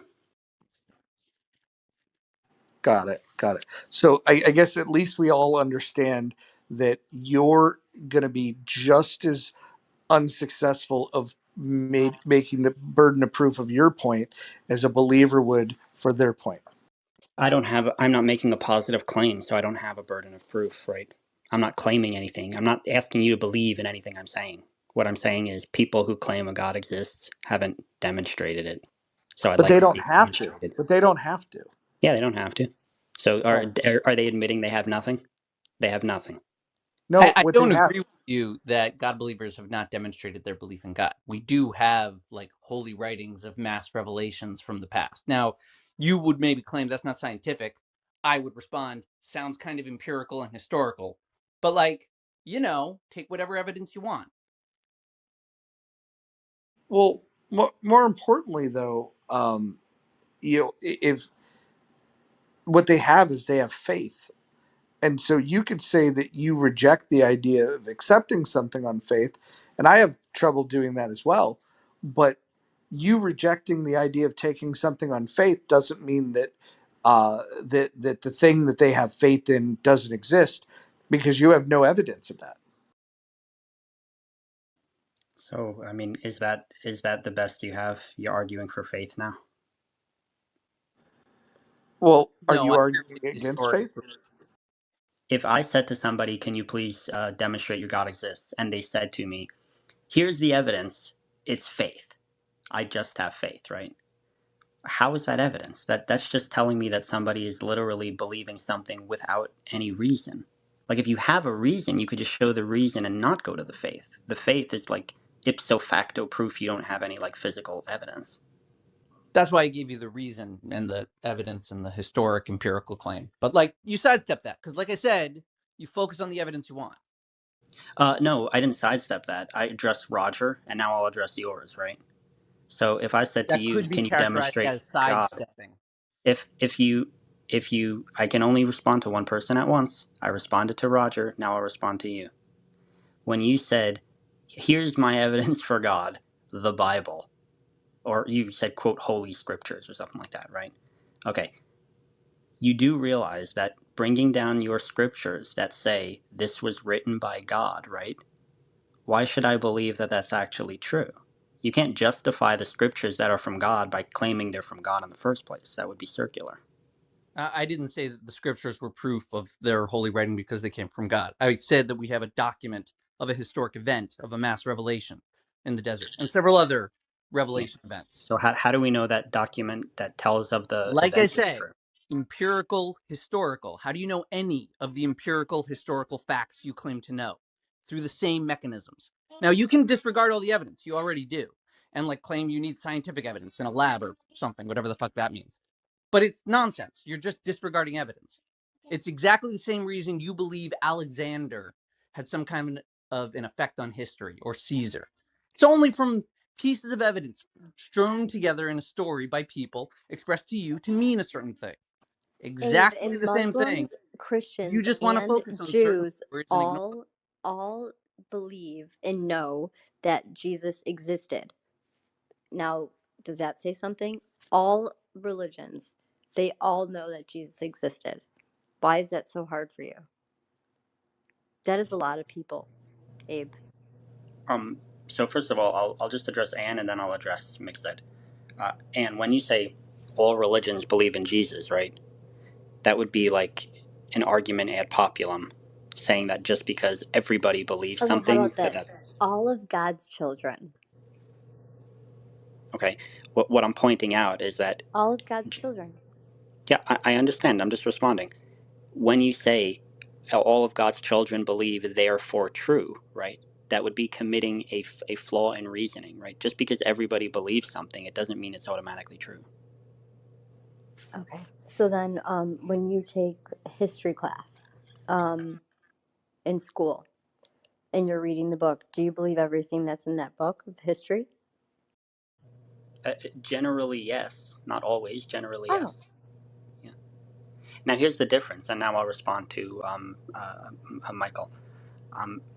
Got it. Got it. So I guess at least we all understand that you're going to be just as unsuccessful of making the burden of proof of your point as a believer would for their point. I'm not making a positive claim, so I don't have a burden of proof, right? I'm not claiming anything. I'm not asking you to believe in anything I'm saying. What I'm saying is people who claim a God exists haven't demonstrated it. So I'd But like they to don't see it have to. demonstrated. But they don't have to. Yeah, they don't have to. So Oh. are they admitting they have nothing? They have nothing. No, I what they don't have. agree with you that God believers have not demonstrated their belief in God. We do have like holy writings of mass revelations from the past. Now, you would maybe claim that's not scientific. I would respond, sounds kind of empirical and historical. But like, take whatever evidence you want. Well, more importantly, though, if what they have is they have faith. And so you could say that you reject the idea of accepting something on faith, and I have trouble doing that as well. But you rejecting the idea of taking something on faith doesn't mean that that the thing that they have faith in doesn't exist, because you have no evidence of that. So, I mean, is that the best you have? You're arguing for faith now? Well, are No, you I arguing have against historic faith? proof. If I said to somebody, can you please demonstrate your God exists? And they said to me, here's the evidence, it's faith. I just have faith, right? How is that evidence? That's just telling me that somebody is literally believing something without any reason. Like if you have a reason, you could just show the reason and not go to the faith. The faith is like ipso facto proof you don't have any like physical evidence. That's why I gave you the reason and the evidence and the historic empirical claim. But like, you sidestep that because, like I said, you focus on the evidence you want. No, I didn't sidestep that. I addressed Roger, and now I'll address yours, right? So if I said to That you, could be can you characterized demonstrate as God? sidestepping. If you I can only respond to one person at once. I responded to Roger, now I'll respond to you. When you said, here's my evidence for God, the Bible, or you said, quote, holy scriptures or something like that, right? Okay, you do realize that bringing down your scriptures that say this was written by God, right? Why should I believe that that's actually true? You can't justify the scriptures that are from God by claiming they're from God in the first place. That would be circular. I didn't say that the scriptures were proof of their holy writing because they came from God. I said that we have a document of a historic event of a mass revelation in the desert and several other Yeah. revelation events. So how do we know that document that tells of the Like I event is said, true? empirical, historical. How do you know any of the empirical, historical facts you claim to know? Through the same mechanisms. Now, you can disregard all the evidence. You already do. And like claim you need scientific evidence in a lab or something, whatever the fuck that means. But it's nonsense. You're just disregarding evidence. It's exactly the same reason you believe Alexander had some kind of an effect on history or Caesar. It's only from pieces of evidence strewn together in a story by people expressed to you to mean a certain thing. Abe, Exactly in the same thing. You Christians just want to and focus on certain Jews words and ignore. all believe and know that Jesus existed. Now, does that say something? All religions, they all know that Jesus existed. Why is that so hard for you? That is a lot of people, Abe. Um, so first of all, I'll just address Anne and then I'll address Mixed. Anne, when you say all religions believe in Jesus, right? That would be like an argument ad populum, saying that just because everybody believes Okay, how something, about that this? that's All of God's children. okay. What I'm pointing out is that, All of God's children. yeah, I understand. I'm just responding. When you say all of God's children believe, therefore true, right? That would be committing a flaw in reasoning, right? Just because everybody believes something, it doesn't mean it's automatically true. Okay. So then, when you take history class, in school, and you're reading the book, do you believe everything that's in that book of history? Generally, yes. Not always. Generally, Oh, yes. Yeah. Now, here's the difference, and now I'll respond to Michael.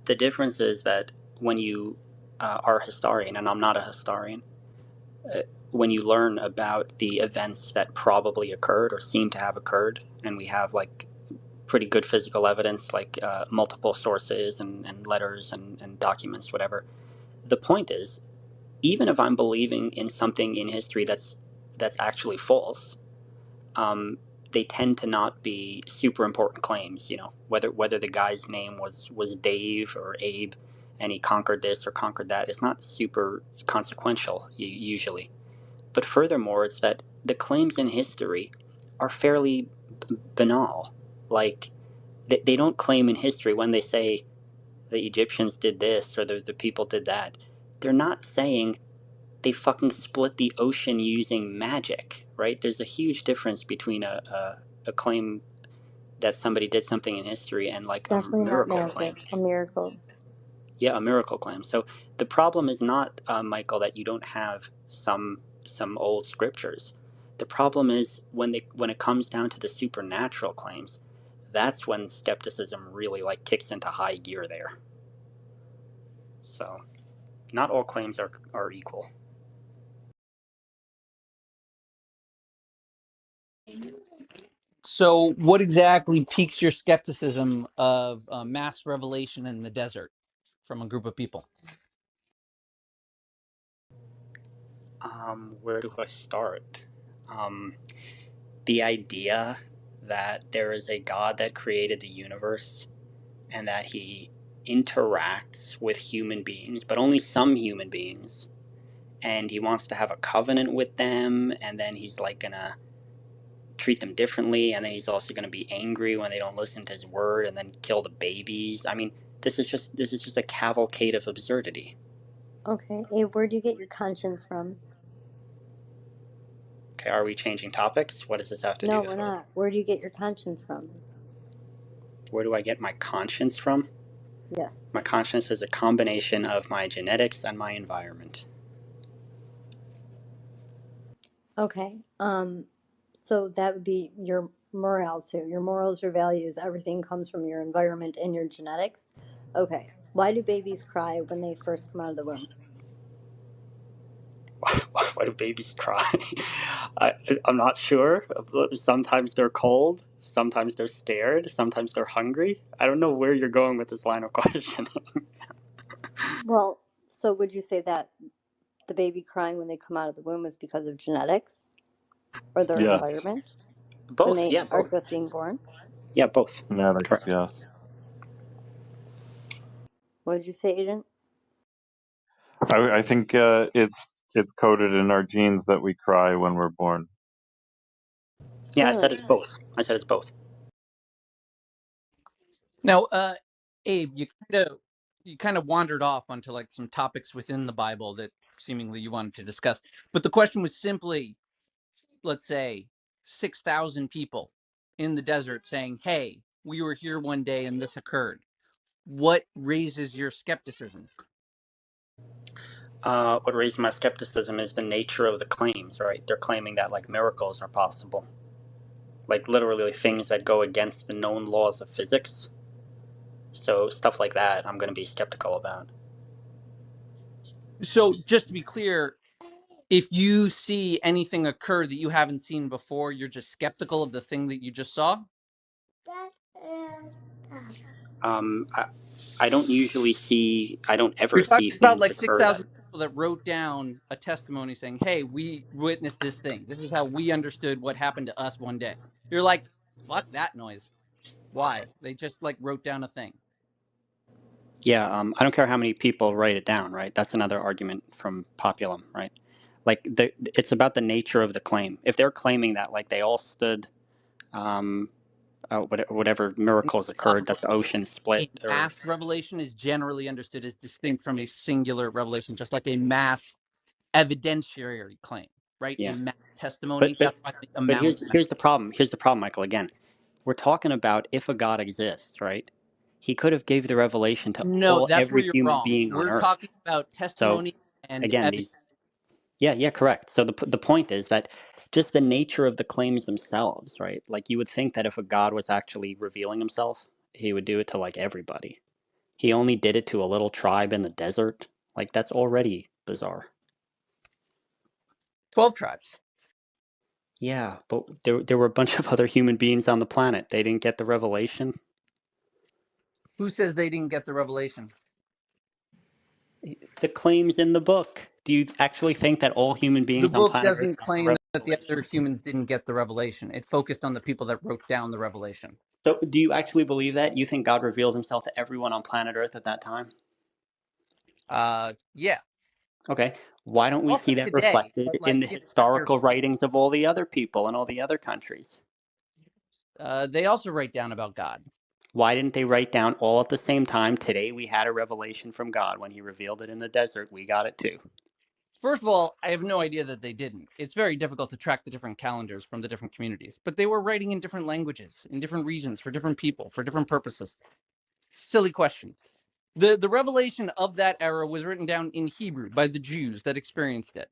The difference is that when you are a historian, and I'm not a historian, uh, when you learn about the events that probably occurred or seem to have occurred, and we have like pretty good physical evidence, like multiple sources and letters and documents, whatever. The point is, even if I'm believing in something in history that's actually false, they tend to not be super important claims. You know, whether the guy's name was Dave or Abe, and he conquered this or conquered that, it's not super consequential usually. But furthermore, it's that the claims in history are fairly banal. Like they don't claim in history when they say the Egyptians did this or the people did that. They're not saying they fucking split the ocean using magic, right? There's a huge difference between a claim that somebody did something in history and like a definitely not miracle claim. magic. A miracle. Yeah, a miracle claim. So the problem is not, Michael, that you don't have some old scriptures. The problem is when it comes down to the supernatural claims, that's when skepticism really like kicks into high gear there. So not all claims are equal. So, what exactly piques your skepticism of mass revelation in the desert from a group of people? Where do I start? The idea that there is a God that created the universe and that he interacts with human beings, but only some human beings, and he wants to have a covenant with them, and then he's like gonna treat them differently, and then he's also gonna be angry when they don't listen to his word, and then kill the babies. I mean, this is just a cavalcade of absurdity. Okay, Abe, where do you get your conscience from? Okay, are we changing topics? What does this have to do No, we're with? not. Where do you get your conscience from? Where do I get my conscience from? Yes. My conscience is a combination of my genetics and my environment. Okay. So that would be your morale too. Your morals, your values, everything comes from your environment and your genetics. Okay. Why do babies cry when they first come out of the womb? Why do babies cry? I, I'm not sure. Sometimes they're cold, sometimes they're scared, sometimes they're hungry. I don't know where you're going with this line of questioning. Well, so would you say that the baby crying when they come out of the womb is because of genetics or their Yes. environment when Both, they yeah, are both. just being born? Yeah, both. Genetics, Correct. yes. What did you say, Agent? I think it's coded in our genes that we cry when we're born. Yeah, I said Really? it's both. I said it's both. Now, Abe, you kind of wandered off onto like some topics within the Bible that seemingly you wanted to discuss. But the question was simply, let's say, 6,000 people in the desert saying, "Hey, we were here one day and this occurred." What raises your skepticism? What raised my skepticism is the nature of the claims, right? They're claiming that like miracles are possible. like literally things that go against the known laws of physics. So stuff like that, I'm going to be skeptical about. So just to be clear, if you see anything occur that you haven't seen before, you're just skeptical of the thing that you just saw? Um, I, I don't usually see, I don't ever You're talking see about things like occur that. 6,000 people that wrote down a testimony saying, hey, we witnessed this thing. This is how we understood what happened to us one day. You're like, fuck that noise. Why? They just like wrote down a thing. Yeah, I don't care how many people write it down, right? That's another argument from Populum, right? Like it's about the nature of the claim. If they're claiming that, like they all stood, um, whatever In miracles occurred, Islam, that the ocean split, a or mass revelation is generally understood as distinct from a singular revelation, just like a mass evidentiary claim, right? A yeah. mass testimony. But but That's why the but amount matters. here's the problem. Here's the problem, Michael. Again, we're talking about if a God exists, right? He could have gave the revelation to No, all that's where every you're human wrong. being on We're Earth. talking about So testimony and again, evidence. these yeah, correct. So the point is that just the nature of the claims themselves, right? Like you would think that if a God was actually revealing himself, he would do it to like everybody. He only did it to a little tribe in the desert. Like that's already bizarre. 12 tribes. Yeah, but there were a bunch of other human beings on the planet. They didn't get the revelation. Who says they didn't get the revelation? The claims in the book. Do you actually think that all human The beings on book planet Earth doesn't got the claim that the other revelation? humans didn't get the revelation. It focused on the people that wrote down the revelation. So, do you actually believe that? You think God revealed himself to everyone on planet Earth at that time? Yeah. Okay. Why don't we Also see that today, reflected but in like, the you know, they're, historical writings of all the other people in all the other countries? they also write down about God. Why didn't they write down all at the same time? Today we had a revelation from God. When he revealed it in the desert, we got it too. First of all, I have no idea that they didn't. It's very difficult to track the different calendars from the different communities, but they were writing in different languages, in different regions, for different people, for different purposes. Silly question. The revelation of that era was written down in Hebrew by the Jews that experienced it.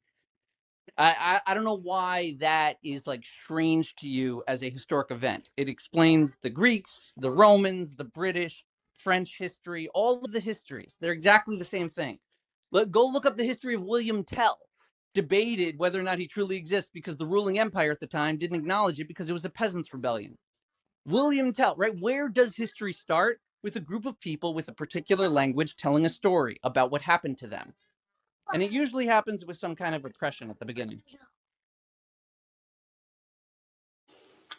I don't know why that is like strange to you as a historic event. It explains the Greeks, the Romans, the British, French history, all of the histories. They're exactly the same thing. Go look up the history of William Tell. Debated whether or not he truly exists because the ruling empire at the time didn't acknowledge it because it was a peasants' rebellion. William Tell, right? Where does history start? With a group of people with a particular language telling a story about what happened to them. And it usually happens with some kind of repression at the beginning.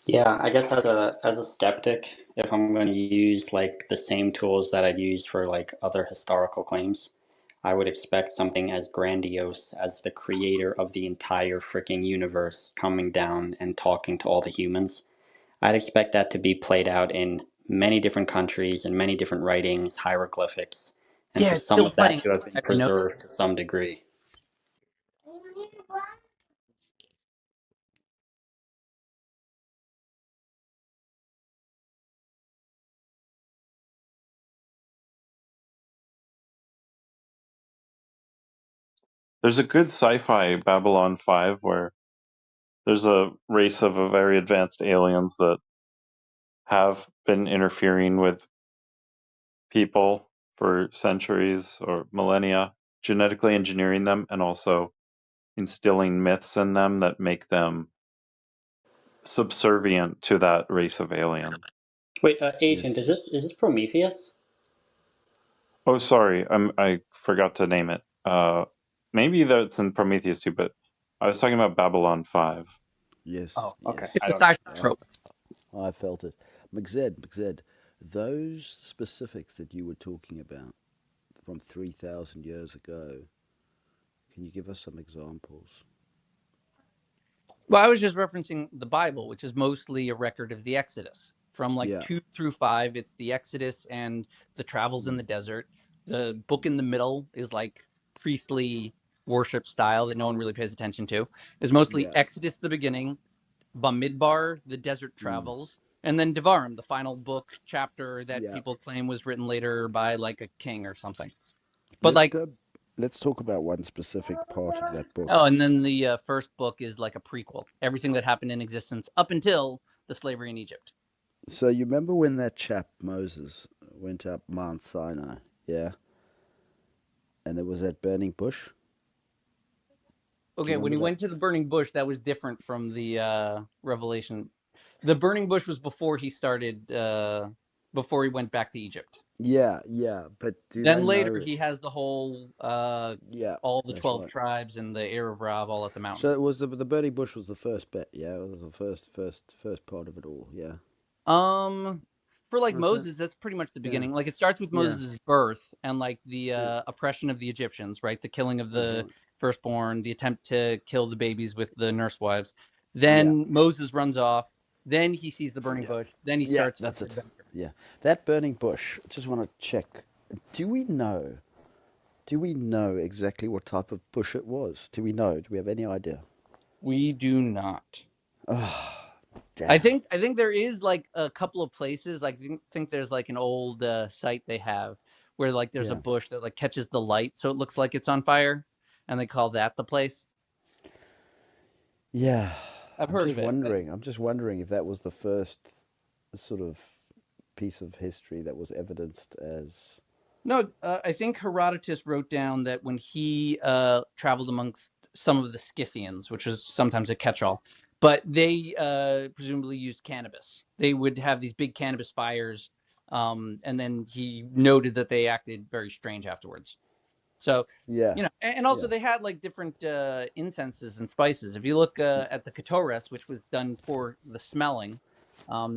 Yeah, I guess as a skeptic, if I'm going to use like the same tools that I'd use for like other historical claims, I would expect something as grandiose as the creator of the entire freaking universe coming down and talking to all the humans. I'd expect that to be played out in many different countries and many different writings, hieroglyphics, and Yeah, for it's some still of that playing. to have been I know. preserved to some degree. There's a good sci-fi Babylon 5 where there's a race of a very advanced aliens that have been interfering with people for centuries or millennia, genetically engineering them and also instilling myths in them that make them subservient to that race of aliens. Wait, agent, Yes. is this Prometheus? Oh, sorry, I forgot to name it. Maybe that's in Prometheus too, but I was talking about Babylon 5. Yes. Oh, okay. Yes. I It's a don't know. sci-fi I, trope. I felt it. McZed, those specifics that you were talking about from 3,000 years ago, can you give us some examples? Well, I was just referencing the Bible, which is mostly a record of the Exodus. From like Yeah. 2 through 5, it's the Exodus and the travels in Mm. the desert. The book in the middle is like priestly worship style that no one really pays attention to. Is mostly Yeah. Exodus, the beginning, Bamidbar, the desert Mm. travels, and then Devarim, the final book chapter that Yeah. people claim was written later by like a king or something. But Let's like, go. Let's talk about one specific part of that oh, book. and then the first book is like a prequel. Everything that happened in existence up until the slavery in Egypt. So you remember when that chap Moses went up Mount Sinai, yeah, and there was that burning bush. Do you Okay, when remember he that? went to the burning bush, that was different from the Revelation. The burning bush was before he started, before he went back to Egypt. Yeah, yeah. But do Then they later know? he has the whole, Yeah, all the that's 12 right. tribes and the heir of Rav all at the So mountain. it was the burning bush was the first bit. Yeah, it was the first part of it all. Yeah, Um, for like was it? Moses, that's pretty much the Yeah, beginning. Like it starts with yeah, Moses' birth and like the yeah. oppression of the Egyptians, right? The killing of That's the right. firstborn, the attempt to kill the babies with the nurse wives. Yeah, Then Moses runs off. Then he sees the burning yeah, bush. Then he yeah. starts his That's it. adventure. Yeah, that burning bush. I just want to check. Do we know? Do we know exactly what type of bush it was? Do we know? Do we have any idea? We do not. Oh, I damn. think I think there is like a couple of places. Like I think there's like an old site they have where like there's a Yeah, bush that like catches the light, so it looks like it's on fire, and they call that the place. yeah. I've heard of it, but I'm just wondering if that was the first sort of piece of history that was evidenced as. no. I think Herodotus wrote down that when he traveled amongst some of the Scythians, which is sometimes a catch-all, but they presumably used cannabis. They would have these big cannabis fires, and then he noted that they acted very strange afterwards. So, Yeah, and also yeah, they had like different incenses and spices. If you look at the Ketores, which was done for the smelling,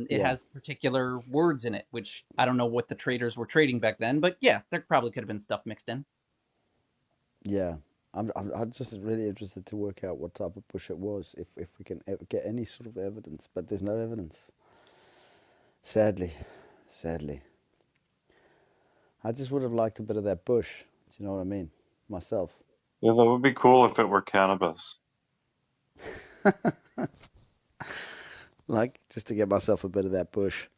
it yeah, has particular words in it, which I don't know what the traders were trading back then, but yeah, there probably could have been stuff mixed in. yeah. I'm just really interested to work out what type of bush it was, if we can get any sort of evidence. But there's no evidence, sadly, sadly. I just would have liked a bit of that bush. Do you know what I mean? Myself. Yeah, that would be cool if it were cannabis. Like, just to get myself a bit of that bush.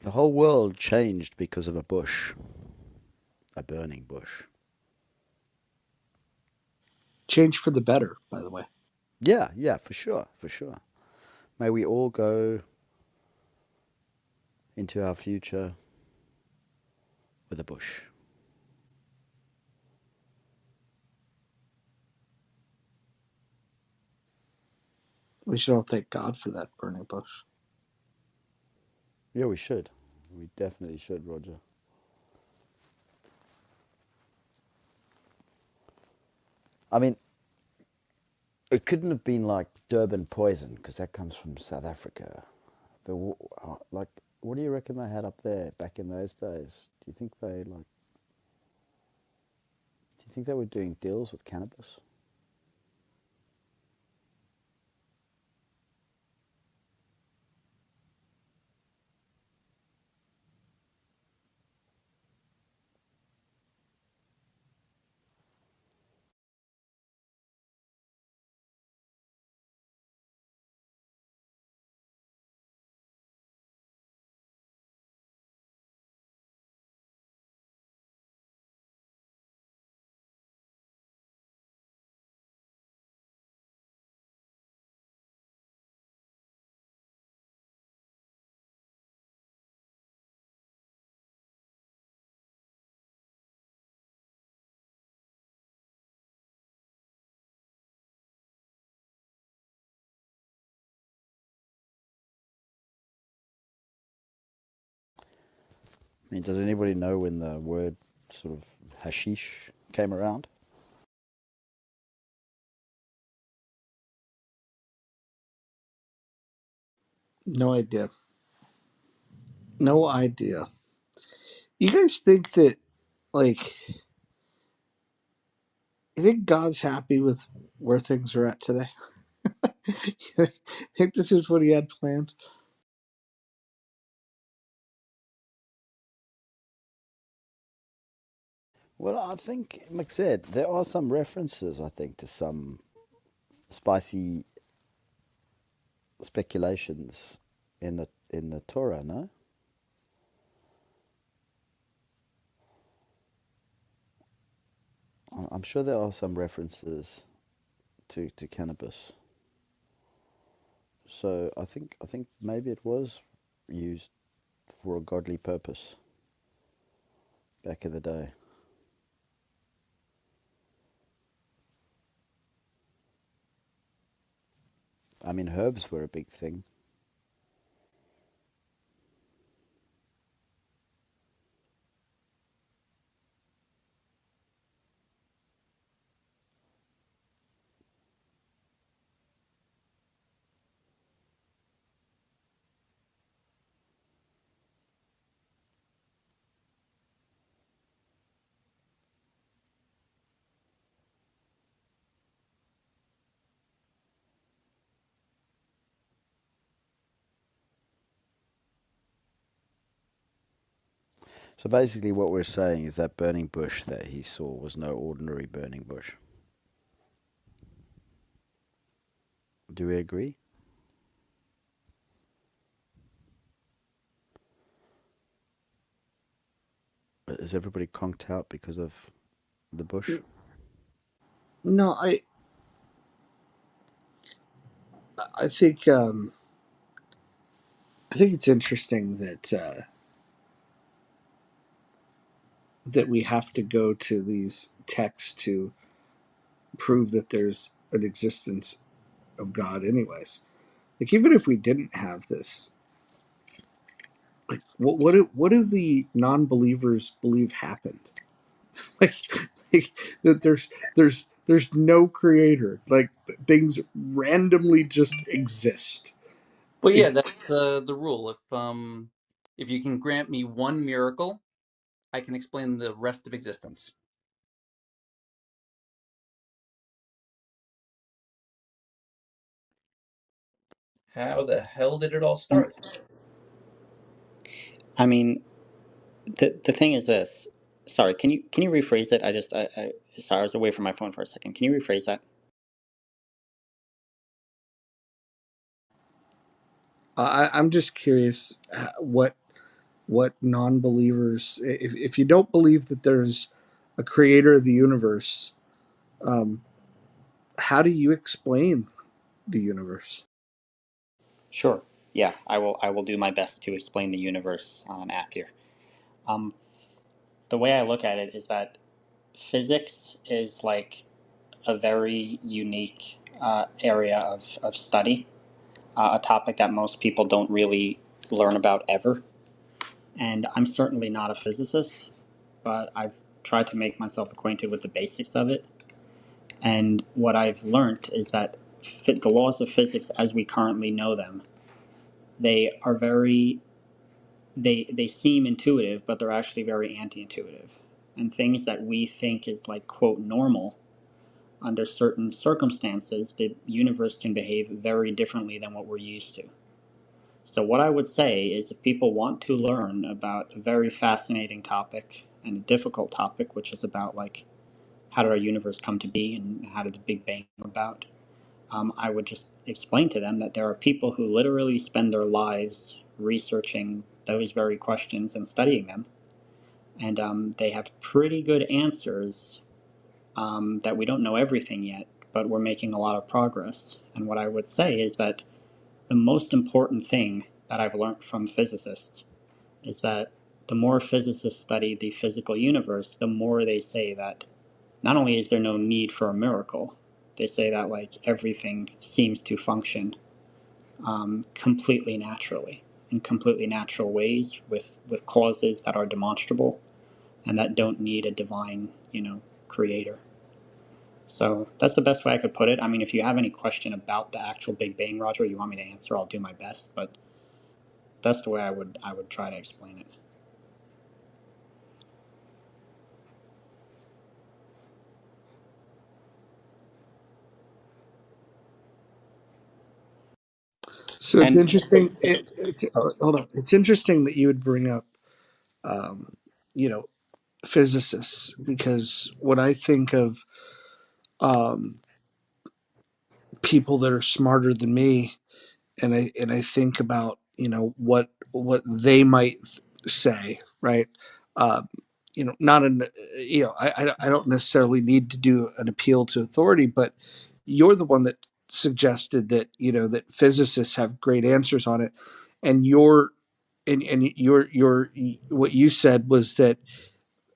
The whole world changed because of a bush. A burning bush. Change for the better, by the way. Yeah, yeah, for sure, for sure. May we all go into our future with a bush. We should all thank God for that burning bush. Yeah, we should. We definitely should, Roger. I mean, it couldn't have been like Durban poison because that comes from South Africa. But like, what do you reckon they had up there back in those days? Do you think they like? Do you think they were doing deals with cannabis? I mean, does anybody know when the word sort of hashish came around? No idea. No idea. You guys think that, like, you think God's happy with where things are at today? You think this is what he had planned? Well, I think, like I said, there are some references, I think, to some spicy speculations in the Torah. No, I'm sure there are some references to cannabis. So I think maybe it was used for a godly purpose back in the day. I mean, herbs were a big thing. So basically, what we're saying is that burning bush that he saw was no ordinary burning bush. Do we agree? Is everybody conked out because of the bush? No, I think I think it's interesting that we have to go to these texts to prove that there's an existence of God, anyways. Like, even if we didn't have this, like, what do the non-believers believe happened? like, like that there's no creator. Like, things randomly just exist. Well, Like, yeah, that's the rule. If you can grant me one miracle, I can explain the rest of existence. How the hell did it all Um, start? I mean, the thing is this. Sorry, can you rephrase it? I sorry, I was away from my phone for a second. Can you rephrase that? I'm just curious what non-believers, if you don't believe that there's a creator of the universe, um, how do you explain the universe? Sure. Yeah, I will do my best to explain the universe on an app here. Um, the way I look at it is that physics is like a very unique area of study, a topic that most people don't really learn about ever. And I'm certainly not a physicist, but I've tried to make myself acquainted with the basics of it. And what I've learned is that the laws of physics as we currently know them, they are very they seem intuitive, but they're actually very anti-intuitive. And things that we think is like quote normal, under certain circumstances, the universe can behave very differently than what we're used to. So what I would say is if people want to learn about a very fascinating topic and a difficult topic, which is about like how did our universe come to be and how did the Big Bang come about, I would just explain to them that there are people who literally spend their lives researching those very questions and studying them, and they have pretty good answers. That we don't know everything yet, but we're making a lot of progress. And what I would say is that the most important thing that I've learned from physicists is that the more physicists study the physical universe, the more they say that not only is there no need for a miracle, they say that like everything seems to function completely naturally in completely natural ways with causes that are demonstrable and that don't need a divine, creator. So that's the best way I could put it. I mean, if you have any question about the actual Big Bang, Roger, you want me to answer, I'll do my best. But that's the way I would try to explain it. So it's And interesting. Hold on. It's interesting that you would bring up, um, you know, physicists, because when I think of um, people that are smarter than me, and I think about what they might say, right? Uh, not an I don't necessarily need to do an appeal to authority, but you're the one that suggested that that physicists have great answers on it, and your what you said was that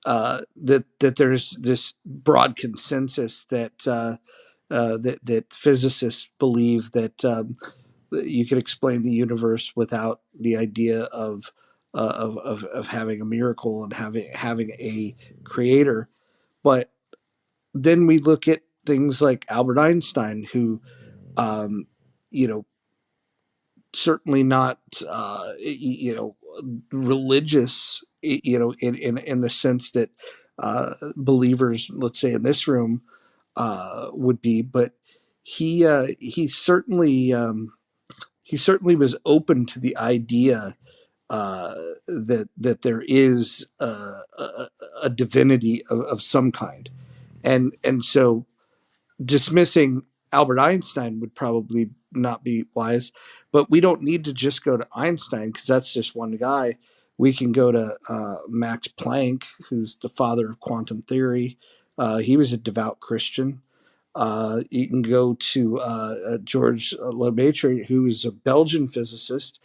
that there's this broad consensus that physicists believe that you can explain the universe without the idea of having a miracle and having a creator. But then we look at things like Albert Einstein, who um, you know certainly not religious, in the sense that believers, let's say in this room, would be, but he certainly was open to the idea that there is a divinity of some kind, and so dismissing Albert Einstein would probably not be wise, but we don't need to just go to Einstein because that's just one guy. We can go to Max Planck, who's the father of quantum theory. He was a devout Christian. You can go to George Lemaitre, who is a Belgian physicist.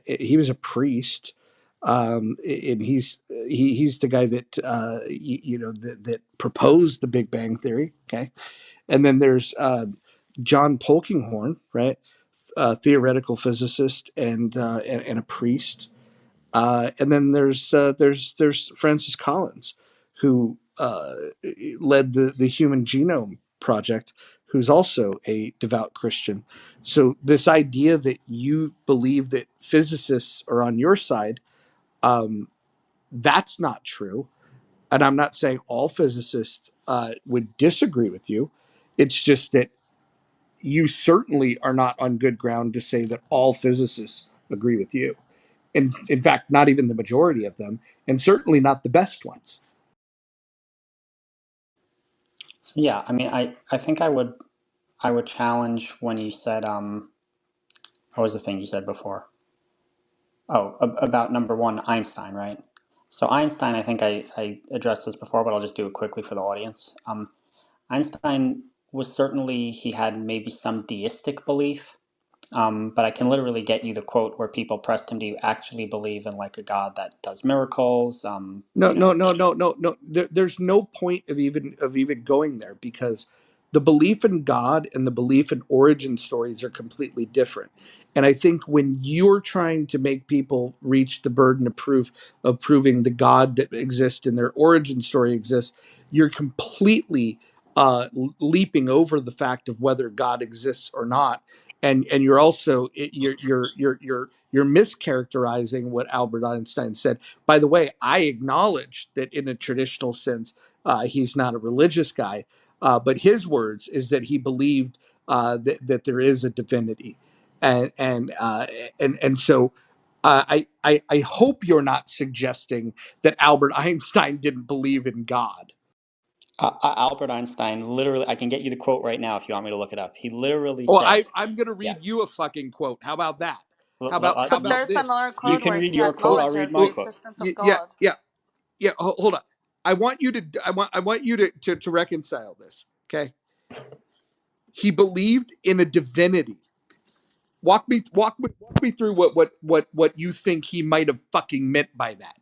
He was a priest, and he's the guy that that proposed the Big Bang theory. Okay, and then there's John Polkinghorne, right? Theoretical physicist and a priest. And then there's Francis Collins, who led the Human Genome Project, who's also a devout Christian. So this idea that you believe that physicists are on your side, um, that's not true. And I'm not saying all physicists would disagree with you. It's just that you certainly are not on good ground to say that all physicists agree with you. And in fact, not even the majority of them, and certainly not the best ones. So yeah, I mean, I think I would challenge when you said what was the thing you said before? Oh, about number one, Einstein, right? So Einstein, I think I addressed this before, but I'll just do it quickly for the audience. Einstein was certainly, he had maybe some deistic belief, but I can literally get you the quote where people pressed him, "Do you actually believe in like a God that does miracles?" No, no, no, no, no, no. There's no point of even going there, because the belief in God and the belief in origin stories are completely different. And I think when you're trying to make people reach the burden of proof of proving the God that exists in their origin story exists, you're completely leaping over the fact of whether God exists or not. And you're also you're mischaracterizing what Albert Einstein said. By the way, I acknowledge that in a traditional sense, he's not a religious guy, but his words is that he believed that there is a divinity, and so I hope you're not suggesting that Albert Einstein didn't believe in God. Albert Einstein literally, I can get you the quote right now if you want me to look it up. He literally Oh, said, I'm going to yeah, read you a fucking quote. How about that? How But about you, there's this? another you quote can where read he your quote, I'll read acknowledges my the Well, quote. existence of yeah, God. yeah, yeah. Hold on. I want you to reconcile this. Okay, he believed in a divinity. Walk me through what you think he might have fucking meant by that.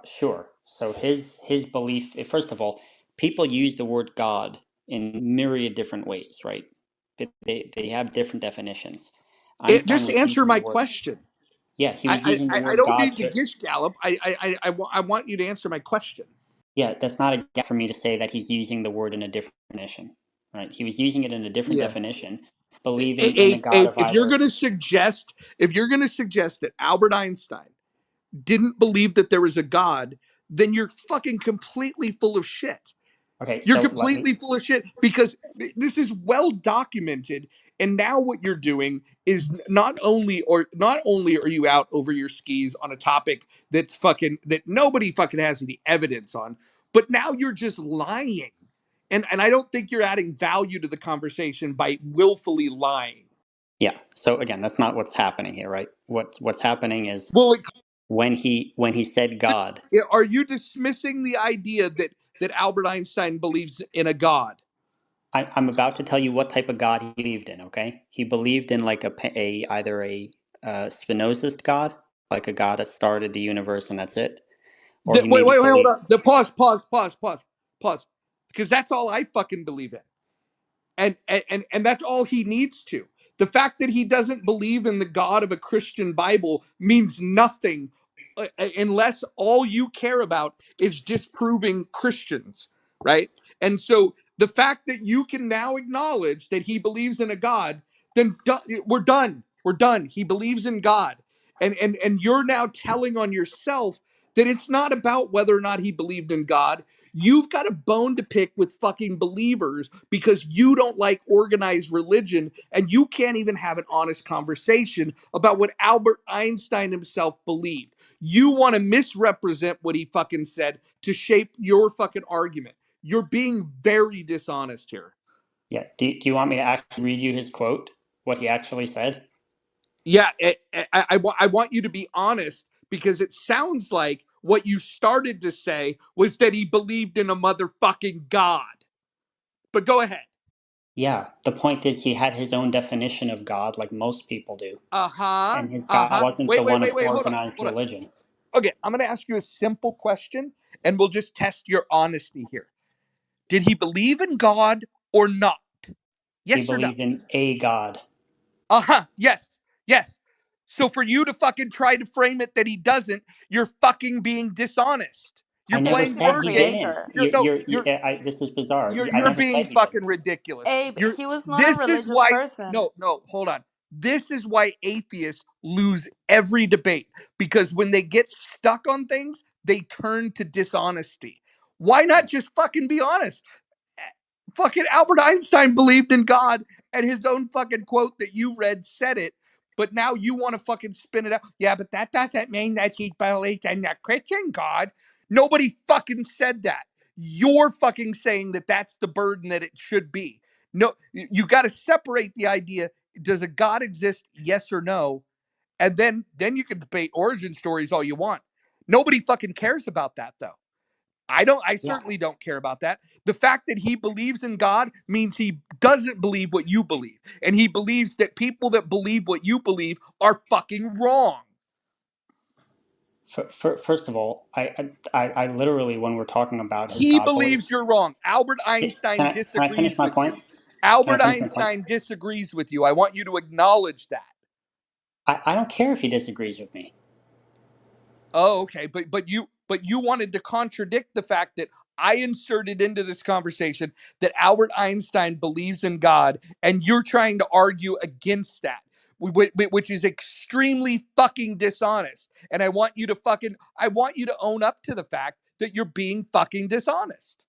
Sure. So his belief, first of all, people use the word God in myriad different ways, right? They have different definitions. Einstein Just was answer using the my word, question. yeah, he was I, using the I word don't God need to to, gish gallop. I want you to answer my question. yeah, that's not a gap for me to say that he's using the word in a different definition, right? He was using it in a different Yeah. definition, believing in a God of If you're either, going to suggest that Albert Einstein didn't believe that there was a God, then you're fucking completely full of shit. okay, You're so let me, completely full of shit, because this is well documented. And now what you're doing is not only are you out over your skis on a topic that nobody fucking has any evidence on, but now you're just lying. And I don't think you're adding value to the conversation by willfully lying. yeah, so again, that's not what's happening here, right? What's happening is Well, when he said God, are you dismissing the idea that Albert Einstein believes in a God? I'm about to tell you what type of God he believed in. Okay, he believed in like either a Spinozist God, like a God that started the universe and that's it, or he Wait, maybe hold believed. on. The pause. Because that's all I fucking believe in. And that's all he needs to. The fact that he doesn't believe in the God of a Christian Bible means nothing unless all you care about is disproving Christians, right? And so the fact that you can now acknowledge that he believes in a God, then we're done. We're done. He believes in God. And you're now telling on yourself that it's not about whether or not he believed in God. You've got a bone to pick with fucking believers because you don't like organized religion and you can't even have an honest conversation about what Albert Einstein himself believed. You want to misrepresent what he fucking said to shape your fucking argument. You're being very dishonest here. Yeah. Do you want me to actually read you his quote? What he actually said? Yeah, I want you to be honest because it sounds like what you started to say was that he believed in a motherfucking God. But go ahead. Yeah. The point is, he had his own definition of God, like most people do, Uh-huh. and his God Uh-huh. wasn't the one of Wait. Hold on. organized Hold on. religion. Okay, I'm going to ask you a simple question and we'll just test your honesty here. Did he believe in God or not? He Yes or no? believed in a God. Uh-huh. Yes. Yes. So for you to fucking try to frame it that he doesn't, you're fucking being dishonest. I You're never playing A said word he games. didn't. creator. This is bizarre. I You're never being said he fucking didn't. ridiculous. Abe, You're he was not a this is religious why person. no, hold on. This is why atheists lose every debate because when they get stuck on things, they turn to dishonesty. Why not just fucking be honest? Fucking Albert Einstein believed in God and his own fucking quote that you read said it, but now you want to fucking spin it out. Yeah, but that doesn't mean that he believed in the Christian God. Nobody fucking said that. You're fucking saying that that's the burden that it should be. No, you got to separate the idea. Does a God exist? Yes or no? And then you can debate origin stories all you want. Nobody fucking cares about that though. I Yeah. certainly don't care about that. The fact that he believes in God means he doesn't believe what you believe. And he believes that people that believe what you believe are fucking wrong. First of all, I literally, when we're talking about his He God belief, believes you're wrong. Albert Einstein can I finish disagrees my with point? you. Can I Albert finish my point? Einstein disagrees with you. I want you to acknowledge that. I don't care if he disagrees with me. Oh, okay, but you wanted to contradict the fact that I inserted into this conversation that Albert Einstein believes in God, and you're trying to argue against that, which is extremely fucking dishonest. And I want you to own up to the fact that you're being fucking dishonest.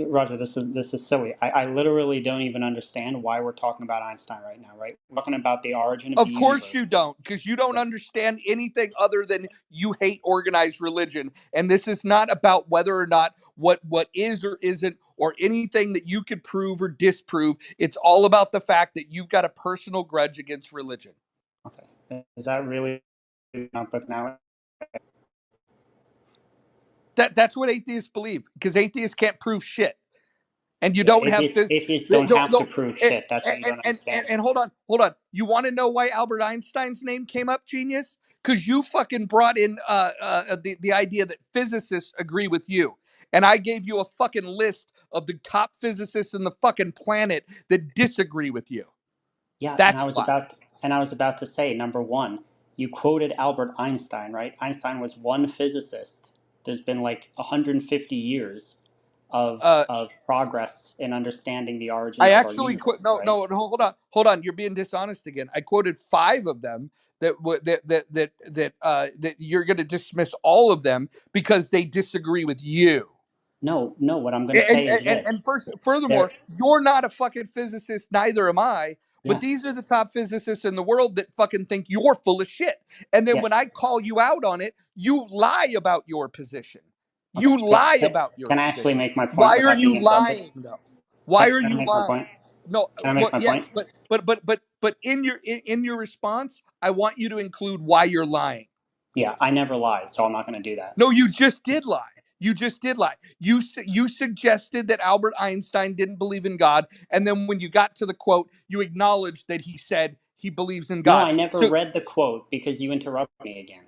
Roger, this is silly. I literally don't even understand why we're talking about Einstein right now. Right? We're talking about the origin of the Of course you universe. don't, because you don't Yeah. understand anything other than you hate organized religion. And this is not about whether or not what is or isn't or anything that you could prove or disprove. It's all about the fact that you've got a personal grudge against religion. Okay. Is that really with now? That's what atheists believe, because atheists can't prove shit. And you Yeah. don't have Atheists don't no have to no prove and, shit. That's what you don't understand. and hold on, you want to know why Albert Einstein's name came up, genius? Because you fucking brought in the idea that physicists agree with you, and I gave you a fucking list of the top physicists in the fucking planet that disagree with you. Yeah, That's why. I was about to say, number one, you quoted Albert Einstein, right? Einstein was one physicist. There's been like 150 years uh of progress in understanding the I origins of our actually universe, no right? no hold on, you're being dishonest again. I quoted five of them that you're going to dismiss all of them because they disagree with you. No, no, what I'm going to say is this. And first, There, furthermore, you're not a fucking physicist, neither am I. But yeah, these are the top physicists in the world that fucking think you're full of shit. And then yeah. when I call you out on it, you lie about your position. Okay. You lie about your Can I actually position. make my point Why are without you being interrupted? lying though? Why are Can I you make my lying? point? No, Can I well, make my yes, point? but in your response, I want you to include why you're lying. Yeah, I never lied, so I'm not going to do that. No, you just did lie. You just did lie. You suggested that Albert Einstein didn't believe in God, and then when you got to the quote, you acknowledged that he said he believes in No, God. I never So read the quote because you interrupted me again.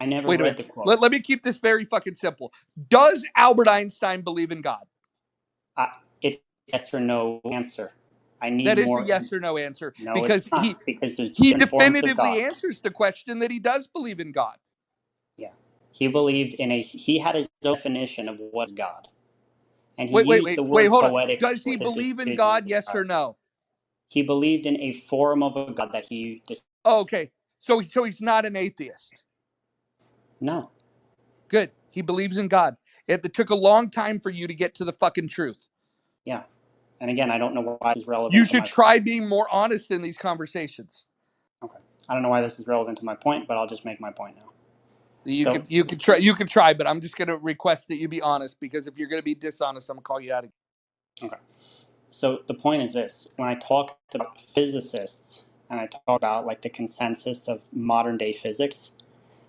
I never wait a read minute. the quote. Let me keep this very fucking simple. Does Albert Einstein believe in God? It's yes or no answer. I need That is a more. yes or no answer No, it's because not because there's he different forms of definitively God. answers the question that he does believe in God. Yeah, he believed in a. He had his own definition of what is God, and he used the Wait, word hold on. poetic Does he believe in to God? Yes describe or it. no? He believed in a form of a God that he. Oh, okay. So he's not an atheist. No. Good. He believes in God. It took a long time for you to get to the fucking truth. Yeah, and again, I don't know why this is You relevant to should my. try being more honest in these conversations. Okay, I don't know why this is relevant to my point, but I'll just make my point now. So You could try, but I'm just gonna request that you be honest because if you're gonna be dishonest, I'm gonna call you out again. okay. So the point is this: when I talk about physicists and I talk about like the consensus of modern day physics,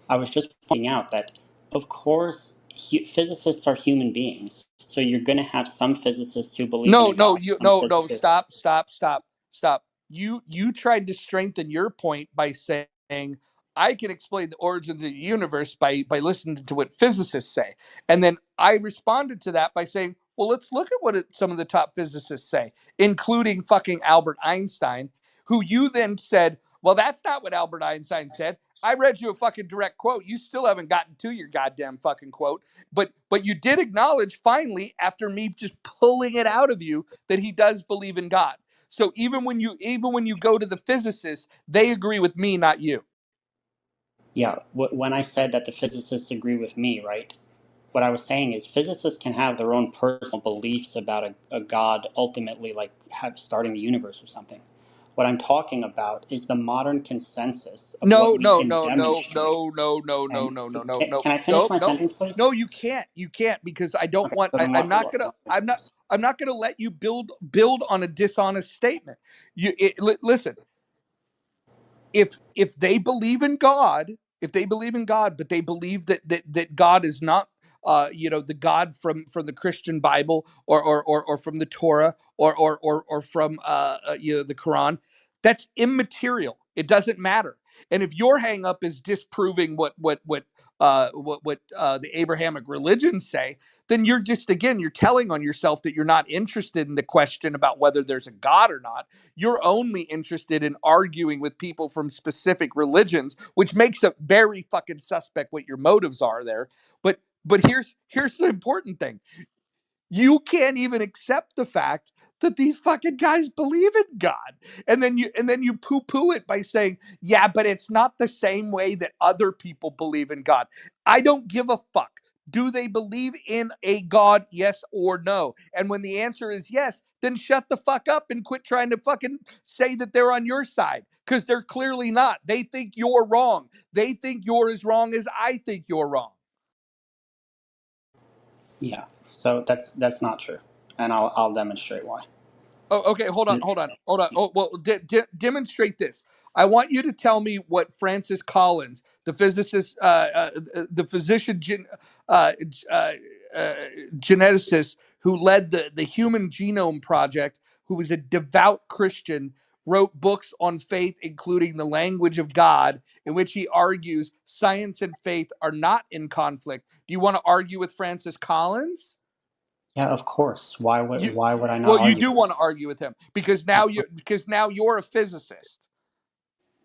I was just pointing out that, of course, physicists are human beings. So you're going to have some physicists who believe in a God, some No, physicists. stop. You tried to strengthen your point by saying I can explain the origins of the universe by listening to what physicists say. And then I responded to that by saying, well, let's look at what some of the top physicists say, including fucking Albert Einstein, who you then said, well, that's not what Albert Einstein said. I read you a fucking direct quote. You still haven't gotten to your goddamn fucking quote. But you did acknowledge finally after me just pulling it out of you that he does believe in God. So even when you go to the physicists, they agree with me, not you. Yeah, when I said that the physicists agree with me, right? What I was saying is physicists can have their own personal beliefs about a God ultimately, like starting the universe or something. What I'm talking about is the modern consensus of what No, we no, can no, no, demonstrate. no, no, no, no, And no, no, no, no, can I finish no, my no, sentence, please? no. You can't. You can't because I don't Okay, want. so then I'm not gonna. I'm not gonna let you build on a dishonest statement. Listen. If they believe in God, but they believe that God is not the God from the Christian Bible or from the Torah or from the Quran, that's immaterial. It doesn't matter. And if your hang up is disproving what the Abrahamic religions say, then you're telling on yourself that you're not interested in the question about whether there's a God or not. You're only interested in arguing with people from specific religions, which makes it very fucking suspect what your motives are there. But here's the important thing. You can't even accept the fact that these fucking guys believe in God. And then you poo-poo it by saying, yeah, but it's not the same way that other people believe in God. I don't give a fuck. Do they believe in a God, yes or no? And when the answer is yes, then shut the fuck up and quit trying to fucking say that they're on your side. Because they're clearly not. They think you're wrong. They think you're as wrong as I think you're wrong. yeah. So that's not true, and I'll demonstrate why. Oh, okay. Hold on. Oh, well, demonstrate this. I want you to tell me what Francis Collins, the physicist, the physician, uh, uh, uh, geneticist who led the Human Genome Project, who was a devout Christian, wrote books on faith, including The Language of God, in which he argues science and faith are not in conflict. Do you want to argue with Francis Collins? Yeah, of course. You Why would I not well, you argue do with him? want to argue with him because now you're a physicist.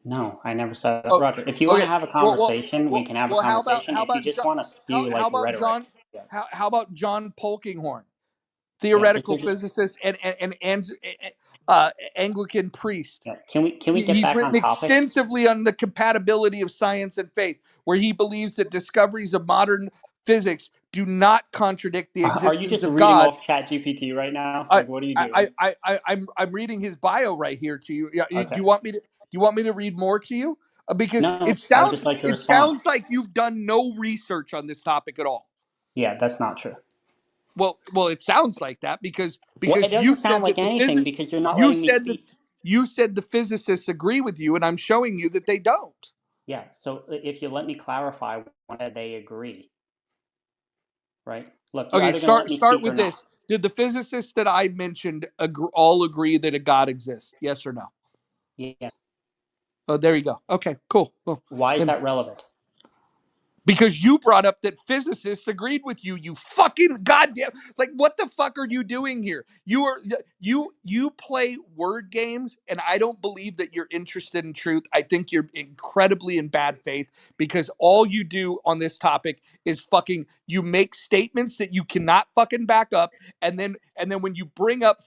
No, I never said that, Oh, Roger. If you want to okay. have a Well, well, conversation, we well, can have a well. conversation. If you just John? want to spew How like about John? rhetoric, yeah, How about John Polkinghorne, yeah. If theoretical you're just physicist and Anglican priest? yeah, can we get He's back on written topic? extensively on the compatibility of science and faith, where he believes that discoveries of modern physics do not contradict the Are you existence just of reading God. off Chat GPT right now? I, Like, what are you doing? I'm reading his bio right here to you. Yeah, do Okay. you want me to? Do you want me to read more to you? Because No, I would just like to it respond. sounds like you've done no research on this topic at all. Yeah, that's not true. Well, it sounds like that because Well, it you doesn't sound said like that anything because you're not you letting me said that speak. you said the physicists agree with you, and I'm showing you that they don't. Yeah. So if you let me clarify, why they agree. right? Look, you're Okay, either going to let me start speak or with not. this. Did the physicists that I mentioned all agree that a God exists? Yes or no? Yes. Oh, there you go. Okay, cool. Well, Why is then that relevant? because you brought up that physicists agreed with you, you fucking goddamn, like, what the fuck are you doing here? You play word games, and I don't believe that you're interested in truth. I think you're incredibly in bad faith, because all you do on this topic is fucking, you make statements that you cannot fucking back up, and then when you bring up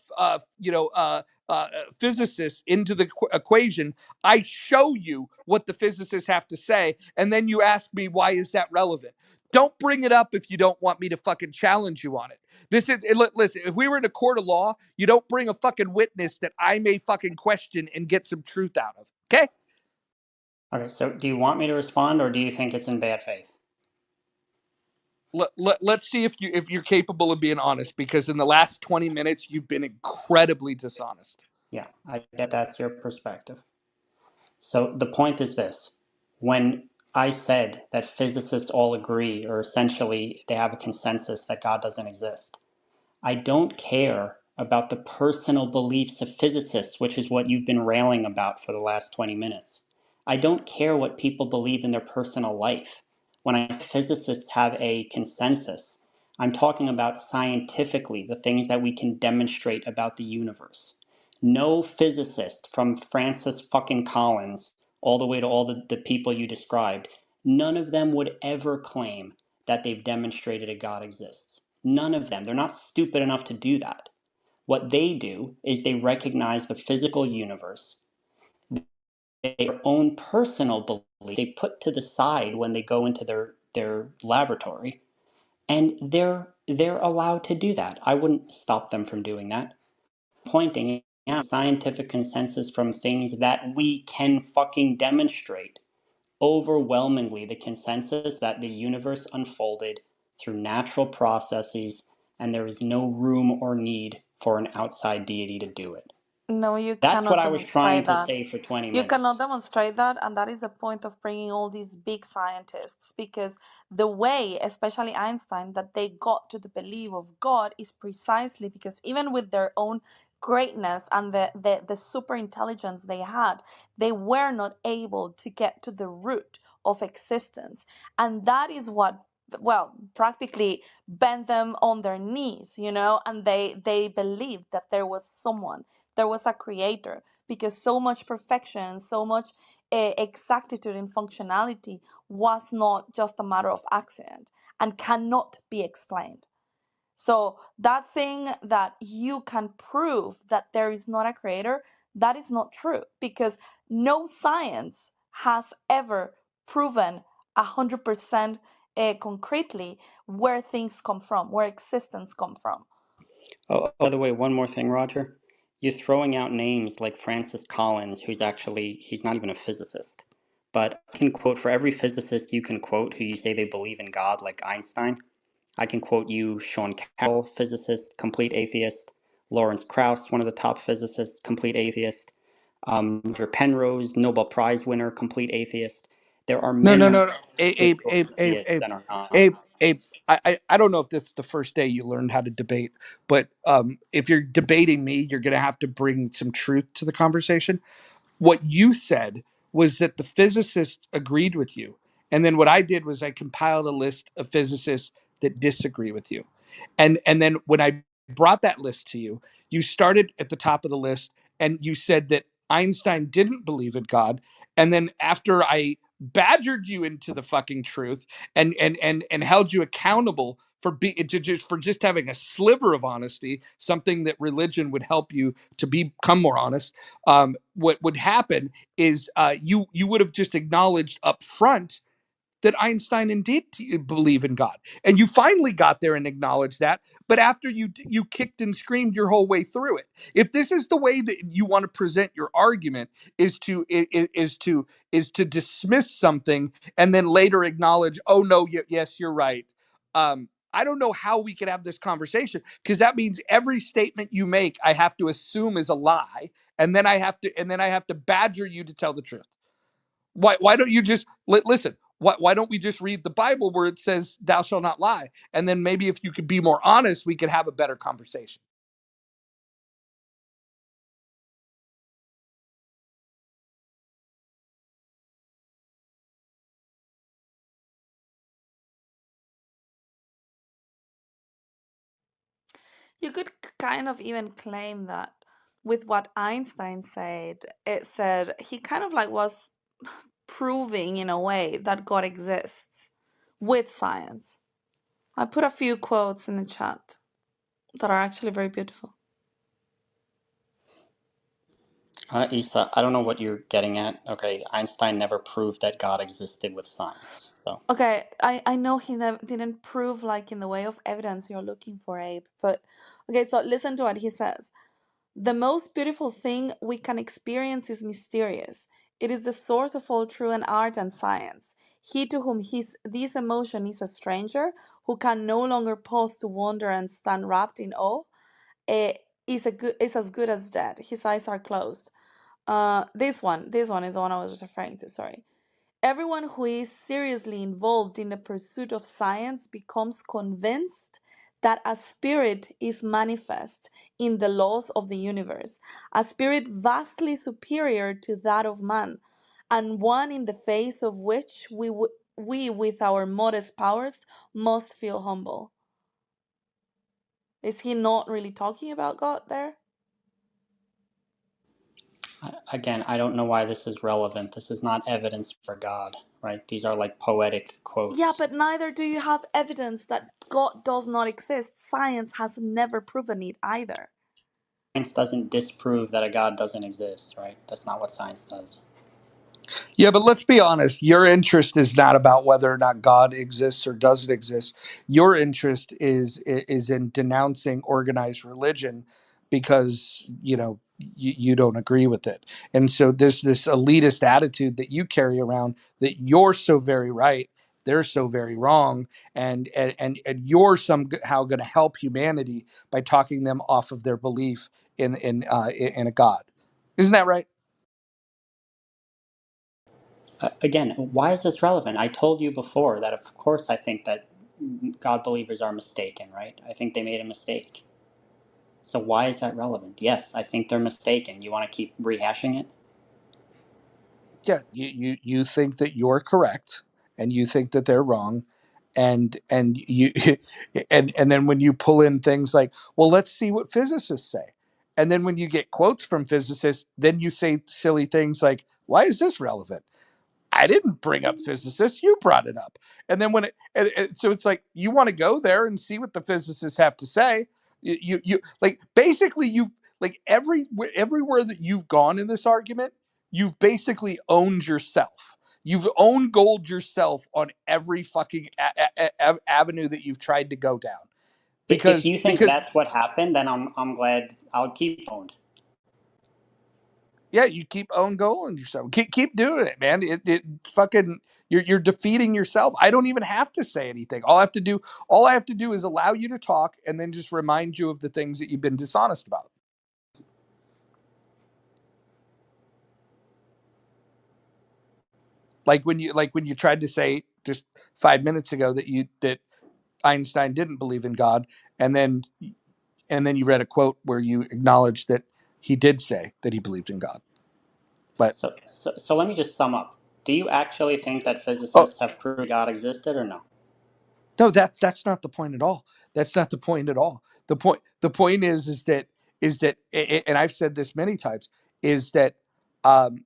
physicists into the equation, I show you what the physicists have to say, and then you ask me, why is that relevant? Don't bring it up if you don't want me to fucking challenge you on it. Listen, if we were in a court of law, you don't bring a fucking witness that I may fucking question and get some truth out of. Okay? Okay, so do you want me to respond, or do you think it's in bad faith? Let's see if you're capable of being honest, because in the last 20 minutes you've been incredibly dishonest. Yeah, I get that's your perspective. So the point is this. When I said that physicists all agree, or essentially they have a consensus that God doesn't exist, I don't care about the personal beliefs of physicists, which is what you've been railing about for the last 20 minutes. I don't care what people believe in their personal life. When I say physicists have a consensus, I'm talking about scientifically the things that we can demonstrate about the universe. No physicist, from Francis fucking Collins all the way to all the people you described, none of them would ever claim that they've demonstrated a God exists. None of them. They're not stupid enough to do that. What they do is they recognize the physical universe, their own personal belief they put to the side when they go into their laboratory, and they're allowed to do that. I wouldn't stop them from doing that. Pointing out scientific consensus from things that we can fucking demonstrate. Overwhelmingly, the consensus that the universe unfolded through natural processes, and there is no room or need for an outside deity to do it. No, you That's what cannot I was trying demonstrate to that. say for 20 You cannot minutes. demonstrate that, and that is the point of bringing all these big scientists, because the way, especially Einstein, that they got to the belief of God is precisely because even with their own greatness and the super intelligence they had, they were not able to get to the root of existence. And that is what, well, practically bent them on their knees, and they believed that there was someone, there was a creator, because so much perfection, so much exactitude in functionality was not just a matter of accident and cannot be explained. So that thing that you can prove that there is not a creator, that is not true, because no science has ever proven 100% concretely where things come from, where existence come from. Oh, by the way, one more thing, Roger. You're throwing out names like Francis Collins, who's actually, he's not even a physicist. But I can quote, for every physicist you can quote who you say they believe in God, like Einstein, I can quote you Sean Carroll, physicist, complete atheist. Lawrence Krauss, one of the top physicists, complete atheist. Roger Penrose, Nobel Prize winner, complete atheist. There are No, no, many no, no. Abe, physical Abe, Abe, atheists Abe, that are not. Abe, Abe. I don't know if this is the first day you learned how to debate, but if you're debating me, you're going to have to bring some truth to the conversation. What you said was that the physicists agreed with you. And then what I did was I compiled a list of physicists that disagree with you. And then when I brought that list to you, you started at the top of the list and you said that Einstein didn't believe in God. And then after I badgered you into the fucking truth and held you accountable for just having a sliver of honesty, something that religion would help you to become more honest, what would happen is you would have just acknowledged up front that Einstein indeed believed in God, and you finally got there and acknowledged that. But after you kicked and screamed your whole way through it, if this is the way that you want to present your argument, is to dismiss something and then later acknowledge, oh no, yes, you're right. I don't know how we could have this conversation, because that means every statement you make, I have to assume is a lie, and then I have to badger you to tell the truth. Why don't you just listen? Why don't we just read the Bible where it says, thou shalt not lie? And then maybe if you could be more honest, we could have a better conversation. You could kind of even claim that with what Einstein said, it said he kind of like was proving in a way that God exists with science. I put a few quotes in the chat that are actually very beautiful. Isa, I don't know what you're getting at. Okay, Einstein never proved that God existed with science. So Okay, I know he didn't prove like in the way of evidence you're looking for, Abe, but okay, so listen to what he says. The most beautiful thing we can experience is mysterious. It is the source of all true in art and science. He to whom this emotion is a stranger, who can no longer pause to wonder and stand wrapped in awe, eh, is as good as dead. His eyes are closed. This one is the one I was referring to. Sorry. Everyone who is seriously involved in the pursuit of science becomes convinced that a spirit is manifest in the laws of the universe, a spirit vastly superior to that of man, and one in the face of which we with our modest powers, must feel humble. Is he not really talking about God there? again, I don't know why this is relevant. This is not evidence for God, right? These are like poetic Yeah, quotes. but neither do you have evidence that God does not exist. Science has never proven it either. Science doesn't disprove that a God doesn't exist, right? That's not what science does. Yeah, but let's be honest. Your interest is not about whether or not God exists or doesn't exist. Your interest is in denouncing organized religion because you don't agree with it. And so there's this elitist attitude that you carry around that you're so very right, they're so very wrong, and you're somehow going to help humanity by talking them off of their belief in a God. Isn't that right? Again, why is this relevant? I told you before that, of course, I think that God believers are mistaken, right? I think they made a mistake. So why is that relevant? Yes, I think they're mistaken. You want to keep rehashing it? Yeah, you think that you're correct and you think that they're wrong, and you and then when you pull in things like, well, let's see what physicists say, and then when you get quotes from physicists, then you say silly things like, why is this relevant? I didn't bring up physicists. You brought it up. And then so it's like, you want to go there and see what the physicists have to say. You like, basically, you like everywhere that you've gone in this argument, you've basically owned yourself. You've owned gold yourself on every fucking avenue that you've tried to go down. If Because you think that's what happened, then I'm glad. I'll keep owned. yeah, you keep own goal and yourself. Keep doing it, man. It fucking, you're defeating yourself. I don't even have to say anything. All I have to do is allow you to talk and then just remind you of the things that you've been dishonest about. Like when you tried to say just 5 minutes ago that Einstein didn't believe in God, and then you read a quote where you acknowledged that he did say that he believed in God. But So let me just sum up. Do you actually think that oh, physicists have proved God existed or no? no, that's not the point at all. That's not the point at all. The point is that and I've said this many times, is that um,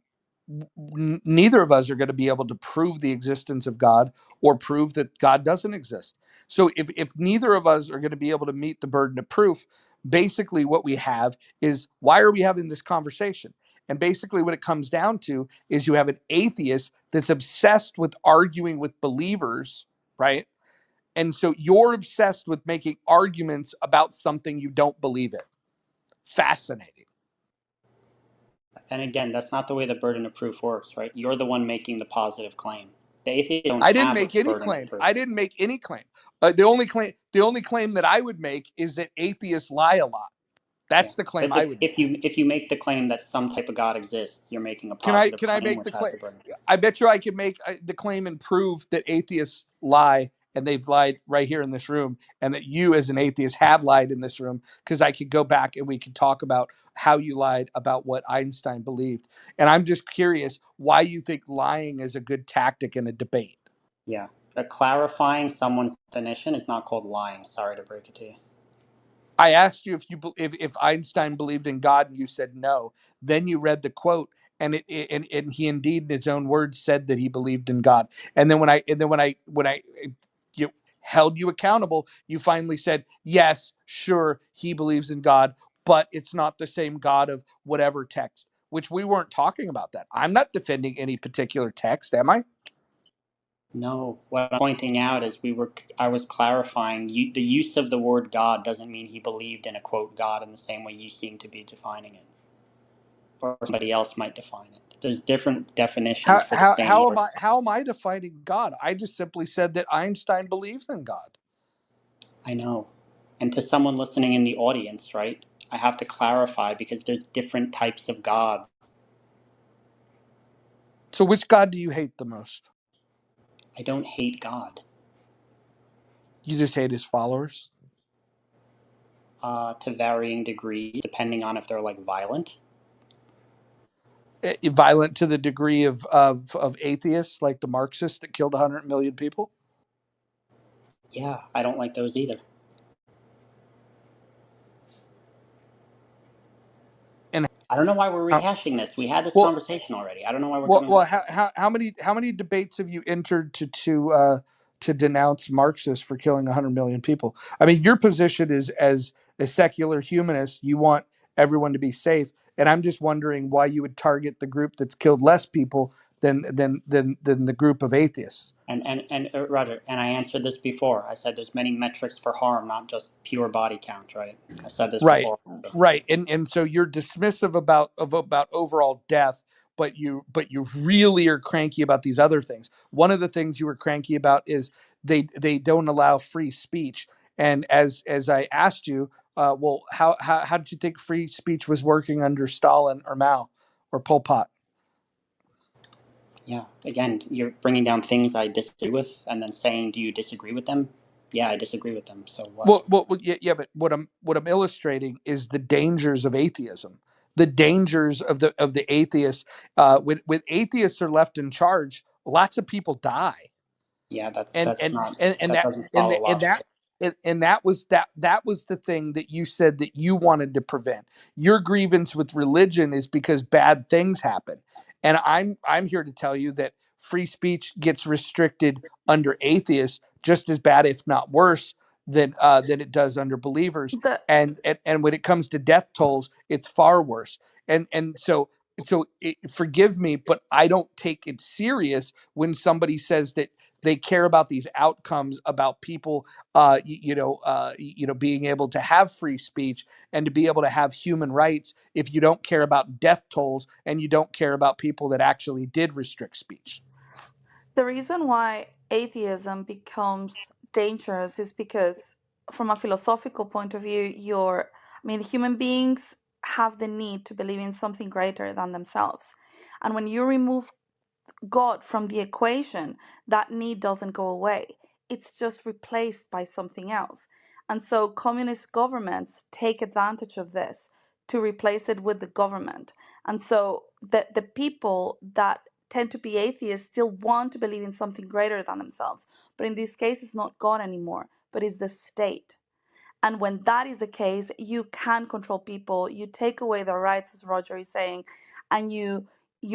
neither of us are going to be able to prove the existence of God or prove that God doesn't exist. So if neither of us are going to be able to meet the burden of proof, basically what we have is, why are we having this conversation? And basically what it comes down to is, you have an atheist that's obsessed with arguing with believers, right? And so you're obsessed with making arguments about something you don't believe in. Fascinating. And again, that's not the way the burden of proof works, right? You're the one making the positive claim. The atheists don't I didn't have a make any burden of claim. proof. I didn't make any claim. The only claim that I would make is that atheists lie a lot. Yeah, That's the claim but I would if make. you make the claim that some type of God exists, you're making a Can I positive can I claim, make which the has claim? to bring. I bet you I can make the claim and prove that atheists lie, and they've lied right here in this room, and that you as an atheist have lied in this room, because I could go back and we could talk about how you lied about what Einstein believed. And I'm just curious why you think lying is a good tactic in a debate. Yeah, but clarifying someone's definition is not called lying. Sorry to break it to you. I asked you if Einstein believed in God, and you said no. Then you read the quote, and and he indeed, in his own words, said that he believed in God. And then when I you held you accountable, you finally said yes, sure, he believes in God, but it's not the same God of whatever text. Which we weren't talking about that. I'm not defending any particular text, am I? No, what I'm pointing out is I was clarifying the use of the word God doesn't mean he believed in a quote God in the same way you seem to be defining it, or somebody else might define it. There's different definitions for the same word. How am I defining God? I just simply said that Einstein believes in God. I know. And to someone listening in the audience, right? I have to clarify because there's different types of gods. So which God do you hate the most? I don't hate God. You just hate his followers? To varying degrees, depending on if they're like violent. Violent to the degree of atheists like the Marxists that killed 100 million people? Yeah, I don't like those either. And I don't know why we're how, rehashing this. We had this well, conversation already. I don't know why we're coming well, back to it. how many debates have you entered to denounce Marxists for killing 100 million people? I mean, your position is as a secular humanist, you want everyone to be safe, and I'm just wondering why you would target the group that's killed less people than the group of atheists. And Roger, and I answered this before. I said there's many metrics for harm, not just pure body count, right? I said this Right, before. right, and so you're dismissive about overall death, but you really are cranky about these other things. One of the things you were cranky about is they don't allow free speech. And as I asked you, well, how did you think free speech was working under Stalin or Mao or Pol Pot? Yeah, again, you're bringing down things I disagree with, and then saying, "Do you disagree with them?" Yeah, I disagree with them. So what? Yeah, but what I'm illustrating is the dangers of atheism, the dangers of the atheists. When atheists are left in charge, lots of people die, Yeah, and that's not and that that doesn't follow logic. and that was the thing that you said that you wanted to prevent. Your grievance with religion is because bad things happen, and I'm here to tell you that free speech gets restricted under atheists just as bad, if not worse, than it does under believers. The And when it comes to death tolls, it's far worse. Forgive me, but I don't take it serious when somebody says that they care about these outcomes, about people, being able to have free speech and to be able to have human rights. If you don't care about death tolls and you don't care about people that actually did restrict speech. the reason why atheism becomes dangerous is because, from a philosophical point of view, I mean, human beings have the need to believe in something greater than themselves. And when you remove God from the equation, that need doesn't go away. It's just replaced by something else. And so communist governments take advantage of this to replace it with the government. And so the people that tend to be atheists still want to believe in something greater than themselves. But in this case, it's not God anymore, but it's the state. And when that is the case, you can control people. You take away their rights, as Roger is saying, and you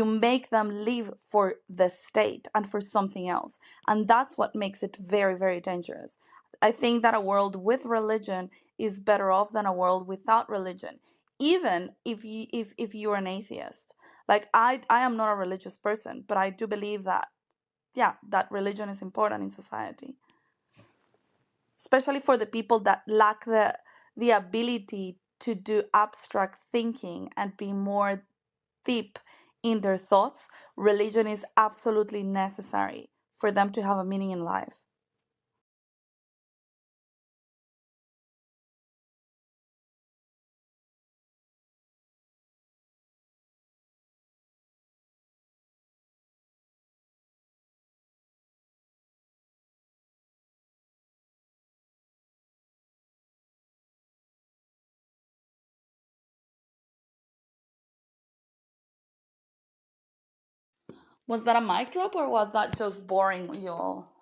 make them live for the state and for something else. And that's what makes it very, very dangerous. I think that a world with religion is better off than a world without religion, even if you're an atheist. Like I am not a religious person, but I do believe that yeah, that religion is important in society, especially for the people that lack the ability to do abstract thinking and be more deep in their thoughts. Religion is absolutely necessary for them to have a meaning in life. Was that a mic drop or was that just boring you all?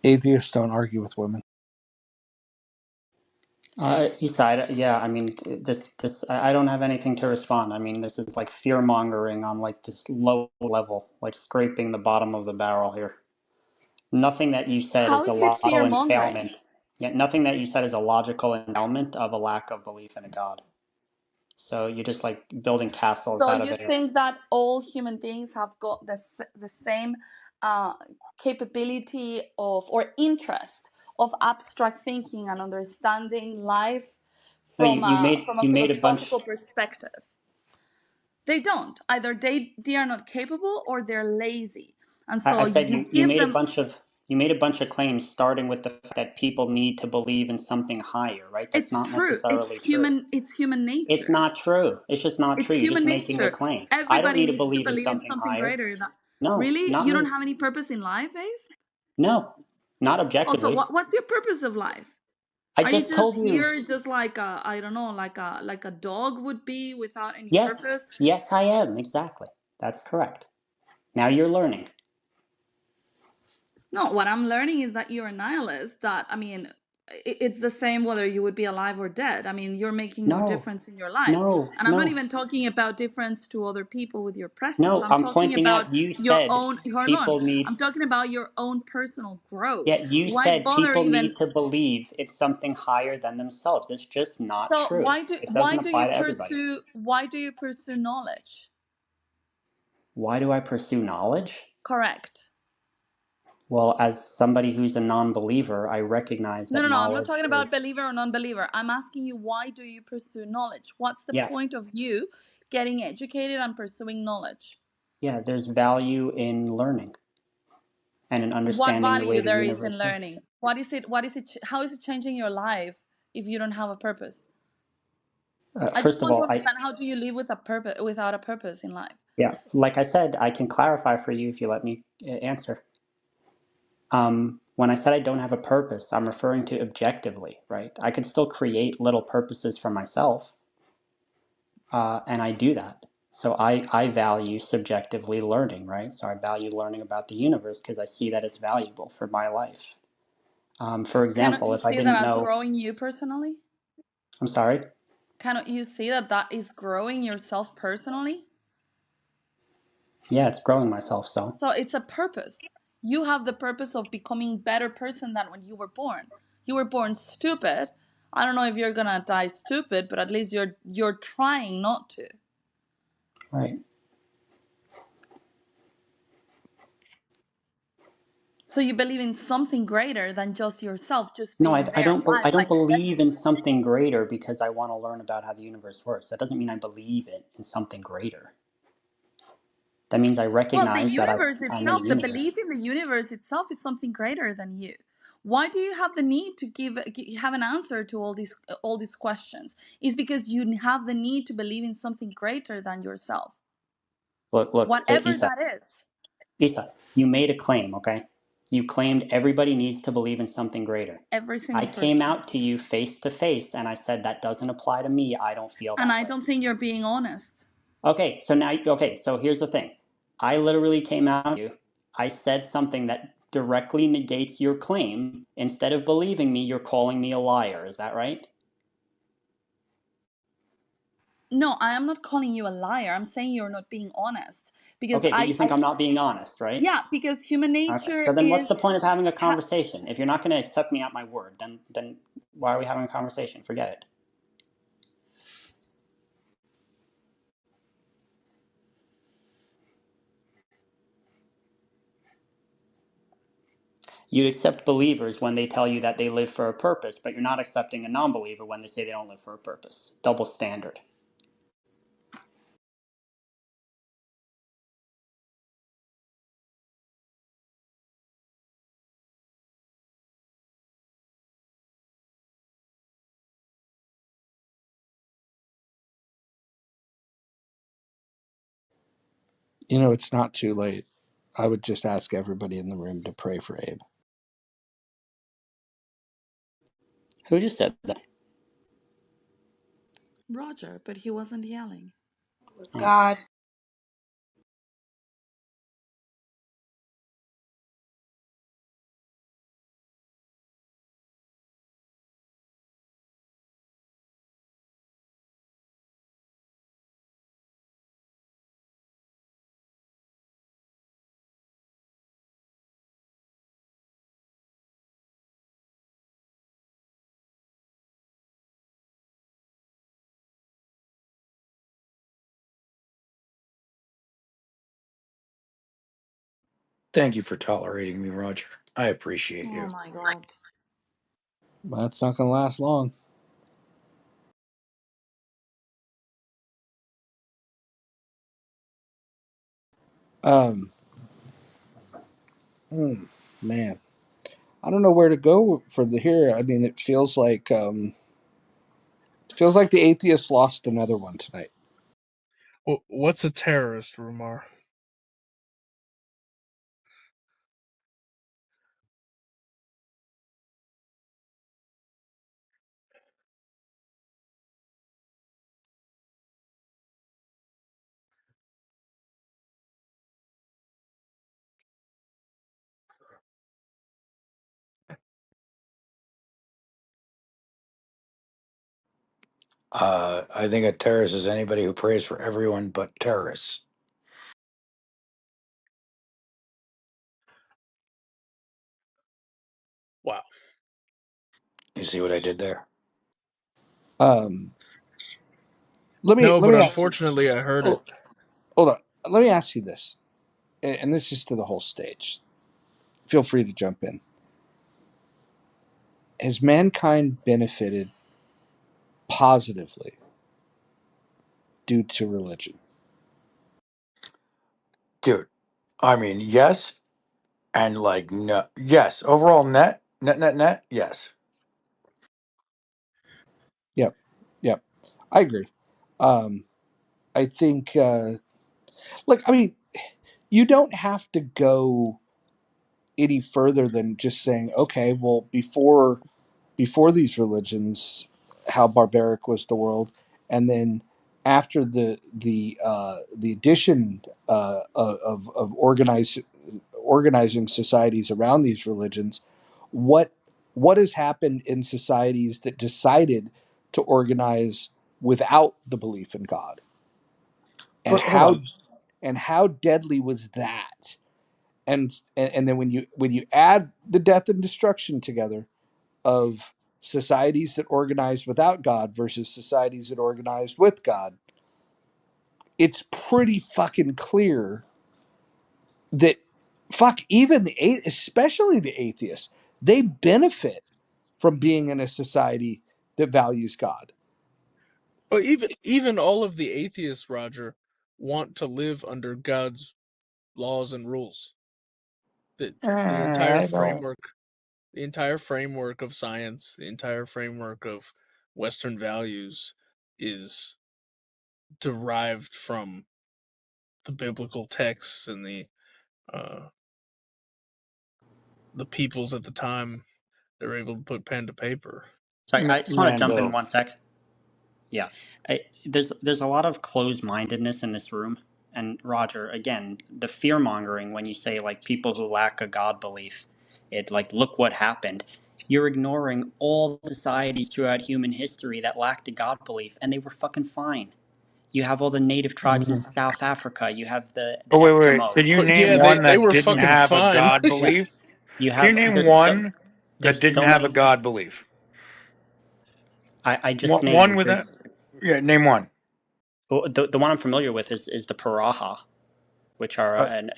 Atheists don't argue with women. Eastside, yeah, I mean, I don't have anything to respond. I mean, this is like fear mongering on like this low level, like scraping the bottom of the barrel here. Nothing that you said How is a is it logical fear mongering? entailment. Yet nothing that you said is a logical entailment of a lack of belief in a God. So you're just like building castles So out of you air. think that all human beings have got the same uh, capability of or interest of abstract thinking and understanding life No, you made from a you made a bunch. philosophical perspective? They don't. Either they are not capable or they're lazy. And I so said you you give made a them. bunch of claims, starting with the fact that people need to believe in something higher, right? That's It's not true. necessarily true. It's human It's nature. not true. It's just not It's true. You're human just making a nature. claim. I don't Everybody need to needs to believe in believe in something something higher. greater. That No, really, not you don't me. have any purpose in life, Ave? No, not Also, objectively. what's your purpose of life? I Are you just just told you. here, just like a, I don't know, like a dog would be without any Yes, purpose? yes, I am. Exactly. That's correct. Now you're learning. No, what I'm learning is that you're a nihilist. That I mean, it's the same whether you would be alive or dead. I mean, you're making no No, difference in your life. no, And I'm not no, even talking about difference to other people with your presence. no. I'm I'm talking pointing about out you your said own. Hold on. people need. I'm talking about your own personal growth. Yet you Why said bother people even? need to believe it's something higher than themselves. It's just not So true. It doesn't apply to everybody. why do you pursue knowledge? Why do I pursue knowledge? Correct. Well, as somebody who's a non believer, I recognize No, that no, no. I'm not knowledge talking about is, believer or non-believer. I'm asking you, why do you pursue knowledge? What's the yeah, point of you getting educated and pursuing knowledge? yeah, there's value in learning and in What understanding the way value the there is in universe works. learning? What is it? What is it? How is it changing your life if you don't have a purpose? I just First of want to all, understand, how do you live with a purpose without a purpose in life? yeah, like I said, I can clarify for you if you let me answer. When I said I don't have a purpose, I'm referring to objectively, right? I can still create little purposes for myself, and I do that. So I value subjectively learning, right? So I value learning about the universe because I see that it's valuable for my life. For Cannot example, you if I see that didn't as know, growing you personally? I'm sorry, Cannot you see that that is growing yourself personally? yeah, it's growing myself. So So it's a purpose. You have the purpose of becoming better person than when you were born. You were born stupid. I don't know if you're gonna die stupid, but at least you're trying not to. right. So you believe in something greater than just yourself, just No, being there alive I don't like a believe in dead. something greater because I want to learn about how the universe works. That doesn't mean I believe in something greater. That means I Well, the recognize that universe I'm in the itself, the universe. belief in the universe itself is something greater than you. Why do you have the need to have an answer to all these questions? Is because you have the need to believe in something greater than yourself, Look, whatever that is. Isa, you made a claim, okay? You claimed everybody needs to believe in something greater. Every I single came person. out to you face to face and I said that doesn't apply to me. I don't feel And that I way. don't think you're being honest. Okay, so here's the thing. I literally came out to you. I said something that directly negates your claim. Instead of believing me, you're calling me a liar. Is that right? No, I am not calling you a liar. I'm saying you're not being honest. Because Okay, but you think I'm not being honest, right? yeah, because human Okay, nature so then what's is the point of having a conversation? If you're not going to accept me at my word, then why are we having a conversation? Forget it. You accept believers when they tell you that they live for a purpose, but you're not accepting a non-believer when they say they don't live for a purpose. Double standard. You know, it's not too late. I would just ask everybody in the room to pray for Abe. Who just said that? Roger, but he wasn't yelling. It was Oh. God. Thank you for tolerating me, Roger. I appreciate Oh you. my god. Well, that's not going to last long. Um, hmm, man, I don't know where to go from here. I mean, it feels like the atheists lost another one tonight. What's a terrorist, Rumar? I think a terrorist is anybody who prays for everyone but terrorists. Wow. You see what I did there? Um, let me No, let but me ask you. unfortunately, I heard it. Oh, hold on. Let me ask you this, and this is to the whole stage. Feel free to jump in. Has mankind benefited positively due to religion? Dude, I mean, yes, and like, no. Yes, overall net, yes. Yep, yep. I agree. Um, I think. Look, I mean, you don't have to go any further than just saying, okay, well, before these religions, how barbaric was the world, and then after the addition of organizing societies around these religions, what what has happened in societies that decided to organize without the belief in God, and But hold on. how deadly was that? And then when you add the death and destruction together of societies that organized without God versus societies that organized with God, it's pretty fucking clear that fuck even especially the atheists, they benefit from being in a society that values God. Well, even all of the atheists, Roger, want to live under God's laws and rules. The entire I don't. framework, the entire framework of science, the entire framework of Western values is derived from the biblical texts and uh, the peoples at the time they were able to put pen to paper. Sorry, I just want to jump in Mando. 1 sec. Yeah, there's a lot of closed mindedness in this room, and Roger, again, the fear mongering when you say like people who lack a God belief, it like look what happened. You're ignoring all the societies throughout human history that lacked a God belief, and they were fucking fine. You have all the native tribes in Mhm. South Africa. You have the Oh, wait. Eskimos. Can you But name yeah, You have one they that were didn't fucking have a fine. God yeah. belief? You Can you have name one that there's didn't so have a many. God belief? I just One named with that? there's Yeah, name one. well, the one I'm familiar with is the Paraha, which are an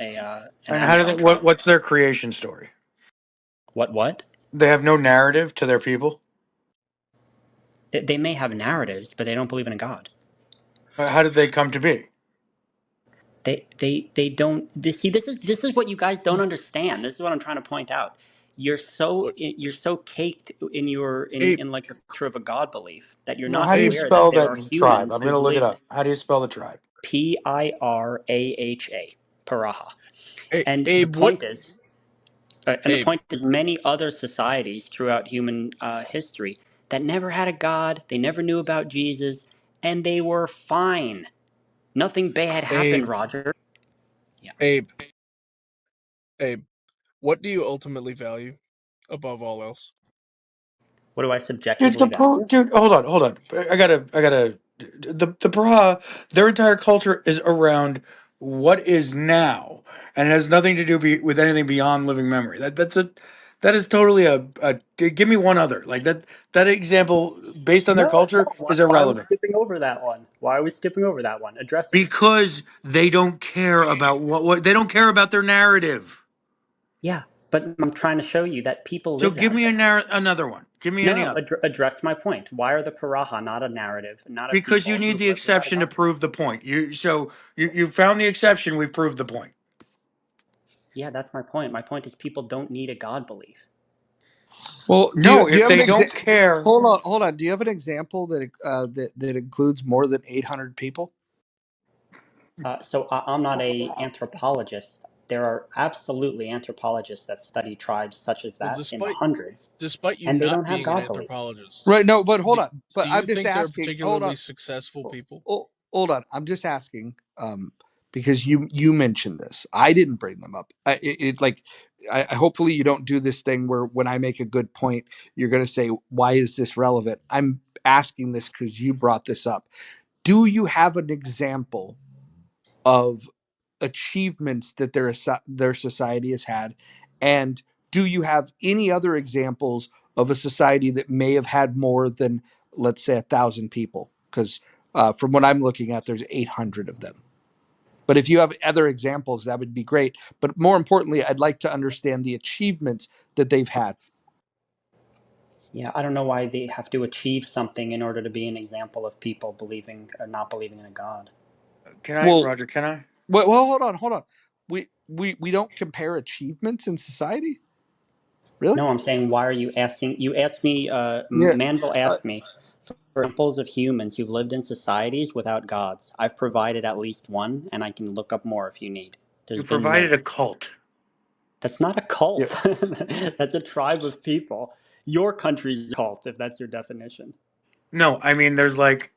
And how do they? Amazon tribe. What's their creation story? What? They have no narrative to their people. They may have narratives, but they don't believe in a god. How did they come to be? They don't. See, this is what you guys don't understand. This is what I'm trying to point out. Look, You're so caked in Abe, in like the culture of a god belief that you're No, not how do you Abe, aware that spell there that are tribe? humans I'm who've gonna look it lived up. How do you spell the tribe? Piraha, and the Abe, what? point is, Abe, many other societies throughout human history that never had a god, they never knew about Jesus, and they were fine. Nothing bad happened, Abe, Roger. Yeah. Abe, Abe. What do you ultimately value above all else? What do I Dude, subjectively value? dude, hold on. I gotta. The Braha, their entire culture is around what is now, and it has nothing to do with anything beyond living memory. That is totally a. Give me one other like that. That example based on their No, no. culture is Why are we irrelevant skipping over that one? Why are we skipping over that one? Address it. because they don't care about what they don't care about their narrative. Yeah, but I'm trying to show you that people So live give that me way. another one. Give me No, any no, other. address my point. Why are the Paraha not a narrative, not a Because you people need who the live without a exception to God? prove the point. You found the exception. We proved the point. Yeah, that's my point. My point is people don't need a God belief. Well, No, do you if have an they don't care. hold on. Do you have an example that includes more than 800 people? I'm not a anthropologist. There are absolutely anthropologists that study tribes such as Well, that in the hundreds, despite you and they don't not have being an God beliefs. anthropologist, Right. No, but hold do, on. But do I'm you just think they're asking. Hold particularly on. successful people? Hold on. I'm just asking because you mentioned this. I didn't bring them up. It's like hopefully you don't do this thing where when I make a good point, you're going to say, "Why is this relevant?" I'm asking this because you brought this up. Do you have an example of achievements that their society has had, and do you have any other examples of a society that may have had more than, let's say, 1,000 people? Because from what I'm looking at, there's 800 of them. But if you have other examples, that would be great. But more importantly, I'd like to understand the achievements that they've had. Yeah, I don't know why they have to achieve something in order to be an example of people believing or not believing in a God. Can I, Well, Roger? Can I? well, hold on. We don't compare achievements in society, really? No, I'm saying, why are you asking? You asked me, Yeah. Manville Uh, asked me for examples of humans who've lived in societies without gods. I've provided at least one, and I can look up more if you need. You There's been provided many. a cult. That's not a yeah. cult. That's a tribe of people. Your country's a cult, if that's your definition. No, I mean there like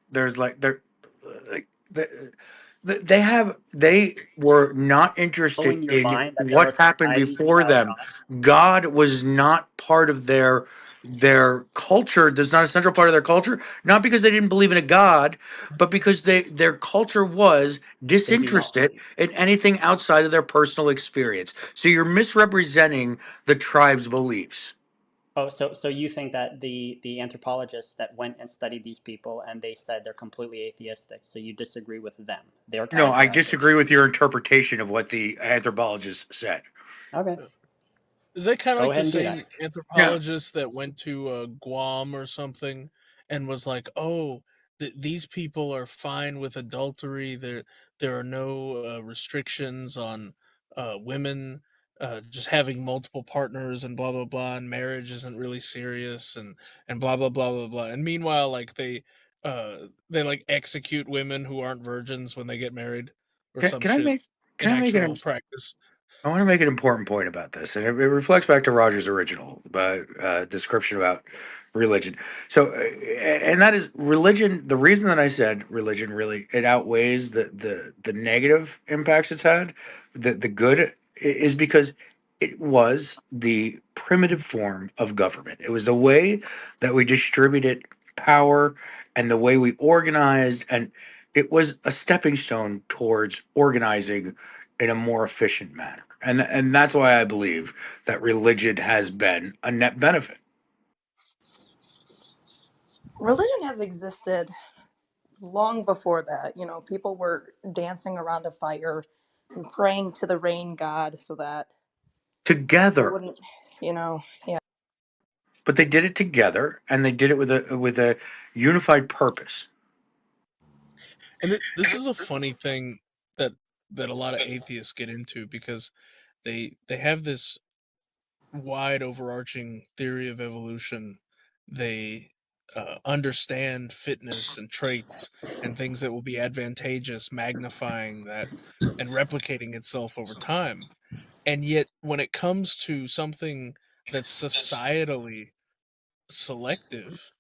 they were not Know interested in your in mind that there are what happened societies before without them. God? God was not part of their culture. There's not a central part of their culture, not because they didn't believe in a God, but because their culture was They do not disinterested believe. in anything outside of their personal experience. So you're misrepresenting the tribe's beliefs. Oh, so you think that the anthropologists that went and studied these people and they said they're completely atheistic, so you disagree with them? Their No, I characterization. disagree with your interpretation of what the anthropologist said. Okay, Is that kind of go like the ahead and do that. same No, anthropologist that went to Guam or something and was like, "Oh, these people are fine with adultery. There are no restrictions on women just having multiple partners and blah blah blah, and marriage isn't really serious and blah blah blah blah blah." And meanwhile, like they like execute women who aren't virgins when they get married or can, some can I shit make in can I make actual an practice. I want to make an important point about this, and it reflects back to Roger's original description about religion. So, and that is religion. The reason that I said religion really it outweighs the negative impacts it's had. The good is because it was the primitive form of government. It was the way that we distributed power and the way we organized, and it was a stepping stone towards organizing in a more efficient manner. And that's why I believe that religion has been a net benefit. Religion has existed long before that. People were dancing around a fire and praying to the rain god so that it Together. wouldn't, yeah. But they did it together and they did it with a unified purpose. And this is a funny thing that that a lot of atheists get into because they have this wide overarching theory of evolution. They understand fitness and traits and things that will be advantageous, magnifying that and replicating itself over time. And yet, when it comes to something that's societally selective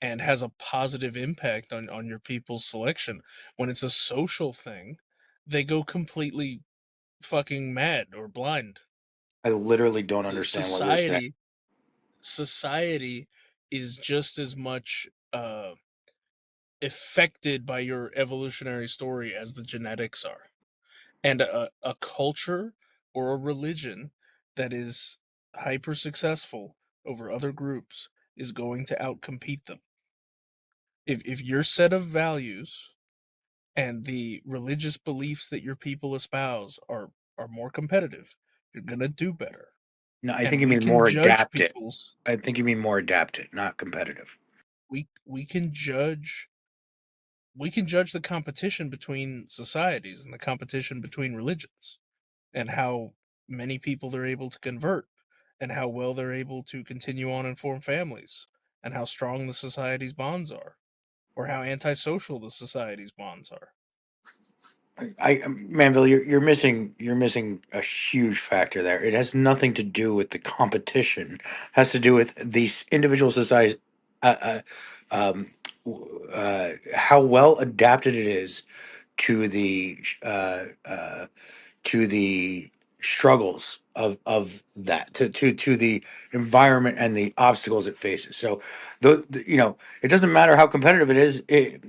and has a positive impact on your people's selection, when it's a social thing, they go completely fucking mad or blind. I literally don't The understand what you're saying. society is just as much affected by your evolutionary story as the genetics are. And a culture or a religion that is hyper successful over other groups is going to outcompete them. If your set of values and the religious beliefs that your people espouse are more competitive, you're gonna do better. No, I think and you we mean can more judge adapted. people's I think you mean more adapted, not competitive. we can judge the competition between societies and the competition between religions and how many people they're able to convert and how well they're able to continue on and form families and how strong the society's bonds are or how antisocial the society's bonds are. Manville, you're missing a huge factor there. It has nothing to do with the competition. It has to do with these individual societies, uh, how well adapted it is to the struggles of that to the environment and the obstacles it faces. So it doesn't matter how competitive it is. It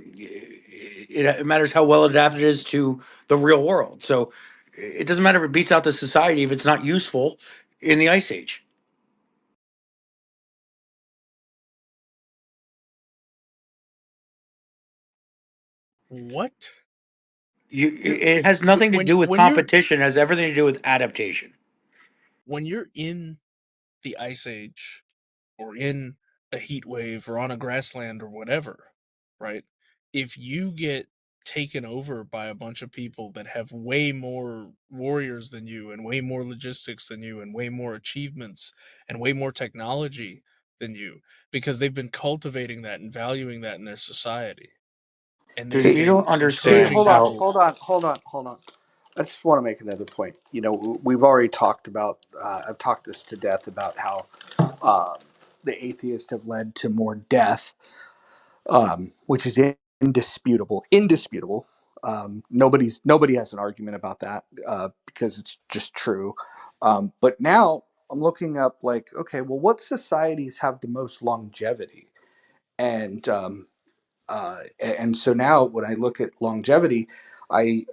matters how well adapted it is to the real world. So it doesn't matter if it beats out the society if it's not useful in the ice age. What? It has nothing to do with When you're competition. It has everything to do with adaptation. in the ice age or in a heat wave or on a grassland or whatever, right? If you get taken over by a bunch of people that have way more warriors than you and way more logistics than you and way more achievements and way more technology than you because they've been cultivating that and valuing that in their society and Dude, you don't Hey, hey, understand encouraging hold on, how. people. hold on, hold on, hold on. I just want to make another point. We've already talked about. I've talked this to death about how uh, the atheists have led to more death, which is indisputable. Indisputable. Nobody has an argument about that because it's just true. But now I'm looking up, like, okay, well, what societies have the most longevity? And and so now when I look at longevity, I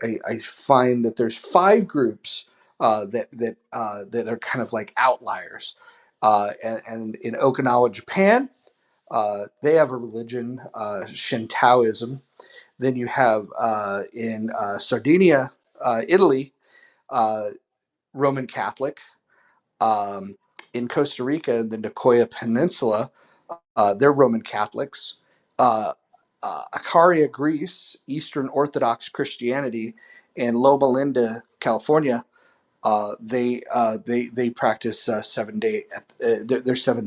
find that there's five groups that are kind of like outliers. And in Okinawa, Japan, they have a religion, Shintoism. Then you have in Sardinia, Italy, uh, Roman Catholic. Um, in Costa Rica, the Nicoya Peninsula, they're Roman Catholics. Akaria, Greece, Eastern Orthodox Christianity, and Loma Linda, California, they practice 7 day. They're 7